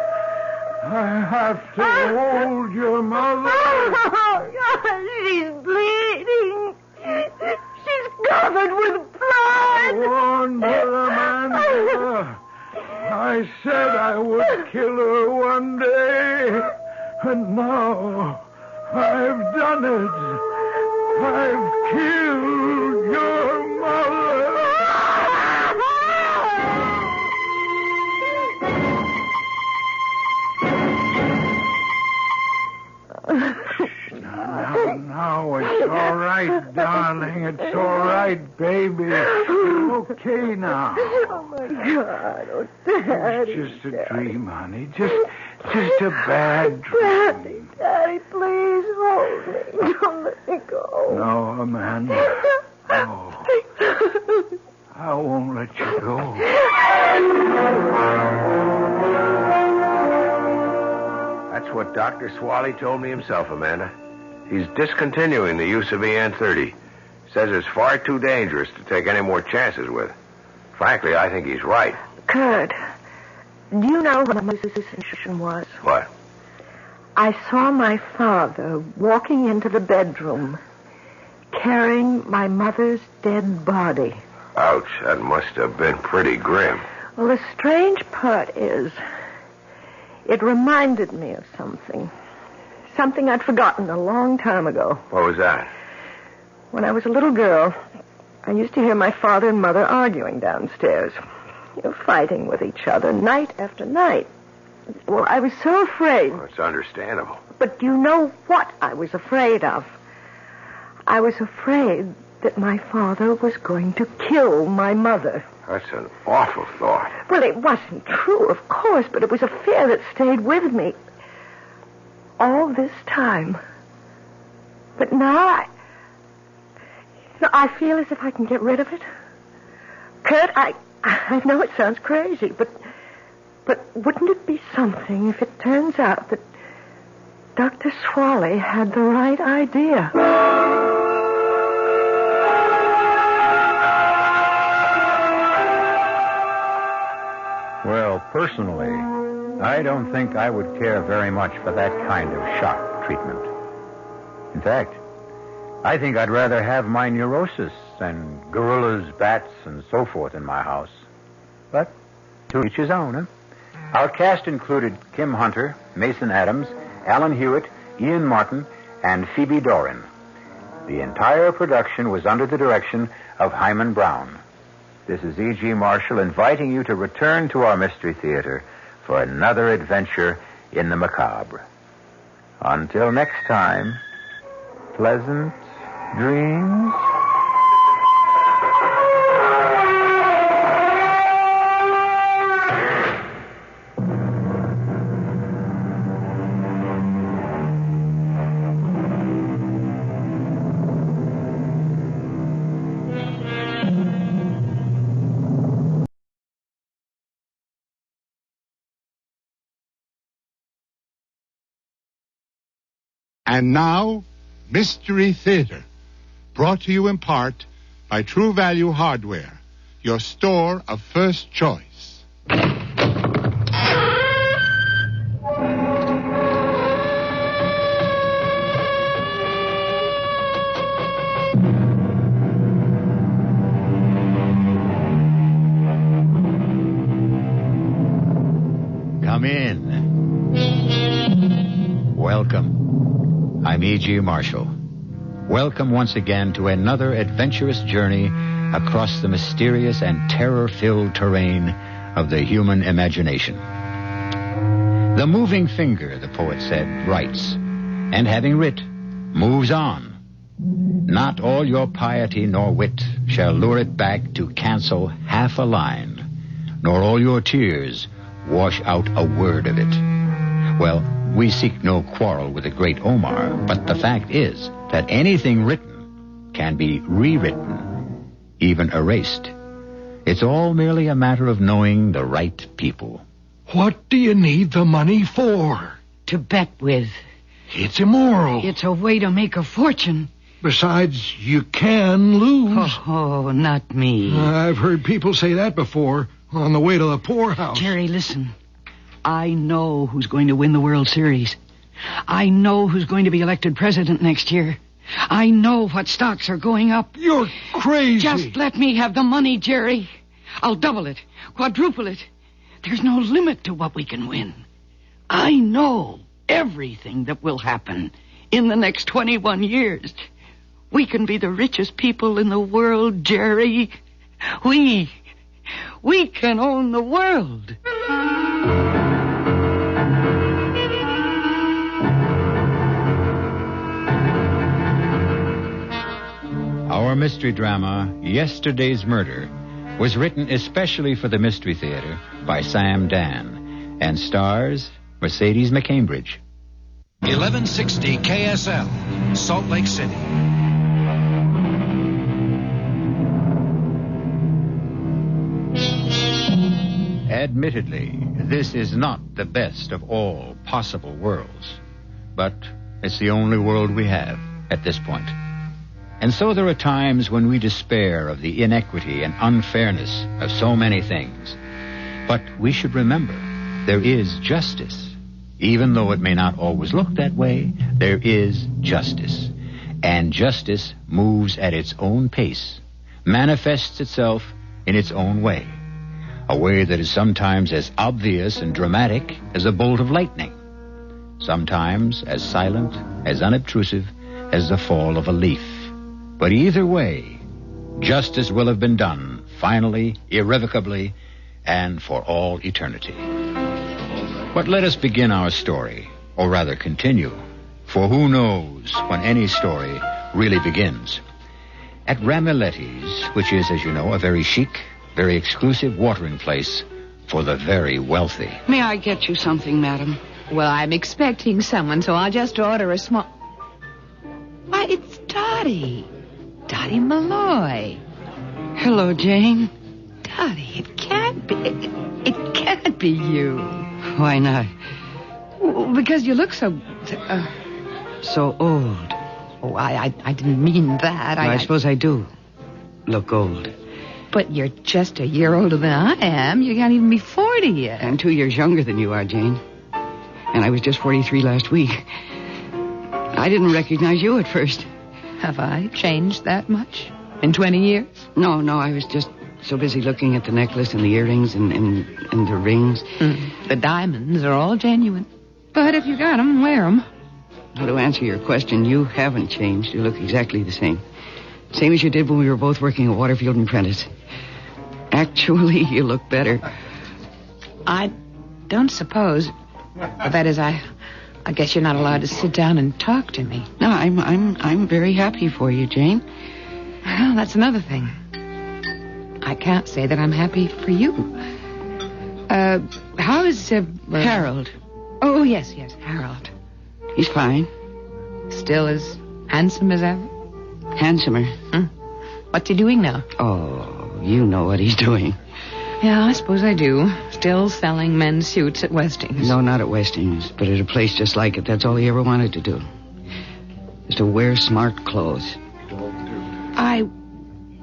I have to hold your mother. She's bleeding. She's covered with blood. Wonder, Amanda. I said I would kill her one day, and now I've done it. I've killed your mother. Now, it's all right, darling. It's all right, baby. It's okay now. Oh, my God. Oh, Daddy. It's just a dream, honey. Just a bad dream. Daddy, please hold me. Don't let me go. No, Amanda. No. I won't let you go. That's what Dr. Swally told me himself, Amanda. He's discontinuing the use of EN30. Says it's far too dangerous to take any more chances with. Frankly, I think he's right. Kurt, do you know what my sensation was? What? I saw my father walking into the bedroom, carrying my mother's dead body. Ouch, that must have been pretty grim. Well, the strange part is, it reminded me of something. Something I'd forgotten a long time ago. What was that? When I was a little girl, I used to hear my father and mother arguing downstairs. Fighting with each other night after night. Well, I was so afraid. Well, it's understandable. But do you know what I was afraid of? I was afraid that my father was going to kill my mother. That's an awful thought. Well, it wasn't true, of course, but it was a fear that stayed with me all this time. But now I feel as if I can get rid of it. Kurt, I know it sounds crazy, but wouldn't it be something if it turns out that Dr. Swally had the right idea? Well, personally, I don't think I would care very much for that kind of shock treatment. In fact, I think I'd rather have my neurosis and gorillas, bats, and so forth in my house. But to each his own, huh? Our cast included Kim Hunter, Mason Adams, Alan Hewitt, Ian Martin, and Phoebe Doran. The entire production was under the direction of Hyman Brown. This is E.G. Marshall inviting you to return to our Mystery Theater for another adventure in the macabre. Until next time, pleasant dreams. And now, Mystery Theater, brought to you in part by True Value Hardware, your store of first choice. Come in. Welcome. I'm E.G. Marshall. Welcome once again to another adventurous journey across the mysterious and terror-filled terrain of the human imagination. The moving finger, the poet said, writes, and having writ, moves on. Not all your piety nor wit shall lure it back to cancel half a line, nor all your tears wash out a word of it. Well, we seek no quarrel with the great Omar, but the fact is that anything written can be rewritten, even erased. It's all merely a matter of knowing the right people. What do you need the money for? To bet with. It's immoral. It's a way to make a fortune. Besides, you can lose. Oh, not me. I've heard people say that before, on the way to the poorhouse. Jerry, listen. I know who's going to win the World Series. I know who's going to be elected president next year. I know what stocks are going up. You're crazy. Just let me have the money, Jerry. I'll double it, quadruple it. There's no limit to what we can win. I know everything that will happen in the next 21 years. We can be the richest people in the world, Jerry. We can own the world. Our mystery drama, Yesterday's Murder, was written especially for the Mystery Theater by Sam Dan and stars Mercedes McCambridge. 1160 KSL, Salt Lake City. Admittedly, this is not the best of all possible worlds, but it's the only world we have at this point. And so there are times when we despair of the inequity and unfairness of so many things. But we should remember, there is justice. Even though it may not always look that way, there is justice. And justice moves at its own pace, manifests itself in its own way. A way that is sometimes as obvious and dramatic as a bolt of lightning. Sometimes as silent, as unobtrusive as the fall of a leaf. But either way, justice will have been done, finally, irrevocably, and for all eternity. But let us begin our story, or rather continue, for who knows when any story really begins. At Ramiletti's, which is, as you know, a very chic, very exclusive watering place for the very wealthy. May I get you something, madam? Well, I'm expecting someone, so I'll just order a small... Why, it's Dottie. Dottie Malloy. Hello, Jane. Dottie, it can't be... It can't be you. Why not? Because you look so... so old. Oh, I didn't mean that. I suppose I do look old. But you're just a year older than I am. You can't even be 40 yet. I'm 2 years younger than you are, Jane. And I was just 43 last week. I didn't recognize you at first. Have I changed that much? In 20 years? No, I was just so busy looking at the necklace and the earrings and the rings. The diamonds are all genuine. But if you got them, wear them. Now, to answer your question, you haven't changed. You look exactly the same. Same as you did when we were both working at Waterfield and Prentice. Actually, you look better. I don't suppose... That is, I guess you're not allowed to sit down and talk to me. No, I'm very happy for you, Jane. Well, that's another thing. I can't say that I'm happy for you. How's Harold? Oh, yes, Harold. He's fine. Still as handsome as ever? Handsomer. What's he doing now? Oh, you know what he's doing. Yeah, I suppose I do. Still selling men's suits at Westing's. No, not at Westing's, but at a place just like it. That's all he ever wanted to do. Is to wear smart clothes. I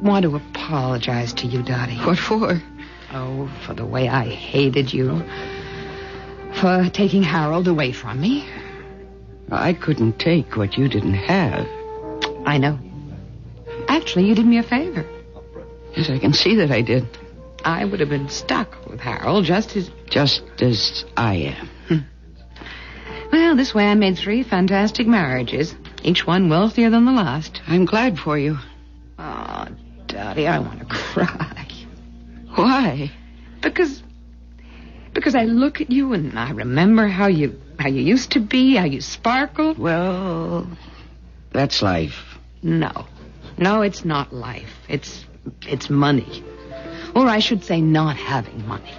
want to apologize to you, Dottie. What for? Oh, for the way I hated you. For taking Harold away from me. I couldn't take what you didn't have. I know. Actually, you did me a favor. Yes, I can see that I did. I would have been stuck with Harold just as I am. Well, this way I made 3 fantastic marriages. Each one wealthier than the last. I'm glad for you. Oh, Dottie, I want to cry. Why? Because I look at you and I remember how you used to be, how you sparkled. Well, that's life. No, it's not life. It's money. Or I should say not having money.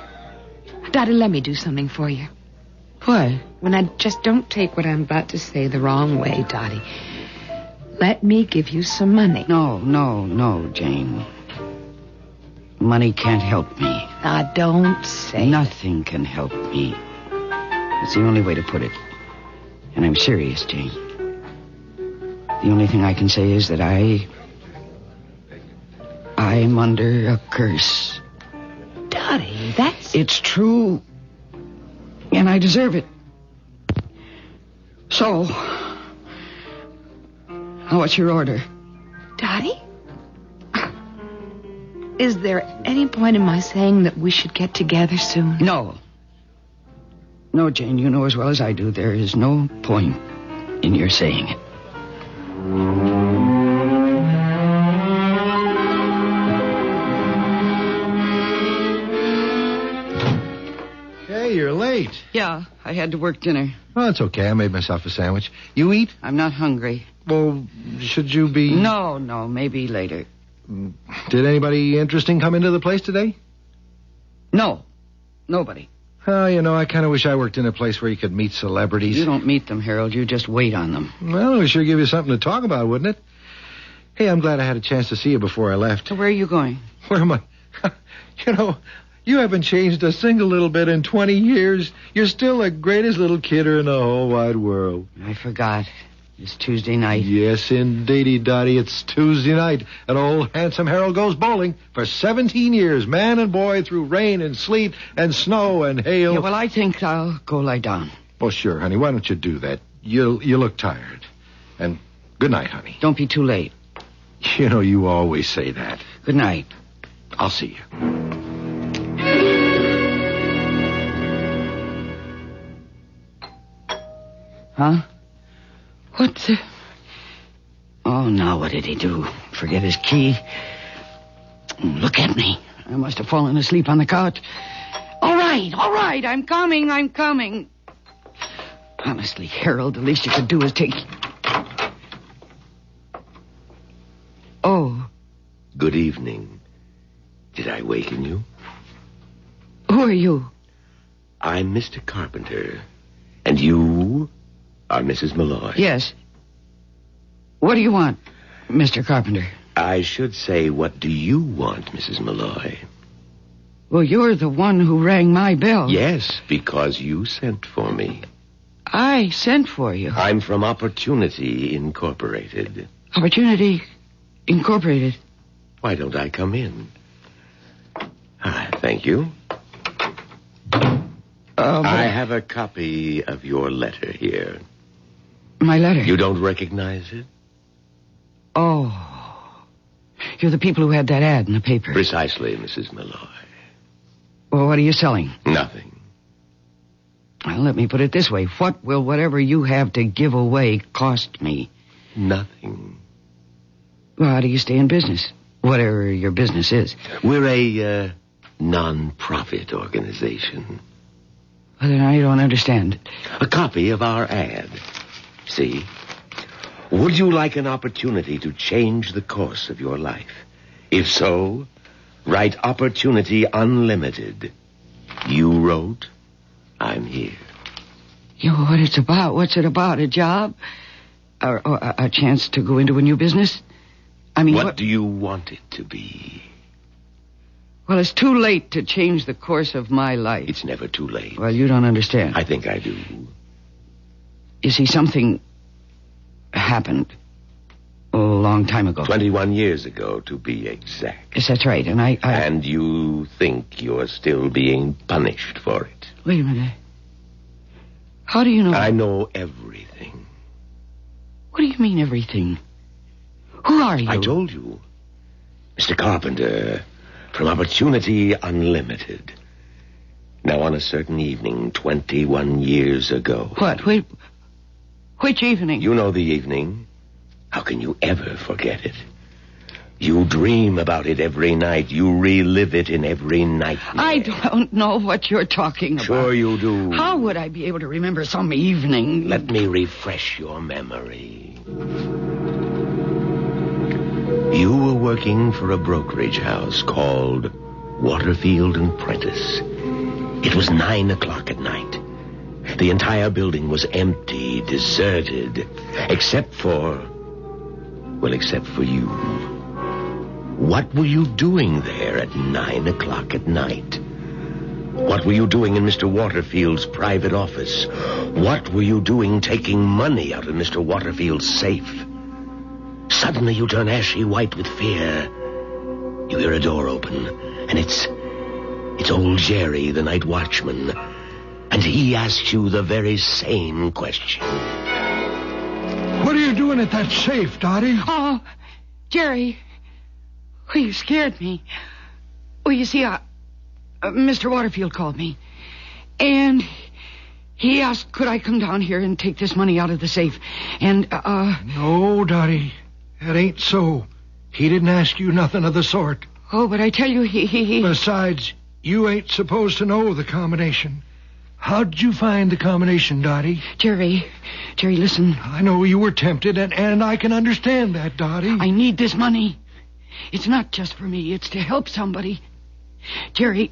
Dottie, let me do something for you. What? When I just don't take what I'm about to say the wrong way, Dottie. Let me give you some money. No, Jane. Money can't help me. Now, don't say Nothing can help me. It's the only way to put it. And I'm serious, Jane. The only thing I can say is that I'm under a curse. Dottie, that's... It's true. And I deserve it. So, what's your order? Dottie? Is there any point in my saying that we should get together soon? No. No, Jane, you know as well as I do, there is no point in your saying it. Hey, you're late. Yeah, I had to work dinner. Oh, it's okay. I made myself a sandwich. You eat? I'm not hungry. Well, should you be... No, maybe later. Did anybody interesting come into the place today? No, nobody. Oh, I kind of wish I worked in a place where you could meet celebrities. You don't meet them, Harold. You just wait on them. Well, it would sure give you something to talk about, wouldn't it? Hey, I'm glad I had a chance to see you before I left. So where are you going? Where am I? You haven't changed a single little bit in 20 years. You're still the greatest little kidder in the whole wide world. I forgot. It's Tuesday night. Yes, indeedy, Dottie. It's Tuesday night, and old handsome Harold goes bowling for 17 years, man and boy, through rain and sleet and snow and hail. Yeah, well, I think I'll go lie down. Oh, sure, honey. Why don't you do that? You look tired. And good night, honey. Don't be too late. You always say that. Good night. I'll see you. Huh? What the... Oh, now what did he do? Forget his key? Look at me. I must have fallen asleep on the couch. All right. I'm coming. Honestly, Harold, the least you could do is take... Oh. Good evening. Did I waken you? Who are you? I'm Mr. Carpenter. And you are Mrs. Malloy. Yes. What do you want, Mr. Carpenter? I should say, what do you want, Mrs. Malloy? Well, you're the one who rang my bell. Yes, because you sent for me. I sent for you? I'm from Opportunity Incorporated. Opportunity Incorporated? Why don't I come in? Thank you. I have a copy of your letter here. My letter? You don't recognize it? Oh. You're the people who had that ad in the paper. Precisely, Mrs. Malloy. Well, what are you selling? Nothing. Well, let me put it this way. What will whatever you have to give away cost me? Nothing. Well, how do you stay in business? Whatever your business is. We're a non-profit organization. Well, then I don't understand. A copy of our ad. See? Would you like an opportunity to change the course of your life? If so, write Opportunity Unlimited. You wrote, I'm here. You know what it's about? What's it about? A job? Or a chance to go into a new business? I mean, what do you want it to be? Well, it's too late to change the course of my life. It's never too late. Well, you don't understand. I think I do. You see, something happened a long time ago. 21 years ago, to be exact. Yes, that's right, and I... And you think you're still being punished for it? Wait a minute. How do you know? I know everything. What do you mean, everything? Who are you? I told you. Mr. Carpenter, from Opportunity Unlimited. Now, on a certain evening, 21 years ago... What? Wait. Which evening? You know the evening. How can you ever forget it? You dream about it every night. You relive it in every nightmare. I don't know what you're talking about. Sure you do. How would I be able to remember some evening? Let me refresh your memory. You were working for a brokerage house called Waterfield and Prentice. It was 9 o'clock at night. The entire building was empty, deserted, except for you. What were you doing there at 9 o'clock at night? What were you doing in Mr. Waterfield's private office? What were you doing taking money out of Mr. Waterfield's safe? Suddenly you turn ashy white with fear. You hear a door open, and it's old Jerry, the night watchman. And he asks you the very same question. What are you doing at that safe, Dottie? Oh, Jerry. Oh, you scared me. Well, you see, Mr. Waterfield called me. And he asked, could I come down here and take this money out of the safe? And, No, Dottie. That ain't so. He didn't ask you nothing of the sort. Oh, but I tell you, he... Besides, you ain't supposed to know the combination. How'd you find the combination, Dottie? Jerry, listen. I know you were tempted, and I can understand that, Dottie. I need this money. It's not just for me. It's to help somebody. Jerry,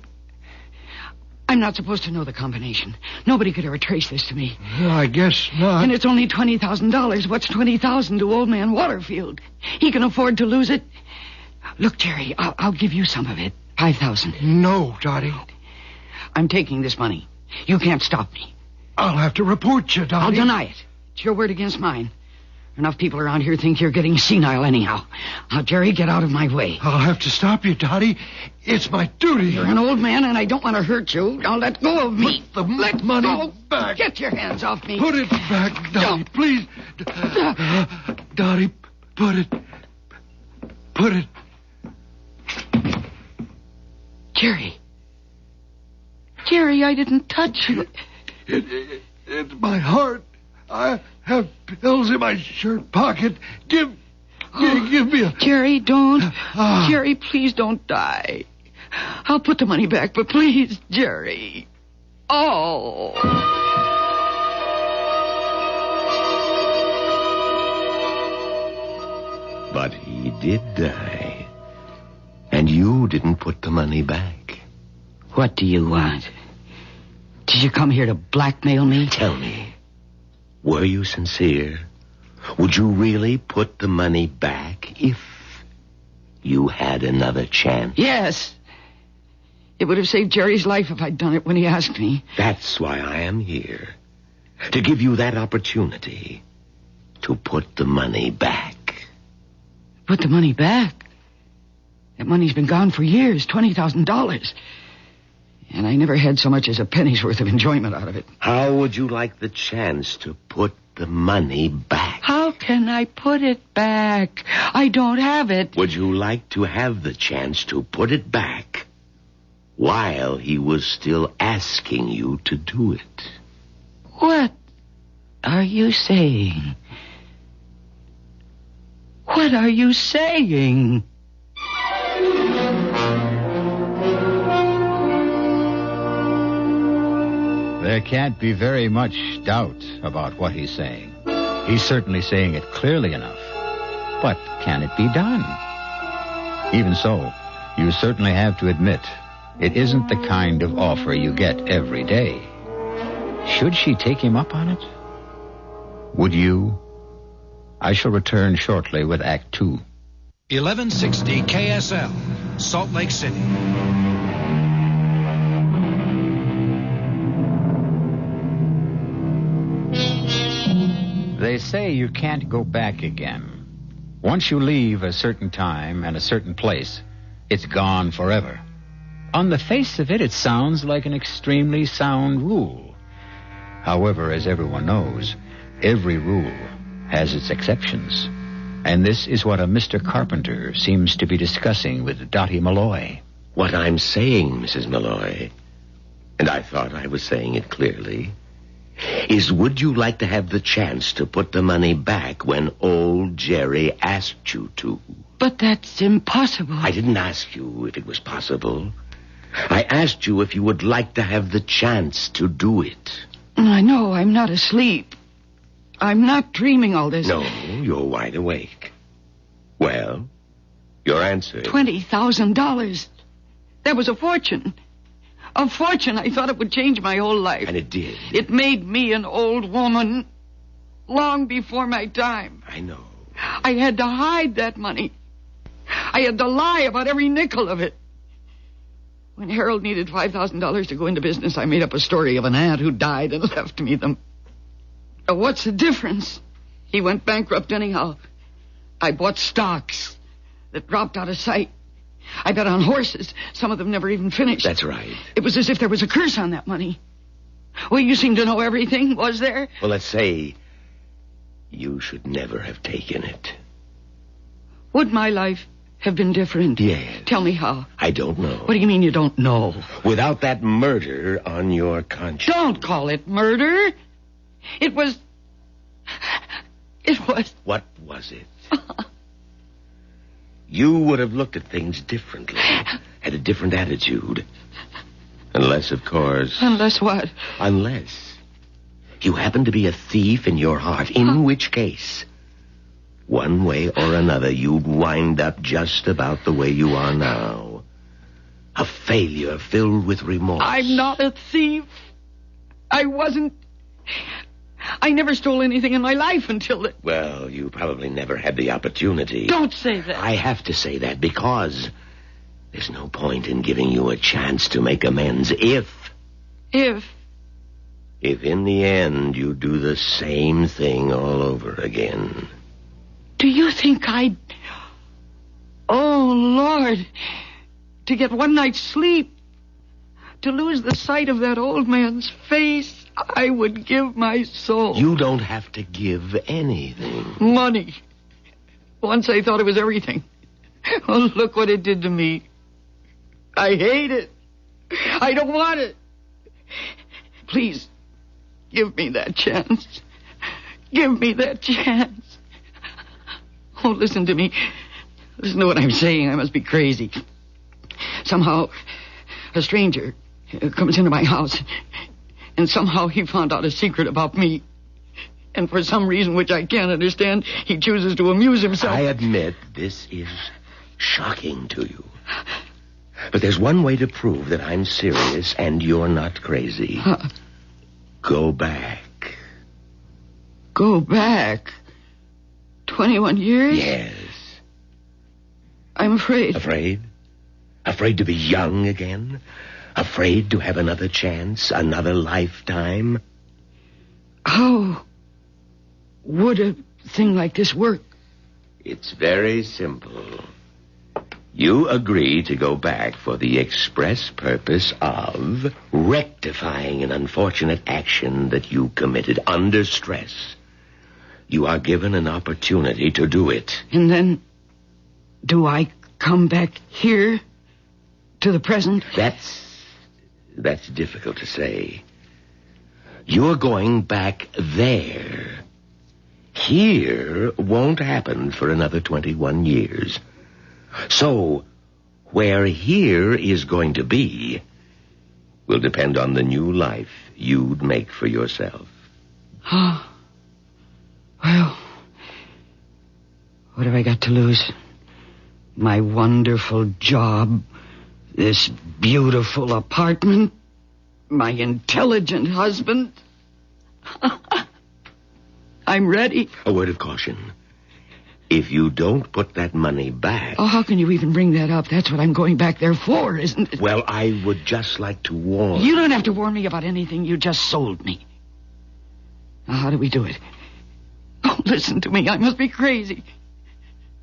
I'm not supposed to know the combination. Nobody could ever trace this to me. Well, I guess not. And it's only $20,000. What's $20,000 to old man Waterfield? He can afford to lose it. Look, Jerry, I'll give you some of it. $5,000. No, Dottie. I'm taking this money. You can't stop me. I'll have to report you, Dottie. I'll deny it. It's your word against mine. Enough people around here think you're getting senile anyhow. Now, Jerry, get out of my way. I'll have to stop you, Dottie. It's my duty. You're an old man, and I don't want to hurt you. Now, let go of me. Put the money back. Get your hands off me. Put it back, Dottie, please. Dottie, put it. Jerry, I didn't touch you. It's my heart. I have pills in my shirt pocket. Give me a... Jerry, don't. Jerry, please don't die. I'll put the money back, but please, Jerry. Oh. But he did die. And you didn't put the money back. What do you want? Did you come here to blackmail me? Tell me, were you sincere? Would you really put the money back if you had another chance? Yes. It would have saved Jerry's life if I'd done it when he asked me. That's why I am here. To give you that opportunity to put the money back. Put the money back? That money's been gone for years, $20,000. And I never had so much as a penny's worth of enjoyment out of it. How would you like the chance to put the money back? How can I put it back? I don't have it. Would you like to have the chance to put it back while he was still asking you to do it? What are you saying? What are you saying? There can't be very much doubt about what he's saying. He's certainly saying it clearly enough. But can it be done? Even so, you certainly have to admit it isn't the kind of offer you get every day. Should she take him up on it? Would you? I shall return shortly with Act 2. 1160 KSL, Salt Lake City. They say you can't go back again. Once you leave a certain time and a certain place, it's gone forever. On the face of it, it sounds like an extremely sound rule. However, as everyone knows, every rule has its exceptions. And this is what a Mr. Carpenter seems to be discussing with Dottie Malloy. What I'm saying, Mrs. Malloy, and I thought I was saying it clearly, is would you like to have the chance to put the money back when old Jerry asked you to? But that's impossible. I didn't ask you if it was possible. I asked you if you would like to have the chance to do it. I know I'm not asleep. I'm not dreaming all this. No, you're wide awake. Well, your answer. $20,000. That was a fortune. A fortune. I thought it would change my whole life. And it did. It made me an old woman long before my time. I know. I had to hide that money. I had to lie about every nickel of it. When Harold needed $5,000 to go into business, I made up a story of an aunt who died and left me them. What's the difference? He went bankrupt anyhow. I bought stocks that dropped out of sight. I bet on horses. Some of them never even finished. That's right. It was as if there was a curse on that money. Well, you seem to know everything. Was there? Well, let's say you should never have taken it. Would my life have been different? Yes. Tell me how. I don't know. What do you mean you don't know? Without that murder on your conscience. Don't call it murder. It was... What was it? You would have looked at things differently, had a different attitude. Unless, of course... Unless what? Unless you happen to be a thief in your heart, in which case, one way or another, you'd wind up just about the way you are now. A failure filled with remorse. I'm not a thief. I wasn't... I never stole anything in my life until it... Well, you probably never had the opportunity. Don't say that. I have to say that because there's no point in giving you a chance to make amends if in the end you do the same thing all over again. Do you think I'd... Oh, Lord. To get one night's sleep. To lose the sight of that old man's face. I would give my soul. You don't have to give anything. Money. Once I thought it was everything. Oh, look what it did to me. I hate it. I don't want it. Please, give me that chance. Give me that chance. Oh, listen to me. Listen to what I'm saying. I must be crazy. Somehow, a stranger comes into my house, and somehow he found out a secret about me. And for some reason which I can't understand, he chooses to amuse himself. I admit this is shocking to you. But there's one way to prove that I'm serious and you're not crazy. Go back. Go back? 21 years? Yes. I'm afraid. Afraid? Afraid to be young again? Afraid to have another chance, another lifetime? How would a thing like this work? It's very simple. You agree to go back for the express purpose of rectifying an unfortunate action that you committed under stress. You are given an opportunity to do it. And then, do I come back here to the present? That's difficult to say. You're going back there. Here won't happen for another 21 years. So, where here is going to be will depend on the new life you'd make for yourself. Oh. Well, what have I got to lose? My wonderful job, this beautiful apartment, my intelligent husband. I'm ready. A word of caution. If you don't put that money back... Oh, how can you even bring that up? That's what I'm going back there for, isn't it? Well, I would just like to warn... You don't have to warn me about anything. You just sold me. Now, how do we do it? Oh, listen to me. I must be crazy.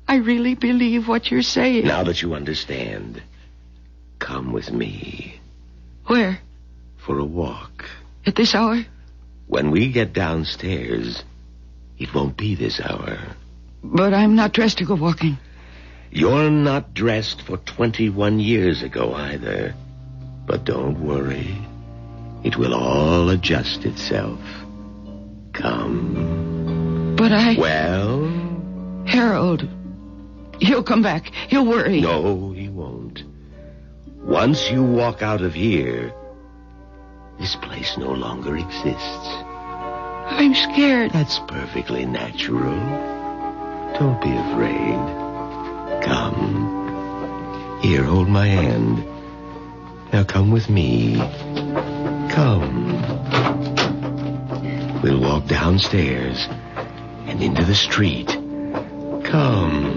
I really believe what you're saying. Now that you understand, come with me. Where? For a walk. At this hour? When we get downstairs, it won't be this hour. But I'm not dressed to go walking. You're not dressed for 21 years ago either. But don't worry. It will all adjust itself. Come. But Well? Harold, he'll come back. He'll worry. No, he won't. Once you walk out of here, this place no longer exists. I'm scared. That's perfectly natural. Don't be afraid. Come. Here, hold my hand. Now come with me. Come. We'll walk downstairs and into the street. Come.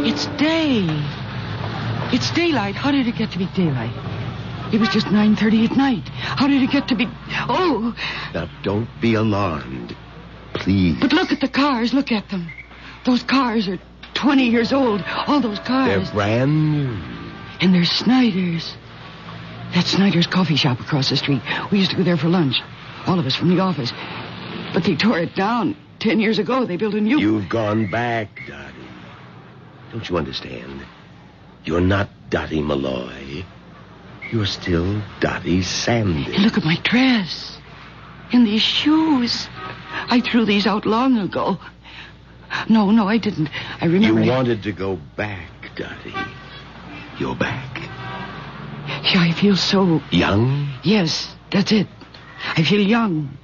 It's day. It's daylight. How did it get to be daylight? It was just 9:30 at night. How did it get to be... Oh! Now, don't be alarmed. Please. But look at the cars. Look at them. Those cars are 20 years old. All those cars. They're brand new. And they're Snyder's. That's Snyder's coffee shop across the street. We used to go there for lunch. All of us from the office. But they tore it down 10 years ago. They built a new... You've gone back, Dottie. Don't you understand? You're not Dottie Malloy. You're still Dottie Sandy. And look at my dress. And these shoes. I threw these out long ago. No, I didn't. I remember... You wanted to go back, Dottie. You're back. Yeah, I feel so... Young? Yes, that's it. I feel young.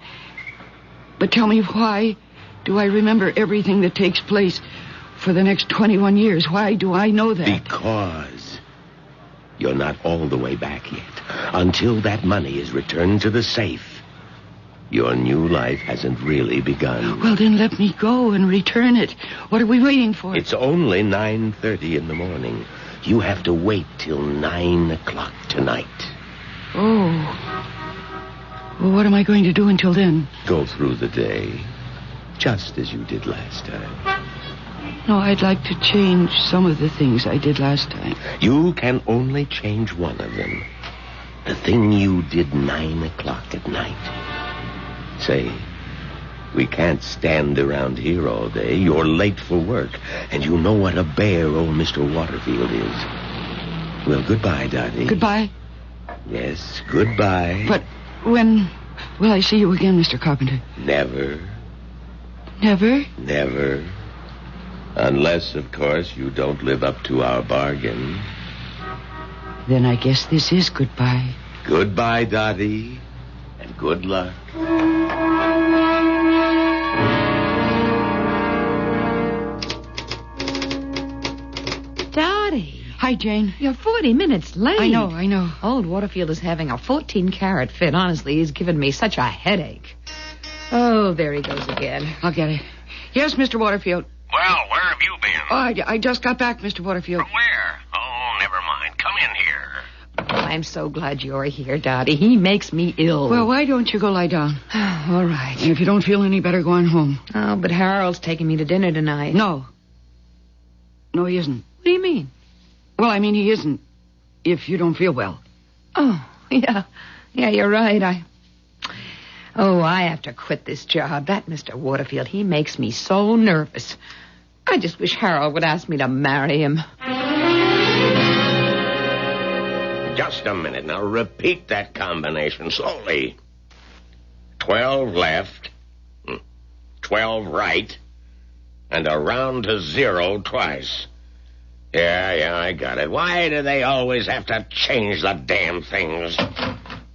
But tell me, why do I remember everything that takes place for the next 21 years? Why do I know that? Because you're not all the way back yet. Until that money is returned to the safe, your new life hasn't really begun. Well, then let me go and return it. What are we waiting for? It's only 9:30 in the morning. You have to wait till 9 o'clock tonight. Oh. Well, what am I going to do until then? Go through the day, just as you did last time. No, I'd like to change some of the things I did last time. You can only change one of them. The thing you did 9 o'clock at night. Say, we can't stand around here all day. You're late for work, and you know what a bear old Mr. Waterfield is. Well, goodbye, Dottie. Goodbye? Yes, goodbye. But when will I see you again, Mr. Carpenter? Never. Never? Never. Unless, of course, you don't live up to our bargain. Then I guess this is goodbye. Goodbye, Dottie, and good luck. Dottie. Hi, Jane. You're 40 minutes late. I know. Old Waterfield is having a 14-carat fit. Honestly, he's given me such a headache. Oh, there he goes again. I'll get it. Yes, Mr. Waterfield. Well, where have you been? Oh, I just got back, Mr. Waterfield. From where? Oh, never mind. Come in here. I'm so glad you're here, Dottie. He makes me ill. Well, why don't you go lie down? All right. And if you don't feel any better, go on home. Oh, but Harold's taking me to dinner tonight. No, he isn't. What do you mean? Well, I mean, he isn't, if you don't feel well. Oh, yeah. Yeah, you're right. I have to quit this job. That Mr. Waterfield, he makes me so nervous. I just wish Harold would ask me to marry him. Just a minute. Now repeat that combination slowly. 12 left, 12 right, and a round to 0 twice. Yeah, I got it. Why do they always have to change the damn things?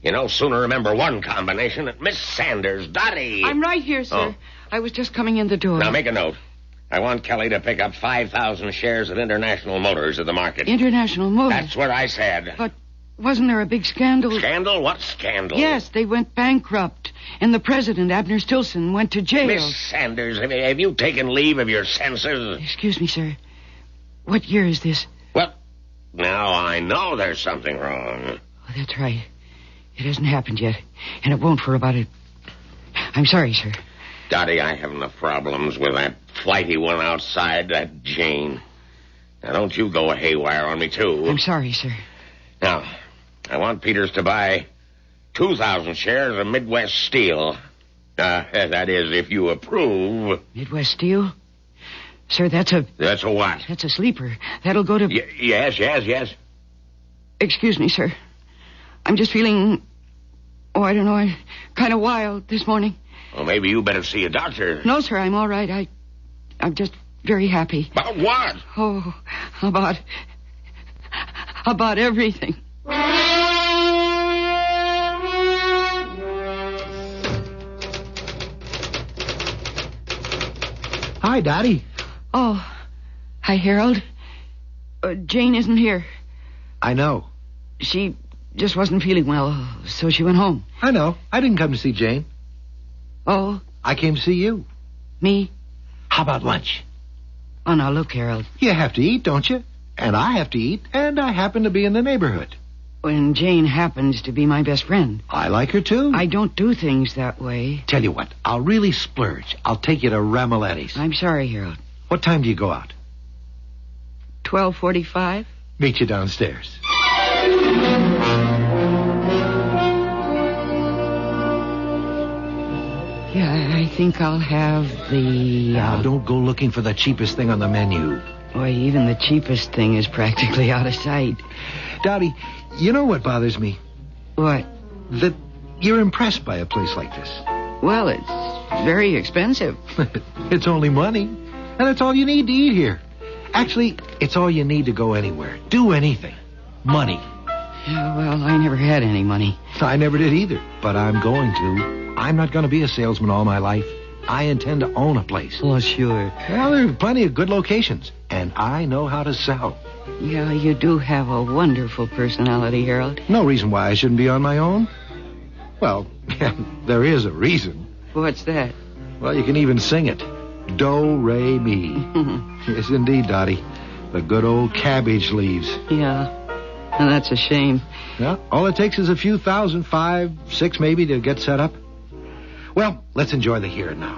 You know, sooner remember one combination at Miss Sanders, Dottie. I'm right here, sir. Oh. I was just coming in the door. Now make a note. I want Kelly to pick up 5,000 shares of International Motors at the market. International Motors? That's what I said. But wasn't there a big scandal? Scandal? What scandal? Yes, they went bankrupt. And the president, Abner Stilson, went to jail. Miss Sanders, have you taken leave of your senses? Excuse me, sir. What year is this? Well, now I know there's something wrong. Oh, that's right. It hasn't happened yet. And it won't for about a... I'm sorry, sir. Dottie, I have enough problems with that flighty one outside, that Jane. Now, don't you go haywire on me, too. I'm sorry, sir. Now, I want Peters to buy 2,000 shares of Midwest Steel. That is, if you approve. Midwest Steel? Sir, that's a... That's a what? That's a sleeper. That'll go to... Yes. Excuse me, sir. I'm just feeling, I don't know, kind of wild this morning. Well, maybe you better see a doctor. No, sir, I'm all right. I'm just very happy. About what? Oh, about everything. Hi, Dottie. Oh, hi, Harold. Jane isn't here. I know. She just wasn't feeling well, so she went home. I know. I didn't come to see Jane. Oh? I came to see you. Me? How about lunch? Oh, now look, Harold. You have to eat, don't you? And I have to eat, and I happen to be in the neighborhood. When Jane happens to be my best friend. I like her, too. I don't do things that way. Tell you what, I'll really splurge. I'll take you to Ramoletti's. I'm sorry, Harold. What time do you go out? 12:45. Meet you downstairs. Yeah, I think I'll have the... Now, don't go looking for the cheapest thing on the menu. Boy, even the cheapest thing is practically out of sight. Dottie, you know what bothers me? What? That you're impressed by a place like this. Well, it's very expensive. It's only money, and it's all you need to eat here. Actually, it's all you need to go anywhere. Do anything. Money. Yeah, well, I never had any money. I never did either, but I'm going to. I'm not going to be a salesman all my life. I intend to own a place. Well, sure. Well, there are plenty of good locations, and I know how to sell. Yeah, you do have a wonderful personality, Harold. No reason why I shouldn't be on my own. Well, there is a reason. What's that? Well, you can even sing it. Do, re, mi. Yes, indeed, Dottie. The good old cabbage leaves. Yeah, and that's a shame. Yeah, all it takes is a few thousand, 5, 6 maybe, to get set up. Well, let's enjoy the here and now.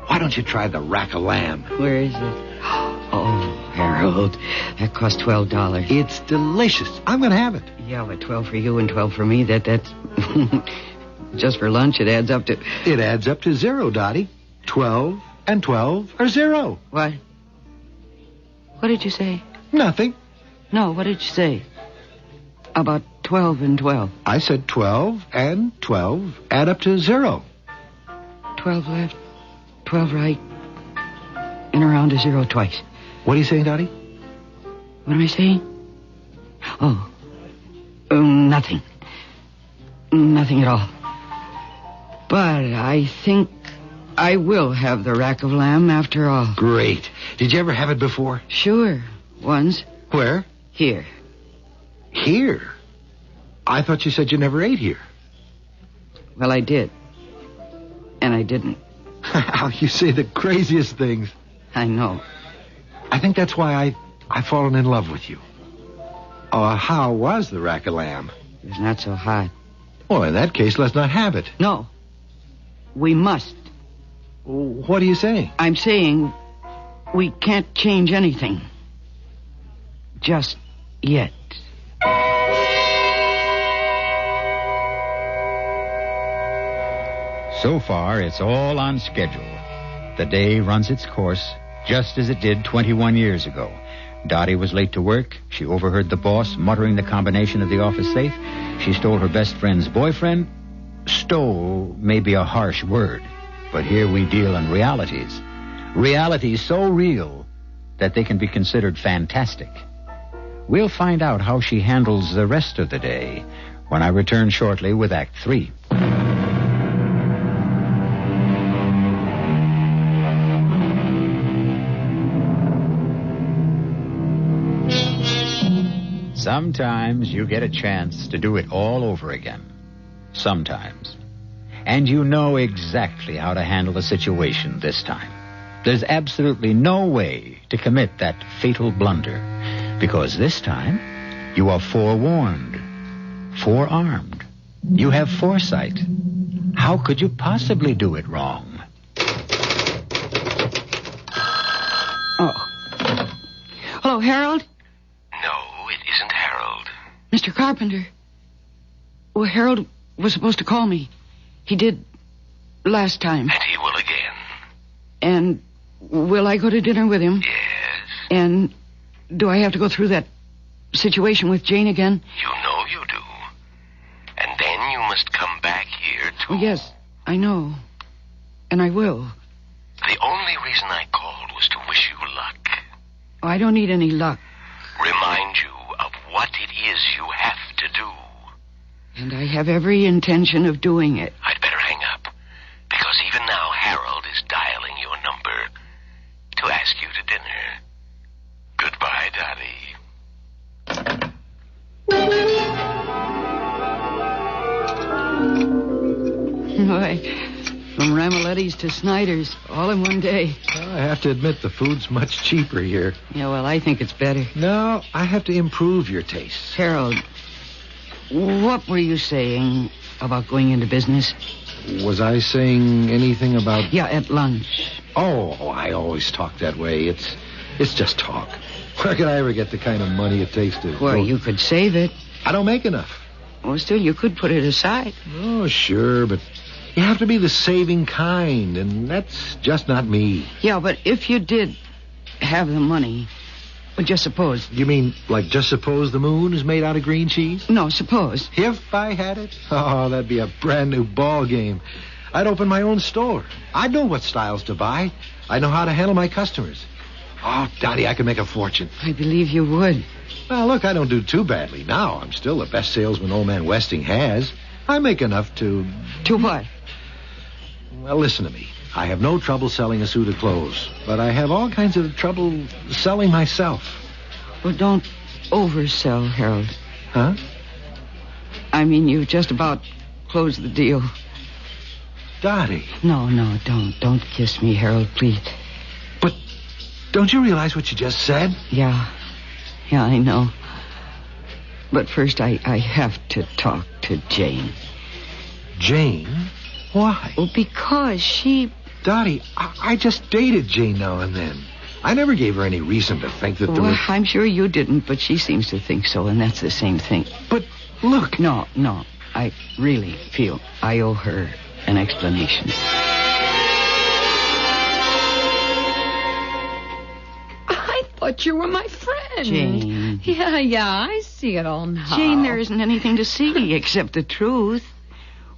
Why don't you try the rack of lamb? Where is it? Oh, Harold, that cost $12. It's delicious. I'm going to have it. Yeah, but 12 for you and 12 for me, that's... Just for lunch, it adds up to... It adds up to 0, Dottie. 12 and 12 are 0. What? What did you say? Nothing. No, what did you say? About 12 and 12. I said 12 and 12 add up to 0. 12 left, 12 right, and around to 0 twice. What are you saying, Dottie? What am I saying? Oh, nothing. Nothing at all. But I think I will have the rack of lamb after all. Great. Did you ever have it before? Sure, once. Where? Here. Here? I thought you said you never ate here. Well, I did. And I didn't. You say the craziest things. I know. I think that's why I've fallen in love with you. How was the rack of lamb? It was not so hot. Well, in that case, let's not have it. No. We must. What are you saying? I'm saying we can't change anything. Just yet. So far, it's all on schedule. The day runs its course, just as it did 21 years ago. Dottie was late to work. She overheard the boss muttering the combination of the office safe. She stole her best friend's boyfriend. Stole may be a harsh word, but here we deal in realities. Realities so real that they can be considered fantastic. We'll find out how she handles the rest of the day when I return shortly with Act 3. Sometimes you get a chance to do it all over again. Sometimes. And you know exactly how to handle the situation this time. There's absolutely no way to commit that fatal blunder. Because this time, you are forewarned, forearmed. You have foresight. How could you possibly do it wrong? Oh. Hello, Harold? No, it isn't Harold. Mr. Carpenter. Well, Harold was supposed to call me. He did last time. And he will again. And will I go to dinner with him? Yes. And do I have to go through that situation with Jane again? You know you do. And then you must come back here to... Oh, yes, I know. And I will. The only reason I called was to wish you luck. Oh, I don't need any luck. Remind you of what it is you have to do. And I have every intention of doing it. I'd better hang up. Because even now Harold is dialing your number to ask you to dinner. Goodbye, Dottie. Why, from Ramoletti's to Snyder's, all in one day. Well, I have to admit the food's much cheaper here. Yeah, well, I think it's better. No, I have to improve your tastes. Harold, what were you saying about going into business? Was I saying anything about... Yeah, at lunch. Oh, I always talk that way. It's just talk. Where could I ever get the kind of money it takes to... Well, you could save it. I don't make enough. Well, still, you could put it aside. Oh, sure, but you have to be the saving kind, and that's just not me. Yeah, but if you did have the money, well, just suppose... You mean, like, just suppose the moon is made out of green cheese? No, suppose. If I had it? Oh, that'd be a brand new ball game. I'd open my own store. I'd know what styles to buy. I know how to handle my customers. Oh, Dottie, I could make a fortune. I believe you would. Well, look, I don't do too badly now. I'm still the best salesman Old Man Westing has. I make enough to... To what? Well, listen to me. I have no trouble selling a suit of clothes, but I have all kinds of trouble selling myself. Well, don't oversell, Harold. Huh? I mean, you've just about closed the deal. Dottie. No, don't. Don't kiss me, Harold, please. But don't you realize what you just said? Yeah, I know. But first, I have to talk to Jane. Jane? Why? Well, because she... Dottie, I just dated Jane now and then. I never gave her any reason to think that there Well, was... I'm sure you didn't, but she seems to think so, and that's the same thing. But, look... No. I really feel I owe her an explanation. I thought you were my friend. Jane. Yeah, I see it all now. Jane, there isn't anything to see except the truth.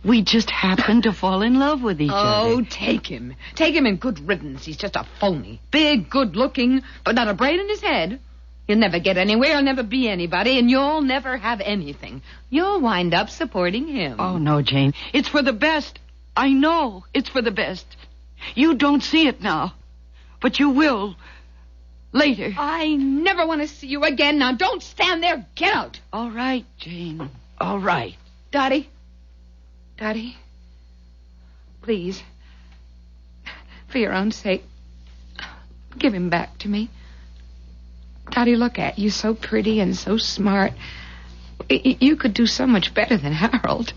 We just happened to fall in love with each other. Oh, take him. Take him in good riddance. He's just a phony. Big, good-looking, but not a brain in his head. You'll never get anywhere, you'll never be anybody, and you'll never have anything. You'll wind up supporting him. Oh, no, Jane. It's for the best. I know it's for the best. You don't see it now, but you will later. I never want to see you again. Now, don't stand there. Get out. All right, Jane. All right. Dottie, please, for your own sake, give him back to me. Dottie, look at you, so pretty and so smart. You could do so much better than Harold.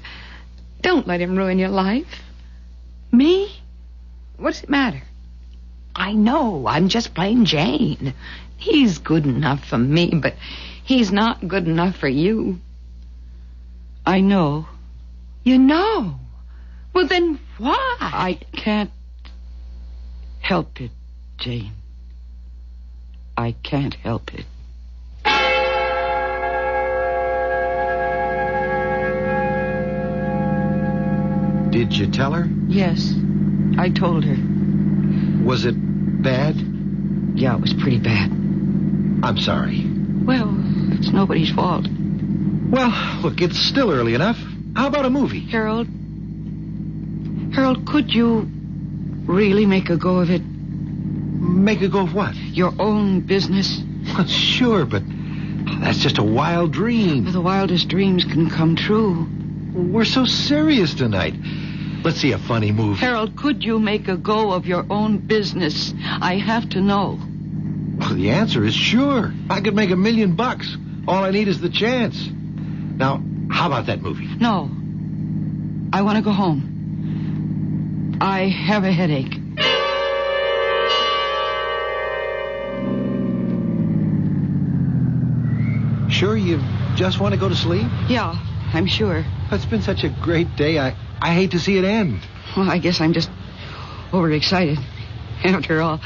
Don't let him ruin your life. Me? What's it matter? I know, I'm just plain Jane. He's good enough for me, but he's not good enough for you. I know. You know? Well, then why? I can't help it, Jane. I can't help it. Did you tell her? Yes, I told her. Was it bad? Yeah, it was pretty bad. I'm sorry. Well, it's nobody's fault. Well, look, it's still early enough. How about a movie? Harold, could you really make a go of it? Make a go of what? Your own business? Well, sure, but that's just a wild dream. The wildest dreams can come true. We're so serious tonight. Let's see a funny movie. Harold, could you make a go of your own business? I have to know. Well, the answer is sure. I could make $1 million. All I need is the chance. Now, how about that movie? No. I want to go home. I have a headache. Sure you just want to go to sleep? Yeah, I'm sure. It's been such a great day. I hate to see it end. Well, I guess I'm just overexcited. After all,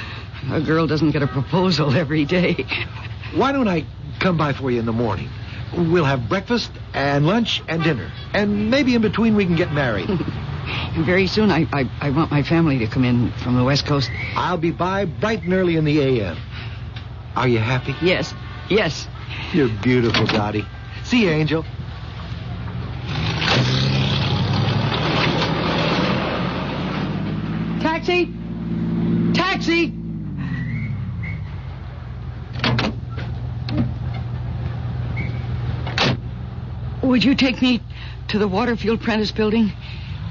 a girl doesn't get a proposal every day. Why don't I come by for you in the morning. We'll have breakfast and lunch and dinner. And maybe in between we can get married. And very soon I want my family to come in from the West Coast. I'll be by bright and early in the a.m. Are you happy? Yes. Yes. You're beautiful, Dottie. See you, Angel. Taxi! Taxi! Would you take me to the Waterfield Prentice building,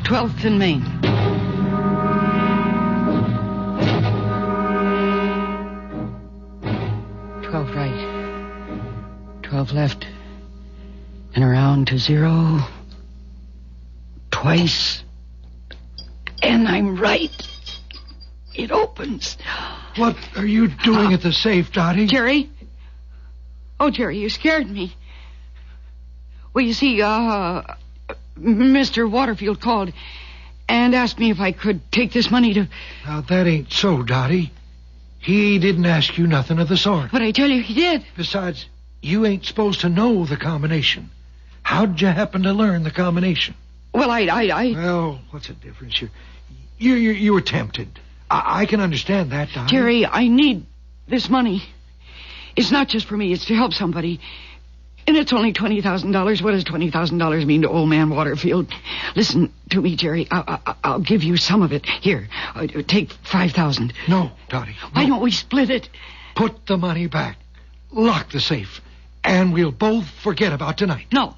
12th and Main? Right, 12 left, and around to 0, twice, and I'm right. It opens. What are you doing at the safe, Dottie? Jerry? Oh, Jerry, you scared me. Well, you see, Mr. Waterfield called and asked me if I could take this money to... Now, that ain't so, Dottie. He didn't ask you nothing of the sort. But I tell you, he did. Besides, you ain't supposed to know the combination. How'd you happen to learn the combination? Well, I... Well, what's the difference? You were tempted. I can understand that, Dottie. Jerry, I need this money. It's not just for me. It's to help somebody. And it's only $20,000. What does $20,000 mean to old man Waterfield? Listen to me, Jerry. I'll give you some of it. Here, take $5,000. No, Dottie. No. Why don't we split it? Put the money back. Lock the safe. And we'll both forget about tonight. No.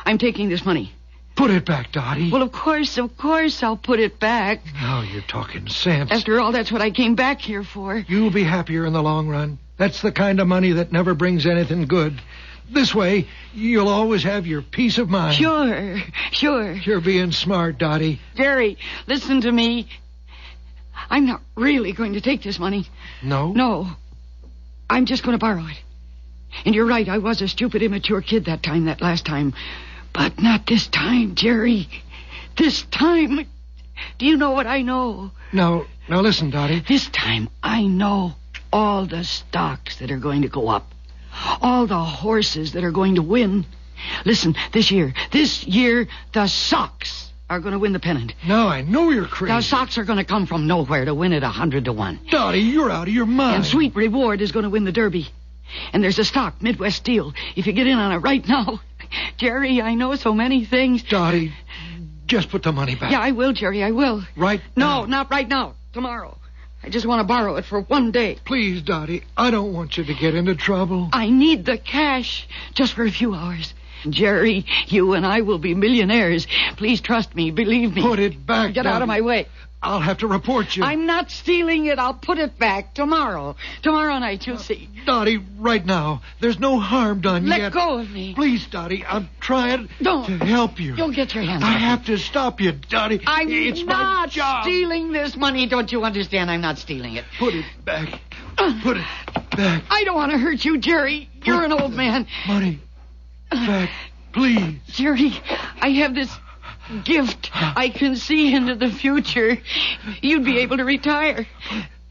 I'm taking this money. Put it back, Dottie. Well, of course, I'll put it back. Now you're talking sense. After all, that's what I came back here for. You'll be happier in the long run. That's the kind of money that never brings anything good. This way, you'll always have your peace of mind. Sure. You're being smart, Dottie. Jerry, listen to me. I'm not really going to take this money. No? No. I'm just going to borrow it. And you're right, I was a stupid, immature kid that last time. But not this time, Jerry. This time. Do you know what I know? Now listen, Dottie. This time, I know all the stocks that are going to go up. All the horses that are going to win. Listen, this year, the Sox are going to win the pennant. No, I know you're crazy. The Sox are going to come from nowhere to win it 100-1. Dottie, you're out of your mind. And Sweet Reward is going to win the Derby. And there's a stock, Midwest Steel. If you get in on it right now... Jerry, I know so many things. Dottie, just put the money back. Yeah, I will, Jerry, I will. Right now? No, not right now. Tomorrow. I just want to borrow it for one day. Please, Dottie, I don't want you to get into trouble. I need the cash just for a few hours. Jerry, you and I will be millionaires. Please trust me, believe me. Put it back, Get Dottie. out of my way. I'll have to report you. I'm not stealing it. I'll put it back tomorrow. Tomorrow night, you'll see. Dottie, right now, there's no harm done yet. Let go of me. Please, Dottie, I'm trying to help you. Don't get your hands I off me. have to stop you, Dottie. It's my not job. stealing this money. Don't you understand? I'm not stealing it. Put it back. Put it back. I don't want to hurt you, Jerry. You're an old man. Money back, please. Jerry, I have this gift. I can see into the future. You'd be able to retire.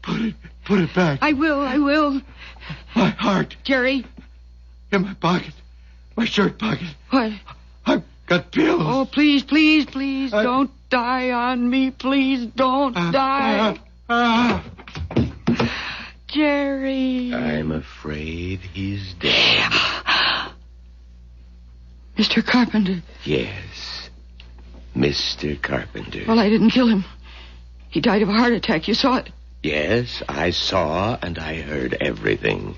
Put it back. I will. My heart. Jerry. In my pocket. My shirt pocket. What? I've got pills. Oh, please, don't die on me. Please don't die. Jerry. I'm afraid he's dead. Mr. Carpenter. Yes, Mr. Carpenter. Well, I didn't kill him. He died of a heart attack. You saw it. Yes, I saw and I heard everything.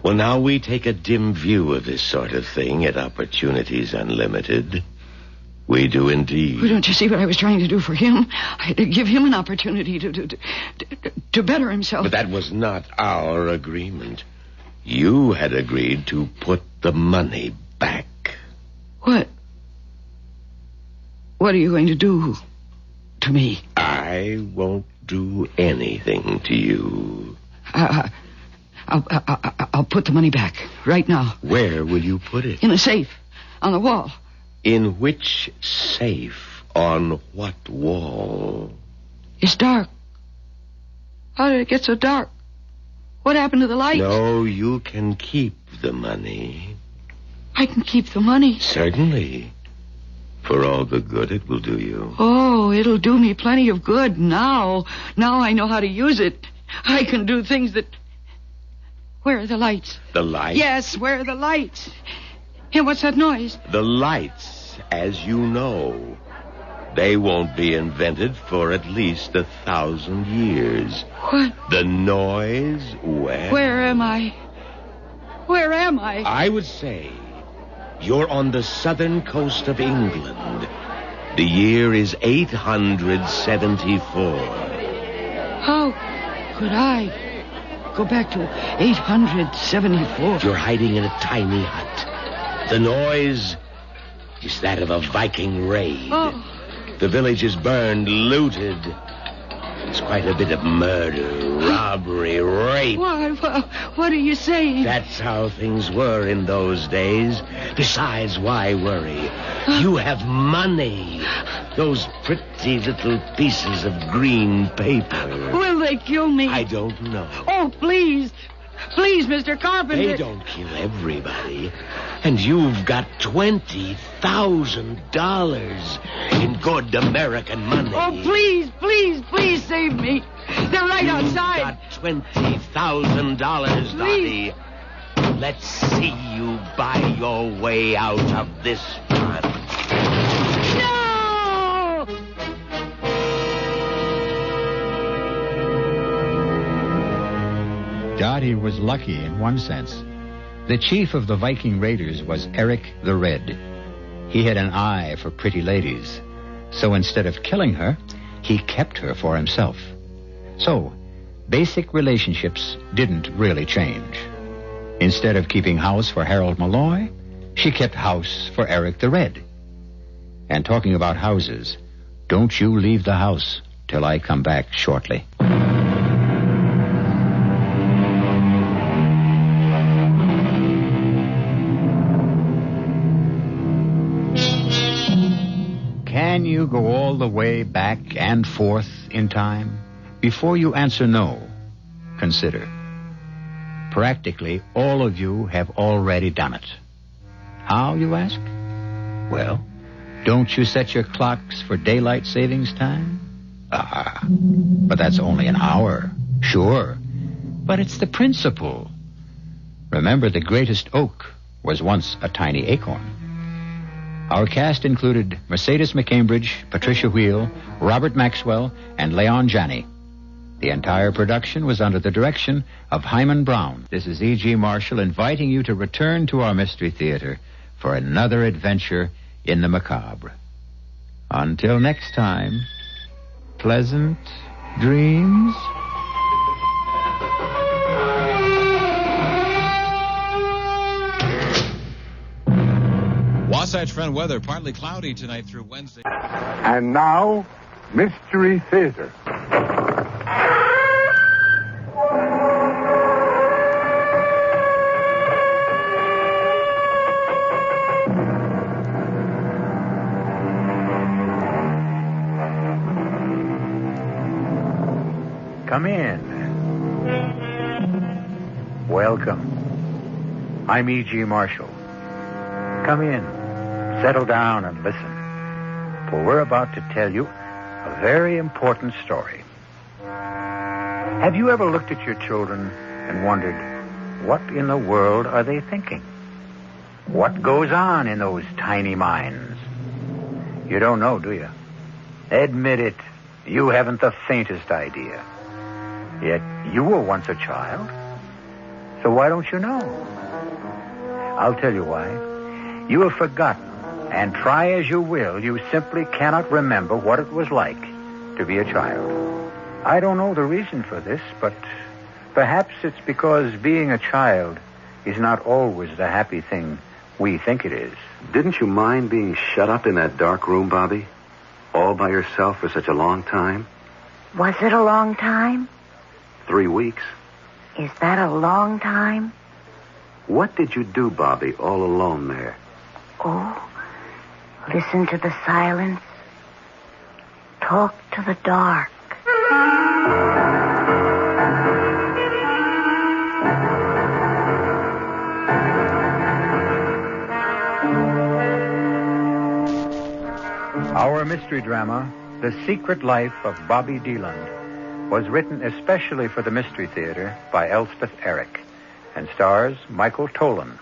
Well, now we take a dim view of this sort of thing at Opportunities Unlimited. We do indeed. Well, don't you see what I was trying to do for him? I had to give him an opportunity to better himself. But that was not our agreement. You had agreed to put the money back. What? What are you going to do to me? I won't do anything to you. I'll put the money back right now. Where will you put it? In the safe on the wall. In which safe? On what wall? It's dark. How did it get so dark? What happened to the lights? No, you can keep the money. I can keep the money. Certainly. For all the good it will do you. Oh, it'll do me plenty of good now. Now I know how to use it. I can do things that... Where are the lights? The lights? Yes, where are the lights? And what's that noise? The lights, as you know, they won't be invented for at least 1,000 years. What? The noise, well... Where am I? Where am I? I would say you're on the southern coast of England. The year is 874. How could I go back to 874? You're hiding in a tiny hut. The noise is that of a Viking raid. Oh. The village is burned, looted. There's quite a bit of murder, robbery, rape. What are you saying? That's how things were in those days. Besides, why worry? You have money. Those pretty little pieces of green paper. Will they kill me? I don't know. Oh, please. Please, Mr. Carpenter. They don't kill everybody. And you've got $20,000 in good American money. Oh, please, please, please save me. They're right outside. You've got $20,000, Dottie. Let's see you buy your way out of this one. No! Dottie was lucky in one sense. The chief of the Viking raiders was Eric the Red. He had an eye for pretty ladies. So instead of killing her, he kept her for himself. So, basic relationships didn't really change. Instead of keeping house for Harold Malloy, she kept house for Eric the Red. And talking about houses, don't you leave the house till I come back shortly. Can you go all the way back and forth in time? Before you answer no, consider. Practically all of you have already done it. How, you ask? Well, don't you set your clocks for daylight savings time? But that's only an hour. Sure. But it's the principle. Remember, the greatest oak was once a tiny acorn. Our cast included Mercedes McCambridge, Patricia Wheel, Robert Maxwell, and Leon Janney. The entire production was under the direction of Hyman Brown. This is E.G. Marshall inviting you to return to our Mystery Theater for another adventure in the macabre. Until next time, pleasant dreams. Wasatch Front weather, partly cloudy tonight through Wednesday. And now, Mystery Theater. Come in. Welcome. I'm E.G. Marshall. Come in, settle down and listen, for we're about to tell you a very important story. Have you ever looked at your children and wondered, what in the world are they thinking? What goes on in those tiny minds? You don't know, do you? Admit it, you haven't the faintest idea. Yet you were once a child, so why don't you know? I'll tell you why. You have forgotten, and try as you will, you simply cannot remember what it was like to be a child. I don't know the reason for this, but perhaps it's because being a child is not always the happy thing we think it is. Didn't you mind being shut up in that dark room, Bobby? All by yourself for such a long time? Was it a long time? 3 weeks. Is that a long time? What did you do, Bobby, all alone there? Oh, listen to the silence. Talk to the dark. Our mystery drama, The Secret Life of Bobby DeLand, was written especially for the Mystery Theater by Elspeth Eric and stars Michael Tolan.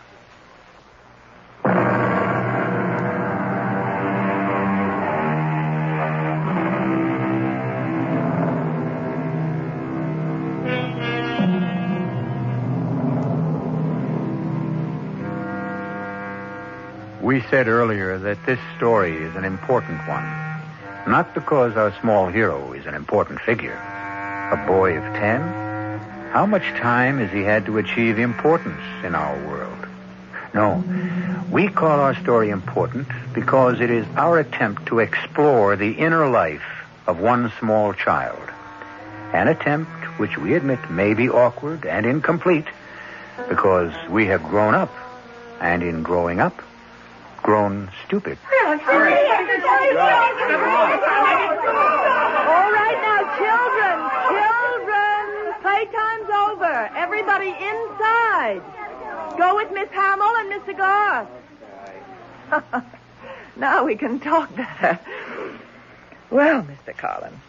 We said earlier that this story is an important one. Not because our small hero is an important figure. A boy of 10? How much time has he had to achieve importance in our world? No, we call our story important because it is our attempt to explore the inner life of one small child. An attempt which we admit may be awkward and incomplete because we have grown up, and in growing up, grown stupid. All right now, children, playtime's over. Everybody inside. Go with Miss Hamill and Mr. Garth. Now we can talk better. Well, Mr. Carlin,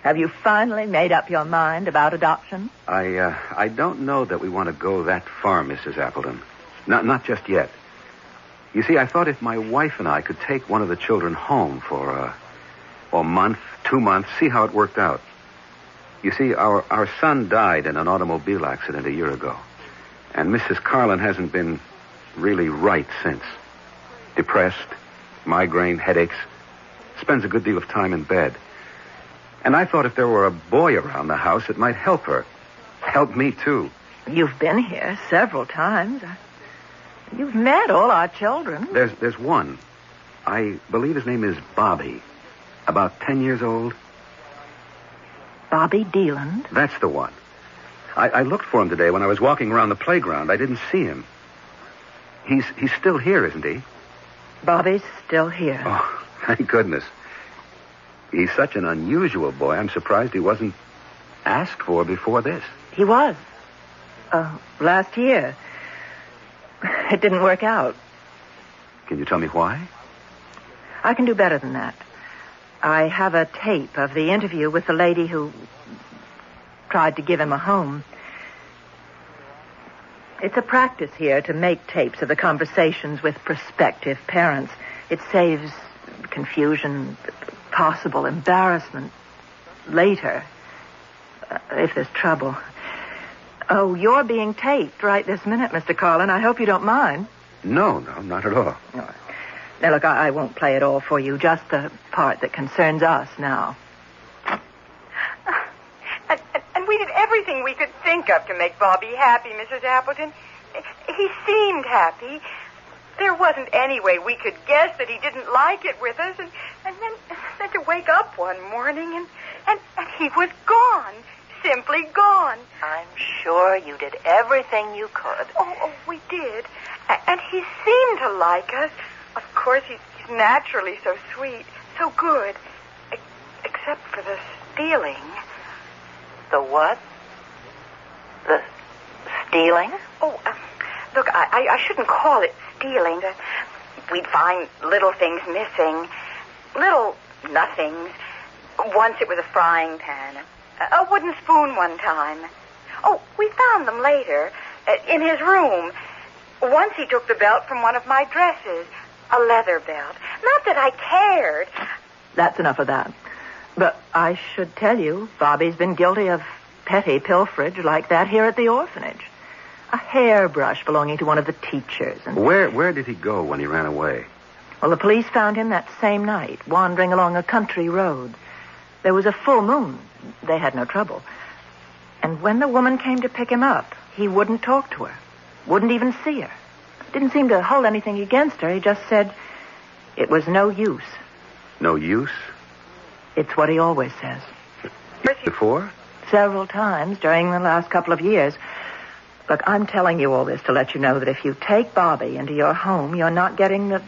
have you finally made up your mind about adoption? I don't know that we want to go that far, Mrs. Appleton. Not just yet. You see, I thought if my wife and I could take one of the children home for a month, 2 months, see how it worked out. You see, our son died in an automobile accident a year ago. And Mrs. Carlin hasn't been really right since. Depressed, migraine, headaches, spends a good deal of time in bed. And I thought if there were a boy around the house, it might help her. Help me, too. You've been here several times. You've met all our children. There's one. I believe his name is Bobby. About 10 years old. Bobby DeLand? That's the one. I looked for him today when I was walking around the playground. I didn't see him. He's still here, isn't he? Bobby's still here. Oh, thank goodness. He's such an unusual boy. I'm surprised he wasn't asked for before this. He was. Last year. It didn't work out. Can you tell me why? I can do better than that. I have a tape of the interview with the lady who tried to give him a home. It's a practice here to make tapes of the conversations with prospective parents. It saves confusion, possible embarrassment later, if there's trouble. Oh, you're being taped right this minute, Mr. Carlin. I hope you don't mind. No, not at all. Now, look, I won't play it all for you, just the part that concerns us now. And we did everything we could think of to make Bobby happy, Mrs. Appleton. He seemed happy. There wasn't any way we could guess that he didn't like it with us. And then to wake up one morning and he was gone. Simply gone. I'm sure you did everything you could. Oh, we did. And he seemed to like us. Of course, he's naturally so sweet, so good. Except for the stealing. The what? The stealing? Oh, look, I shouldn't call it stealing. We'd find little things missing. Little nothings. Once it was a frying pan. A wooden spoon one time. Oh, we found them later. In his room. Once he took the belt from one of my dresses. A leather belt. Not that I cared. That's enough of that. But I should tell you, Bobby's been guilty of petty pilferage like that here at the orphanage. A hairbrush belonging to one of the teachers. And Where did he go when he ran away? Well, the police found him that same night, wandering along a country road. There was a full moon. They had no trouble. And when the woman came to pick him up, he wouldn't talk to her. Wouldn't even see her. Didn't seem to hold anything against her. He just said it was no use. No use? It's what he always says. Before? Several times during the last couple of years. Look, I'm telling you all this to let you know that if you take Bobby into your home, you're not getting the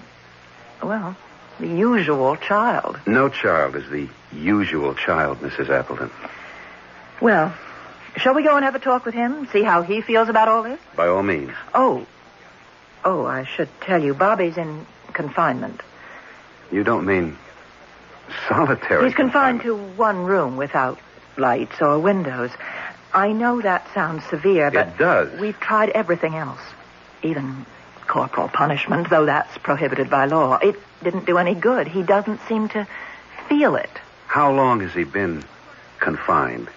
usual child. No child is the usual child, Mrs. Appleton. Well, shall we go and have a talk with him? See how he feels about all this? By all means. Oh, I should tell you, Bobby's in confinement. You don't mean Solitary. He's confined to one room without lights or windows. I know that sounds severe, but It does. we've tried everything else. Even corporal punishment, though that's prohibited by law. It didn't do any good. He doesn't seem to feel it. How long has he been confined?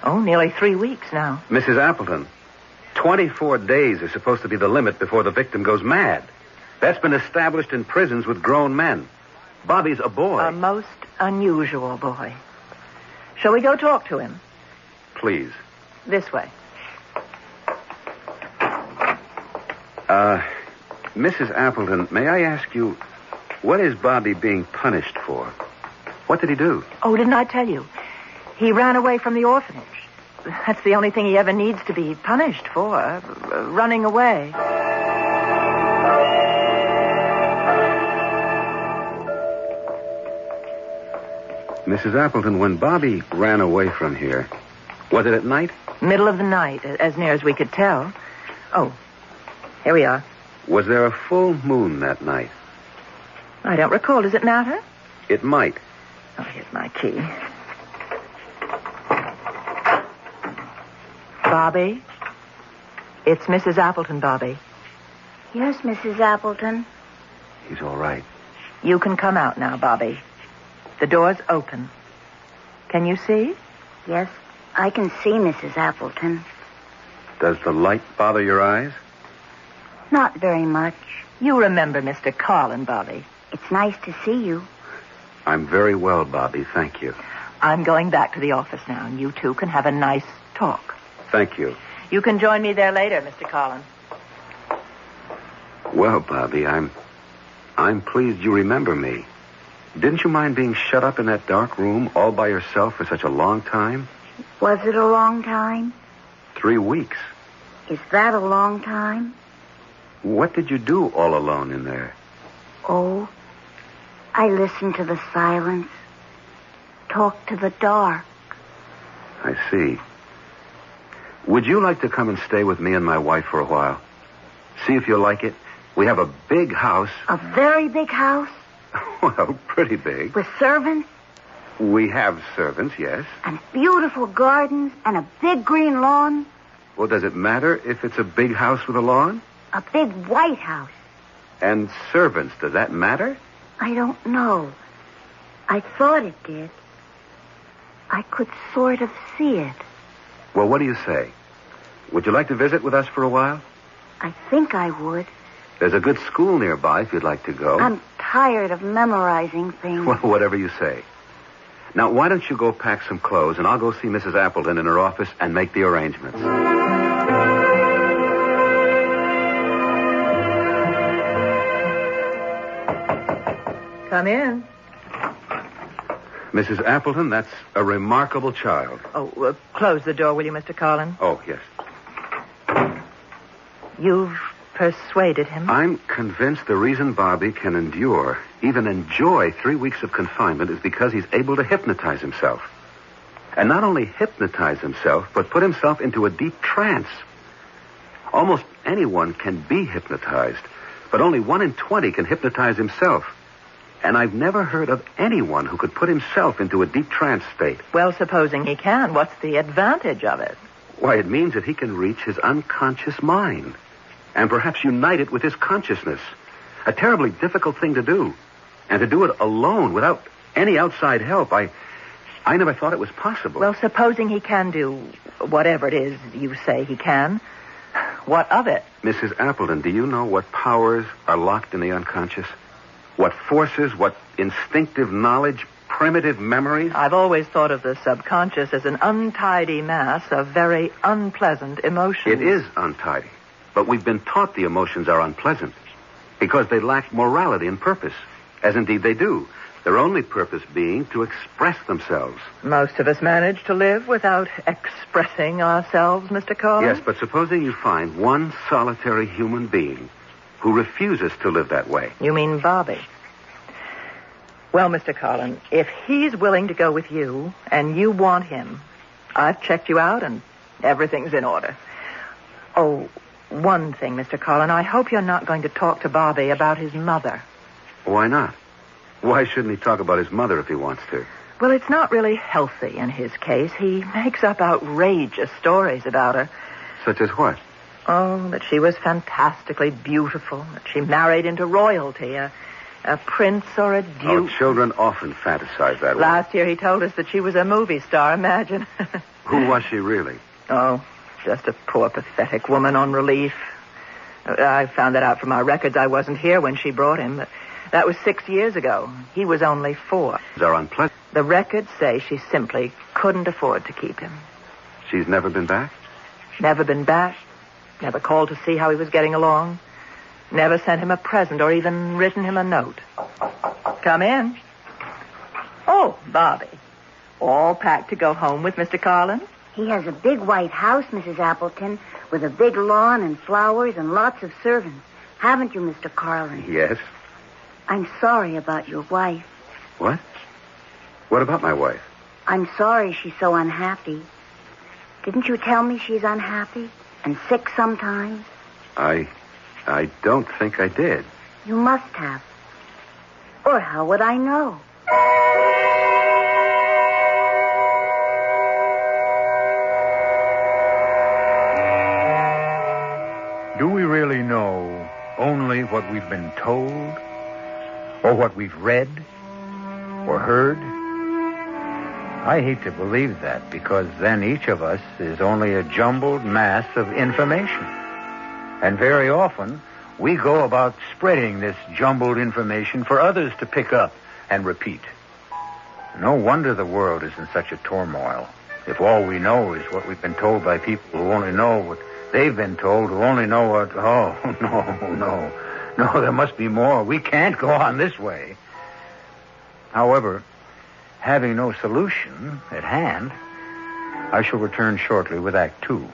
Oh, nearly 3 weeks now. Mrs. Appleton, 24 days is supposed to be the limit before the victim goes mad. That's been established in prisons with grown men. Bobby's a boy. A most unusual boy. Shall we go talk to him? Please. This way. Mrs. Appleton, may I ask you, what is Bobby being punished for? What did he do? Oh, didn't I tell you? He ran away from the orphanage. That's the only thing he ever needs to be punished for. Running away. Mrs. Appleton, when Bobby ran away from here, was it at night? Middle of the night, as near as we could tell. Oh, here we are. Was there a full moon that night? I don't recall. Does it matter? It might. Oh, here's my key. Bobby? It's Mrs. Appleton, Bobby. Yes, Mrs. Appleton. He's all right. You can come out now, Bobby. The door's open. Can you see? Yes, I can see Mrs. Appleton. Does the light bother your eyes? Not very much. You remember Mr. Carlin, Bobby. It's nice to see you. I'm very well, Bobby. Thank you. I'm going back to the office now, and you two can have a nice talk. Thank you. You can join me there later, Mr. Carlin. Well, Bobby, I'm pleased you remember me. Didn't you mind being shut up in that dark room all by yourself for such a long time? Was it a long time? 3 weeks. Is that a long time? What did you do all alone in there? Oh, I listened to the silence. Talked to the dark. I see. Would you like to come and stay with me and my wife for a while? See if you like it. We have a big house. A very big house? Well, pretty big. With servants? We have servants, yes. And beautiful gardens and a big green lawn? Well, does it matter if it's a big house with a lawn? A big white house. And servants, does that matter? I don't know. I thought it did. I could sort of see it. Well, what do you say? Would you like to visit with us for a while? I think I would. There's a good school nearby if you'd like to go. I'm tired of memorizing things. Well, whatever you say. Now, why don't you go pack some clothes, and I'll go see Mrs. Appleton in her office and make the arrangements. Come in. Mrs. Appleton, that's a remarkable child. Oh, close the door, will you, Mr. Carlin? Oh, yes. You've persuaded him? I'm convinced the reason Bobby can endure, even enjoy 3 weeks of confinement is because he's able to hypnotize himself. And not only hypnotize himself, but put himself into a deep trance. Almost anyone can be hypnotized, but only 1 in 20 can hypnotize himself. And I've never heard of anyone who could put himself into a deep trance state. Well, supposing he can, what's the advantage of it? Why, it means that he can reach his unconscious mind and perhaps unite it with his consciousness. A terribly difficult thing to do. And to do it alone without any outside help, I never thought it was possible. Well, supposing he can do whatever it is you say he can, what of it? Mrs. Appleton, do you know what powers are locked in the unconscious? What forces, what instinctive knowledge, primitive memories? I've always thought of the subconscious as an untidy mass of very unpleasant emotions. It is untidy. But we've been taught the emotions are unpleasant because they lack morality and purpose, as indeed they do. Their only purpose being to express themselves. Most of us manage to live without expressing ourselves, Mr. Carlin. Yes, but supposing you find one solitary human being who refuses to live that way. You mean Bobby? Well, Mr. Carlin, if he's willing to go with you and you want him, I've checked you out and everything's in order. Oh, one thing, Mr. Carlin, I hope you're not going to talk to Bobby about his mother. Why not? Why shouldn't he talk about his mother if he wants to? Well, it's not really healthy in his case. He makes up outrageous stories about her. Such as what? Oh, that she was fantastically beautiful, that she married into royalty, a prince or a duke. Oh, children often fantasize that way. Last year he told us that she was a movie star, imagine. Who was she really? Oh, just a poor, pathetic woman on relief. I found that out from our records. I wasn't here when she brought him, but that was 6 years ago. He was only 4. They're unpleasant. The records say she simply couldn't afford to keep him. She's never been back? Never been back. Never called to see how he was getting along. Never sent him a present or even written him a note. Come in. Oh, Bobby. All packed to go home with Mr. Carlin? He has a big white house, Mrs. Appleton, with a big lawn and flowers and lots of servants. Haven't you, Mr. Carlin? Yes. I'm sorry about your wife. What? What about my wife? I'm sorry she's so unhappy. Didn't you tell me she's unhappy and sick sometimes? I don't think I did. You must have. Or how would I know? Do we really know only what we've been told? Or what we've read? Or heard? I hate to believe that, because then each of us is only a jumbled mass of information. And very often, we go about spreading this jumbled information for others to pick up and repeat. No wonder the world is in such a turmoil, if all we know is what we've been told by people who only know what they've been told, who only know what... Oh, no, there must be more. We can't go on this way. However, having no solution at hand, I shall return shortly with Act 2.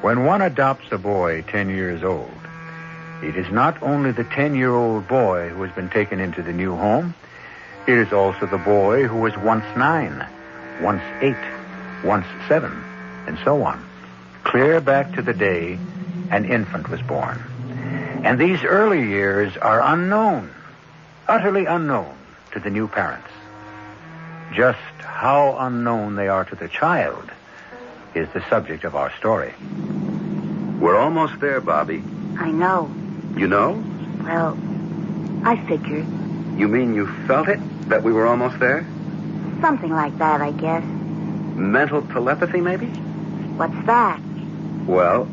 When one adopts a boy 10 years old, it is not only the 10-year-old boy who has been taken into the new home, it is also the boy who was once 9, once 8, once 7, and so on, clear back to the day an infant was born. And these early years are unknown, utterly unknown to the new parents. Just how unknown they are to the child is the subject of our story. We're almost there, Bobby. I know. You know? Well, I figured. You mean you felt it, that we were almost there? Something like that, I guess. Mental telepathy, maybe? What's that? Well,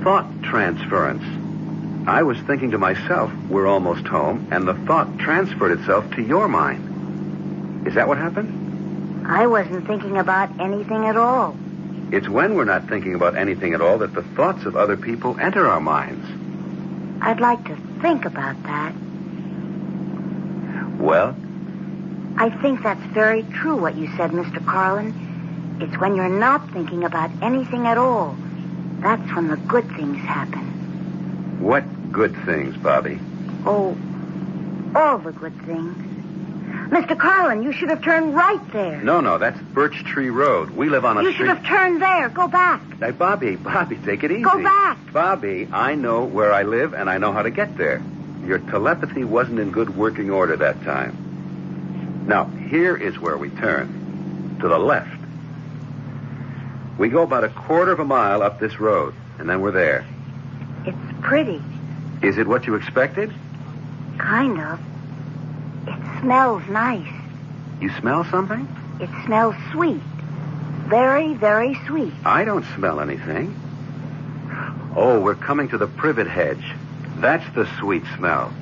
thought transference. I was thinking to myself, we're almost home, and the thought transferred itself to your mind. Is that what happened? I wasn't thinking about anything at all. It's when we're not thinking about anything at all that the thoughts of other people enter our minds. I'd like to think about that. Well? I think that's very true what you said, Mr. Carlin. It's when you're not thinking about anything at all. That's when the good things happen. What good things, Bobby? Oh, all the good things. Mr. Carlin, you should have turned right there. No, that's Birch Tree Road. We live on a You street... should have turned there. Go back. Hey, Bobby, take it easy. Go back. Bobby, I know where I live, and I know how to get there. Your telepathy wasn't in good working order that time. Now, here is where we turn. To the left. We go about a quarter of a mile up this road, and then we're there. It's pretty. Is it what you expected? Kind of. It smells nice. You smell something? It smells sweet. Very, very sweet. I don't smell anything. Oh, we're coming to the privet hedge. That's the sweet smell.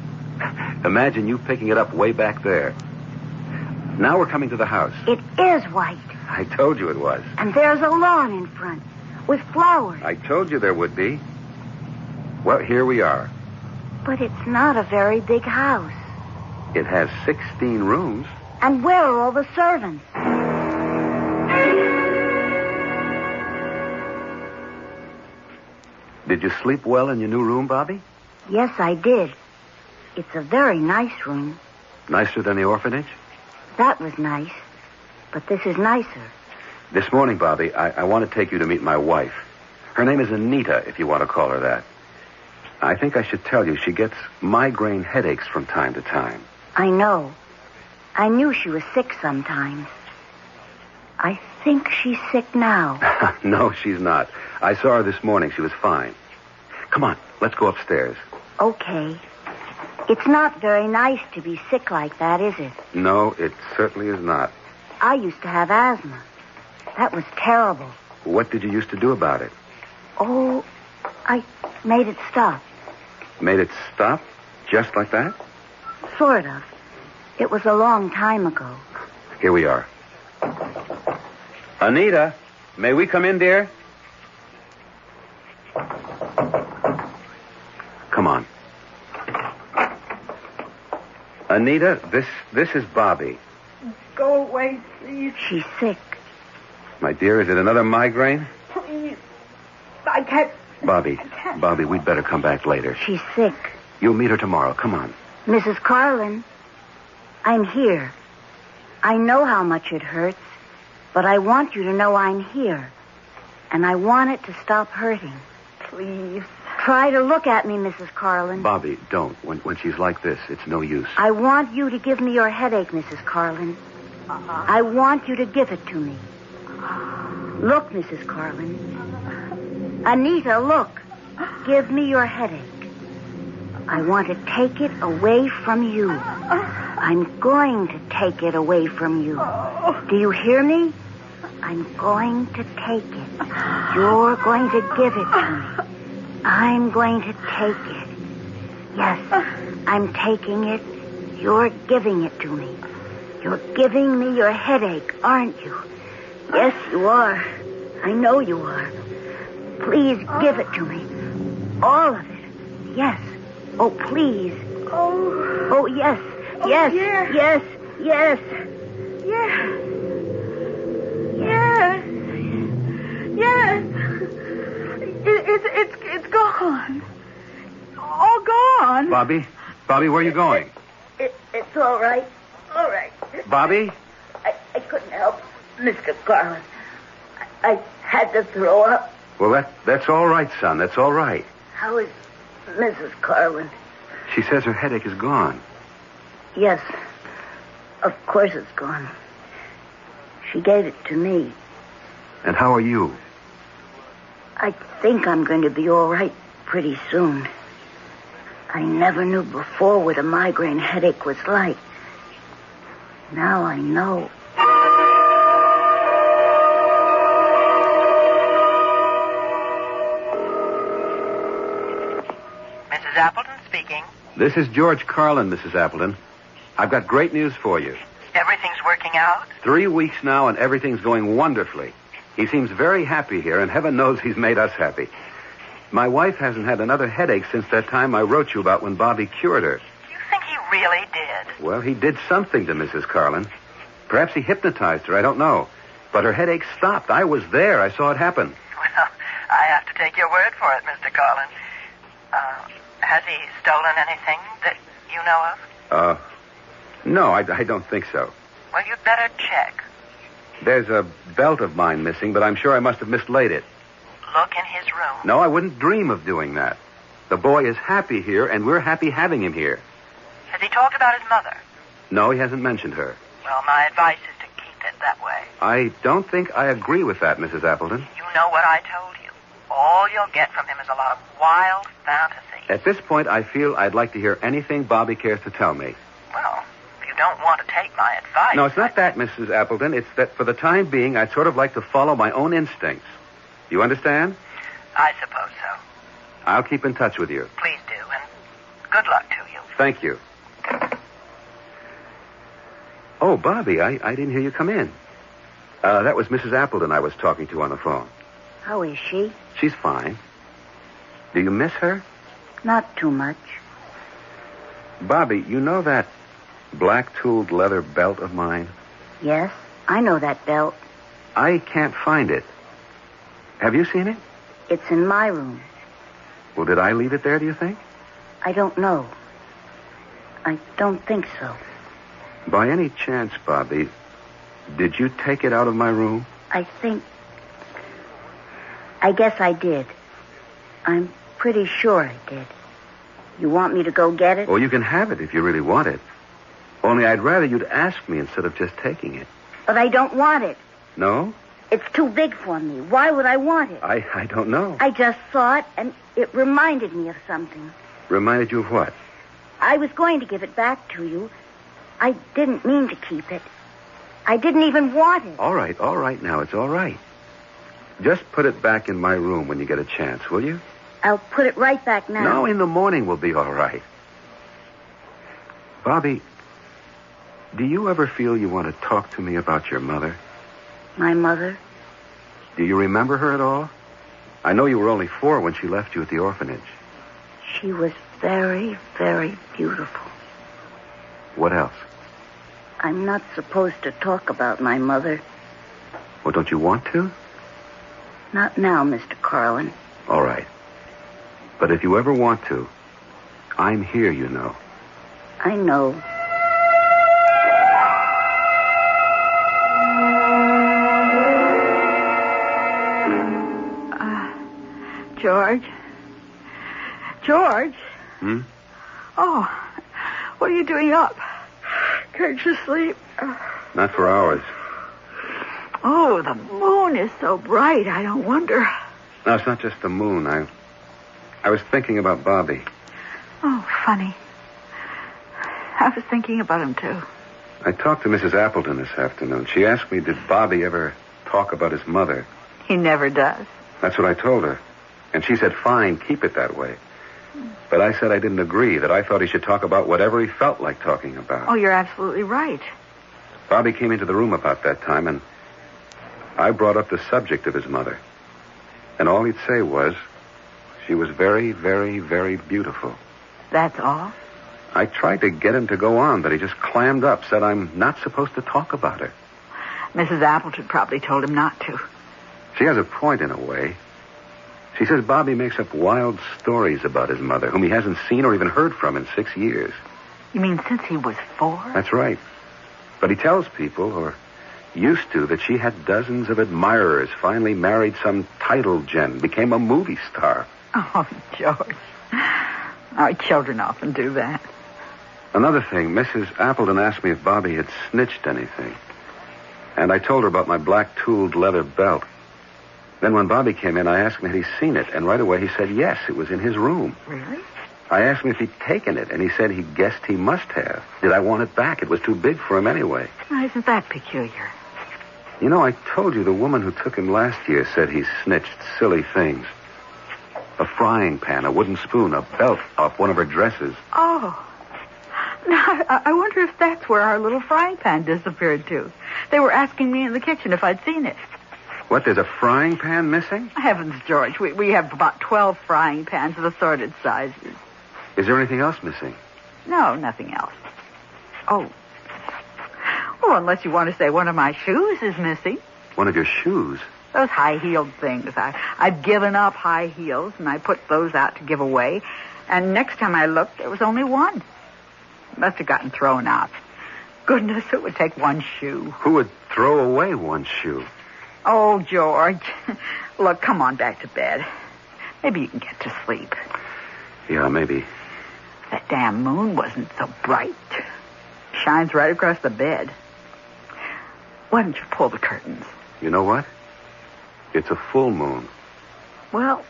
Imagine you picking it up way back there. Now we're coming to the house. It is white. I told you it was. And there's a lawn in front with flowers. I told you there would be. Well, here we are. But it's not a very big house. It has 16 rooms. And where are all the servants? Did you sleep well in your new room, Bobby? Yes, I did. It's a very nice room. Nicer than the orphanage? That was nice. But this is nicer. This morning, Bobby, I want to take you to meet my wife. Her name is Anita, if you want to call her that. I think I should tell you she gets migraine headaches from time to time. I know. I knew she was sick sometimes. I think she's sick now. No, she's not. I saw her this morning. She was fine. Come on, let's go upstairs. Okay. It's not very nice to be sick like that, is it? No, it certainly is not. I used to have asthma. That was terrible. What did you used to do about it? Oh, I made it stop. Made it stop? Just like that? Sort of. It was a long time ago. Here we are. Anita, may we come in, dear? Come on. Anita, this is Bobby. Go away, please. She's sick. My dear, is it another migraine? Please. I can't. Bobby, we'd better come back later. She's sick. You'll meet her tomorrow. Come on. Mrs. Carlin, I'm here. I know how much it hurts, but I want you to know I'm here. And I want it to stop hurting. Please. Try to look at me, Mrs. Carlin. Bobby, don't. When she's like this, it's no use. I want you to give me your headache, Mrs. Carlin. I want you to give it to me. Look, Mrs. Carlin. Anita, look. Give me your headache. I want to take it away from you. I'm going to take it away from you. Do you hear me? I'm going to take it. You're going to give it to me. I'm going to take it. Yes, I'm taking it. You're giving it to me. You're giving me your headache, aren't you? Yes, you are. I know you are. Please give it to me. All of it. Yes. Oh, please. Oh, yes. Yes. Yeah. Yes. Yes. Yes. Yes. Yes. It's gone. All gone. Bobby, where are you going? It's all right. All right. Bobby? I couldn't help, Mr. Carlin. I had to throw up. Well, that's all right, son. That's all right. How is Mrs. Carlin? She says her headache is gone. Yes. Of course it's gone. She gave it to me. And how are you? I think I'm going to be all right pretty soon. I never knew before what a migraine headache was like. Now I know. Mrs. Appleton speaking. This is George Carlin, Mrs. Appleton. I've got great news for you. Everything's working out? 3 weeks now, and everything's going wonderfully. He seems very happy here, and heaven knows he's made us happy. My wife hasn't had another headache since that time I wrote you about when Bobby cured her. You think he really did? Well, he did something to Mrs. Carlin. Perhaps he hypnotized her, I don't know. But her headache stopped. I was there. I saw it happen. Well, I have to take your word for it, Mr. Carlin. Has he stolen anything that you know of? No, I don't think so. Well, you'd better check. There's a belt of mine missing, but I'm sure I must have mislaid it. Look in his room. No, I wouldn't dream of doing that. The boy is happy here, and we're happy having him here. Has he talked about his mother? No, he hasn't mentioned her. Well, my advice is to keep it that way. I don't think I agree with that, Mrs. Appleton. You know what I told you. All you'll get from him is a lot of wild fantasy. At this point, I feel I'd like to hear anything Bobby cares to tell me. Well, if you don't want to take my advice... No, it's not that, Mrs. Appleton. It's that for the time being, I'd sort of like to follow my own instincts. You understand? I suppose so. I'll keep in touch with you. Please do, and good luck to you. Thank you. Oh, Bobby, I didn't hear you come in. That was Mrs. Appleton I was talking to on the phone. How is she? She's fine. Do you miss her? Not too much. Bobby, you know that black-tooled leather belt of mine? Yes, I know that belt. I can't find it. Have you seen it? It's in my room. Well, did I leave it there, do you think? I don't know. I don't think so. By any chance, Bobby, did you take it out of my room? I guess I did. I'm pretty sure I did. You want me to go get it? Oh, you can have it if you really want it. Only I'd rather you'd ask me instead of just taking it. But I don't want it. No? It's too big for me. Why would I want it? I don't know. I just saw it, and it reminded me of something. Reminded you of what? I was going to give it back to you. I didn't mean to keep it. I didn't even want it. All right now. It's all right. Just put it back in my room when you get a chance, will you? I'll put it right back now. No, in the morning we'll be all right. Bobby, do you ever feel you want to talk to me about your mother? My mother? Do you remember her at all? I know you were only 4 when she left you at the orphanage. She was very, very beautiful. What else? I'm not supposed to talk about my mother. Well, don't you want to? Not now, Mr. Carlin. All right. But if you ever want to, I'm here, you know. I know. George? George? Hmm? Oh, what are you doing up? Can't you sleep? Not for hours. Oh, the moon is so bright. I don't wonder. No, it's not just the moon. I was thinking about Bobby. Oh, funny. I was thinking about him, too. I talked to Mrs. Appleton this afternoon. She asked me, did Bobby ever talk about his mother? He never does. That's what I told her. And she said, fine, keep it that way. But I said I didn't agree, that I thought he should talk about whatever he felt like talking about. Oh, you're absolutely right. Bobby came into the room about that time, and I brought up the subject of his mother. And all he'd say was, she was very, very, very beautiful. That's all? I tried to get him to go on, but he just clammed up, said I'm not supposed to talk about her. Mrs. Appleton probably told him not to. She has a point in a way. She says Bobby makes up wild stories about his mother, whom he hasn't seen or even heard from in 6 years. You mean since he was 4? That's right. But he tells people, or used to, that she had dozens of admirers, finally married some title gen, became a movie star. Oh, George. Our children often do that. Another thing, Mrs. Appleton asked me if Bobby had snitched anything. And I told her about my black tooled leather belt. Then when Bobby came in, I asked him had he seen it, and right away he said yes, it was in his room. Really? I asked him if he'd taken it, and he said he guessed he must have. Did I want it back? It was too big for him anyway. Now, isn't that peculiar? You know, I told you the woman who took him last year said he snitched silly things. A frying pan, a wooden spoon, a belt off one of her dresses. Oh. Now, I wonder if that's where our little frying pan disappeared to. They were asking me in the kitchen if I'd seen it. What, there's a frying pan missing? Heavens, George, we have about 12 frying pans of assorted sizes. Is there anything else missing? No, nothing else. Oh, unless you want to say one of my shoes is missing. One of your shoes? Those high-heeled things. I've given up high heels, and I put those out to give away. And next time I looked, there was only one. Must have gotten thrown out. Goodness, it would take one shoe. Who would throw away one shoe? Oh, George. Look, come on back to bed. Maybe you can get to sleep. Yeah, maybe. That damn moon wasn't so bright. Shines right across the bed. Why don't you pull the curtains? You know what? It's a full moon. Well,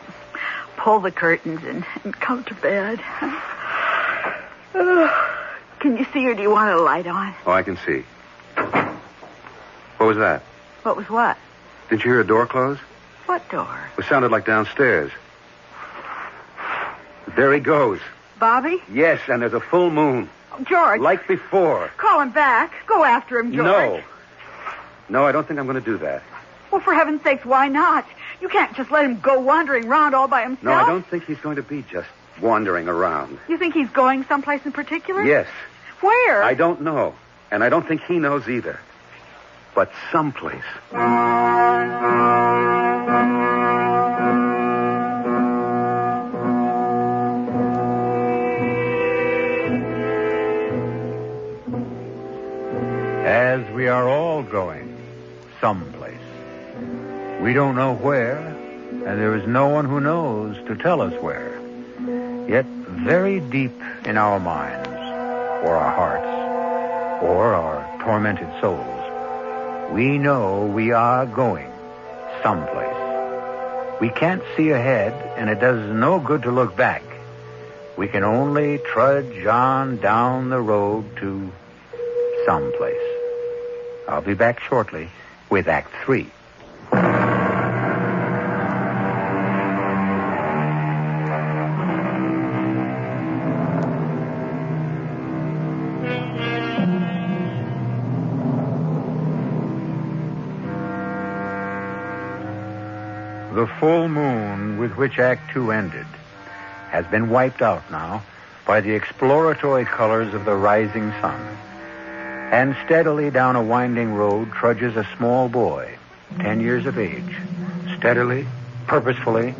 pull the curtains and come to bed. Can you see, or do you want a light on? Oh, I can see. What was that? What was what? Didn't you hear a door close? What door? It sounded like downstairs. There he goes. Bobby? Yes, and there's a full moon. Oh, George. Like before. Call him back. Go after him, George. No, I don't think I'm going to do that. Well, for heaven's sakes, why not? You can't just let him go wandering around all by himself. No, I don't think he's going to be just wandering around. You think he's going someplace in particular? Yes. Where? I don't know. And I don't think he knows either. But someplace. As we are all going someplace. We don't know where, and there is no one who knows to tell us where. Yet very deep in our minds, or our hearts, or our tormented souls, we know we are going someplace. We can't see ahead, and it does no good to look back. We can only trudge on down the road to someplace. I'll be back shortly with Act 3. The full moon with which Act 2 ended has been wiped out now by the exploratory colors of the rising sun. And steadily down a winding road trudges a small boy, 10 years of age, steadily, purposefully,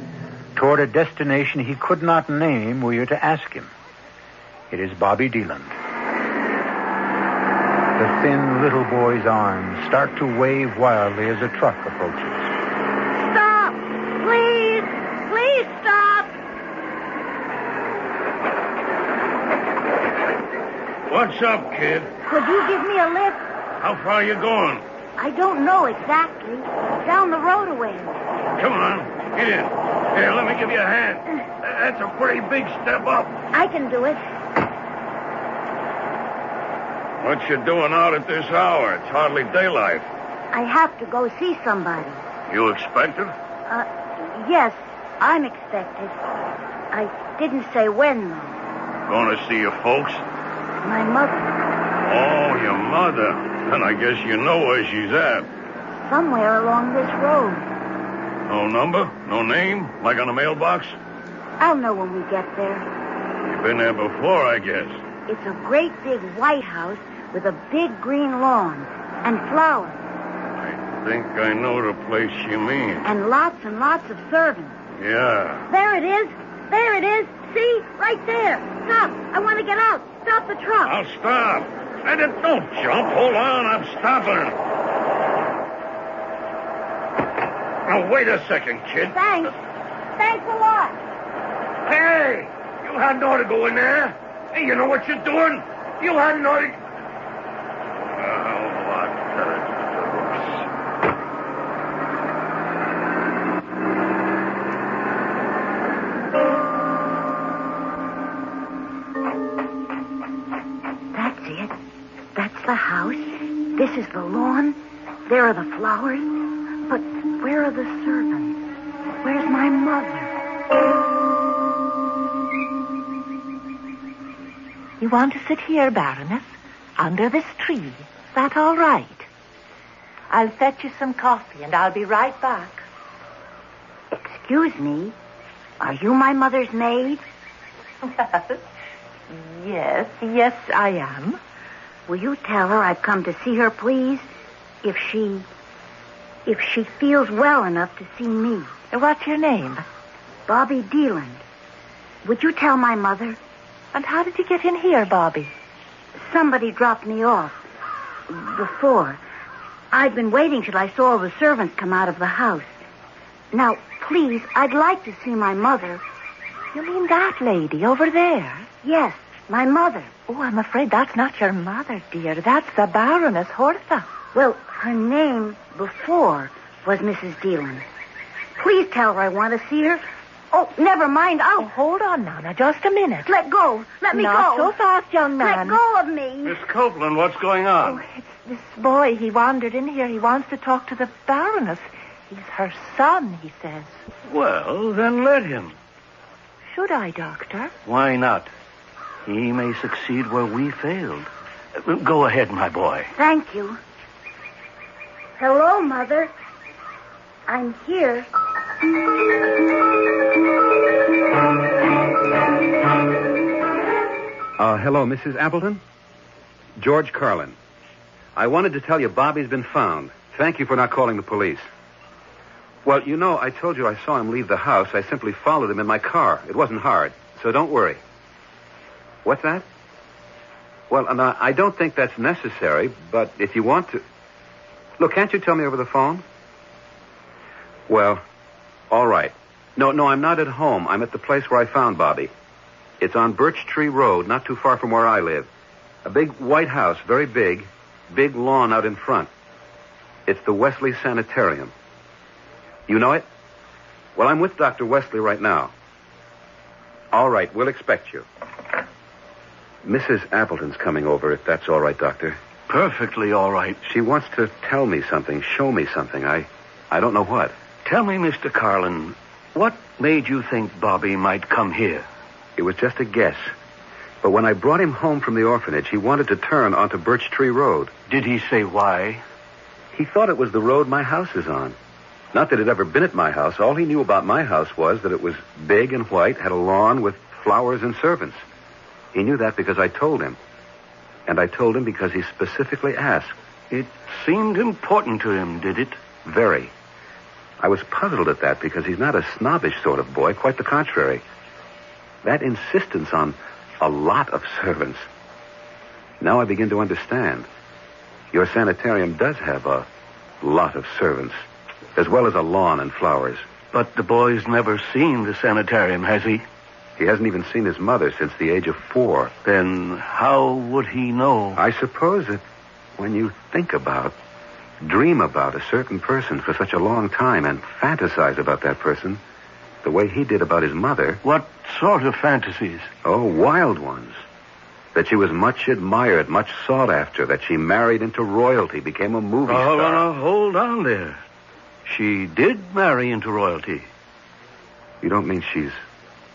toward a destination he could not name were you to ask him. It is Bobby DeLand. The thin little boy's arms start to wave wildly as a truck approaches. Stop! Please! Please stop! What's up, kid? Could you give me a lift? How far are you going? I don't know exactly. Down the road a ways. Come on, get in. Here, let me give you a hand. That's a pretty big step up. I can do it. What you doing out at this hour? It's hardly daylight. I have to go see somebody. You expected? Yes, I'm expected. I didn't say when, though. Going to see your folks? My mother. Oh, your mother. Then I guess you know where she's at. Somewhere along this road. No number? No name? Like on a mailbox? I'll know when we get there. You've been there before, I guess. It's a great big white house with a big green lawn and flowers. I think I know the place you mean. And lots of servants. Yeah. There it is. There it is. See? Right there. Stop. I want to get out. Stop the truck. I'll stop. Don't jump. Hold on. I'm stopping. Now, wait a second, kid. Thanks. Thanks a lot. Hey! You hadn't ought to go in there. Hey, you know what you're doing? You hadn't ought to... That's it. That's the house. This is the lawn. There are the flowers. But where are the servants? Where's my mother? You want to sit here, Baroness? Under this tree. Is that all right? I'll fetch you some coffee, and I'll be right back. Excuse me. Are you my mother's maid? Yes, I am. Will you tell her I've come to see her, please? If she feels well enough to see me. What's your name? Bobby DeLand. Would you tell my mother? And how did you get in here, Bobby? Somebody dropped me off. Before. I'd been waiting till I saw all the servants come out of the house. Now, please, I'd like to see my mother. You mean that lady over there? Yes, my mother. Oh, I'm afraid that's not your mother, dear. That's the Baroness Hortha. Well, her name before was Mrs. DeLand. Please tell her I want to see her. Oh, never mind. Oh, hold on now, just a minute. Let go. Let me Not go. so fast, young man. Let go of me. Miss Copeland, what's going on? Oh, it's this boy. He wandered in here. He wants to talk to the Baroness. He's her son, he says. Well, then let him. Should I, Doctor? Why not? He may succeed where we failed. Go ahead, my boy. Thank you. Hello, Mother. I'm here. Hello, Mrs. Appleton? George Carlin. I wanted to tell you Bobby's been found. Thank you for not calling the police. Well, you know, I told you I saw him leave the house. I simply followed him in my car. It wasn't hard, so don't worry. What's that? Well, and I don't think that's necessary, but if you want to... Look, can't you tell me over the phone? Well, all right. No, I'm not at home. I'm at the place where I found Bobby. It's on Birch Tree Road, not too far from where I live. A big white house, very big. Big lawn out in front. It's the Wesley Sanitarium. You know it? Well, I'm with Dr. Wesley right now. All right, we'll expect you. Mrs. Appleton's coming over, if that's all right, Doctor. Perfectly all right. She wants to tell me something, show me something. I don't know what. Tell me, Mr. Carlin, what made you think Bobby might come here? It was just a guess. But when I brought him home from the orphanage, he wanted to turn onto Birch Tree Road. Did he say why? He thought it was the road my house is on. Not that it had ever been at my house. All he knew about my house was that it was big and white, had a lawn with flowers and servants. He knew that because I told him. And I told him because he specifically asked. It seemed important to him, did it? Very. I was puzzled at that because he's not a snobbish sort of boy, quite the contrary. That insistence on a lot of servants. Now I begin to understand. Your sanitarium does have a lot of servants, as well as a lawn and flowers. But the boy's never seen the sanitarium, has he? He hasn't even seen his mother since the age of 4. Then how would he know? I suppose that when you dream about a certain person for such a long time and fantasize about that person the way he did about his mother... What sort of fantasies? Oh, wild ones. That she was much admired, much sought after, that she married into royalty, became a movie star. Hold on there. She did marry into royalty. You don't mean she's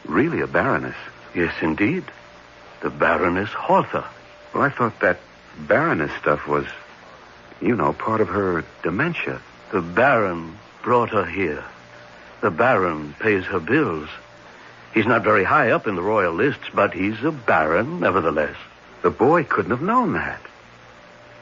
really a baroness? Yes, indeed. The Baroness Hortha. Well, I thought that baroness stuff was, part of her dementia. The Baron brought her here. The Baron pays her bills. He's not very high up in the royal lists, but he's a baron, nevertheless. The boy couldn't have known that.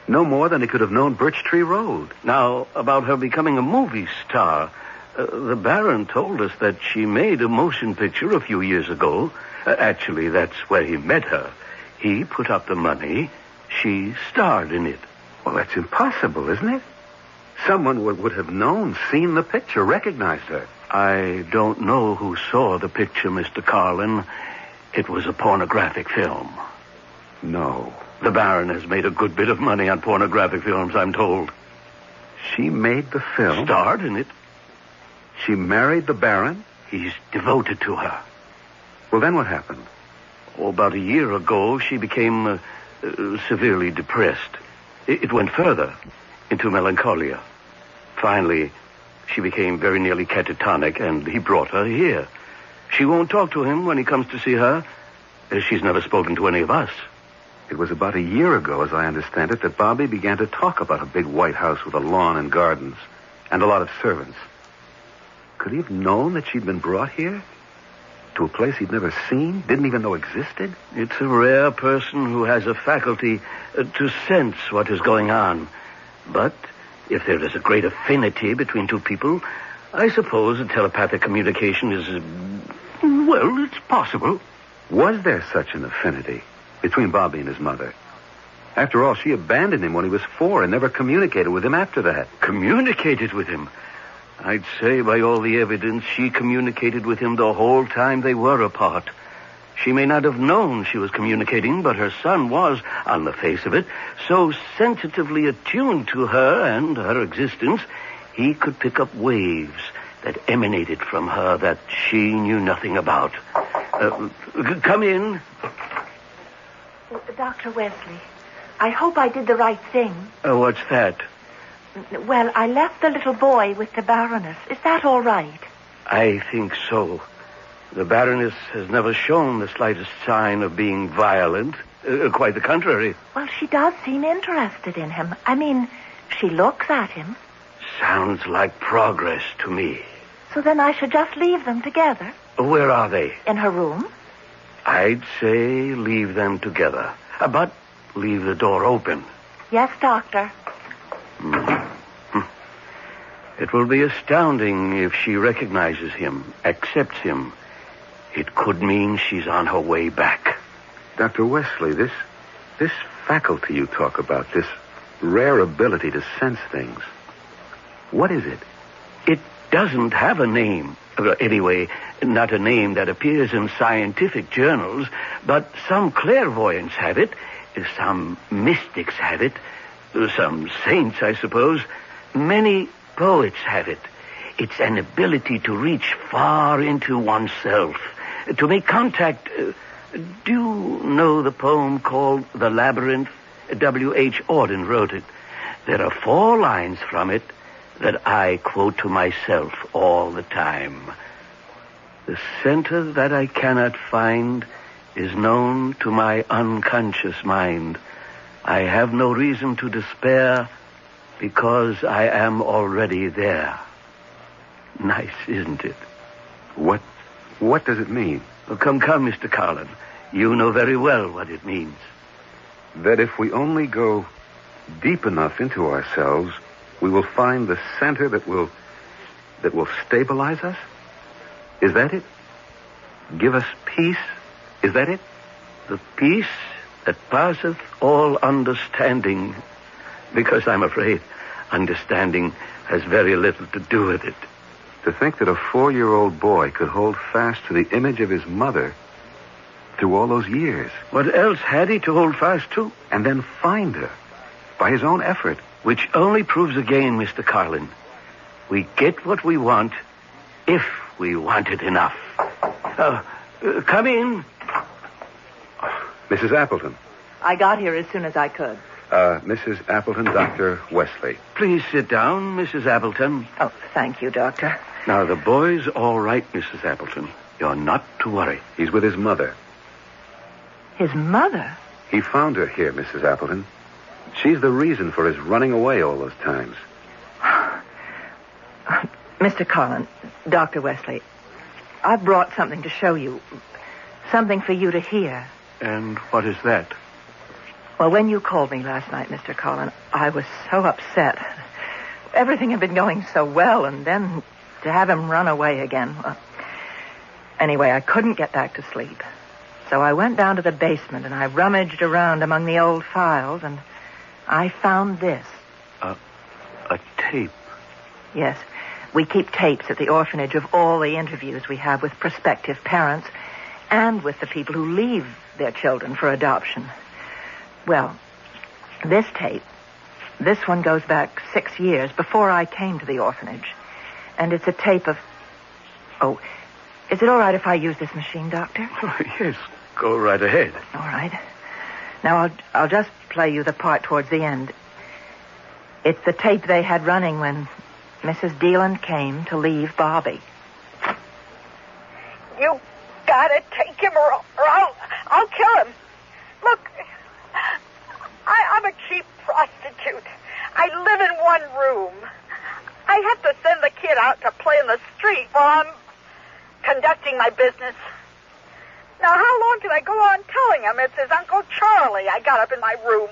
No more than he could have known Birch Tree Road. Now, about her becoming a movie star, the Baron told us that she made a motion picture a few years ago. Actually, that's where he met her. He put up the money. She starred in it. Well, that's impossible, isn't it? Someone would have known, seen the picture, recognized her. I don't know who saw the picture, Mr. Carlin. It was a pornographic film. No. The Baron has made a good bit of money on pornographic films, I'm told. She made the film? Starred in it. She married the Baron? He's devoted to her. Well, then what happened? About a year ago, she became severely depressed. It went further, into melancholia. Finally, she became very nearly catatonic, and he brought her here. She won't talk to him when he comes to see her. She's never spoken to any of us. It was about a year ago, as I understand it, that Bobby began to talk about a big white house with a lawn and gardens, and a lot of servants. Could he have known that she'd been brought here? To a place he'd never seen, didn't even know existed? It's a rare person who has a faculty to sense what is going on. But if there is a great affinity between two people, I suppose a telepathic communication is, it's possible. Was there such an affinity between Bobby and his mother? After all, she abandoned him when he was 4 and never communicated with him after that. Communicated with him? I'd say by all the evidence she communicated with him the whole time they were apart. She may not have known she was communicating, but her son was, on the face of it, so sensitively attuned to her and her existence, he could pick up waves that emanated from her that she knew nothing about. Come in. Dr. Wesley, I hope I did the right thing. What's that? Well, I left the little boy with the Baroness. Is that all right? I think so. The Baroness has never shown the slightest sign of being violent. Quite the contrary. Well, she does seem interested in him. I mean, she looks at him. Sounds like progress to me. So then I should just leave them together? Where are they? In her room. I'd say leave them together. But leave the door open. Yes, Doctor. It will be astounding if she recognizes him, accepts him. It could mean she's on her way back. Dr. Wesley, this This faculty you talk about, this rare ability to sense things, what is it? It doesn't have a name. Anyway, not a name that appears in scientific journals, but some clairvoyants have it, some mystics have it, some saints, I suppose. Many poets have it. It's an ability to reach far into oneself, to make contact. Do you know the poem called The Labyrinth? W.H. Auden wrote it. There are 4 lines from it that I quote to myself all the time. The center that I cannot find is known to my unconscious mind. I have no reason to despair because I am already there. Nice, isn't it? What does it mean? Oh, come, Mr. Carlin. You know very well what it means. That if we only go deep enough into ourselves, we will find the center that will stabilize us? Is that it? Give us peace? Is that it? The peace that passeth all understanding, because I'm afraid understanding has very little to do with it. To think that a 4-year-old boy could hold fast to the image of his mother through all those years. What else had he to hold fast to? And then find her by his own effort. Which only proves again, Mr. Carlin, we get what we want if we want it enough. Come in. Mrs. Appleton. I got here as soon as I could. Mrs. Appleton, Dr. Wesley. Please sit down, Mrs. Appleton. Oh, thank you, Doctor. Now, the boy's all right, Mrs. Appleton. You're not to worry. He's with his mother. His mother? He found her here, Mrs. Appleton. She's the reason for his running away all those times. Mr. Carlin, Dr. Wesley, I brought something to show you. Something for you to hear. And what is that? Well, when you called me last night, Mr. Carlin, I was so upset. Everything had been going so well, and then to have him run away again. Anyway, I couldn't get back to sleep. So I went down to the basement, and I rummaged around among the old files, and I found this. A tape? Yes. We keep tapes at the orphanage of all the interviews we have with prospective parents and with the people who leave their children for adoption. Well, this tape, this one goes back 6 years before I came to the orphanage. And it's a tape of... Oh, is it all right if I use this machine, Doctor? Oh, yes, go right ahead. All right. Now, I'll just play you the part towards the end. It's the tape they had running when Mrs. DELAND came to leave Bobby. You gotta take him or I'll kill him. Look, I'm a cheap prostitute. I live in one room. I have to send the kid out to play in the street while I'm conducting my business. Now, how long can I go on telling him it's his Uncle Charlie I got up in my room?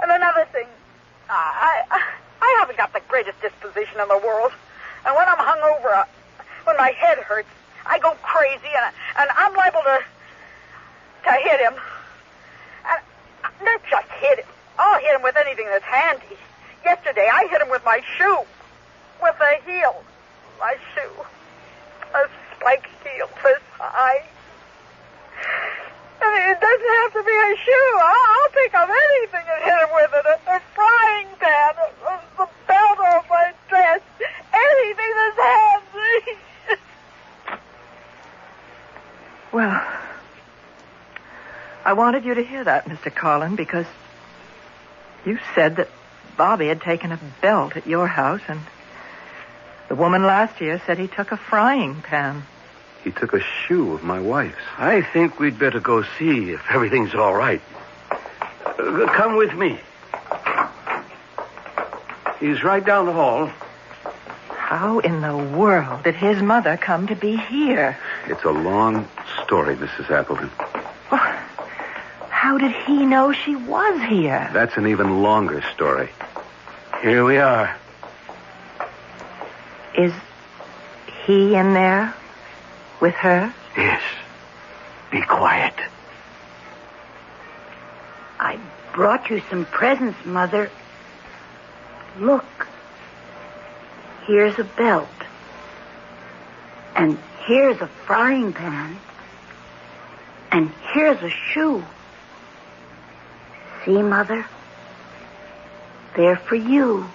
And another thing, I haven't got the greatest disposition in the world. And when I'm hungover, when my head hurts, I go crazy, and I'm liable to hit him. And not just hit him. I'll hit him with anything that's handy. Yesterday, I hit him with my shoe. With the heel. My shoe. A spiked heel this high. I mean, it doesn't have to be a shoe. I'll pick up anything and hit him with it. A frying pan, the belt off my dress, anything that's handy. Well, I wanted you to hear that, Mr. Carlin, because you said that Bobby had taken a belt at your house, and the woman last year said he took a frying pan. He took a shoe of my wife's. I think we'd better go see if everything's all right. Come with me. He's right down the hall. How in the world did his mother come to be here? It's a long story, Mrs. Appleton. How did he know she was here? That's an even longer story. Here we are. Is he in there with her? Yes. Be quiet. brought you some presents, Mother. Look. Here's a belt. And here's a frying pan. And here's a shoe. See, Mother? They're for you.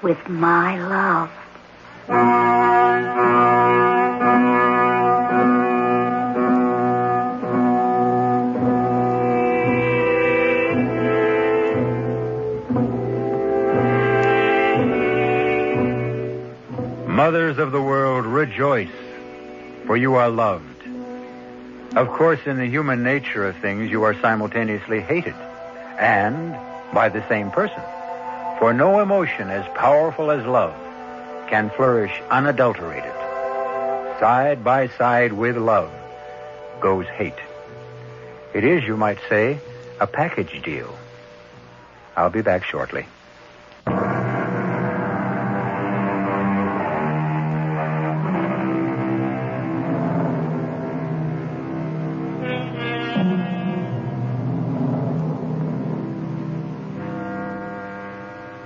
With my love. Mothers of the world, rejoice, for you are loved. Of course, in the human nature of things, you are simultaneously hated, and by the same person. For no emotion as powerful as love can flourish unadulterated. Side by side with love goes hate. It is, you might say, a package deal. I'll be back shortly.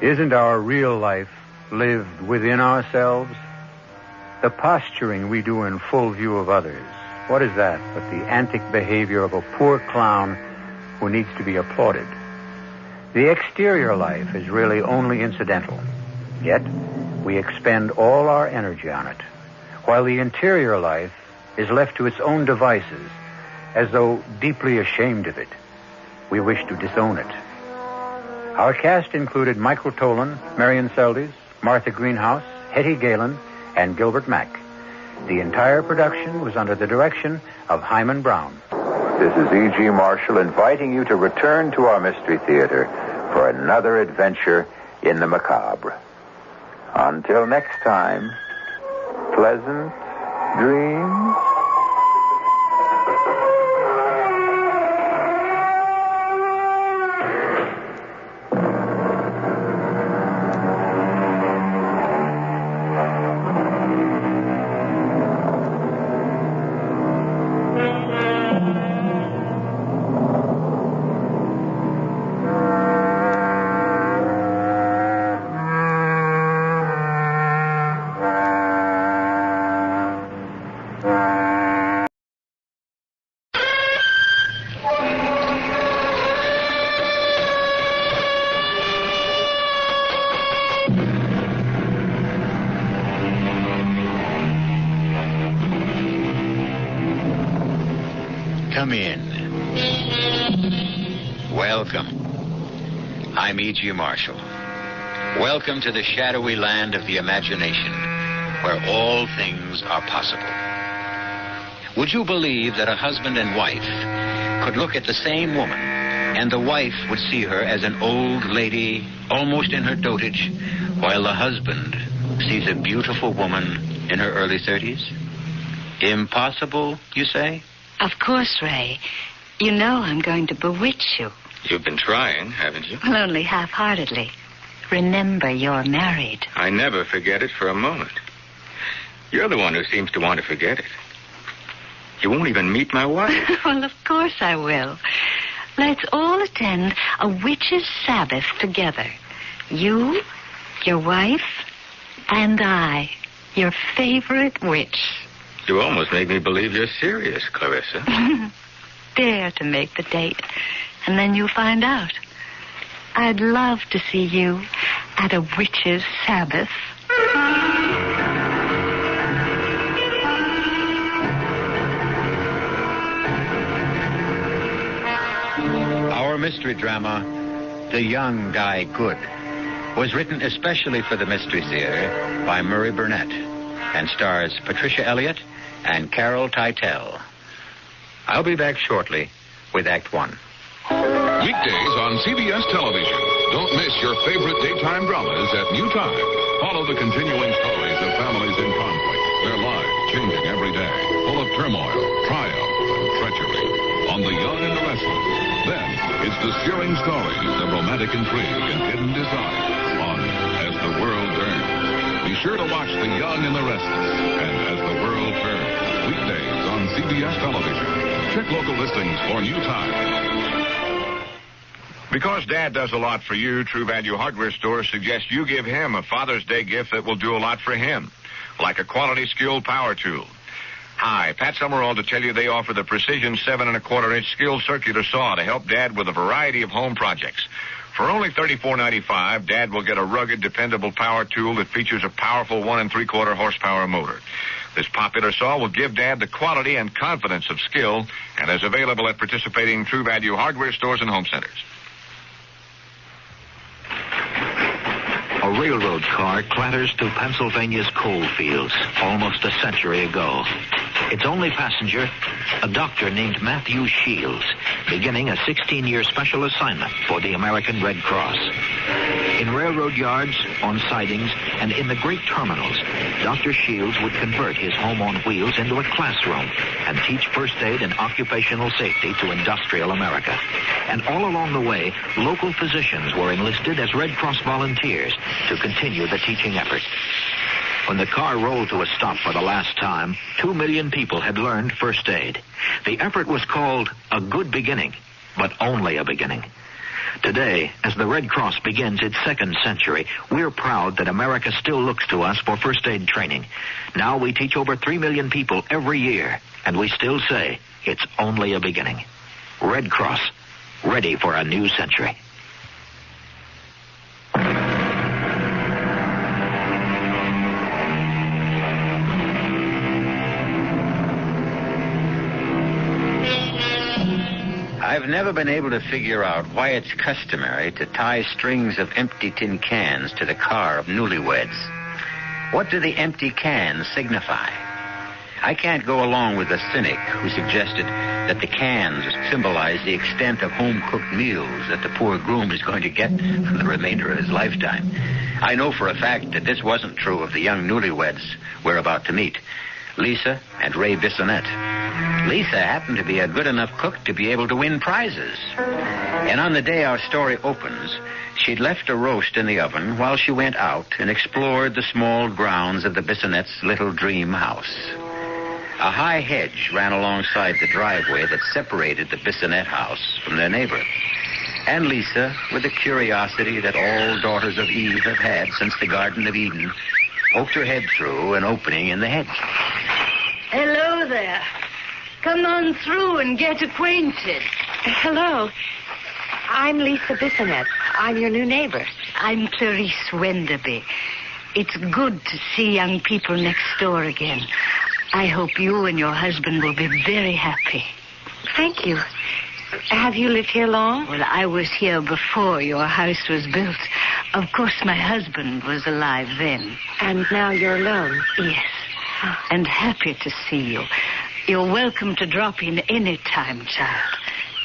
Isn't our real life lived within ourselves? The posturing we do in full view of others, what is that but the antic behavior of a poor clown who needs to be applauded? The exterior life is really only incidental, yet we expend all our energy on it, while the interior life is left to its own devices, as though deeply ashamed of it. We wish to disown it. Our cast included Michael Tolan, Marion Seldes, Martha Greenhouse, Hetty Galen, and Gilbert Mack. The entire production was under the direction of Hyman Brown. This is E.G. Marshall inviting you to return to our Mystery Theater for another adventure in the macabre. Until next time, pleasant dreams. Come in. Welcome. I'm E.G. Marshall. Welcome to the shadowy land of the imagination, where all things are possible. Would you believe that a husband and wife could look at the same woman, and the wife would see her as an old lady, almost in her dotage, while the husband sees a beautiful woman in her early 30s? Impossible, you say? Of course, Ray. You know I'm going to bewitch you. You've been trying, haven't you? Well, only half-heartedly. Remember, you're married. I never forget it for a moment. You're the one who seems to want to forget it. You won't even meet my wife. Well, of course I will. Let's all attend a witch's Sabbath together. You, your wife, and I, your favorite witch. You almost make me believe you're serious, Clarissa. Dare to make the date, and then you'll find out. I'd love to see you at a witch's Sabbath. Our mystery drama, The Young Die Good, was written especially for the Mystery Theater by Murray Burnett and stars Patricia Elliott and Carol Teitel. I'll be back shortly with Act One. Weekdays on CBS television. Don't miss your favorite daytime dramas at new time. Follow the continuing stories of families in conflict, their lives changing every day, full of turmoil, triumph, and treachery. On The Young and the Restless. Then, it's the stirring stories of romantic intrigue and hidden desire on As the World Turns. Be sure to watch The Young and the Restless and As the World Turns. Weekdays on CBS television. Check local listings for new time. Because Dad does a lot for you, True Value Hardware Stores suggests you give him a Father's Day gift that will do a lot for him, like a quality skilled power tool. Hi, Pat Summerall to tell you they offer the Precision 7 1/4-inch skilled circular saw to help Dad with a variety of home projects. For only $34.95, Dad will get a rugged, dependable power tool that features a powerful 1 3/4 horsepower motor. This popular saw will give Dad the quality and confidence of skill and is available at participating True Value Hardware Stores and home centers. A railroad car clatters through Pennsylvania's coal fields almost a century ago. Its only passenger, a doctor named Matthew Shields, beginning a 16-year special assignment for the American Red Cross. In railroad yards, on sidings, and in the great terminals, Dr. Shields would convert his home on wheels into a classroom and teach first aid and occupational safety to industrial America. And all along the way, local physicians were enlisted as Red Cross volunteers to continue the teaching effort. When the car rolled to a stop for the last time, 2 million people had learned first aid. The effort was called A Good Beginning, but only a beginning. Today, as the Red Cross begins its second century, we're proud that America still looks to us for first aid training. Now we teach over 3 million people every year, and we still say it's only a beginning. Red Cross, ready for a new century. I've never been able to figure out why it's customary to tie strings of empty tin cans to the car of newlyweds. What do the empty cans signify? I can't go along with the cynic who suggested that the cans symbolize the extent of home-cooked meals that the poor groom is going to get for the remainder of his lifetime. I know for a fact that this wasn't true of the young newlyweds we're about to meet, Lisa and Ray Bissonette. Lisa happened to be a good enough cook to be able to win prizes. And on the day our story opens, she'd left a roast in the oven while she went out and explored the small grounds of the Bissonnettes' little dream house. A high hedge ran alongside the driveway that separated the Bissonette house from their neighbor. And Lisa, with the curiosity that all daughters of Eve have had since the Garden of Eden, poked her head through an opening in the hedge. Hello there. Come on through and get acquainted. Hello. I'm Lisa Bissonette. I'm your new neighbor. I'm Clarice Wenderby. It's good to see young people next door again. I hope you and your husband will be very happy. Thank you. Have you lived here long? Well, I was here before your house was built. Of course, my husband was alive then. And now you're alone? Yes. And happy to see you. You're welcome to drop in any time, child.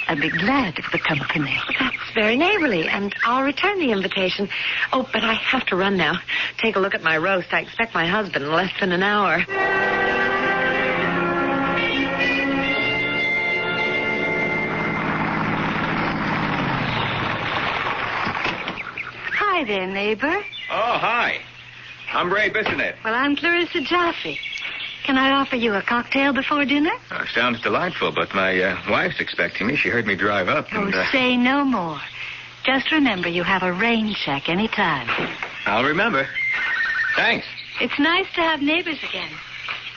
I'd be glad of the company. That's very neighborly, and I'll return the invitation. Oh, but I have to run now. Take a look at my roast. I expect my husband in less than an hour. Hi there, neighbor. Oh, hi. I'm Ray Bissonette. Well, I'm Clarissa Jaffe. Can I offer you a cocktail before dinner? Sounds delightful, but my wife's expecting me. She heard me drive up and... Say no more. Just remember you have a rain check any time. I'll remember. Thanks. It's nice to have neighbors again.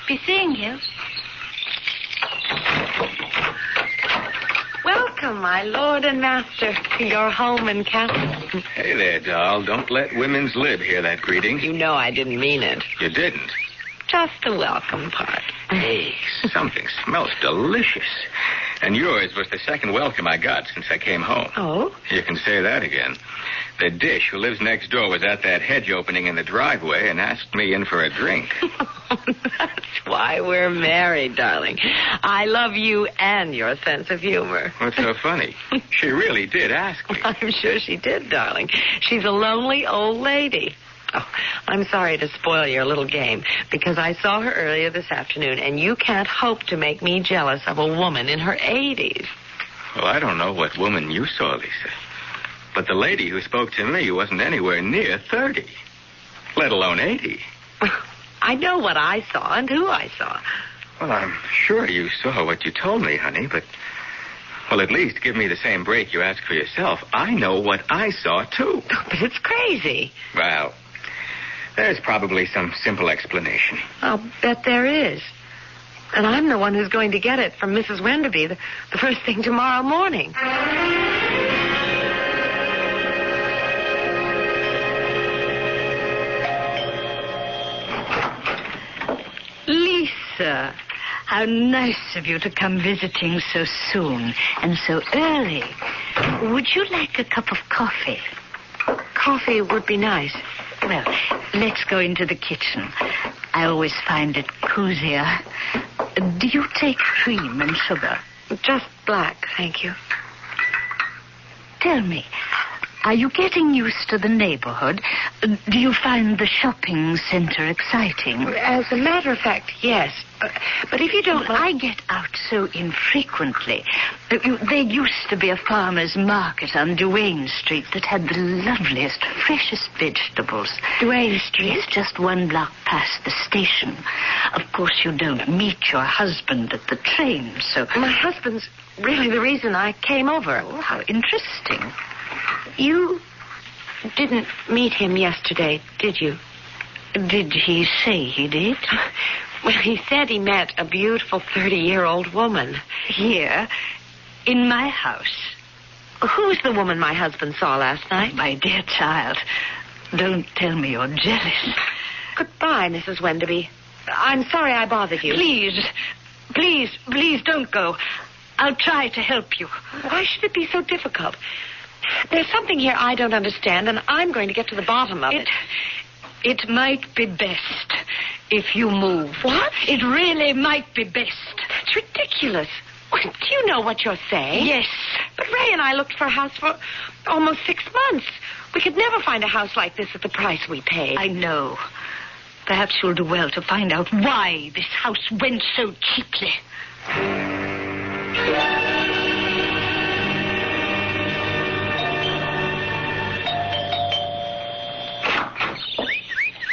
Be seeing you. Welcome, my lord and master, to your home and castle. Hey there, doll. Don't let women's lib hear that greeting. You know I didn't mean it. You didn't? Just the welcome part. Hey, something smells delicious. And yours was the second welcome I got since I came home. Oh? You can say that again. The dish who lives next door was at that hedge opening in the driveway and asked me in for a drink. That's why we're married, darling. I love you and your sense of humor. What's so funny? She really did ask me. I'm sure she did, darling. She's a lonely old lady. Oh, I'm sorry to spoil your little game, because I saw her earlier this afternoon, and you can't hope to make me jealous of a woman in her 80s. Well, I don't know what woman you saw, Lisa. But the lady who spoke to me wasn't anywhere near 30, let alone 80. I know what I saw and who I saw. Well, I'm sure you saw what you told me, honey, but Well, at least give me the same break you asked for yourself. I know what I saw, too. But it's crazy. Well, there's probably some simple explanation. I'll bet there is. And I'm the one who's going to get it from Mrs. Wenderby the first thing tomorrow morning. Lisa, how nice of you to come visiting so soon and so early. Would you like a cup of coffee? Coffee would be nice. Well, let's go into the kitchen. I always find it cozier. Do you take cream and sugar? Just black, thank you. Tell me, are you getting used to the neighborhood? Do you find the shopping center exciting? As a matter of fact, yes. But if you don't... I get out so infrequently. There used to be a farmer's market on Duane Street that had the loveliest, freshest vegetables. Duane Street? Yes, just one block past the station. Of course, you don't meet your husband at the train, so... My husband's really the reason I came over. Oh, how interesting. You didn't meet him yesterday, did you? Did he say he did? Well, he said he met a beautiful 30-year-old woman. Here? In my house? Who's the woman my husband saw last night? My dear child, don't tell me you're jealous. Goodbye, Mrs. Wenderby. I'm sorry I bothered you. Please don't go. I'll try to help you. Why should it be so difficult? There's something here I don't understand, and I'm going to get to the bottom of it. It might be best if you move. What? It really might be best. That's ridiculous. Do you know what you're saying? Yes. But Ray and I looked for a house for almost 6 months. We could never find a house like this at the price we paid. I know. Perhaps you'll do well to find out why this house went so cheaply.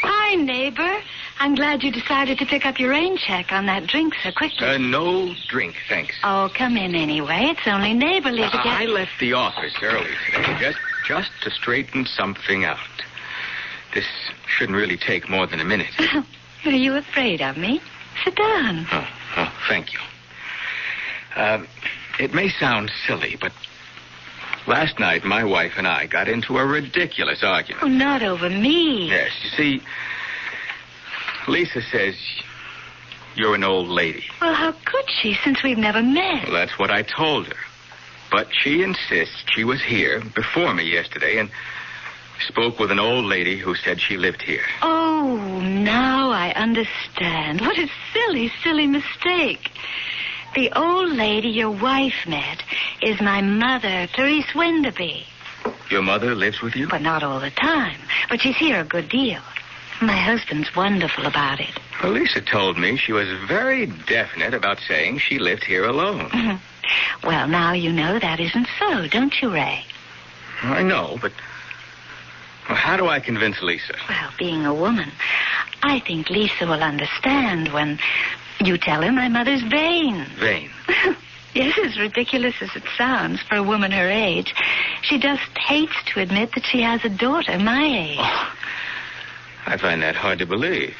Hi, neighbor. I'm glad you decided to pick up your rain check on that drink so quickly. No drink, thanks. Oh, come in anyway. It's only neighborly to get... I left the office early today, just to straighten something out. This shouldn't really take more than a minute. Are you afraid of me? Sit down. Oh, thank you. It may sound silly, but last night my wife and I got into a ridiculous argument. Oh, not over me. Yes, you see, Lisa says you're an old lady. Well, how could she, since we've never met? Well, that's what I told her. But she insists she was here before me yesterday and spoke with an old lady who said she lived here. Oh, now I understand. What a silly, silly mistake. The old lady your wife met is my mother, Therese Wenderby. Your mother lives with you? But not all the time. But she's here a good deal. My husband's wonderful about it. Well, Lisa told me she was very definite about saying she lived here alone. Mm-hmm. Well, now you know that isn't so, don't you, Ray? I know, but how do I convince Lisa? Well, being a woman, I think Lisa will understand when you tell her my mother's vain. Vain? Yes, as ridiculous as it sounds for a woman her age. She just hates to admit that she has a daughter my age. Oh, I find that hard to believe.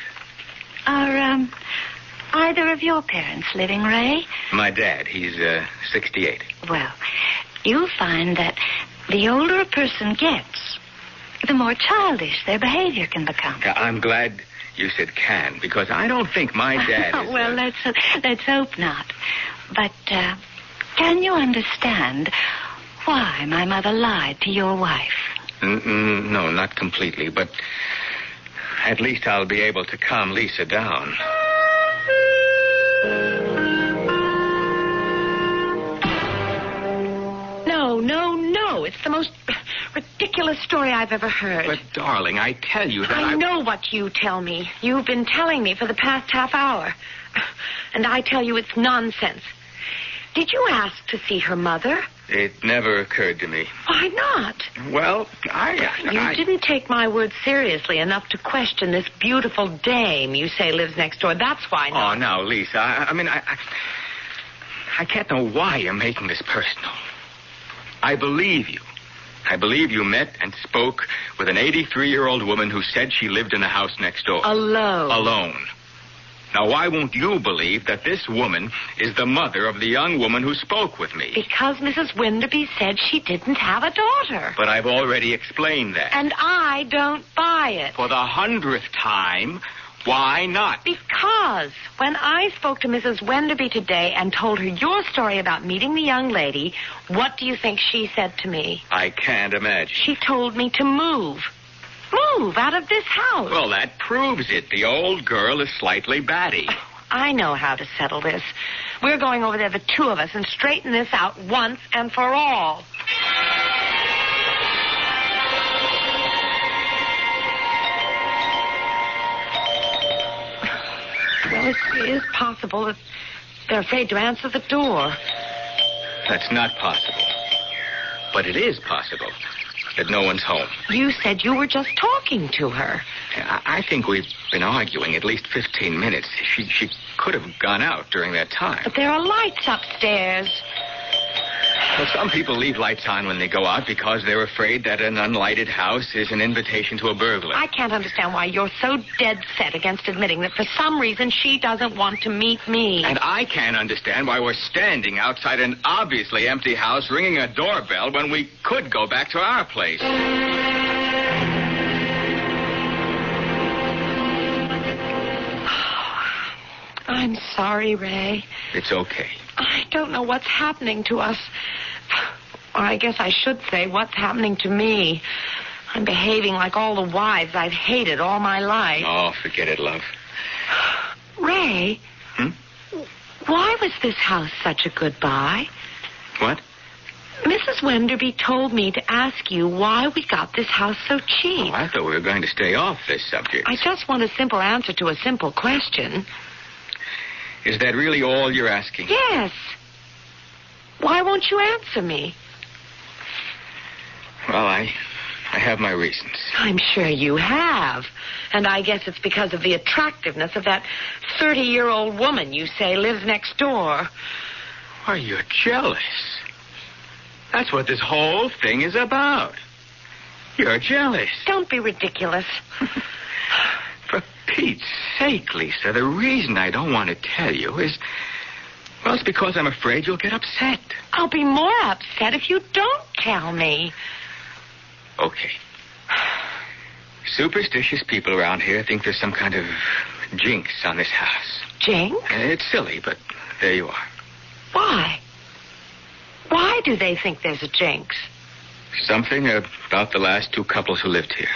Are, either of your parents living, Ray? My dad, he's 68. Well, you'll find that the older a person gets, the more childish their behavior can become. I'm glad you said can, because I don't think my dad is... Well, let's hope not. But, can you understand why my mother lied to your wife? No, not completely, but at least I'll be able to calm Lisa down. No. It's the most ridiculous story I've ever heard. But, darling, I tell you that I know what you tell me. You've been telling me for the past half hour. And I tell you it's nonsense. Did you ask to see her mother? It never occurred to me. Why not? Well, You didn't take my word seriously enough to question this beautiful dame you say lives next door. That's why not. Oh, now, Lisa, I can't know why you're making this personal. I believe you. I believe you met and spoke with an 83-year-old woman who said she lived in the house next door. Alone. Alone. Now, why won't you believe that this woman is the mother of the young woman who spoke with me? Because Mrs. Wenderby said she didn't have a daughter. But I've already explained that. And I don't buy it. For the 100th time, why not? Because when I spoke to Mrs. Wenderby today and told her your story about meeting the young lady, what do you think she said to me? I can't imagine. She told me to move. Move out of this house. Well, that proves it. The old girl is slightly batty. I know how to settle this. We're going over there, the two of us, and straighten this out once and for all. Well, it is possible that they're afraid to answer the door. That's not possible. But it is possible that no one's home. You said you were just talking to her. I think we've been arguing at least 15 minutes. She could have gone out during that time. But there are lights upstairs. Well, some people leave lights on when they go out because they're afraid that an unlighted house is an invitation to a burglar. I can't understand why you're so dead set against admitting that for some reason she doesn't want to meet me. And I can't understand why we're standing outside an obviously empty house ringing a doorbell when we could go back to our place. I'm sorry, Ray. It's okay. I don't know what's happening to us. Or I guess I should say what's happening to me. I'm behaving like all the wives I've hated all my life. Oh, forget it, love. Ray, why was this house such a good buy? What? Mrs. Wenderby told me to ask you why we got this house so cheap. Oh, I thought we were going to stay off this subject. I just want a simple answer to a simple question. Is that really all you're asking? Yes. Why won't you answer me? Well, I have my reasons. I'm sure you have. And I guess it's because of the attractiveness of that 30-year-old woman you say lives next door. Why, you're jealous. That's what this whole thing is about. You're jealous. Don't be ridiculous. For Pete's sake, Lisa, the reason I don't want to tell you is, well, it's because I'm afraid you'll get upset. I'll be more upset if you don't tell me. Okay. Superstitious people around here think there's some kind of jinx on this house. Jinx? It's silly, but there you are. Why? Why do they think there's a jinx? Something about the last two couples who lived here.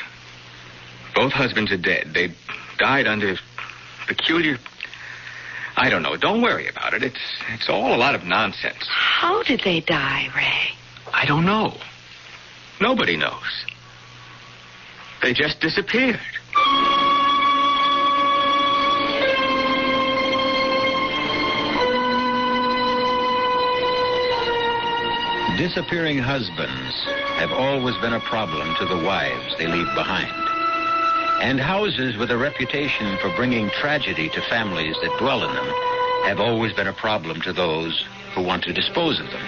Both husbands are dead. They died under peculiar... I don't know. Don't worry about it. It's all a lot of nonsense. How did they die, Ray? I don't know. Nobody knows. They just disappeared. Disappearing husbands have always been a problem to the wives they leave behind. And houses with a reputation for bringing tragedy to families that dwell in them have always been a problem to those who want to dispose of them.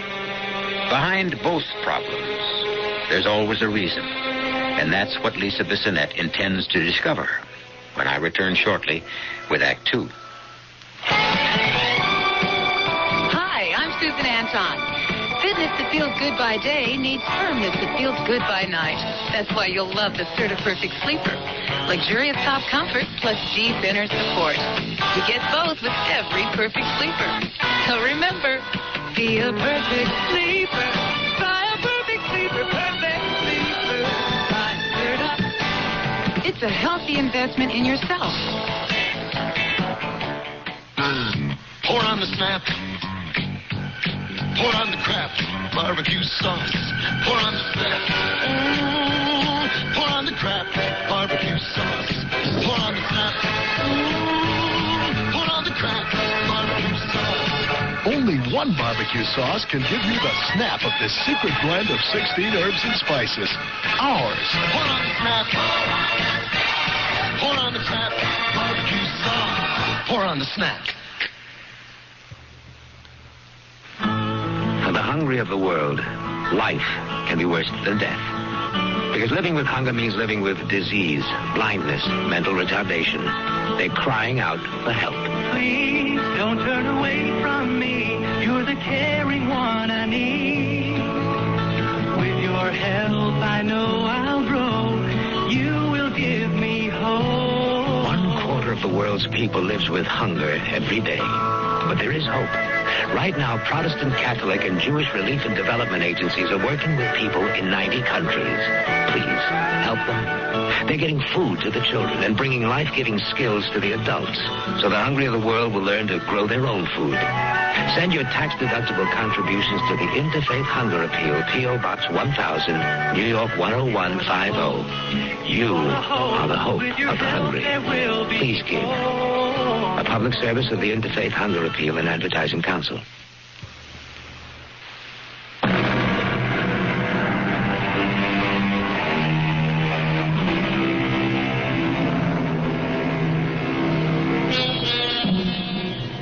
Behind both problems, there's always a reason. And that's what Lisa Bissonette intends to discover when I return shortly with Act 2. Hi, I'm Susan Anton. Fitness that feels good by day needs firmness that feels good by night. That's why you'll love the Certa-Perfect Sleeper. Luxurious soft comfort plus deep inner support. You get both with every perfect sleeper. So remember, be a perfect sleeper. Try a perfect sleeper, perfect sleeper. Try Certa. It's a healthy investment in yourself. Pour on the snap. Pour on the Kraft barbecue sauce. Pour on the snap. Pour on the Kraft barbecue sauce. Pour on the snap. Pour on the Kraft barbecue sauce. Only one barbecue sauce can give you the snap of this secret blend of 16 herbs and spices. Ours. Pour on the snap. Pour on the snap barbecue sauce. Pour on the snap. hungry of the world, life can be worse than death. Because living with hunger means living with disease, blindness, mental retardation. They're crying out for help. Please don't turn away from me. You're the caring one I need. With your help, I know I'll grow. You will give me hope. 1/4 of the world's people lives with hunger every day. But there is hope. Right now, Protestant, Catholic, and Jewish relief and development agencies are working with people in 90 countries. Please, help them. They're getting food to the children and bringing life-giving skills to the adults so the hungry of the world will learn to grow their own food. Send your tax-deductible contributions to the Interfaith Hunger Appeal, P.O. Box 1000, New York 10150. You are the hope of the hungry. Please give. A public service of the Interfaith Hunger Appeal and Advertising Council.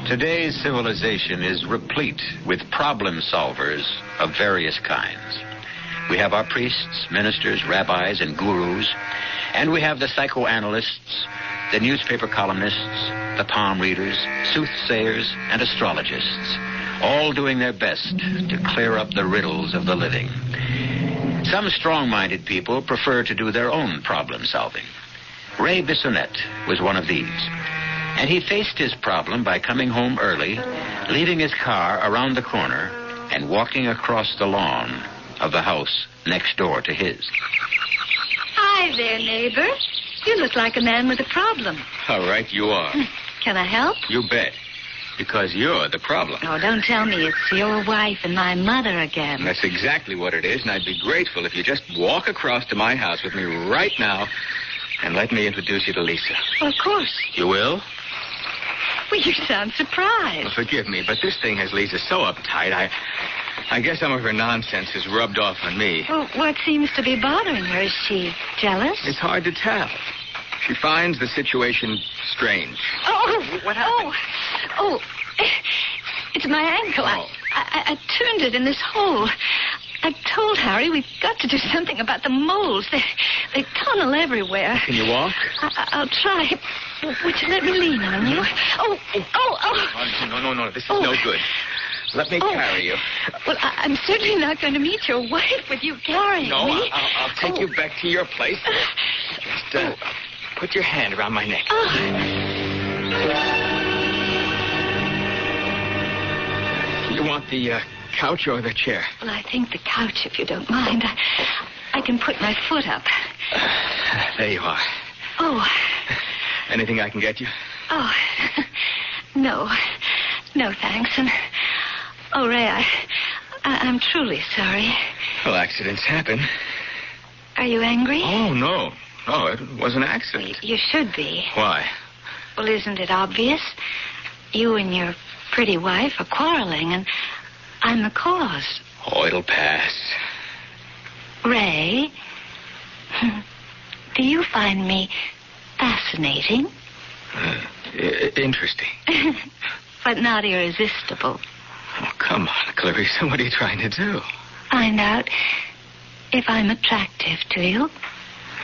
Today's civilization is replete with problem solvers of various kinds. We have our priests, ministers, rabbis, and gurus, and we have the psychoanalysts, the newspaper columnists, the palm readers, soothsayers, and astrologists, all doing their best to clear up the riddles of the living. Some strong-minded people prefer to do their own problem solving. Ray Bissonette was one of these. And he faced his problem by coming home early, leaving his car around the corner, and walking across the lawn of the house next door to his. Hi there, neighbor. You look like a man with a problem. All right, you are. Can I help? You bet. Because you're the problem. Oh, don't tell me it's your wife and my mother again. That's exactly what it is, and I'd be grateful if you just walk across to my house with me right now and let me introduce you to Lisa. Well, of course. You will? Well, you sound surprised. Well, forgive me, but this thing has Lisa so uptight, I guess some of her nonsense has rubbed off on me. Well, what seems to be bothering her? Is she jealous? It's hard to tell. She finds the situation strange. Oh! What happened? Oh! It's my ankle. Oh. I turned it in this hole. I told Harry we've got to do something about the moles. They tunnel everywhere. Can you walk? I'll try. Would you let me lean on you? Oh! No. This is no good. Let me carry you. Well, I'm certainly not going to meet your wife with you carrying No, me. I'll take you back to your place. Just put your hand around my neck. You want the couch or the chair? Well, I think the couch, if you don't mind. I can put my foot up. There you are. Oh. Anything I can get you? Oh. No, thanks. And, Ray, I'm truly sorry. Well, accidents happen. Are you angry? Oh, no. No, it was an accident. You should be. Why? Well, isn't it obvious? You and your pretty wife are quarreling, and I'm the cause. Oh, it'll pass. Ray, do you find me fascinating? Interesting. But not irresistible. Oh, come on, Clarissa. What are you trying to do? Find out if I'm attractive to you.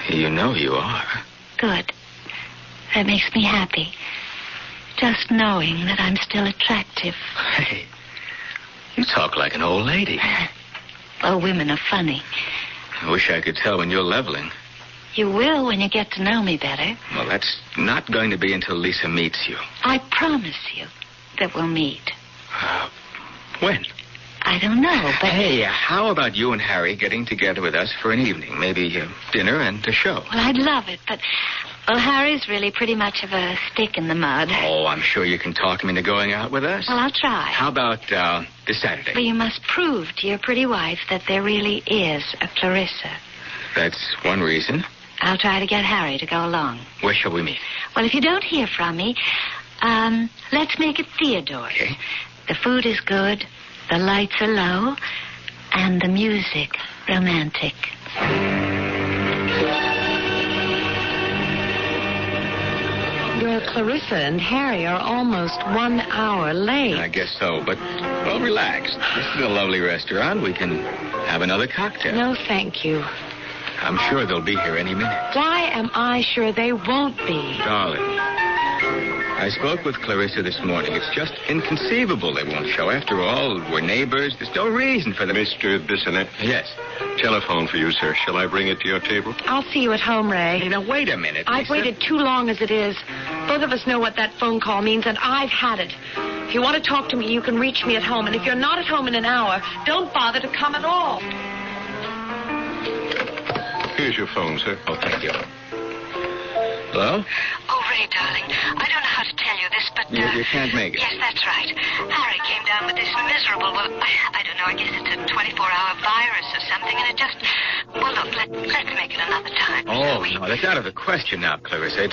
You know you are. Good. That makes me happy. Just knowing that I'm still attractive. Hey, you talk like an old lady. Well, women are funny. I wish I could tell when you're leveling. You will when you get to know me better. Well, that's not going to be until Lisa meets you. I promise you that we'll meet. When? I don't know, but... Hey, how about you and Harry getting together with us for an evening? Maybe dinner and a show. Well, I'd love it, but... Well, Harry's really pretty much of a stick in the mud. Oh, I'm sure you can talk him into going out with us. Well, I'll try. How about this Saturday? But you must prove to your pretty wife that there really is a Clarissa. That's one reason. I'll try to get Harry to go along. Where shall we meet? Well, if you don't hear from me, let's make it Theodore's. Okay. The food is good, the lights are low, and the music romantic. Your Well, Clarissa and Harry are almost 1 hour late. I guess so, but, well, relax. This is a lovely restaurant. We can have another cocktail. No, thank you. I'm sure they'll be here any minute. Why am I sure they won't be? Darling, I spoke with Clarissa this morning. It's just inconceivable they won't show. After all, we're neighbors. There's no reason for them. Mr. Bissonette? Yes. Telephone for you, sir. Shall I bring it to your table? I'll see you at home, Ray. Hey, now, wait a minute. I've Lisa. waited too long as it is. Both of us know what that phone call means, and I've had it. If you want to talk to me, you can reach me at home. And if you're not at home in an hour, don't bother to come at all. Here's your phone, sir. Oh, thank you. Hello? Oh, Ray, darling, I don't know how to tell you this, but... You can't make it. Yes, that's right. Harry came down with this miserable... Well, I don't know, I guess it's a 24-hour virus or something, and it just... Well, look, let's make it another time. Oh, no, that's out of the question now, Clarissa.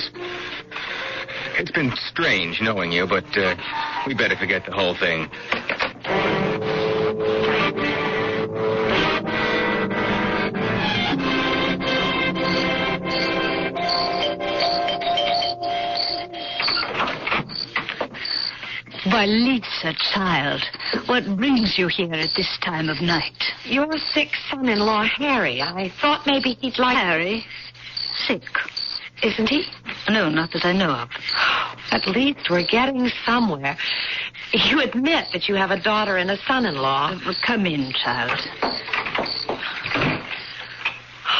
It's been strange knowing you, but we better forget the whole thing. Why, Lisa, child, what brings you here at this time of night? Your sick son-in-law, Harry. I thought maybe he'd like... Harry? Sick? Isn't he? No, not that I know of. At least we're getting somewhere. You admit that you have a daughter and a son-in-law. Well, come in, child.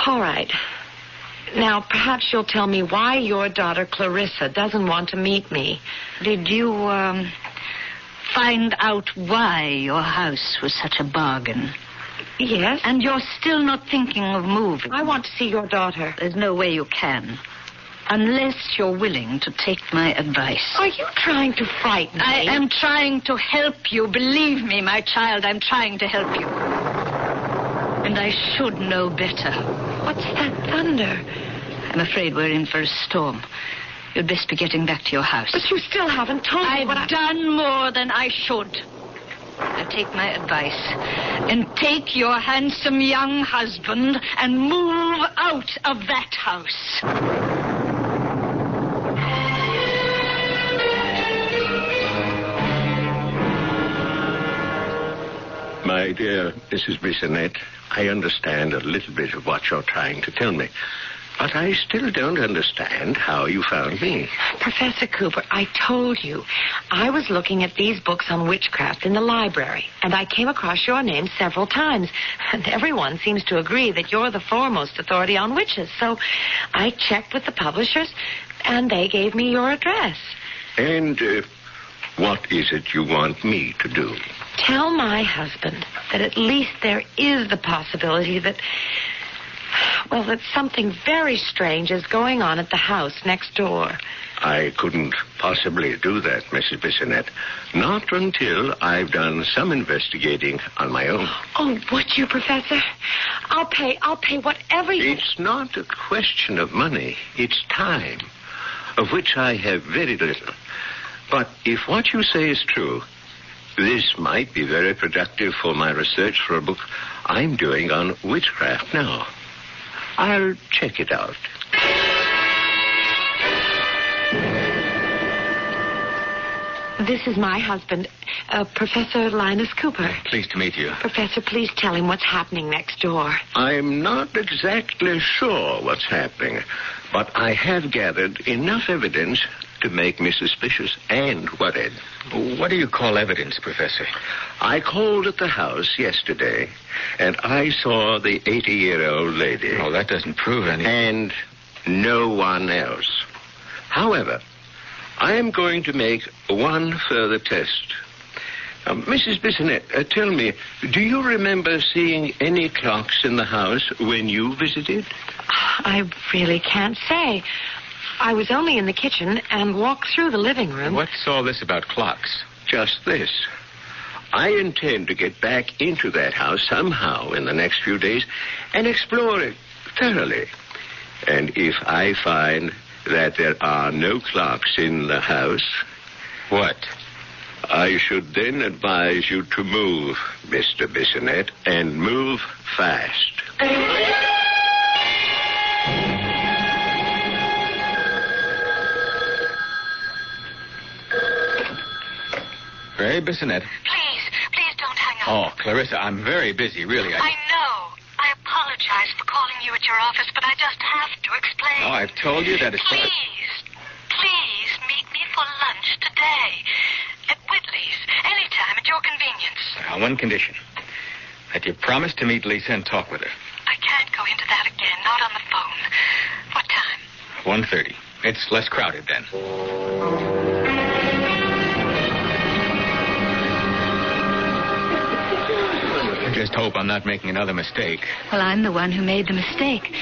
All right. Now, perhaps you'll tell me why your daughter, Clarissa, doesn't want to meet me. Did you, find out why your house was such a bargain? Yes. And you're still not thinking of moving? I want to see your daughter. There's no way you can. Unless you're willing to take my advice. Are you trying to frighten me? I am trying to help you. Believe me, my child, I'm trying to help you. And I should know better. What's that thunder? I'm afraid we're in for a storm. You'd best be getting back to your house. But you still haven't told me what I've done more than I should. Now take my advice and take your handsome young husband and move out of that house. My dear Mrs. Bissonette, I understand a little bit of what you're trying to tell me. But I still don't understand how you found me. Professor Cooper, I told you. I was looking at these books on witchcraft in the library, and I came across your name several times. And everyone seems to agree that you're the foremost authority on witches. So I checked with the publishers, and they gave me your address. And what is it you want me to do? Tell my husband that at least there is the possibility that... Well, that something very strange is going on at the house next door. I couldn't possibly do that, Mrs. Bissonette. Not until I've done some investigating on my own. Oh, would you, Professor? I'll pay whatever you... It's not a question of money. It's time, of which I have very little. But if what you say is true, this might be very productive for my research for a book I'm doing on witchcraft now. I'll check it out. This is my husband, Professor Linus Cooper. Pleased to meet you. Professor, please tell him what's happening next door. I'm not exactly sure what's happening, but I have gathered enough evidence to make me suspicious and worried. What do you call evidence, Professor? I called at the house yesterday, and I saw the 80-year-old lady. Oh, that doesn't prove anything. And no one else. However, I am going to make one further test. Mrs. Bissonette, tell me, do you remember seeing any clocks in the house when you visited? I really can't say. I was only in the kitchen and walked through the living room. What's all this about clocks? Just this. I intend to get back into that house somehow in the next few days and explore it thoroughly. And if I find that there are no clocks in the house... What? I should then advise you to move, Mr. Bissonette, and move fast. Hey, Bissonette. Please don't hang up. Oh, Clarissa, I'm very busy, really. I know. I apologize for calling you at your office, but I just have to explain. No, I've told you that as far as... Please meet me for lunch today at Whitley's, anytime at your convenience. On one condition. That you promise to meet Lisa and talk with her. I can't go into that again, not on the phone. What time? 1:30. It's less crowded then. I just hope I'm not making another mistake. Well, I'm the one who made the mistake,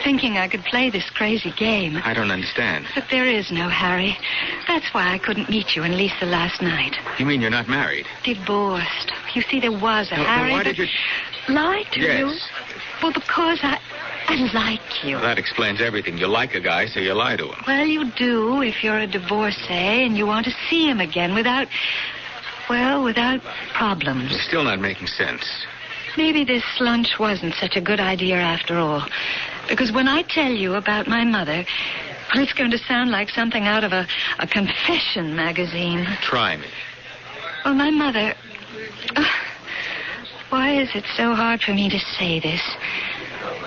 thinking I could play this crazy game. I don't understand. But there is no Harry. That's why I couldn't meet you and Lisa last night. You mean you're not married? Divorced. You see, there was a No, Harry. why did you... Lied to you? Yes. Well, because I like you. Well, that explains everything. You like a guy, so you lie to him. Well, you do if you're a divorcee and you want to see him again without problems. You're still not making sense. Maybe this lunch wasn't such a good idea after all. Because when I tell you about my mother, well, it's going to sound like something out of a confession magazine. Try me. Well, my mother... why is it so hard for me to say this?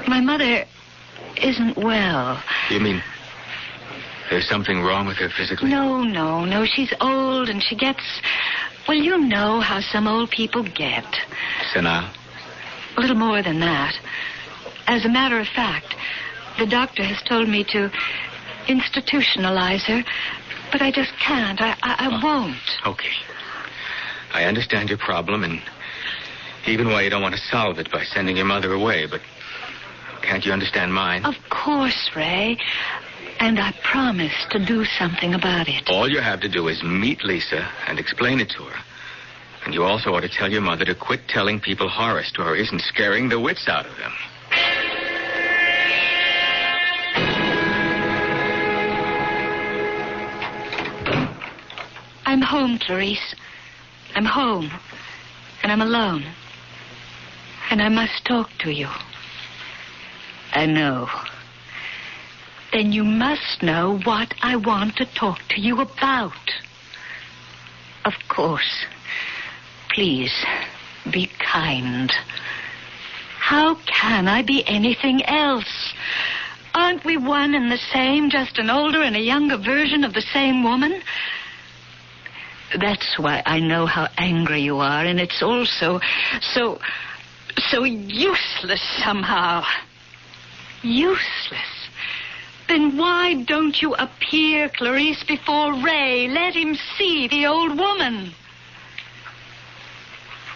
My mother isn't well. You mean there's something wrong with her physically? No. She's old and she gets... Well, you know how some old people get. Senile? A little more than that. As a matter of fact, the doctor has told me to institutionalize her, but I just can't. I won't. Okay. I understand your problem and even why you don't want to solve it by sending your mother away, but can't you understand mine? Of course, Ray. And I promise to do something about it. All you have to do is meet Lisa and explain it to her. And you also ought to tell your mother to quit telling people horror stories and scaring the wits out of them. I'm home, Clarice. I'm home. And I'm alone. And I must talk to you. I know. Then you must know what I want to talk to you about. Of course. Please, be kind. How can I be anything else? Aren't we one and the same, just an older and a younger version of the same woman? That's why I know how angry you are, and it's also so useless somehow. Useless. Then why don't you appear, Clarice, before Ray? Let him see the old woman.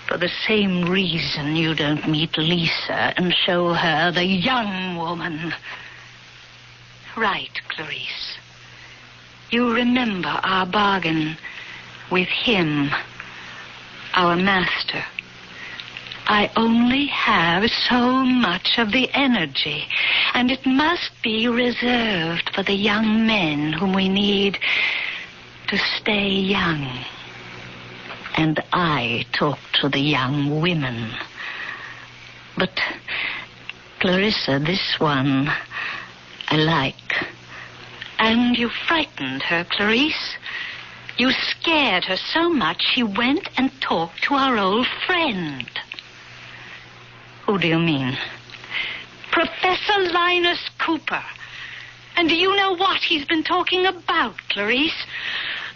For the same reason you don't meet Lisa and show her the young woman. Right, Clarice. You remember our bargain with him, our master. I only have so much of the energy, and it must be reserved for the young men whom we need to stay young. And I talk to the young women. But, Clarissa, this one I like. And you frightened her, Clarice. You scared her so much she went and talked to our old friend. Who do you mean? Professor Linus Cooper. And do you know what he's been talking about, Clarice?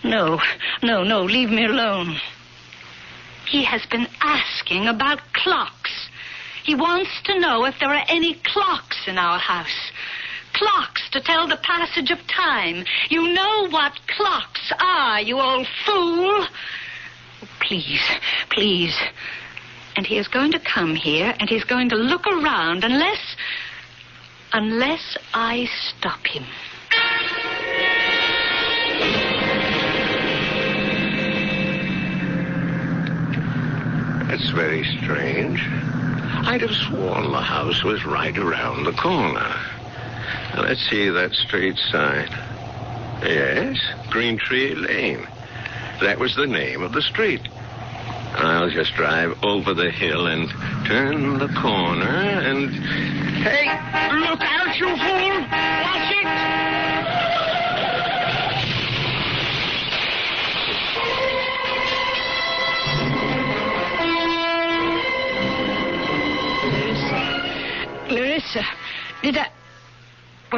No, leave me alone. He has been asking about clocks. He wants to know if there are any clocks in our house. Clocks to tell the passage of time. You know what clocks are, you old fool. Please. And he is going to come here, and he's going to look around unless I stop him. That's very strange. I'd have sworn the house was right around the corner. Now, let's see that street sign. Yes, Green Tree Lane. That was the name of the street. I'll just drive over the hill and turn the corner and... Hey, look out, you fool! Watch it!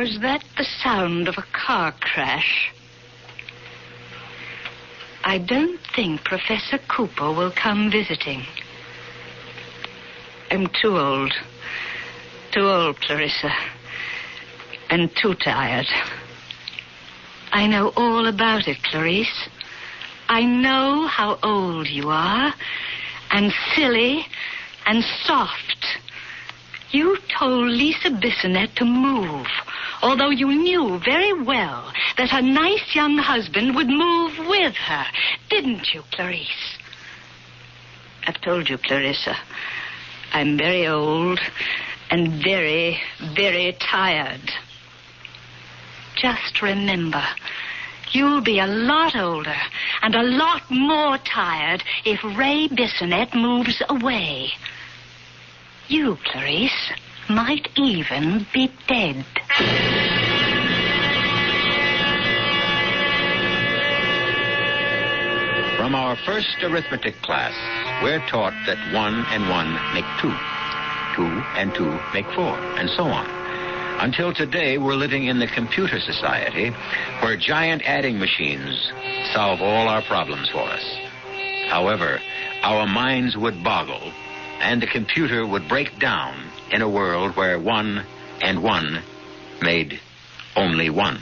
Was that the sound of a car crash? I don't think Professor Cooper will come visiting. I'm too old. Too old, Clarissa. And too tired. I know all about it, Clarice. I know how old you are, and silly, and soft. You told Lisa Bissonette to move, although you knew very well that her nice young husband would move with her. Didn't you, Clarice? I've told you, Clarissa, I'm very old and very, very tired. Just remember, you'll be a lot older and a lot more tired if Ray Bissonette moves away. You, Clarice, might even be dead. From our first arithmetic class, we're taught that 1 and 1 make 2. 2 and 2 make 4, and so on. Until today, we're living in the computer society where giant adding machines solve all our problems for us. However, our minds would boggle, and the computer would break down in a world where 1 and 1 made only 1.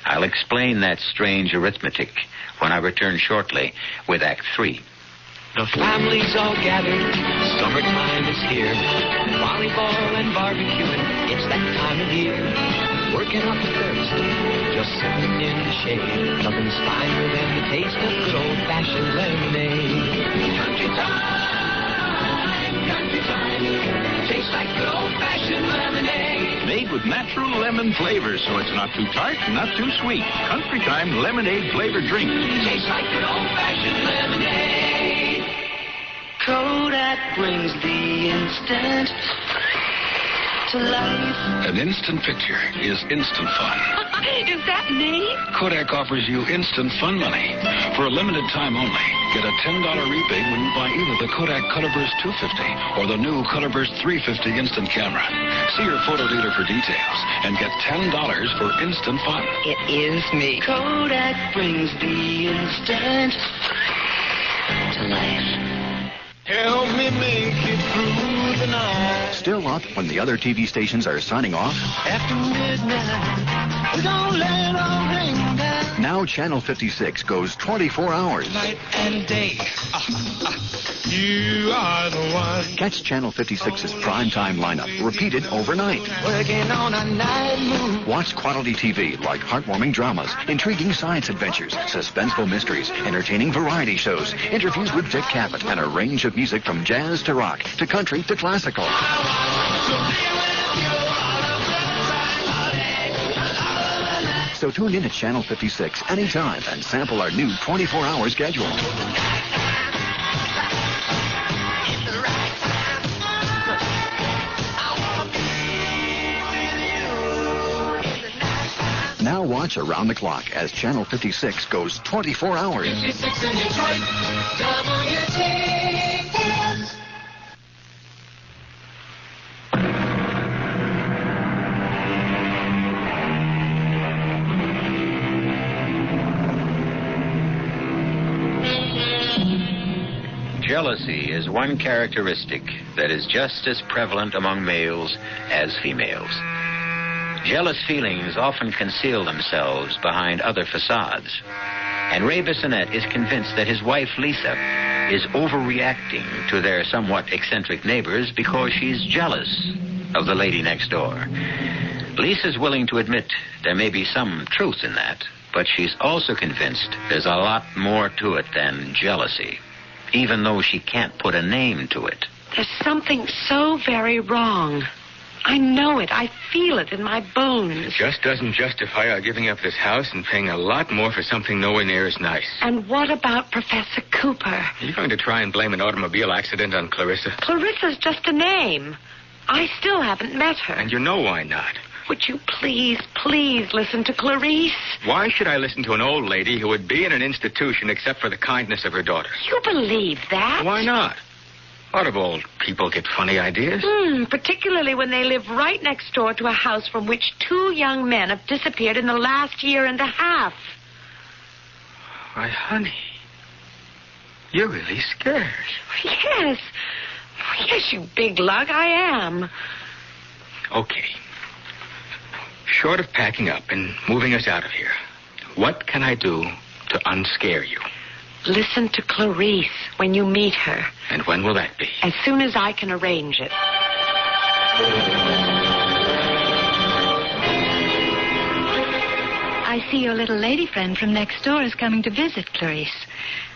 I'll explain that strange arithmetic when I return shortly with Act 3. The family's all gathered, summertime is here. Volleyball and barbecuing, it's that time of year. Working up a thirst, just sitting in the shade. Nothing's finer than the taste of good old-fashioned lemonade. Country time, tastes like good old-fashioned lemonade. Made with natural lemon flavor, so it's not too tart, not too sweet. Country Time lemonade flavored drink. Tastes like good old-fashioned lemonade. Kodak brings the instant to life. An instant picture is instant fun. Is that me? Kodak offers you instant fun money. For a limited time only, get a $10 rebate when you buy either the Kodak Colorburst 250 or the new Colorburst 350 instant camera. See your photo dealer for details and get $10 for instant fun. It is me. Kodak brings the instant to life. Help me make it through the night. Still up when the other TV stations are signing off? After midnight, we don't let it all ring down. Now Channel 56 goes 24 hours. Night and day. You are the one. Catch Channel 56's primetime lineup repeated overnight. Working on a night move. Watch quality TV like heartwarming dramas, intriguing science adventures, suspenseful mysteries, entertaining variety shows, interviews with Dick Cavett, and a range of music from jazz to rock to country to classical. So tune in at Channel 56 anytime and sample our new 24-hour schedule. Now watch around the clock as Channel 56 goes 24 hours. 56 in Detroit, WTS. Jealousy is one characteristic that is just as prevalent among males as females. Jealous feelings often conceal themselves behind other facades. And Ray Bissonette is convinced that his wife, Lisa, is overreacting to their somewhat eccentric neighbors because she's jealous of the lady next door. Lisa's willing to admit there may be some truth in that, but she's also convinced there's a lot more to it than jealousy, even though she can't put a name to it. There's something so very wrong. I know it. I feel it in my bones. It just doesn't justify our giving up this house and paying a lot more for something nowhere near as nice. And what about Professor Cooper? You're going to try and blame an automobile accident on Clarissa? Clarissa's just a name. I still haven't met her. And you know why not. Would you please, please listen to Clarice? Why should I listen to an old lady who would be in an institution except for the kindness of her daughter? You believe that? Why not? What of old people get funny ideas? Particularly when they live right next door to a house from which 2 young men have disappeared in the last year and a half. Why, honey, you're really scared. Yes. Yes, you big lug, I am. Okay. Short of packing up and moving us out of here, what can I do to unscare you? Listen to Clarice when you meet her. And when will that be? As soon as I can arrange it. I see your little lady friend from next door is coming to visit, Clarice.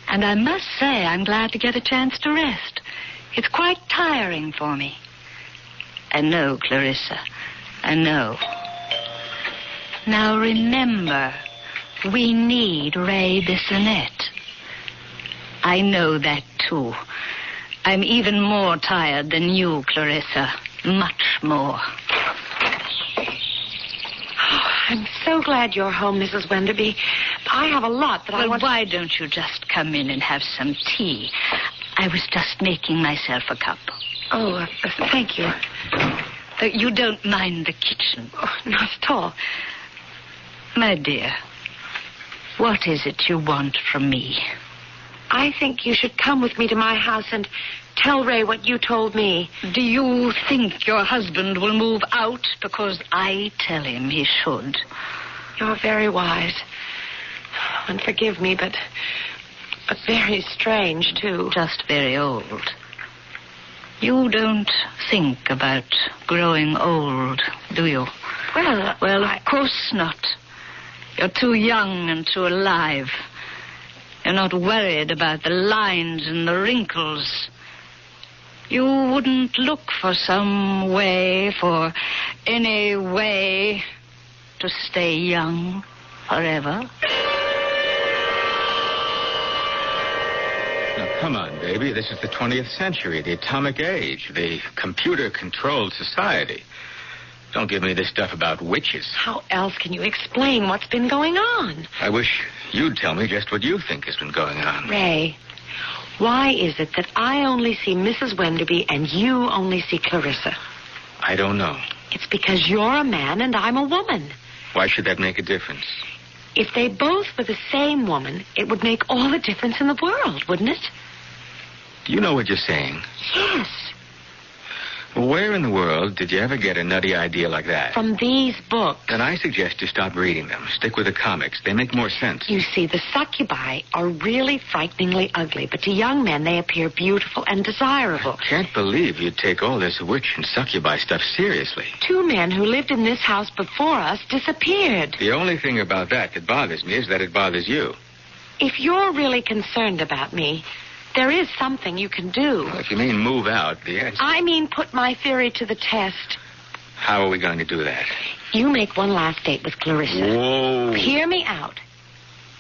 And I must say I'm glad to get a chance to rest. It's quite tiring for me. I know, Clarissa. I know. Now remember, we need Ray Bissonette. I know that, too. I'm even more tired than you, Clarissa. Much more. Oh, I'm so glad you're home, Mrs. Wenderby. I have a lot that I want... Well, why don't you just come in and have some tea? I was just making myself a cup. Oh, thank you. You don't mind the kitchen? Oh, not at all. My dear, what is it you want from me? I think you should come with me to my house and tell Ray what you told me. Do you think your husband will move out because I tell him he should? You're very wise. And forgive me, but very strange, too. Just very old. You don't think about growing old, do you? Well, of course not. You're too young and too alive. You're not worried about the lines and the wrinkles. You wouldn't look for some way, for any way, to stay young forever. Now, come on, baby. This is the 20th century, the atomic age, the computer-controlled society. Don't give me this stuff about witches. How else can you explain what's been going on? I wish you'd tell me just what you think has been going on. Ray, why is it that I only see Mrs. Wenderby and you only see Clarissa? I don't know. It's because you're a man and I'm a woman. Why should that make a difference? If they both were the same woman, it would make all the difference in the world, wouldn't it? Do you know what you're saying? Yes. Where in the world did you ever get a nutty idea like that? From these books. Then I suggest you stop reading them. Stick with the comics. They make more sense. You see, the succubi are really frighteningly ugly, but to young men they appear beautiful and desirable. I can't believe you'd take all this witch and succubi stuff seriously. 2 men who lived in this house before us disappeared. The only thing about that bothers me is that it bothers you. If you're really concerned about me, there is something you can do. Well, if you mean move out, the answer... I mean put my theory to the test. How are we going to do that? You make one last date with Clarissa. Whoa. Hear me out.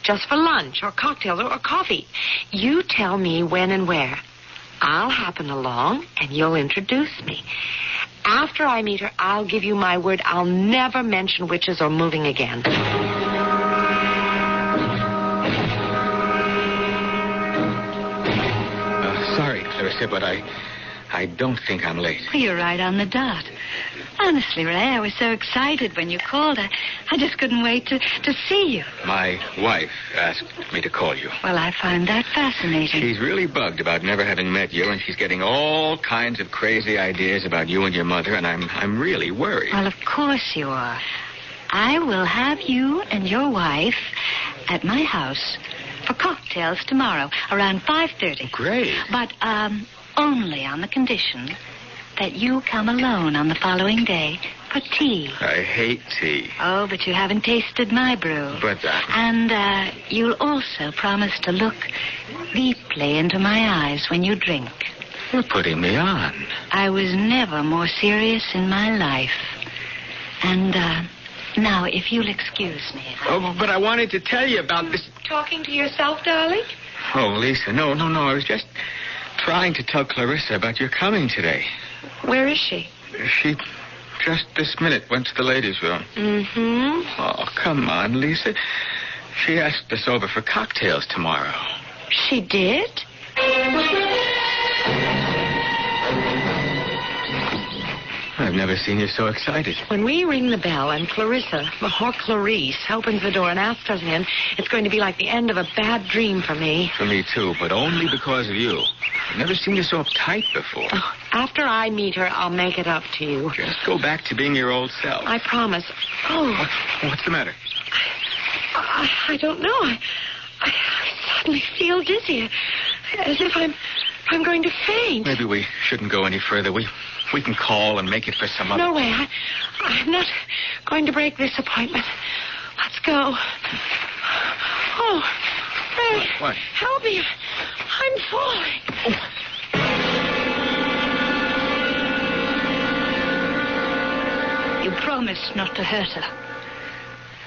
Just for lunch or cocktails or coffee. You tell me when and where. I'll happen along and you'll introduce me. After I meet her, I'll give you my word I'll never mention witches or moving again. Sorry, Clarissa, but I don't think I'm late. Well, you're right on the dot. Honestly, Ray, I was so excited when you called. I just couldn't wait to see you. My wife asked me to call you. Well, I find that fascinating. She's really bugged about never having met you, and she's getting all kinds of crazy ideas about you and your mother, and I'm really worried. Well, of course you are. I will have you and your wife at my house for cocktails tomorrow around 5:30. Great. But only on the condition that you come alone on the following day for tea. I hate tea. Oh, but you haven't tasted my brew. But And you'll also promise to look deeply into my eyes when you drink. You're putting me on. I was never more serious in my life. And now, if you'll excuse me. Oh, but I wanted to tell you about this. Talking to yourself, darling? Oh, Lisa, no. I was just trying to tell Clarissa about your coming today. Where is she? She just this minute went to the ladies' room. Mm-hmm. Oh, come on, Lisa. She asked us over for cocktails tomorrow. She did? I've never seen you so excited. When we ring the bell and Clarissa, or Clarice, opens the door and asks us in, it's going to be like the end of a bad dream for me. For me, too, but only because of you. I've never seen you so uptight before. Oh, after I meet her, I'll make it up to you. Just go back to being your old self. I promise. Oh. What's the matter? I don't know. I suddenly feel dizzy, as if I'm going to faint. Maybe we shouldn't go any further. We can call and make it for some other... No way. I'm not going to break this appointment. Let's go. Oh, Ray. What? Help me. I'm falling. You promised not to hurt her.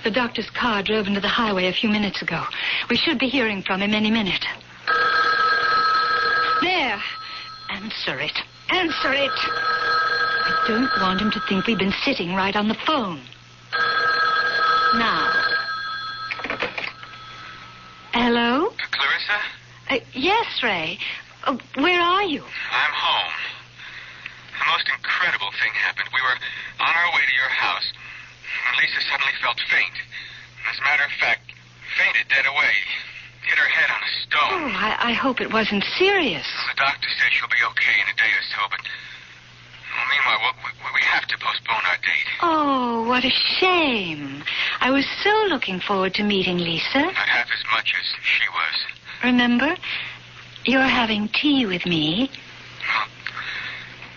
The doctor's car drove into the highway a few minutes ago. We should be hearing from him any minute. There. Answer it. Answer it. I don't want him to think we've been sitting right on the phone. Now. Hello? Clarissa? Yes, Ray. Where are you? I'm home. The most incredible thing happened. We were on our way to your house, and Lisa suddenly felt faint. As a matter of fact, fainted dead away. Hit her head on a stone. Oh, I hope it wasn't serious. The doctor says she'll be okay in a day or so, but... Well, meanwhile, we have to postpone our date. Oh, what a shame. I was so looking forward to meeting Lisa. Not half as much as she was. Remember, you're having tea with me. Well,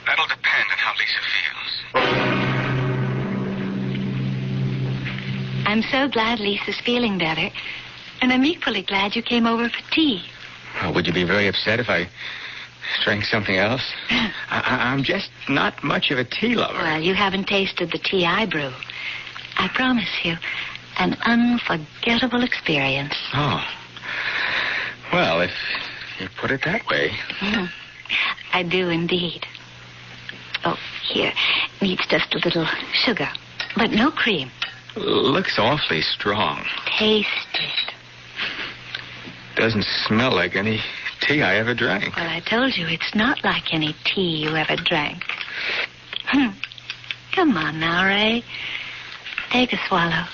that'll depend on how Lisa feels. I'm so glad Lisa's feeling better. And I'm equally glad you came over for tea. Well, would you be very upset if I drank something else? I'm just not much of a tea lover. Well, you haven't tasted the tea I brew. I promise you, an unforgettable experience. Oh. Well, if you put it that way. I do indeed. Oh, here. Needs just a little sugar, but no cream. Looks awfully strong. Taste it. Doesn't smell like any tea I ever drank. Well, I told you it's not like any tea you ever drank. Come on now, Ray. Take a swallow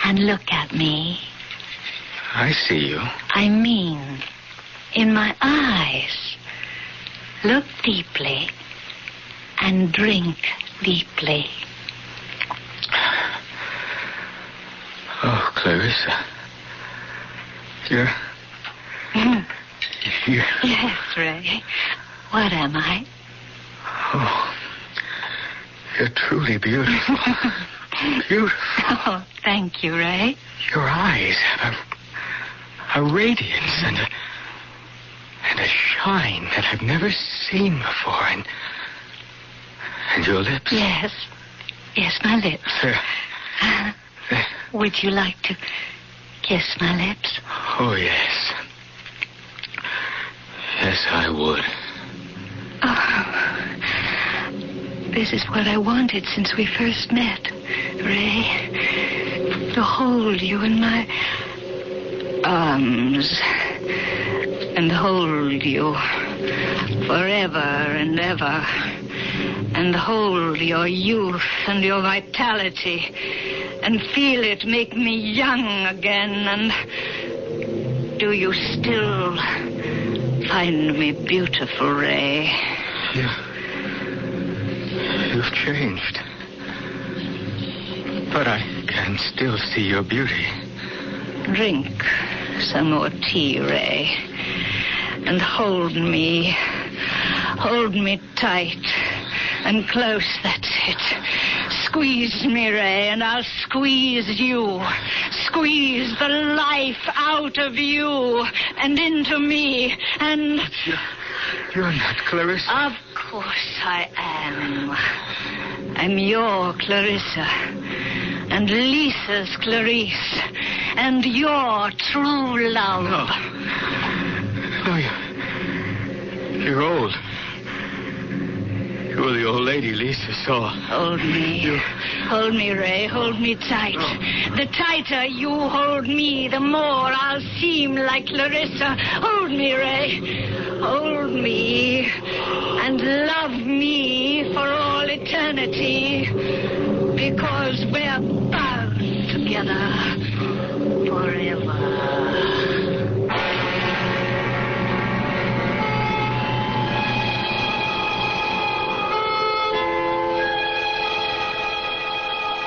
and look at me. I see you. I mean, in my eyes. Look deeply and drink deeply. Oh, Clarissa. You're... Yes, Ray. What am I? Oh, you're truly beautiful. Beautiful. Oh, thank you, Ray. Your eyes have a radiance and a shine that I've never seen before. And your lips. Yes. Yes, my lips. Would you like to kiss my lips? Oh, yes. Yes, I would. Oh, this is what I wanted since we first met, Ray. To hold you in my arms and hold you forever and ever, and hold your youth and your vitality and feel it make me young again. And do you still find me beautiful, Ray? You've changed. But I can still see your beauty. Drink some more tea, Ray. And hold me. Hold me tight and close. That's it. Squeeze me, Ray, and I'll squeeze you. Squeeze the life out of you and into me. And... You're not Clarissa. Of course I am. I'm your Clarissa. And Lisa's Clarice. And your true love. No, you're old. You were the old lady Lisa saw. Hold me. Hold me, Ray. Hold me tight. Oh. The tighter you hold me, the more I'll seem like Clarissa. Hold me, Ray. Hold me. and love me for all eternity, because we're bound together forever.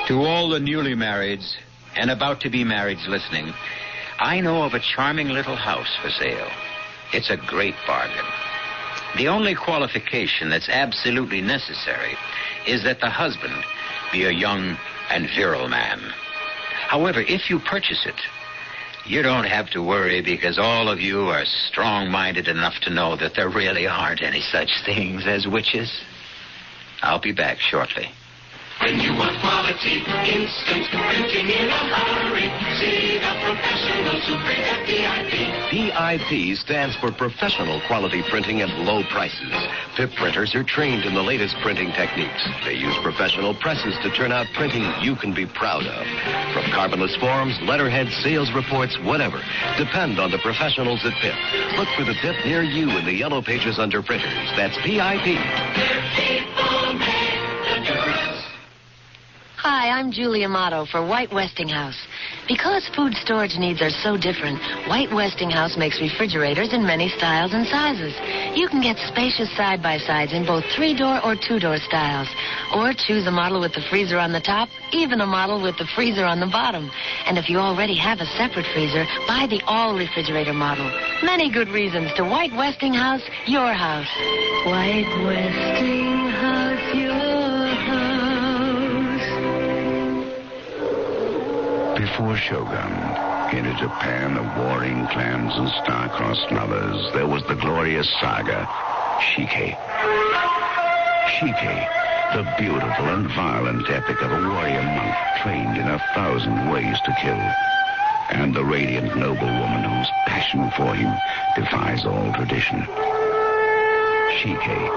To all the newly marrieds and about to be marrieds listening, I know of a charming little house for sale. It's a great bargain. The only qualification that's absolutely necessary is that the husband be a young and virile man. However, if you purchase it, you don't have to worry because all of you are strong-minded enough to know that there really aren't any such things as witches. I'll be back shortly. When you want quality, instant printing in a hurry, see the professionals who print at PIP. PIP stands for Professional Quality Printing at Low Prices. PIP printers are trained in the latest printing techniques. They use professional presses to turn out printing you can be proud of. From carbonless forms, letterheads, sales reports, whatever. Depend on the professionals at PIP. Look for the PIP near you in the yellow pages under printers. That's PIP. Hi, I'm Julie Amato for White Westinghouse. Because food storage needs are so different, White Westinghouse makes refrigerators in many styles and sizes. You can get spacious side-by-sides in both 3-door or 2-door styles. Or choose a model with the freezer on the top, even a model with the freezer on the bottom. And if you already have a separate freezer, buy the all-refrigerator model. Many good reasons to White Westinghouse, your house. White Westinghouse, your house. Before Shogun, in a Japan of warring clans and star-crossed lovers, there was the glorious saga, Shike. Shike, the beautiful and violent epic of a warrior monk trained in 1,000 ways to kill, and the radiant noblewoman whose passion for him defies all tradition. Shike,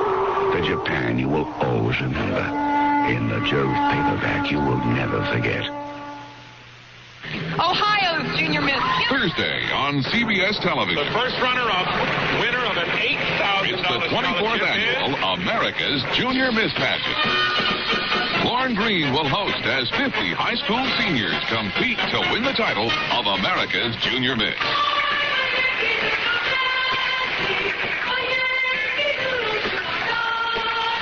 the Japan you will always remember. In the Jove paperback you will never forget. Ohio's Junior Miss. Thursday on CBS television. The first runner-up, winner of an $8,000 It's the 24th annual America's Junior Miss Pageant. Lauren Green will host as 50 high school seniors compete to win the title of America's Junior Miss.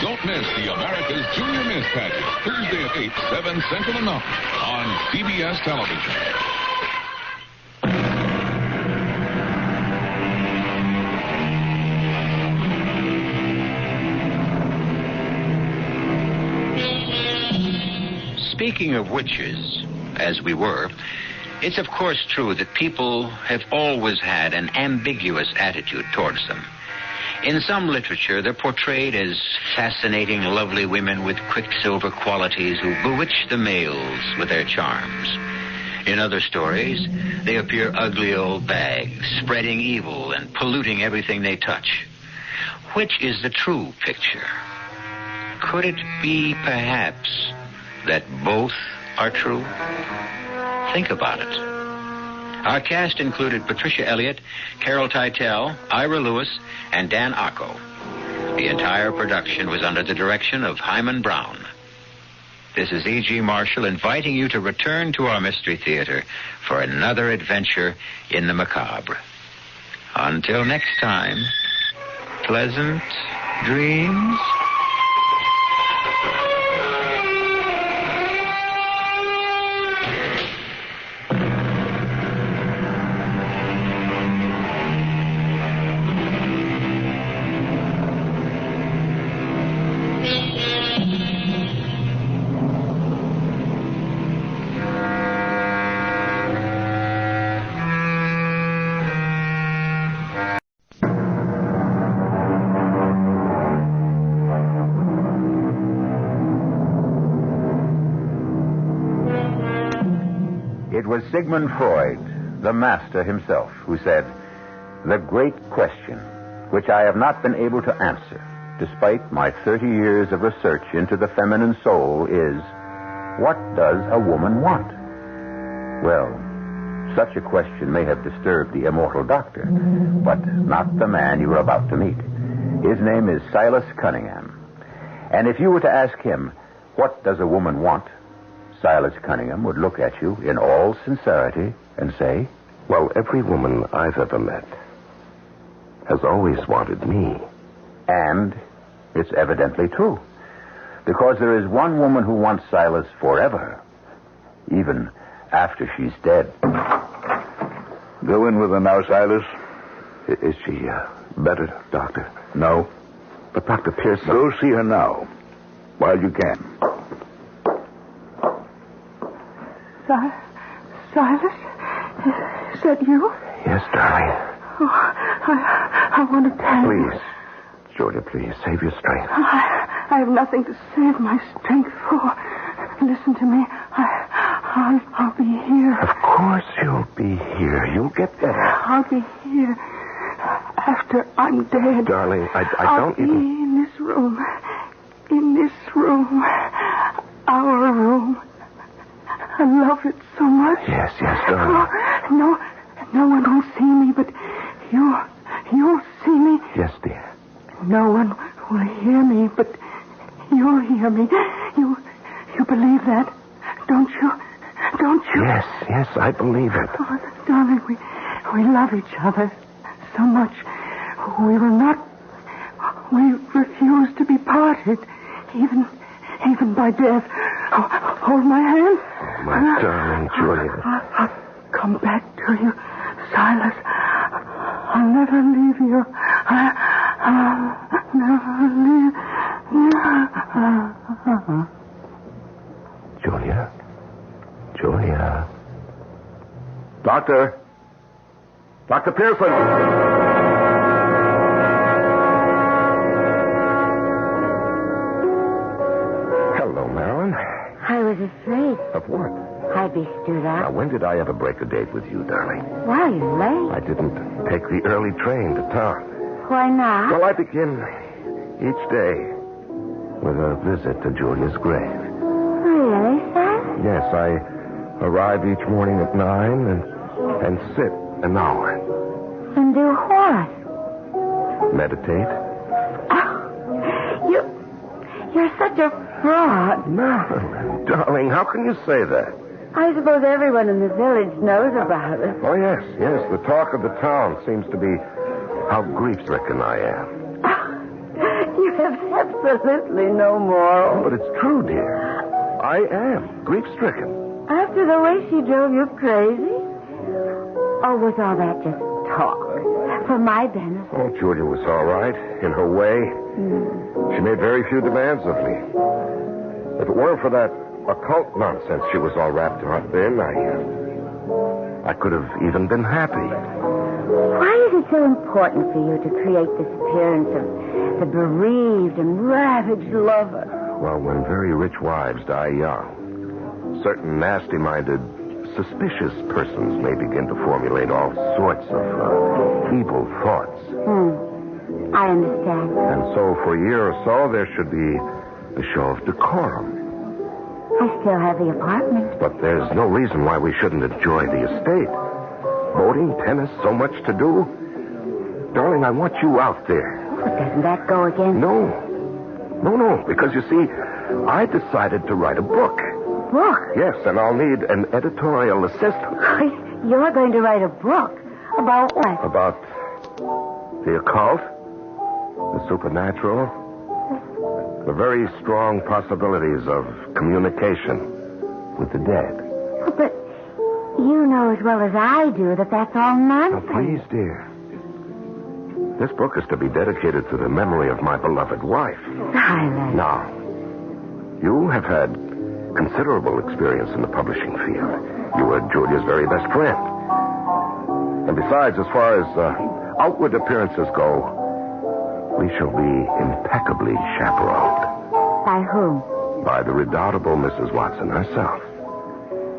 Don't miss the America's Junior Miss Pageant, Thursday at 8, 7 Central and Mountain on CBS television. Speaking of witches, as we were, it's of course true that people have always had an ambiguous attitude towards them. In some literature, they're portrayed as fascinating, lovely women with quicksilver qualities who bewitch the males with their charms. In other stories, they appear ugly old bags, spreading evil and polluting everything they touch. Which is the true picture? Could it be, perhaps, that both are true? Think about it. Our cast included Patricia Elliott, Carol Teitel, Ira Lewis, and Dan Acco. The entire production was under the direction of Hyman Brown. This is E.G. Marshall inviting you to return to our Mystery Theater for another adventure in the macabre. Until next time, pleasant dreams. It was Sigmund Freud, the master himself, who said, "The great question, which I have not been able to answer, despite my 30 years of research into the feminine soul, is, what does a woman want?" Well, such a question may have disturbed the immortal doctor, but not the man you are about to meet. His name is Silas Cunningham. And if you were to ask him, what does a woman want? Silas Cunningham would look at you in all sincerity and say, well, every woman I've ever met has always wanted me. And it's evidently true. Because there is one woman who wants Silas forever, even after she's dead. Go in with her now, Silas. Is she better, Doctor? No. But Dr. Pearson... Go see her now, while you can. Silas? Is that you? Yes, darling. Oh, I want to tell you. Please, Julia, please, save your strength. I have nothing to save my strength for. Listen to me. I'll be here. Of course you'll be here. You'll get better. I'll be here after I'm dead. Darling, I don't even... in this room. In this room. Our room. I love it so much. Yes, darling. Oh, no one will see me, but you'll see me. Yes, dear. No one will hear me, but you'll hear me. You believe that, don't you? Don't you? Yes, I believe it. Oh, darling, we love each other so much. We will not. We refuse to be parted, even by death. Oh, hold my hand. Oh, my darling Julia. I'll come back to you, Silas. I'll never leave you. I'll never leave you. Julia. Doctor Pearson. Hello, Marilyn. I was afraid. Of what? I'd be stood up. Now, when did I ever break a date with you, darling? Why, you're late. I didn't take the early train to town. Why not? Well, I begin each day with a visit to Julia's grave. Really, sir? Yes, I arrive each morning at 9 and sit an hour. And do what? Meditate. Oh, you're such a fraud. Marilyn, darling, how can you say that? I suppose everyone in the village knows about it. Oh, yes. The talk of the town seems to be how grief-stricken I am. You have absolutely no moral. But it's true, dear. I am grief-stricken. After the way she drove you crazy? Or was all that just talk? For my benefit? Oh, Julia was all right, in her way. She made very few demands of me. If it weren't for that occult nonsense she was all wrapped up in, I could have even been happy. Why is it so important for you to create this appearance of the bereaved and ravaged lover? Well, when very rich wives die young, certain nasty-minded, suspicious persons may begin to formulate all sorts of evil thoughts. I understand. And so for a year or so, there should be a show of decorum. I still have the apartment. But there's no reason why we shouldn't enjoy the estate. Boating, tennis, so much to do. Darling, I want you out there. But doesn't that go against... No, because you see, I decided to write a book. Book? Yes, and I'll need an editorial assistant. You're going to write a book? About what? About the occult, the supernatural, the very strong possibilities of communication with the dead. But you know as well as I do that that's all nonsense. Now, please, dear. This book is to be dedicated to the memory of my beloved wife. Silas. Now, you have had considerable experience in the publishing field. You were Julia's very best friend. And besides, as far as outward appearances go, we shall be impeccably chaperoned. By whom? By the redoubtable Mrs. Watson herself.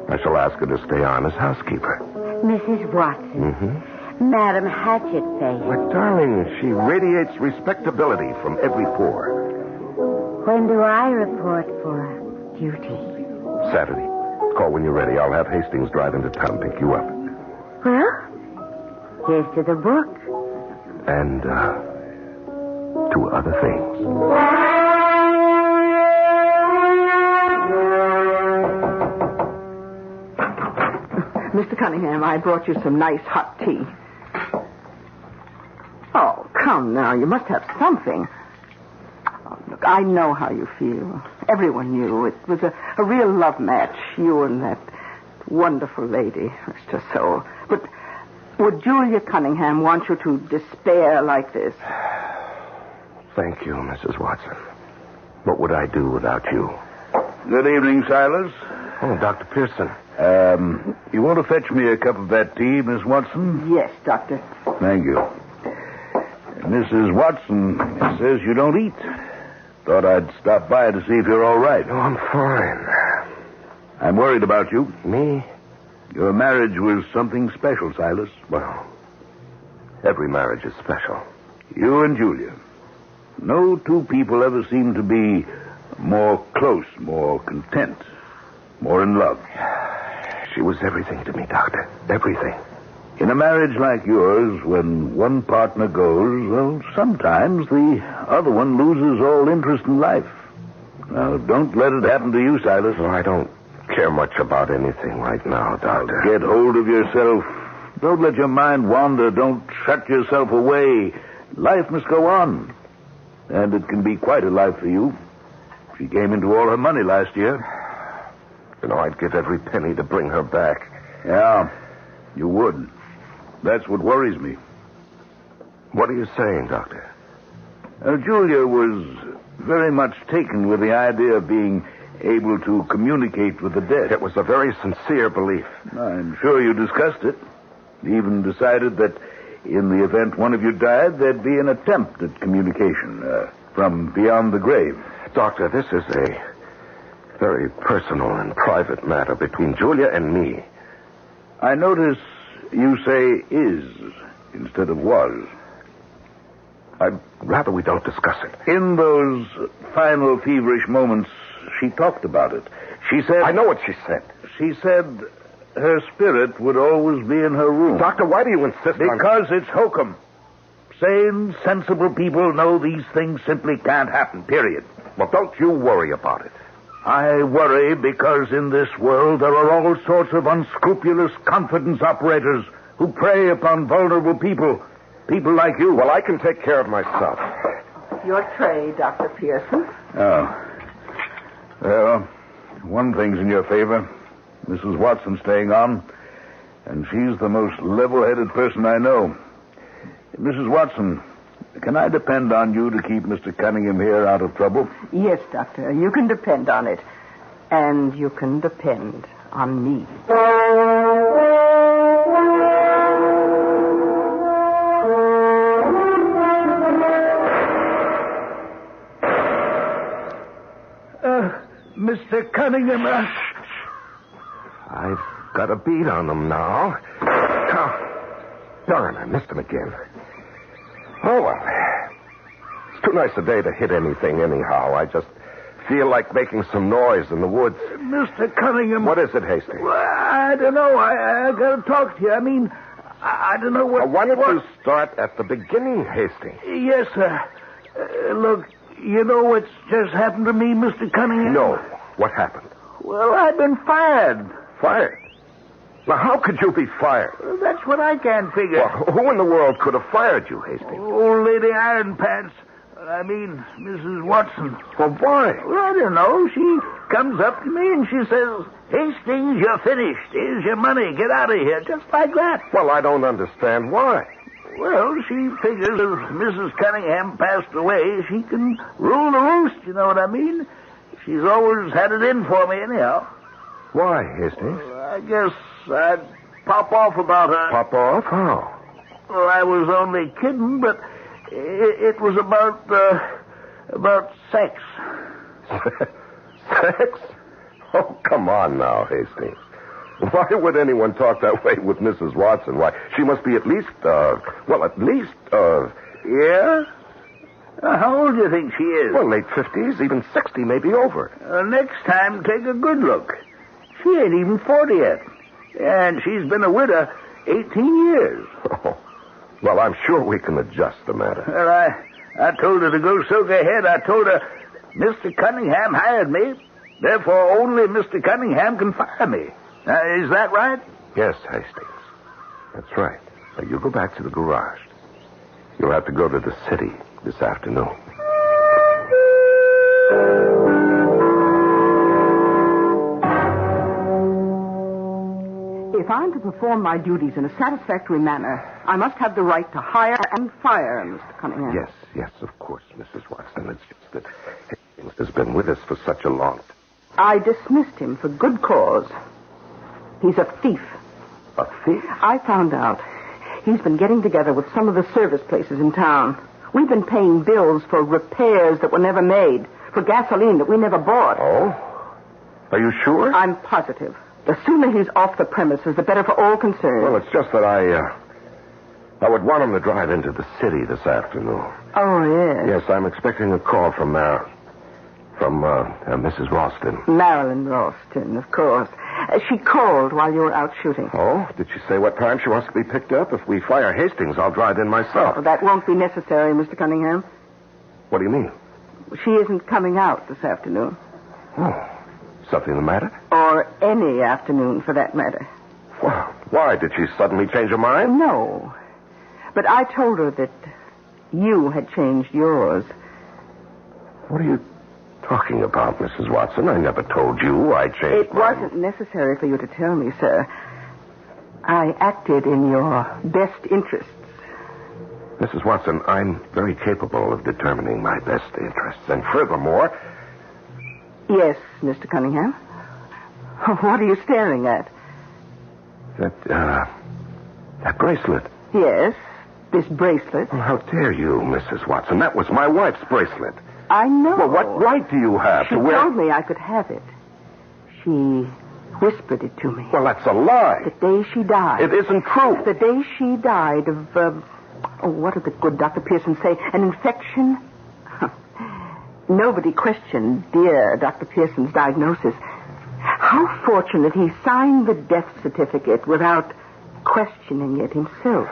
I shall ask her to stay on as housekeeper. Mrs. Watson? Mm-hmm. Madam Hatchet-Face. But, darling, she radiates respectability from every pore. When do I report for duty? Saturday. Call when you're ready. I'll have Hastings drive into town, pick you up. Well, here's to the book. And, to other things. Mr. Cunningham, I brought you some nice hot tea. Oh, come now. You must have something. Oh, look, I know how you feel. Everyone knew. It was a real love match, you and that wonderful lady, Mr. Soul. But would Julia Cunningham want you to despair like this? Thank you, Mrs. Watson. What would I do without you? Good evening, Silas. Oh, Dr. Pearson. You want to fetch me a cup of that tea, Miss Watson? Yes, Doctor. Thank you. Mrs. Watson says you don't eat. Thought I'd stop by to see if you're all right. Oh, I'm fine. I'm worried about you. Me? Your marriage was something special, Silas. Well, every marriage is special. You and Julia. No two people ever seem to be more close, more content, more in love. She was everything to me, Doctor. Everything. In a marriage like yours, when one partner goes, well, sometimes the other one loses all interest in life. Now, don't let it happen to you, Silas. No, I don't care much about anything right now, Doctor. Get hold of yourself. Don't let your mind wander. Don't shut yourself away. Life must go on. And it can be quite a life for you. She came into all her money last year. You know, I'd give every penny to bring her back. Yeah, you would. That's what worries me. What are you saying, Doctor? Julia was very much taken with the idea of being able to communicate with the dead. It was a very sincere belief. I'm sure you discussed it. Even decided that in the event one of you died, there'd be an attempt at communication from beyond the grave. Doctor, this is a very personal and private matter between Julia and me. I notice you say is instead of was. I'd rather we don't discuss it. In those final feverish moments, she talked about it. She said... I know what she said. She said her spirit would always be in her room. Doctor, why do you insist on... Because it's hokum. Sane, sensible people know these things simply can't happen, period. Well, don't you worry about it. I worry because in this world there are all sorts of unscrupulous confidence operators who prey upon vulnerable people. People like you. Well, I can take care of myself. Your tray, Dr. Pearson. Oh. Well, one thing's in your favor. Mrs. Watson staying on. And she's the most level-headed person I know. Mrs. Watson, can I depend on you to keep Mr. Cunningham here out of trouble? Yes, Doctor. You can depend on it. And you can depend on me. Mr. Cunningham. I've got a beat on them now. Oh, darn, I missed him again. Oh, well. It's too nice a day to hit anything anyhow. I just feel like making some noise in the woods. Mr. Cunningham. What is it, Hastings? Well, I don't know. I got to talk to you. I mean, I don't know what... Why don't you start at the beginning, Hastings? Yes, sir. Look, you know what's just happened to me, Mr. Cunningham? No. What happened? Well, I've been fired. Fired? Now, how could you be fired? Well, that's what I can't figure. Well, who in the world could have fired you, Hastings? Old Lady Iron Pants. I mean, Mrs. Watson. Well, why? Well, I don't know. She comes up to me and she says, Hastings, you're finished. Here's your money. Get out of here. Just like that. Well, I don't understand why. Well, she figures if Mrs. Cunningham passed away, she can rule the roost, you know what I mean? She's always had it in for me anyhow. Why, Hastings? Well, I guess I'd pop off about her. Pop off? How? Well, I was only kidding, but it was about sex. Sex? Oh, come on now, Hastings. Why would anyone talk that way with Mrs. Watson? Why, she must be at least, Yeah? How old do you think she is? Well, late 50s, even 60, maybe over. Next time, take a good look. She ain't even 40 yet. And she's been a widow 18 years. Oh. Well, I'm sure we can adjust the matter. Well, I told her to go soak her head. I told her, Mr. Cunningham hired me. Therefore, only Mr. Cunningham can fire me. Is that right? Yes, Hastings. That's right. Now, you go back to the garage. You'll have to go to the city this afternoon. If I'm to perform my duties in a satisfactory manner, I must have the right to hire and fire Mr. Cunningham. Yes, of course, Mrs. Watson. It's just that Hastings has been with us for such a long time. I dismissed him for good cause. He's a thief. A thief? I found out. He's been getting together with some of the service places in town. We've been paying bills for repairs that were never made, for gasoline that we never bought. Oh? Are you sure? I'm positive. The sooner he's off the premises, the better for all concerned. Well, it's just that I would want him to drive into the city this afternoon. Oh, yes. Yes, I'm expecting a call from Mrs. Ralston. Marilyn Ralston, of course. She called while you were out shooting. Oh? Did she say what time she wants to be picked up? If we fire Hastings, I'll drive in myself. Oh, that won't be necessary, Mr. Cunningham. What do you mean? She isn't coming out this afternoon. Oh. Something the matter? Or any afternoon, for that matter. Well, why? Did she suddenly change her mind? No. But I told her that you had changed yours. What are you talking about, Mrs. Watson? I never told you I changed It mine. wasn't necessary for you to tell me, sir. I acted in your best interests. Mrs. Watson, I'm very capable of determining my best interests. And furthermore... Yes, Mr. Cunningham. What are you staring at? That bracelet. Yes, this bracelet. Well, how dare you, Mrs. Watson? That was my wife's bracelet. I know. Well, what right do you have to wear... She told me I could have it. She whispered it to me. Well, that's a lie. The day she died. It isn't true. The day she died of, what did the good Dr. Pearson say? An infection? Nobody questioned dear Dr. Pearson's diagnosis. How fortunate he signed the death certificate without questioning it himself.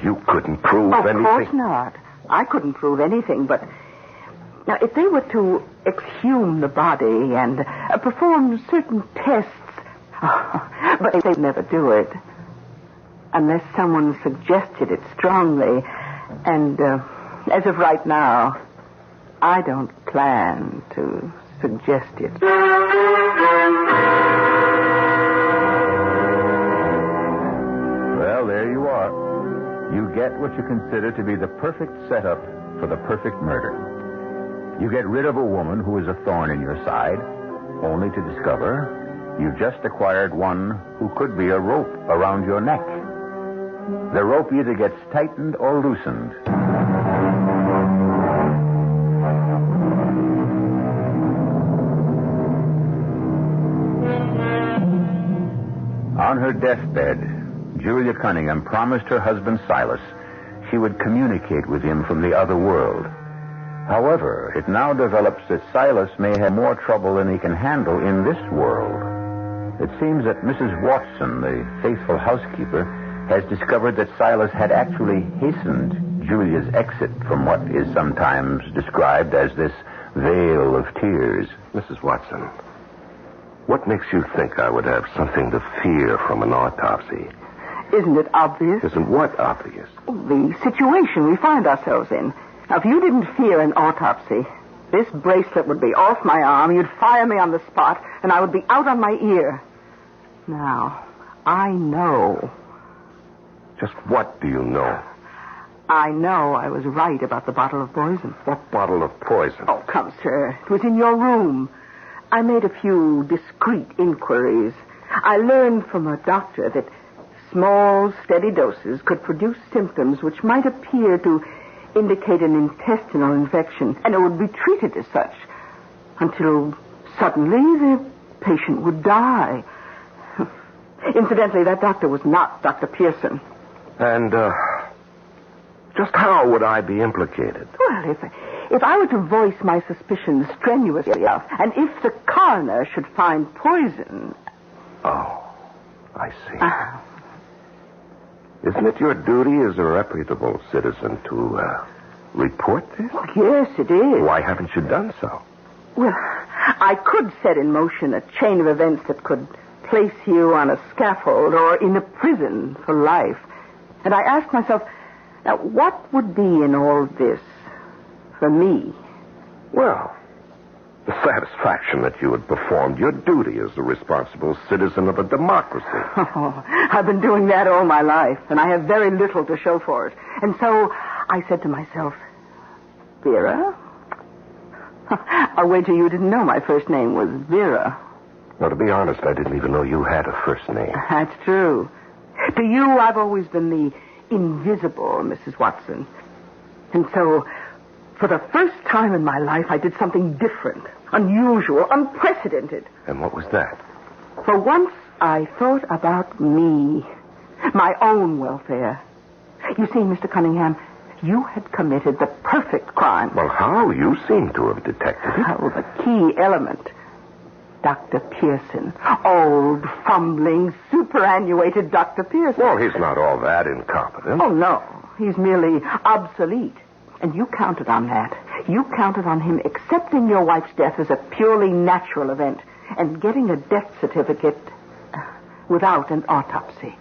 You couldn't prove anything. Of course not. I couldn't prove anything, but... Now, if they were to exhume the body and perform certain tests... but they'd never do it. Unless someone suggested it strongly. And as of right now... I don't plan to suggest it. Well, there you are. You get what you consider to be the perfect setup for the perfect murder. You get rid of a woman who is a thorn in your side, only to discover you've just acquired one who could be a rope around your neck. The rope either gets tightened or loosened. On her deathbed, Julia Cunningham promised her husband Silas she would communicate with him from the other world. However, it now develops that Silas may have more trouble than he can handle in this world. It seems that Mrs. Watson, the faithful housekeeper, has discovered that Silas had actually hastened Julia's exit from what is sometimes described as this veil of tears. Mrs. Watson, what makes you think I would have something to fear from an autopsy? Isn't it obvious? Isn't what obvious? The situation we find ourselves in. Now, if you didn't fear an autopsy, this bracelet would be off my arm, you'd fire me on the spot, and I would be out on my ear. Now, I know. Just what do you know? I know I was right about the bottle of poison. What bottle of poison? Oh, come, sir. It was in your room. I made a few discreet inquiries. I learned from a doctor that small, steady doses could produce symptoms which might appear to indicate an intestinal infection, and it would be treated as such until suddenly the patient would die. Incidentally, that doctor was not Dr. Pearson. And, just how would I be implicated? Well, if I were to voice my suspicions strenuously enough, and if the coroner should find poison... Oh, I see. Isn't it your duty as a reputable citizen to report this? Oh, yes, it is. Why haven't you done so? Well, I could set in motion a chain of events that could place you on a scaffold or in a prison for life. And I asked myself, now, what would be in all this for me? Well, the satisfaction that you had performed your duty as a responsible citizen of a democracy. Oh, I've been doing that all my life, and I have very little to show for it. And so I said to myself, Vera? I'll wager you didn't know my first name was Vera. Well, to be honest, I didn't even know you had a first name. That's true. To you, I've always been the invisible Mrs. Watson. And so, for the first time in my life, I did something different, unusual, unprecedented. And what was that? For once, I thought about me, my own welfare. You see, Mr. Cunningham, you had committed the perfect crime. Well, how? You seem to have detected it. Oh, the key element. Dr. Pearson. Old, fumbling, superannuated Dr. Pearson. Well, he's not all that incompetent. Oh, no. He's merely obsolete. And you counted on that. You counted on him accepting your wife's death as a purely natural event and getting a death certificate without an autopsy.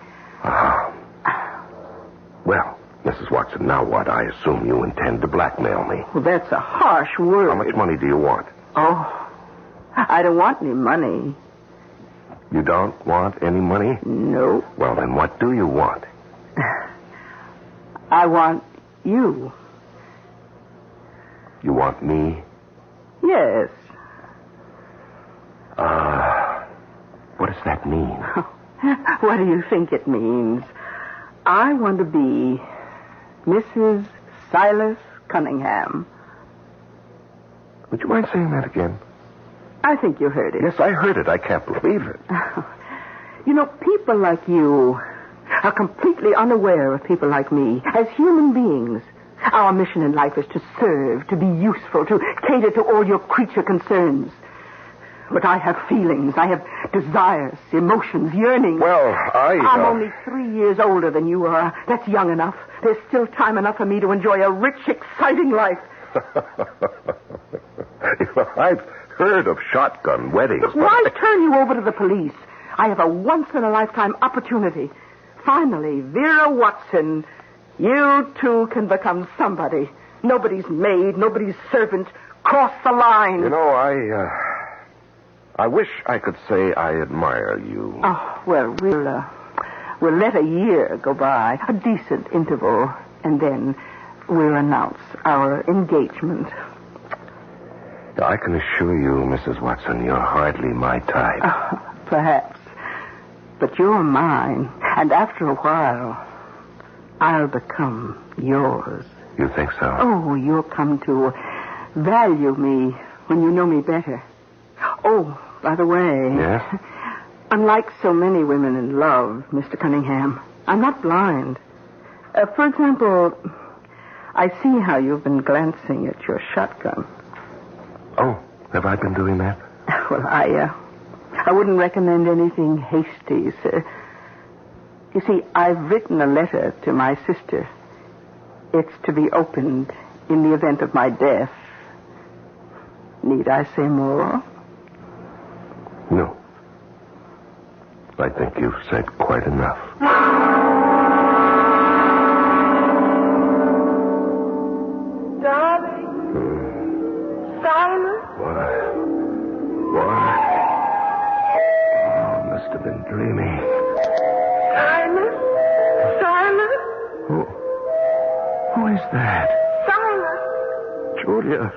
Well, Mrs. Watson, now what? I assume you intend to blackmail me. Well, that's a harsh word. How much money do you want? Oh, I don't want any money. You don't want any money? No. Well, then what do you want? I want you. You want me? Yes. What does that mean? What do you think it means? I want to be Mrs. Silas Cunningham. Would you mind saying that again? I think you heard it. Yes, I heard it. I can't believe it. You know, people like you are completely unaware of people like me. As human beings, our mission in life is to serve, to be useful, to cater to all your creature concerns. But I have feelings. I have desires, emotions, yearnings. Well, I'm only 3 years older than you are. That's young enough. There's still time enough for me to enjoy a rich, exciting life. I've heard of shotgun weddings. But why turn you over to the police? I have a once-in-a-lifetime opportunity. Finally, Vera Watson, you too can become somebody. Nobody's maid, nobody's servant. Cross the line. You know, I wish I could say I admire you. Oh, well, we'll let a year go by, a decent interval, and then we'll announce our engagement. I can assure you, Mrs. Watson, you're hardly my type. Perhaps. But you're mine, and after a while, I'll become yours. You think so? Oh, you'll come to value me when you know me better. Oh, by the way. Yes? Unlike so many women in love, Mr. Cunningham, I'm not blind. For example, I see how you've been glancing at your shotgun. Oh, have I been doing that? Well, I wouldn't recommend anything hasty, sir. You see, I've written a letter to my sister. It's to be opened in the event of my death. Need I say more? No. I think you've said quite enough. Darling. Silas. Why? Oh, must have been dreaming. Silas. Who is that? Silas. Julia.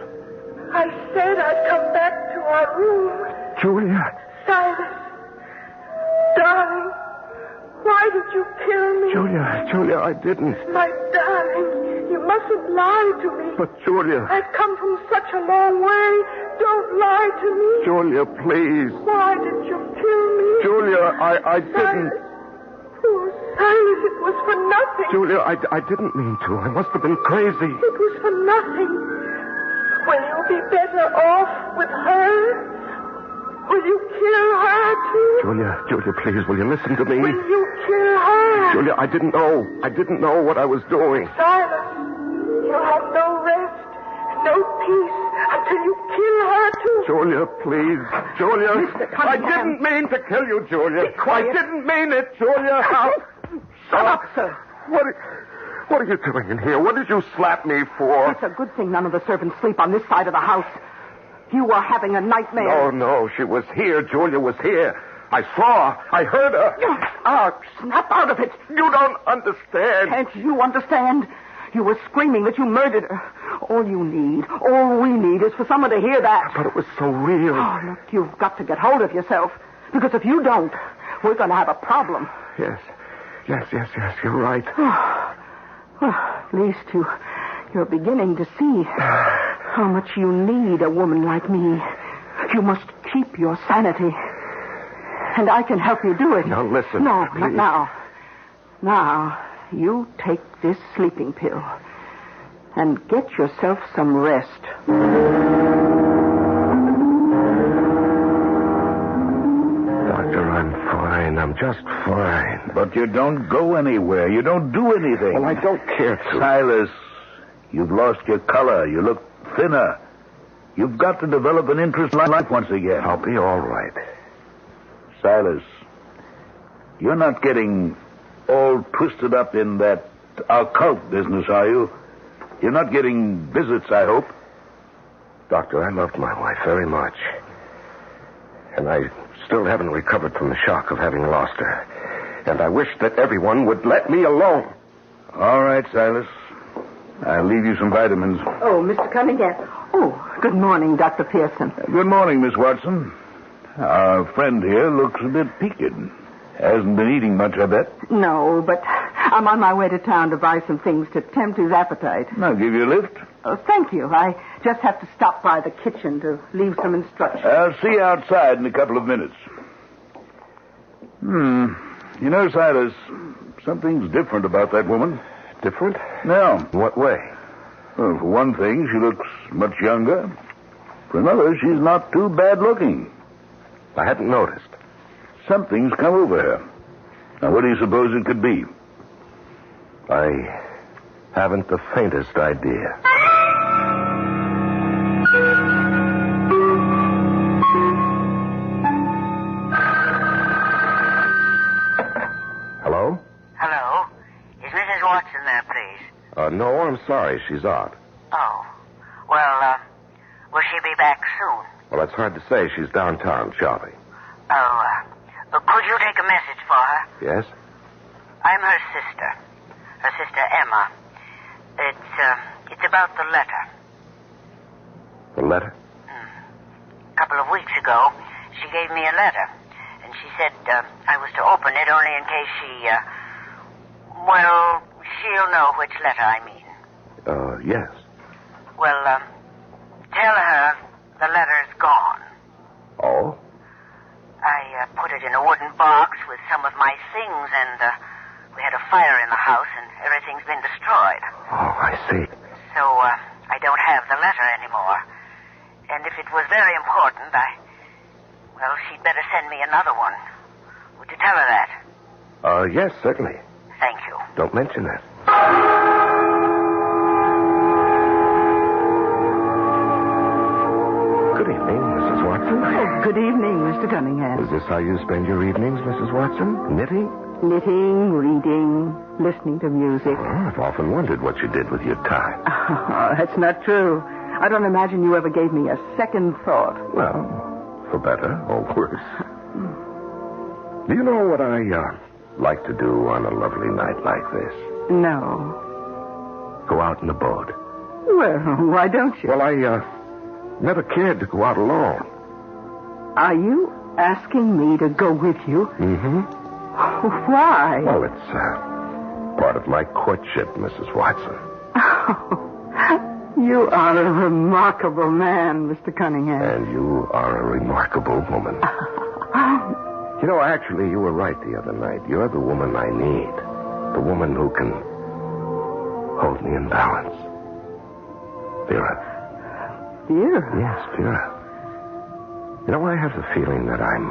I said I'd come back to our room. Julia. Silas. Darling. Why did you kill me? Julia, I didn't. My darling, you mustn't lie to me. But, Julia. I've come from such a long way. Don't lie to me. Julia, please. Why did you kill me? Julia, I didn't. Poor Silas, it was for nothing. Julia, I didn't mean to. I must have been crazy. It was for nothing. Will you be better off with her? Will you kill her, too? Julia, please, will you listen to me? Will you kill her? Julia, I didn't know what I was doing. Silas, you have no peace until you kill her, too. Julia, please. Julia. Mr. Cunningham. I didn't mean to kill you, Julia. Be quiet. I didn't mean it, Julia. Shut up, sir. What are you doing in here? What did you slap me for? It's a good thing none of the servants sleep on this side of the house. You were having a nightmare. No, she was here. Julia was here. I saw her. I heard her. Snap out of it. You don't understand. Can't you understand? You were screaming that you murdered her. All we need is for someone to hear that. But it was so real. Oh, look, you've got to get hold of yourself. Because if you don't, we're going to have a problem. Yes, you're right. Well, at least you're beginning to see how much you need a woman like me. You must keep your sanity. And I can help you do it. Now, listen. No, please. not now. Now, you take this sleeping pill and get yourself some rest. Doctor, I'm fine. I'm just fine. But you don't go anywhere. You don't do anything. Well, I don't care to. Silas, you've lost your color. You look thinner. You've got to develop an interest in life once again. I'll be all right. Silas, you're not getting all twisted up in that occult business, are you? You're not getting visits, I hope. Doctor, I loved my wife very much. And I still haven't recovered from the shock of having lost her. And I wish that everyone would let me alone. All right, Silas. I'll leave you some vitamins. Oh, Mr. Cunningham. Oh, good morning, Dr. Pearson. Good morning, Miss Watson. Our friend here looks a bit peaked. Hasn't been eating much, I bet. No, but I'm on my way to town to buy some things to tempt his appetite. I'll give you a lift. Oh, thank you. I just have to stop by the kitchen to leave some instructions. I'll see you outside in a couple of minutes. You know, Silas, something's different about that woman. Different? No. In what way? Well, for one thing, she looks much younger. For another, she's not too bad looking. I hadn't noticed. Something's come over her. Now, what do you suppose it could be? I haven't the faintest idea. Hello? Hello? Is Mrs. Watson there, please? No, I'm sorry. She's out. Oh. Well, will she be back soon? Well, it's hard to say. She's downtown shopping. Oh, could you take a message for her? Yes? I'm her sister Emma. It's about the letter. The letter? A couple of weeks ago, she gave me a letter, and she said I was to open it only in case she'll know which letter I mean. Yes. Well, tell her the letter's gone. Oh? I put it in a wooden box with some of my things, and we had a fire in the house, and everything's been destroyed. Oh, I see. So, I don't have the letter anymore. And if it was very important, she'd better send me another one. Would you tell her that? Yes, certainly. Thank you. Don't mention that. Good evening, Mrs. Watson. Oh, good evening, Mr. Cunningham. Is this how you spend your evenings, Mrs. Watson? Knitting? Knitting, reading, listening to music. Oh, I've often wondered what you did with your time. Oh, that's not true. I don't imagine you ever gave me a second thought. Well, for better or worse. Do you know what I like to do on a lovely night like this? No. Go out in a boat. Well, why don't you? Well, I never cared to go out alone. Are you asking me to go with you? Mm-hmm. Why? Well, it's part of my courtship, Mrs. Watson. Oh, you are a remarkable man, Mr. Cunningham. And you are a remarkable woman. You know, actually, you were right the other night. You're the woman I need. The woman who can hold me in balance. Vera. Vera? Yes, Vera. You know, I have the feeling that I'm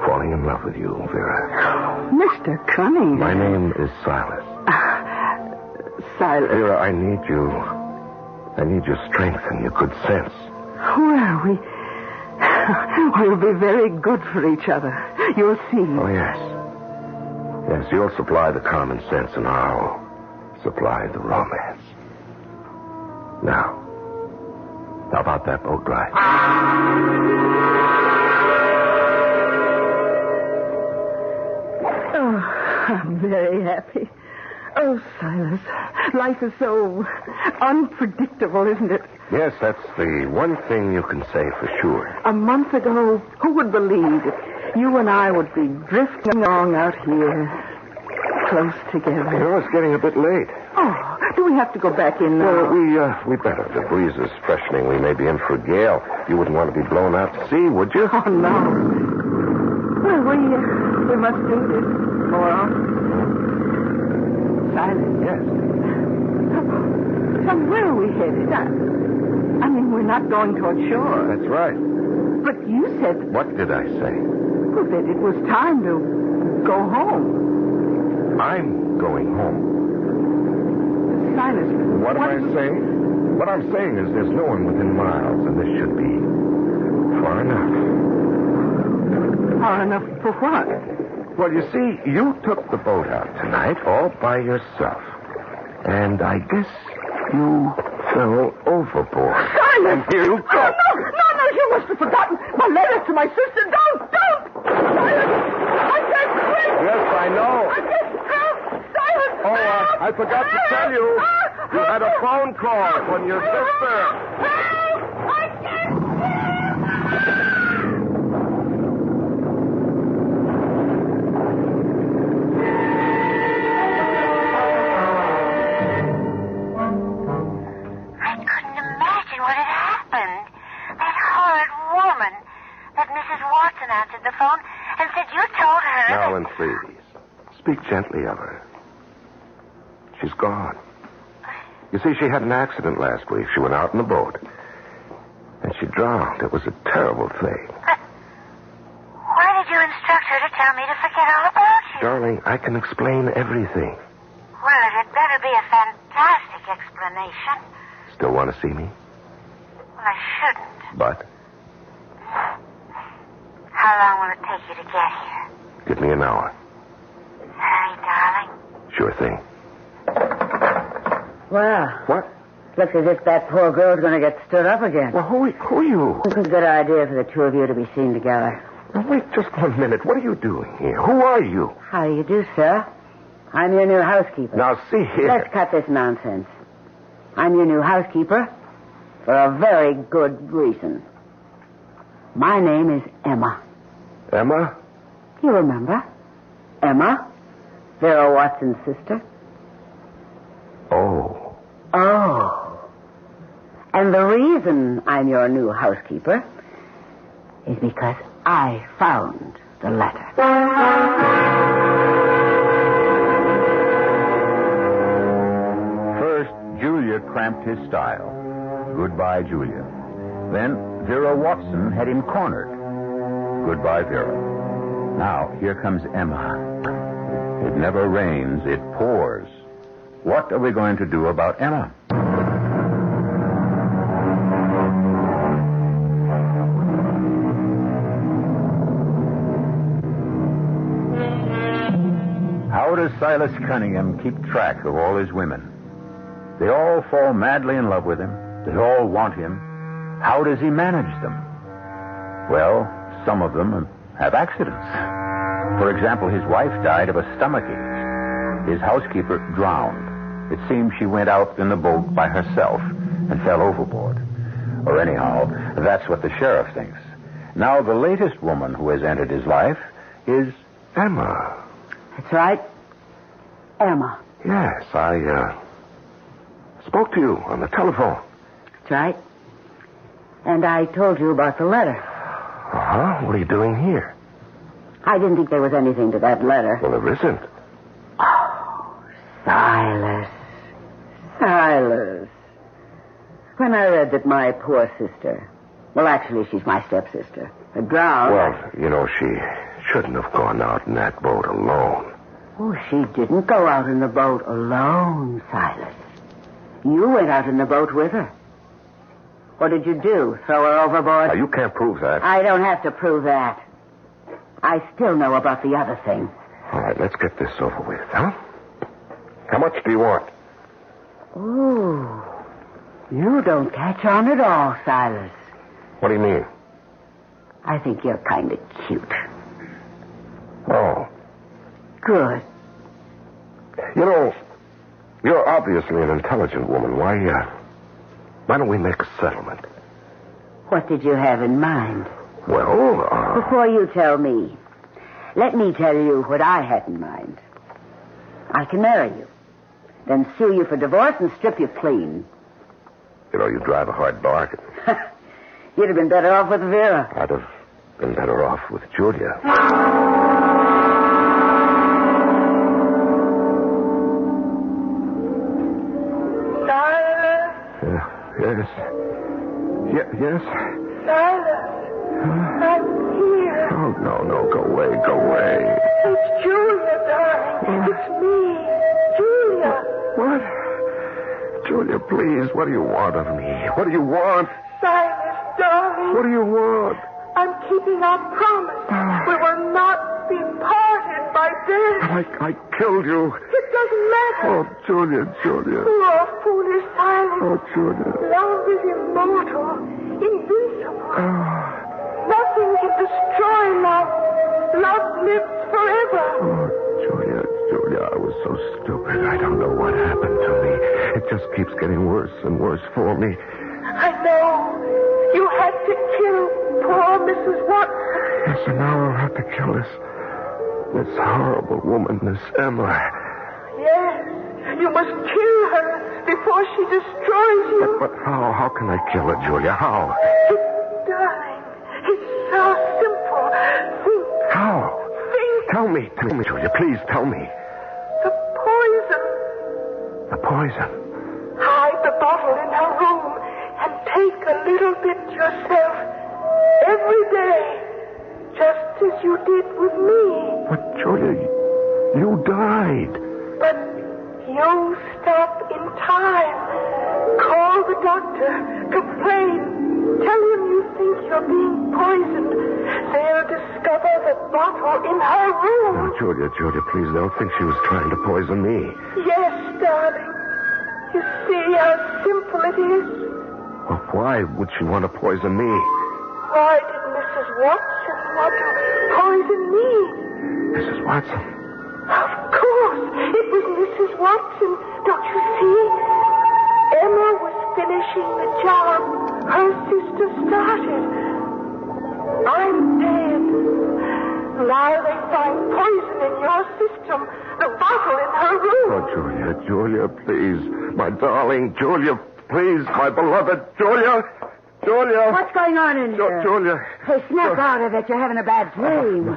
falling in love with you, Vera. Mr. Cunningham. My name is Silas. Silas. Vera, I need you I need your strength and your good sense. Well, we'll be very good for each other. You'll see. Oh, yes. Yes, you'll supply the common sense and I'll supply the romance. Now, how about that boat ride? Oh, I'm very happy. Oh, Silas, life is so unpredictable, isn't it? Yes, that's the one thing you can say for sure. A month ago, who would believe that you and I would be drifting along out here, close together? You know, it's getting a bit late. Oh, do we have to go back in now? Well, we better. The breeze is freshening. We may be in for a gale. You wouldn't want to be blown out to sea, would you? Oh, no. Well, we must do this more often. Silas. Yes. So where are we headed? I mean, we're not going toward shore. That's right. But you said... What did I say? Well, that it was time to go home. I'm going home. Silas, What am I saying? What I'm saying is there's no one within miles, and this should be far enough. Far enough for what? Well, you see, you took the boat out tonight all by yourself. And I guess you fell overboard. Silas! And here you go. No, you must have forgotten my letter to my sister. Don't! Silas! I can't swim! Yes, I know. I can't help! Silas! Oh, I forgot to tell you. You had a phone call from your sister. Help! I can't answered the phone and said you told her... Marilyn, please. Speak gently of her. She's gone. You see, she had an accident last week. She went out in the boat. And she drowned. It was a terrible thing. But why did you instruct her to tell me to forget all about you? Darling, I can explain everything. Well, it had better be a fantastic explanation. Still want to see me? Well, I shouldn't. But? How long will it take you to get here? Give me an hour. Hurry, darling. Sure thing. Well. What? Looks as if that poor girl's going to get stood up again. Well, who are you? It's a good idea for the two of you to be seen together. Now, wait just 1 minute. What are you doing here? Who are you? How do you do, sir? I'm your new housekeeper. Now, see here. Let's cut this nonsense. I'm your new housekeeper for a very good reason. My name is Emma. Emma? You remember? Emma? Vera Watson's sister. Oh. Oh. And the reason I'm your new housekeeper is because I found the letter. First, Julia cramped his style. Goodbye, Julia. Then, Vera Watson had him cornered. Goodbye, Vera. Now, here comes Emma. It never rains, it pours. What are we going to do about Emma? How does Silas Cunningham keep track of all his women? They all fall madly in love with him. They all want him. How does he manage them? Well, some of them have accidents. For example, his wife died of a stomachache. His housekeeper drowned. It seems she went out in the boat by herself and fell overboard. Or anyhow, that's what the sheriff thinks. Now, the latest woman who has entered his life is Emma. That's right. Emma. Yes, I spoke to you on the telephone. That's right. And I told you about the letter. Uh-huh. What are you doing here? I didn't think there was anything to that letter. Well, there isn't. Oh, Silas. Silas. When I read that my poor sister, well, actually, she's my stepsister, had drowned. Well, you know, she shouldn't have gone out in that boat alone. Oh, she didn't go out in the boat alone, Silas. You went out in the boat with her. What did you do? Throw her overboard? Now, you can't prove that. I don't have to prove that. I still know about the other thing. All right, let's get this over with, huh? How much do you want? Ooh. You don't catch on at all, Silas. What do you mean? I think you're kind of cute. Oh. Good. You know, you're obviously an intelligent woman. Why don't we make a settlement? What did you have in mind? Well, Before you tell me, let me tell you what I had in mind. I can marry you, then sue you for divorce and strip you clean. You know, you drive a hard bargain. You'd have been better off with Vera. I'd have been better off with Julia. Silas? Yes? Silas, I'm here. Oh, no, go away. It's Julia, darling. It's me, Julia. What? Julia, please, what do you want of me? What do you want? Silas, darling. What do you want? I'm keeping our promise. We will not be parted by death. I killed you. It doesn't matter. Oh, Julia. Poor, foolish Silas. Oh, Julia. Love is immortal, invincible. Nothing can destroy love. Love lives forever. Oh, Julia, I was so stupid. I don't know what happened to me. It just keeps getting worse and worse for me. I know. You had to kill poor Mrs. Watson. Yes, and now I'll have to kill this horrible woman, this Emma. Yes, you must kill her before she destroys you. But how? How can I kill her, Julia? How? Darling, it's so simple. Think. How? Think. Tell me, Julia. Please tell me. The poison. The poison? Hide the bottle in her room and take a little bit yourself every day, just as you did with me. But, Julia, you died. But you stop in time. Call the doctor. Complain. Tell him you think you're being poisoned. They'll discover the bottle in her room. Oh, Julia, please don't think she was trying to poison me. Yes, darling. You see how simple it is? Well, why would she want to poison me? Why did Mrs. Watson want to poison me? Mrs. Watson? Of course. It was Mrs. Watson. Don't you see? Emma was finishing the job her sister started. I'm dead. Now they find poison in your system. The bottle in her room. Oh, Julia, please. My darling, Julia, please. My beloved, Julia. What's going on in here? Julia. Hey, snap out of it. You're having a bad dream.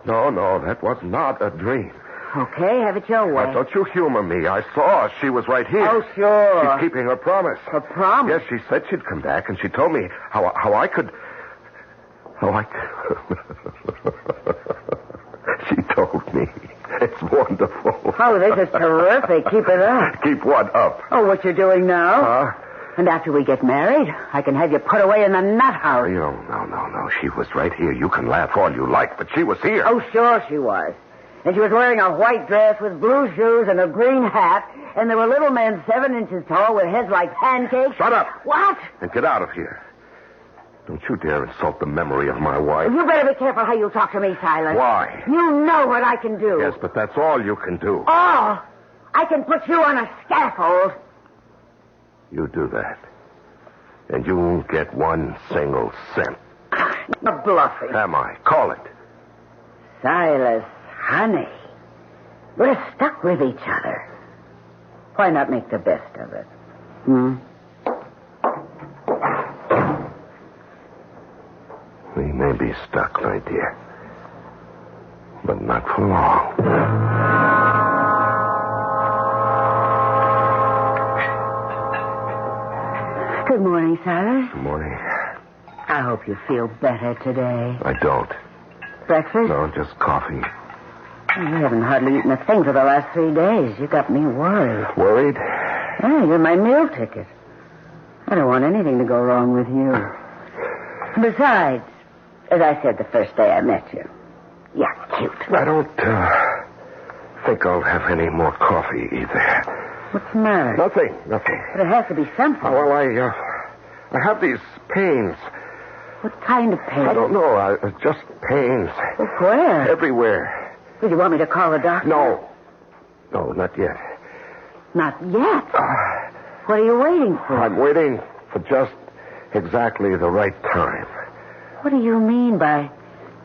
No, that was not a dream. Okay, have it your way. Now, don't you humor me. I saw her. She was right here. Oh, sure. She's keeping her promise. Her promise? Yes, she said she'd come back, and she told me how I could... She told me. It's wonderful. Oh, this is terrific. Keep it up. Keep what up? Oh, what you're doing now? Huh? And after we get married, I can have you put away in the nut house. No. She was right here. You can laugh all you like, but she was here. Oh, sure she was. And she was wearing a white dress with blue shoes and a green hat. And there were little men 7 inches tall with heads like pancakes. Shut up. What? And get out of here. Don't you dare insult the memory of my wife. You better be careful how you talk to me, Silas. Why? You know what I can do. Yes, but that's all you can do. Oh, I can put you on a scaffold. You do that. And you won't get 1 single cent. You're bluffing. Am I? Call it. Silas, honey, we're stuck with each other. Why not make the best of it? We may be stuck, my dear. But not for long. Good morning, Silas. Good morning. I hope you feel better today. I don't. Breakfast? No, just coffee. You haven't hardly eaten a thing for the last 3 days. You got me worried. Worried? Yeah, you're my meal ticket. I don't want anything to go wrong with you. Besides, as I said the first day I met you, you're cute. I don't think I'll have any more coffee either. What's the matter? Nothing. But it has to be something. Well, I have these pains. What kind of pains? I don't know. Just pains. Where? Everywhere. Did you want me to call the doctor? No, not yet. Not yet? What are you waiting for? I'm waiting for just exactly the right time. What do you mean by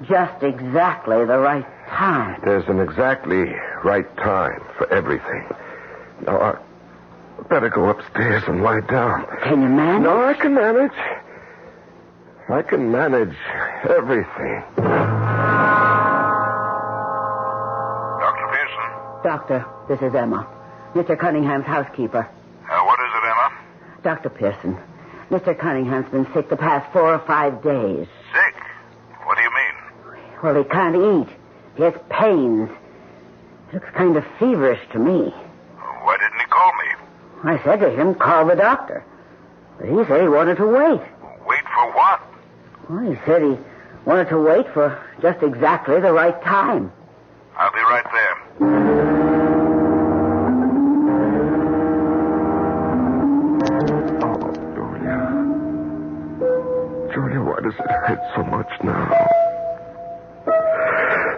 just exactly the right time? There's an exactly right time for everything. Now, I better go upstairs and lie down. Can you manage? No, I can manage. I can manage everything. Dr. Pearson? Doctor, this is Emma. Mr. Cunningham's housekeeper. What is it, Emma? Dr. Pearson, Mr. Cunningham's been sick the past 4 or 5 days. Sick? What do you mean? Well, he can't eat. He has pains. He looks kind of feverish to me. Why didn't he call me? I said to him, call the doctor. But he said he wanted to wait. Wait for what? Well, he said he wanted to wait for just exactly the right time. I'll be right there. Julia, why does it hurt so much now?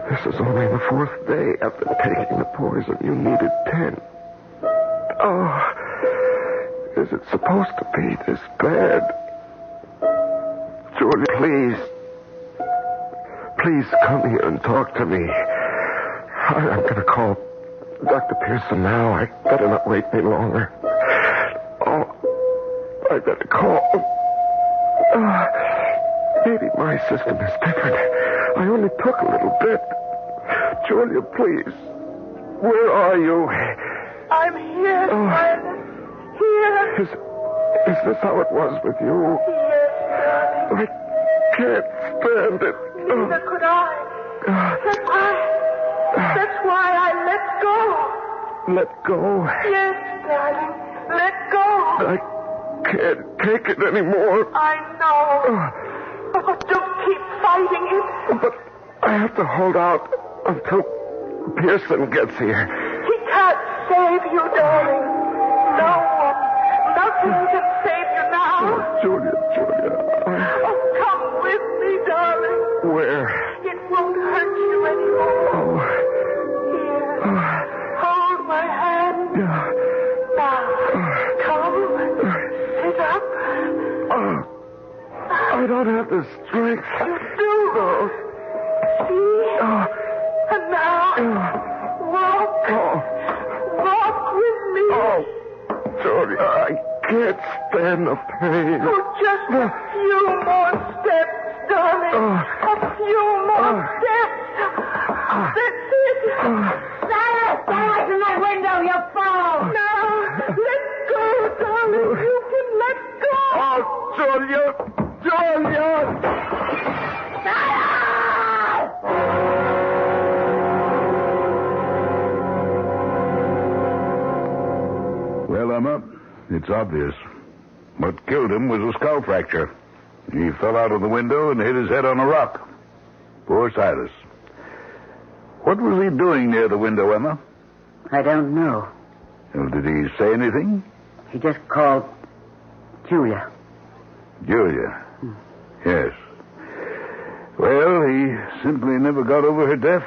This is only the 4th day after taking the poison. You needed 10. Oh, is it supposed to be this bad? Julia, please. Please come here and talk to me. I'm going to call Dr. Pearson now. I better not wait any longer. Oh, I better call. Maybe my system is different. I only took a little bit. Julia, please. Where are you? I'm here, Silas. Here. Is this how it was with you? Yes, darling. I can't stand it. Neither could I. That's why I let go. Let go? Yes, darling. Let go. I can't take it anymore. I know. But don't keep fighting it. But I have to hold out until Pearson gets here. He can't save you, darling. No one. Nothing can save you now. Oh, Julia. Oh, come with me, darling. Where? It won't hurt you anymore. Oh. Here. Hold my hand. Yeah. Now, come. Sit up. I don't have the strength. You do. No. See? And now, walk. Walk with me. Oh, Julia, I can't stand the pain. Oh, just a few more steps, darling. A few more steps. That's it. Silas, get away from that window, you fool! Now, let go, darling. You can let go. Oh, Julia! Well, Emma, it's obvious. What killed him was a skull fracture. He fell out of the window and hit his head on a rock. Poor Silas. What was he doing near the window, Emma? I don't know. Well, did he say anything? He just called Julia. Julia? Yes. Well, he simply never got over her death.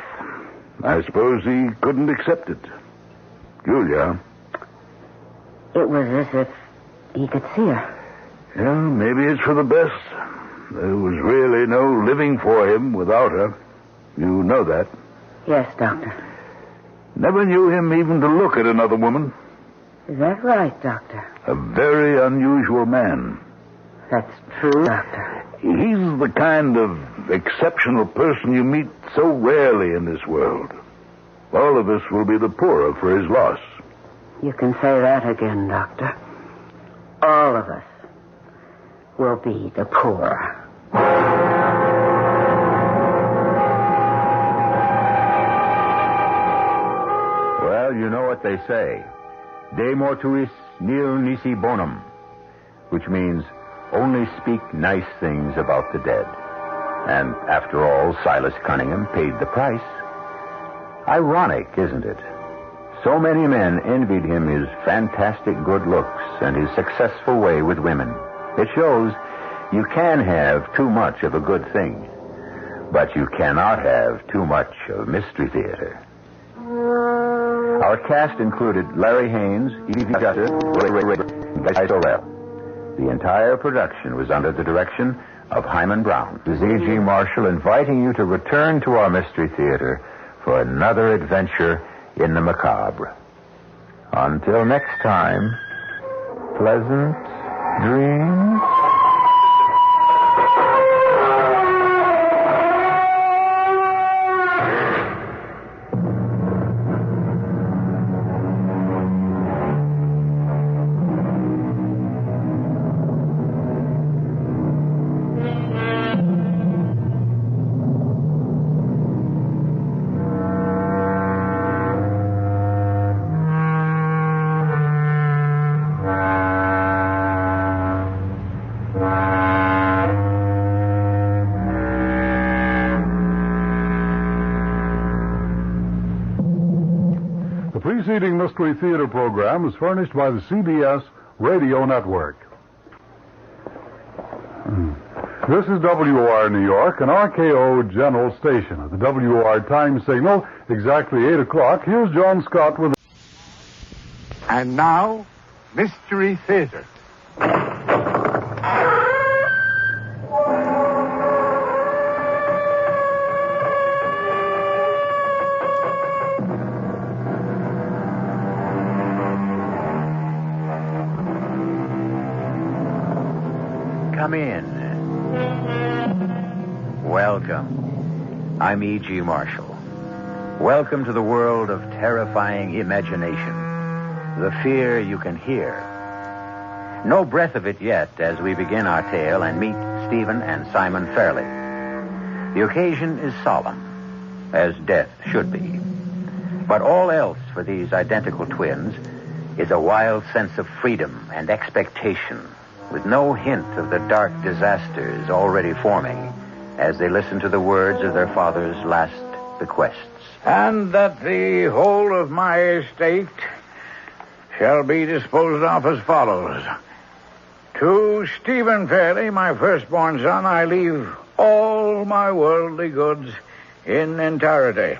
I suppose he couldn't accept it. Julia? It was as if he could see her. Yeah, maybe it's for the best. There was really no living for him without her. You know that. Yes, Doctor. Never knew him even to look at another woman. Is that right, Doctor? A very unusual man. That's true, Doctor. He's the kind of exceptional person you meet so rarely in this world. All of us will be the poorer for his loss. You can say that again, Doctor. All of us will be the poorer. Well, you know what they say. De mortuis nil nisi bonum. which means only speak nice things about the dead. And after all, Silas Cunningham paid the price. Ironic, isn't it? So many men envied him his fantastic good looks and his successful way with women. It shows you can have too much of a good thing, but you cannot have too much of Mystery Theater. Our cast included Larry Haynes, Evie Justice, and Guy Sorrell. The entire production was under the direction of Hyman Brown. This is E.G. Marshall inviting you to return to our Mystery Theater for another adventure in the macabre. Until next time, pleasant dreams. The preceding Mystery Theater program is furnished by the CBS Radio Network. This is WOR New York, an RKO General Station. At the WOR time signal, exactly 8 o'clock, here's John Scott with... And now, Mystery Theater. Come in. Welcome. I'm E.G. Marshall. Welcome to the world of terrifying imagination. The fear you can hear. No breath of it yet as we begin our tale and meet Stephen and Simon Fairley. The occasion is solemn, as death should be. But all else for these identical twins is a wild sense of freedom and expectation, with no hint of the dark disasters already forming as they listen to the words of their father's last bequests. And that the whole of my estate shall be disposed of as follows. To Stephen Fairley, my firstborn son, I leave all my worldly goods in entirety.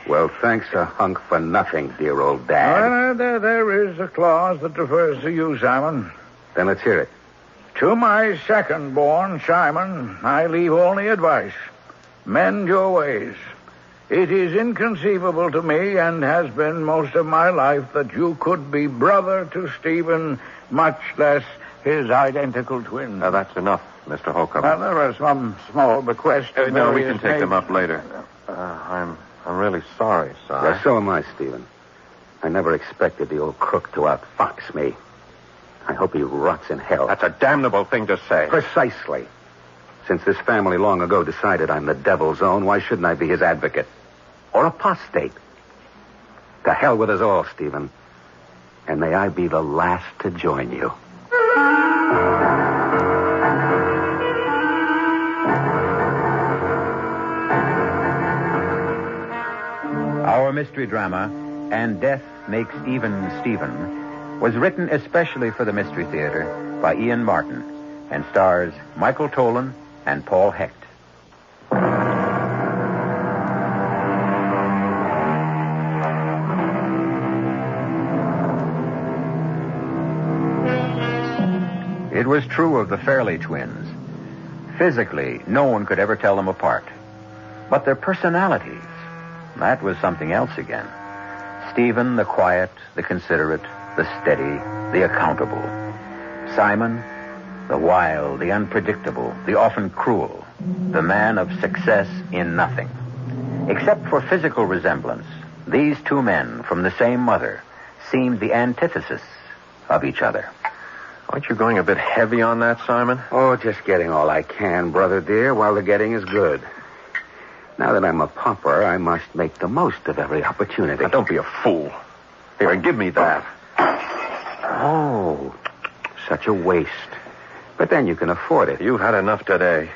Well, thanks a hunk for nothing, dear old Dad. There is a clause that refers to you, Simon. Then let's hear it. To my second-born, Simon, I leave only advice. Mend your ways. It is inconceivable to me, and has been most of my life, that you could be brother to Stephen, much less his identical twin. Now, that's enough, Mr. Holcomb. There are some small bequests. No, we can take them up later. I'm really sorry, son. Yeah, so am I, Stephen. I never expected the old crook to outfox me. I hope he rots in hell. That's a damnable thing to say. Precisely. Since this family long ago decided I'm the devil's own, why shouldn't I be his advocate? Or apostate? To hell with us all, Stephen. And may I be the last to join you. Our mystery drama, And Death Makes Even Stephen, was written especially for the Mystery Theater by Ian Martin and stars Michael Tolan and Paul Hecht. It was true of the Fairley twins. Physically, no one could ever tell them apart. But their personalities, that was something else again. Stephen, the quiet, the considerate, the steady, the accountable. Simon, the wild, the unpredictable, the often cruel. The man of success in nothing. Except for physical resemblance, these two men from the same mother seemed the antithesis of each other. Aren't you going a bit heavy on that, Simon? Oh, just getting all I can, brother dear, while the getting is good. Now that I'm a pauper, I must make the most of every opportunity. Now, don't be a fool. Here, give me that. Oh, such a waste. But then you can afford it. You've had enough today.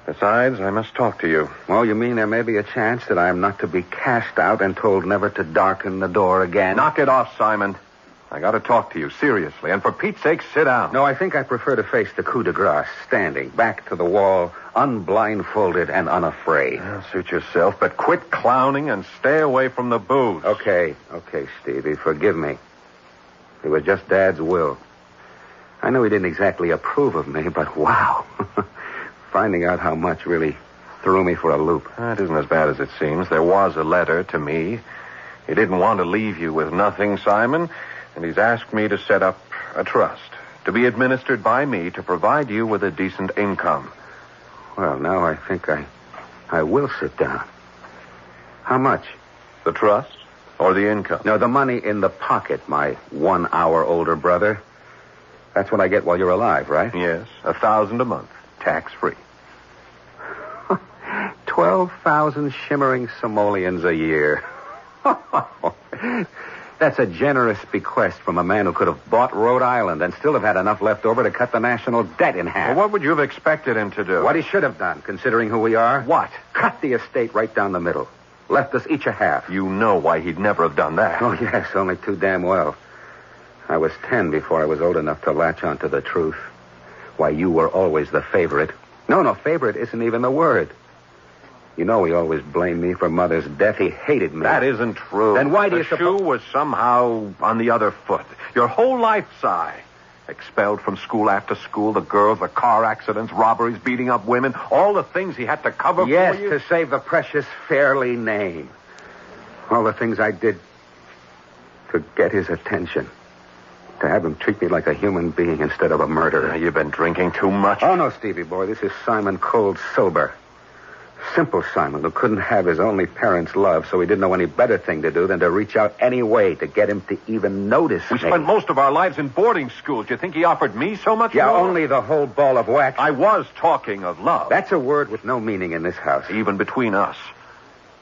Besides, I must talk to you. Oh, you mean there may be a chance that I am not to be cast out and told never to darken the door again? Knock it off, Simon. I got to talk to you, seriously. And for Pete's sake, sit down. No, I think I prefer to face the coup de grace, standing, back to the wall, unblindfolded and unafraid. Well, suit yourself, but quit clowning and stay away from the booze. Okay, Stevie, forgive me. It was just Dad's will. I know he didn't exactly approve of me, but wow. Finding out how much really threw me for a loop. It isn't as bad as it seems. There was a letter to me. He didn't want to leave you with nothing, Simon. And he's asked me to set up a trust to be administered by me to provide you with a decent income. Well, now I think I will sit down. How much? The trust or the income? No, the money in the pocket, my 1 hour older brother. That's what I get while you're alive, right? Yes, $1,000 a month, tax-free. 12,000 shimmering simoleons a year. That's a generous bequest from a man who could have bought Rhode Island and still have had enough left over to cut the national debt in half. Well, what would you have expected him to do? What he should have done, considering who we are. What? Cut the estate right down the middle. Left us each a half. You know why he'd never have done that. Oh, yes, only too damn well. I was 10 before I was old enough to latch onto the truth. Why, you were always the favorite. No, favorite isn't even the word. You know he always blamed me for Mother's death. He hated me. That isn't true. Then why do you suppose... The shoe was somehow on the other foot. Your whole life, Si. Expelled from school after school, the girls, the car accidents, robberies, beating up women, all the things he had to cover for you. Yes, to save the precious Fairley name. All the things I did to get his attention. To have him treat me like a human being instead of a murderer. You've been drinking too much. Oh, no, Stevie boy. This is Simon Cold Sober. Simple Simon, who couldn't have his only parents' love, so he didn't know any better thing to do than to reach out any way to get him to even notice me. We spent most of our lives in boarding schools. Do you think he offered me so much more? Only the whole ball of wax. I was talking of love. That's a word with no meaning in this house. Even between us.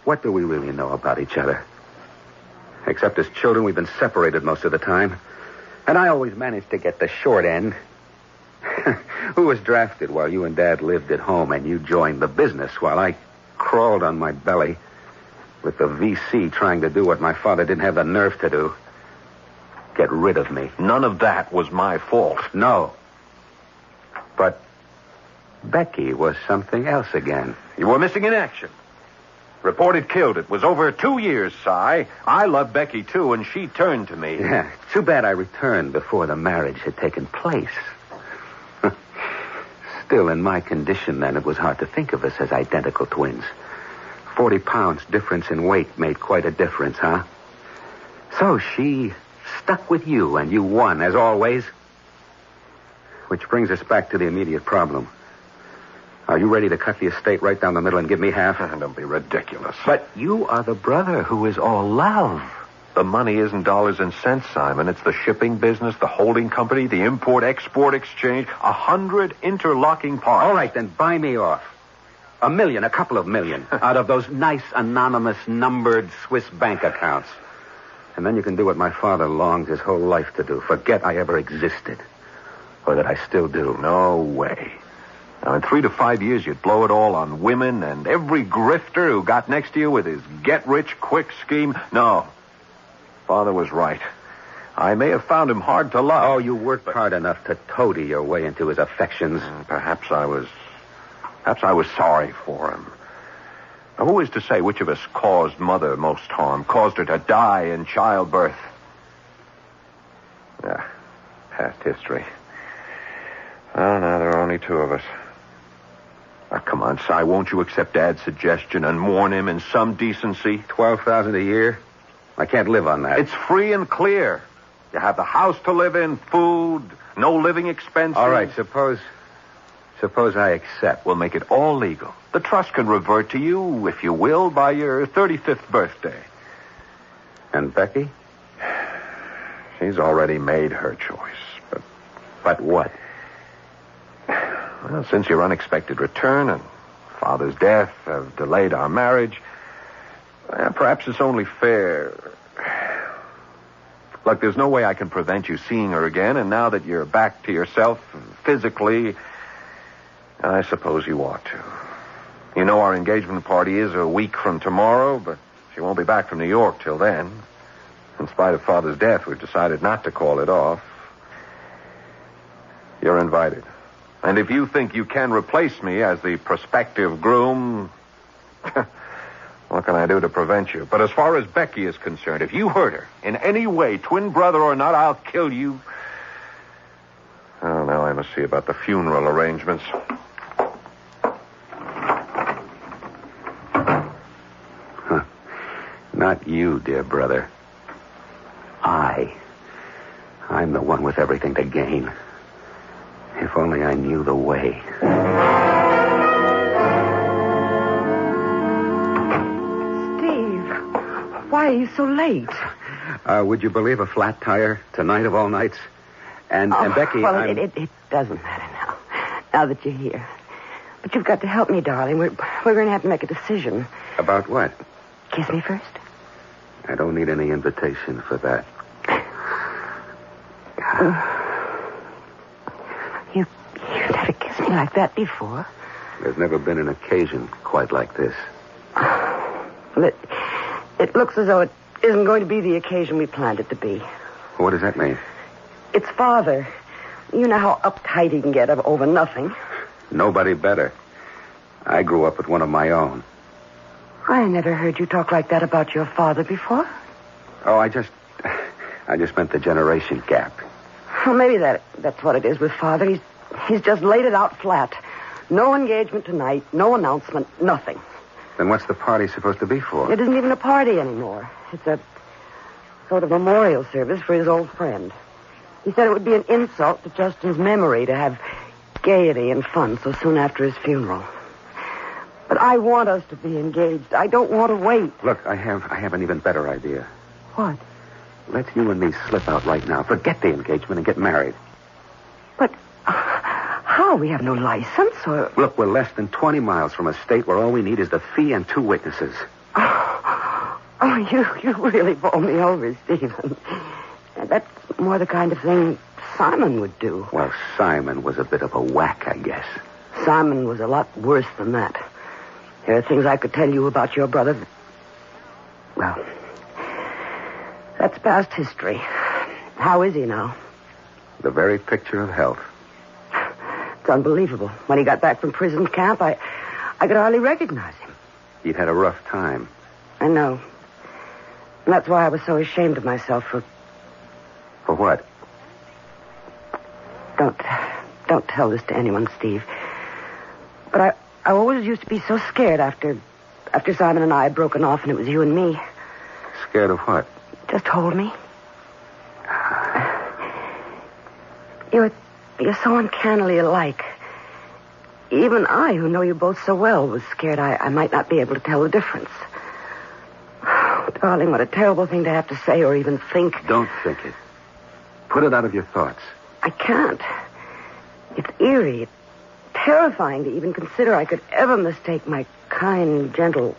What do we really know about each other? Except as children, we've been separated most of the time. And I always managed to get the short end. Who was drafted while you and Dad lived at home and you joined the business while I crawled on my belly with the VC trying to do what my father didn't have the nerve to do. Get rid of me. None of that was my fault. No. But Becky was something else again. You were missing in action. Reported killed. It was over 2 years, Si. I loved Becky, too, and she turned to me. Yeah, too bad I returned before the marriage had taken place. Still, in my condition then, it was hard to think of us as identical twins. 40 pounds difference in weight made quite a difference, huh? So she stuck with you, and you won, as always. Which brings us back to the immediate problem. Are you ready to cut the estate right down the middle and give me half? Don't be ridiculous. But you are the brother who is all love. The money isn't dollars and cents, Simon. It's the shipping business, the holding company, the import-export exchange, 100 interlocking parts. All right, then buy me off. $1 million, a couple of million, out of those nice, anonymous, numbered Swiss bank accounts. And then you can do what my father longed his whole life to do. Forget I ever existed. Or that I still do. No way. Now, in 3 to 5 years, you'd blow it all on women and every grifter who got next to you with his get-rich-quick scheme. No. Father was right. I may have found him hard to love. Oh, you worked hard enough to toady your way into his affections. Perhaps I was sorry for him. Now, who is to say which of us caused Mother most harm, caused her to die in childbirth? Yeah, past history. Oh, now there are only 2 of us. Now, come on, Si, won't you accept Dad's suggestion and mourn him in some decency? $12,000 a year? I can't live on that. It's free and clear. You have the house to live in, food, no living expenses. All right, suppose I accept. We'll make it all legal. The trust can revert to you, if you will, by your 35th birthday. And Becky? She's already made her choice. But what? Well, since your unexpected return and Father's death have delayed our marriage, perhaps it's only fair. Look, there's no way I can prevent you seeing her again, and now that you're back to yourself physically, I suppose you ought to. You know our engagement party is a week from tomorrow, but she won't be back from New York till then. In spite of Father's death, we've decided not to call it off. You're invited. And if you think you can replace me as the prospective groom, what can I do to prevent you? But as far as Becky is concerned, if you hurt her in any way, twin brother or not, I'll kill you. Oh, now I must see about the funeral arrangements. Not you, dear brother. I'm the one with everything to gain. If only I knew the way. Steve, why are you so late? Would you believe a flat tire tonight of all nights? And Becky, well, it doesn't matter now that you're here. But you've got to help me, darling. We're going to have to make a decision. About what? Kiss me first. I don't need any invitation for that. You've never kissed me like that before. There's never been an occasion quite like this. Well, it looks as though it isn't going to be the occasion we planned it to be. What does that mean? It's Father. You know how uptight he can get over nothing. Nobody better. I grew up with one of my own. I never heard you talk like that about your father before. Oh, I just meant the generation gap. Well, maybe that's what it is with Father. He's just laid it out flat. No engagement tonight, no announcement, nothing. Then what's the party supposed to be for? It isn't even a party anymore. It's a sort of memorial service for his old friend. He said it would be an insult to Justin's memory to have gaiety and fun so soon after his funeral. But I want us to be engaged. I don't want to wait. Look, I have an even better idea. What? Let's you and me slip out right now. Forget the engagement and get married. But how? We have no license or... Look, we're less than 20 miles from a state where all we need is the fee and 2 witnesses. Oh, you really bowl me over, Stephen. That's more the kind of thing Simon would do. Well, Simon was a bit of a whack, I guess. Simon was a lot worse than that. There are things I could tell you about your brother. Well, that's past history. How is he now? The very picture of health. It's unbelievable. When he got back from prison camp, I could hardly recognize him. He'd had a rough time. I know. And that's why I was so ashamed of myself for... For what? Don't tell this to anyone, Steve. But I always used to be so scared after Simon and I had broken off and it was you and me. Scared of what? Just hold me. You're so uncannily alike. Even I, who know you both so well, was scared I might not be able to tell the difference. Oh, darling, what a terrible thing to have to say or even think. Don't think it. Put it out of your thoughts. I can't. It's eerie. It's terrifying to even consider I could ever mistake my kind, gentle,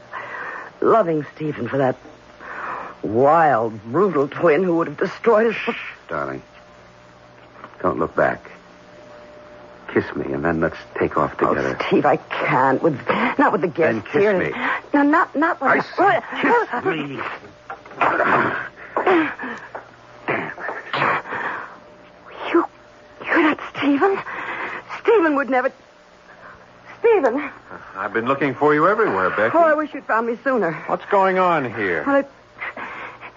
loving Stephen for that wild, brutal twin who would have destroyed us. Darling, don't look back. Kiss me, and then let's take off together. Oh, Steve, I can't. Not with the guests then kiss here. me. No, not with... I said kiss me. You're not Stephen. Stephen would never... Stephen. I've been looking for you everywhere, Becky. Oh, I wish you'd found me sooner. What's going on here? Well,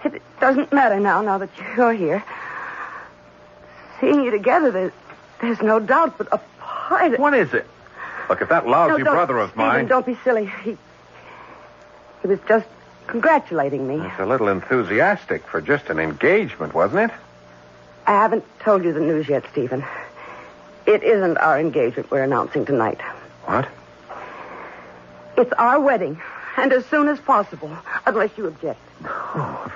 it doesn't matter now that you're here. Seeing you together, there's no doubt, but apart... What is it? Look, if that lousy brother of Stephen, mine... don't be silly. He was just congratulating me. It's a little enthusiastic for just an engagement, wasn't it? I haven't told you the news yet, Stephen. It isn't our engagement we're announcing tonight. What? It's our wedding, and as soon as possible, unless you object. Oh,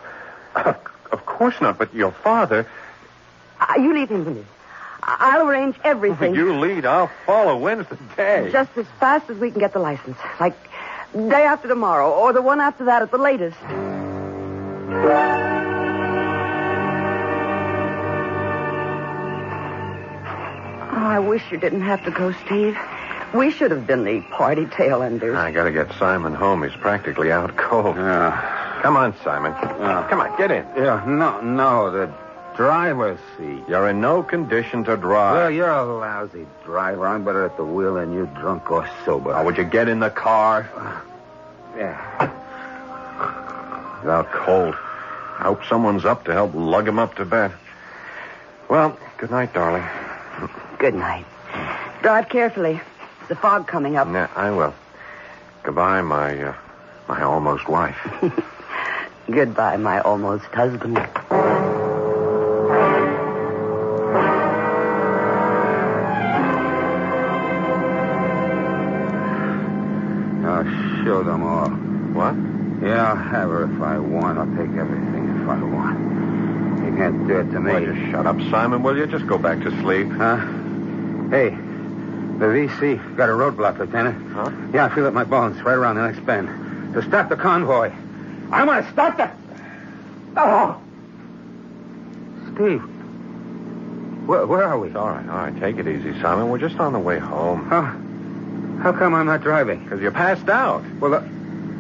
of course not, but your father... You leave him to me. I'll arrange everything. You lead, I'll follow. When's the day? Just as fast as we can get the license. Like day after tomorrow, or the one after that at the latest. I wish you didn't have to go, Steve. We should have been the party tail enders. I gotta get Simon home. He's practically out cold. Come on, Simon. Come on, get in. Yeah, no, the driver's seat. You're in no condition to drive. Well, you're a lousy driver. I'm better at the wheel than you, drunk or sober. Now, would you get in the car? Yeah. He's out cold. I hope someone's up to help lug him up to bed. Well, good night, darling. Good night. Drive carefully. The fog coming up. Yeah, I will. Goodbye, my almost wife. Goodbye, my almost husband. I'll show them all. What? Yeah, I'll have her if I want. I'll take everything if I want. You can't do it to me. Well, you shut up, Simon, will you? Just go back to sleep. Huh? Hey, the VC got a roadblock, Lieutenant. Huh? Yeah, I feel it in my bones right around the next bend. To stop the convoy. I want to stop the... Oh! Steve. Where are we? All right. Take it easy, Simon. We're just on the way home. How come I'm not driving? Because you passed out. Well,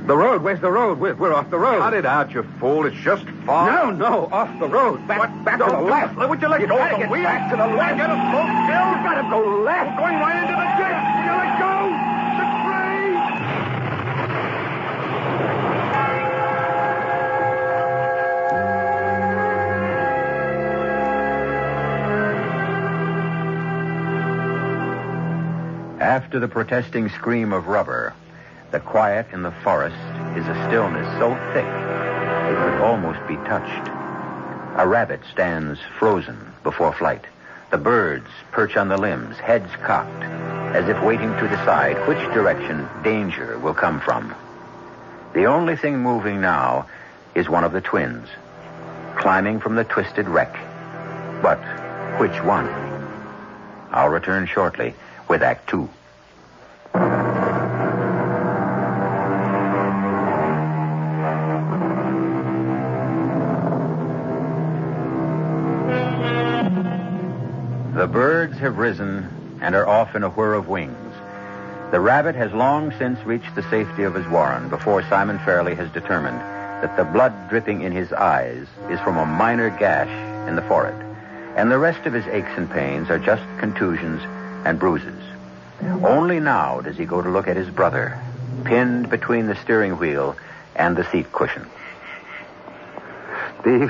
the road. Where's the road? We're off the road. Cut it out, you fool. It's just fog. No, off the road. Back to the left. Would you let go of the wheel? Back to the left. Get a slow still. You gotta go left. We're going right into the ditch. Will you let go? The train! After the protesting scream of rubber, the quiet in the forest is a stillness so thick it could almost be touched. A rabbit stands frozen before flight. The birds perch on the limbs, heads cocked, as if waiting to decide which direction danger will come from. The only thing moving now is one of the twins, climbing from the twisted wreck. But which one? I'll return shortly with Act 2. The birds have risen and are off in a whir of wings. The rabbit has long since reached the safety of his warren before Simon Fairley has determined that the blood dripping in his eyes is from a minor gash in the forehead, and the rest of his aches and pains are just contusions and bruises. Only now does he go to look at his brother, pinned between the steering wheel and the seat cushion. Steve,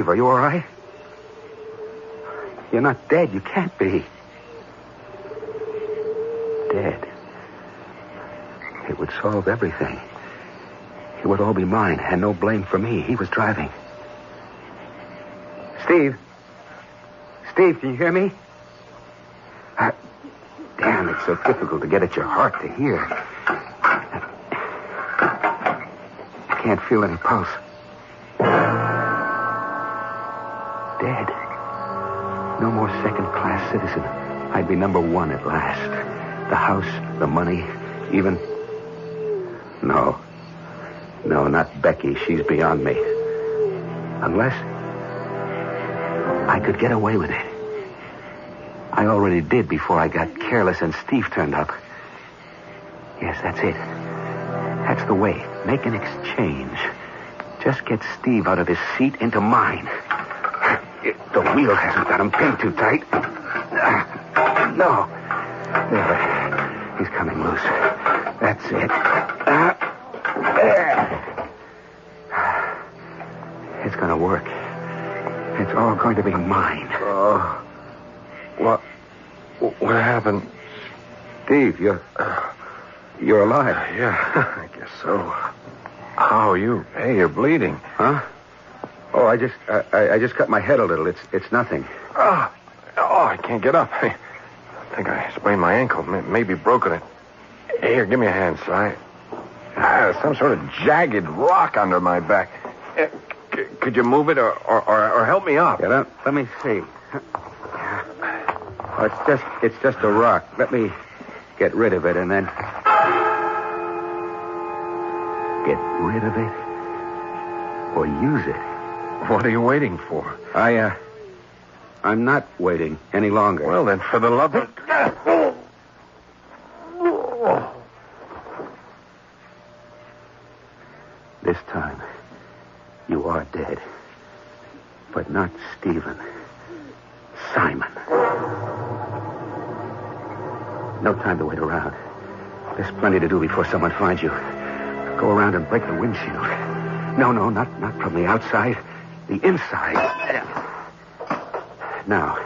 are you all right? You're not dead. You can't be. Dead. It would solve everything. It would all be mine, and no blame for me. He was driving. Steve, can you hear me? Damn, it's so difficult to get at your heart to hear. I can't feel any pulse. Dead. No more second-class citizen. I'd be number one at last. The house, the money, even... No, not Becky. She's beyond me. Unless I could get away with it. I already did before I got careless and Steve turned up. Yes, that's it. That's the way. Make an exchange. Just get Steve out of his seat into mine. The wheel hasn't got him pinned too tight. No. There. He's coming loose. That's it. There. It's going to work. It's all going to be mine. Oh. What happened? Steve, you're alive. Yeah, I guess so. How you? Hey, you're bleeding. Huh? Oh, I just cut my head a little. It's nothing. Oh, I can't get up. I think I sprained my ankle. Maybe broken it. Here, give me a hand, Si. Some sort of jagged rock under my back. Could you move it or help me up? Yeah, let me see. Oh, it's just a rock. Let me get rid of it and then... Get rid of it? Or use it? What are you waiting for? I I'm not waiting any longer. Well, then, for the love of... This time, you are dead. But not Stephen. Simon. No time to wait around. There's plenty to do before someone finds you. Go around and break the windshield. No, not from the outside. The inside. Now,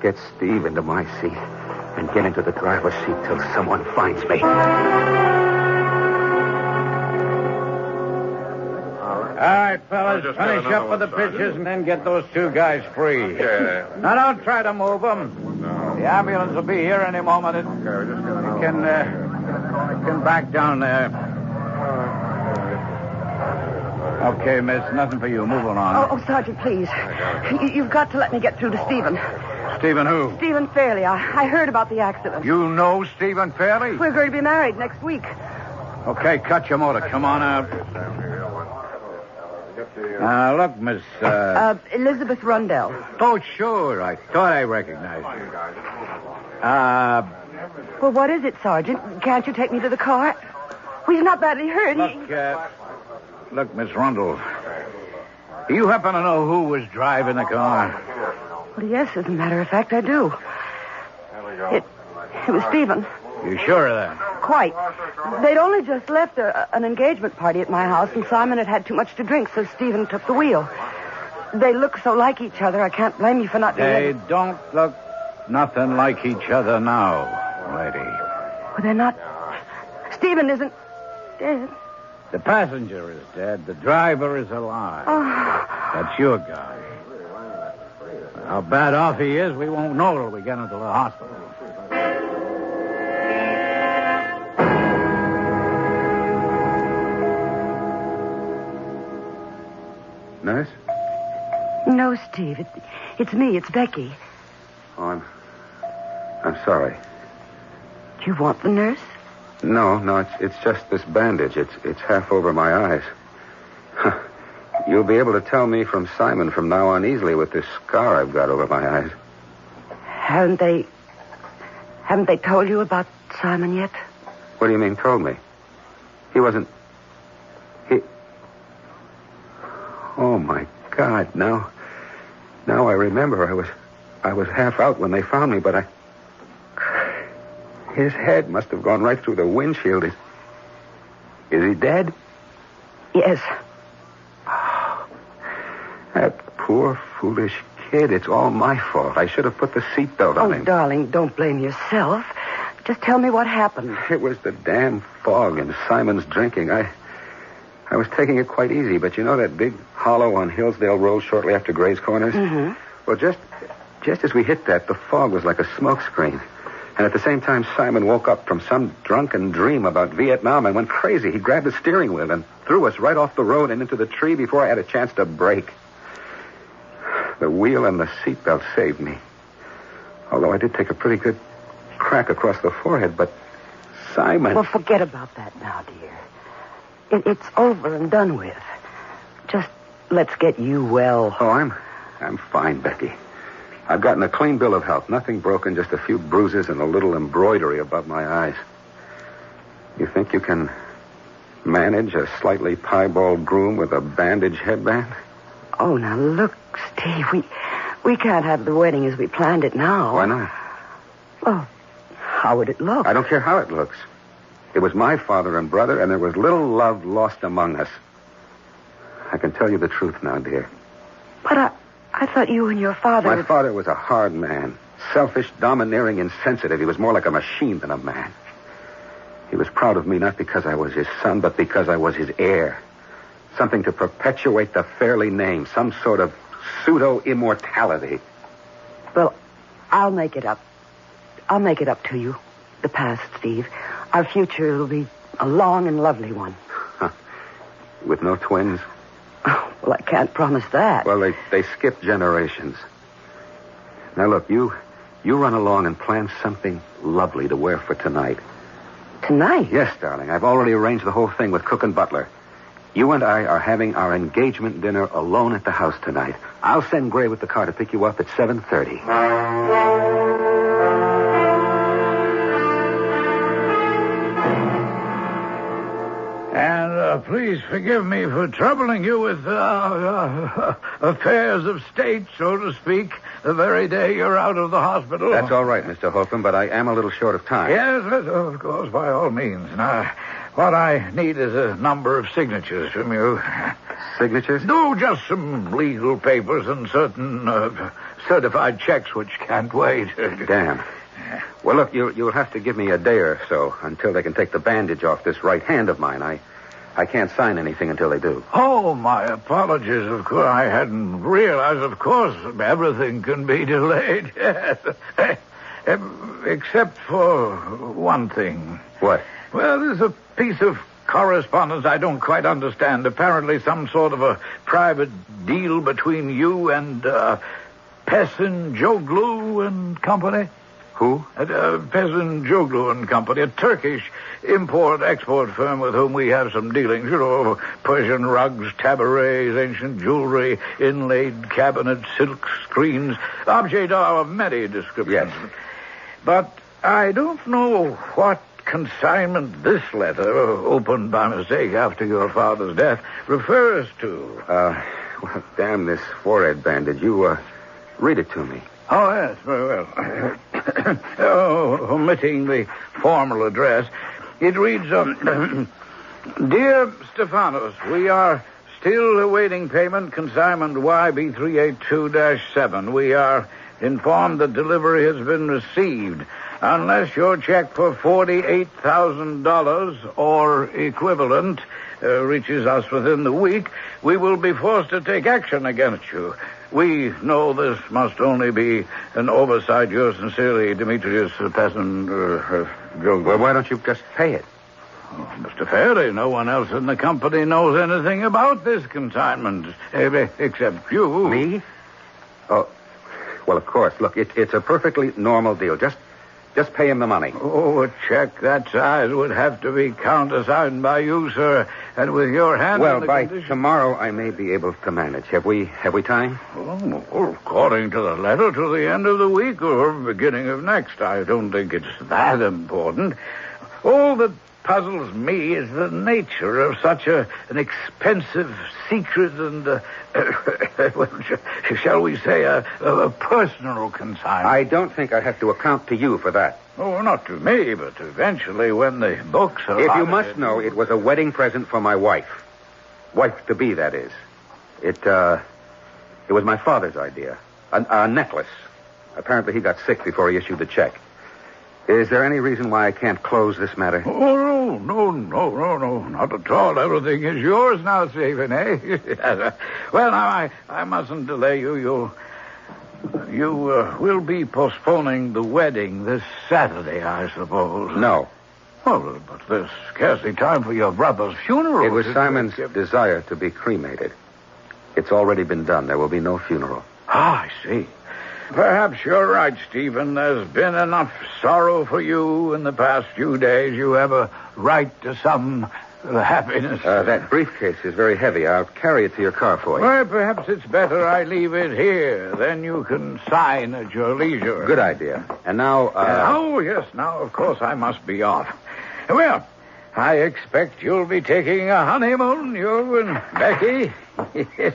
get Steve into my seat and get into the driver's seat till someone finds me. All right, fellas, finish up with the pitches and then get those two guys free. Yeah. Now, don't try to move them. The ambulance will be here any moment. You can back down there. Okay, miss, nothing for you. Move along. Oh, Sergeant, please. You've got to let me get through to Stephen. Stephen who? Stephen Fairley. I heard about the accident. You know Stephen Fairley? We're going to be married next week. Okay, cut your motor. Come on out. Look, Miss... Elizabeth Rundell. Oh, sure. I thought I recognized you. Well, what is it, Sergeant? Can't you take me to the car? Well, he's not badly hurt. Look, Miss Rundell. Do you happen to know who was driving the car? Well, yes, as a matter of fact, I do. It was Stephen. You sure of that? Quite. They'd only just left an engagement party at my house, and Simon had too much to drink, so Stephen took the wheel. They look so like each other, I can't blame you for not being... They don't look nothing like each other now, lady. Well, they're not... Stephen isn't dead. The passenger is dead. The driver is alive. Oh. That's your guy. How bad off he is, we won't know till we get into the hospital. Nurse? No, Steve. It's me. It's Becky. Oh, I'm sorry. Do you want the nurse? No, it's just this bandage. It's half over my eyes. You'll be able to tell me from Simon from now on easily with this scar I've got over my eyes. Haven't they told you about Simon yet? What do you mean, told me? He wasn't... Oh, my God. Now I remember. I was half out when they found me, but his head must have gone right through the windshield. Is he dead? Yes. Oh, that poor, foolish kid. It's all my fault. I should have put the seatbelt on him. Oh, darling, don't blame yourself. Just tell me what happened. It was the damn fog and Simon's drinking. I was taking it quite easy, but you know that big hollow on Hillsdale Road shortly after Gray's Corners? Mm-hmm. Well, just as we hit that, the fog was like a smoke screen. And at the same time, Simon woke up from some drunken dream about Vietnam and went crazy. He grabbed the steering wheel and threw us right off the road and into the tree before I had a chance to brake. The wheel and the seatbelt saved me. Although I did take a pretty good crack across the forehead, but Simon... Well, forget about that now, dear. It's over and done with. Just let's get you well. Oh, I'm fine, Becky. I've gotten a clean bill of health. Nothing broken, just a few bruises and a little embroidery above my eyes. You think you can manage a slightly piebald groom with a bandage headband? Oh, now look, Steve, we can't have the wedding as we planned it now. Why not? Well, how would it look? I don't care how it looks. It was my father and brother, and there was little love lost among us. I can tell you the truth now, dear. But I thought you and your father... My father was a hard man. Selfish, domineering, insensitive. He was more like a machine than a man. He was proud of me not because I was his son, but because I was his heir. Something to perpetuate the Fairley name. Some sort of pseudo-immortality. Well, I'll make it up. I'll make it up to you. The past, Steve. Our future will be a long and lovely one. Huh. With no twins? Oh, well, I can't promise that. Well, they skip generations. Now, look, you run along and plan something lovely to wear for tonight. Tonight? Yes, darling. I've already arranged the whole thing with cook and butler. You and I are having our engagement dinner alone at the house tonight. I'll send Gray with the car to pick you up at 7:30. And please forgive me for troubling you with affairs of state, so to speak, the very day you're out of the hospital. That's all right, Mr. Holcomb, but I am a little short of time. Yes, of course, by all means. Now, what I need is a number of signatures from you. Signatures? No, just some legal papers and certain certified checks which can't wait. Damn. Well, look, you'll have to give me a day or so until they can take the bandage off this right hand of mine. I can't sign anything until they do. Oh, my apologies, of course. I hadn't realized, of course, everything can be delayed. Yes. Except for one thing. What? Well, there's a piece of correspondence I don't quite understand. Apparently some sort of a private deal between you and Pesin Joglu and Company. Who? Pesin Joglu and Company, a Turkish import-export firm with whom we have some dealings. You know, Persian rugs, tabourets, ancient jewelry, inlaid cabinets, silk screens, objects of many descriptions. Yes. But I don't know what consignment this letter, opened by mistake after your father's death, refers to. Well, damn this forehead bandage. You, read it to me. Oh, yes, very well. Omitting the formal address, it reads, Dear Stephanos, we are still awaiting payment, consignment YB382-7. We are informed that delivery has been received. Unless your check for $48,000 or equivalent reaches us within the week, we will be forced to take action against you. We know this must only be an oversight. Yours sincerely, Demetrius Pesin Joglu. Well, why don't you just pay it? Oh, Mr. Faraday, no one else in the company knows anything about this consignment, except you. Me? Oh, well, of course. Look, it's a perfectly normal deal. Just pay him the money. Oh, a check that size would have to be countersigned by you, sir, and with your hand. Well, by tomorrow I may be able to manage. Have we time? Oh, according to the letter, to the end of the week or beginning of next. I don't think it's that important. All that puzzles me is the nature of such an expensive secret and, shall we say, a personal consignment. I don't think I have to account to you for that. Oh, not to me, but eventually when the books are... If you must know, it was a wedding present for my wife. Wife-to-be, that is. It was my father's idea. A necklace. Apparently he got sick before he issued the check. Is there any reason why I can't close this matter? Oh, no, not at all. Everything is yours now, Stephen, eh? Well, now, I mustn't delay you. You will be postponing the wedding this Saturday, I suppose. No. Well, but there's scarcely time for your brother's funeral. It was Simon's desire to be cremated. It's already been done. There will be no funeral. Ah, I see. Perhaps you're right, Stephen. There's been enough sorrow for you in the past few days. You have a right to some happiness. That briefcase is very heavy. I'll carry it to your car for you. Well, perhaps it's better I leave it here. Then you can sign at your leisure. Good idea. And now, Oh, yes. Now, of course, I must be off. Well, I expect you'll be taking a honeymoon, you and Becky.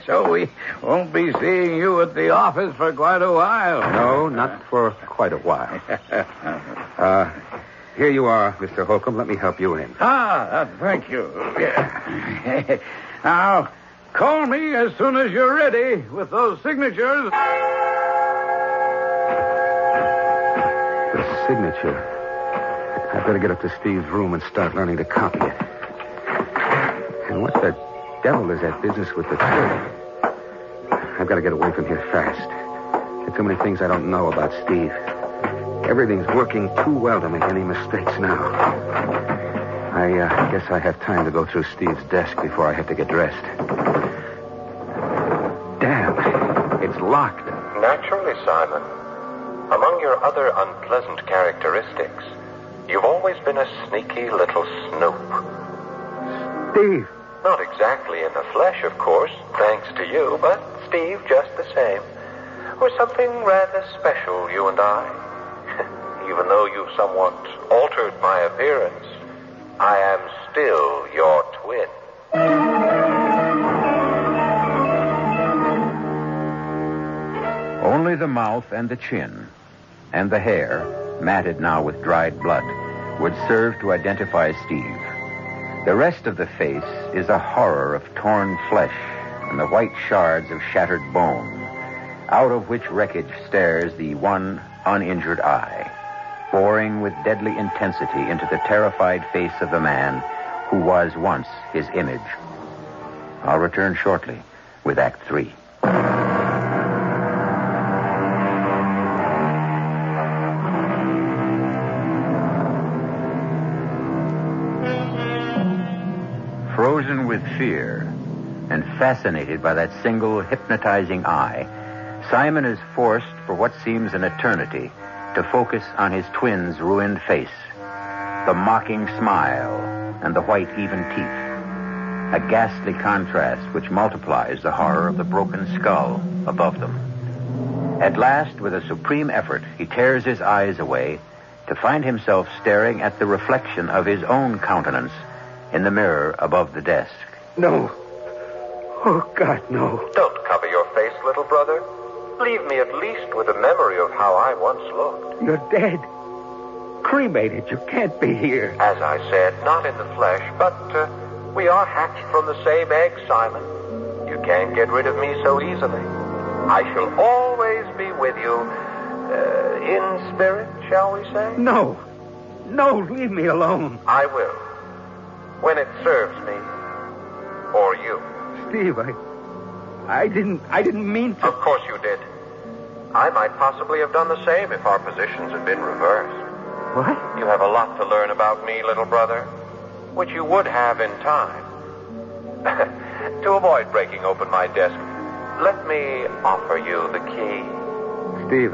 So we won't be seeing you at the office for quite a while. No, not for quite a while. Here you are, Mr. Holcomb. Let me help you in. Thank you. Yeah. Now, call me as soon as you're ready with those signatures. The signature. I'd better get up to Steve's room and start learning to copy it. And what the devil is that business with the clerk? I've got to get away from here fast. There are too many things I don't know about Steve. Everything's working too well to make any mistakes now. I guess I have time to go through Steve's desk before I have to get dressed. Damn, it's locked. Naturally, Simon. Among your other unpleasant characteristics, you've always been a sneaky little snoop. Steve! Not exactly in the flesh, of course, thanks to you, but Steve, just the same. We're something rather special, you and I. Even though you've somewhat altered my appearance, I am still your twin. Only the mouth and the chin, and the hair, matted now with dried blood, would serve to identify Steve. The rest of the face is a horror of torn flesh and the white shards of shattered bone, out of which wreckage stares the one uninjured eye, boring with deadly intensity into the terrified face of the man who was once his image. I'll return shortly with Act 3. Frozen with fear and fascinated by that single hypnotizing eye, Simon is forced for what seems an eternity to focus on his twin's ruined face, the mocking smile and the white even teeth, a ghastly contrast which multiplies the horror of the broken skull above them. At last, with a supreme effort, he tears his eyes away to find himself staring at the reflection of his own countenance in the mirror above the desk. No. Oh, God, no. Don't cover your face, little brother. Leave me at least with a memory of how I once looked. You're dead. Cremated. You can't be here. As I said, not in the flesh, but we are hatched from the same egg, Simon. You can't get rid of me so easily. I shall always be with you, in spirit, shall we say? No. No, leave me alone. I will. When it serves me. Or you. Steve, I didn't mean to. Of course you did. I might possibly have done the same if our positions had been reversed. What? You have a lot to learn about me, little brother, which you would have in time. To avoid breaking open my desk, let me offer you the key. Steve,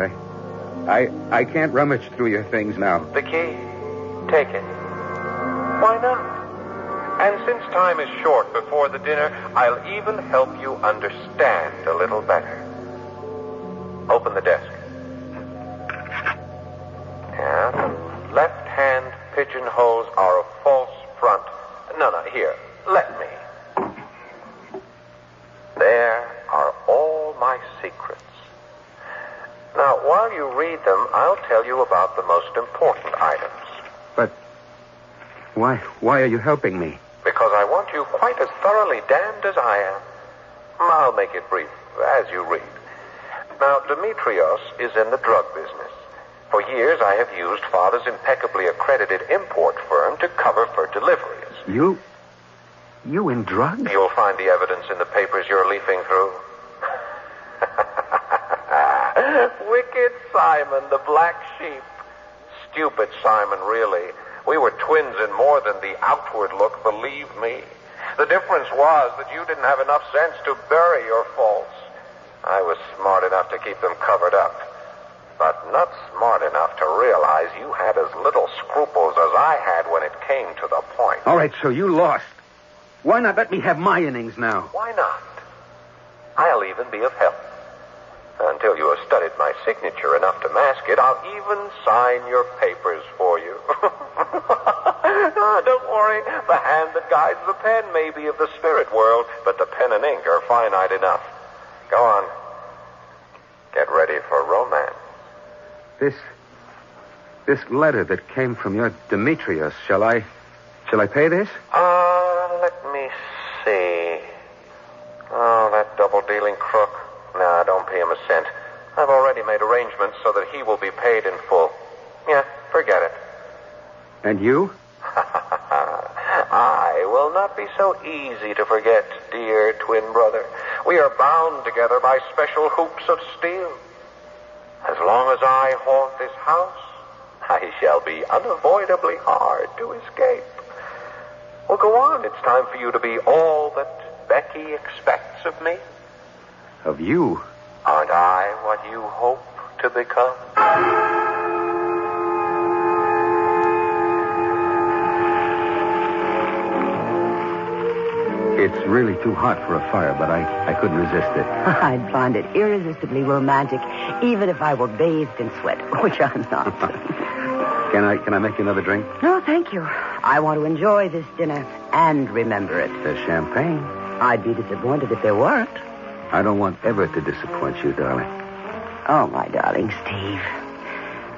I can't rummage through your things now. The key? Take it. Why not? And since time is short before the dinner, I'll even help you understand a little better. Open the desk. Yeah, the left-hand pigeonholes are a false front. No, here. Let me. There are all my secrets. Now, while you read them, I'll tell you about the most important items. But why are you helping me? Because I want you quite as thoroughly damned as I am. I'll make it brief, as you read. Now, Demetrios is in the drug business. For years, I have used Father's impeccably accredited import firm to cover for deliveries. You in drugs? You'll find the evidence in the papers you're leafing through. Wicked Simon, the black sheep. Stupid Simon, really. We were twins in more than the outward look, believe me. The difference was that you didn't have enough sense to bury your faults. I was smart enough to keep them covered up, but not smart enough to realize you had as little scruples as I had when it came to the point. All right, so you lost. Why not let me have my innings now? Why not? I'll even be of help. Until you have studied my signature enough to mask it, I'll even sign your papers for you. Don't worry. The hand that guides the pen may be of the spirit world, but the pen and ink are finite enough. Go on. Get ready for romance. This letter that came from your Demetrios, shall I pay this? Let me see. Oh, that double-dealing crook. Nah, don't pay him a cent. I've already made arrangements so that he will be paid in full. Yeah, forget it. And you? I will not be so easy to forget, dear twin brother. We are bound together by special hoops of steel. As long as I haunt this house, I shall be unavoidably hard to escape. Well, go on. It's time for you to be all that Becky expects of me. Of you? Aren't I what you hope to become? It's really too hot for a fire, but I couldn't resist it. I'd find it irresistibly romantic, even if I were bathed in sweat, which I'm not. Can I make you another drink? No, thank you. I want to enjoy this dinner and remember it. There's champagne. I'd be disappointed if there weren't. I don't want ever to disappoint you, darling. Oh, my darling Steve.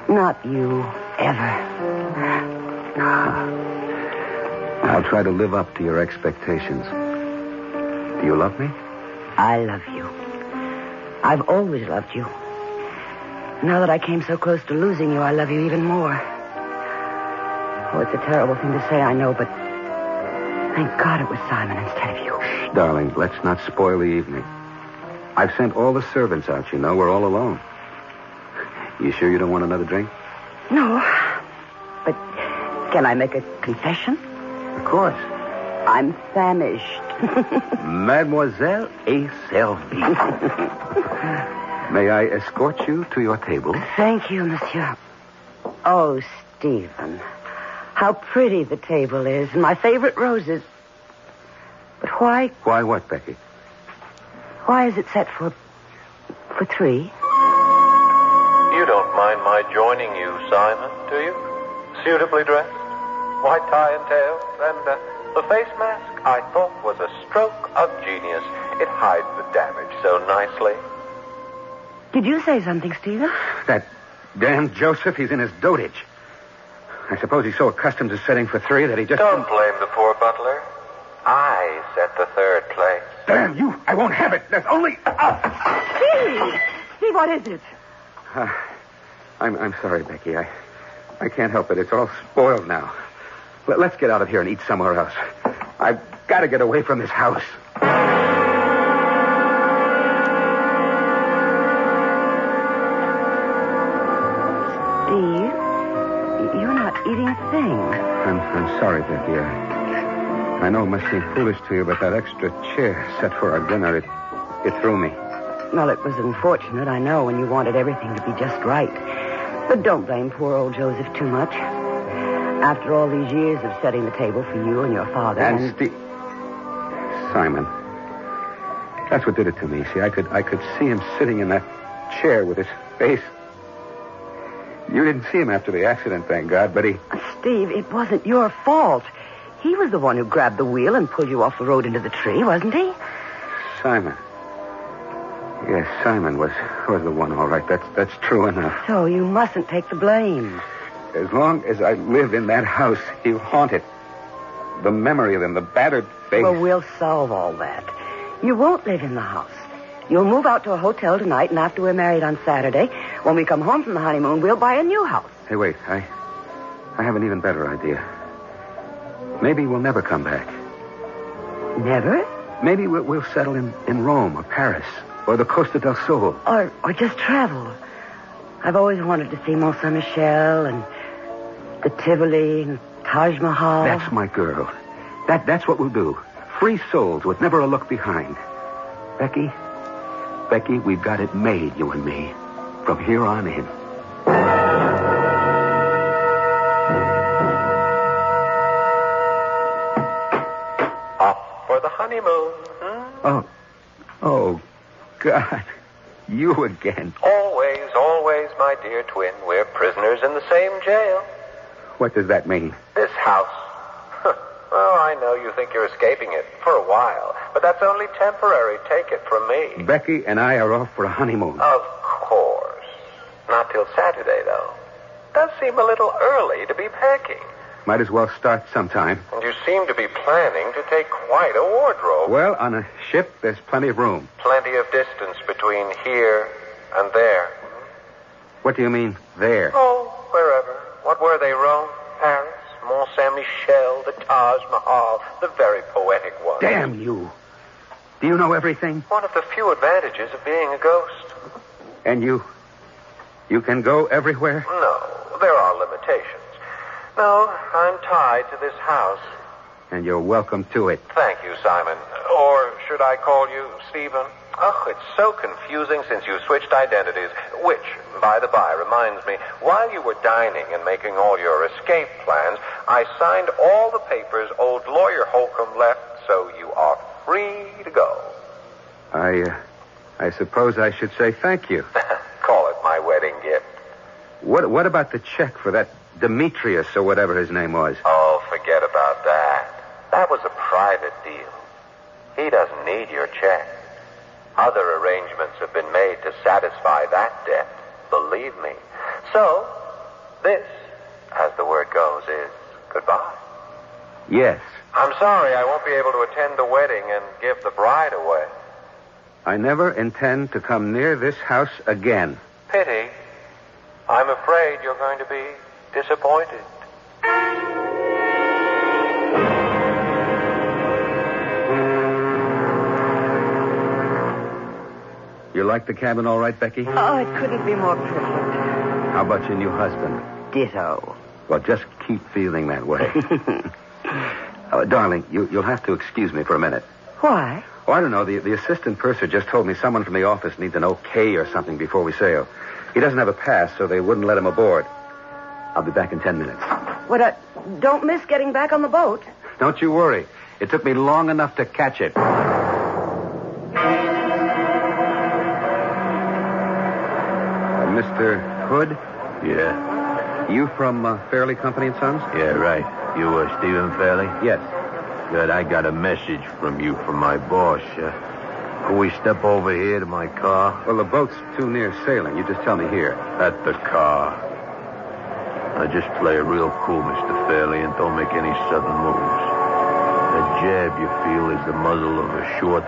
Not you, ever. I'll try to live up to your expectations. Do you love me? I love you. I've always loved you. Now that I came so close to losing you, I love you even more. Oh, it's a terrible thing to say, I know, but thank God it was Simon instead of you. Shh, darling, let's not spoil the evening. I've sent all the servants out, you know. We're all alone. You sure you don't want another drink? No. But can I make a confession? Of course. I'm famished. Mademoiselle et servie. May I escort you to your table? Thank you, monsieur. Oh, Stephen. How pretty the table is, and my favorite roses. But why... Why what, Becky? Why is it set for 3? You don't mind my joining you, Simon, do you? Suitably dressed, white tie and tails, and the face mask I thought was a stroke of genius. It hides the damage so nicely. Did you say something, Stephen? That damn Joseph, he's in his dotage. I suppose he's so accustomed to setting for 3 that he just... Don't blame the poor butler. I set the 3rd place. Damn you! I won't have it. There's only... Steve! Steve, what is it? I'm sorry, Becky. I can't help it. It's all spoiled now. Let's get out of here and eat somewhere else. I've got to get away from this house. Steve, you're not eating a thing. I'm sorry, Becky. I know it must seem foolish to you, but that extra chair set for our dinner, it threw me. Well, it was unfortunate, I know, when you wanted everything to be just right. But don't blame poor old Joseph too much. After all these years of setting the table for you and your father... And Simon. That's what did it to me. See, I could see him sitting in that chair with his face... You didn't see him after the accident, thank God, but he... Steve, it wasn't your fault. He was the one who grabbed the wheel and pulled you off the road into the tree, wasn't he? Simon. Yes, Simon was the one, all right. That's true enough. So you mustn't take the blame. As long as I live in that house, he'll haunt it. The memory of him, the battered face. Well, we'll solve all that. You won't live in the house. You'll move out to a hotel tonight, and after we're married on Saturday, when we come home from the honeymoon, we'll buy a new house. Hey, wait. I have an even better idea. Maybe we'll never come back. Never? Maybe we'll settle in Rome or Paris or the Costa del Sol. Or just travel. I've always wanted to see Mont Saint-Michel and the Tivoli and Taj Mahal. That's my girl. That's what we'll do. Free souls with never a look behind. Becky, we've got it made, you and me, from here on in. Off for the honeymoon. Oh, God. You again. Always, my dear twin. We're prisoners in the same jail. What does that mean? This house. Well, I know you think you're escaping it for a while, but that's only temporary. Take it from me. Becky and I are off for a honeymoon. Of course. Not till Saturday, though. Does seem a little early to be packing. Might as well start sometime. And you seem to be planning to take quite a wardrobe. Well, on a ship, there's plenty of room. Plenty of distance between here and there. What do you mean, there? Oh, wherever. What were they, Rome, Paris, Mont Saint-Michel, the Taj Mahal, the very poetic one. Damn you. Do you know everything? One of the few advantages of being a ghost. And you can go everywhere? No, there are limitations. No, I'm tied to this house. And you're welcome to it. Thank you, Simon. Or should I call you Stephen? Oh, it's so confusing since you switched identities. Which, by the by, reminds me, while you were dining and making all your escape plans, I signed all the papers old lawyer Holcomb left, so you are free to go. I suppose I should say thank you. Call it my wedding gift. What about the check for that Demetrius or whatever his name was? Oh, forget about that. That was a private deal. He doesn't need your check. Other arrangements have been made to satisfy that debt, believe me. So, this, as the word goes, is goodbye. Yes. I'm sorry I won't be able to attend the wedding and give the bride away. I never intend to come near this house again. Pity. I'm afraid you're going to be disappointed. You like the cabin all right, Becky? Oh, it couldn't be more perfect. How about your new husband? Ditto. Well, just keep feeling that way. Darling, you'll have to excuse me for a minute. Why? Oh, I don't know. The assistant purser just told me someone from the office needs an okay or something before we sail. He doesn't have a pass, so they wouldn't let him aboard. I'll be back in 10 minutes. Don't miss getting back on the boat. Don't you worry. It took me long enough to catch it. Mr. Hood? Yeah? You from Fairley Company and Sons? Yeah, right. You, Stephen Fairley? Yes. Good. I got a message from you from my boss. Can we step over here to my car? Well, the boat's too near sailing. You just tell me here. At the car. Now, just play it real cool, Mr. Fairley, and don't make any sudden moves. That jab you feel is the muzzle of a short